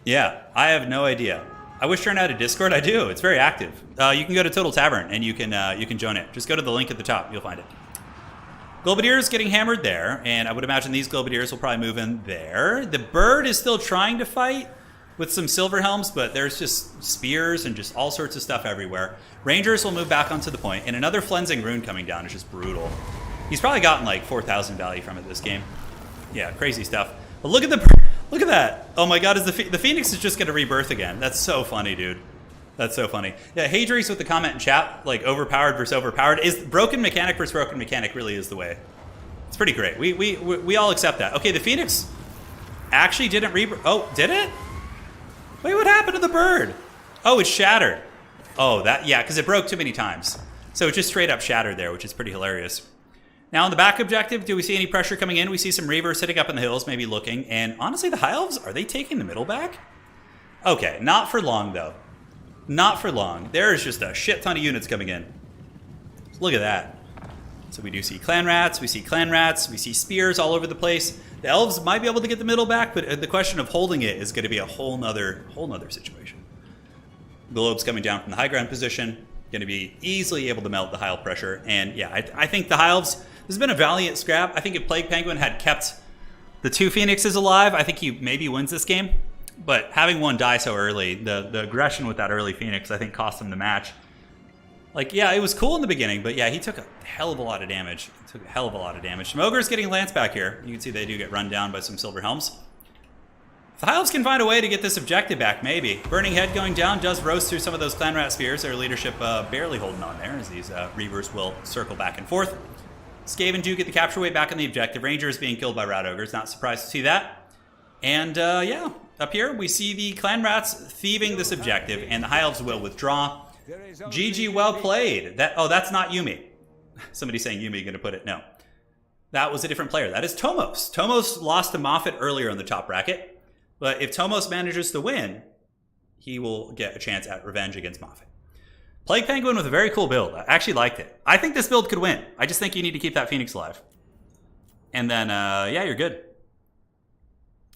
yeah, I have no idea. I wish Turin had a Discord. I do. It's very active. You can go to Total Tavern and you can join it. Just go to the link at the top. You'll find it. Globadiers getting hammered there, and I would imagine these Globadiers will probably move in there. The bird is still trying to fight with some silver helms, but there's just spears and just all sorts of stuff everywhere. Rangers will move back onto the point, and another Flensing Rune coming down is just brutal. He's probably gotten like 4,000 value from it this game. Yeah, crazy stuff. But look at that. Oh my god, the Phoenix is just going to rebirth again. That's so funny, dude. That's so funny. Yeah, Hadri's with the comment in chat, like overpowered versus overpowered. Is broken mechanic versus broken mechanic really is the way. It's pretty great. We all accept that. Okay, the Phoenix actually didn't rebirth. Oh, did it? Wait, what happened to the bird? Oh, it shattered. Oh, yeah, because it broke too many times. So it just straight up shattered there, which is pretty hilarious. Now on the back objective, do we see any pressure coming in? We see some Reavers sitting up in the hills, maybe looking. And honestly, the High Elves, are they taking the middle back? Okay, not for long though. Not for long. There is just a shit ton of units coming in. Look at that. So we do see clan rats, we see spears all over the place. The Elves might be able to get the middle back, but the question of holding it is going to be a whole nother situation. Globes coming down from the high ground position, going to be easily able to melt the High Elf pressure. And yeah, I think the High Elves, this has been a valiant scrap. I think if Plague Penguin had kept the two Phoenixes alive, I think he maybe wins this game. But having one die so early, the aggression with that early Phoenix, I think cost him the match. Like, yeah, it was cool in the beginning, but yeah, he took a hell of a lot of damage. Smogre's getting Lance back here. You can see they do get run down by some Silver Helms. If the High Elves can find a way to get this objective back, maybe. Burning Head going down does roast through some of those Clan Rat Spears. Their leadership barely holding on there as these Reavers will circle back and forth. Skaven do get the capture weight back on the objective. Rangers being killed by Rat Ogres. Not surprised to see that. And yeah, up here we see the Clan Rats thieving this objective, and the High Elves will withdraw. GG, well played. That's not Yumi. Somebody saying Yumi going to put it. No. That was a different player. That is Tomos. Tomos lost to Moffat earlier in the top bracket. But if Tomos manages to win, he will get a chance at revenge against Moffat. Plague Penguin with a very cool build. I actually liked it. I think this build could win. I just think you need to keep that Phoenix alive. And then, yeah, you're good.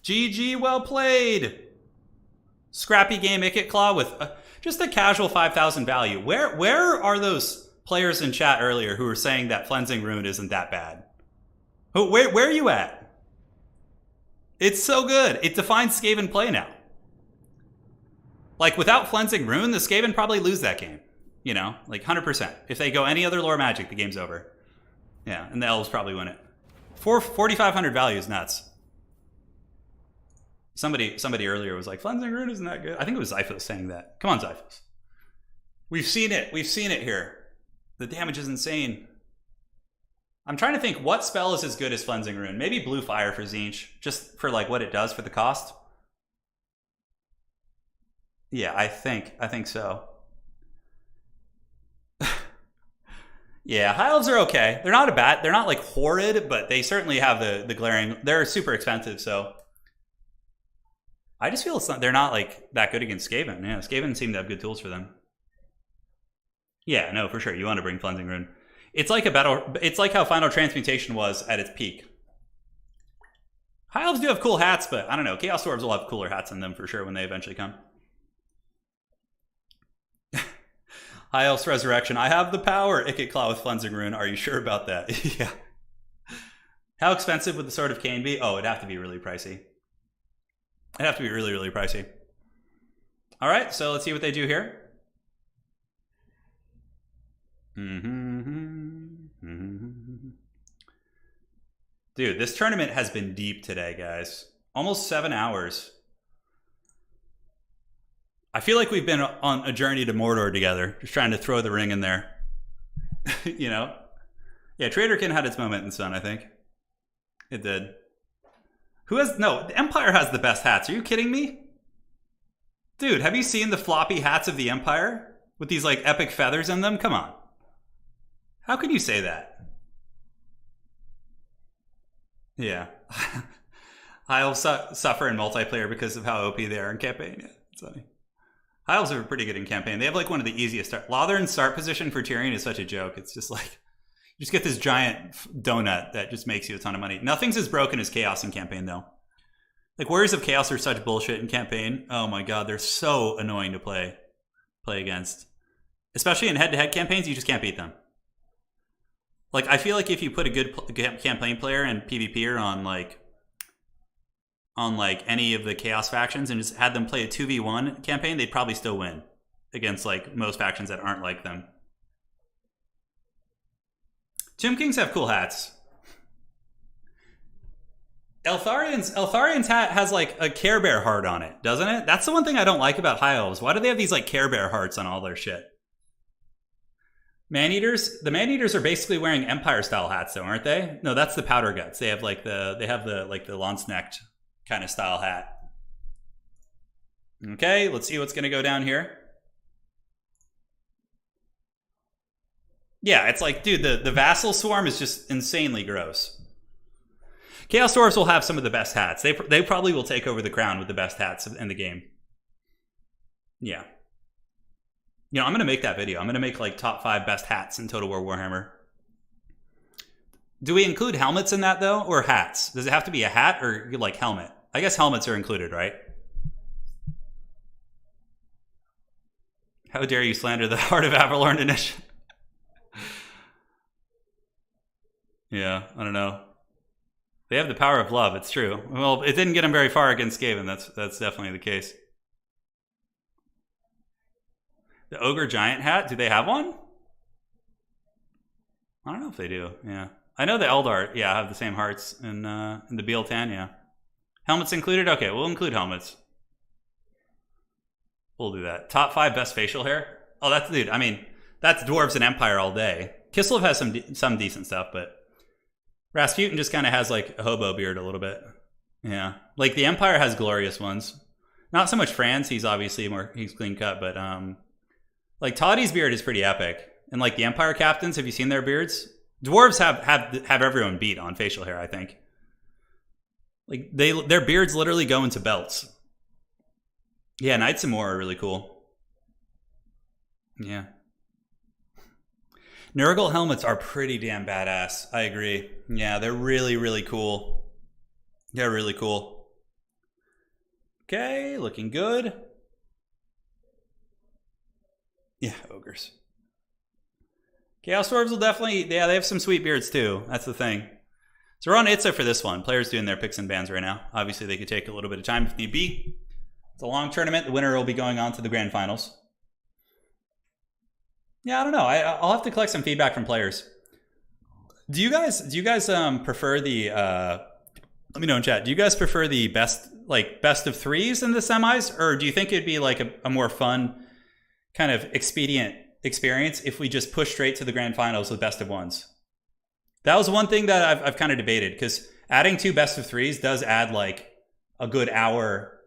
GG, well played. Scrappy game, Icket Claw with just a casual 5,000 value. Where are those players in chat earlier who were saying that Flensing Rune isn't that bad? Where are you at? It's so good. It defines Skaven play now. Like, without Flensing Rune, the Skaven probably lose that game. You know, like 100%. If they go any other lore magic, the game's over. Yeah, and the Elves probably win it. 4,500 value is nuts. Somebody earlier was like, Flensing Rune isn't that good. I think it was Zyphos saying that. Come on, Zyphos. We've seen it. We've seen it here. The damage is insane. I'm trying to think what spell is as good as Flensing Rune. Maybe Blue Fire for Tzeentch, just for like what it does for the cost. Yeah, I think so. Yeah, High Elves are okay. They're not like horrid, but they certainly have the glaring. They're super expensive, so I just feel they're not like that good against Skaven. Yeah, Skaven seem to have good tools for them. Yeah, no, for sure. You want to bring Flensing Rune. It's like it's like how Final Transmutation was at its peak. High Elves do have cool hats, but I don't know. Chaos Dwarves will have cooler hats on them for sure when they eventually come. High Elves Resurrection. I have the power. Icket Claw with Flensing Rune. Are you sure about that? Yeah. How expensive would the Sword of Cain be? Oh, it'd have to be really pricey. It'd have to be really, really pricey. All right, so let's see what they do here. Dude, this tournament has been deep today, guys. Almost 7 hours. I feel like we've been on a journey to Mordor together, just trying to throw the ring in there. You know? Yeah, Traderkin had its moment in Sun, I think. It did. Who has... No, the Empire has the best hats. Are you kidding me? Dude, have you seen the floppy hats of the Empire? With these, like, epic feathers in them? Come on. How can you say that? Yeah. High Elves suffer in multiplayer because of how OP they are in campaign. Yeah, it's funny. High Elves are pretty good in campaign. They have, like, one of the easiest start. Lothern's start position for Turin is such a joke. It's just like... You just get this giant donut that just makes you a ton of money. Nothing's as broken as Chaos in campaign, though. Like, Warriors of Chaos are such bullshit in campaign. Oh my god, they're so annoying to play against. Especially in head-to-head campaigns, you just can't beat them. Like, I feel like if you put a good campaign player and PvPer on any of the Chaos factions and just had them play a 2v1 campaign, they'd probably still win against, like, most factions that aren't like them. Tomb Kings have cool hats. Eltharian's hat has, like, a Care Bear heart on it, doesn't it? That's the one thing I don't like about High Elves. Why do they have these, like, Care Bear hearts on all their shit? Maneaters? The Maneaters are basically wearing Empire-style hats, though, aren't they? No, that's the Powder Guts. They have, like, the Lanzknecht kind of style hat. Okay, let's see what's going to go down here. Yeah, it's like, dude, the Vassal Swarm is just insanely gross. Chaos Dwarfs will have some of the best hats. They probably will take over the crown with the best hats in the game. Yeah. You know, I'm going to make that video. I'm going to make, like, top 5 best hats in Total War Warhammer. Do we include helmets in that, though? Or hats? Does it have to be a hat or, like, helmet? I guess helmets are included, right? How dare you slander the Heart of Avalorn initiative? Yeah, I don't know. They have the power of love, it's true. Well, it didn't get them very far against Skaven, that's definitely the case. The Ogre Giant hat, do they have one? I don't know if they do, yeah. I know the Eldar, yeah, have the same hearts in the Bealtan, yeah. Helmets included? Okay, we'll include helmets. We'll do that. Top 5 best facial hair? Oh, that's, dude, I mean, that's Dwarves and Empire all day. Kislev has some decent stuff, but Rasputin just kind of has, like, a hobo beard a little bit. Yeah. Like, the Empire has glorious ones. Not so much Franz, he's obviously he's clean cut, but, like, Toddy's beard is pretty epic. And, like, the Empire captains, have you seen their beards? Dwarves have everyone beat on facial hair, I think. Like, their beards literally go into belts. Yeah, Knights and More are really cool. Yeah. Nurgle helmets are pretty damn badass. I agree. Yeah, they're really, really cool. They're really cool. Okay, looking good. Yeah, ogres. Chaos Dwarves will definitely... Yeah, they have some sweet beards too. That's the thing. So we're on Itza for this one. Players doing their picks and bans right now. Obviously, they could take a little bit of time if need be. It's a long tournament. The winner will be going on to the grand finals. Yeah, I don't know. I'll have to collect some feedback from players. Do you guys prefer the let me know in chat. Do you guys prefer the best of threes in the semis, or do you think it'd be like a more fun kind of expedient experience if we just push straight to the grand finals with best of ones? That was one thing that I've kind of debated, because adding 2 best of threes does add like a good hour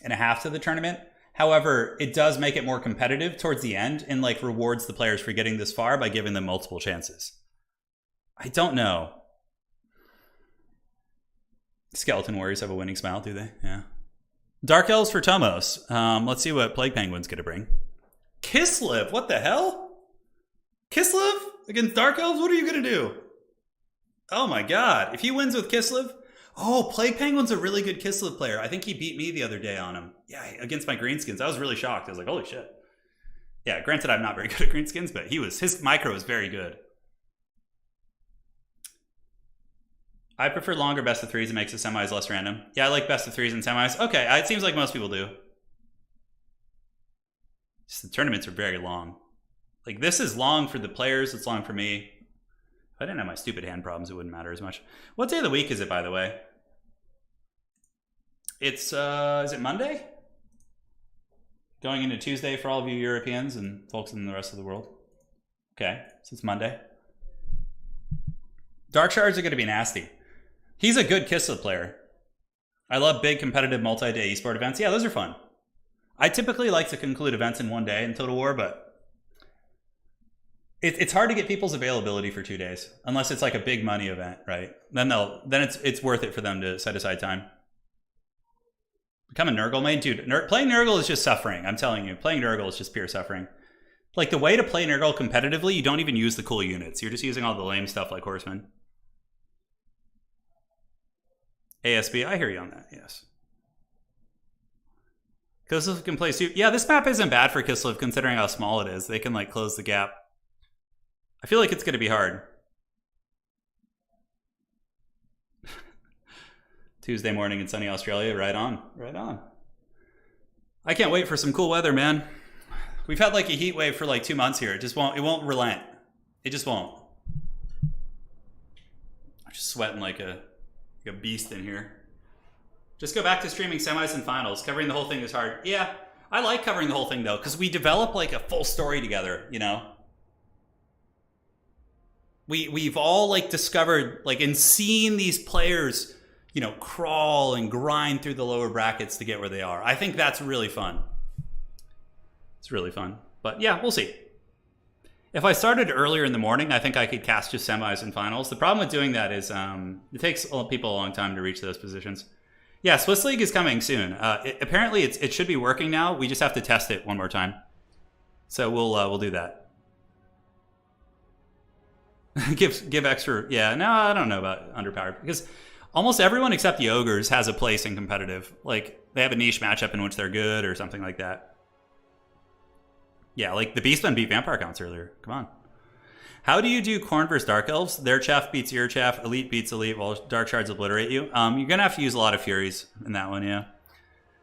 and a half to the tournament. However, it does make it more competitive towards the end and, like, rewards the players for getting this far by giving them multiple chances. I don't know. Skeleton Warriors have a winning smile, do they? Yeah. Dark Elves for Tomos. Let's see what Plague Penguin's going to bring. Kislev, what the hell? Kislev against Dark Elves? What are you going to do? Oh my god. If he wins with Kislev... Oh, Plague Penguin's a really good Kislev player. I think he beat me the other day on him. Yeah, against my Greenskins. I was really shocked. I was like, holy shit. Yeah, granted, I'm not very good at Greenskins, but his micro was very good. I prefer longer best of threes. It makes the semis less random. Yeah, I like best of threes and semis. Okay, it seems like most people do. Just the tournaments are very long. Like, this is long for the players. It's long for me. If I didn't have my stupid hand problems, it wouldn't matter as much. What day of the week is it, by the way? It's, is it Monday? Going into Tuesday for all of you Europeans and folks in the rest of the world. Okay, so it's Monday. Dark Shards are going to be nasty. He's a good Kislev player. I love big competitive multi-day esport events. Yeah, those are fun. I typically like to conclude events in one day in Total War, but it's hard to get people's availability for 2 days unless it's like a big money event, right? Then it's worth it for them to set aside time. Become a Nurgle main, dude. Playing Nurgle is just suffering. I'm telling you, playing Nurgle is just pure suffering. Like the way to play Nurgle competitively, you don't even use the cool units. You're just using all the lame stuff like Horsemen. ASB, I hear you on that. Yes. Kislev can play soup. Yeah, this map isn't bad for Kislev considering how small it is. They can like close the gap. I feel like it's going to be hard. Tuesday morning in sunny Australia. Right on. Right on. I can't wait for some cool weather, man. We've had like a heat wave for like 2 months here. It won't relent. It just won't. I'm just sweating like a beast in here. Just go back to streaming semis and finals. Covering the whole thing is hard. Yeah, I like covering the whole thing though, because we develop like a full story together, you know? We've all like discovered like and seen these players, you know, crawl and grind through the lower brackets to get where they are. I think that's really fun. It's really fun. But yeah, we'll see. If I started earlier in the morning, I think I could cast just semis and finals. The problem with doing that is it takes people a long time to reach those positions. Yeah, Swiss League is coming soon. Apparently, it should be working now. We just have to test it one more time. So we'll do that. give extra. Yeah, no, I don't know about underpowered because almost everyone except the ogres has a place in competitive. Like they have a niche matchup in which they're good or something like that. Yeah, like the Beastmen beat Vampire Counts earlier. Come on. How do you do Khorne versus Dark Elves? Their Chef beats your Chef, Elite beats Elite, while Dark Shards obliterate you. You're going to have to use a lot of Furies in that one, yeah.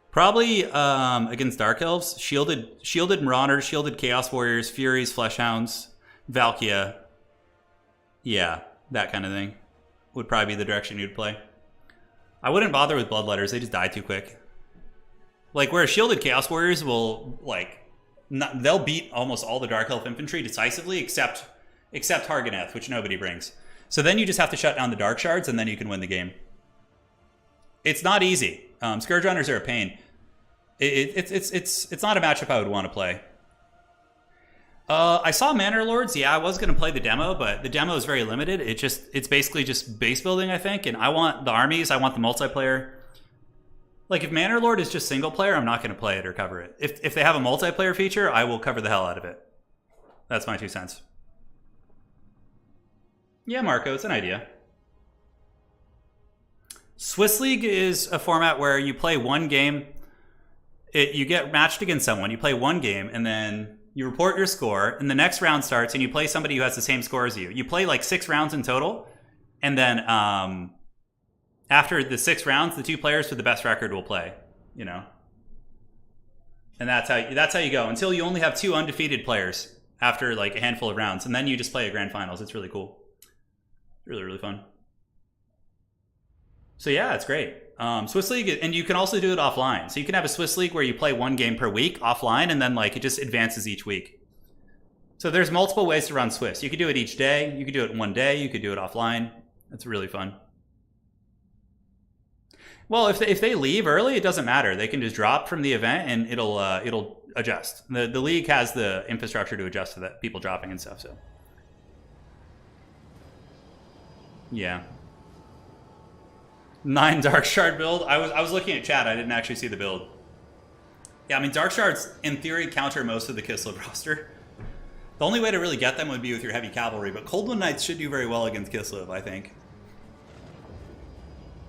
Probably against Dark Elves, shielded Marauders, shielded Chaos Warriors, Furies, Fleshhounds, Valkia. Yeah, that kind of thing would probably be the direction you'd play. I wouldn't bother with Bloodletters, they just die too quick. Like, where shielded Chaos Warriors will, like, they'll beat almost all the Dark Elf infantry decisively, except Harganeth, which nobody brings. So then you just have to shut down the Dark Shards, and then you can win the game. It's not easy. Scourge Runners are a pain. It's not a matchup I would want to play. I saw Manor Lords. Yeah, I was going to play the demo, but the demo is very limited. It's basically just base building, I think, and I want the armies. I want the multiplayer. Like, if Manor Lord is just single player, I'm not going to play it or cover it. If they have a multiplayer feature, I will cover the hell out of it. That's my 2 cents. Yeah, Marco, it's an idea. Swiss League is a format where you play one game. You get matched against someone. You play one game, and then you report your score, and the next round starts, and you play somebody who has the same score as you. You play like 6 rounds in total, and then after the 6 rounds, the 2 players with the best record will play, you know? And that's how you go, until you only have 2 undefeated players after like a handful of rounds, and then you just play a grand finals. It's really cool. Really, really fun. So yeah, it's great. Swiss League, and you can also do it offline. So you can have a Swiss League where you play 1 game per week offline, and then like it just advances each week. So there's multiple ways to run Swiss. You could do it each day. You could do it in one day. You could do it offline. It's really fun. Well, if they leave early, it doesn't matter. They can just drop from the event, and it'll adjust. The league has the infrastructure to adjust to that, people dropping and stuff. So yeah. 9 Dark Shard build. I was looking at chat. I didn't actually see the build. Yeah, I mean, Dark Shards, in theory, counter most of the Kislev roster. The only way to really get them would be with your heavy cavalry, but Cold One Knights should do very well against Kislev, I think.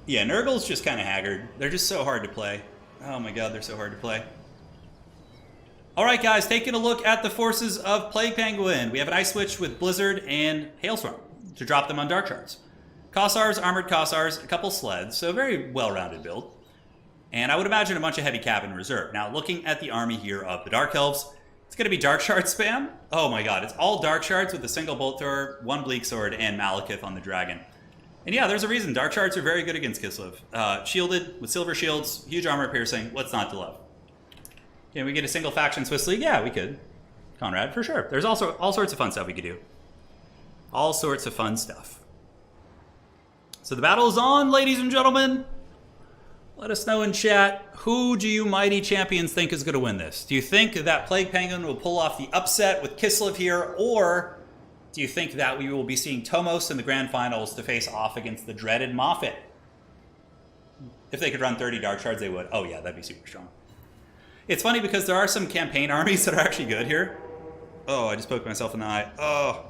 Yeah, Nurgle's just kind of haggard. They're just so hard to play. Oh my god, they're so hard to play. Alright guys, taking a look at the forces of Plague Penguin. We have an Ice Switch with Blizzard and Hailstorm to drop them on Dark Shards. Kossars, Armored Kossars, a couple sleds, so a very well-rounded build. And I would imagine a bunch of heavy cav in reserve. Now, looking at the army here of the Dark Elves, it's going to be Dark Shard spam. Oh my god, it's all Dark Shards with a single Bolt Thrower, 1 Bleak Sword, and Malekith on the Dragon. And yeah, there's a reason. Dark Shards are very good against Kislev. Shielded, with silver shields, huge armor piercing, what's not to love? Can we get a single faction Swiss League? Yeah, we could. Conrad, for sure. There's also all sorts of fun stuff we could do. All sorts of fun stuff. So the battle is on, ladies and gentlemen. Let us know in chat, who do you mighty champions think is going to win this? Do you think that Plague Penguin will pull off the upset with Kislev here, or do you think that we will be seeing Tomos in the grand finals to face off against the dreaded Moffat? If they could run 30 Dark Shards, they would. Oh yeah, that'd be super strong. It's funny because there are some campaign armies that are actually good here. Oh, I just poked myself in the eye. Oh.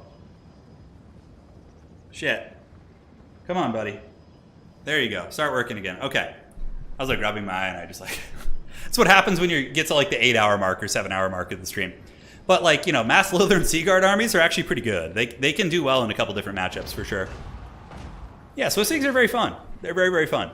Shit. Come on, buddy. There you go. Start working again. Okay. I was like rubbing my eye and I just like... That's what happens when you get to like the 8-hour mark or 7-hour mark of the stream. But like, you know, Mass Loather and Seaguard armies are actually pretty good. They can do well in a couple different matchups for sure. Yeah, Swiss Leagues are very fun. They're very, very fun.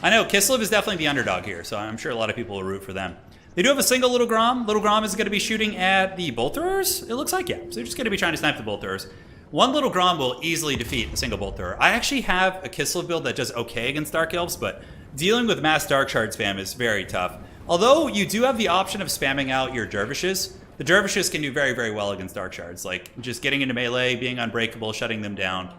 I know Kislev is definitely the underdog here, so I'm sure a lot of people will root for them. They do have a single Little Grom. Little Grom is going to be shooting at the Bolt Throwers, it looks like, yeah. So they're just going to be trying to snipe the Bolt Throwers. One Little Grom will easily defeat a single Bolt Thrower. I actually have a Kislev build that does okay against Dark Elves, but dealing with mass Dark Shard spam is very tough. Although you do have the option of spamming out your Dervishes. The Dervishes can do very, very well against Dark Shards. Like, just getting into melee, being unbreakable, shutting them down.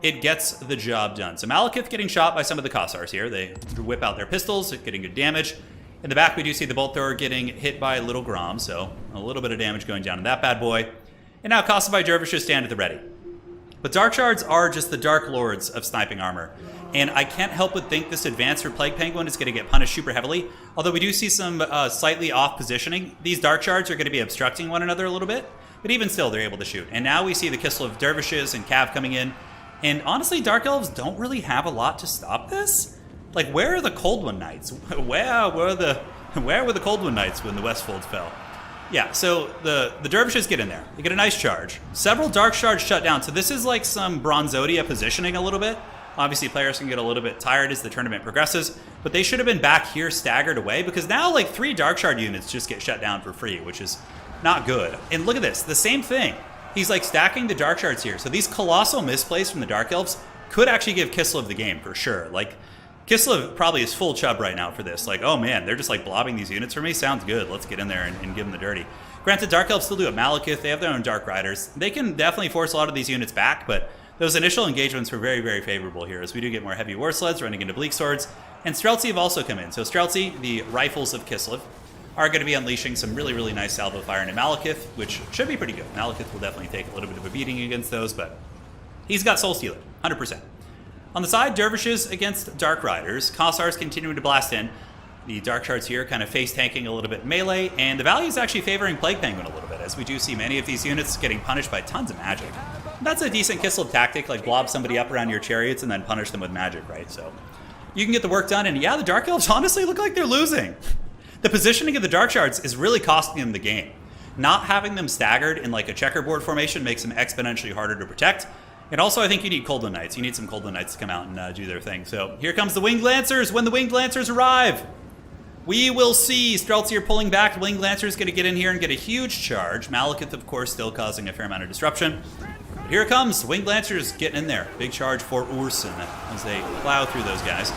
It gets the job done. So Malekith getting shot by some of the Kossars here. They whip out their pistols, getting good damage. In the back, we do see the Bolt Thrower getting hit by Little Grom, so a little bit of damage going down to that bad boy. And now Kosovo Dervishes stand at the ready. But Dark Shards are just the Dark Lords of sniping armor. And I can't help but think this advance for Plague Penguin is going to get punished super heavily. Although we do see some slightly off positioning. These Dark Shards are going to be obstructing one another a little bit. But even still, they're able to shoot. And now we see the Kislev Dervishes and Cav coming in. And honestly, Dark Elves don't really have a lot to stop this. Like, where are the Cold One Knights? Where were the Cold One Knights when the Westfolds fell? Yeah, so the Dervishes get in there. They get a nice charge. Several Dark Shards shut down. So this is like some Bronzodia positioning a little bit. Obviously, players can get a little bit tired as the tournament progresses, but they should have been back here staggered away because now like 3 Dark Shard units just get shut down for free, which is not good. And look at this, the same thing. He's like stacking the Dark Shards here. So these colossal misplays from the Dark Elves could actually give Kislev the game for sure. Like, Kislev probably is full chub right now for this. Like, oh man, they're just like blobbing these units for me. Sounds good. Let's get in there and give them the dirty. Granted, Dark Elves still do have Malekith. They have their own Dark Riders. They can definitely force a lot of these units back, but those initial engagements were very, very favorable here as we do get more heavy war sleds running into Bleak Swords. And Streltsy have also come in. So Streltsy, the rifles of Kislev, are going to be unleashing some really, really nice salvo fire into Malekith, which should be pretty good. Malekith will definitely take a little bit of a beating against those, but he's got Soul Stealer, 100%. On the side, Dervishes against Dark Riders. Kossars continuing to blast in. The Dark Shards here kind of face tanking a little bit melee, and the value is actually favoring Plague Penguin a little bit, as we do see many of these units getting punished by tons of magic. That's a decent Kislev tactic, like blob somebody up around your chariots and then punish them with magic, right? So you can get the work done, and yeah, the Dark Elves honestly look like they're losing. The positioning of the Dark Shards is really costing them the game. Not having them staggered in like a checkerboard formation makes them exponentially harder to protect. And also, I think you need Cold One Knights. You need some Cold One Knights to come out and do their thing. So here comes the Winged Lancers. When the Winged Lancers arrive, we will see. Streltsy are pulling back. The Winged Lancer is going to get in here and get a huge charge. Malekith, of course, still causing a fair amount of disruption. But here it comes. The Winged Lancers getting in there. Big charge for Urson as they plow through those guys.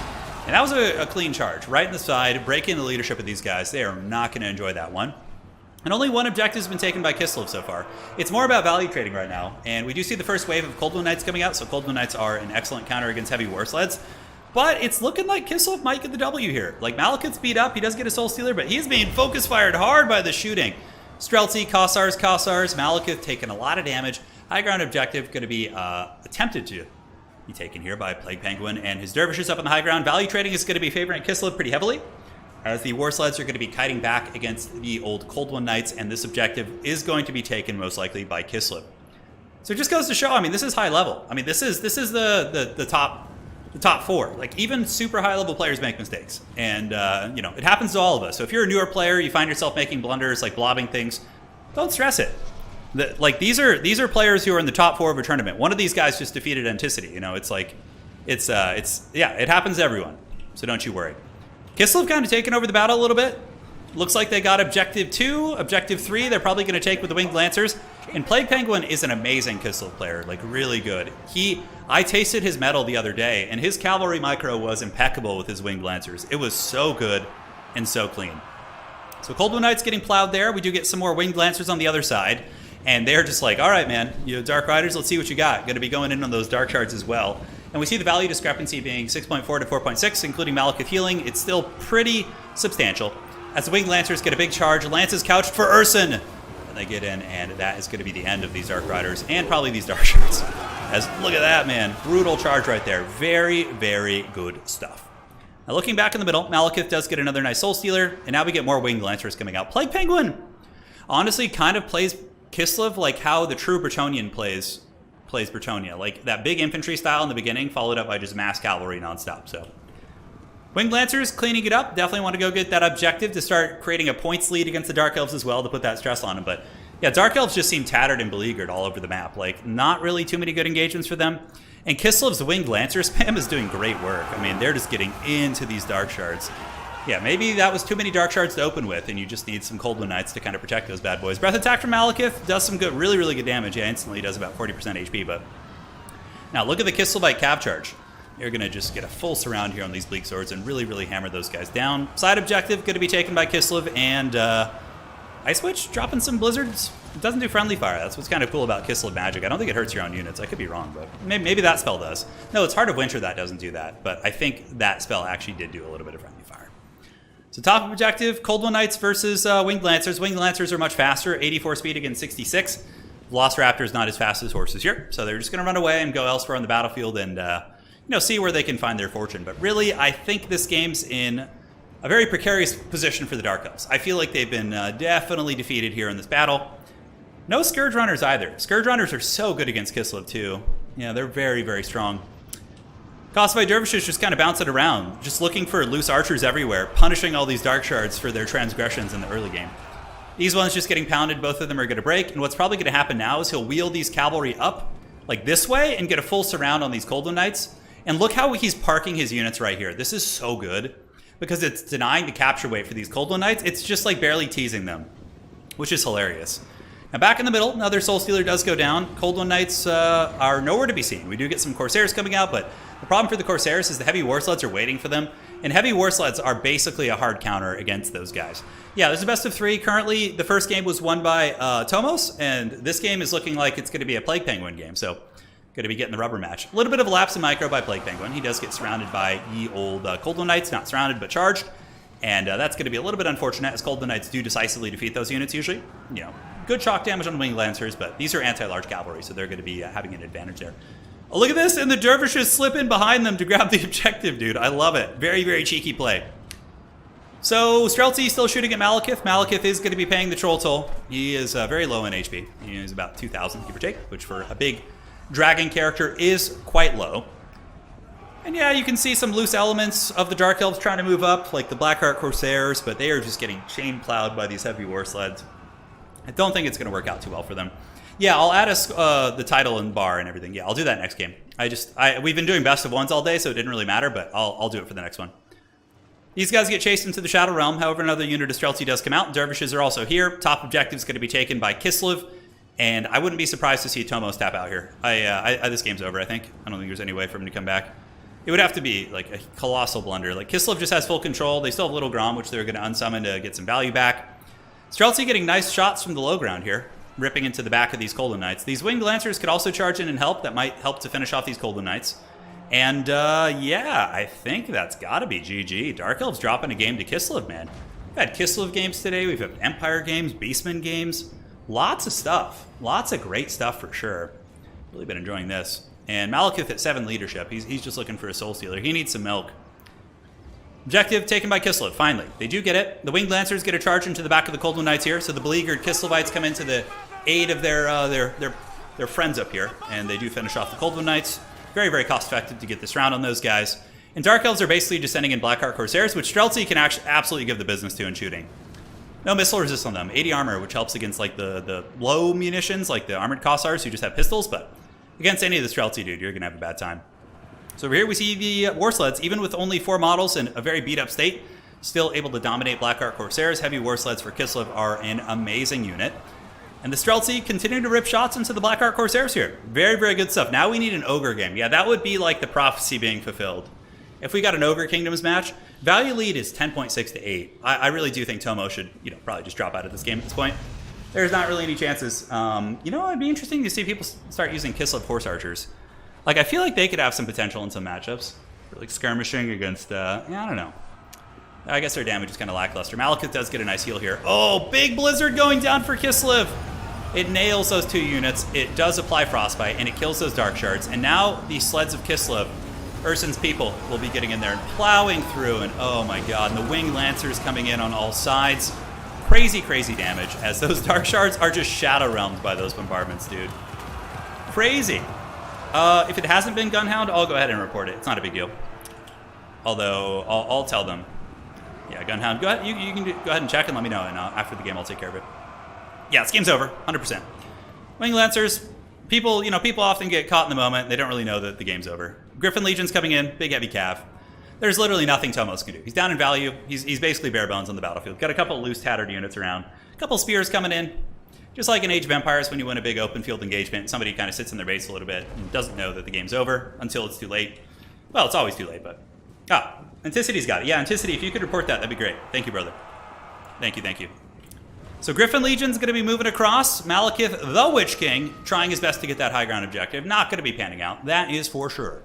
And that was a clean charge. Right in the side, breaking the leadership of these guys. They are not going to enjoy that one. And only one objective has been taken by Kislev so far. It's more about value trading right now. And we do see the first wave of Cold One Knights coming out. So Cold One Knights are an excellent counter against heavy war sleds. But it's looking like Kislev might get the W here. Like, Malekith's beat up. He does get a Soul Stealer, but he's being focus fired hard by the shooting. Streltsy, Kossars. Malekith taking a lot of damage. High ground objective going to be attempted to be taken here by Plague Penguin and his Dervishes up on the high ground. Value trading is going to be favoring Kislev pretty heavily, as the war sleds are going to be kiting back against the old Cold One Knights, and this objective is going to be taken most likely by Kislev. So it just goes to show, I mean, this is high level. I mean, this is the top 4. Like, even super high level players make mistakes, and you know, it happens to all of us. So if you're a newer player, you find yourself making blunders like blobbing things, don't stress it. Like, these are players who are in the top 4 of a tournament. One of these guys just defeated Anticity. You know, it's like yeah, it happens to everyone. So don't you worry. Kislev kind of taking over the battle a little bit. Looks like they got Objective 2, Objective 3. They're probably going to take with the Winged Lancers. And Plague Penguin is an amazing Kislev player, like really good. I tasted his metal the other day, and his cavalry micro was impeccable with his Winged Lancers. It was so good and so clean. So Cold One Knights getting plowed there. We do get some more Winged Lancers on the other side. And they're just like, all right, man, you know, Dark Riders, let's see what you got. Going to be going in on those Dark Shards as well. And we see the value discrepancy being 6.4 to 4.6, including Malekith healing. It's still pretty substantial. As the Winged Lancers get a big charge, Lance is couched for Urson. And they get in, and that is going to be the end of these Dark Riders and probably these Dark Shards. As look at that, man. Brutal charge right there. Very, very good stuff. Now looking back in the middle, Malekith does get another nice Soul Stealer, and now we get more Winged Lancers coming out. Plague Penguin honestly kind of plays Kislev like how the true Bretonnian plays Bretonnia. Like that big infantry style in the beginning, followed up by just mass cavalry nonstop. So Winged Lancers cleaning it up. Definitely want to go get that objective to start creating a points lead against the Dark Elves as well to put that stress on them. But yeah, Dark Elves just seem tattered and beleaguered all over the map. Like not really too many good engagements for them. And Kislev's Winged Lancer spam is doing great work. I mean, they're just getting into these Dark Shards. Yeah, maybe that was too many Dark Shards to open with, and you just need some Cold Wind Knights to kind of protect those bad boys. Breath Attack from Malekith does some good, really, really good damage. Yeah, instantly does about 40% HP, but... Now, look at the Kislev Cav Charge. You're going to just get a full surround here on these Bleak Swords and really, really hammer those guys down. Side objective going to be taken by Kislev, and Ice Witch dropping some Blizzards. It doesn't do friendly fire. That's what's kind of cool about Kislev magic. I don't think it hurts your own units. I could be wrong, but maybe that spell does. No, it's Heart of Winter that doesn't do that, but I think that spell actually did do a little bit of friendly fire. So top objective, Cold Wind Knights versus Winged Lancers. Winged Lancers are much faster, 84 speed against 66. Velociraptor's not as fast as horses here, so they're just going to run away and go elsewhere on the battlefield and see where they can find their fortune. But really, I think this game's in a very precarious position for the Dark Elves. I feel like they've been definitely defeated here in this battle. No Scourge Runners either. Scourge Runners are so good against Kislev too. Yeah, they're very, very strong. Cosmic Dervishes just kind of bouncing around, just looking for loose archers everywhere, punishing all these Dark Shards for their transgressions in the early game. These ones just getting pounded, both of them are going to break, and what's probably going to happen now is he'll wheel these cavalry up like this way and get a full surround on these Cold Wind Knights. And look how he's parking his units right here. This is so good because it's denying the capture weight for these Cold Wind Knights. It's just like barely teasing them, which is hilarious. Now back in the middle, another Soul Stealer does go down. Cold Wind Knights are nowhere to be seen. We do get some Corsairs coming out, but the problem for the Corsairs is the Heavy War Sleds are waiting for them, and Heavy War Sleds are basically a hard counter against those guys. Yeah, there's a best of 3. Currently, the first game was won by Tomos, and this game is looking like it's going to be a Plague Penguin game, so going to be getting the rubber match. A little bit of a lapse in micro by Plague Penguin. He does get surrounded by ye old Cold Wind Knights, not surrounded but charged, and that's going to be a little bit unfortunate as Cold Wind Knights do decisively defeat those units usually. You know, good shock damage on the Winged Lancers, but these are anti-large cavalry, so they're going to be having an advantage there. Oh, look at this, and the Dervishes slip in behind them to grab the objective, dude. I love it. Very, very cheeky play. So, Streltsy still shooting at Malekith. Malekith is going to be paying the troll toll. He is very low in HP. He is about 2,000, give or take, which for a big dragon character is quite low. And yeah, you can see some loose elements of the Dark Elves trying to move up, like the Blackheart Corsairs, but they are just getting chain plowed by these Heavy War Sleds. I don't think it's going to work out too well for them. Yeah, I'll add us the title and bar and everything. Yeah, I'll do that next game. We've been doing best of ones all day, so it didn't really matter, but I'll do it for the next one. These guys get chased into the Shadow Realm. However, another unit of Streltsy does come out. Dervishes are also here. Top objective is going to be taken by Kislev, and I wouldn't be surprised to see Tomos tap out here. This game's over, I think. I don't think there's any way for him to come back. It would have to be like a colossal blunder. Like Kislev just has full control. They still have Little Grom, which they're going to unsummon to get some value back. Streltsy getting nice shots from the low ground here, ripping into the back of these Cold Wind Knights. These Winged Lancers could also charge in and help. That might help to finish off these Cold Wind Knights. And yeah, I think that's got to be GG. Dark Elves dropping a game to Kislev, man. We've had Kislev games today. We've had Empire games, Beastman games. Lots of stuff. Lots of great stuff for sure. Really been enjoying this. And Malekith at 7 leadership. He's just looking for a Soul Stealer. He needs some milk. Objective taken by Kislev, finally. They do get it. The Winged Lancers get a charge into the back of the Cold Wind Knights here, so the beleaguered Kislevites come into the aid of their friends up here, and they do finish off the Cold Wind Knights. Very, very cost-effective to get this round on those guys. And Dark Elves are basically just sending in Blackheart Corsairs, which Streltsy can actually absolutely give the business to in shooting. No missile resist on them. 80 armor, which helps against like the low munitions, like the armored Kossars who just have pistols, but against any of the Streltsy, dude, you're going to have a bad time. So over here we see the War Sleds, even with only 4 models in a very beat-up state, still able to dominate Blackheart Corsairs. Heavy War Sleds for Kislev are an amazing unit. And the Streltsy continue to rip shots into the Blackheart Corsairs here. Very, very good stuff. Now we need an Ogre game. Yeah, that would be like the prophecy being fulfilled. If we got an Ogre Kingdoms match, value lead is 10.6 to 8. I really do think Tomo should, probably just drop out of this game at this point. There's not really any chances. It'd be interesting to see people start using Kislev Horse Archers. Like, I feel like they could have some potential in some matchups. Like skirmishing against, yeah, I don't know. I guess their damage is kind of lackluster. Malekith does get a nice heal here. Oh, big blizzard going down for Kislev. It nails those 2 units. It does apply frostbite, and it kills those dark shards. And now the sleds of Kislev, Ursun's people, will be getting in there and plowing through. And oh my god, and the winged lancers coming in on all sides. Crazy, crazy damage as those dark shards are just shadow realmed by those bombardments, dude. Crazy. If it hasn't been Gunhound, I'll go ahead and report it. It's not a big deal. Although, I'll tell them. Yeah, Gunhound, go ahead. You can go ahead and check and let me know, and after the game, I'll take care of it. Yeah, this game's over, 100%. Wing Lancers, people often get caught in the moment. They don't really know that the game's over. Griffin Legion's coming in, big heavy cav. There's literally nothing Tomos can do. He's down in value. He's basically bare bones on the battlefield. Got a couple loose, tattered units around. A couple spears coming in. Just like in Age of Empires, when you win a big open field engagement, somebody kind of sits in their base a little bit and doesn't know that the game's over until it's too late. Well, it's always too late, but... Anticity's got it. Yeah, Anticity, if you could report that, that'd be great. Thank you, brother. Thank you, thank you. So Griffin Legion's going to be moving across. Malekith, the Witch King, trying his best to get that high ground objective. Not going to be panning out. That is for sure.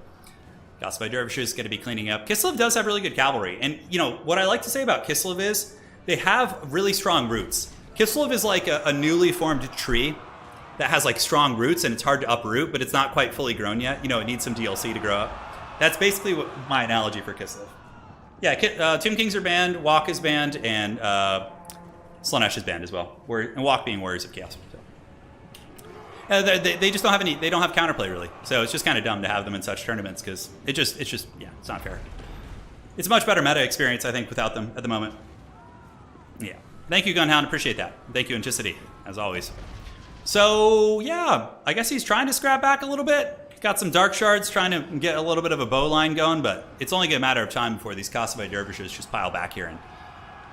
Gospel Dervish is going to be cleaning up. Kislev does have really good cavalry. And, what I like to say about Kislev is they have really strong roots. Kislev is like a newly formed tree that has like strong roots, and it's hard to uproot, but it's not quite fully grown yet. It needs some DLC to grow up. That's basically my analogy for Kislev. Yeah, Tomb Kings are banned, Walk is banned, and Slaanesh is banned as well. And Walk being Warriors of Chaos. So. They just don't have they don't have counterplay really. So it's just kind of dumb to have them in such tournaments because it's just, yeah, it's not fair. It's a much better meta experience, I think, without them at the moment. Yeah. Thank you, Gunhound. Appreciate that. Thank you, Anticity, as always. So, yeah, I guess he's trying to scrap back a little bit. Got some Dark Shards trying to get a little bit of a bow line going, but it's only a matter of time before these Kosovo Dervishes just pile back here and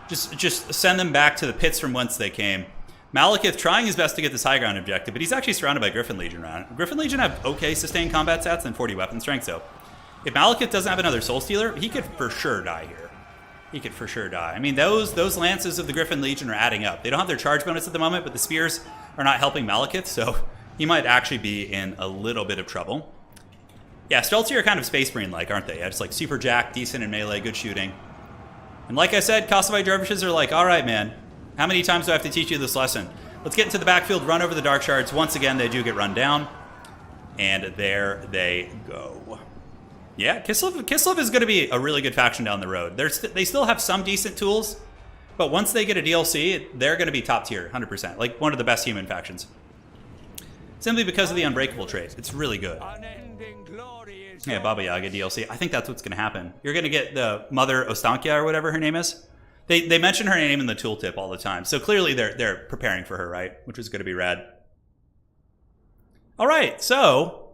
just send them back to the pits from whence they came. Malekith trying his best to get this high ground objective, but he's actually surrounded by Griffin Legion around. Griffin Legion have okay sustained combat stats and 40 weapon strength, so if Malekith doesn't have another Soul Stealer, he could for sure die here. He could for sure die. I mean, those lances of the Griffin Legion are adding up. They don't have their charge bonus at the moment, but the spears are not helping Malekith, so he might actually be in a little bit of trouble. Yeah, Stelzi are kind of Space Marine-like, aren't they? Yeah, just like super jack, decent in melee, good shooting. And like I said, Kosovo Dervishes are like, all right, man, how many times do I have to teach you this lesson? Let's get into the backfield, run over the Dark Shards. Once again, they do get run down. And there they go. Yeah, Kislev is going to be a really good faction down the road. They still have some decent tools, but once they get a DLC, they're going to be top tier, 100%. Like one of the best human factions. Simply because of the Unbreakable trait. It's really good. Yeah, Baba Yaga DLC. I think that's what's going to happen. You're going to get the Mother Ostankia or whatever her name is. They mention her name in the tooltip all the time. So clearly they're preparing for her, right? Which is going to be rad. All right, so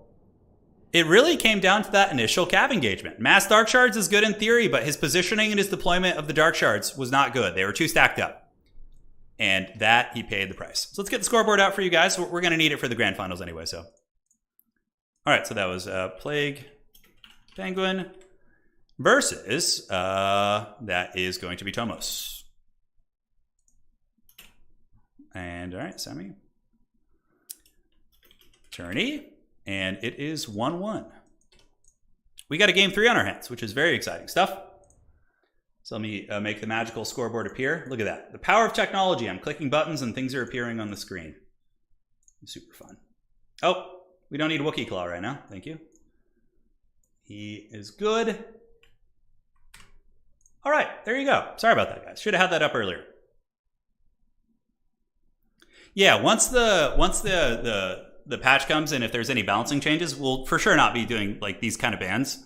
it really came down to that initial cav engagement. Mass Dark Shards is good in theory, but his positioning and his deployment of the Dark Shards was not good. They were too stacked up. And that, he paid the price. So let's get the scoreboard out for you guys. We're going to need it for the grand finals anyway, so. All right, so that was Plague Penguin versus, that is going to be Tomos. And, all right, Semi. Tourney. And it is 1-1. We got a game 3 on our hands, which is very exciting stuff. So let me make the magical scoreboard appear. Look at that. The power of technology. I'm clicking buttons and things are appearing on the screen. Super fun. Oh, we don't need Wookiee Claw right now. Thank you. He is good. All right, there you go. Sorry about that, guys. Should have had that up earlier. Yeah, once the patch comes and if there's any balancing changes, we'll for sure not be doing like these kind of bans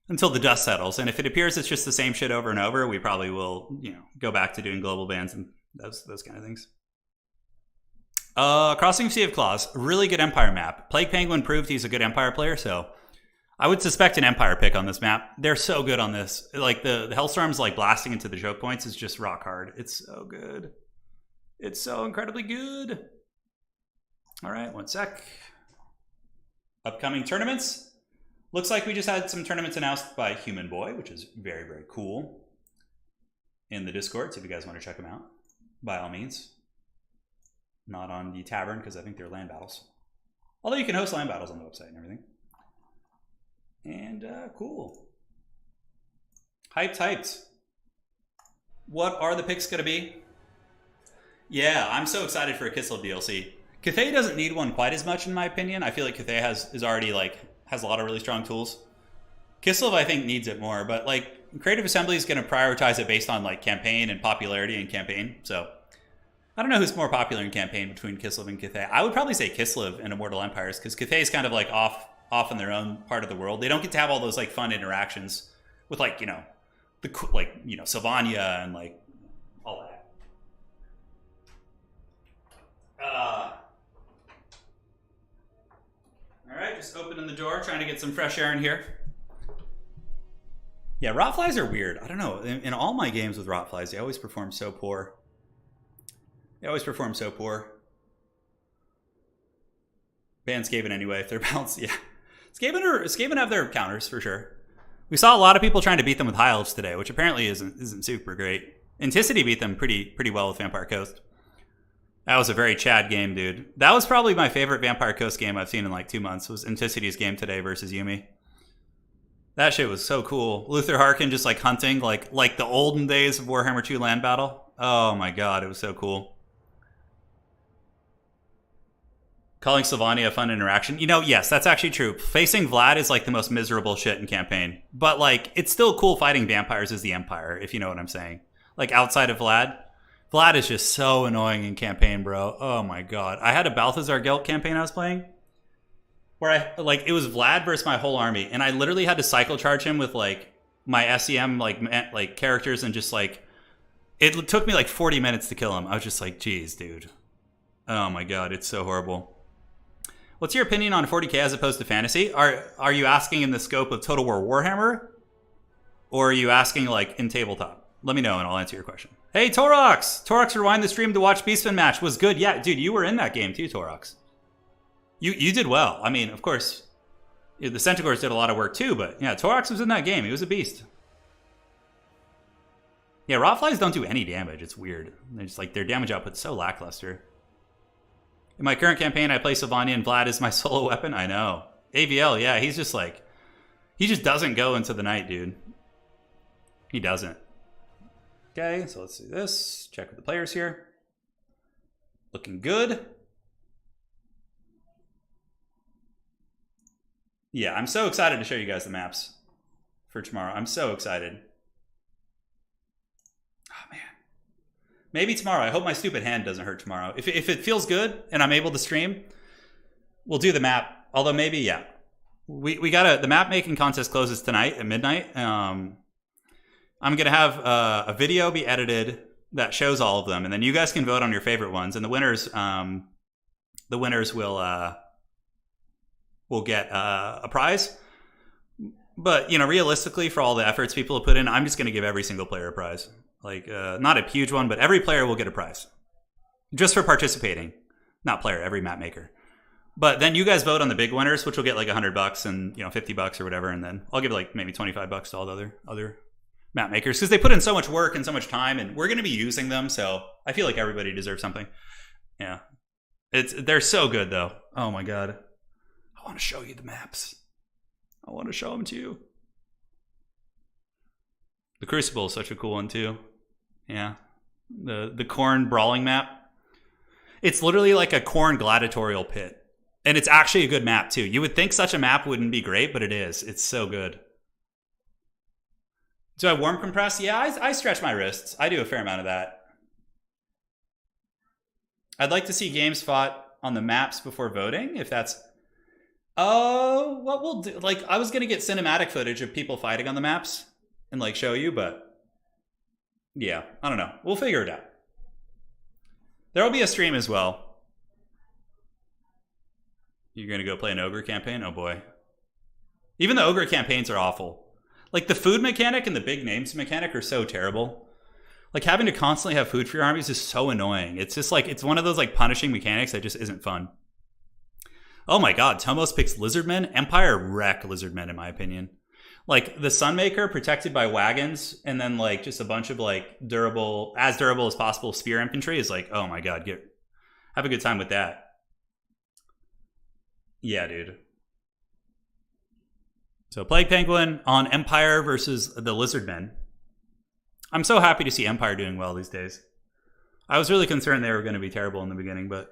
until the dust settles. And if it appears it's just the same shit over and over, we probably will, go back to doing global bans and those kind of things. Crossing Sea of Claws, really good Empire map. Plague Penguin proved he's a good Empire player, so I would suspect an Empire pick on this map. They're so good on this. Like the Hellstorms like blasting into the choke points is just rock hard. It's so good. It's so incredibly good. All right, one sec. Upcoming tournaments. Looks like we just had some tournaments announced by Human Boy, which is very, very cool. In the Discord, so if you guys want to check them out, by all means. Not on the Tavern, because I think they're land battles. Although you can host land battles on the website and everything. And cool. Hyped. What are the picks going to be? Yeah, I'm so excited for a Kislev DLC. Cathay doesn't need one quite as much in my opinion. I feel like Cathay is already has a lot of really strong tools. Kislev I think needs it more, but like Creative Assembly is going to prioritize it based on like campaign and popularity in campaign. So I don't know who's more popular in campaign between Kislev and Cathay. I would probably say Kislev and Immortal Empires because Cathay is kind of like off in their own part of the world. They don't get to have all those like fun interactions with like, you know, Sylvania and like all that. All right, just opening the door, trying to get some fresh air in here. Yeah, rot flies are weird. I don't know. In all my games with rot flies, they always perform so poor. Ban Skaven anyway, if they're balanced. Yeah. Skaven have their counters for sure. We saw a lot of people trying to beat them with High Elves today, which apparently isn't super great. Anticity beat them pretty well with Vampire Coast. That was a very Chad game, dude. That was probably my favorite Vampire Coast game I've seen in like 2 months, was Anticity's game today versus Yumi. That shit was so cool. Luther Harkin just like hunting, like the olden days of Warhammer 2 land battle. Oh my god, it was so cool. Calling Sylvania a fun interaction. You know, yes, that's actually true. Facing Vlad is like the most miserable shit in campaign. But like, it's still cool fighting vampires as the Empire, if you know what I'm saying. Like outside of Vlad. Vlad is just so annoying in campaign, bro. Oh my god. I had a Balthazar Gelt campaign I was playing where it was Vlad versus my whole army, and I literally had to cycle charge him with like my SEM like characters, and just like it took me like 40 minutes to kill him. I was just like, geez, dude. Oh my god, it's so horrible. What's your opinion on 40k as opposed to fantasy? Are you asking in the scope of Total War Warhammer, or are you asking like in tabletop? Let me know and I'll answer your question. Hey, Torox rewind the stream to watch Beastman match. Was good. Yeah, dude, you were in that game too, Torox. You did well. I mean, of course, the Centaurs did a lot of work too, but yeah, Torox was in that game. He was a beast. Yeah, Rotflies don't do any damage. It's weird. They're just like, their damage output's so lackluster. In my current campaign, I play Sylvania and Vlad is my solo weapon. I know. AVL, yeah, he's just like, he just doesn't go into the night, dude. He doesn't. Okay, so let's do this. Check with the players here. Looking good. Yeah, I'm so excited to show you guys the maps for tomorrow. I'm so excited. Oh, man. Maybe tomorrow. I hope my stupid hand doesn't hurt tomorrow. If it feels good and I'm able to stream, we'll do the map. Although maybe, yeah. We gotta, the map making contest closes tonight at midnight. I'm gonna have a video be edited that shows all of them, and then you guys can vote on your favorite ones, and the winners will get a prize. But you know, realistically, for all the efforts people have put in, I'm just gonna give every single player a prize. Like not a huge one, but every player will get a prize just for participating. Not player, every map maker. But then you guys vote on the big winners, which will get like $100 and $50 or whatever, and then I'll give like maybe $25 to all the other map makers, because they put in so much work and so much time, and we're going to be using them, so I feel like everybody deserves something. Yeah, they're so good though. Oh my god, I want to show you the maps. I want to show them to you. The Crucible is such a cool one too. Yeah, the Khorne brawling map. It's literally like a Khorne gladiatorial pit, and it's actually a good map too. You would think such a map wouldn't be great, but it is. It's so good. Do I warm compress? Yeah, I stretch my wrists. I do a fair amount of that. I'd like to see games fought on the maps before voting, if that's... Oh, what we'll do... Like, I was going to get cinematic footage of people fighting on the maps and, like, show you, but... Yeah, I don't know. We'll figure it out. There will be a stream as well. You're going to go play an Ogre campaign? Oh, boy. Even the Ogre campaigns are awful. Like, the food mechanic and the big names mechanic are so terrible. Like, having to constantly have food for your armies is so annoying. It's just like, it's one of those like punishing mechanics that just isn't fun. Oh my god, Tomos picks Lizardmen. Empire wreck Lizardmen, in my opinion. Like, the Sunmaker protected by wagons, and then like just a bunch of like durable as possible spear infantry is like, oh my god, have a good time with that. Yeah, dude. So Plague Penguin on Empire versus the Lizardmen. I'm so happy to see Empire doing well these days. I was really concerned they were going to be terrible in the beginning, but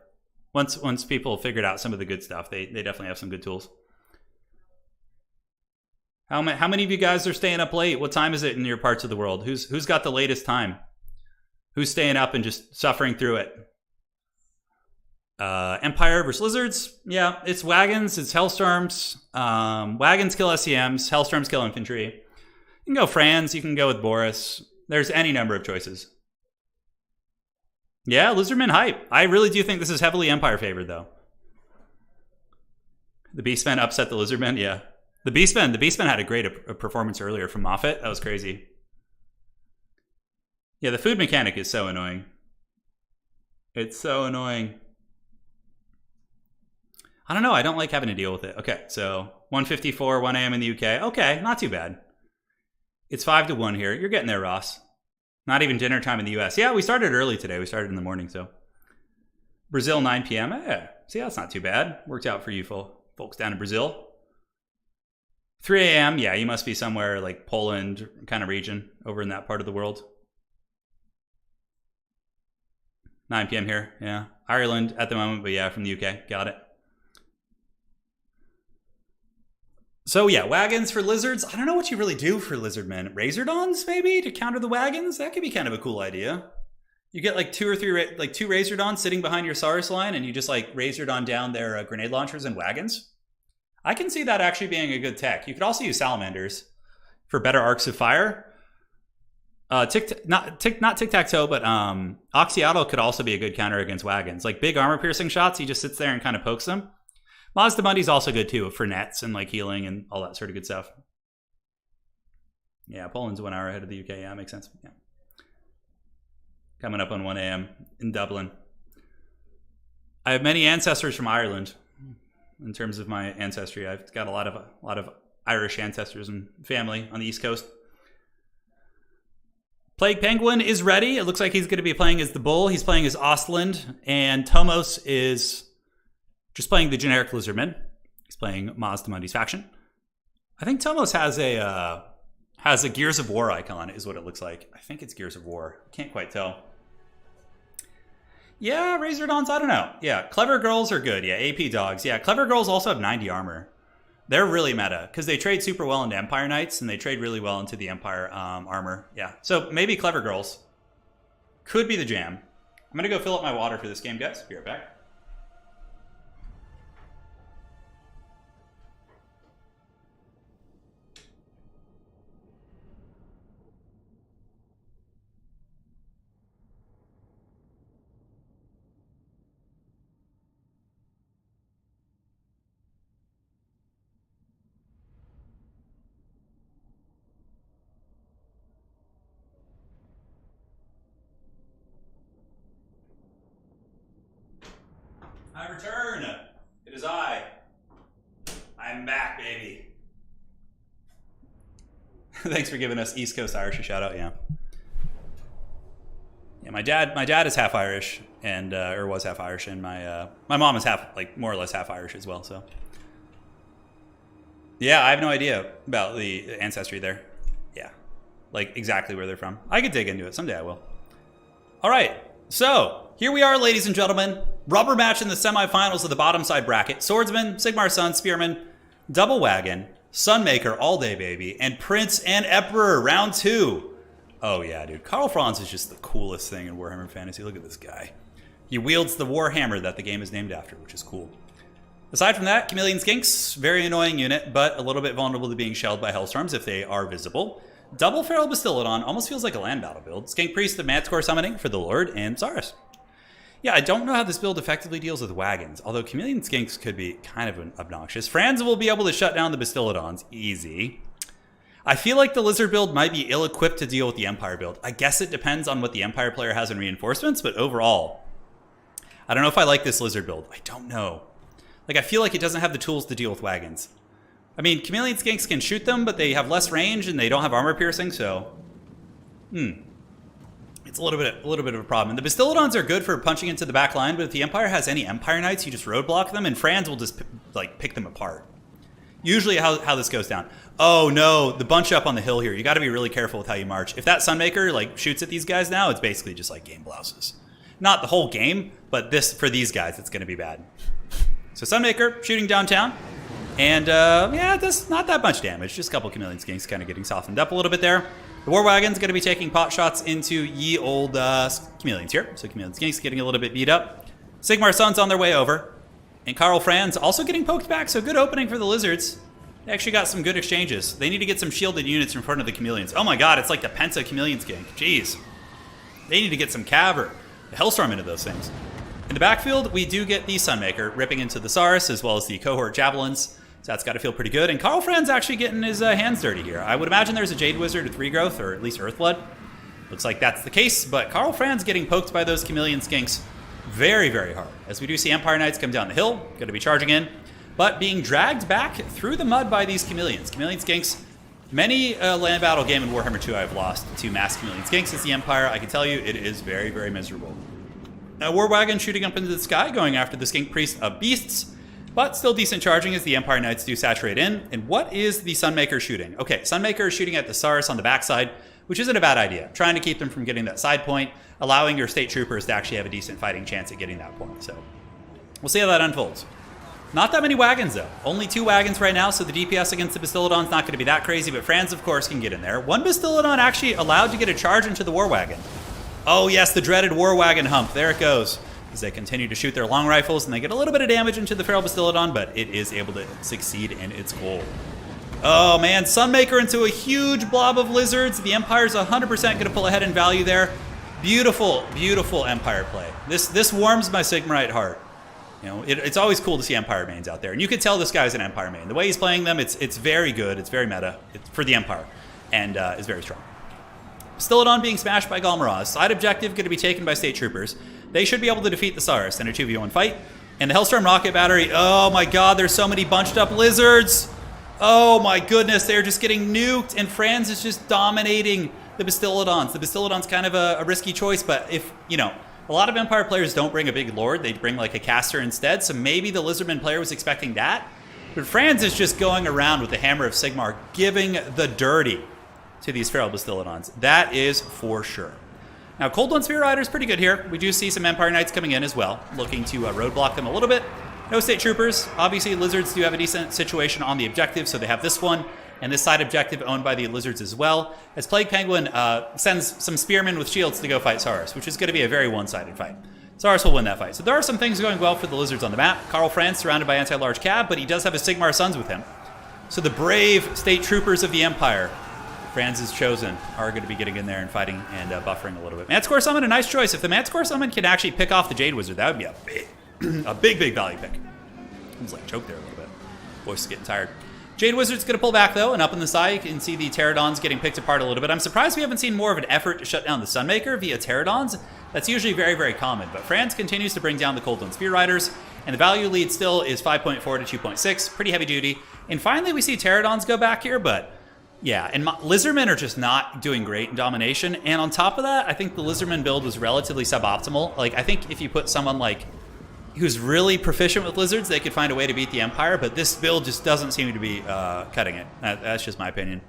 once people figured out some of the good stuff, they definitely have some good tools. How many of you guys are staying up late? What time is it in your parts of the world? Who's got the latest time? Who's staying up and just suffering through it? Empire versus Lizards. Yeah, it's wagons, it's Hellstorms. Wagons kill SCMs, Hellstorms kill infantry. You can go Franz, you can go with Boris. There's any number of choices. Yeah, Lizardmen hype. I really do think this is heavily Empire favored, though. The Beastmen upset the Lizardmen, yeah. The Beastmen had a great performance earlier from Moffat. That was crazy. Yeah, the food mechanic is so annoying. It's so annoying. I don't know. I don't like having to deal with it. Okay, so 1:54, 1 a.m. in the UK. Okay, not too bad. It's 5 to 1 here. You're getting there, Ross. Not even dinner time in the US. Yeah, we started early today. We started in the morning, so. Brazil, 9 p.m. See, that's not too bad. Worked out for you folks down in Brazil. 3 a.m. Yeah, you must be somewhere like Poland kind of region over in that part of the world. 9 p.m. here. Yeah. Ireland at the moment, but yeah, from the UK. Got it. So yeah, wagons for lizards. I don't know what you really do for lizardmen. Razordons maybe to counter the wagons. That could be kind of a cool idea. You get like two Razordons sitting behind your Saurus line, and you just like Razordon down their grenade launchers and wagons. I can see that actually being a good tech. You could also use salamanders for better arcs of fire. Not tic-tac-toe, but Oxyatl could also be a good counter against wagons. Like big armor-piercing shots, he just sits there and kind of pokes them. Mazdamundi's also good too for nets and like healing and all that sort of good stuff. Yeah, Poland's 1 hour ahead of the UK. Yeah, makes sense. Yeah. Coming up on 1 a.m. in Dublin. I have many ancestors from Ireland. In terms of my ancestry, I've got a lot of Irish ancestors and family on the East Coast. Plague Penguin is ready. It looks like he's going to be playing as the Bull. He's playing as Ostland, and Tomos is just playing the generic Lizardman. He's playing Mazdamundi's faction. I think Tomos has a Gears of War icon, is what it looks like. I think it's Gears of War. Can't quite tell. Yeah, Razordons, I don't know. Yeah, Clever Girls are good. Yeah, AP Dogs. Yeah, Clever Girls also have 90 armor. They're really meta, because they trade super well into Empire Knights, and they trade really well into the Empire armor. Yeah, so maybe Clever Girls could be the jam. I'm going to go fill up my water for this game, guys. Be right back. I return. It is I. I'm back, baby. Thanks for giving us East Coast Irish a shout out. Yeah. Yeah, my dad is half Irish and or was half Irish, and my mom is half, like, more or less half Irish as well. So yeah, I have no idea about the ancestry there. Yeah, like exactly where they're from. I could dig into it someday. I will. All right. So, here we are, ladies and gentlemen. Rubber match in the semifinals of the bottom side bracket. Swordsman, Sigmar Sun, Spearman, Double Wagon, Sunmaker all day, baby, and Prince and Emperor, round 2. Oh, yeah, dude. Karl Franz is just the coolest thing in Warhammer Fantasy. Look at this guy. He wields the Warhammer that the game is named after, which is cool. Aside from that, Chameleon Skinks, very annoying unit, but a little bit vulnerable to being shelled by Hellstorms if they are visible. Double Feral Bastillodon almost feels like a land battle build. Skink Priest of Manticore summoning for the Lord and Saurus. Yeah, I don't know how this build effectively deals with wagons, although Chameleon Skinks could be kind of obnoxious. Franz will be able to shut down the Bastillodons. Easy. I feel like the Lizard build might be ill-equipped to deal with the Empire build. I guess it depends on what the Empire player has in reinforcements, but overall, I don't know if I like this Lizard build. I don't know. Like, I feel like it doesn't have the tools to deal with wagons. I mean, Chameleon Skinks can shoot them, but they have less range and they don't have armor piercing, so it's a little bit of a problem. And the Bastillodons are good for punching into the back line, but if the Empire has any Empire Knights, you just roadblock them, and Franz will just like pick them apart. Usually how this goes down. Oh no, the bunch up on the hill here. You got to be really careful with how you march. If that Sunmaker like shoots at these guys now, it's basically just like game blouses. Not the whole game, but this for these guys, it's going to be bad. So Sunmaker shooting downtown. And yeah, it does not that much damage. Just a couple Chameleon Skinks kind of getting softened up a little bit there. The War Wagon's going to be taking pot shots into ye old Chameleons here. So Chameleon Skinks getting a little bit beat up. Sigmar Sun's on their way over. And Karl Franz also getting poked back, so good opening for the Lizards. They actually got some good exchanges. They need to get some shielded units in front of the Chameleons. Oh my god, it's like the Penta Chameleon Skink. Jeez. They need to get some cav or the Hellstorm into those things. In the backfield, we do get the Sunmaker ripping into the Saurus as well as the Cohort Javelins. So that's got to feel pretty good. And Karl Franz actually getting his hands dirty here. I would imagine there's a Jade Wizard with Regrowth, or at least Earthblood. Looks like that's the case, but Karl Franz getting poked by those Chameleon Skinks very, very hard. As we do see Empire Knights come down the hill, going to be charging in, but being dragged back through the mud by these Chameleons. Chameleon Skinks, many land battle game in Warhammer 2 I've lost to mass Chameleon Skinks as the Empire. I can tell you it is very, very miserable. Now War Wagon shooting up into the sky, going after the Skink Priest of Beasts, but still decent charging as the Empire Knights do saturate in. And what is the Sunmaker shooting? Okay, Sunmaker is shooting at the Saurus on the backside, which isn't a bad idea. Trying to keep them from getting that side point, allowing your state troopers to actually have a decent fighting chance at getting that point. So we'll see how that unfolds. Not that many wagons though. Only 2 wagons right now, so the DPS against the Bastiladon's not going to be that crazy, but Franz of course can get in there. One Bastiladon actually allowed to get a charge into the War Wagon. Oh yes, the dreaded War Wagon hump. There it goes. As they continue to shoot their long rifles, and they get a little bit of damage into the Feral Bastiladon, but it is able to succeed in its goal. Oh man, Sunmaker into a huge blob of lizards. The Empire's 100% going to pull ahead in value there. Beautiful, beautiful Empire play. This warms my Sigmarite heart. You know, it's always cool to see Empire mains out there, and you could tell this guy's an Empire main. The way he's playing them, it's very good. It's very meta for the Empire, and is very strong. Bastiladon being smashed by Galmaraz. Side objective going to be taken by State Troopers. They should be able to defeat the Saurus in a 2v1 fight. And the Hellstorm Rocket Battery, oh my god, there's so many bunched up lizards. Oh my goodness, they're just getting nuked, and Franz is just dominating the Bastiladons. The Bastiladon's kind of a risky choice, but if, you know, a lot of Empire players don't bring a big Lord, they bring like a caster instead, so maybe the Lizardman player was expecting that. But Franz is just going around with the Hammer of Sigmar, giving the dirty to these Feral Bastiladons. That is for sure. Now, Cold One Spear Rider is pretty good here. We do see some Empire Knights coming in as well, looking to roadblock them a little bit. No State Troopers. Obviously, Lizards do have a decent situation on the objective, so they have this one, and this side objective owned by the Lizards as well. As Plague Penguin sends some Spearmen with shields to go fight Saurus, which is going to be a very one-sided fight. Saurus will win that fight. So there are some things going well for the Lizards on the map. Karl Franz surrounded by anti-large cab, but he does have his Sigmar Sons with him. So the brave State Troopers of the Empire, Franz's chosen, are going to be getting in there and fighting and buffering a little bit. Manticore Summon, a nice choice. If the Manticore Summon can actually pick off the Jade Wizard, that would be a big value pick. I was like choked there a little bit. Voice is getting tired. Jade Wizard's going to pull back though, and up on the side you can see the Pterodons getting picked apart a little bit. I'm surprised we haven't seen more of an effort to shut down the Sunmaker via Pterodons. That's usually very, very common, but Franz continues to bring down the Cold One Spear Riders, and the value lead still is 5.4 to 2.6, pretty heavy duty. And finally we see Pterodons go back here, but yeah, and Lizardmen are just not doing great in domination. And on top of that, I think the Lizardman build was relatively suboptimal. Like, I think if you put someone like who's really proficient with lizards, they could find a way to beat the Empire, but this build just doesn't seem to be cutting it. That's just my opinion.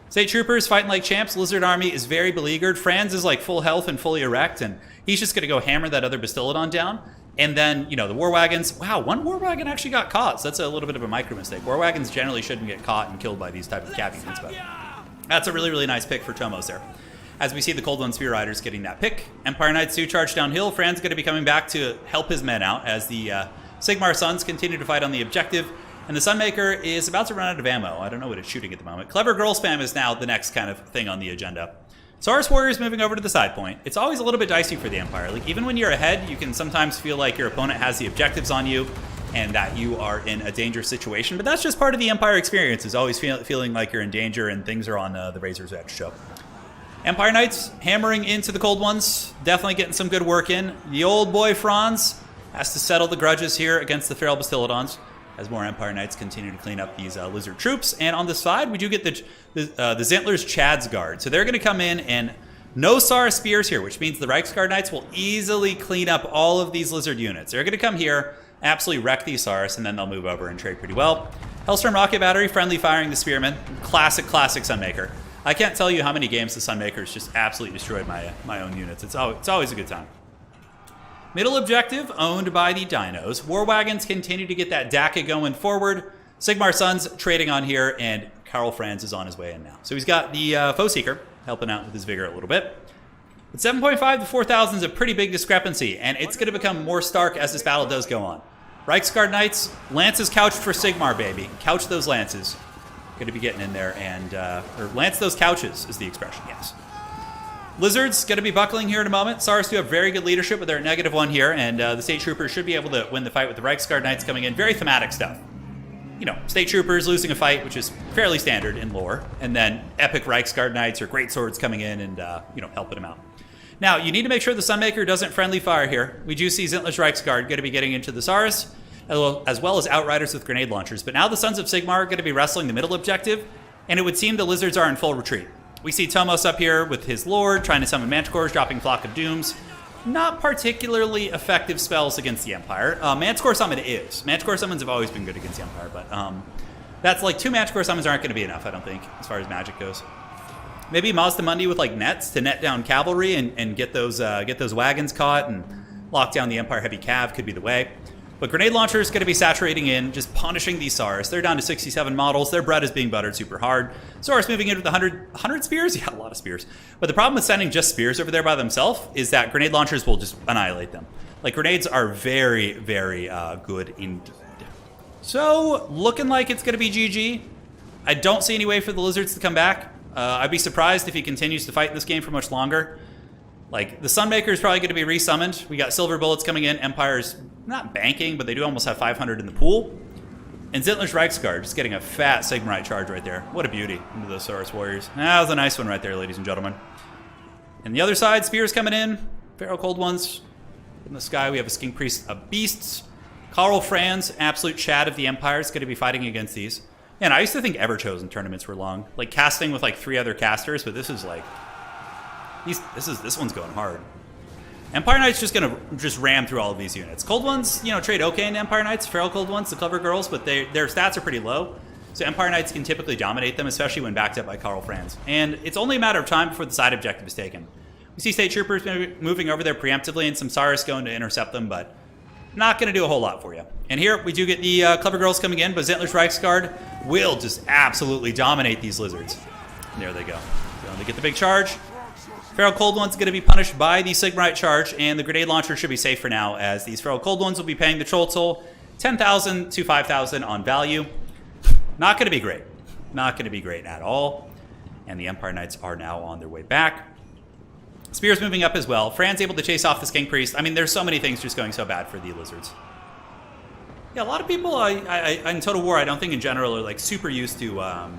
State Troopers fighting like champs. Lizard Army is very beleaguered. Franz is like full health and fully erect, and he's just going to go hammer that other Bastiladon down. And then, you know, the War Wagons. Wow, one War Wagon actually got caught, so that's a little bit of a micro mistake. War Wagons generally shouldn't get caught and killed by these type of cab units, but that's a really, really nice pick for Tomos there. As we see the Cold One Spear Riders getting that pick. Empire Knights do charge downhill. Fran's going to be coming back to help his men out as the Sigmar Sons continue to fight on the objective. And the Sunmaker is about to run out of ammo. I don't know what it's shooting at the moment. Clever Girl Spam is now the next kind of thing on the agenda. Saurus Warriors moving over to the side point. It's always a little bit dicey for the Empire. Like, even when you're ahead, you can sometimes feel like your opponent has the objectives on you and that you are in a dangerous situation. But that's just part of the Empire experience, is always feeling like you're in danger and things are on the razor's edge. So Empire Knights hammering into the Cold Ones. Definitely getting some good work in. The old boy Franz has to settle the grudges here against the Feral Bastiladons as more Empire Knights continue to clean up these lizard troops. And on the side, we do get the Zintler's Chad's Guard. So they're going to come in, and no Saurus Spears here, which means the Reichsguard Knights will easily clean up all of these lizard units. They're going to come here, absolutely wreck these Saurus, and then they'll move over and trade pretty well. Hellstorm Rocket Battery, friendly firing the Spearmen. Classic Sunmaker. I can't tell you how many games the Sunmakers just absolutely destroyed my own units. It's always a good time. Middle objective, owned by the Dinos. War Wagons continue to get that DACA going forward. Sigmar Sun's trading on here, and Karl Franz is on his way in now. So he's got the Foe Seeker helping out with his vigor a little bit. But 7.5 to 4,000 is a pretty big discrepancy, and it's going to become more stark as this battle does go on. Reiksguard Knights, Lances couched for Sigmar, baby. Couch those Lances. Going to be getting in there, and or lance those couches is the expression, yes. Lizards going to be buckling here in a moment. Saurus do have very good leadership, but they're at -1 here, and the State Troopers should be able to win the fight with the Reiksguard Knights coming in. Very thematic stuff. You know, State Troopers losing a fight, which is fairly standard in lore, and then epic Reiksguard Knights or Great Swords coming in and, you know, helping them out. Now, you need to make sure the Sunmaker doesn't friendly fire here. We do see Zintless Reiksguard going to be getting into the Saurus, as well as Outriders with grenade launchers. But now the Sons of Sigmar are going to be wrestling the middle objective, and it would seem the Lizards are in full retreat. We see Tomos up here with his Lord, trying to summon Manticores, dropping Flock of Dooms. Not particularly effective spells against the Empire. Manticore Summon is. Manticore Summons have always been good against the Empire, but that's like 2 Manticore Summons aren't going to be enough, I don't think, as far as magic goes. Maybe Mazda Mundi with like nets to net down cavalry and get those wagons caught and lock down the Empire heavy cav could be the way. But grenade launcher is going to be saturating in, just punishing these Saurus. They're down to 67 models. Their bread is being buttered super hard. Saurus moving in with 100 spears? Yeah, a lot of spears. But the problem with sending just spears over there by themselves is that grenade launchers will just annihilate them. Like, grenades are very, very good indeed. So, looking like it's going to be GG. I don't see any way for the Lizards to come back. I'd be surprised if he continues to fight in this game for much longer. Like, the Sunmaker is probably going to be resummoned. We got Silver Bullets coming in. Empire's not banking, but they do almost have 500 in the pool. And Zintless Reiksguard just getting a fat Sigmarite charge right there. What a beauty into those Saurus Warriors. That was a nice one right there, ladies and gentlemen. And the other side, Spears coming in. Pharaoh Cold Ones. In the sky, we have a Skink Priest of Beasts. Karl Franz, absolute Chad of the Empire, is going to be fighting against these. And I used to think Everchosen tournaments were long. Like, casting with, like, 3 other casters, but this is, like... This one's going hard. Empire Knights just gonna ram through all of these units. Cold Ones, you know, trade okay into Empire Knights, Feral Cold Ones, the clever girls, but their stats are pretty low. So Empire Knights can typically dominate them, especially when backed up by Karl Franz. And it's only a matter of time before the side objective is taken. We see State Troopers moving over there preemptively and some Saurus going to intercept them, but not going to do a whole lot for you. And here we do get the clever girls coming in, but Zintless Reiksguard will just absolutely dominate these Lizards. And there they go. So they get the big charge. Feral Cold One's going to be punished by the Sigmarite charge, and the grenade launcher should be safe for now, as these Feral Cold Ones will be paying the Troll Toll 10,000 to 5,000 on value. Not going to be great. Not going to be great at all. And the Empire Knights are now on their way back. Spears moving up as well. Fran's able to chase off the Skink Priest. I mean, there's so many things just going so bad for the Lizards. Yeah, a lot of people in Total War, I don't think in general, are like super used to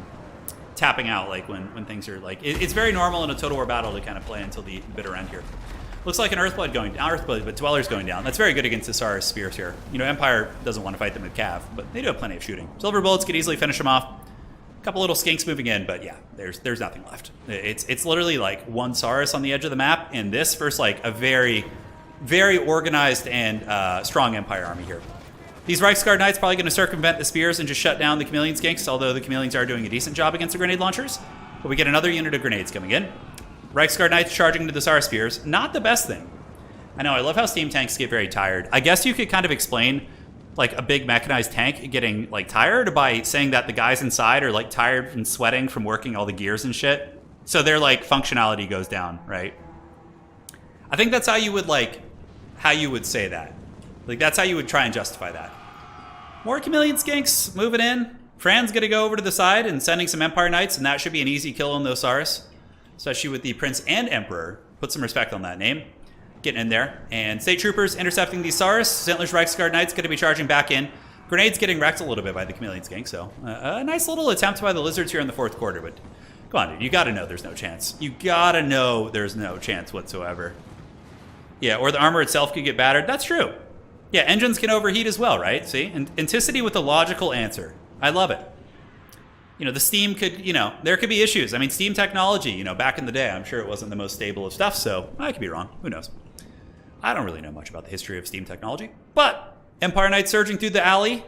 tapping out, like when things are like... It's very normal in a Total War battle to kind of play until the bitter end here. Looks like an Earthblood going down. Earthblood, but Dweller's going down. That's very good against the Saurus Spears here. You know, Empire doesn't want to fight them with Cav, but they do have plenty of shooting. Silver Bullets could easily finish them off. A couple little skinks moving in, but yeah, there's nothing left. It's literally like one Saurus on the edge of the map, and this versus like a very, very organized and strong Empire army here. These Reiksguard Knights probably going to circumvent the Spears and just shut down the Chameleon Skinks, although the Chameleons are doing a decent job against the grenade launchers. But we get another unit of grenades coming in. Reiksguard Knights charging into the Saurus Spears. Not the best thing. I know, I love how steam tanks get very tired. I guess you could kind of explain like a big mechanized tank getting like tired by saying that the guys inside are like tired and sweating from working all the gears and shit. So their like functionality goes down, right? I think that's how you would say that. Like that's how you would try and justify that. More Chameleon Skinks moving in. Fran's going to go over to the side and sending some Empire Knights, and that should be an easy kill on those Saurus, especially with the Prince and Emperor. Put some respect on that name. Getting in there. And State Troopers intercepting these Saurus. Zintless Reiksguard Knights going to be charging back in. Grenades getting wrecked a little bit by the Chameleon Skink, so a nice little attempt by the Lizards here in the fourth quarter, but come on, dude. You got to know there's no chance. You got to know there's no chance whatsoever. Yeah, or the armor itself could get battered. That's true. Yeah, engines can overheat as well, right? See? And Anticity with a logical answer. I love it. You know, the Steam could, you know, there could be issues. I mean, Steam technology, you know, back in the day, I'm sure it wasn't the most stable of stuff, so I could be wrong. Who knows? I don't really know much about the history of Steam technology. But Empire Knights surging through the alley.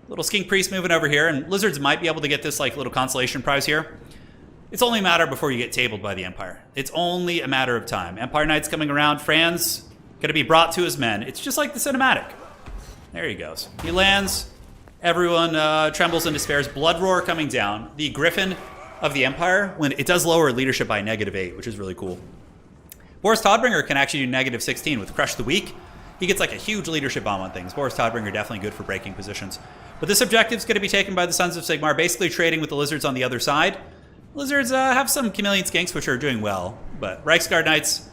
Little Skink Priest moving over here, and Lizards might be able to get this like little consolation prize here. It's only a matter before you get tabled by the Empire. It's only a matter of time. Empire Knight's coming around. Fran's going to be brought to his men. It's just like the cinematic. There he goes. He lands. Everyone trembles and despairs. Blood Roar coming down. The Griffin of the Empire, when it does lower leadership by -8, which is really cool. Boris Todbringer can actually do -16 with Crush the Weak. He gets like a huge leadership bomb on things. Boris Todbringer definitely good for breaking positions. But this objective is going to be taken by the Sons of Sigmar, basically trading with the Lizards on the other side. Lizards have some Chameleon Skinks, which are doing well, but Reiksguard Knights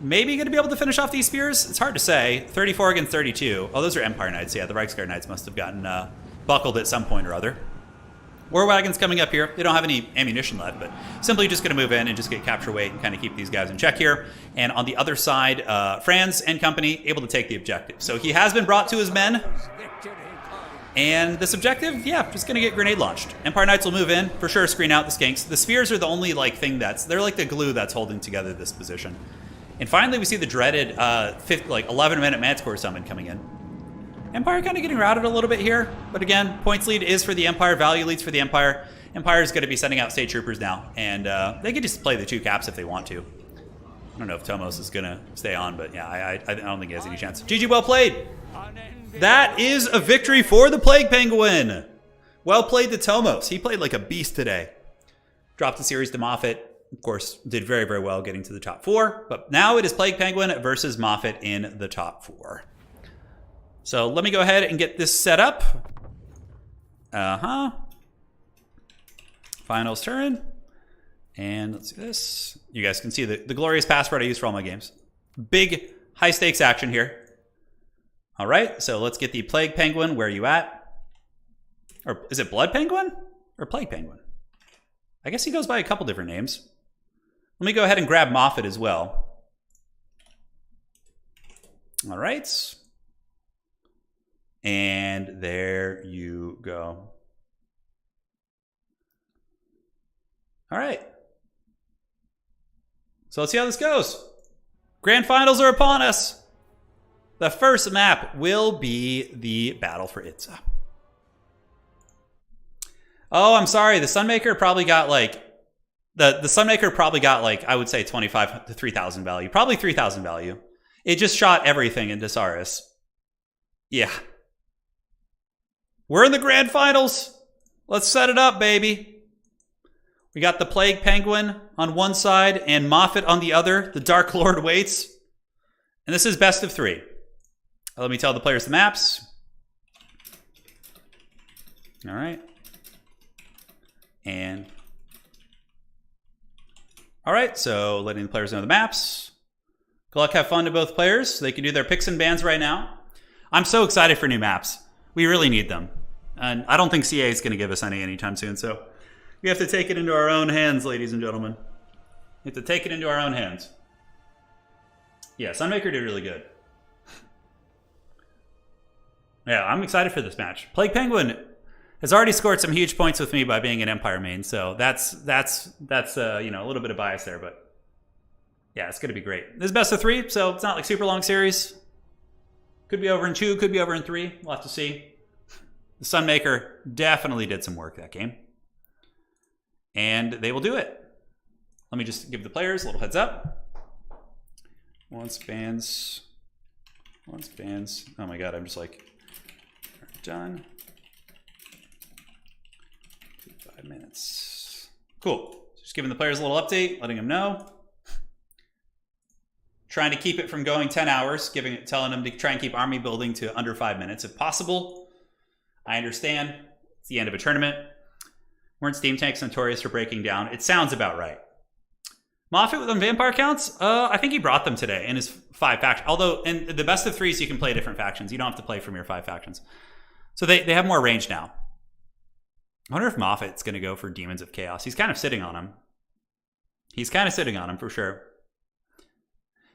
maybe going to be able to finish off these spears. It's hard to say. 34 against 32. Oh, those are Empire Knights. Yeah, the Reiksguard Knights must have gotten buckled at some point or other. War Wagons coming up here. They don't have any ammunition left, but simply just going to move in and just get capture weight and kind of keep these guys in check here. And on the other side, Franz and company able to take the objective. So he has been brought to his men. And this objective, yeah, just going to get grenade launched. Empire Knights will move in, for sure screen out the Skinks. The spears are the only like thing they're like the glue that's holding together this position. And finally, we see the dreaded 11-minute Manticore summon coming in. Empire kind of getting routed a little bit here, but again, points lead is for the Empire, value leads for the Empire. Empire is going to be sending out state troopers now, and they can just play the 2 caps if they want to. I don't know if Tomos is going to stay on, but yeah, I don't think he has any chance. GG, well played. That is a victory for the Plague Penguin. Well played to Tomos. He played like a beast today. Dropped the series to Moffat. Of course, did very, very well getting to the top 4, but now it is Plague Penguin versus Moffat in the top 4. So let me go ahead and get this set up. Finals Turin. And let's do this. You guys can see the glorious password I use for all my games. Big high stakes action here. All right, so let's get the Plague Penguin. Where are you at? Or is it Blood Penguin or Plague Penguin? I guess he goes by a couple different names. Let me go ahead and grab Moffat as well. All right. And there you go. All right. So let's see how this goes. Grand finals are upon us. The first map will be the Battle for Itza. Oh, I'm sorry. The Sunmaker probably got like the Sunmaker probably got like, I would say 25 to 3,000 value. Probably 3,000 value. It just shot everything into Saurus. Yeah. We're in the grand finals. Let's set it up, baby. We got the Plague Penguin on one side and Moffat on the other. The Dark Lord waits. And this is best of 3. Let me tell the players the maps. All right. And all right, so letting the players know the maps. Good luck, have fun to both players. So they can do their picks and bans right now. I'm so excited for new maps. We really need them. And I don't think CA is going to give us any anytime soon. So we have to take it into our own hands, ladies and gentlemen. We have to take it into our own hands. Yeah, Sunmaker did really good. Yeah, I'm excited for this match. Plague Penguin has already scored some huge points with me by being an Empire main, so that's you know, a little bit of bias there, but yeah, it's going to be great. This is best of 3, so it's not like super long series. Could be over in 2, could be over in 3. We'll have to see. The Sunmaker definitely did some work that game, and they will do it. Let me just give the players a little heads up. Once bans. Oh my god, I'm just like done. 5 minutes. Cool. Just giving the players a little update, letting them know. Trying to keep it from going 10 hours, telling them to try and keep army building to under 5 minutes if possible. I understand. It's the end of a tournament. Weren't Steam Tanks notorious for breaking down? It sounds about right. Moffat with vampire counts? I think he brought them today in his 5 factions. Although in the best of 3s, you can play different factions. You don't have to play from your 5 factions. So they have more range now. I wonder if Moffat's going to go for Demons of Chaos. He's kind of sitting on him. He's kind of sitting on him for sure.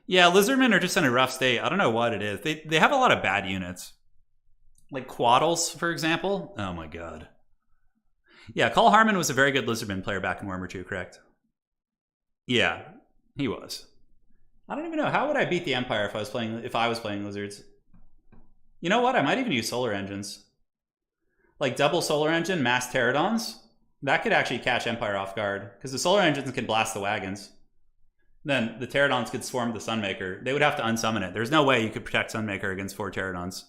Yeah, Lizardmen are just in a rough state. I don't know what it is. They have a lot of bad units. Like Quaddles, for example. Oh my god. Yeah, Call Harmon was a very good Lizardman player back in Warhammer 2, correct? Yeah, he was. I don't even know. How would I beat the Empire if I was playing Lizards? You know what? I might even use Solar Engines. like double solar engine, mass pterodons, that could actually catch Empire off guard because the solar engines can blast the wagons. Then the pterodons could swarm the Sunmaker. They would have to unsummon it. There's no way you could protect Sunmaker against 4 pterodons.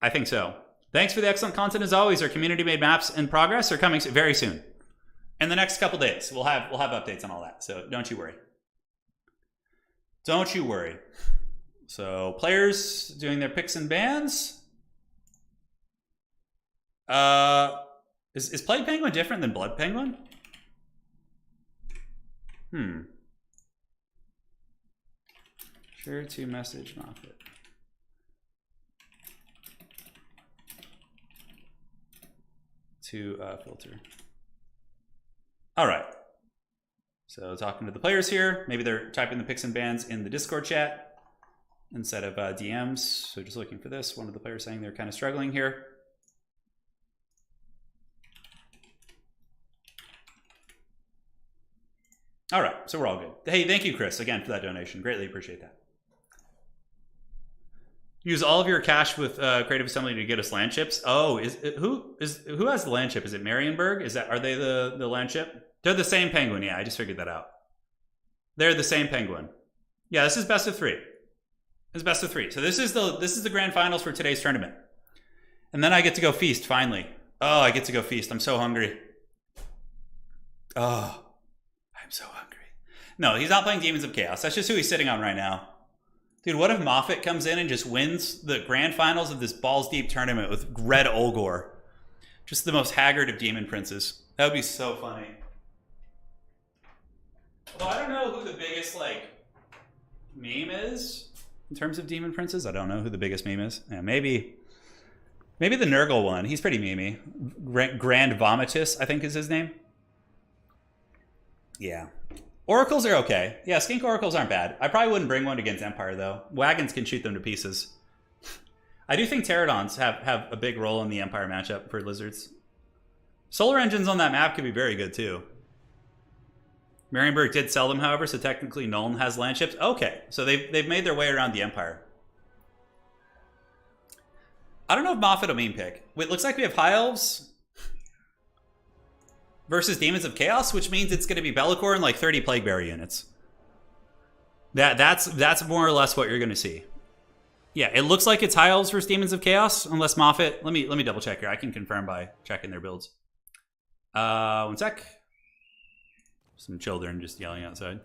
I think so. Thanks for the excellent content as always. Our community-made maps in progress are coming very soon. In the next couple days, we'll have updates on all that. So don't you worry. Don't you worry. So players doing their picks and bans. Is Plague Penguin different than Blood Penguin? Sure to message Moffat. To filter. All right. So talking to the players here. Maybe they're typing the picks and bans in the Discord chat instead of DMs. So just looking for this. One of the players saying they're kind of struggling here. All right, so we're all good. Hey, thank you, Chris, again, for that donation. Greatly appreciate that. Use all of your cash with Creative Assembly to get us land ships. Oh, who has the land ship? Is it Marienburg? Are they the land ship? They're the same penguin. Yeah, I just figured that out. They're the same penguin. Yeah, this is best of 3. This is best of 3. So this is the grand finals for today's tournament. And then I get to go feast finally. Oh, I get to go feast. I'm so hungry. Oh. I'm so hungry. No, he's not playing Demons of Chaos. That's just who he's sitting on right now. Dude, what if Moffat comes in and just wins the grand finals of this balls deep tournament with Red Olgor? Just the most haggard of demon princes. That would be so funny. Although I don't know who the biggest meme is in terms of demon princes. I don't know who the biggest meme is. Yeah, maybe the Nurgle one. He's pretty memey. Grand Vomitus, I think is his name. Yeah. Oracles are okay. Yeah, skink oracles aren't bad. I probably wouldn't bring one against Empire, though. Wagons can shoot them to pieces. I do think pterodons have a big role in the Empire matchup for lizards. Solar engines on that map could be very good, too. Marienburg did sell them, however, so technically Nuln has land ships. Okay, so they've made their way around the Empire. I don't know if Moffat will meme pick. Wait, looks like we have High Elves versus Demons of Chaos, which means it's going to be Be'lakor and 30 Plaguebearer units. That's more or less what you're going to see. Yeah, it looks like it's High Elves versus Demons of Chaos, unless Moffat. Let me double check here. I can confirm by checking their builds. One sec. Some children just yelling outside.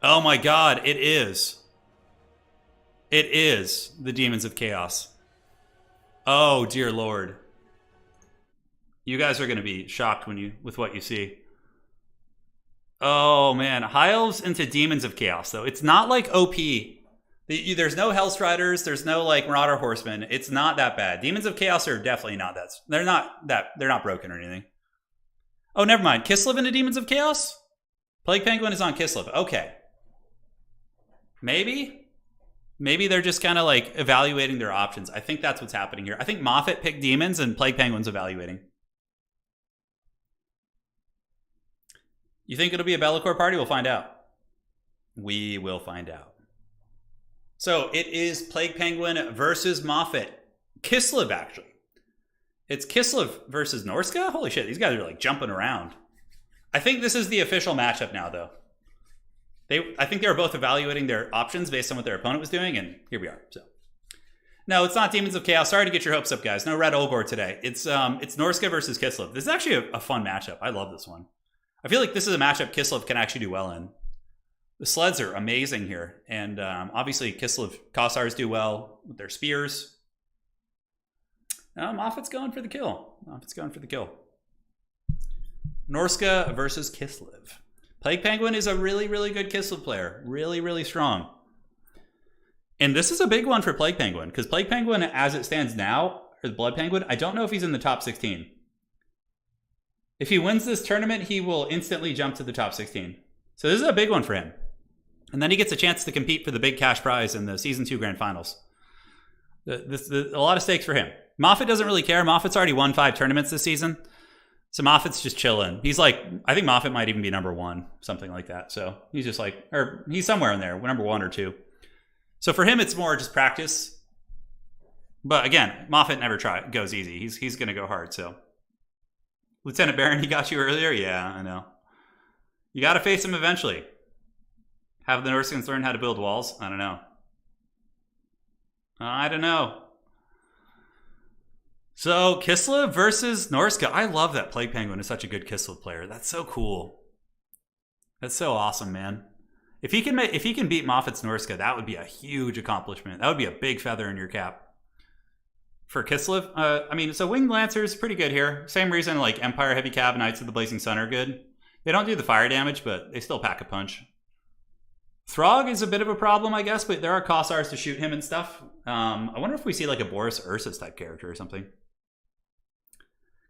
Oh my god, it is. It is the Demons of Chaos. Oh dear lord. You guys are going to be shocked with what you see. Oh man, High Elves into Demons of Chaos though. It's not like OP. There's no Hellstriders, there's no Marauder Horsemen. It's not that bad. Demons of Chaos are definitely not that. They're not broken or anything. Oh, never mind. Kislev into Demons of Chaos? Plague Penguin is on Kislev. Okay. Maybe they're just kind of evaluating their options. I think that's what's happening here. I think Moffat picked Demons and Plague Penguin's evaluating. You think it'll be a Be'lakor party? We'll find out. We will find out. So it is Plague Penguin versus Moffat. Kislev, actually. It's Kislev versus Norska? Holy shit, these guys are jumping around. I think this is the official matchup now, though. I think they were both evaluating their options based on what their opponent was doing, and here we are. So, no, it's not Demons of Chaos. Sorry to get your hopes up, guys. No Red Olgor today. It's Norska versus Kislev. This is actually a fun matchup. I love this one. I feel like this is a matchup Kislev can actually do well in. The sleds are amazing here. And obviously Kislev Kossars do well with their spears. Moffat's going for the kill. Norska versus Kislev. Plague Penguin is a really, really good Kislev player. Really, really strong. And this is a big one for Plague Penguin. Because Plague Penguin, as it stands now, or the Blood Penguin, I don't know if he's in the top 16. If he wins this tournament, he will instantly jump to the top 16. So this is a big one for him. And then he gets a chance to compete for the big cash prize in the Season 2 Grand Finals. A lot of stakes for him. Moffat doesn't really care. Moffat's already won 5 tournaments this season. So Moffat's just chilling. He's I think Moffat might even be number 1, something like that. So he's just or he's somewhere in there, number 1 or 2. So for him, it's more just practice. But again, Moffat never goes easy. He's going to go hard, so. Lieutenant Baron, he got you earlier? Yeah, I know. You got to face him eventually. Have the Norskans learn how to build walls? I don't know. So, Kislev versus Norska. I love that Plague Penguin is such a good Kislev player. That's so cool. That's so awesome, man. If he can beat Moffat's Norska, that would be a huge accomplishment. That would be a big feather in your cap. For Kislev, I mean, so Winged Lancers pretty good here. Same reason like Empire Heavy Cav, Knights of the Blazing Sun are good. They don't do the fire damage, but they still pack a punch. Throg is a bit of a problem, I guess, but there are Kossars to shoot him and stuff. I wonder if we see like a Boris Ursus type character or something.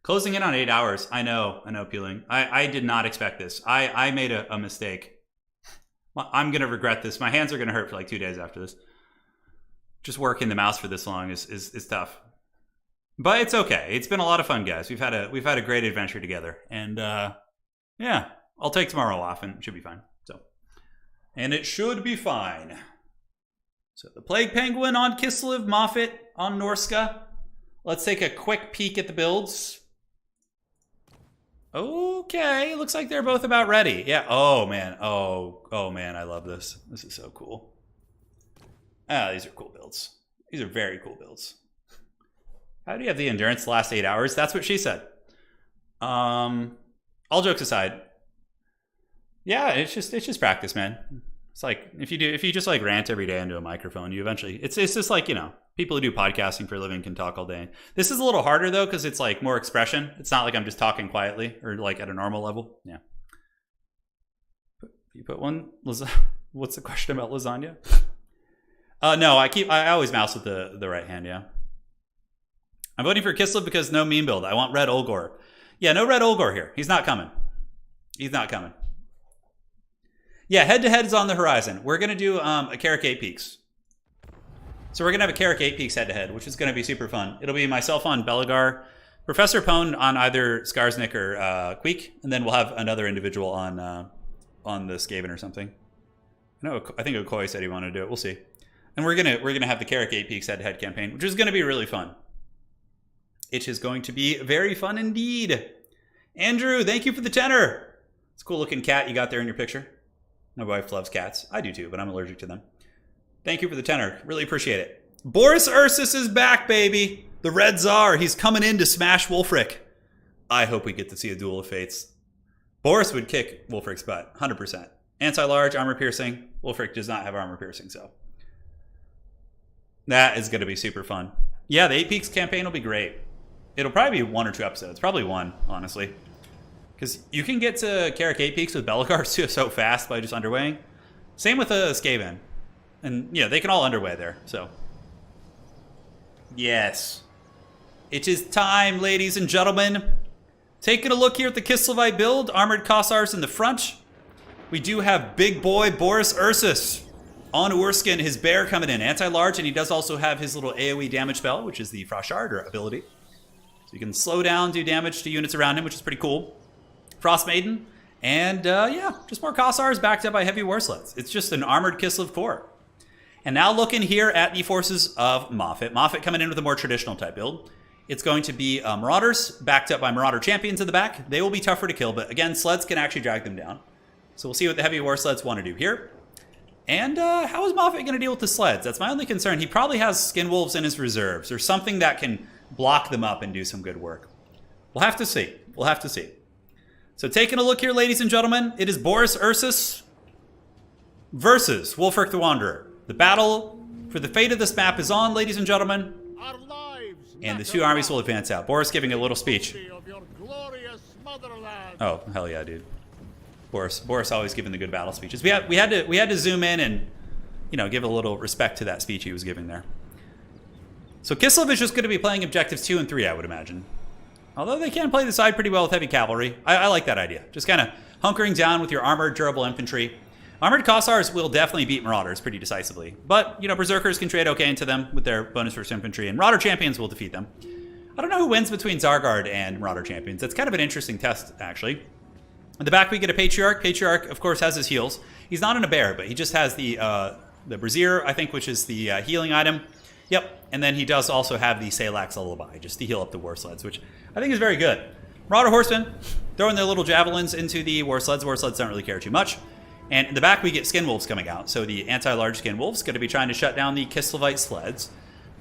Closing in on 8 hours. I know, Peeling. I did not expect this. I made a mistake. I'm going to regret this. My hands are going to hurt for like 2 days after this. Just working the mouse for this long is tough. But it's okay. It's been a lot of fun, guys. We've had a great adventure together. And yeah, I'll take tomorrow off and it should be fine. And it should be fine. So the Plague Penguin on Kislev, Moffat on Norska. Let's take a quick peek at the builds. Okay, looks like they're both about ready. Yeah, oh man, oh man, I love this. This is so cool. Ah, these are cool builds. These are very cool builds. How do you have the endurance the last 8 hours? That's what she said. All jokes aside, yeah, it's just practice, man. It's like if you just like rant every day into a microphone, you eventually it's just like, you know, people who do podcasting for a living can talk all day. This is a little harder though because it's like more expression. It's not like I'm just talking quietly or like at a normal level. Yeah. You put one. What's the question about lasagna? No, I always mouse with the right hand. Yeah. I'm voting for Kislev because no meme build. I want Red Olgor. Yeah, no Red Olgor here. He's not coming. He's not coming. Yeah, head-to-head is on the horizon. We're going to do a Carrick 8 Peaks. So we're going to have a Carrick 8 Peaks head-to-head, which is going to be super fun. It'll be myself on Belagar, Professor Pone on either Skarsnik or Queek, and then we'll have another individual on the Skaven or something. I think Okoye said he wanted to do it. We'll see. And we're gonna have the Carrick 8 Peaks head-to-head campaign, which is going to be really fun. It is going to be very fun indeed. Andrew, thank you for the tenor. It's a cool-looking cat you got there in your picture. My wife loves cats. I do too, but I'm allergic to them. Thank you for the tenor. Really appreciate it. Boris Ursus is back, baby. The Red Tsar. He's coming in to smash Wulfric. I hope we get to see a duel of fates. Boris would kick Wulfric's butt, 100%. Anti-large, armor piercing. Wulfric does not have armor piercing, so. That is going to be super fun. Yeah, the 8 Peaks campaign will be great. It'll probably be 1 or 2 episodes. Probably 1, honestly. Because you can get to Carrick 8 Peaks with Belagar so fast by just underweighing. Same with Skaven. And, yeah, they can all underweigh there, so. Yes. It is time, ladies and gentlemen. Taking a look here at the Kislevite build. Armored Kossars in the front. We do have big boy Boris Ursus on Urskin, his bear coming in. Anti-large, and he does also have his little AoE damage spell, which is the Frostshard ability. So you can slow down, do damage to units around him, which is pretty cool. Frost Maiden, and yeah, just more Kossars backed up by heavy war sleds. It's just an armored Kislev core. And now looking here at the forces of Moffat. Moffat coming in with a more traditional type build. It's going to be Marauders, backed up by Marauder Champions in the back. They will be tougher to kill, but again, sleds can actually drag them down. So we'll see what the heavy war sleds want to do here. And how is Moffat going to deal with the sleds? That's my only concern. He probably has Skinwolves in his reserves, or something that can block them up and do some good work. We'll have to see. We'll have to see. So taking a look here, ladies and gentlemen, it is Boris Ursus versus Wulfric the Wanderer. The battle for the fate of this map is on, ladies and gentlemen. And the two armies will advance out. Boris giving a little speech. Oh, hell yeah, dude. Boris always giving the good battle speeches. We had to zoom in and, you know, give a little respect to that speech he was giving there. So Kislev is just going to be playing objectives 2 and 3, I would imagine. Although they can play the side pretty well with heavy cavalry. I like that idea. Just kind of hunkering down with your armored, durable infantry. Armored Kossars will definitely beat Marauders pretty decisively. But, you know, Berserkers can trade okay into them with their bonus first infantry, and Marauder Champions will defeat them. I don't know who wins between Zargard and Marauder Champions. That's kind of an interesting test, actually. In the back, we get a Patriarch. Patriarch, of course, has his heals. He's not in a bear, but he just has the Brazier, I think, which is the healing item. Yep, and then he does also have the Salak's Lullaby, just to heal up the war sleds, which I think is very good. Marauder Horsemen throwing their little javelins into the war sleds. War sleds don't really care too much. And in the back, we get Skin Wolves coming out. So the anti-large Skin Wolves going to be trying to shut down the Kislevite sleds.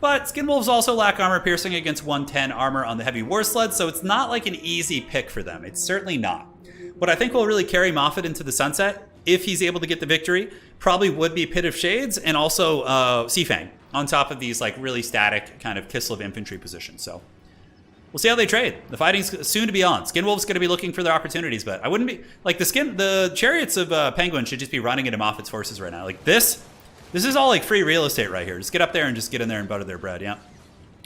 But Skin Wolves also lack armor piercing against 110 armor on the heavy war sleds, so it's not like an easy pick for them. It's certainly not. What I think will really carry Moffat into the sunset, if he's able to get the victory, probably would be Pit of Shades and also Seafang on top of these like really static kind of Kislev infantry positions. So we'll see how they trade. The fighting's soon to be on. Skin Wolves going to be looking for their opportunities, but I wouldn't be like the chariots of Penguin should just be running into Moffat's forces right now. Like this is all like free real estate right here. Just get up there and just get in there and butter their bread. Yeah,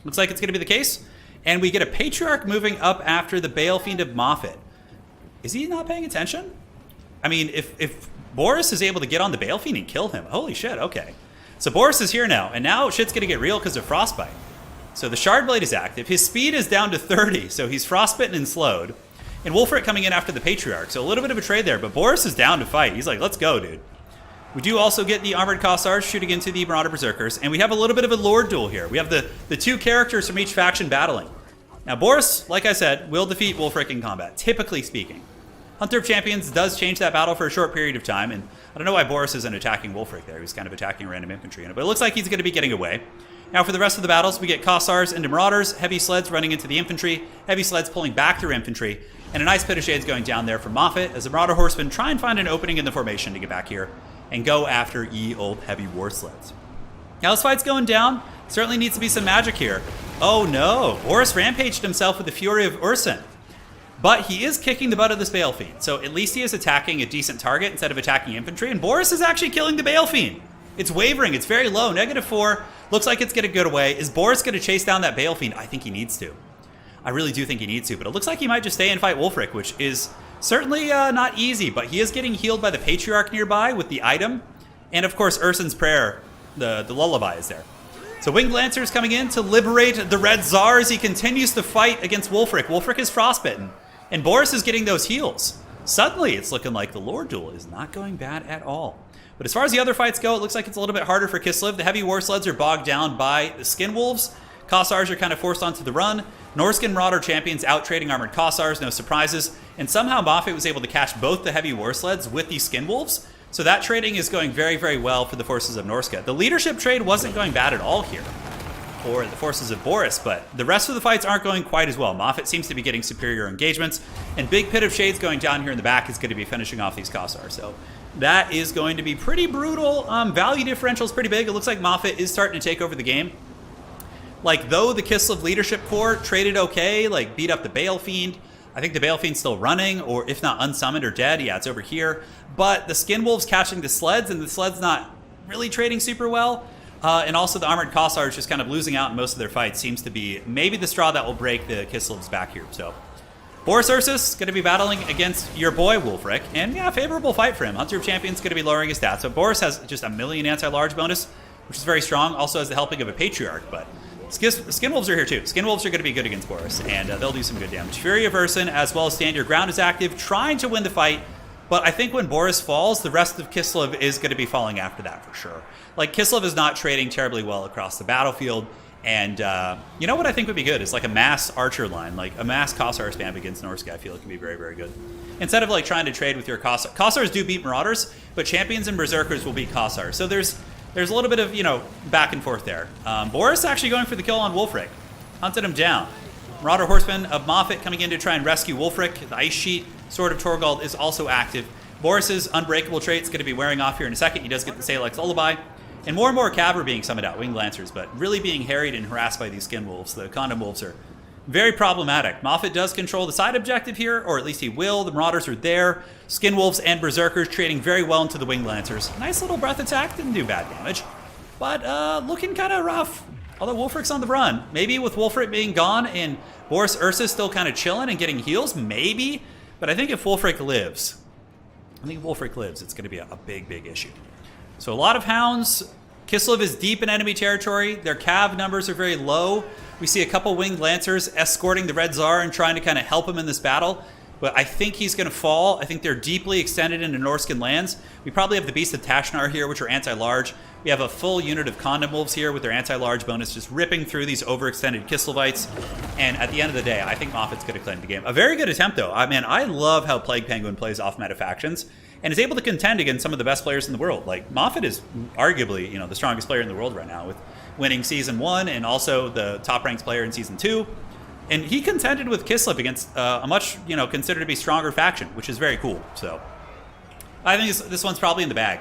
looks like it's going to be the case. And we get a Patriarch moving up after the Balefiend of Moffat. Is he not paying attention? I mean, if Boris is able to get on the Balefiend and kill him, holy shit, okay. So Boris is here now, and now shit's going to get real because of Frostbite. So the Shardblade is active. His speed is down to 30, so he's frostbitten and slowed. And Wulfric coming in after the Patriarch, so a little bit of a trade there, but Boris is down to fight. He's like, let's go, dude. We do also get the Armored Kossars shooting into the Marauder Berserkers, and we have a little bit of a Lord duel here. We have the two characters from each faction battling. Now Boris, like I said, will defeat Wulfric in combat, typically speaking. Hunter of Champions does change that battle for a short period of time, and I don't know why Boris isn't attacking Wulfric there. He's kind of attacking random infantry, but it looks like he's going to be getting away. Now for the rest of the battles, we get Kossars into Marauders, heavy sleds running into the infantry, heavy sleds pulling back through infantry, and a nice Pit of Shades going down there for Moffat as the Marauder Horsemen try and find an opening in the formation to get back here and go after ye old heavy war sleds. Now this fight's going down. Certainly needs to be some magic here. Oh no, Boris rampaged himself with the Fury of Urson. But he is kicking the butt of this Balefiend, so at least he is attacking a decent target instead of attacking infantry, and Boris is actually killing the Balefiend. It's wavering, it's very low, -4, looks like it's going to go away. Is Boris going to chase down that Balefiend? I think he needs to. I really do think he needs to, but it looks like he might just stay and fight Wulfric, which is certainly not easy, but he is getting healed by the Patriarch nearby with the item, and of course Urson's Prayer, the lullaby is there. So Winged Lancers coming in to liberate the Red Tsar as he continues to fight against Wulfric. Wulfric is frostbitten. And Boris is getting those heals. Suddenly, it's looking like the Lord Duel is not going bad at all. But as far as the other fights go, it looks like it's a little bit harder for Kislev. The heavy war sleds are bogged down by the Skin Wolves. Kossars are kind of forced onto the run. Norska and Marauder champions out-trading armored Kossars, no surprises. And somehow Moffat was able to catch both the heavy war sleds with the Skin Wolves. So that trading is going very, very well for the forces of Norska. The leadership trade wasn't going bad at all here for the forces of Boris, but the rest of the fights aren't going quite as well. Moffat seems to be getting superior engagements, and big Pit of Shades going down here in the back is going to be finishing off these Kossars. So that is going to be pretty brutal. Value differential is pretty big. It looks like Moffat is starting to take over the game. Like, though the Kislev leadership corps traded okay, like beat up the Balefiend. I think the Balefiend's still running, or if not unsummoned or dead, yeah, it's over here. But the Skin Wolves catching the sleds, and the sleds not really trading super well. And also the Armored Kossars just kind of losing out in most of their fights seems to be maybe the straw that will break the Kislev's back here. So Boris Ursus going to be battling against your boy Wulfric, and yeah, favorable fight for him. Hunter of Champions going to be lowering his stats. So Boris has just a million anti-large bonus, which is very strong. Also has the helping of a Patriarch, but Skin Wolves are here too. Skin Wolves are going to be good against Boris, and they'll do some good damage. Fury of Urson, as well as Stand Your Ground, is active, trying to win the fight. But I think when Boris falls, the rest of Kislev is going to be falling after that for sure. Like, Kislev is not trading terribly well across the battlefield. And you know what I think would be good is like a mass archer line, like a mass Kossar spam against Norska. I feel it can be very, very good. Instead of like trying to trade with your Kossar. Kossars do beat Marauders, but champions and Berserkers will beat Kossars. So there's a little bit of, you know, back and forth there. Boris actually going for the kill on Wulfric. Hunted him down. Marauder Horsemen of Moffat coming in to try and rescue Wulfric. The Ice Sheet, Sword of Torgald is also active. Boris's Unbreakable trait's going to be wearing off here in a second. He does get the Salak's Lullaby. And more cav are being summoned out, Winged Lancers, but really being harried and harassed by these Skin Wolves. The Condom Wolves are very problematic. Moffat does control the side objective here, or at least he will. The Marauders are there. Skin Wolves and Berserkers trading very well into the Winged Lancers. Nice little breath attack, didn't do bad damage. But looking kind of rough. Although Wulfric's on the run. Maybe with Wulfric being gone and Boris Ursus still kind of chilling and getting heals, maybe. But I think if Wulfric lives, it's going to be a big, big issue. So a lot of Hounds. Kislev is deep in enemy territory. Their cav numbers are very low. We see a couple Winged Lancers escorting the Red Tsar and trying to kind of help him in this battle. But I think he's going to fall. I think they're deeply extended into Norskan lands. We probably have the Beast of Tashnar here, which are anti-large. We have a full unit of Condom Wolves here with their anti-large bonus just ripping through these overextended Kislevites. And at the end of the day, I think Moffat's going to claim the game. A very good attempt, though. I mean, I love how Plague Penguin plays off-meta factions and is able to contend against some of the best players in the world. Like, Moffat is arguably, you know, the strongest player in the world right now with winning Season 1 and also the top-ranked player in Season 2. And he contended with Kislev against a much, you know, considered to be stronger faction, which is very cool. So I think this one's probably in the bag.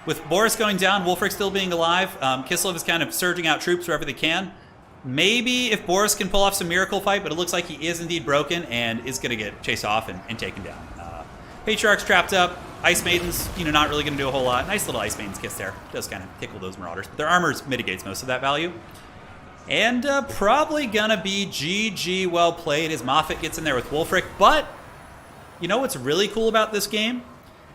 With Boris going down, Wulfric still being alive, Kislev is kind of surging out troops wherever they can. Maybe if Boris can pull off some miracle fight, but it looks like he is indeed broken and is going to get chased off and taken down. Patriarch's trapped up. Ice Maiden's, you know, not really going to do a whole lot. Nice little Ice Maiden's kiss there. Does kind of tickle those Marauders. But their armor mitigates most of that value. And probably going to be GG well played as Moffat gets in there with Wulfric. But you know what's really cool about this game?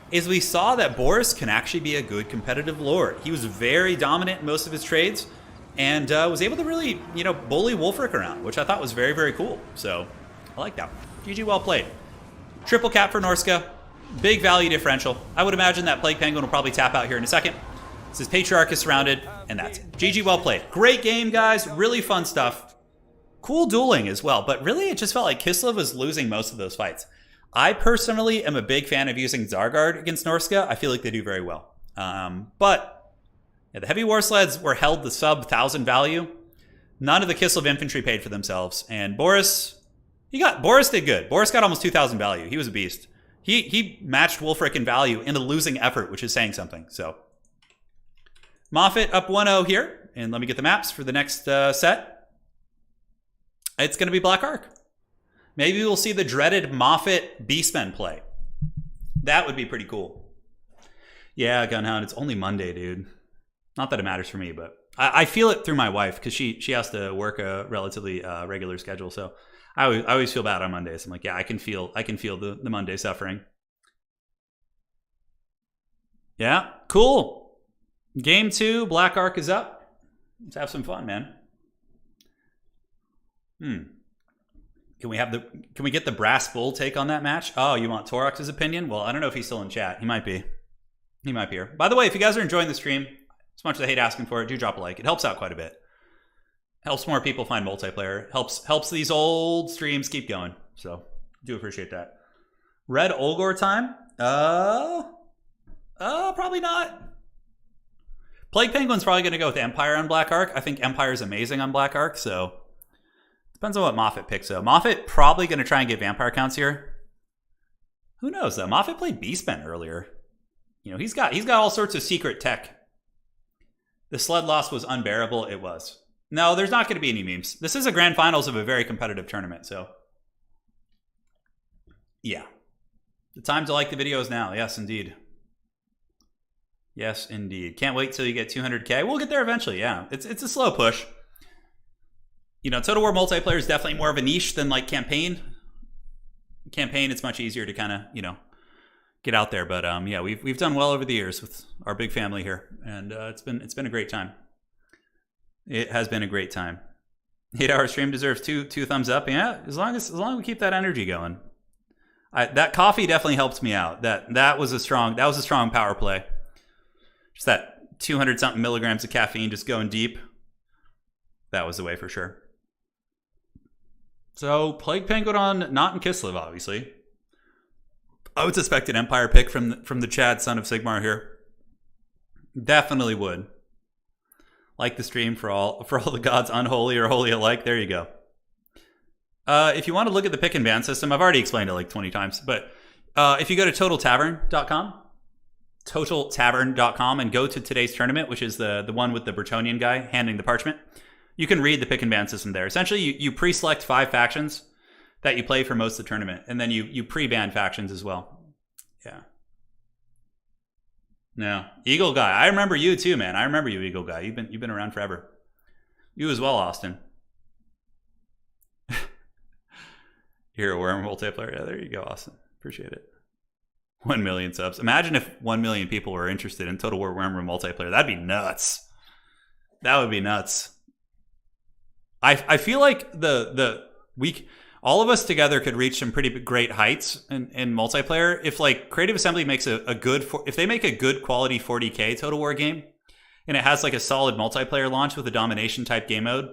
Is we saw that Boris can actually be a good competitive lord. He was very dominant in most of his trades and was able to really, you know, bully Wulfric around, which I thought was very, very cool. So I like that. GG well played. Triple cap for Norska. Big value differential. I would imagine that Plague Penguin will probably tap out here in a second. This is Patriarch is surrounded, and that's it. GG well played. Great game, guys. Really fun stuff. Cool dueling as well, but really it just felt like Kislev was losing most of those fights. I personally am a big fan of using Zargard against Norska. I feel like they do very well. But yeah, the heavy war sleds were held the sub 1,000 value. None of the Kislev infantry paid for themselves. And Boris did good. Boris got almost 2,000 value. He was a beast. He matched Wulfric in value in a losing effort, which is saying something. So Moffat up 1-0 here. And let me get the maps for the next set. It's going to be Black Ark. Maybe we'll see the dreaded Moffat Beastmen play. That would be pretty cool. Yeah, Gunhound, it's only Monday, dude. Not that it matters for me, but I feel it through my wife because she has to work a relatively regular schedule. So I always feel bad on Mondays. I'm like, yeah, I can feel the Monday suffering. Yeah, cool. Game 2, Black Ark is up. Let's have some fun, man. Can we get the Brass Bull take on that match? Oh, you want Torox's opinion? Well, I don't know if he's still in chat. He might be. He might be here. By the way, if you guys are enjoying the stream, as much as I hate asking for it, do drop a like. It helps out quite a bit. Helps more people find multiplayer. Helps these old streams keep going. So, do appreciate that. Red Olgor time? Probably not. Plague Penguin's probably going to go with Empire on Black Ark. I think Empire is amazing on Black Ark, so depends on what Moffat picks, though. Moffat probably going to try and get vampire counts here. Who knows, though? Moffat played Beastmen earlier. You know, he's got all sorts of secret tech. The sled loss was unbearable. It was. No, there's not going to be any memes. This is a grand finals of a very competitive tournament, so yeah. The time to like the videos now. Yes, indeed. Yes, indeed. Can't wait till you get 200K. We'll get there eventually, yeah. It's a slow push. You know, Total War multiplayer is definitely more of a niche than like campaign. Campaign, it's much easier to kind of, you know, get out there. But yeah, we've done well over the years with our big family here, and it's been a great time. It has been a great time. 8-hour stream deserves two thumbs up. Yeah, as long as we keep that energy going. That coffee definitely helped me out. That was a strong power play. Just that 200 something milligrams of caffeine just going deep. That was the way for sure. So, Plague Penguin on not in Kislev, obviously. I would suspect an Empire pick from the Chad, son of Sigmar here. Definitely would. Like the stream for all the gods unholy or holy alike. There you go. If you want to look at the pick and ban system, I've already explained it like 20 times. But if you go to totaltavern.com and go to today's tournament, which is the one with the Bretonnian guy handing the parchment, you can read the pick and ban system there. Essentially, you pre-select 5 factions that you play for most of the tournament, and then you pre-ban factions as well. Yeah. No, Eagle Guy. I remember you too, man. I remember you, Eagle Guy. You've been around forever. You as well, Austin. Hero Worm multiplayer. Yeah, there you go, Austin. Appreciate it. 1 million subs. Imagine if 1 million people were interested in Total War Warhammer multiplayer. That'd be nuts. That would be nuts. I feel like all of us together could reach some pretty great heights in multiplayer if like Creative Assembly makes if they make a good quality 40K Total War game, and it has like a solid multiplayer launch with a domination type game mode,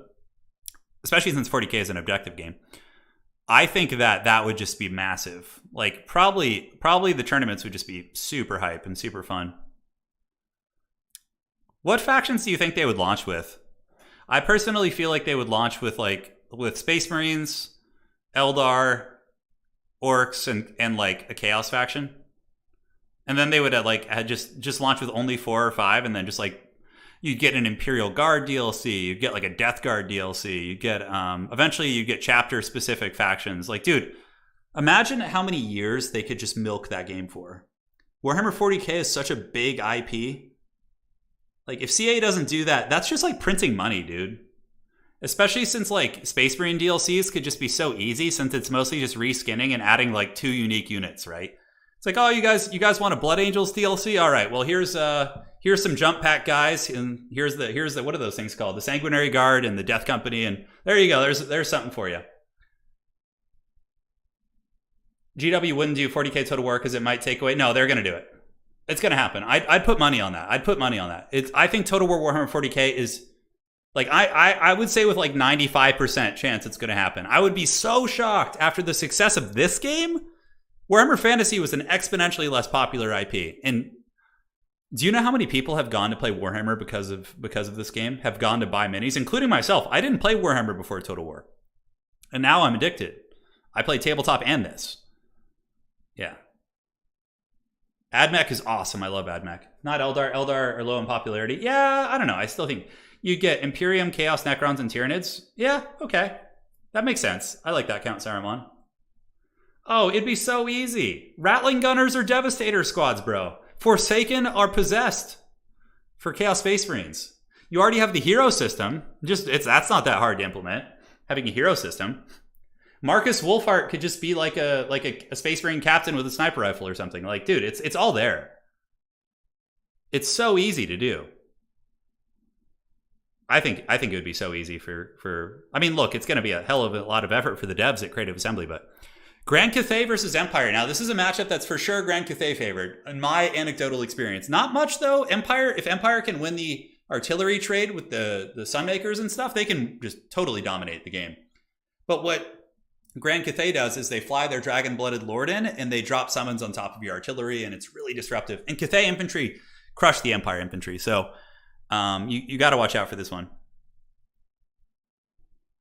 especially since 40k is an objective game, I think that would just be massive. Like probably the tournaments would just be super hype and super fun. What factions do you think they would launch with? I personally feel like they would launch with Space Marines, Eldar, Orcs, and like a Chaos faction. And then they would just launch with only 4 or 5, and then just like you'd get an Imperial Guard DLC, you'd get like a Death Guard DLC, you get eventually you get chapter specific factions. Like, dude, imagine how many years they could just milk that game for. Warhammer 40k is such a big IP. Like, if CA doesn't do that, that's just like printing money, dude. Especially since like Space Marine DLCs could just be so easy, since it's mostly just reskinning and adding like 2 unique units, right? It's like, oh, you guys want a Blood Angels DLC? All right, well here's some jump pack guys, and here's the what are those things called? The Sanguinary Guard and the Death Company, and there you go. There's something for you. GW wouldn't do 40k Total War because it might take away. No, they're gonna do it. It's gonna happen. I'd put money on that. I think Total War Warhammer 40k is like I would say with like 95% chance it's gonna happen. I would be so shocked after the success of this game. Warhammer Fantasy was an exponentially less popular IP, and do you know how many people have gone to play Warhammer because of this game? Have gone to buy minis, including myself. I didn't play Warhammer before Total War, and now I'm addicted. I play tabletop and this. Yeah. AdMech is awesome. I love AdMech. Not Eldar. Eldar are low in popularity. Yeah, I don't know. I still think you get Imperium, Chaos, Necrons, and Tyranids. Yeah, okay. That makes sense. I like that, Count Saruman. Oh, it'd be so easy. Rattling Gunners or Devastator squads, bro. Forsaken are Possessed for Chaos Space Marines. You already have the hero system. That's not that hard to implement. Having a hero system. Marcus Wolfhart could just be like a Space Marine captain with a sniper rifle or something. Like, dude, it's all there. It's so easy to do. I think it would be so easy for I mean, look, it's going to be a hell of a lot of effort for the devs at Creative Assembly, but Grand Cathay versus Empire. Now, this is a matchup that's for sure Grand Cathay favored in my anecdotal experience. Not much though. If Empire can win the artillery trade with the Sunmakers and stuff, they can just totally dominate the game. But what Grand Cathay does is they fly their dragon-blooded lord in, and they drop summons on top of your artillery, and it's really disruptive. And Cathay infantry crush the Empire infantry, so you got to watch out for this one.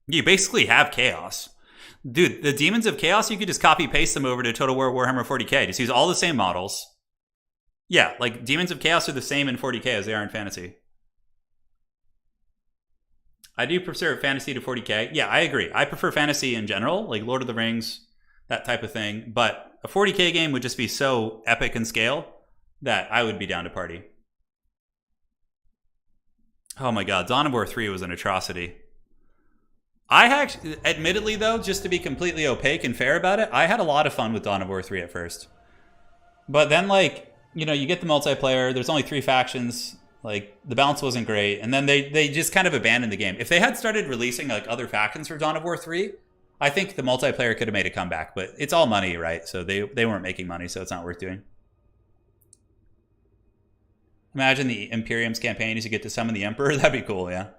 You basically have chaos. Dude, the Demons of Chaos, you could just copy-paste them over to Total War Warhammer 40k. Just use all the same models. Yeah, like Demons of Chaos are the same in 40k as they are in Fantasy. I do prefer Fantasy to 40k. Yeah, I agree. I prefer Fantasy in general, like Lord of the Rings, that type of thing. But a 40k game would just be so epic in scale that I would be down to party. Oh my god, Dawn of War 3 was an atrocity. Admittedly though, just to be completely opaque and fair about it, I had a lot of fun with Dawn of War 3 at first. But then, like, you know, you get the multiplayer, there's only 3 factions, like, the balance wasn't great, and then they just kind of abandoned the game. If they had started releasing, like, other factions for Dawn of War 3, I think the multiplayer could have made a comeback, but it's all money, right? So they weren't making money, so it's not worth doing. Imagine the Imperium's campaign as you get to summon the Emperor. That'd be cool, yeah.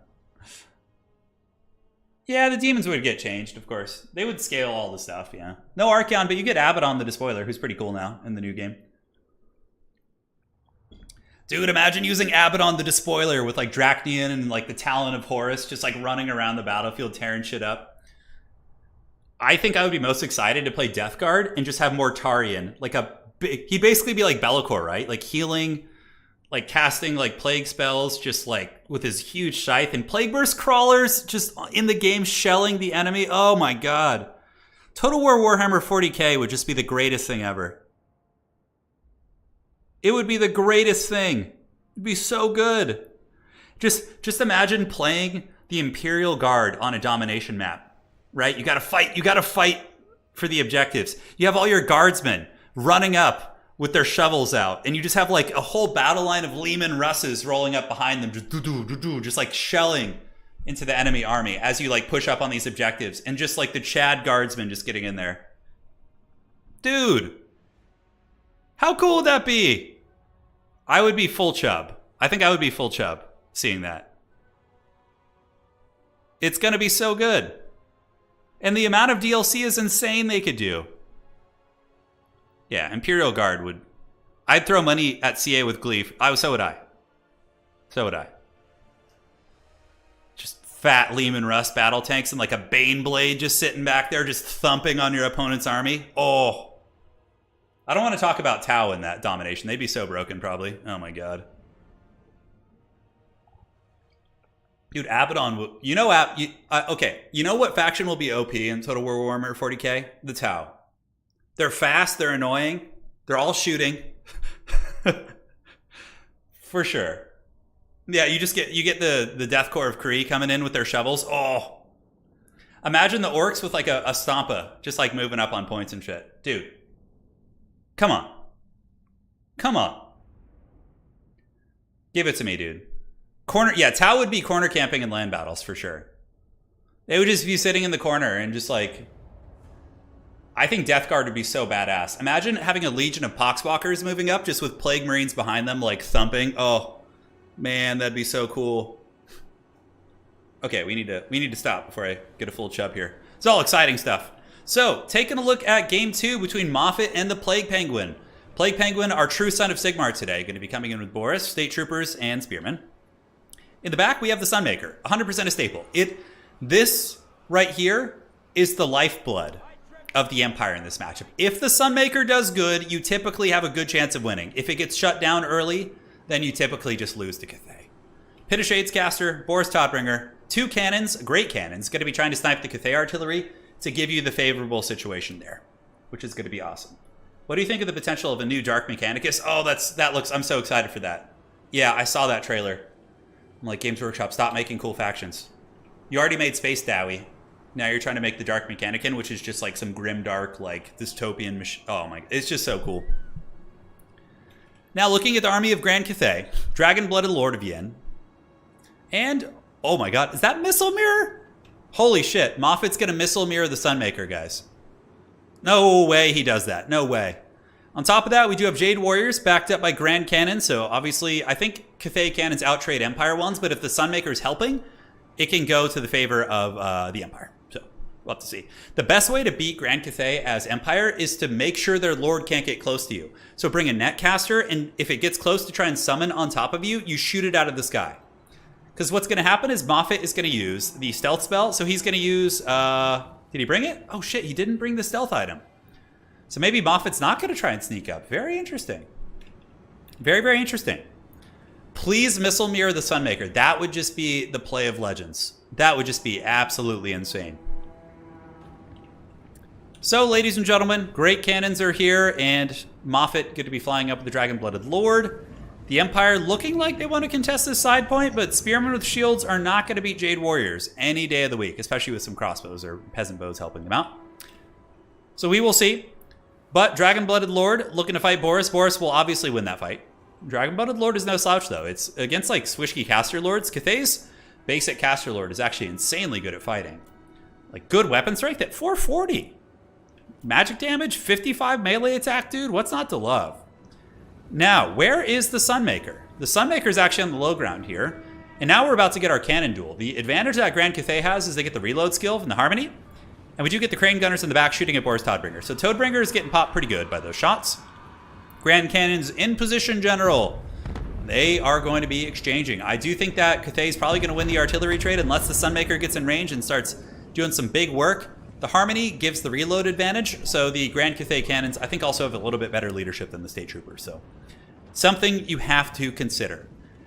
Yeah, the demons would get changed, of course. They would scale all the stuff, yeah. No Archeon, but you get Abaddon the Despoiler, who's pretty cool now in the new game. Dude, imagine using Abaddon the Despoiler with like Dracnian and like the Talon of Horus just like running around the battlefield tearing shit up. I think I would be most excited to play Death Guard and just have Mortarion. He'd basically be like Be'lakor, right? Like healing, like casting like plague spells, just like with his huge scythe, and Plague Burst crawlers just in the game shelling the enemy. Oh my god. Total War Warhammer 40k would just be the greatest thing ever. It would be the greatest thing. It'd be so good. Just imagine playing the Imperial Guard on a domination map, right? You gotta fight for the objectives. You have all your guardsmen running up with their shovels out, and you just have like a whole battle line of Leman Russes rolling up behind them, just like shelling into the enemy army as you like push up on these objectives, and just like the Chad guardsmen just getting in there. Dude, how cool would that be? I would be full chub. I think I would be full chub. seeing that. It's going to be so good. And the amount of DLC is insane they could do. Yeah, Imperial Guard would... I'd throw money at CA with glee. So would I. So would I. Just fat Leman Russ battle tanks and like a Bane Blade just sitting back there just thumping on your opponent's army. Oh. I don't want to talk about Tau in that domination. They'd be so broken probably. Oh my god. Dude, Abaddon will... You know, okay. You know what faction will be OP in Total War Warhammer 40k? The Tau. They're fast. They're annoying. They're all shooting. For sure. Yeah, you get the Death Corps of Kree coming in with their shovels. Oh. Imagine the orcs with like a Stompa just like moving up on points and shit. Dude. Come on. Come on. Give it to me, dude. Yeah, Tau would be corner camping in land battles for sure. They would just be sitting in the corner and just like... I think Death Guard would be so badass. Imagine having a legion of Poxwalkers moving up just with Plague Marines behind them like thumping. Oh, man, that'd be so cool. Okay, we need to stop before I get a full chub here. It's all exciting stuff. So, taking a look at Game 2 between Moffat and the Plague Penguin. Plague Penguin, our true son of Sigmar today, going to be coming in with Boris, State Troopers, and Spearmen. In the back, we have the Sunmaker, 100% a staple. This right here is the lifeblood of the Empire in this matchup. If the Sunmaker does good, you typically have a good chance of winning. If it gets shut down early, then you typically just lose to Cathay. Pit of Shades caster, Boris Todbringer, 2 cannons, great cannons, going to be trying to snipe the Cathay artillery to give you the favorable situation there, which is going to be awesome. What do you think of the potential of a new Dark Mechanicus? Oh, I'm so excited for that. Yeah, I saw that trailer. I'm like, Games Workshop, stop making cool factions. You already made Space Dowie. Now you're trying to make the Dark Mechanican, which is just like some grim dark, like dystopian machine. Oh my, it's just so cool. Now looking at the army of Grand Cathay, Dragon-Blooded Lord of Yin. And, oh my god, is that Missile Mirror? Holy shit, Moffat's gonna Missile Mirror the Sunmaker, guys. No way he does that, no way. On top of that, we do have Jade Warriors backed up by Grand Cannon. So obviously, I think Cathay Cannons outtrade Empire ones, but if the Sunmaker is helping, it can go to the favor of the Empire. So we'll have to see. The best way to beat Grand Cathay as Empire is to make sure their Lord can't get close to you. So bring a Netcaster, and if it gets close to try and summon on top of you, you shoot it out of the sky. Because what's going to happen is Moffat is going to use the stealth spell. So he's going to use... did he bring it? Oh shit, he didn't bring the stealth item. So maybe Moffat's not going to try and sneak up. Very interesting. Very, very interesting. Please Missile Mirror the Sunmaker. That would just be the play of legends. That would just be absolutely insane. So, ladies and gentlemen, great cannons are here, and Moffat going to be flying up with the Dragon-Blooded Lord. The Empire looking like they want to contest this side point, but Spearmen with shields are not going to beat Jade Warriors any day of the week, especially with some crossbows or peasant bows helping them out. So we will see. But Dragon-Blooded Lord looking to fight Boris. Boris will obviously win that fight. Dragon-Blooded Lord is no slouch, though. It's against, like, squishy caster lords. Cathay's basic caster lord is actually insanely good at fighting. Like, good weapon strength at 440. Magic damage, 55 melee attack, dude. What's not to love? Now, where is the Sunmaker? The Sunmaker is actually on the low ground here. And now we're about to get our cannon duel. The advantage that Grand Cathay has is they get the reload skill from the Harmony. And we do get the Crane Gunners in the back shooting at Boris Todbringer. So Toadbringer is getting popped pretty good by those shots. Grand Cannons in position, General. They are going to be exchanging. I do think that Cathay is probably going to win the artillery trade unless the Sunmaker gets in range and starts doing some big work. The Harmony gives the reload advantage. So the Grand Cathay Cannons, I think, also have a little bit better leadership than the State Troopers. So something you have to consider.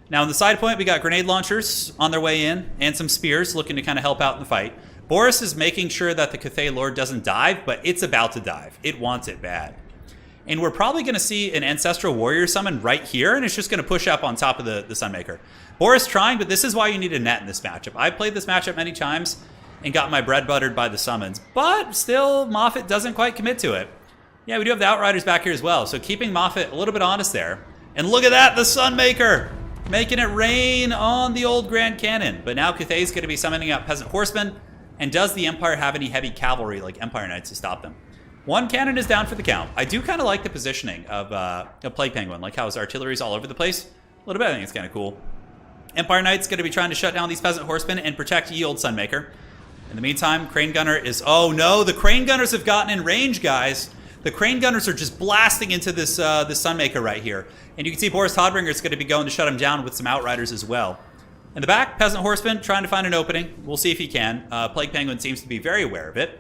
Now, on the side point, we got grenade launchers on their way in and some spears looking to kind of help out in the fight. Boris is making sure that the Cathay Lord doesn't dive, but it's about to dive. It wants it bad. And we're probably going to see an Ancestral Warrior summon right here, and it's just going to push up on top of the Sunmaker. Boris trying, but this is why you need a net in this matchup. I've played this matchup many times and got my bread buttered by the summons, but still, Moffat doesn't quite commit to it. Yeah, we do have the Outriders back here as well, so keeping Moffat a little bit honest there. And look at that, the Sunmaker! Making it rain on the old Grand Cannon. But now Cathay's going to be summoning out Peasant Horsemen. And does the Empire have any heavy cavalry like Empire Knights to stop them? One cannon is down for the count. I do kind of like the positioning of Plague Penguin, like how his artillery is all over the place. A little bit, I think it's kind of cool. Empire Knight's going to be trying to shut down these Peasant Horsemen and protect ye old Sunmaker. In the meantime, Crane Gunner is... Oh no, the Crane Gunners have gotten in range, guys. The Crane Gunners are just blasting into this Sunmaker right here. And you can see Boris Todbringer is going to be going to shut him down with some Outriders as well. In the back, Peasant Horseman trying to find an opening. We'll see if he can. Plague Penguin seems to be very aware of it.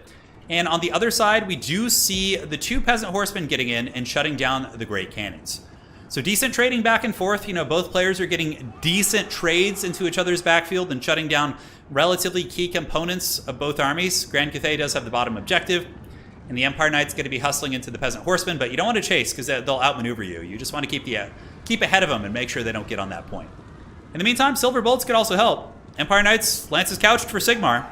And on the other side, we do see the 2 Peasant Horsemen getting in and shutting down the Great Cannons. So decent trading back and forth. You know, both players are getting decent trades into each other's backfield and shutting down relatively key components of both armies. Grand Cathay does have the bottom objective. And the Empire Knight's going to be hustling into the Peasant Horsemen, but you don't want to chase because they'll outmaneuver you. You just want to keep ahead of them and make sure they don't get on that point. In the meantime, Silver Bolts could also help. Empire Knights, lances couched for Sigmar.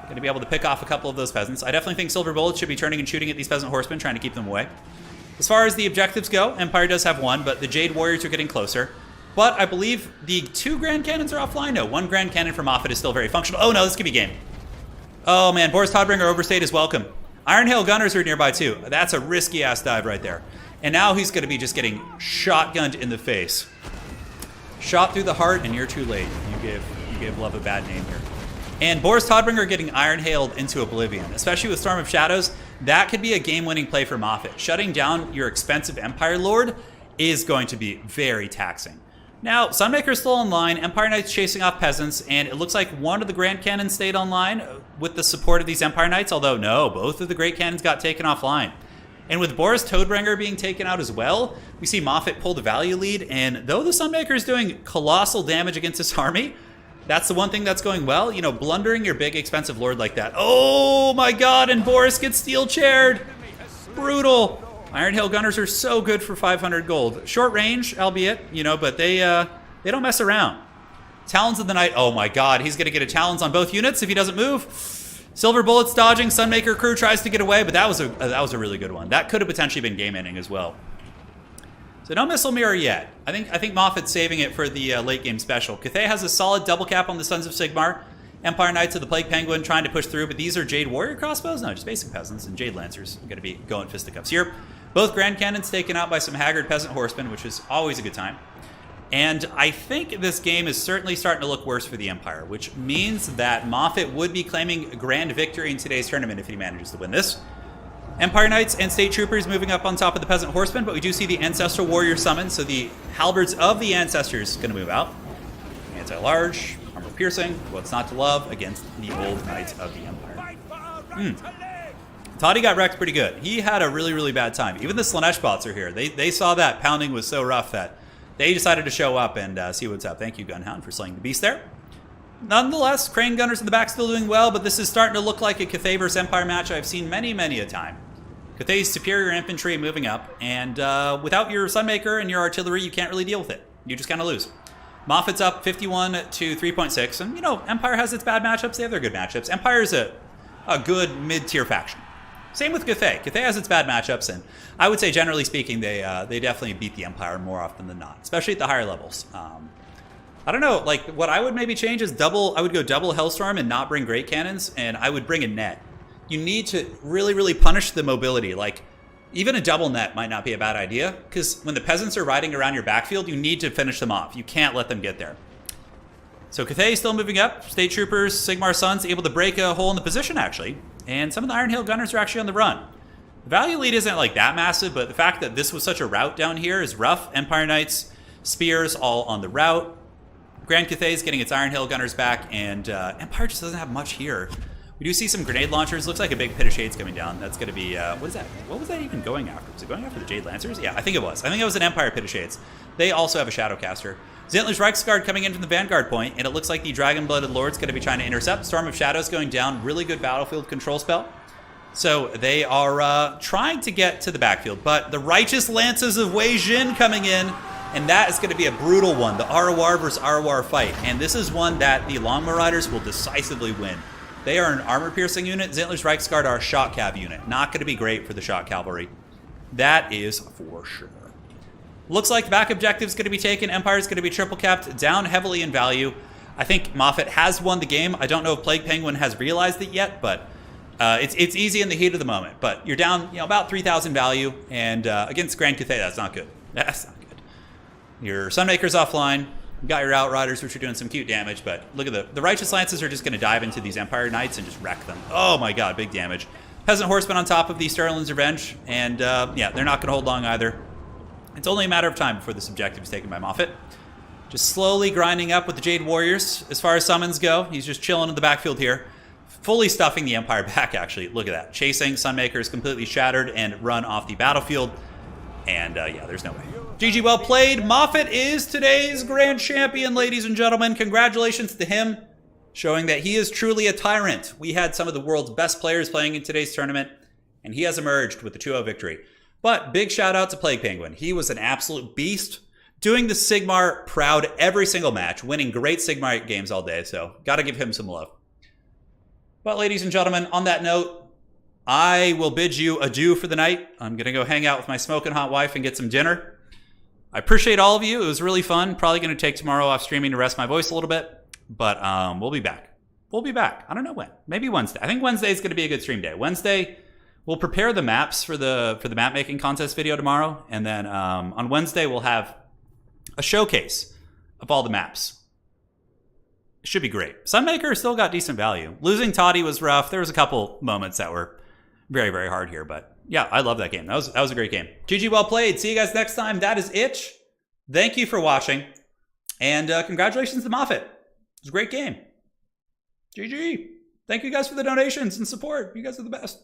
Going to be able to pick off a couple of those peasants. I definitely think Silver Bullets should be turning and shooting at these Peasant Horsemen, trying to keep them away. As far as the objectives go, Empire does have one, but the Jade Warriors are getting closer. But I believe the 2 Grand Cannons are offline. No, 1 Grand Cannon for Moffat is still very functional. Oh no, this could be game. Oh man, Boris Todbringer overstayed his welcome. Iron Hail Gunners are nearby too. That's a risky ass dive right there. And now he's going to be just getting shotgunned in the face. Shot through the heart, and you're too late. You gave love a bad name here. And Boris Todbringer getting Iron Hailed into oblivion, especially with Storm of Shadows. That could be a game-winning play for Moffat. Shutting down your expensive Empire Lord is going to be very taxing. Now, Sunmaker's still online, Empire Knights chasing off peasants, and it looks like one of the Grand Cannons stayed online with the support of these Empire Knights, although no, both of the Great Cannons got taken offline. And with Boris Todbringer being taken out as well, we see Moffat pull the value lead, and though the Sunmaker is doing colossal damage against this army, that's the one thing that's going well. You know, blundering your big expensive lord like that. Oh my god, and Boris gets steel chaired. Brutal. Iron Hail Gunners are so good for 500 gold. Short range, albeit, you know, but they don't mess around. Talons of the Night. Oh my god, he's going to get a Talons on both units if he doesn't move. Silver Bullets dodging. Sunmaker crew tries to get away, but that was a really good one. That could have potentially been game-ending as well. So no Missile Mirror yet. I think Moffat's saving it for the late game special. Cathay has a solid double cap on the Sons of Sigmar. Empire Knights of the Plague Penguin trying to push through, but these are Jade Warrior crossbows? No, just basic peasants, and Jade Lancers are going to be going fisticuffs here. Both Grand Cannons taken out by some haggard peasant horsemen, which is always a good time. And I think this game is certainly starting to look worse for the Empire, which means that Moffat would be claiming a grand victory in today's tournament if he manages to win this. Empire Knights and State Troopers moving up on top of the Peasant Horsemen, but we do see the Ancestral Warrior summon, so the Halberds of the Ancestors going to move out. Anti-large, armor-piercing, what's not to love against the old Knights of the Empire. Toddy got wrecked pretty good. He had a really, really bad time. Even the Slanesh bots are here. They saw that pounding was so rough that they decided to show up and see what's up. Thank you, Gunhound, for slaying the beast there. Nonetheless, Crane Gunners in the back still doing well, but this is starting to look like a Cathay vs. Empire match I've seen many, many a time. Cathay's superior infantry moving up, and without your Sunmaker and your artillery, you can't really deal with it. You just kind of lose. Moffat's up 51 to 3.6, and you know, Empire has its bad matchups. They have their good matchups. Empire's a good mid-tier faction. Same with Cathay. Cathay has its bad matchups, and I would say, generally speaking, they definitely beat the Empire more often than not, especially at the higher levels. I don't know, like, what I would maybe change is I would go double Hellstorm and not bring Great Cannons, and I would bring a net. You need to really, really punish the mobility. Like, even a double net might not be a bad idea, because when the peasants are riding around your backfield, you need to finish them off. You can't let them get there. So Cathay is still moving up. State Troopers, Sigmar Sons, able to break a hole in the position, actually. And some of the Iron Hail Gunners are actually on the run. The value lead isn't like that massive, but the fact that this was such a rout down here is rough. Empire Knights, Spears, all on the route. Grand Cathay is getting its Iron Hail Gunners back, and Empire just doesn't have much here. We do see some grenade launchers. Looks like a big pit of shades coming down. That's going to be, what is that? What was that even going after? Was it going after the Jade Lancers? Yeah, I think it was. I think it was an Empire pit of shades. They also have a Shadowcaster. Zentler's Reichsguard coming in from the Vanguard point, and it looks like the Dragon-Blooded Lord's going to be trying to intercept. Storm of Shadows going down. Really good battlefield control spell. So they are trying to get to the backfield, but the Righteous Lances of Wei Jin coming in, and that is going to be a brutal one. The ROR versus ROR fight, and this is one that the Longbow Riders will decisively win. They are an armor-piercing unit. Zentler's Reichsguard are a shot cav unit. Not going to be great for the shot cavalry. That is for sure. Looks like the back objective is going to be taken. Empire is going to be triple capped, down heavily in value. I think Moffat has won the game. I don't know if Plague Penguin has realized it yet, but it's easy in the heat of the moment. But you're down, about 3,000 value, and against Grand Cathay, that's not good. That's not good. Your Sunmaker's offline. You got your Outriders, which are doing some cute damage, but look at the Righteous Lances are just going to dive into these Empire Knights and just wreck them. Oh my god, big damage. Peasant Horsemen on top of the Sterling's Revenge, and yeah, they're not going to hold long either. It's only a matter of time before this objective is taken by Moffat. Just slowly grinding up with the Jade Warriors as far as summons go. He's just chilling in the backfield here. Fully stuffing the Empire back, actually. Look at that. Chasing, Sunmaker is completely shattered and run off the battlefield. And yeah, there's no way. GG, well played. Moffat is today's grand champion, ladies and gentlemen. Congratulations to him, showing that he is truly a tyrant. We had some of the world's best players playing in today's tournament, and he has emerged with the 2-0 victory. But big shout out to Plague Penguin. He was an absolute beast, doing the Sigmar proud every single match, winning great Sigmar games all day, so got to give him some love. But ladies and gentlemen, on that note, I will bid you adieu for the night. I'm going to go hang out with my smoking hot wife and get some dinner. I appreciate all of you. It was really fun. Probably going to take tomorrow off streaming to rest my voice a little bit, but we'll be back. We'll be back. I don't know when. Maybe Wednesday. I think Wednesday is going to be a good stream day. Wednesday, we'll prepare the maps for the map making contest video tomorrow, and then on Wednesday we'll have a showcase of all the maps. It should be great. Sunmaker still got decent value. Losing Toddy was rough. There was a couple moments that were very, very hard here, but yeah, I love that game. That was a great game. GG, well played. See you guys next time. That is Itch. Thank you for watching, and congratulations to Moffat. It was a great game. GG. Thank you guys for the donations and support. You guys are the best.